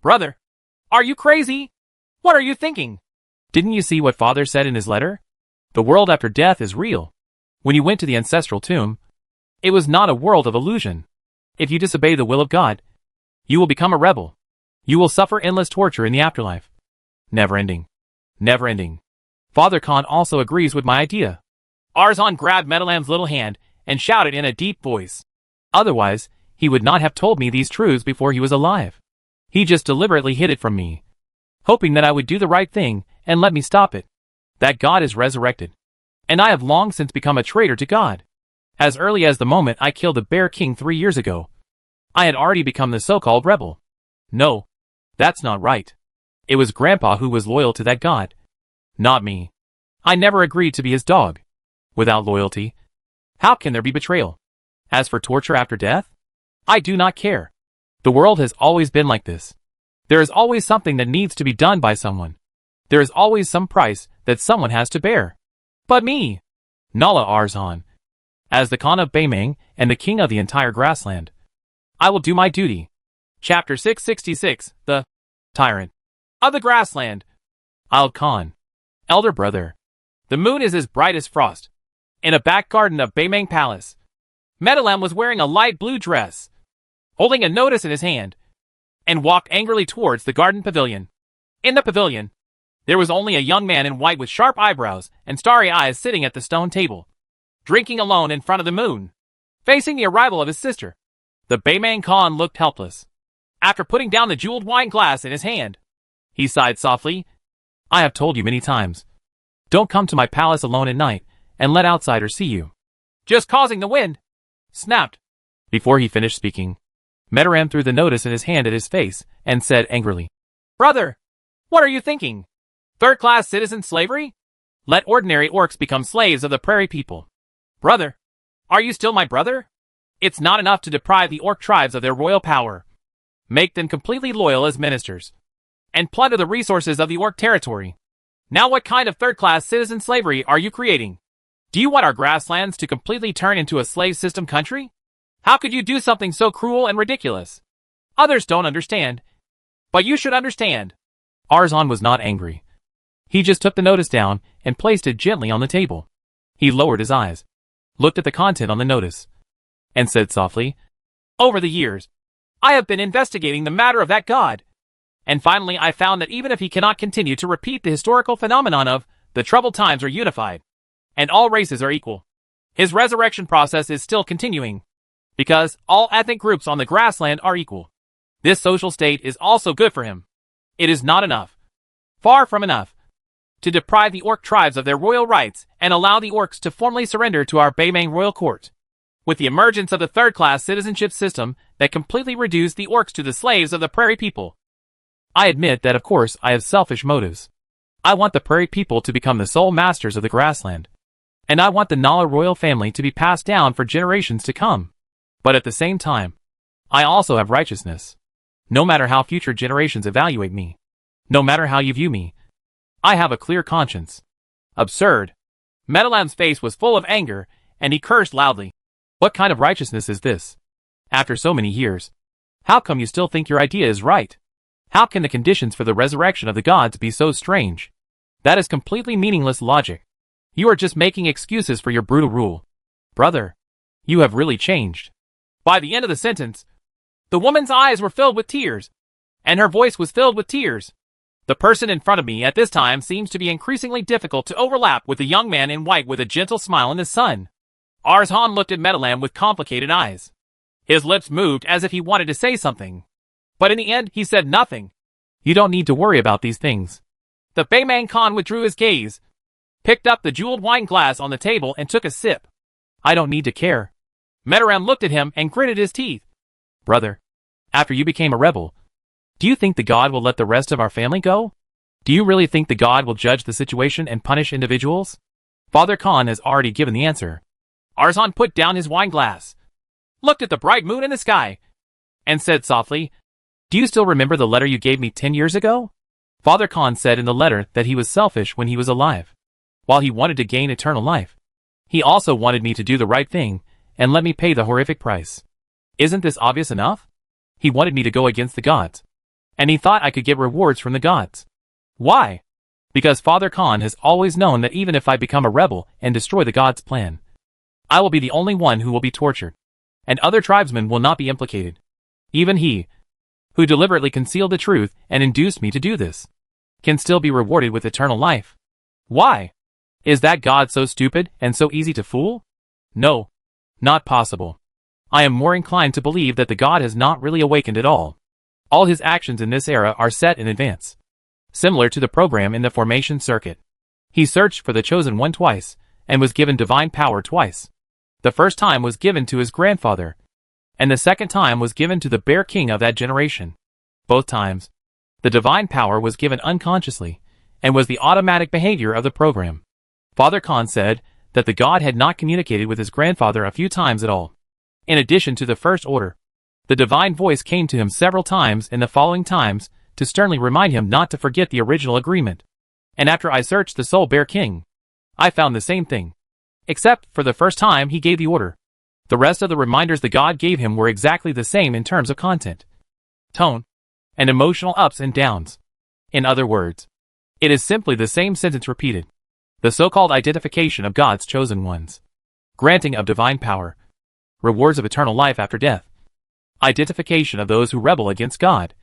Brother, are you crazy? What are you thinking? Didn't you see what Father said in his letter? The world after death is real. When you went to the ancestral tomb, it was not a world of illusion. If you disobey the will of God, you will become a rebel. You will suffer endless torture in the afterlife. Never ending. Never ending. Father Khan also agrees with my idea. Arzon grabbed Meadowland's little hand and shouted in a deep voice. Otherwise, he would not have told me these truths before he was alive. He just deliberately hid it from me, hoping that I would do the right thing and let me stop it. That God is resurrected. And I have long since become a traitor to God. As early as the moment I killed the Bear King 3 years ago, I had already become the so-called rebel. No, that's not right. It was Grandpa who was loyal to that God, not me. I never agreed to be his dog. Without loyalty, how can there be betrayal? As for torture after death, I do not care. The world has always been like this. There is always something that needs to be done by someone. There is always some price that someone has to bear. But me, Nala Arzon, as the Khan of Baymang and the king of the entire grassland, I will do my duty. Chapter 666, The Tyrant of the Grassland. I'll Khan. Elder brother. The moon is as bright as frost. In a back garden of Baymang Palace, Meadowland was wearing a light blue dress, holding a notice in his hand, and walked angrily towards the garden pavilion. In the pavilion, there was only a young man in white with sharp eyebrows and starry eyes sitting at the stone table, drinking alone in front of the moon, facing the arrival of his sister. The Baymang Khan looked helpless. After putting down the jeweled wine glass in his hand, he sighed softly. I have told you many times, don't come to my palace alone at night and let outsiders see you. Just causing the wind. Snapped. Before he finished speaking, Medaram threw the notice in his hand at his face and said angrily, Brother, what are you thinking? Third-class citizen slavery? Let ordinary orcs become slaves of the prairie people. Brother, are you still my brother? It's not enough to deprive the orc tribes of their royal power. Make them completely loyal as ministers, and plunder the resources of the orc territory. Now what kind of third-class citizen slavery are you creating? Do you want our grasslands to completely turn into a slave system country? How could you do something so cruel and ridiculous? Others don't understand. But you should understand. Arzon was not angry. He just took the notice down and placed it gently on the table. He lowered his eyes, looked at the content on the notice, and said softly, "Over the years, I have been investigating the matter of that god. And finally I found that even if he cannot continue to repeat the historical phenomenon of the troubled times are unified, and all races are equal, his resurrection process is still continuing, because all ethnic groups on the grassland are equal. This social state is also good for him. It is not enough, far from enough, to deprive the orc tribes of their royal rights and allow the orcs to formally surrender to our Baymang royal court. With the emergence of the third-class citizenship system that completely reduced the orcs to the slaves of the prairie people. I admit that of course I have selfish motives. I want the prairie people to become the sole masters of the grassland. And I want the Nala royal family to be passed down for generations to come. But at the same time, I also have righteousness. No matter how future generations evaluate me, no matter how you view me, I have a clear conscience." Absurd. Metalam's face was full of anger, and he cursed loudly. "What kind of righteousness is this? After so many years, how come you still think your idea is right? How can the conditions for the resurrection of the gods be so strange? That is completely meaningless logic. You are just making excuses for your brutal rule. Brother, you have really changed." By the end of the sentence, the woman's eyes were filled with tears, and her voice was filled with tears. The person in front of me at this time seems to be increasingly difficult to overlap with the young man in white with a gentle smile in the sun. Arzon looked at Metalam with complicated eyes. His lips moved as if he wanted to say something. But in the end, he said nothing. "You don't need to worry about these things." The Baymang Khan withdrew his gaze, picked up the jeweled wine glass on the table and took a sip. "I don't need to care." Metaram looked at him and gritted his teeth. "Brother, after you became a rebel, do you think the god will let the rest of our family go? Do you really think the god will judge the situation and punish individuals?" Father Khan has already given the answer. Arzon put down his wine glass, looked at the bright moon in the sky, and said softly, "Do you still remember the letter you gave me 10 years ago?" Father Khan said in the letter that he was selfish when he was alive. While he wanted to gain eternal life, he also wanted me to do the right thing and let me pay the horrific price. Isn't this obvious enough? He wanted me to go against the gods, and he thought I could get rewards from the gods. Why? Because Father Khan has always known that even if I become a rebel and destroy the gods' plan, I will be the only one who will be tortured, and other tribesmen will not be implicated. Even he, who deliberately concealed the truth and induced me to do this, can still be rewarded with eternal life. Why? Is that God so stupid and so easy to fool? No, not possible. I am more inclined to believe that the God has not really awakened at all. All his actions in this era are set in advance. Similar to the program in the formation circuit. He searched for the chosen one twice, and was given divine power twice. The first time was given to his grandfather, and the second time was given to the Bear King of that generation. Both times, the divine power was given unconsciously, and was the automatic behavior of the program. Father Khan said that the god had not communicated with his grandfather a few times at all. In addition to the first order, the divine voice came to him several times in the following times to sternly remind him not to forget the original agreement. And after I searched the Soul Bear King, I found the same thing. Except for the first time he gave the order. The rest of the reminders the god gave him were exactly the same in terms of content, tone, and emotional ups and downs. In other words, it is simply the same sentence repeated. The so-called identification of God's chosen ones. Granting of divine power. Rewards of eternal life after death. Identification of those who rebel against God.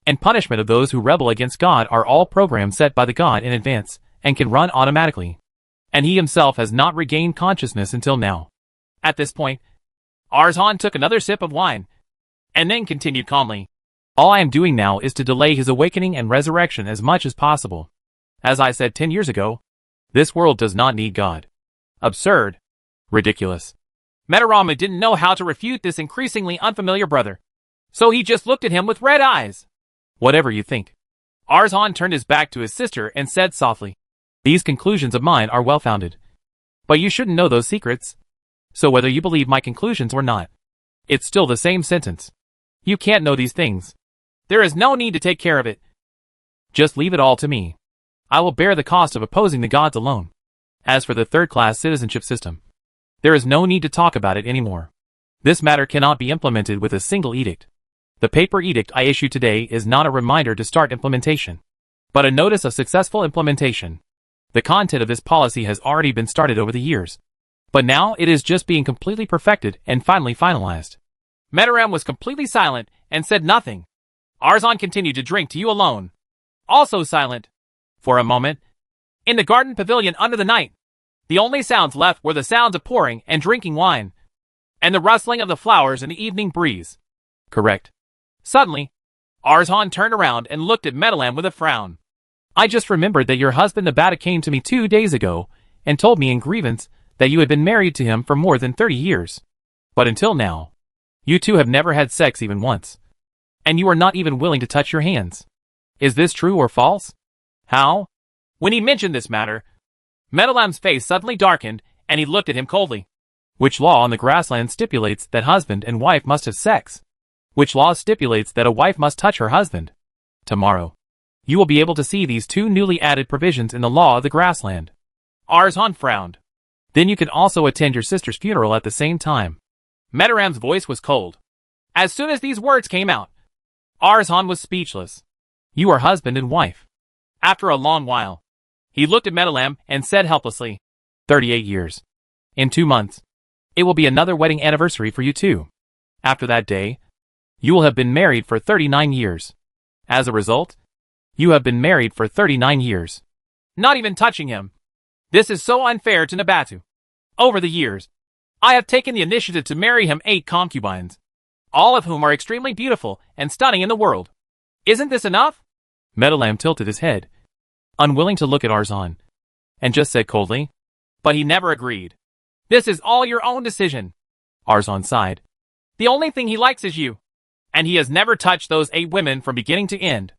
And punishment of those who rebel against God are all programs set by the God in advance, and can run automatically. And he himself has not regained consciousness until now. At this point, Arzon took another sip of wine, and then continued calmly. All I am doing now is to delay his awakening and resurrection as much as possible. As I said 10 years ago, this world does not need God. Absurd. Ridiculous. Metarama didn't know how to refute this increasingly unfamiliar brother, so he just looked at him with red eyes. Whatever you think. Arzon turned his back to his sister and said softly, "These conclusions of mine are well-founded. But you shouldn't know those secrets. So whether you believe my conclusions or not, it's still the same sentence. You can't know these things. There is no need to take care of it. Just leave it all to me. I will bear the cost of opposing the gods alone. As for the third-class citizenship system, there is no need to talk about it anymore. This matter cannot be implemented with a single edict. The paper edict I issue today is not a reminder to start implementation, but a notice of successful implementation. The content of this policy has already been started over the years, but now it is just being completely perfected and finally finalized. Metaram was completely silent and said nothing. Arzon continued to drink to you alone. Also silent. For a moment. In the garden pavilion under the night, the only sounds left were the sounds of pouring and drinking wine, and the rustling of the flowers in the evening breeze. Correct. Suddenly, Arzon turned around and looked at Metalam with a frown. I just remembered that your husband Abata came to me 2 days ago and told me in grievance that you had been married to him for more than 30 years. But until now, you two have never had sex even once. And you are not even willing to touch your hands. Is this true or false? How? When he mentioned this matter, Metalam's face suddenly darkened and he looked at him coldly. Which law on the grassland stipulates that husband and wife must have sex? Which law stipulates that a wife must touch her husband? Tomorrow, you will be able to see these 2 newly added provisions in the law of the grassland. Arzon frowned. Then you can also attend your sister's funeral at the same time. Metaram's voice was cold. As soon as these words came out, Arzon was speechless. You are husband and wife. After a long while, he looked at Metalam and said helplessly, 38 years. In 2 months, it will be another wedding anniversary for you two. After that day, you will have been married for 39 years. As a result, you have been married for 39 years. Not even touching him. This is so unfair to Nabatu. Over the years, I have taken the initiative to marry him 8 concubines, all of whom are extremely beautiful and stunning in the world. Isn't this enough? Metalam tilted his head, unwilling to look at Arzon, and just said coldly, but he never agreed. This is all your own decision. Arzon sighed. The only thing he likes is you, and he has never touched those 8 women from beginning to end.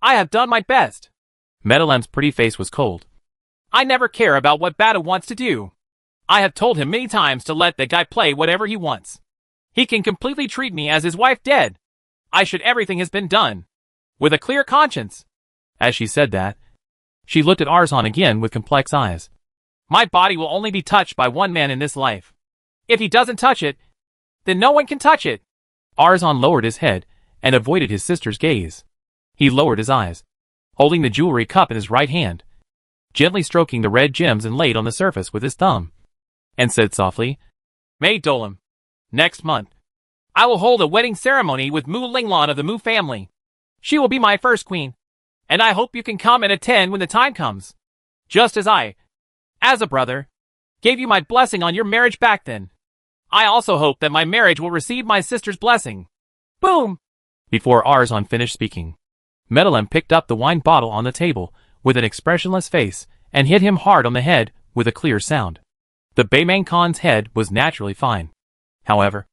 I have done my best. Metalam's pretty face was cold. I never care about what Bata wants to do. I have told him many times to let that guy play whatever he wants. He can completely treat me as his wife dead. I should everything has been done. With a clear conscience. As she said that, she looked at Arzon again with complex eyes. My body will only be touched by one man in this life. If he doesn't touch it, then no one can touch it. Arzon lowered his head and avoided his sister's gaze. He lowered his eyes, holding the jewelry cup in his right hand, gently stroking the red gems inlaid on the surface with his thumb, and said softly, May Dolam, next month, I will hold a wedding ceremony with Mu Linglon of the Mu family. She will be my first queen, and I hope you can come and attend when the time comes. Just as I, as a brother, gave you my blessing on your marriage back then. I also hope that my marriage will receive my sister's blessing. Boom! Before Arzon finished speaking, Metalam picked up the wine bottle on the table with an expressionless face and hit him hard on the head with a clear sound. The Bayman Khan's head was naturally fine. However,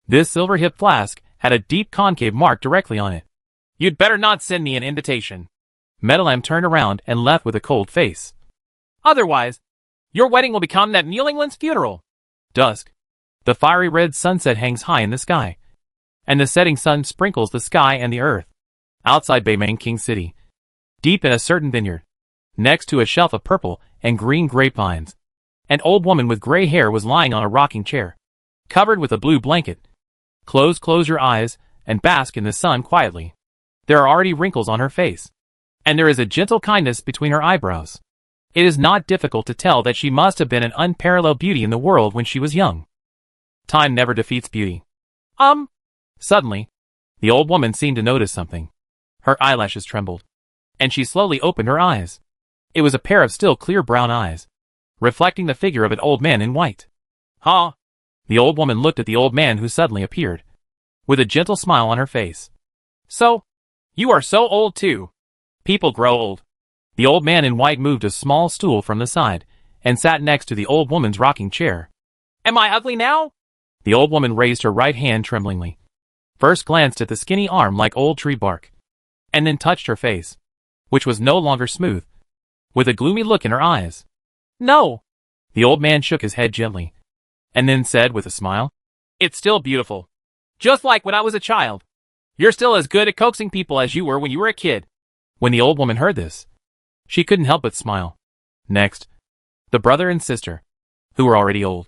this silver-hipped flask had a deep concave mark directly on it. You'd better not send me an invitation. Metalam turned around and left with a cold face. Otherwise, your wedding will become that New England's funeral. Dusk. The fiery red sunset hangs high in the sky, and the setting sun sprinkles the sky and the earth. Outside Bayman King City, deep in a certain vineyard, next to a shelf of purple and green grapevines, an old woman with gray hair was lying on a rocking chair, covered with a blue blanket. Close your eyes and bask in the sun quietly. There are already wrinkles on her face, and there is a gentle kindness between her eyebrows. It is not difficult to tell that she must have been an unparalleled beauty in the world when she was young. Time never defeats beauty. Suddenly, the old woman seemed to notice something. Her eyelashes trembled, and she slowly opened her eyes. It was a pair of still clear brown eyes, reflecting the figure of an old man in white. Huh? The old woman looked at the old man who suddenly appeared, with a gentle smile on her face. So, you are so old too. People grow old. The old man in white moved a small stool from the side, and sat next to the old woman's rocking chair. Am I ugly now? The old woman raised her right hand tremblingly, first glanced at the skinny arm like old tree bark, and then touched her face, which was no longer smooth, with a gloomy look in her eyes. No. The old man shook his head gently, and then said with a smile, It's still beautiful. Just like when I was a child. You're still as good at coaxing people as you were when you were a kid. When the old woman heard this, she couldn't help but smile. Next, The brother and sister, who were already old,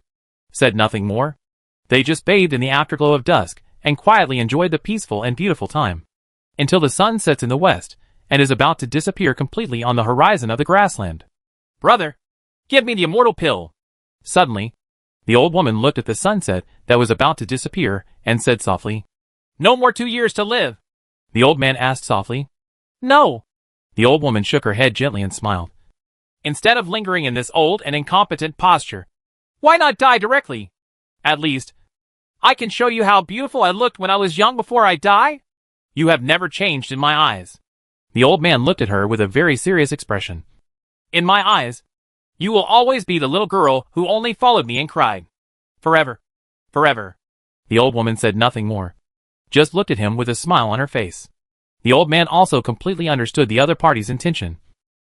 said nothing more. They just bathed in the afterglow of dusk and quietly enjoyed the peaceful and beautiful time, until the sun sets in the west and is about to disappear completely on the horizon of the grassland. Brother, give me the immortal pill. Suddenly, the old woman looked at the sunset that was about to disappear and said softly, No more 2 years to live. The old man asked softly, No. The old woman shook her head gently and smiled. Instead of lingering in this old and incompetent posture, why not die directly? At least, I can show you how beautiful I looked when I was young before I die. You have never changed in my eyes. The old man looked at her with a very serious expression. In my eyes, you will always be the little girl who only followed me and cried. Forever. Forever. The old woman said nothing more, just looked at him with a smile on her face. The old man also completely understood the other party's intention,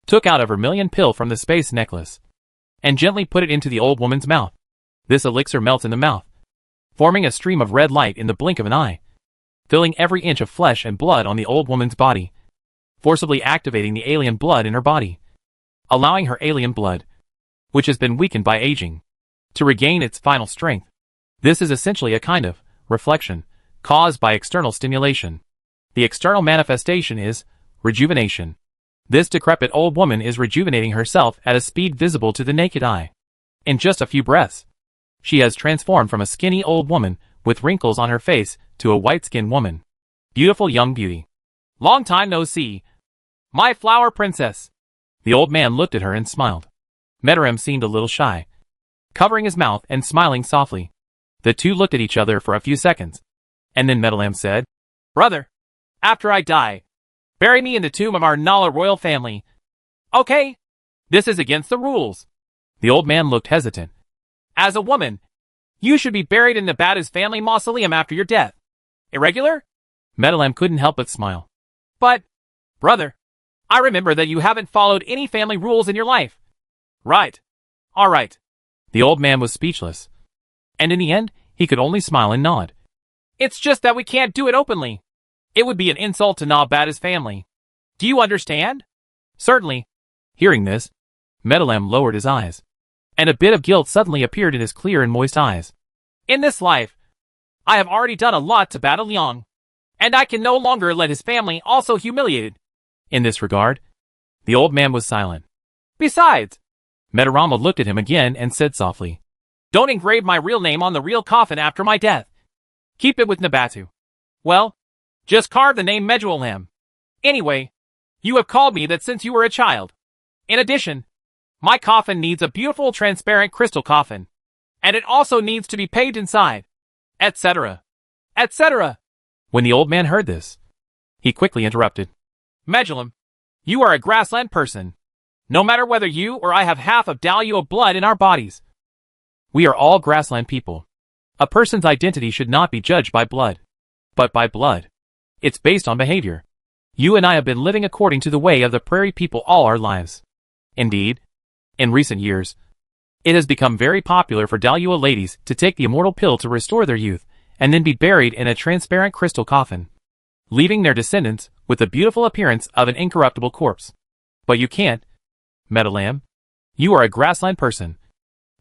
took out a vermilion pill from the space necklace, and gently put it into the old woman's mouth. This elixir melts in the mouth, forming a stream of red light in the blink of an eye, filling every inch of flesh and blood on the old woman's body, forcibly activating the alien blood in her body, allowing her alien blood, which has been weakened by aging, to regain its final strength. This is essentially a kind of reflection caused by external stimulation. The external manifestation is rejuvenation. This decrepit old woman is rejuvenating herself at a speed visible to the naked eye. In just a few breaths, she has transformed from a skinny old woman with wrinkles on her face to a white-skinned woman. Beautiful young beauty. Long time no see. My flower princess. The old man looked at her and smiled. Medaram seemed a little shy, covering his mouth and smiling softly. The two looked at each other for a few seconds, and then Medalam said, Brother, after I die, bury me in the tomb of our Nala royal family. Okay? This is against the rules. The old man looked hesitant. As a woman, you should be buried in Nabata's family mausoleum after your death. Irregular? Medalam couldn't help but smile. But, brother, I remember that you haven't followed any family rules in your life. Right. All right. The old man was speechless, and in the end, he could only smile and nod. It's just that we can't do it openly. It would be an insult to Nabata's family. Do you understand? Certainly. Hearing this, Medalam lowered his eyes, and a bit of guilt suddenly appeared in his clear and moist eyes. In this life, I have already done a lot to Bata Liang, and I can no longer let his family also humiliated. In this regard, the old man was silent. Besides, Medarama looked at him again and said softly, Don't engrave my real name on the real coffin after my death. Keep it with Nabatu. Well, just carve the name Medualam. Anyway, you have called me that since you were a child. In addition, my coffin needs a beautiful transparent crystal coffin, and it also needs to be paved inside, etc., etc. When the old man heard this, he quickly interrupted. Medulam, you are a grassland person. No matter whether you or I have half of Dalio blood in our bodies. We are all grassland people. A person's identity should not be judged by blood, but by blood. It's based on behavior. You and I have been living according to the way of the prairie people all our lives. Indeed, in recent years, it has become very popular for Dalua ladies to take the immortal pill to restore their youth, and then be buried in a transparent crystal coffin, leaving their descendants with the beautiful appearance of an incorruptible corpse. But you can't, Medalam. You are a grassland person,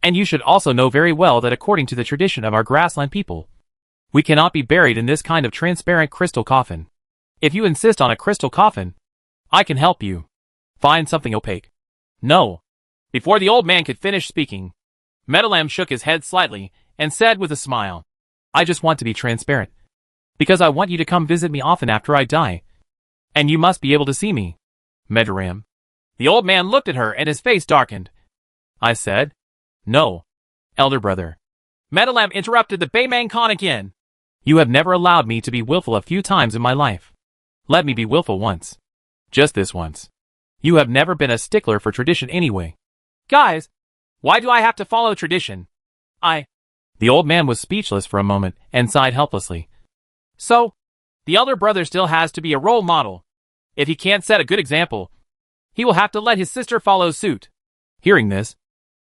and you should also know very well that according to the tradition of our grassland people, we cannot be buried in this kind of transparent crystal coffin. If you insist on a crystal coffin, I can help you. Find something opaque. No. Before the old man could finish speaking, Medalam shook his head slightly and said with a smile, I just want to be transparent, because I want you to come visit me often after I die, and you must be able to see me. Medaram. The old man looked at her and his face darkened. I said, No, elder brother. Medalam interrupted the Bayman Khan again. You have never allowed me to be willful a few times in my life. Let me be willful once. Just this once. You have never been a stickler for tradition anyway. Guys, why do I have to follow tradition? The old man was speechless for a moment and sighed helplessly. So, the elder brother still has to be a role model. If he can't set a good example, he will have to let his sister follow suit. Hearing this,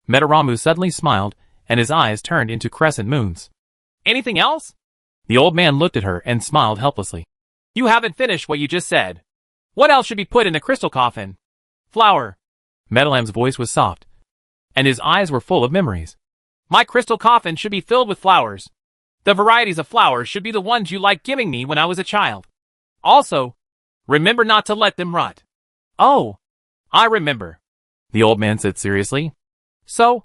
Medaramu suddenly smiled, and his eyes turned into crescent moons. Anything else? The old man looked at her and smiled helplessly. You haven't finished what you just said. What else should be put in the crystal coffin? Flour. Medalam's voice was soft, and his eyes were full of memories. My crystal coffin should be filled with flowers. The varieties of flowers should be the ones you liked giving me when I was a child. Also, remember not to let them rot. Oh, I remember, the old man said seriously. So,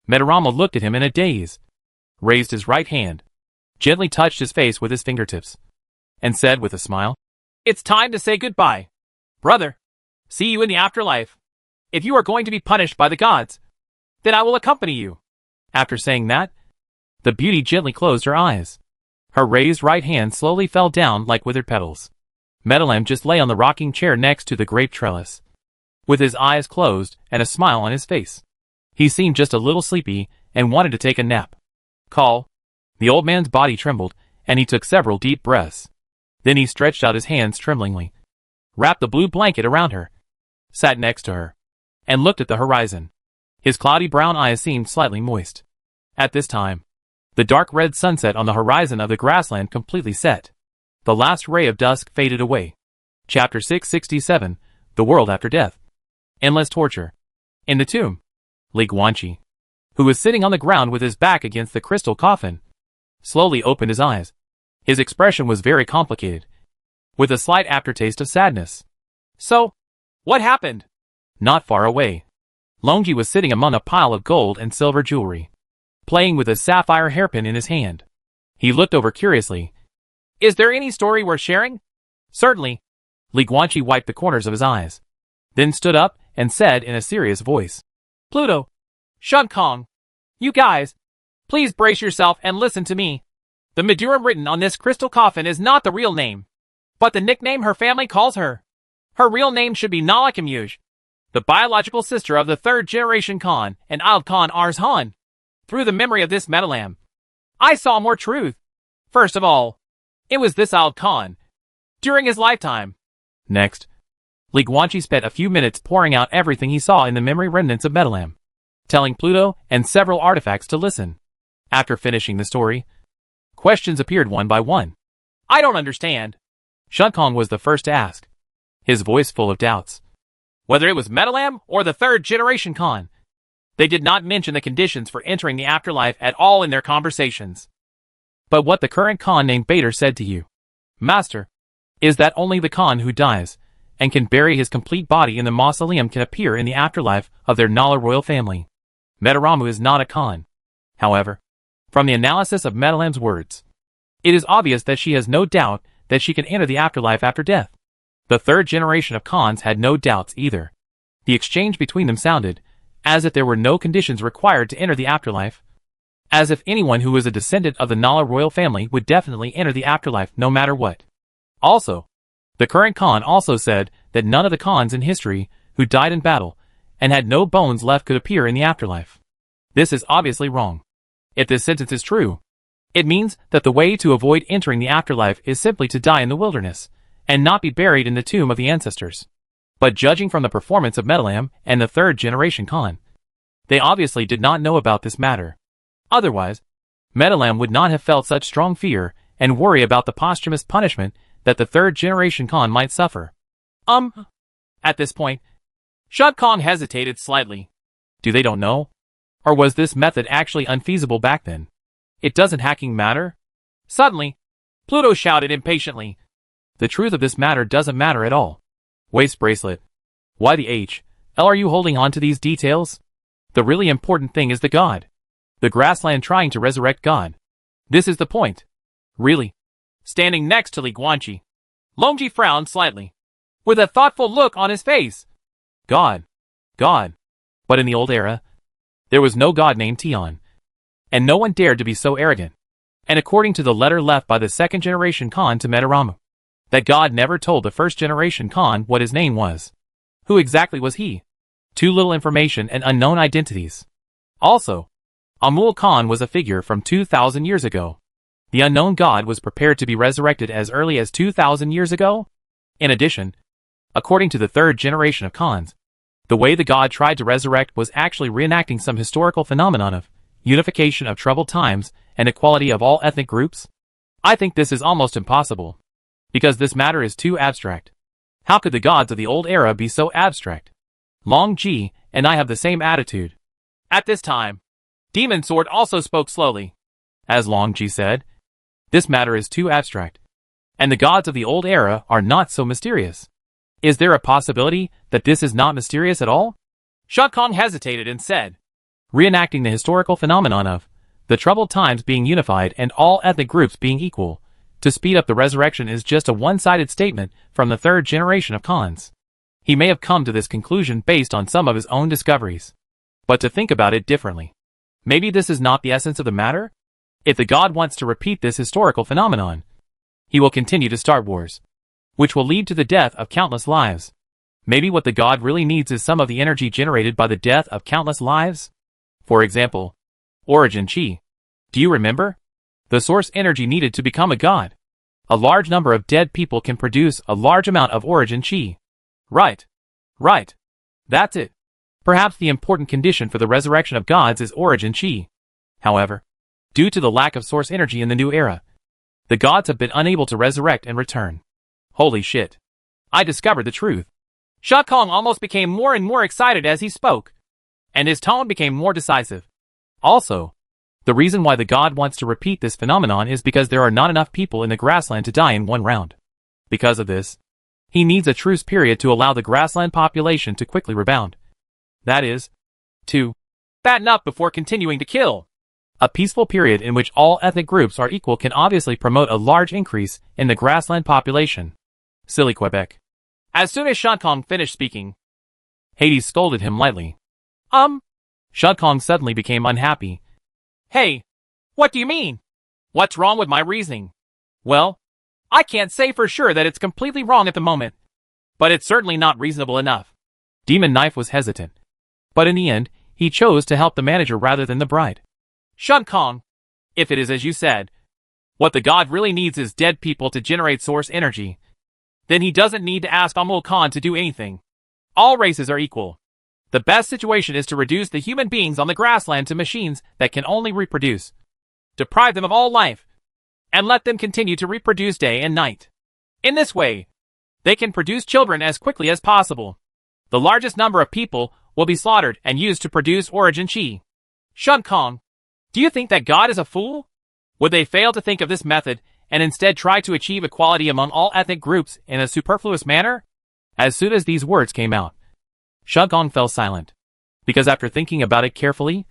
Metarama looked at him in a daze, raised his right hand, gently touched his face with his fingertips, and said with a smile, "It's time to say goodbye. Brother, see you in the afterlife. If you are going to be punished by the gods, then I will accompany you." After saying that, the beauty gently closed her eyes. Her raised right hand slowly fell down like withered petals. Metalem just lay on the rocking chair next to the grape trellis, with his eyes closed and a smile on his face. He seemed just a little sleepy and wanted to take a nap. Call. The old man's body trembled, and he took several deep breaths. Then he stretched out his hands tremblingly, wrapped the blue blanket around her, sat next to her, and looked at the horizon. His cloudy brown eyes seemed slightly moist. At this time, the dark red sunset on the horizon of the grassland completely set. The last ray of dusk faded away. Chapter 667, The World After Death. Endless torture. In the tomb, Li Guanqi, who was sitting on the ground with his back against the crystal coffin, slowly opened his eyes. His expression was very complicated, with a slight aftertaste of sadness. So, what happened? Not far away, Longji was sitting among a pile of gold and silver jewelry, playing with a sapphire hairpin in his hand. He looked over curiously. Is there any story worth sharing? Certainly. Li Guanqi wiped the corners of his eyes, then stood up and said in a serious voice, Pluto, Shun Kong, you guys, please brace yourself and listen to me. The Madurum written on this crystal coffin is not the real name, but the nickname her family calls her. Her real name should be Nalakamyuj, the biological sister of the third generation Khan and Ald Khan Ars Han. Through the memory of this Metalam, I saw more truth. First of all, it was this Ald Khan, during his lifetime. Next, Li Guanqi spent a few minutes pouring out everything he saw in the memory remnants of Metalam, telling Pluto and several artifacts to listen. After finishing the story, questions appeared one by one. I don't understand. Shun Kong was the first to ask, his voice full of doubts. Whether it was Metalam or the third generation Khan, they did not mention the conditions for entering the afterlife at all in their conversations. But what the current Khan named Bader said to you, Master, is that only the Khan who dies and can bury his complete body in the mausoleum can appear in the afterlife of their Nala royal family. Metaramu is not a Khan. However, from the analysis of Metalam's words, it is obvious that she has no doubt that she can enter the afterlife after death. The third generation of Khans had no doubts either. The exchange between them sounded as if there were no conditions required to enter the afterlife, as if anyone who was a descendant of the Nala royal family would definitely enter the afterlife no matter what. Also, the current Khan also said that none of the Khans in history who died in battle and had no bones left could appear in the afterlife. This is obviously wrong. If this sentence is true, it means that the way to avoid entering the afterlife is simply to die in the wilderness and not be buried in the tomb of the ancestors. But judging from the performance of Metalam and the third generation Khan, they obviously did not know about this matter. Otherwise, Metalam would not have felt such strong fear and worry about the posthumous punishment that the third generation Khan might suffer. At this point, Shun Kong hesitated slightly. Do they don't know? Or was this method actually unfeasible back then? It doesn't hacking matter? Suddenly, Pluto shouted impatiently. The truth of this matter doesn't matter at all. Waist bracelet. Why the H.L. are you holding on to these details? The really important thing is the god. The grassland trying to resurrect God. This is the point. Really. Standing next to Li Guanqi, Longji frowned slightly, with a thoughtful look on his face. God. God. But in the old era, there was no god named Tian, and no one dared to be so arrogant. And according to the letter left by the second generation Khan to Metaramu, that god never told the first generation Khan what his name was. Who exactly was he? Too little information and unknown identities. Also, Amul Khan was a figure from 2,000 years ago. The unknown god was prepared to be resurrected as early as 2,000 years ago? In addition, according to the third generation of Khans, the way the god tried to resurrect was actually reenacting some historical phenomenon of unification of troubled times and equality of all ethnic groups. I think this is almost impossible, because this matter is too abstract. How could the gods of the old era be so abstract? Long Ji and I have the same attitude. At this time, Demon Sword also spoke slowly. As Longji said, this matter is too abstract, and the gods of the old era are not so mysterious. Is there a possibility that this is not mysterious at all? Shadkong hesitated and said, reenacting the historical phenomenon of the troubled times being unified and all ethnic groups being equal, to speed up the resurrection is just a one-sided statement from the third generation of Khans. He may have come to this conclusion based on some of his own discoveries. But to think about it differently, maybe this is not the essence of the matter? If the god wants to repeat this historical phenomenon, he will continue to start wars, which will lead to the death of countless lives. Maybe what the god really needs is some of the energy generated by the death of countless lives? For example, Origin Chi. Do you remember? The source energy needed to become a god. A large number of dead people can produce a large amount of Origin Chi. Right. Right. That's it. Perhaps the important condition for the resurrection of gods is Origin Chi. However, due to the lack of source energy in the new era, the gods have been unable to resurrect and return. Holy shit. I discovered the truth. Shadkong almost became more and more excited as he spoke, and his tone became more decisive. Also, the reason why the god wants to repeat this phenomenon is because there are not enough people in the grassland to die in one round. Because of this, he needs a truce period to allow the grassland population to quickly rebound. That is, to fatten up before continuing to kill. A peaceful period in which all ethnic groups are equal can obviously promote a large increase in the grassland population. Silly Quebec. As soon as Shadkong finished speaking, Hades scolded him lightly. Shadkong suddenly became unhappy. Hey, what do you mean? What's wrong with my reasoning? Well, I can't say for sure that it's completely wrong at the moment, but it's certainly not reasonable enough. Demon Knife was hesitant, but in the end, he chose to help the manager rather than the bride. Shadkong, if it is as you said, what the god really needs is dead people to generate source energy, then he doesn't need to ask Amul Khan to do anything. All races are equal. The best situation is to reduce the human beings on the grassland to machines that can only reproduce. Deprive them of all life, and let them continue to reproduce day and night. In this way, they can produce children as quickly as possible. The largest number of people will be slaughtered and used to produce Origin Chi. Shadkong, do you think that God is a fool? Would they fail to think of this method and instead try to achieve equality among all ethnic groups in a superfluous manner? As soon as these words came out, Shadkong fell silent, because after thinking about it carefully,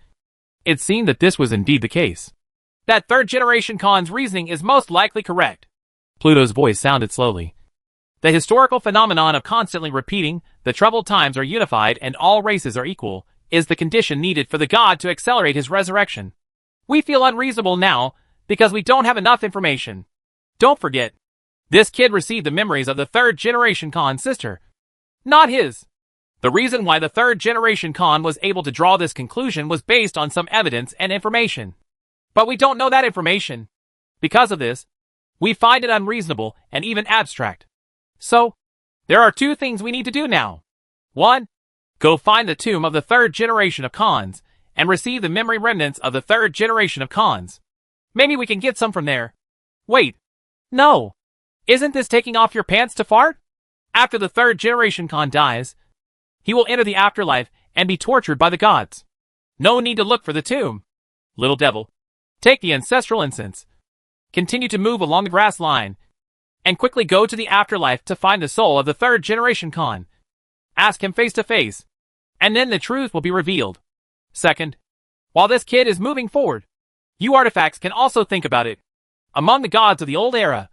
it seemed that this was indeed the case. That third-generation Khan's reasoning is most likely correct. Pluto's voice sounded slowly. The historical phenomenon of constantly repeating, the troubled times are unified and all races are equal, is the condition needed for the god to accelerate his resurrection. We feel unreasonable now, because we don't have enough information. Don't forget, this kid received the memories of the third-generation Khan's sister, not his. The reason why the third-generation Khan was able to draw this conclusion was based on some evidence and information. But we don't know that information. Because of this, we find it unreasonable and even abstract. So, there are two things we need to do now. 1. Go find the tomb of the third generation of Khans, and receive the memory remnants of the third generation of Khans. Maybe we can get some from there. Wait. No. Isn't this taking off your pants to fart? After the third generation Khan dies, he will enter the afterlife and be tortured by the gods. No need to look for the tomb. Little devil, take the ancestral incense. Continue to move along the grass line, and quickly go to the afterlife to find the soul of the third generation Khan. Ask him face to face, and then the truth will be revealed. 2nd, while this kid is moving forward, you artifacts can also think about it. Among the gods of the old era,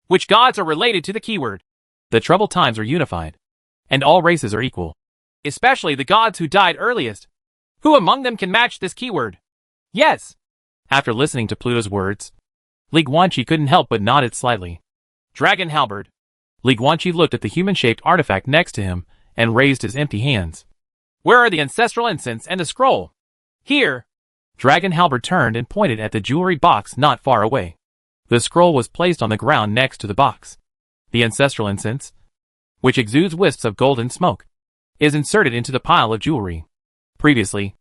which gods are related to the keyword? The troubled times are unified, and all races are equal. Especially the gods who died earliest. Who among them can match this keyword? Yes. After listening to Pluto's words, Li Guanqi couldn't help but nodded slightly. Dragon Halberd. Li Guanqi looked at the human-shaped artifact next to him and raised his empty hands. Where are the ancestral incense and the scroll? Here. Dragon Halberd turned and pointed at the jewelry box not far away. The scroll was placed on the ground next to the box. The ancestral incense, which exudes wisps of golden smoke, is inserted into the pile of jewelry. Previously,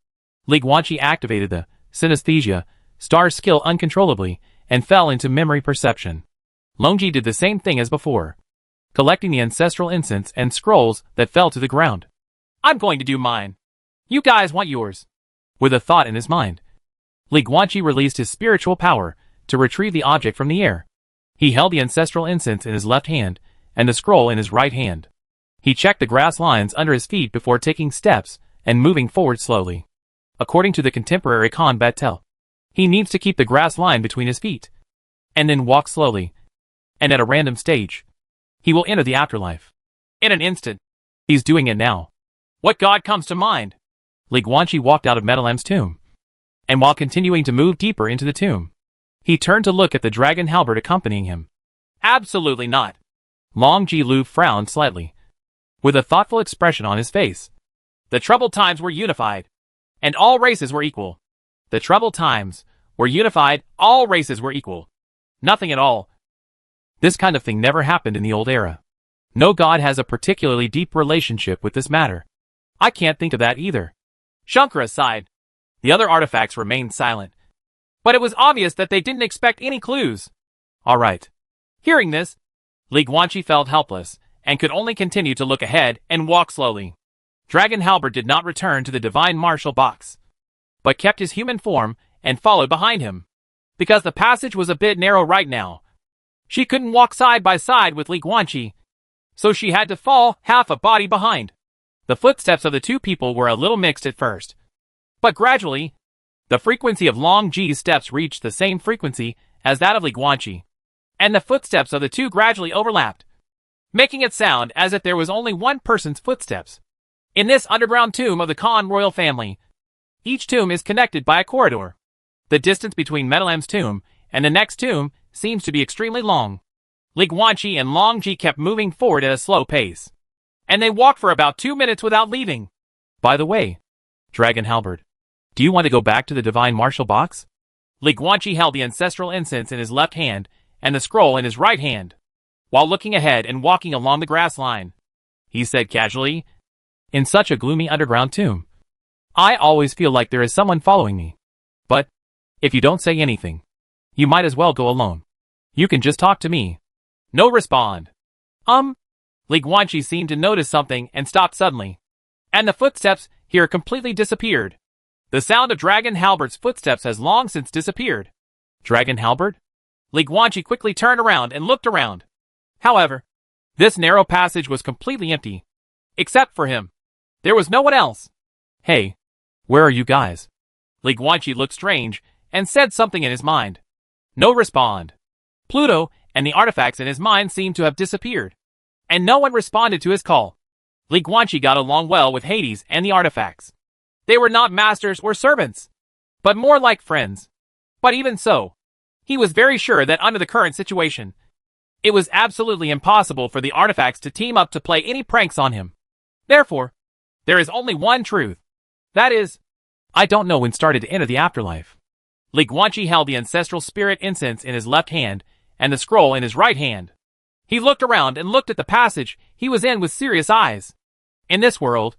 Li Guanqi activated the synesthesia star skill uncontrollably and fell into memory perception. Longji did the same thing as before, collecting the ancestral incense and scrolls that fell to the ground. I'm going to do mine. You guys want yours. With a thought in his mind, Li Guanqi released his spiritual power to retrieve the object from the air. He held the ancestral incense in his left hand and the scroll in his right hand. He checked the grass lines under his feet before taking steps and moving forward slowly. According to the contemporary combat tell, he needs to keep the grass line between his feet, and then walk slowly, and at a random stage, he will enter the afterlife. In an instant, he's doing it now. What god comes to mind? Li Guanqi walked out of Metalam's tomb, and while continuing to move deeper into the tomb, he turned to look at the dragon halberd accompanying him. Absolutely not. Long Ji-Lu frowned slightly, with a thoughtful expression on his face. The troubled times were unified, and all races were equal. The troubled times were unified, all races were equal. Nothing at all. This kind of thing never happened in the old era. No god has a particularly deep relationship with this matter. I can't think of that either. Shankara sighed. The other artifacts remained silent, but it was obvious that they didn't expect any clues. All right. Hearing this, Li Guanqi felt helpless and could only continue to look ahead and walk slowly. Dragon Halberd did not return to the divine martial box, but kept his human form and followed behind him. Because the passage was a bit narrow right now, she couldn't walk side by side with Li Guanqi, so she had to fall half a body behind. The footsteps of the two people were a little mixed at first, but gradually, the frequency of Long Ji's steps reached the same frequency as that of Li Guanqi, and the footsteps of the two gradually overlapped, making it sound as if there was only one person's footsteps. In this underground tomb of the Khan royal family, each tomb is connected by a corridor. The distance between Metalam's tomb and the next tomb seems to be extremely long. Li Guanqi and Long Ji kept moving forward at a slow pace, and they walked for about 2 minutes without leaving. By the way, Dragon Halberd, do you want to go back to the divine martial box? Li Guanqi held the ancestral incense in his left hand and the scroll in his right hand, while looking ahead and walking along the grass line. He said casually, in such a gloomy underground tomb, I always feel like there is someone following me. But, if you don't say anything, you might as well go alone. You can just talk to me. No respond. Li Guanqi seemed to notice something and stopped suddenly, and the footsteps here completely disappeared. The sound of Dragon Halberd's footsteps has long since disappeared. Dragon Halberd? Li Guanqi quickly turned around and looked around. However, this narrow passage was completely empty. Except for him. There was no one else. Hey, where are you guys? Li Guanqi looked strange and said something in his mind. No respond. Pluto and the artifacts in his mind seemed to have disappeared, and no one responded to his call. Li Guanqi got along well with Hades and the artifacts. They were not masters or servants, but more like friends. But even so, he was very sure that under the current situation, it was absolutely impossible for the artifacts to team up to play any pranks on him. Therefore, there is only one truth. That is, I don't know when started to enter the afterlife. Li Guanqi held the ancestral spirit incense in his left hand and the scroll in his right hand. He looked around and looked at the passage he was in with serious eyes. In this world,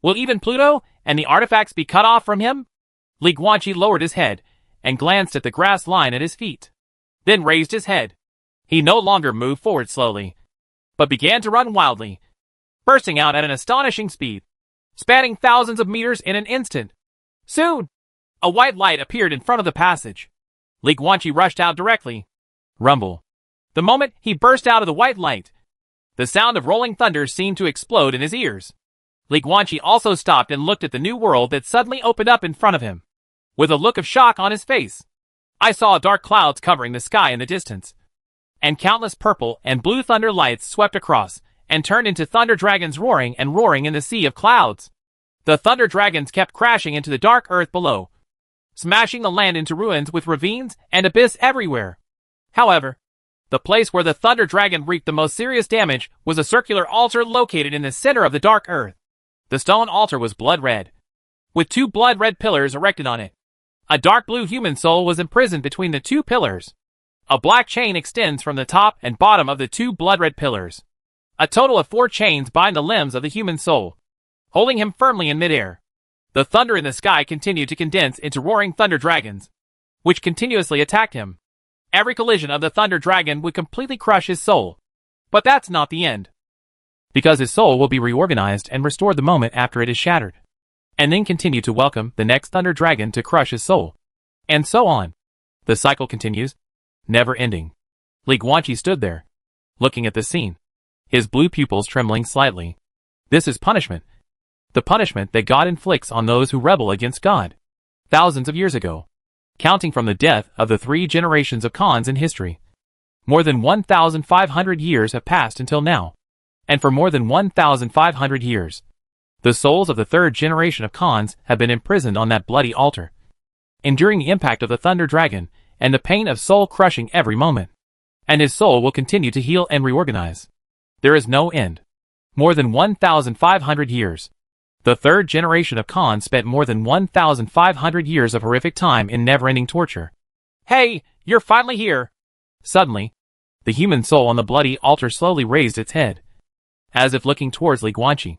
will even Pluto and the artifacts be cut off from him? Li Guanqi lowered his head and glanced at the grass line at his feet, then raised his head. He no longer moved forward slowly, but began to run wildly, bursting out at an astonishing speed, spanning thousands of meters in an instant. Soon, a white light appeared in front of the passage. Li Guanqi rushed out directly. Rumble. The moment he burst out of the white light, the sound of rolling thunder seemed to explode in his ears. Li Guanqi also stopped and looked at the new world that suddenly opened up in front of him, with a look of shock on his face. I saw dark clouds covering the sky in the distance, and countless purple and blue thunder lights swept across and turned into thunder dragons roaring and roaring in the sea of clouds. The thunder dragons kept crashing into the dark earth below, smashing the land into ruins with ravines and abyss everywhere. However, the place where the thunder dragon reaped the most serious damage was a circular altar located in the center of the dark earth. The stone altar was blood red, with 2 blood-red pillars erected on it. A dark blue human soul was imprisoned between the 2 pillars. A black chain extends from the top and bottom of the 2 blood-red pillars. A total of 4 chains bind the limbs of the human soul, holding him firmly in midair. The thunder in the sky continued to condense into roaring thunder dragons, which continuously attacked him. Every collision of the thunder dragon would completely crush his soul. But that's not the end, because his soul will be reorganized and restored the moment after it is shattered. and then continue to welcome the next thunder dragon to crush his soul. And so on. The cycle continues, never ending. Li Guanqi stood there, looking at the scene, his blue pupils trembling slightly. This is punishment. The punishment that God inflicts on those who rebel against God. Thousands of years ago, counting from the death of the 3 generations of Khans in history. More than 1,500 years have passed until now. And for more than 1,500 years, the souls of the 3rd generation of Khans have been imprisoned on that bloody altar, enduring the impact of the thunder dragon and the pain of soul crushing every moment. And his soul will continue to heal and reorganize. There is no end. More than 1,500 years. The 3rd generation of Khans spent more than 1,500 years of horrific time in never-ending torture. Hey, you're finally here! Suddenly, the human soul on the bloody altar slowly raised its head, as if looking towards Li Guanqi.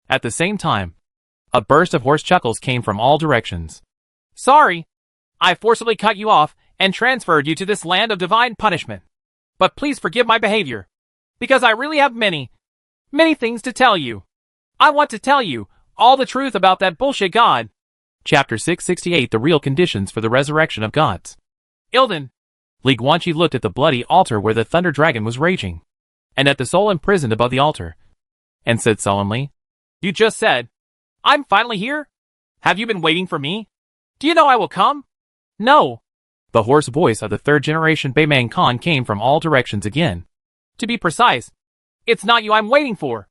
At the same time, a burst of hoarse chuckles came from all directions. Sorry, I forcibly cut you off and transferred you to this land of divine punishment. But please forgive my behavior, because I really have many things to tell you. I want to tell you all the truth about that bullshit God. Chapter 668: The Real Conditions for the Resurrection of Gods. Ilden. Li Guanqi looked at the bloody altar where the thunder dragon was raging, and at the soul imprisoned above the altar, and said solemnly, You just said, I'm finally here? Have you been waiting for me? Do you know I will come? No. The hoarse voice of the 3rd generation Beimang Khan came from all directions again. To be precise, it's not you I'm waiting for,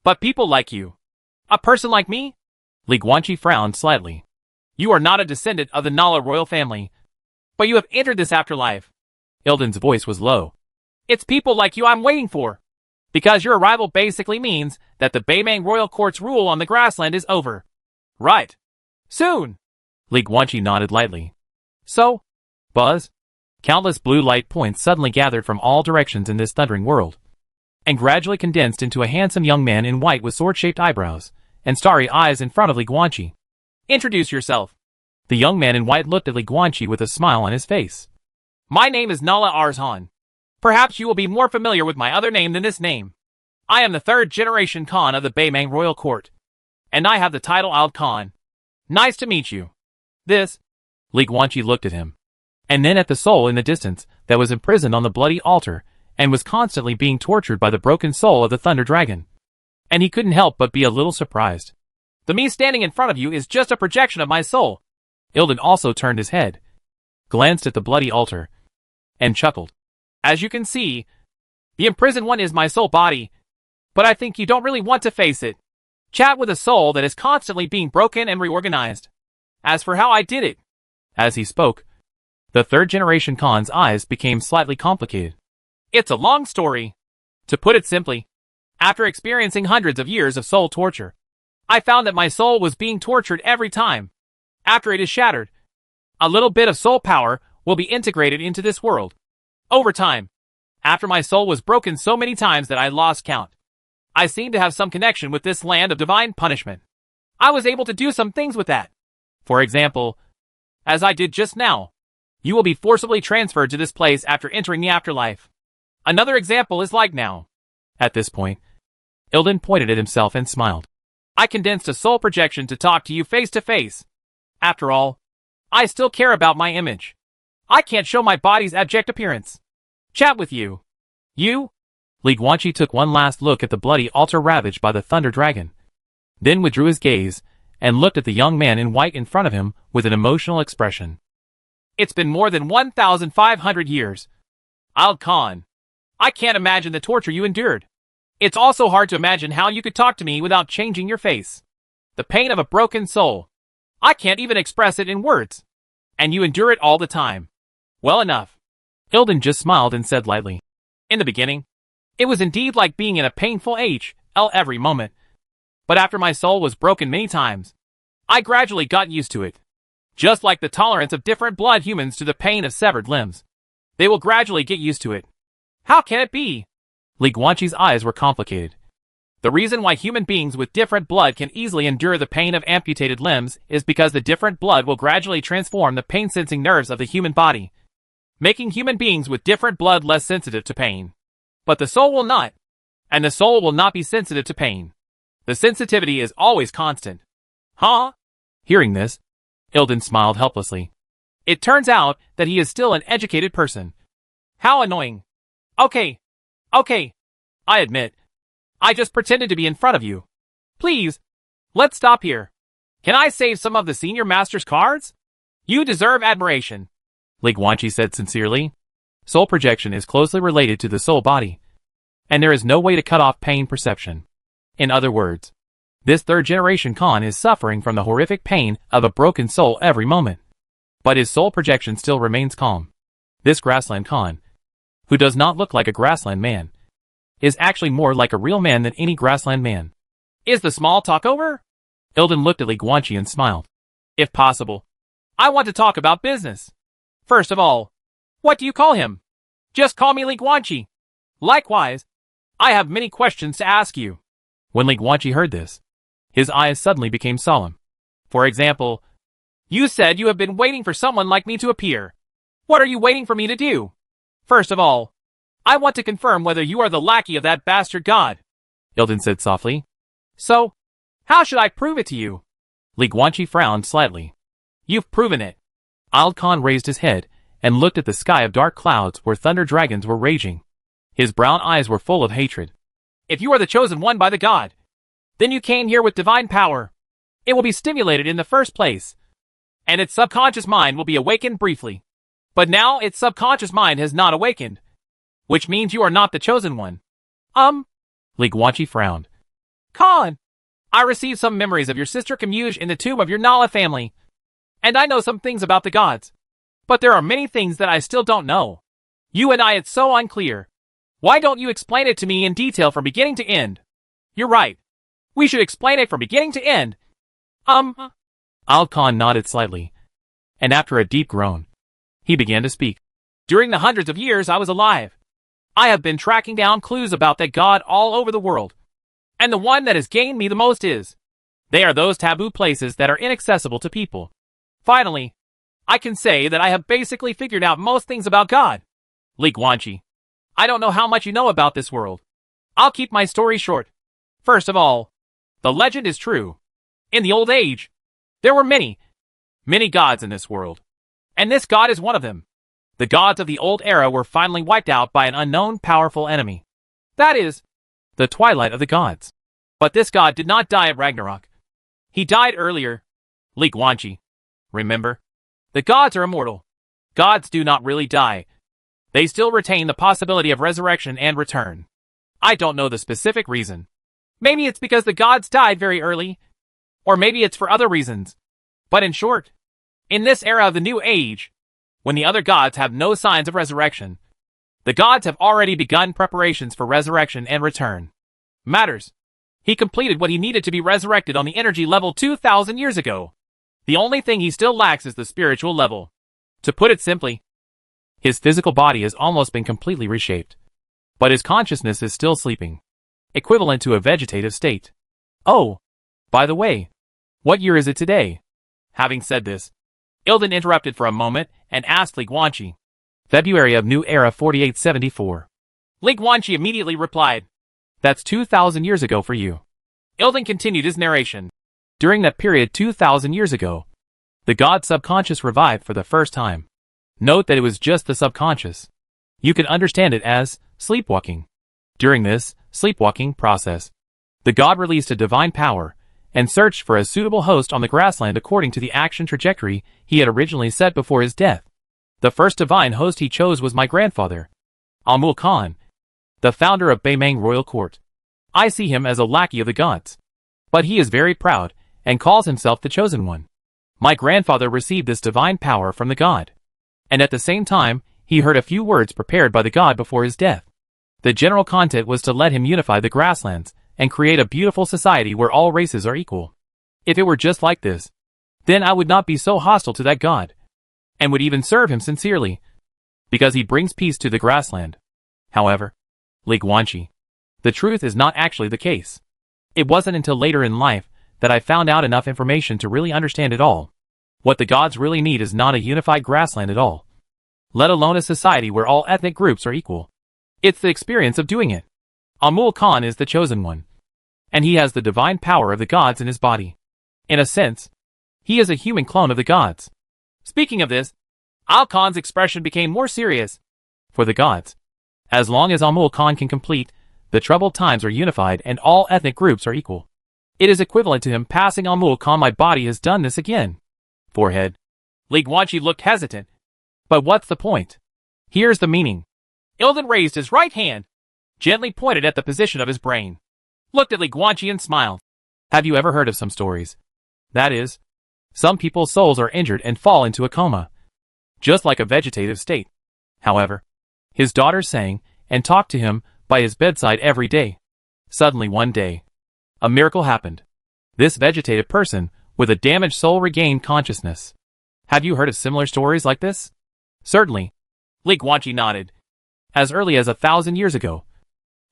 but people like you. A person like me? Li Guanqi frowned slightly. You are not a descendant of the Nala royal family, but you have entered this afterlife. Ilden's voice was low. It's people like you I'm waiting for, because your arrival basically means that the Beimang royal court's rule on the grassland is over. Right. Soon. Li Guanqi nodded lightly. So, Buzz, countless blue light points suddenly gathered from all directions in this thundering world, and gradually condensed into a handsome young man in white with sword-shaped eyebrows and starry eyes in front of Li Guanqi. Introduce yourself. The young man in white looked at Li Guanqi with a smile on his face. My name is Nala Arzhan. Perhaps you will be more familiar with my other name than this name. I am the 3rd generation Khan of the Beimang royal court, and I have the title Ald Khan. Nice to meet you. This. Li Guanqi looked at him, and then at the soul in the distance that was imprisoned on the bloody altar and was constantly being tortured by the broken soul of the thunder dragon. And he couldn't help but be a little surprised. The me standing in front of you is just a projection of my soul. Ilden also turned his head, glanced at the bloody altar, and chuckled. As you can see, the imprisoned one is my soul body, but I think you don't really want to face it. Chat with a soul that is constantly being broken and reorganized. As for how I did it. As he spoke, the 3rd generation Khan's eyes became slightly complicated. It's a long story. To put it simply, after experiencing hundreds of years of soul torture, I found that my soul was being tortured every time. After it is shattered, a little bit of soul power will be integrated into this world. Over time, after my soul was broken so many times that I lost count, I seemed to have some connection with this land of divine punishment. I was able to do some things with that. For example, as I did just now, you will be forcibly transferred to this place after entering the afterlife. Another example is like now. At this point, Ilden pointed at himself and smiled. I condensed a soul projection to talk to you face to face. After all, I still care about my image. I can't show my body's abject appearance. Chat with you. You? Li Guanqi took one last look at the bloody altar ravaged by the thunder dragon, then withdrew his gaze and looked at the young man in white in front of him with an emotional expression. It's been more than 1,500 years. Ald Khan, I can't imagine the torture you endured. It's also hard to imagine how you could talk to me without changing your face. The pain of a broken soul. I can't even express it in words. And you endure it all the time. Well enough. Ilden just smiled and said lightly. In the beginning, it was indeed like being in a painful HL every moment. But after my soul was broken many times, I gradually got used to it. Just like the tolerance of different blood humans to the pain of severed limbs. They will gradually get used to it. How can it be? Li Guanqi's eyes were complicated. The reason why human beings with different blood can easily endure the pain of amputated limbs is because the different blood will gradually transform the pain-sensing nerves of the human body, making human beings with different blood less sensitive to pain. But the soul will not, and the soul will not be sensitive to pain. The sensitivity is always constant. Huh? Hearing this, Ilden smiled helplessly. It turns out that he is still an educated person. How annoying. Okay. I admit. I just pretended to be in front of you. Please, let's stop here. Can I save some of the senior master's cards? You deserve admiration, Li Guanqi said sincerely. Soul projection is closely related to the soul body, and there is no way to cut off pain perception. In other words, this third-generation Khan is suffering from the horrific pain of a broken soul every moment. But his soul projection still remains calm. This grassland Khan, who does not look like a grassland man, is actually more like a real man than any grassland man. Is the small talk over? Ilden looked at Li Guanqi and smiled. If possible, I want to talk about business. First of all, what do you call him? Just call me Li Guanqi. Likewise, I have many questions to ask you. When Li Guanqi heard this, his eyes suddenly became solemn. For example, you said you have been waiting for someone like me to appear. What are you waiting for me to do? First of all, I want to confirm whether you are the lackey of that bastard god, Ilden said softly. So, how should I prove it to you? Li Guanqi frowned slightly. You've proven it. Ald Khan raised his head and looked at the sky of dark clouds where thunder dragons were raging. His brown eyes were full of hatred. If you are the chosen one by the god, then you came here with divine power. It will be stimulated in the first place, and its subconscious mind will be awakened briefly. But now its subconscious mind has not awakened, which means you are not the chosen one. Li Guanqi frowned. Khan, I received some memories of your sister Camuge in the tomb of your Nala family, and I know some things about the gods. But there are many things that I still don't know. You and I, it's so unclear. Why don't you explain it to me in detail from beginning to end? You're right. We should explain it from beginning to end. Ald Khan nodded slightly, and after a deep groan, he began to speak. During the hundreds of years I was alive, I have been tracking down clues about that god all over the world. And the one that has gained me the most is, they are those taboo places that are inaccessible to people. Finally, I can say that I have basically figured out most things about God. Li Guanqi, I don't know how much you know about this world. I'll keep my story short. First of all, the legend is true. In the old age, there were many gods in this world. And this god is one of them. The gods of the old era were finally wiped out by an unknown powerful enemy. That is, the twilight of the gods. But this god did not die at Ragnarok. He died earlier. Li Guanqi, remember? The gods are immortal. Gods do not really die. They still retain the possibility of resurrection and return. I don't know the specific reason. Maybe it's because the gods died very early, or maybe it's for other reasons. But in short, in this era of the new age, when the other gods have no signs of resurrection, the gods have already begun preparations for resurrection and return. Matters. He completed what he needed to be resurrected on the energy level 2,000 years ago. The only thing he still lacks is the spiritual level. To put it simply, his physical body has almost been completely reshaped, but his consciousness is still sleeping, equivalent to a vegetative state. Oh, by the way, what year is it today? Having said this, Ilden interrupted for a moment and asked Li Guanqi. February of New Era 4874. Li Guanqi immediately replied, That's 2,000 years ago for you. Ilden continued his narration. During that period 2,000 years ago, the god subconscious revived for the first time. Note that it was just the subconscious. You can understand it as sleepwalking. During this sleepwalking process, the god released a divine power and searched for a suitable host on the grassland according to the action trajectory he had originally set before his death. The first divine host he chose was my grandfather, Amul Khan, the founder of Baimang Royal Court. I see him as a lackey of the gods, but he is very proud and calls himself the chosen one. My grandfather received this divine power from the god, and at the same time, he heard a few words prepared by the god before his death. The general content was to let him unify the grasslands and create a beautiful society where all races are equal. If it were just like this, then I would not be so hostile to that god, and would even serve him sincerely, because he brings peace to the grassland. However, Li Guanqi, the truth is not actually the case. It wasn't until later in life that I found out enough information to really understand it all. What the gods really need is not a unified grassland at all, let alone a society where all ethnic groups are equal. It's the experience of doing it. Amul Khan is the chosen one, and he has the divine power of the gods in his body. In a sense, He is a human clone of the gods. Speaking of this, Al Khan's expression became more serious. For the gods, as long as Amul Khan can complete, the troubled times are unified and all ethnic groups are equal. It is equivalent to him passing Amul Khan. My body has done this again. Forehead. Li Guanxi looked hesitant. But what's the point? Here's the meaning. Ilden raised his right hand, gently pointed at the position of his brain, looked at Li Guanxi and smiled. Have you ever heard of some stories? That is, some people's souls are injured and fall into a coma, just like a vegetative state. However, his daughter sang and talked to him by his bedside every day. Suddenly one day, a miracle happened. This vegetative person with a damaged soul regained consciousness. Have you heard of similar stories like this? Certainly. Li Guanxi nodded. As early as 1,000 years ago,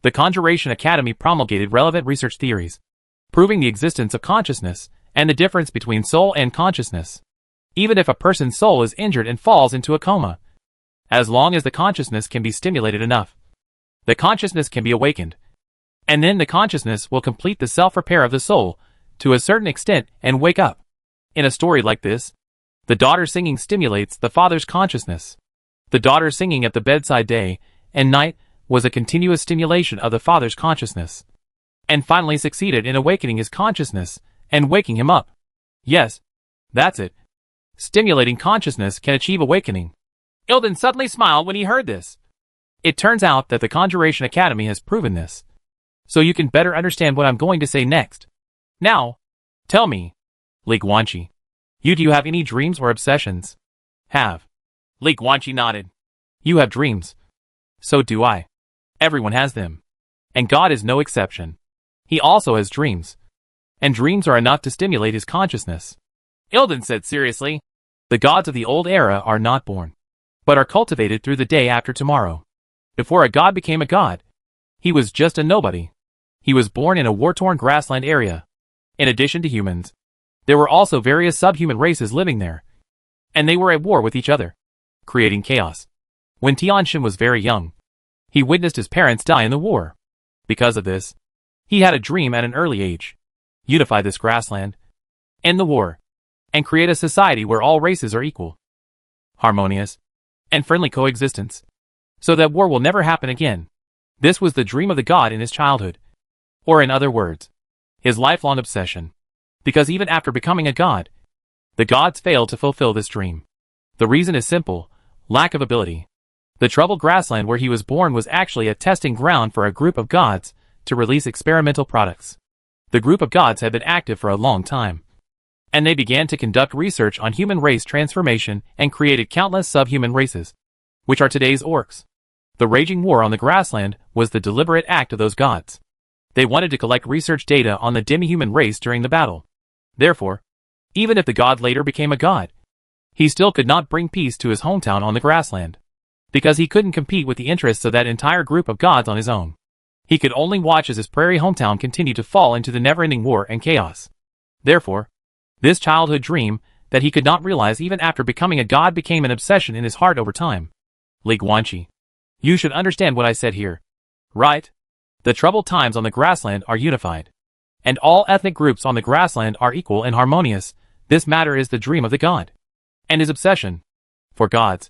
the Conjuration Academy promulgated relevant research theories, proving the existence of consciousness and the difference between soul and consciousness. Even if a person's soul is injured and falls into a coma, as long as the consciousness can be stimulated enough, the consciousness can be awakened. And then the consciousness will complete the self-repair of the soul to a certain extent and wake up. In a story like this, the daughter singing stimulates the father's consciousness. The daughter singing at the bedside day and night was a continuous stimulation of the father's consciousness, and finally succeeded in awakening his consciousness and waking him up. Yes, that's it. Stimulating consciousness can achieve awakening. Ilden suddenly smiled when he heard this. It turns out that the Conjuration Academy has proven this. So you can better understand what I'm going to say next. Now, tell me, Li Guanxi, do you have any dreams or obsessions? Have. Li Guanxi nodded. You have dreams. So do I. Everyone has them. And God is no exception. He also has dreams. And dreams are enough to stimulate his consciousness. Ilden said seriously, the gods of the old era are not born, but are cultivated through the day after tomorrow. Before a god became a god, he was just a nobody. He was born in a war-torn grassland area. In addition to humans, there were also various subhuman races living there. And they were at war with each other, creating chaos. When Tianxin was very young, he witnessed his parents die in the war. Because of this, he had a dream at an early age. Unify this grassland, end the war, and create a society where all races are equal, harmonious, and friendly coexistence, so that war will never happen again. This was the dream of the god in his childhood. Or in other words, his lifelong obsession. Because even after becoming a god, the gods failed to fulfill this dream. The reason is simple: lack of ability. The troubled grassland where he was born was actually a testing ground for a group of gods to release experimental products. The group of gods had been active for a long time, and they began to conduct research on human race transformation and created countless subhuman races, which are today's orcs. The raging war on the grassland was the deliberate act of those gods. They wanted to collect research data on the demi-human race during the battle. Therefore, even if the god later became a god, he still could not bring peace to his hometown on the grassland, because he couldn't compete with the interests of that entire group of gods on his own. He could only watch as his prairie hometown continued to fall into the never-ending war and chaos. Therefore, this childhood dream that he could not realize even after becoming a god became an obsession in his heart over time. Li Guanxi, you should understand what I said here. Right? The troubled times on the grassland are unified, and all ethnic groups on the grassland are equal and harmonious. This matter is the dream of the god, and his obsession for gods,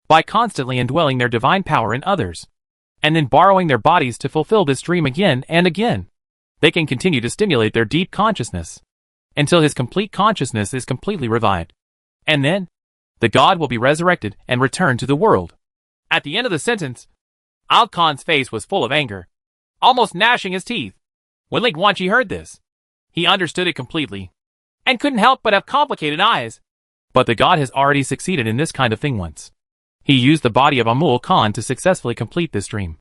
by constantly indwelling their divine power in others, and then borrowing their bodies to fulfill this dream again and again. They can continue to stimulate their deep consciousness, until his complete consciousness is completely revived. And then, the god will be resurrected and return to the world. At the end of the sentence, Al Khan's face was full of anger, almost gnashing his teeth. When Li Guanxi heard this, he understood it completely, and couldn't help but have complicated eyes. But the god has already succeeded in this kind of thing once. He used the body of Amul Khan to successfully complete this dream,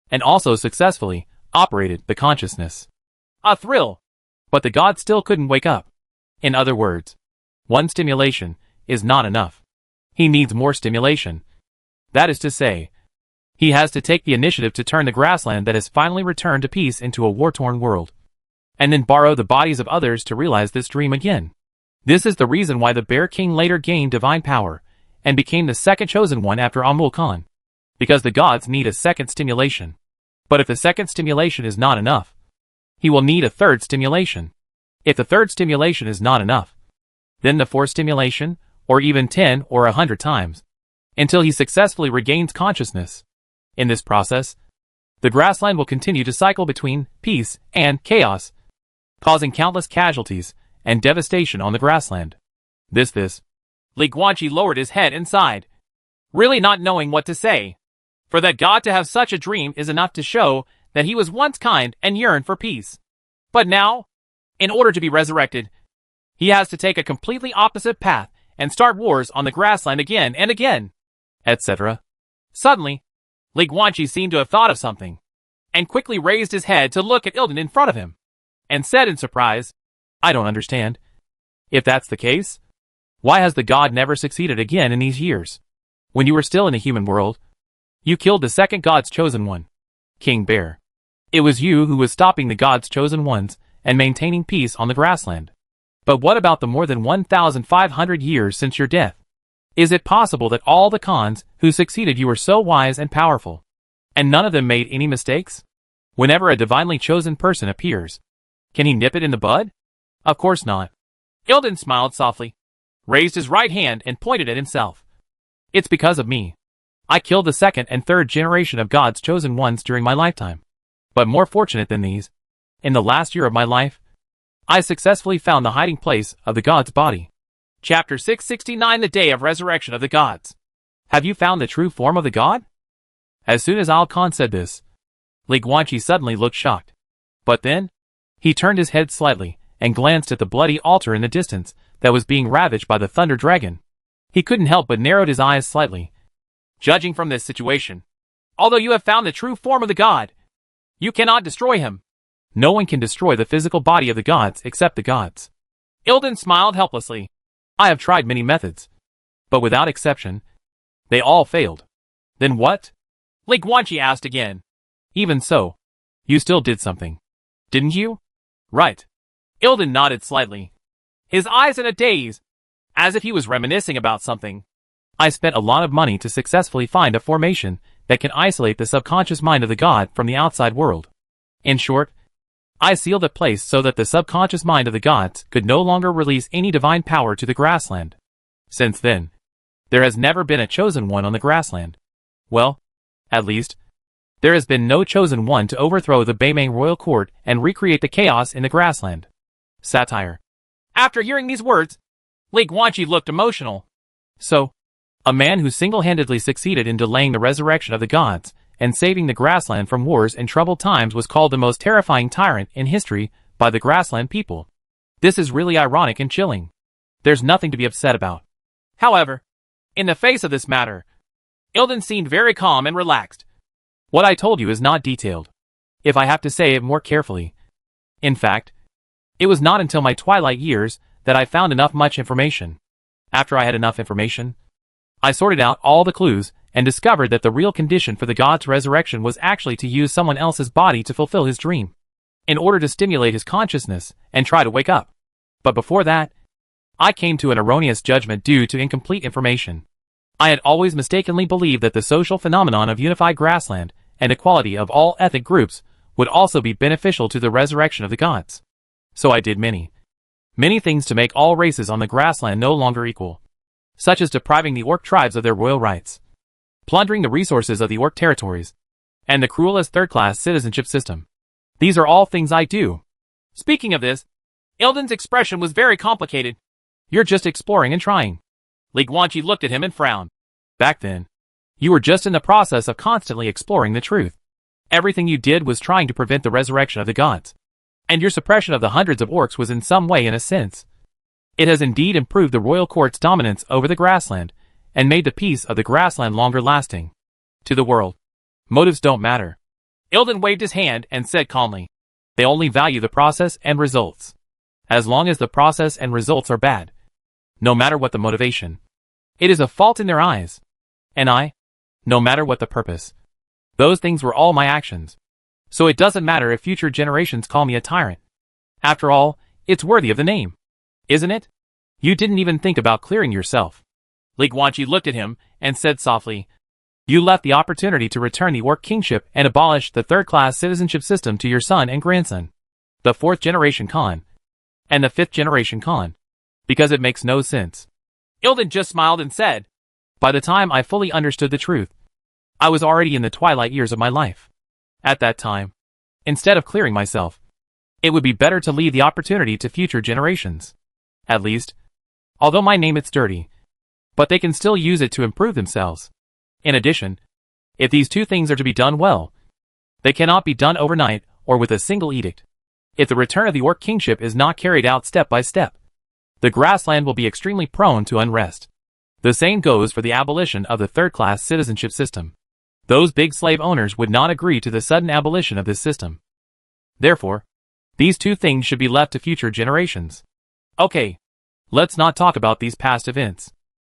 and also successfully operated the consciousness. A thrill! But the god still couldn't wake up. In other words, one stimulation is not enough. He needs more stimulation. That is to say, he has to take the initiative to turn the grassland that has finally returned to peace into a war-torn world, and then borrow the bodies of others to realize this dream again. This is the reason why the Bear King later gained divine power, and became the second chosen one after Amul Khan, because the gods need a second stimulation. But if the second stimulation is not enough, he will need a third stimulation. If the third stimulation is not enough, then the force stimulation, or even 10 or 100 times, until he successfully regains consciousness. In this process, the grassland will continue to cycle between peace and chaos, causing countless casualties and devastation on the grassland. This. Li Guanqi lowered his head and sighed, really not knowing what to say. For that god to have such a dream is enough to show that he was once kind and yearned for peace. But now, in order to be resurrected, he has to take a completely opposite path and start wars on the grassland again and again, etc. Suddenly, Li Guanqi seemed to have thought of something, and quickly raised his head to look at Ilden in front of him, and said in surprise, I don't understand. If that's the case, why has the god never succeeded again in these years? When you were still in the human world, you killed the second god's chosen one, King Bear. It was you who was stopping the god's chosen ones and maintaining peace on the grassland. But what about the more than 1,500 years since your death? Is it possible that all the Khans who succeeded you were so wise and powerful, and none of them made any mistakes? Whenever a divinely chosen person appears, can he nip it in the bud? Of course not. Ilden smiled softly, raised his right hand and pointed at himself. It's because of me. I killed the second and third generation of God's chosen ones during my lifetime. But more fortunate than these, in the last year of my life, I successfully found the hiding place of the god's body. Chapter 669, The Day of Resurrection of the Gods. Have you found the true form of the god? As soon as Al Khan said this, Li Guanqi suddenly looked shocked. But then, he turned his head slightly and glanced at the bloody altar in the distance that was being ravaged by the Thunder Dragon. He couldn't help but narrowed his eyes slightly. Judging from this situation, although you have found the true form of the god, you cannot destroy him. No one can destroy the physical body of the gods except the gods. Ilden smiled helplessly. I have tried many methods, but without exception, they all failed. Then what? Li Guanqi asked again. Even so, you still did something, didn't you? Right. Ilden nodded slightly, his eyes in a daze, as if he was reminiscing about something. I spent a lot of money to successfully find a formation that can isolate the subconscious mind of the god from the outside world. In short, I sealed a place so that the subconscious mind of the gods could no longer release any divine power to the grassland. Since then, there has never been a chosen one on the grassland. Well, at least, there has been no chosen one to overthrow the Beimeng royal court and recreate the chaos in the grassland. Satire. After hearing these words, Li Guanqi looked emotional. So, a man who single-handedly succeeded in delaying the resurrection of the gods and saving the grassland from wars and troubled times was called the most terrifying tyrant in history by the grassland people. This is really ironic and chilling. There's nothing to be upset about. However, in the face of this matter, Ilden seemed very calm and relaxed. What I told you is not detailed, if I have to say it more carefully. In fact, it was not until my twilight years that I found much information. After I had enough information, I sorted out all the clues and discovered that the real condition for the god's resurrection was actually to use someone else's body to fulfill his dream, in order to stimulate his consciousness and try to wake up. But before that, I came to an erroneous judgment due to incomplete information. I had always mistakenly believed that the social phenomenon of unified grassland and equality of all ethnic groups would also be beneficial to the resurrection of the gods. So I did many things to make all races on the grassland no longer equal, such as depriving the orc tribes of their royal rights, plundering the resources of the orc territories, and the cruelest third-class citizenship system. These are all things I do. Speaking of this, Ilden's expression was very complicated. You're just exploring and trying. Li Guanqi looked at him and frowned. Back then, you were just in the process of constantly exploring the truth. Everything you did was trying to prevent the resurrection of the gods. And your suppression of the hundreds of orcs was in some way in a sense. It has indeed improved the royal court's dominance over the grassland, and made the peace of the grassland longer lasting. To the world, motives don't matter. Ilden waved his hand and said calmly, they only value the process and results. As long as the process and results are bad, no matter what the motivation, it is a fault in their eyes. And I, no matter what the purpose, those things were all my actions. So it doesn't matter if future generations call me a tyrant. After all, it's worthy of the name, isn't it? You didn't even think about clearing yourself. Li Guanqi looked at him and said softly, you left the opportunity to return the orc kingship and abolish the third-class citizenship system to your son and grandson, the 4th generation Khan, and the 5th generation Khan. because it makes no sense. Ilden just smiled and said, by the time I fully understood the truth, I was already in the twilight years of my life. At that time, instead of clearing myself, it would be better to leave the opportunity to future generations. At least, although my name it's dirty, but they can still use it to improve themselves. In addition, if these two things are to be done well, they cannot be done overnight or with a single edict. If the return of the Orc kingship is not carried out step by step, the grassland will be extremely prone to unrest. The same goes for the abolition of the third-class citizenship system. Those big slave owners would not agree to the sudden abolition of this system. Therefore, these two things should be left to future generations. Okay, let's not talk about these past events.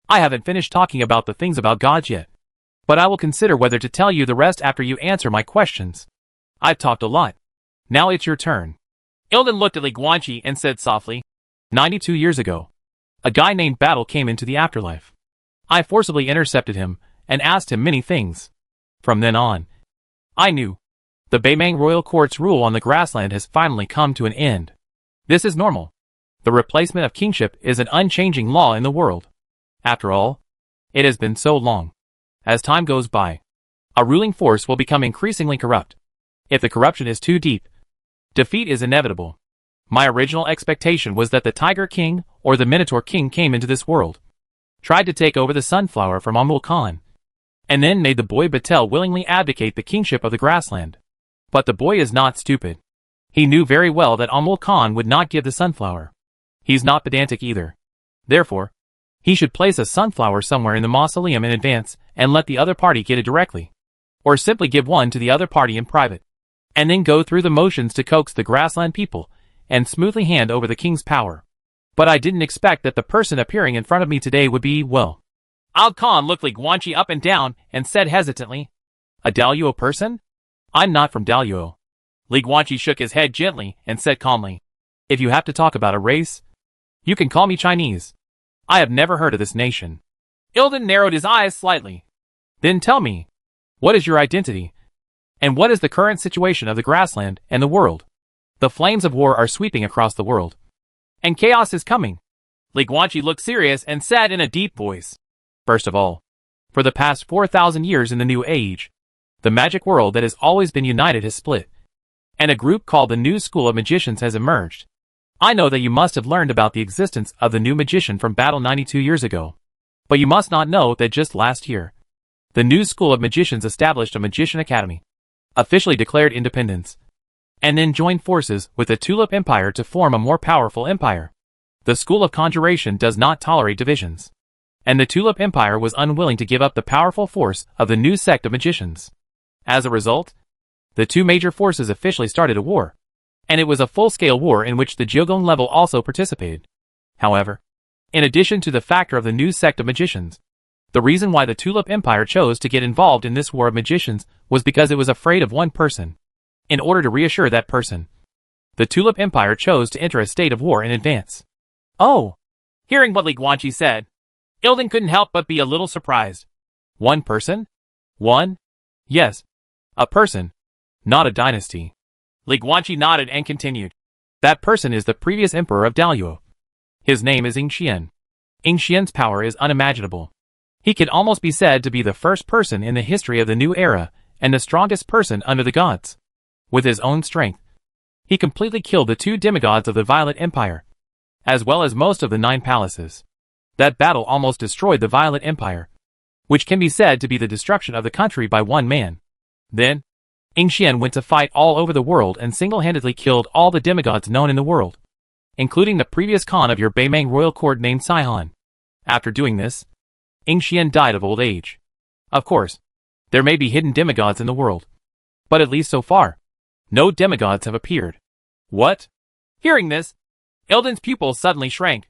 I haven't finished talking about the things about gods yet, but I will consider whether to tell you the rest after you answer my questions. I've talked a lot. Now it's your turn. Ilden looked at Li Guanqi and said softly, 92 years ago, a guy named Battle came into the afterlife. I forcibly intercepted him and asked him many things. From then on, I knew. The Beimang Royal Court's rule on the grassland has finally come to an end. This is normal. The replacement of kingship is an unchanging law in the world. After all, it has been so long. As time goes by, a ruling force will become increasingly corrupt. If the corruption is too deep, defeat is inevitable. My original expectation was that the Tiger King or the Minotaur King came into this world, tried to take over the Sunflower from Amul Khan, and then made the boy Batel willingly abdicate the kingship of the grassland. But the boy is not stupid. He knew very well that Amul Khan would not give the Sunflower. He's not pedantic either. Therefore, he should place a Sunflower somewhere in the mausoleum in advance and let the other party get it directly. Or simply give one to the other party in private, and then go through the motions to coax the grassland people and smoothly hand over the king's power. But I didn't expect that the person appearing in front of me today would be, well. Al Khan looked Li Guanqi up and down and said hesitantly, a Daluo person? I'm not from Daluo. Li Guanqi shook his head gently and said calmly, if you have to talk about a race, you can call me Chinese. I have never heard of this nation. Ilden narrowed his eyes slightly. Then tell me, what is your identity? And what is the current situation of the grassland and the world? The flames of war are sweeping across the world, and chaos is coming. Li Guanqi looked serious and said in a deep voice, first of all, for the past 4,000 years in the New Age, the magic world that has always been united has split, and a group called the New School of Magicians has emerged. I know that you must have learned about the existence of the new magician from battle 92 years ago, but you must not know that just last year, the New School of Magicians established a Magician Academy, officially declared independence, and then joined forces with the Tulip Empire to form a more powerful empire. The School of Conjuration does not tolerate divisions, and the Tulip Empire was unwilling to give up the powerful force of the new sect of magicians. As a result, the two major forces officially started a war, and it was a full-scale war in which the Jiogon level also participated. However, in addition to the factor of the new sect of magicians, the reason why the Tulip Empire chose to get involved in this war of magicians was because it was afraid of one person. In order to reassure that person, the Tulip Empire chose to enter a state of war in advance. Oh! Hearing what Li Guanqi said, Ilden couldn't help but be a little surprised. One person? One? Yes. A person. Not a dynasty. Li Guanqi nodded and continued. That person is the previous emperor of Daluo. His name is Yingxian. Yingxian's power is unimaginable. He can almost be said to be the first person in the history of the new era and the strongest person under the gods. With his own strength, he completely killed the two demigods of the Violet Empire, as well as most of the 9 palaces. That battle almost destroyed the Violet Empire, which can be said to be the destruction of the country by one man. Then, Yingxian went to fight all over the world and single-handedly killed all the demigods known in the world, including the previous Khan of your Beimang royal court named Saihan. After doing this, Yingxian died of old age. Of course, there may be hidden demigods in the world, but at least so far, no demigods have appeared. What? Hearing this, Ilden's pupils suddenly shrank,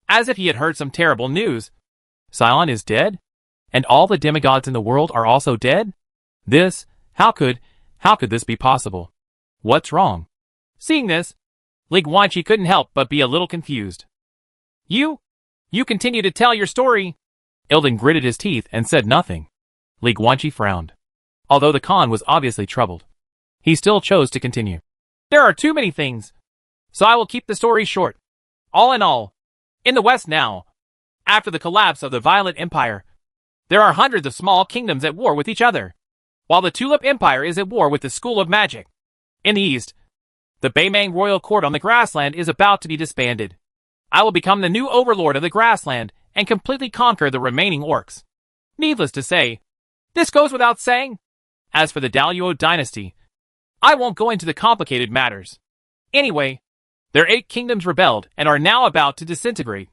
as if he had heard some terrible news. Saihan is dead? And all the demigods in the world are also dead? How could this be possible? What's wrong? Seeing this, Li Guanqi couldn't help but be a little confused. You continue to tell your story. Ilden gritted his teeth and said nothing. Li Guanqi frowned. Although the Khan was obviously troubled, he still chose to continue. There are too many things, so I will keep the story short. All in all, In the West now, after the collapse of the Violet Empire, there are hundreds of small kingdoms at war with each other, while the Tulip Empire is at war with the School of Magic. In the East, the Baimang Royal Court on the Grassland is about to be disbanded. I will become the new overlord of the Grassland and completely conquer the remaining orcs. Needless to say, this goes without saying. As for the Daluo dynasty, I won't go into the complicated matters. Anyway, their 8 kingdoms rebelled and are now about to disintegrate.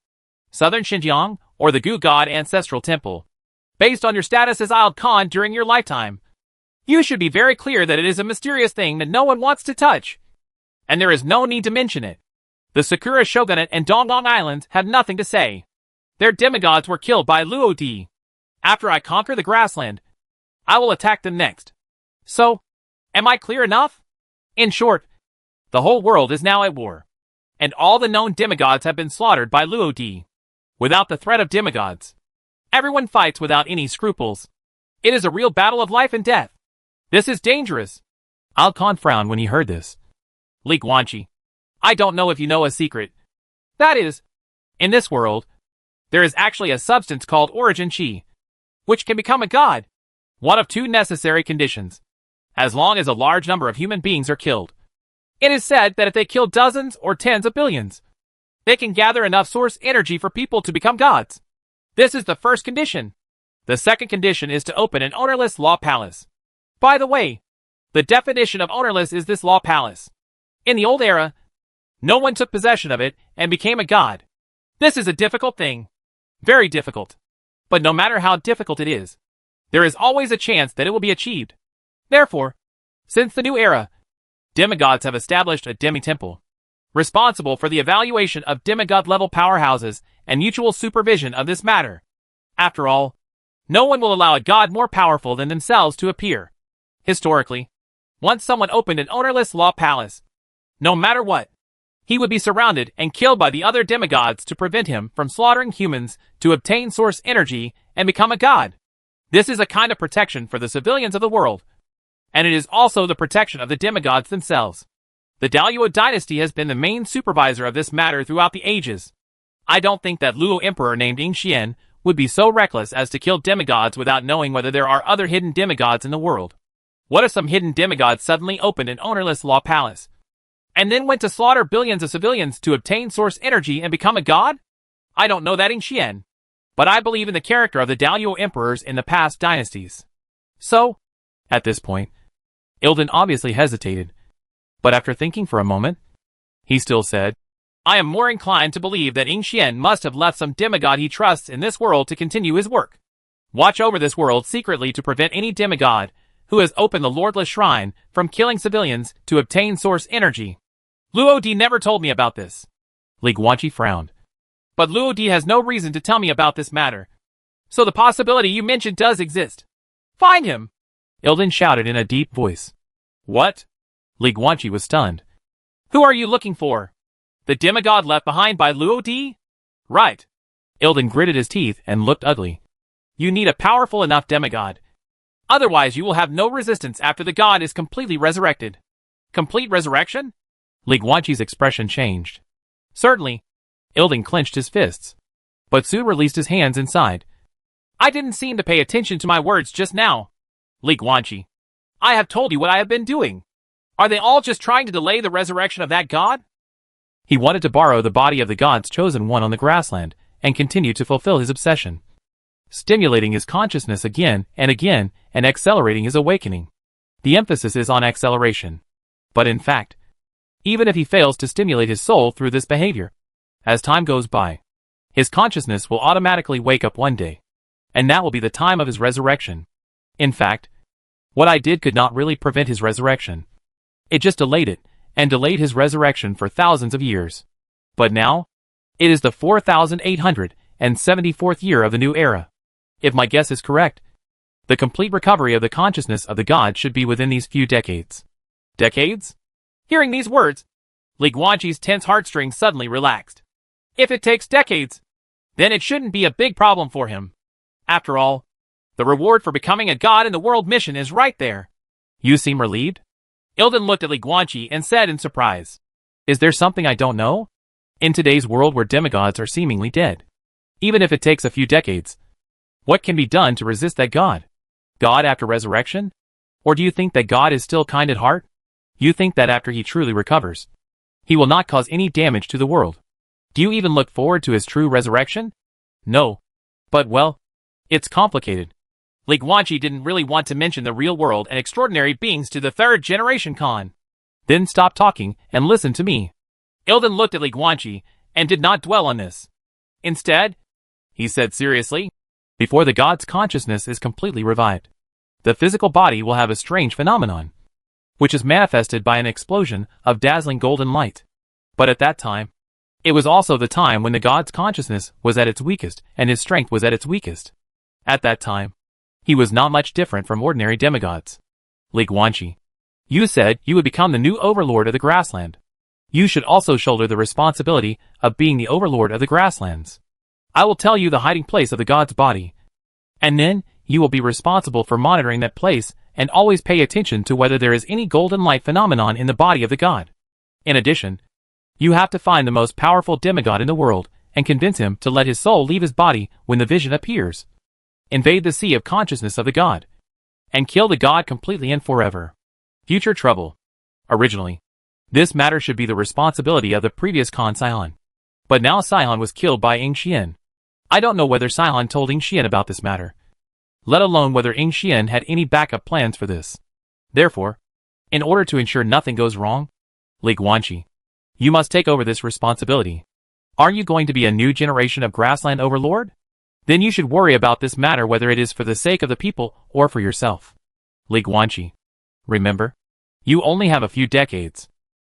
Southern Xinjiang, or the Gu God Ancestral Temple. Based on your status as Iled Khan during your lifetime, you should be very clear that it is a mysterious thing that no one wants to touch. And there is no need to mention it. The Sakura Shogunate and Donggong Islands have nothing to say. Their demigods were killed by Luo Di. After I conquer the Grassland, I will attack them next. So, am I clear enough? In short, the whole world is now at war, and all the known demigods have been slaughtered by Luo Di. Without the threat of demigods, everyone fights without any scruples. It is a real battle of life and death. This is dangerous. Al Khan frowned when he heard this. Li Guanqi, I don't know if you know a secret. That is, in this world, there is actually a substance called Origin Chi, which can become a god. One of 2 necessary conditions. As long as a large number of human beings are killed. It is said that if they kill dozens or tens of billions, they can gather enough source energy for people to become gods. This is the first condition. The second condition is to open an ownerless law palace. By the way, the definition of ownerless is this law palace. In the old era, no one took possession of it and became a god. This is a difficult thing. Very difficult. But no matter how difficult it is, there is always a chance that it will be achieved. Therefore, since the new era, demigods have established a demi-temple, responsible for the evaluation of demigod-level powerhouses and mutual supervision of this matter. After all, no one will allow a god more powerful than themselves to appear. Historically, once someone opened an ownerless law palace, no matter what, he would be surrounded and killed by the other demigods to prevent him from slaughtering humans to obtain source energy and become a god. This is a kind of protection for the civilians of the world, and it is also the protection of the demigods themselves. The Daluo dynasty has been the main supervisor of this matter throughout the ages. I don't think that Luo emperor named Yingxian would be so reckless as to kill demigods without knowing whether there are other hidden demigods in the world. What if some hidden demigod suddenly opened an ownerless law palace, and then went to slaughter billions of civilians to obtain source energy and become a god? I don't know that Yingxian, but I believe in the character of the Daluo emperors in the past dynasties. So, at this point, Ilden obviously hesitated, but after thinking for a moment, he still said, I am more inclined to believe that Yingxian must have left some demigod he trusts in this world to continue his work. Watch over this world secretly to prevent any demigod who has opened the Lordless Shrine from killing civilians to obtain source energy. Luo Di never told me about this. Li Guanqi frowned. But Luo Di has no reason to tell me about this matter. So the possibility you mentioned does exist. Find him! Ilden shouted in a deep voice. What? Li Guanqi was stunned. Who are you looking for? The demigod left behind by Luo Di? Right. Ilden gritted his teeth and looked ugly. You need a powerful enough demigod. Otherwise you will have no resistance after the god is completely resurrected. Complete resurrection? Li Guanqi's expression changed. Certainly. Ilden clenched his fists, but soon released his hands inside. I didn't seem to pay attention to my words just now. Li Guanqi, I have told you what I have been doing. Are they all just trying to delay the resurrection of that god? He wanted to borrow the body of the god's chosen one on the grassland and continue to fulfill his obsession, stimulating his consciousness again and accelerating his awakening. The emphasis is on acceleration. But in fact, even if he fails to stimulate his soul through this behavior, as time goes by, his consciousness will automatically wake up one day, and that will be the time of his resurrection. In fact, what I did could not really prevent his resurrection. It just delayed it, and delayed his resurrection for thousands of years. But now, it is the 4,874th year of the new era. If my guess is correct, the complete recovery of the consciousness of the god should be within these few decades. Decades? Hearing these words, Li Guanqi's tense heartstrings suddenly relaxed. If it takes decades, then it shouldn't be a big problem for him. After all, the reward for becoming a god in the world mission is right there. You seem relieved? Ilden looked at Li Guanqi and said in surprise, Is there something I don't know? In today's world where demigods are seemingly dead, even if it takes a few decades, what can be done to resist that God? God after resurrection? Or do you think that God is still kind at heart? You think that after he truly recovers, he will not cause any damage to the world? Do you even look forward to his true resurrection? No. But well, it's complicated. Li Guanxi didn't really want to mention the real world and extraordinary beings to the third generation Khan. Then stop talking and listen to me. Ilden looked at Li Guanxi and did not dwell on this. Instead, he said seriously, before the god's consciousness is completely revived, the physical body will have a strange phenomenon, which is manifested by an explosion of dazzling golden light. But at that time, it was also the time when the god's consciousness was at its weakest and his strength was at its weakest. At that time, he was not much different from ordinary demigods. Li Guanxi, you said you would become the new overlord of the grassland. You should also shoulder the responsibility of being the overlord of the grasslands. I will tell you the hiding place of the god's body, and then you will be responsible for monitoring that place and always pay attention to whether there is any golden light phenomenon in the body of the god. In addition, you have to find the most powerful demigod in the world and convince him to let his soul leave his body when the vision appears. Invade the sea of consciousness of the god, and kill the god completely and forever. Future trouble. Originally, this matter should be the responsibility of the previous Khan Sihon. But now Sihon was killed by Ing Xian. I don't know whether Sihon told Ing Xian about this matter, let alone whether Ing Xian had any backup plans for this. Therefore, in order to ensure nothing goes wrong, Li Guanxi, you must take over this responsibility. Are you going to be a new generation of grassland overlord? Then you should worry about this matter whether it is for the sake of the people or for yourself. Li Guanxi, remember, you only have a few decades.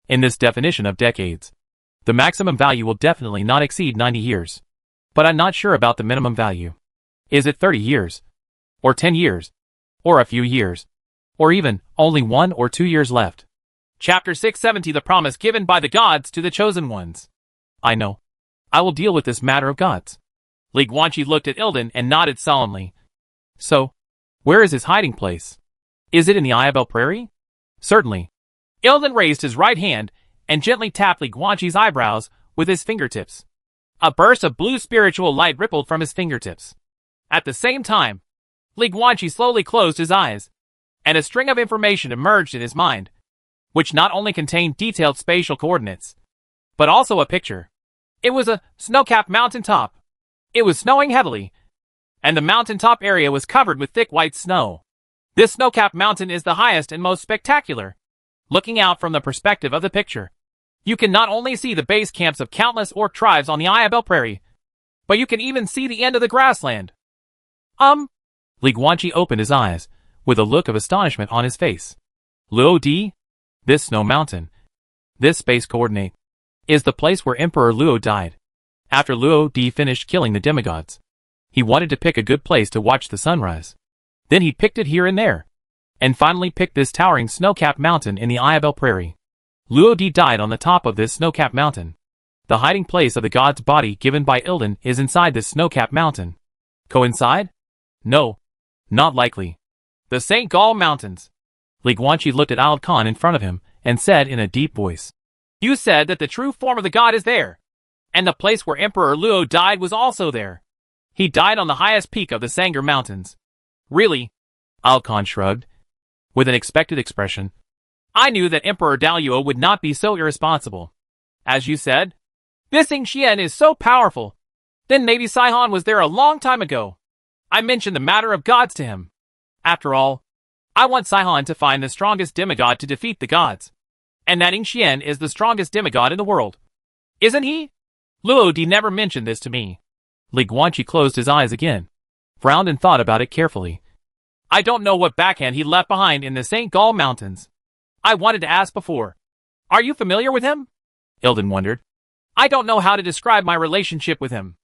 In this definition of decades, the maximum value will definitely not exceed 90 years. But I'm not sure about the minimum value. Is it 30 years? Or 10 years? Or a few years? Or even only 1 or 2 years left? Chapter 670, the promise given by the gods to the chosen ones. I know. I will deal with this matter of gods. Li Guanxi looked at Ilden and nodded solemnly. So, where is his hiding place? Is it in the Ayabel Prairie? Certainly. Ilden raised his right hand and gently tapped Li Guanxi's eyebrows with his fingertips. A burst of blue spiritual light rippled from his fingertips. At the same time, Li Guanxi slowly closed his eyes, and a string of information emerged in his mind, which not only contained detailed spatial coordinates, but also a picture. It was a snow-capped mountaintop. It was snowing heavily, and the mountaintop area was covered with thick white snow. This snow-capped mountain is the highest and most spectacular. Looking out from the perspective of the picture, you can not only see the base camps of countless orc tribes on the Ayabel Prairie, but you can even see the end of the grassland. Li Guanxi opened his eyes, with a look of astonishment on his face. Luo Di? This snow mountain, this space coordinate, is the place where Emperor Luo died. After Luo Di finished killing the demigods, he wanted to pick a good place to watch the sunrise. Then he picked it here and there, and finally picked this towering snow-capped mountain in the Ayabel Prairie. Luo Di died on the top of this snow-capped mountain. The hiding place of the god's body given by Ilden is inside this snow-capped mountain. Coincide? No. Not likely. The St. Gall Mountains. Li Guanxi looked at Ald Khan in front of him and said in a deep voice, You said that the true form of the god is there, and the place where Emperor Luo died was also there. He died on the highest peak of the Sangir Mountains. Really? Ald Khan shrugged, with an expected expression. I knew that Emperor Daluo would not be so irresponsible. As you said, this Ing Xian is so powerful. Then maybe Sihon was there a long time ago. I mentioned the matter of gods to him. After all, I want Sihon to find the strongest demigod to defeat the gods. And that Ing Xian is the strongest demigod in the world. Isn't he? Luo Di never mentioned this to me. Li Guanxi closed his eyes again, frowned and thought about it carefully. I don't know what backhand he left behind in the St. Gall Mountains. I wanted to ask before. Are you familiar with him? Ilden wondered. I don't know how to describe my relationship with him.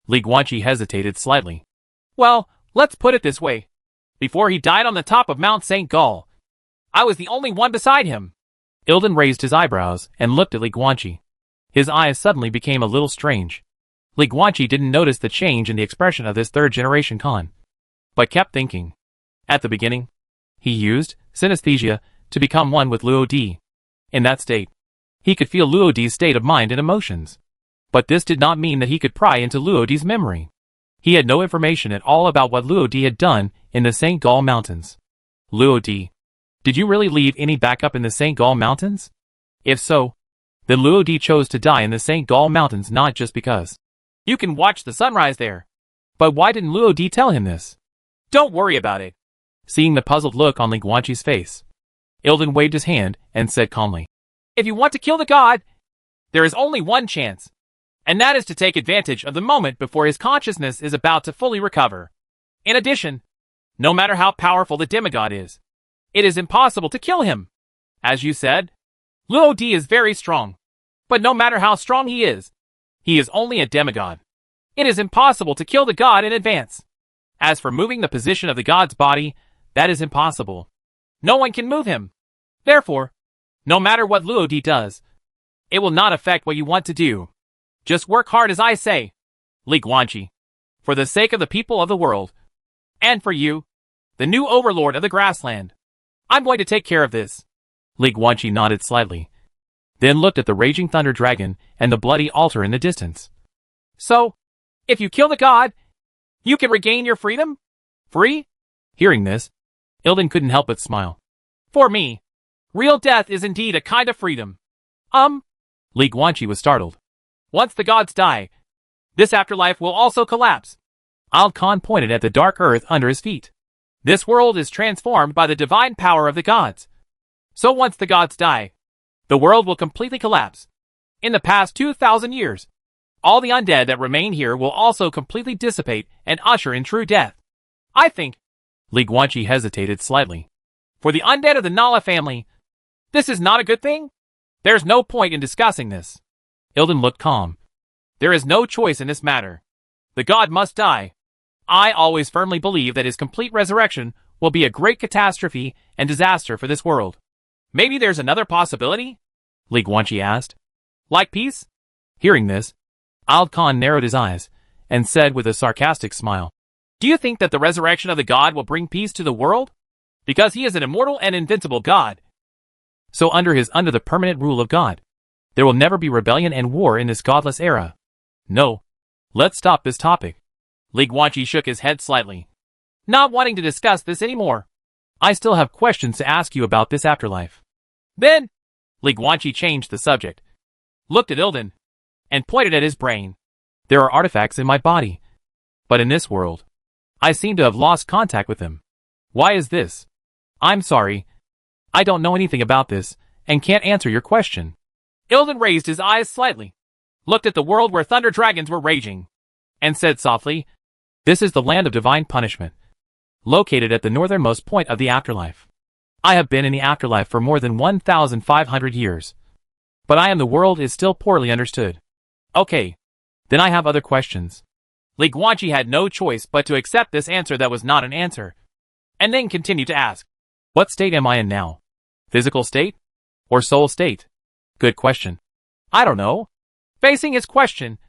Li Guanxi hesitated slightly. Well, let's put it this way. Before he died on the top of Mount St. Gall, I was the only one beside him. Ilden raised his eyebrows and looked at Li Guanxi. His eyes suddenly became a little strange. Li Guanxi didn't notice the change in the expression of this third-generation Khan, but kept thinking. At the beginning, he used synesthesia to become one with Luo Di. In that state, he could feel Luo Di's state of mind and emotions. But this did not mean that he could pry into Luodi's memory. He had no information at all about what Luodi had done in the St. Gall Mountains. Luodi, did you really leave any backup in the St. Gall Mountains? If so, then Luodi chose to die in the St. Gall Mountains not just because you can watch the sunrise there. But why didn't Luodi tell him this? Don't worry about it. Seeing the puzzled look on Ligwanchi's face, Ilden waved his hand and said calmly, if you want to kill the god, there is only one chance, and that is to take advantage of the moment before his consciousness is about to fully recover. In addition, no matter how powerful the demigod is, it is impossible to kill him. As you said, Luodi is very strong, but no matter how strong he is only a demigod. It is impossible to kill the god in advance. As for moving the position of the god's body, that is impossible. No one can move him. Therefore, no matter what Luodi does, it will not affect what you want to do. Just work hard as I say, Ligwanchi, for the sake of the people of the world. And for you, the new overlord of the grassland. I'm going to take care of this. Ligwanchi nodded slightly, then looked at the raging thunder dragon and the bloody altar in the distance. So, if you kill the god, you can regain your freedom? Free? Hearing this, Ilden couldn't help but smile. For me, real death is indeed a kind of freedom. Ligwanchi was startled. Once the gods die, this afterlife will also collapse. Ald Khan pointed at the dark earth under his feet. This world is transformed by the divine power of the gods. So once the gods die, the world will completely collapse. In the past 2,000 years, all the undead that remain here will also completely dissipate and usher in true death. I think, Ligwanchi hesitated slightly, for the undead of the Nala family, this is not a good thing? There's no point in discussing this. Ilden looked calm. There is no choice in this matter. The god must die. I always firmly believe that his complete resurrection will be a great catastrophe and disaster for this world. Maybe there's another possibility? Ligwanchi asked. Like peace? Hearing this, Ald Khan narrowed his eyes and said with a sarcastic smile, do you think that the resurrection of the god will bring peace to the world? Because he is an immortal and invincible god. So under the permanent rule of God, there will never be rebellion and war in this godless era. No. Let's stop this topic. Ligwanchi shook his head slightly, not wanting to discuss this anymore. I still have questions to ask you about this afterlife. Then, Ligwanchi changed the subject, looked at Ilden, and pointed at his brain. There are artifacts in my body, but in this world, I seem to have lost contact with them. Why is this? I'm sorry. I don't know anything about this, and can't answer your question. Ilden raised his eyes slightly, looked at the world where thunder dragons were raging, and said softly, this is the land of divine punishment, located at the northernmost point of the afterlife. I have been in the afterlife for more than 1,500 years, but the world is still poorly understood. Okay, then I have other questions. Ligwanchi had no choice but to accept this answer that was not an answer, and then continued to ask, what state am I in now? Physical state? Or soul state? Good question. I don't know. Facing his question,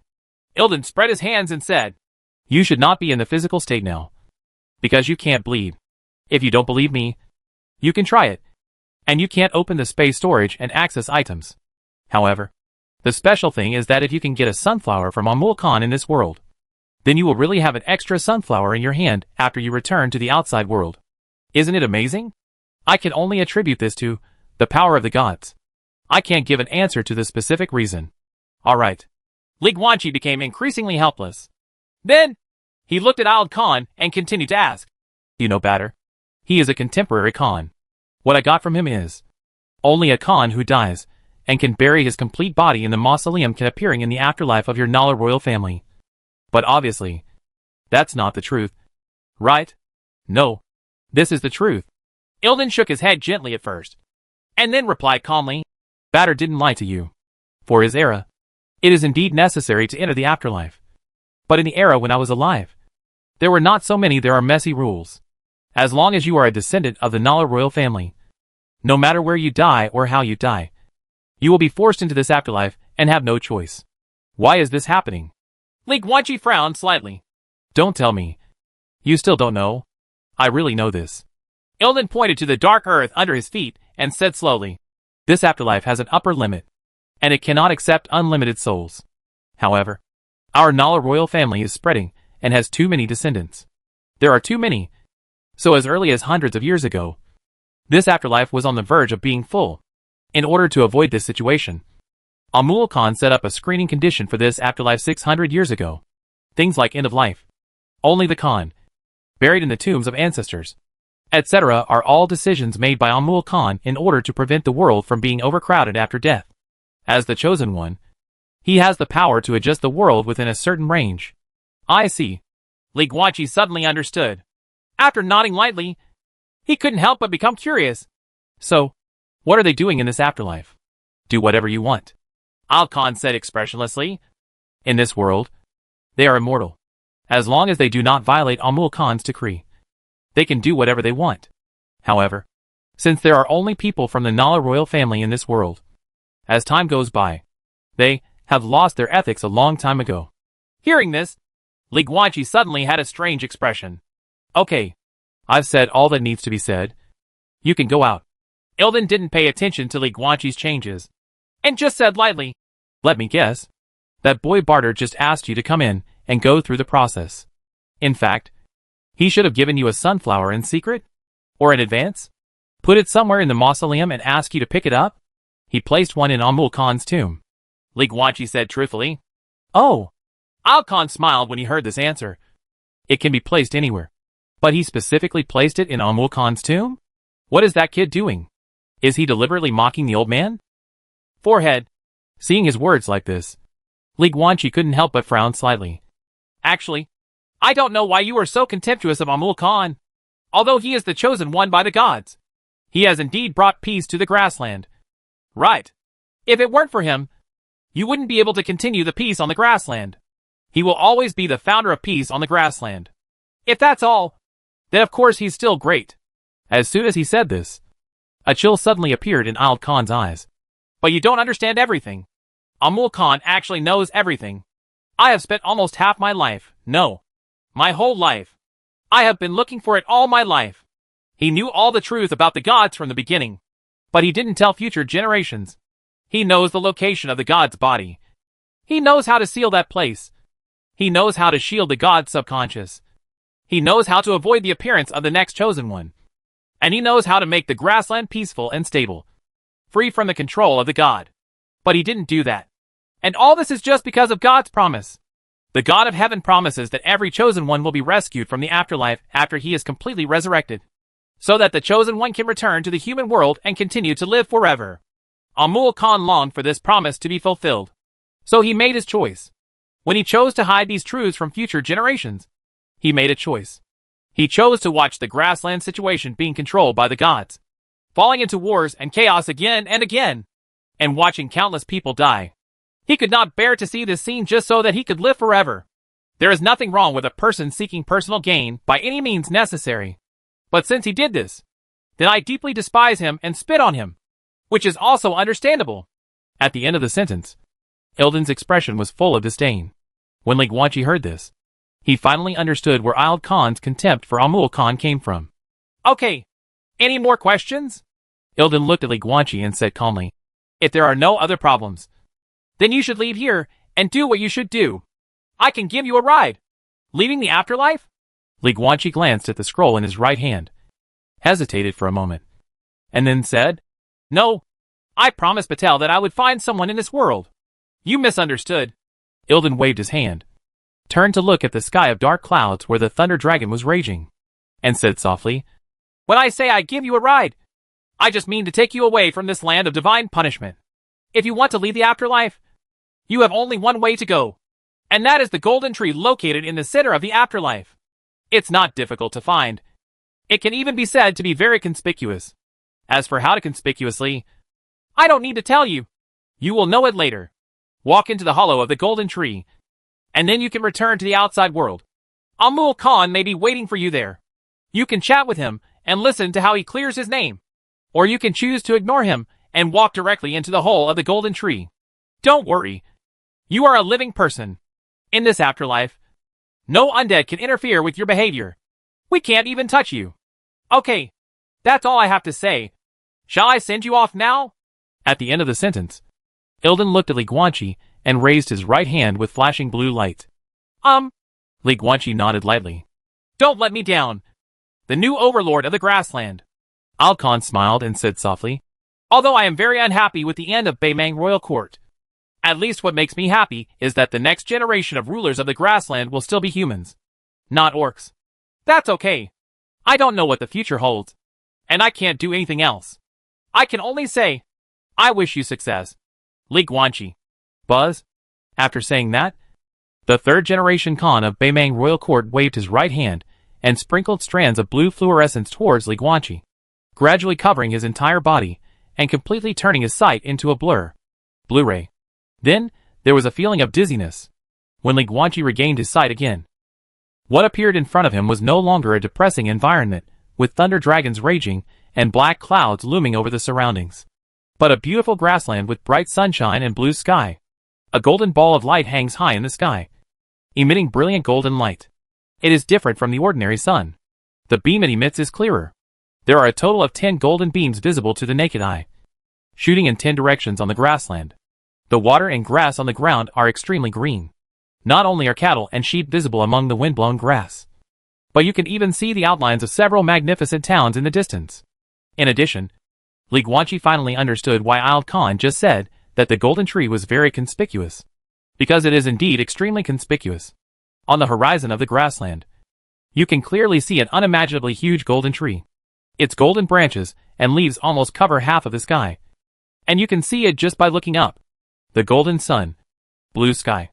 Ilden spread his hands and said, you should not be in the physical state now, because you can't bleed. If you don't believe me, you can try it, and you can't open the space storage and access items. However, the special thing is that if you can get a sunflower from Amul Khan in this world, then you will really have an extra sunflower in your hand after you return to the outside world. Isn't it amazing? I can only attribute this to the power of the gods. I can't give an answer to the specific reason. Alright. Ligwanchi became increasingly helpless. Then, he looked at Ald Khan and continued to ask, you know better? He is a contemporary Khan. What I got from him is, only a Khan who dies and can bury his complete body in the mausoleum can appearing in the afterlife of your Nala royal family. But obviously, that's not the truth. Right? No. This is the truth. Ilden shook his head gently at first, and then replied calmly, Batter didn't lie to you. For his era, it is indeed necessary to enter the afterlife. But in the era when I was alive, there were not so many. There are messy rules. As long as you are a descendant of the Nala royal family, no matter where you die or how you die, you will be forced into this afterlife and have no choice. Why is this happening? Ligwanchi frowned slightly. Don't tell me. You still don't know? I really know this. Ilden pointed to the dark earth under his feet and said slowly, this afterlife has an upper limit, and it cannot accept unlimited souls. However, our Nala royal family is spreading and has too many descendants. There are too many. So as early as hundreds of years ago, this afterlife was on the verge of being full. In order to avoid this situation, Amul Khan set up a screening condition for this afterlife 600 years ago. Things like end of life, only the Khan, buried in the tombs of ancestors, etc. are all decisions made by Amul Khan in order to prevent the world from being overcrowded after death. As the chosen one, he has the power to adjust the world within a certain range. I see. Li Guanqi suddenly understood. After nodding lightly, he couldn't help but become curious. So, what are they doing in this afterlife? Do whatever you want, Al Khan said expressionlessly. In this world, they are immortal. As long as they do not violate Amul Khan's decree, they can do whatever they want. However, since there are only people from the Nala royal family in this world, as time goes by, they have lost their ethics a long time ago. Hearing this, Li Guanqi suddenly had a strange expression. Okay, I've said all that needs to be said. You can go out. Ilden didn't pay attention to Li Guanqi's changes, and just said lightly, let me guess. That boy Barter just asked you to come in and go through the process. In fact, he should have given you a sunflower in secret? Or in advance? Put it somewhere in the mausoleum and ask you to pick it up? He placed one in Amul Khan's tomb. Li Guanqi said truthfully. Oh. Al Khan smiled when he heard this answer. It can be placed anywhere. But he specifically placed it in Amul Khan's tomb? What is that kid doing? Is he deliberately mocking the old man? Forehead. Seeing his words like this, Li Guanqi couldn't help but frown slightly. Actually, I don't know why you are so contemptuous of Amul Khan. Although he is the chosen one by the gods, he has indeed brought peace to the grassland. Right. If it weren't for him, you wouldn't be able to continue the peace on the grassland. He will always be the founder of peace on the grassland. If that's all, then of course he's still great. As soon as he said this, a chill suddenly appeared in Al Khan's eyes. But you don't understand everything. Amul Khan actually knows everything. I have spent almost half my life, no, my whole life. I have been looking for it all my life. He knew all the truth about the gods from the beginning, but he didn't tell future generations. He knows the location of the god's body. He knows how to seal that place. He knows how to shield the god's subconscious. He knows how to avoid the appearance of the next chosen one. And he knows how to make the grassland peaceful and stable, free from the control of the god. But he didn't do that. And all this is just because of God's promise. The God of heaven promises that every chosen one will be rescued from the afterlife after he is completely resurrected, so that the chosen one can return to the human world and continue to live forever. Amul Khan longed for this promise to be fulfilled. So he made his choice. When he chose to hide these truths from future generations, he made a choice. He chose to watch the grassland situation being controlled by the gods, falling into wars and chaos again and again, and watching countless people die. He could not bear to see this scene just so that he could live forever. There is nothing wrong with a person seeking personal gain by any means necessary. But since he did this, then I deeply despise him and spit on him, which is also understandable. At the end of the sentence, Ilden's expression was full of disdain. When Li Guanqi heard this, he finally understood where Al Khan's contempt for Amul Khan came from. Okay, any more questions? Ilden looked at Li Guanqi and said calmly, if there are no other problems, then you should leave here and do what you should do. I can give you a ride. Leaving the afterlife? Li Guanqi glanced at the scroll in his right hand, hesitated for a moment, and then said, no, I promised Patel that I would find someone in this world. You misunderstood. Ilden waved his hand, turned to look at the sky of dark clouds where the thunder dragon was raging, and said softly, when I say I give you a ride, I just mean to take you away from this land of divine punishment. If you want to leave the afterlife, you have only one way to go, and that is the golden tree located in the center of the afterlife. It's not difficult to find. It can even be said to be very conspicuous. As for how to conspicuously, I don't need to tell you. You will know it later. Walk into the hollow of the golden tree, and then you can return to the outside world. Amul Khan may be waiting for you there. You can chat with him and listen to how he clears his name, or you can choose to ignore him and walk directly into the hole of the golden tree. Don't worry. You are a living person. In this afterlife, no undead can interfere with your behavior. We can't even touch you. Okay, that's all I have to say. Shall I send you off now? At the end of the sentence, Ilden looked at Li Guanqi and raised his right hand with flashing blue light. Li Guanxi nodded lightly. Don't let me down. The new overlord of the grassland. Al Khan smiled and said softly, although I am very unhappy with the end of Beimang Royal Court. At least what makes me happy is that the next generation of rulers of the grassland will still be humans, not orcs. That's okay. I don't know what the future holds, and I can't do anything else. I can only say, I wish you success. Li Guanxi. Buzz? After saying that, the third generation Khan of Beimang Royal Court waved his right hand and sprinkled strands of blue fluorescence towards Li Guanxi, gradually covering his entire body and completely turning his sight into a blur. Blu-ray. Then, there was a feeling of dizziness when Li Guanxi regained his sight again. What appeared in front of him was no longer a depressing environment, with thunder dragons raging and black clouds looming over the surroundings, but a beautiful grassland with bright sunshine and blue sky. A golden ball of light hangs high in the sky, emitting brilliant golden light. It is different from the ordinary sun. The beam it emits is clearer. There are a total of 10 golden beams visible to the naked eye, shooting in 10 directions on the grassland. The water and grass on the ground are extremely green. Not only are cattle and sheep visible among the wind-blown grass, but you can even see the outlines of several magnificent towns in the distance. In addition, Li Guanxi finally understood why Al Khan just said that the golden tree was very conspicuous. Because it is indeed extremely conspicuous. On the horizon of the grassland, you can clearly see an unimaginably huge golden tree. Its golden branches and leaves almost cover half of the sky, and you can see it just by looking up. The golden sun, blue sky,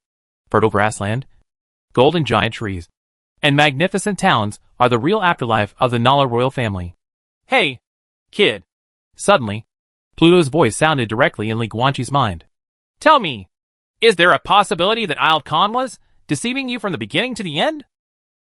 fertile grassland, golden giant trees, and magnificent towns are the real afterlife of the Nala royal family. Hey, kid. Suddenly, Pluto's voice sounded directly in Li Guanxi's mind. Tell me, is there a possibility that Al Khan was deceiving you from the beginning to the end?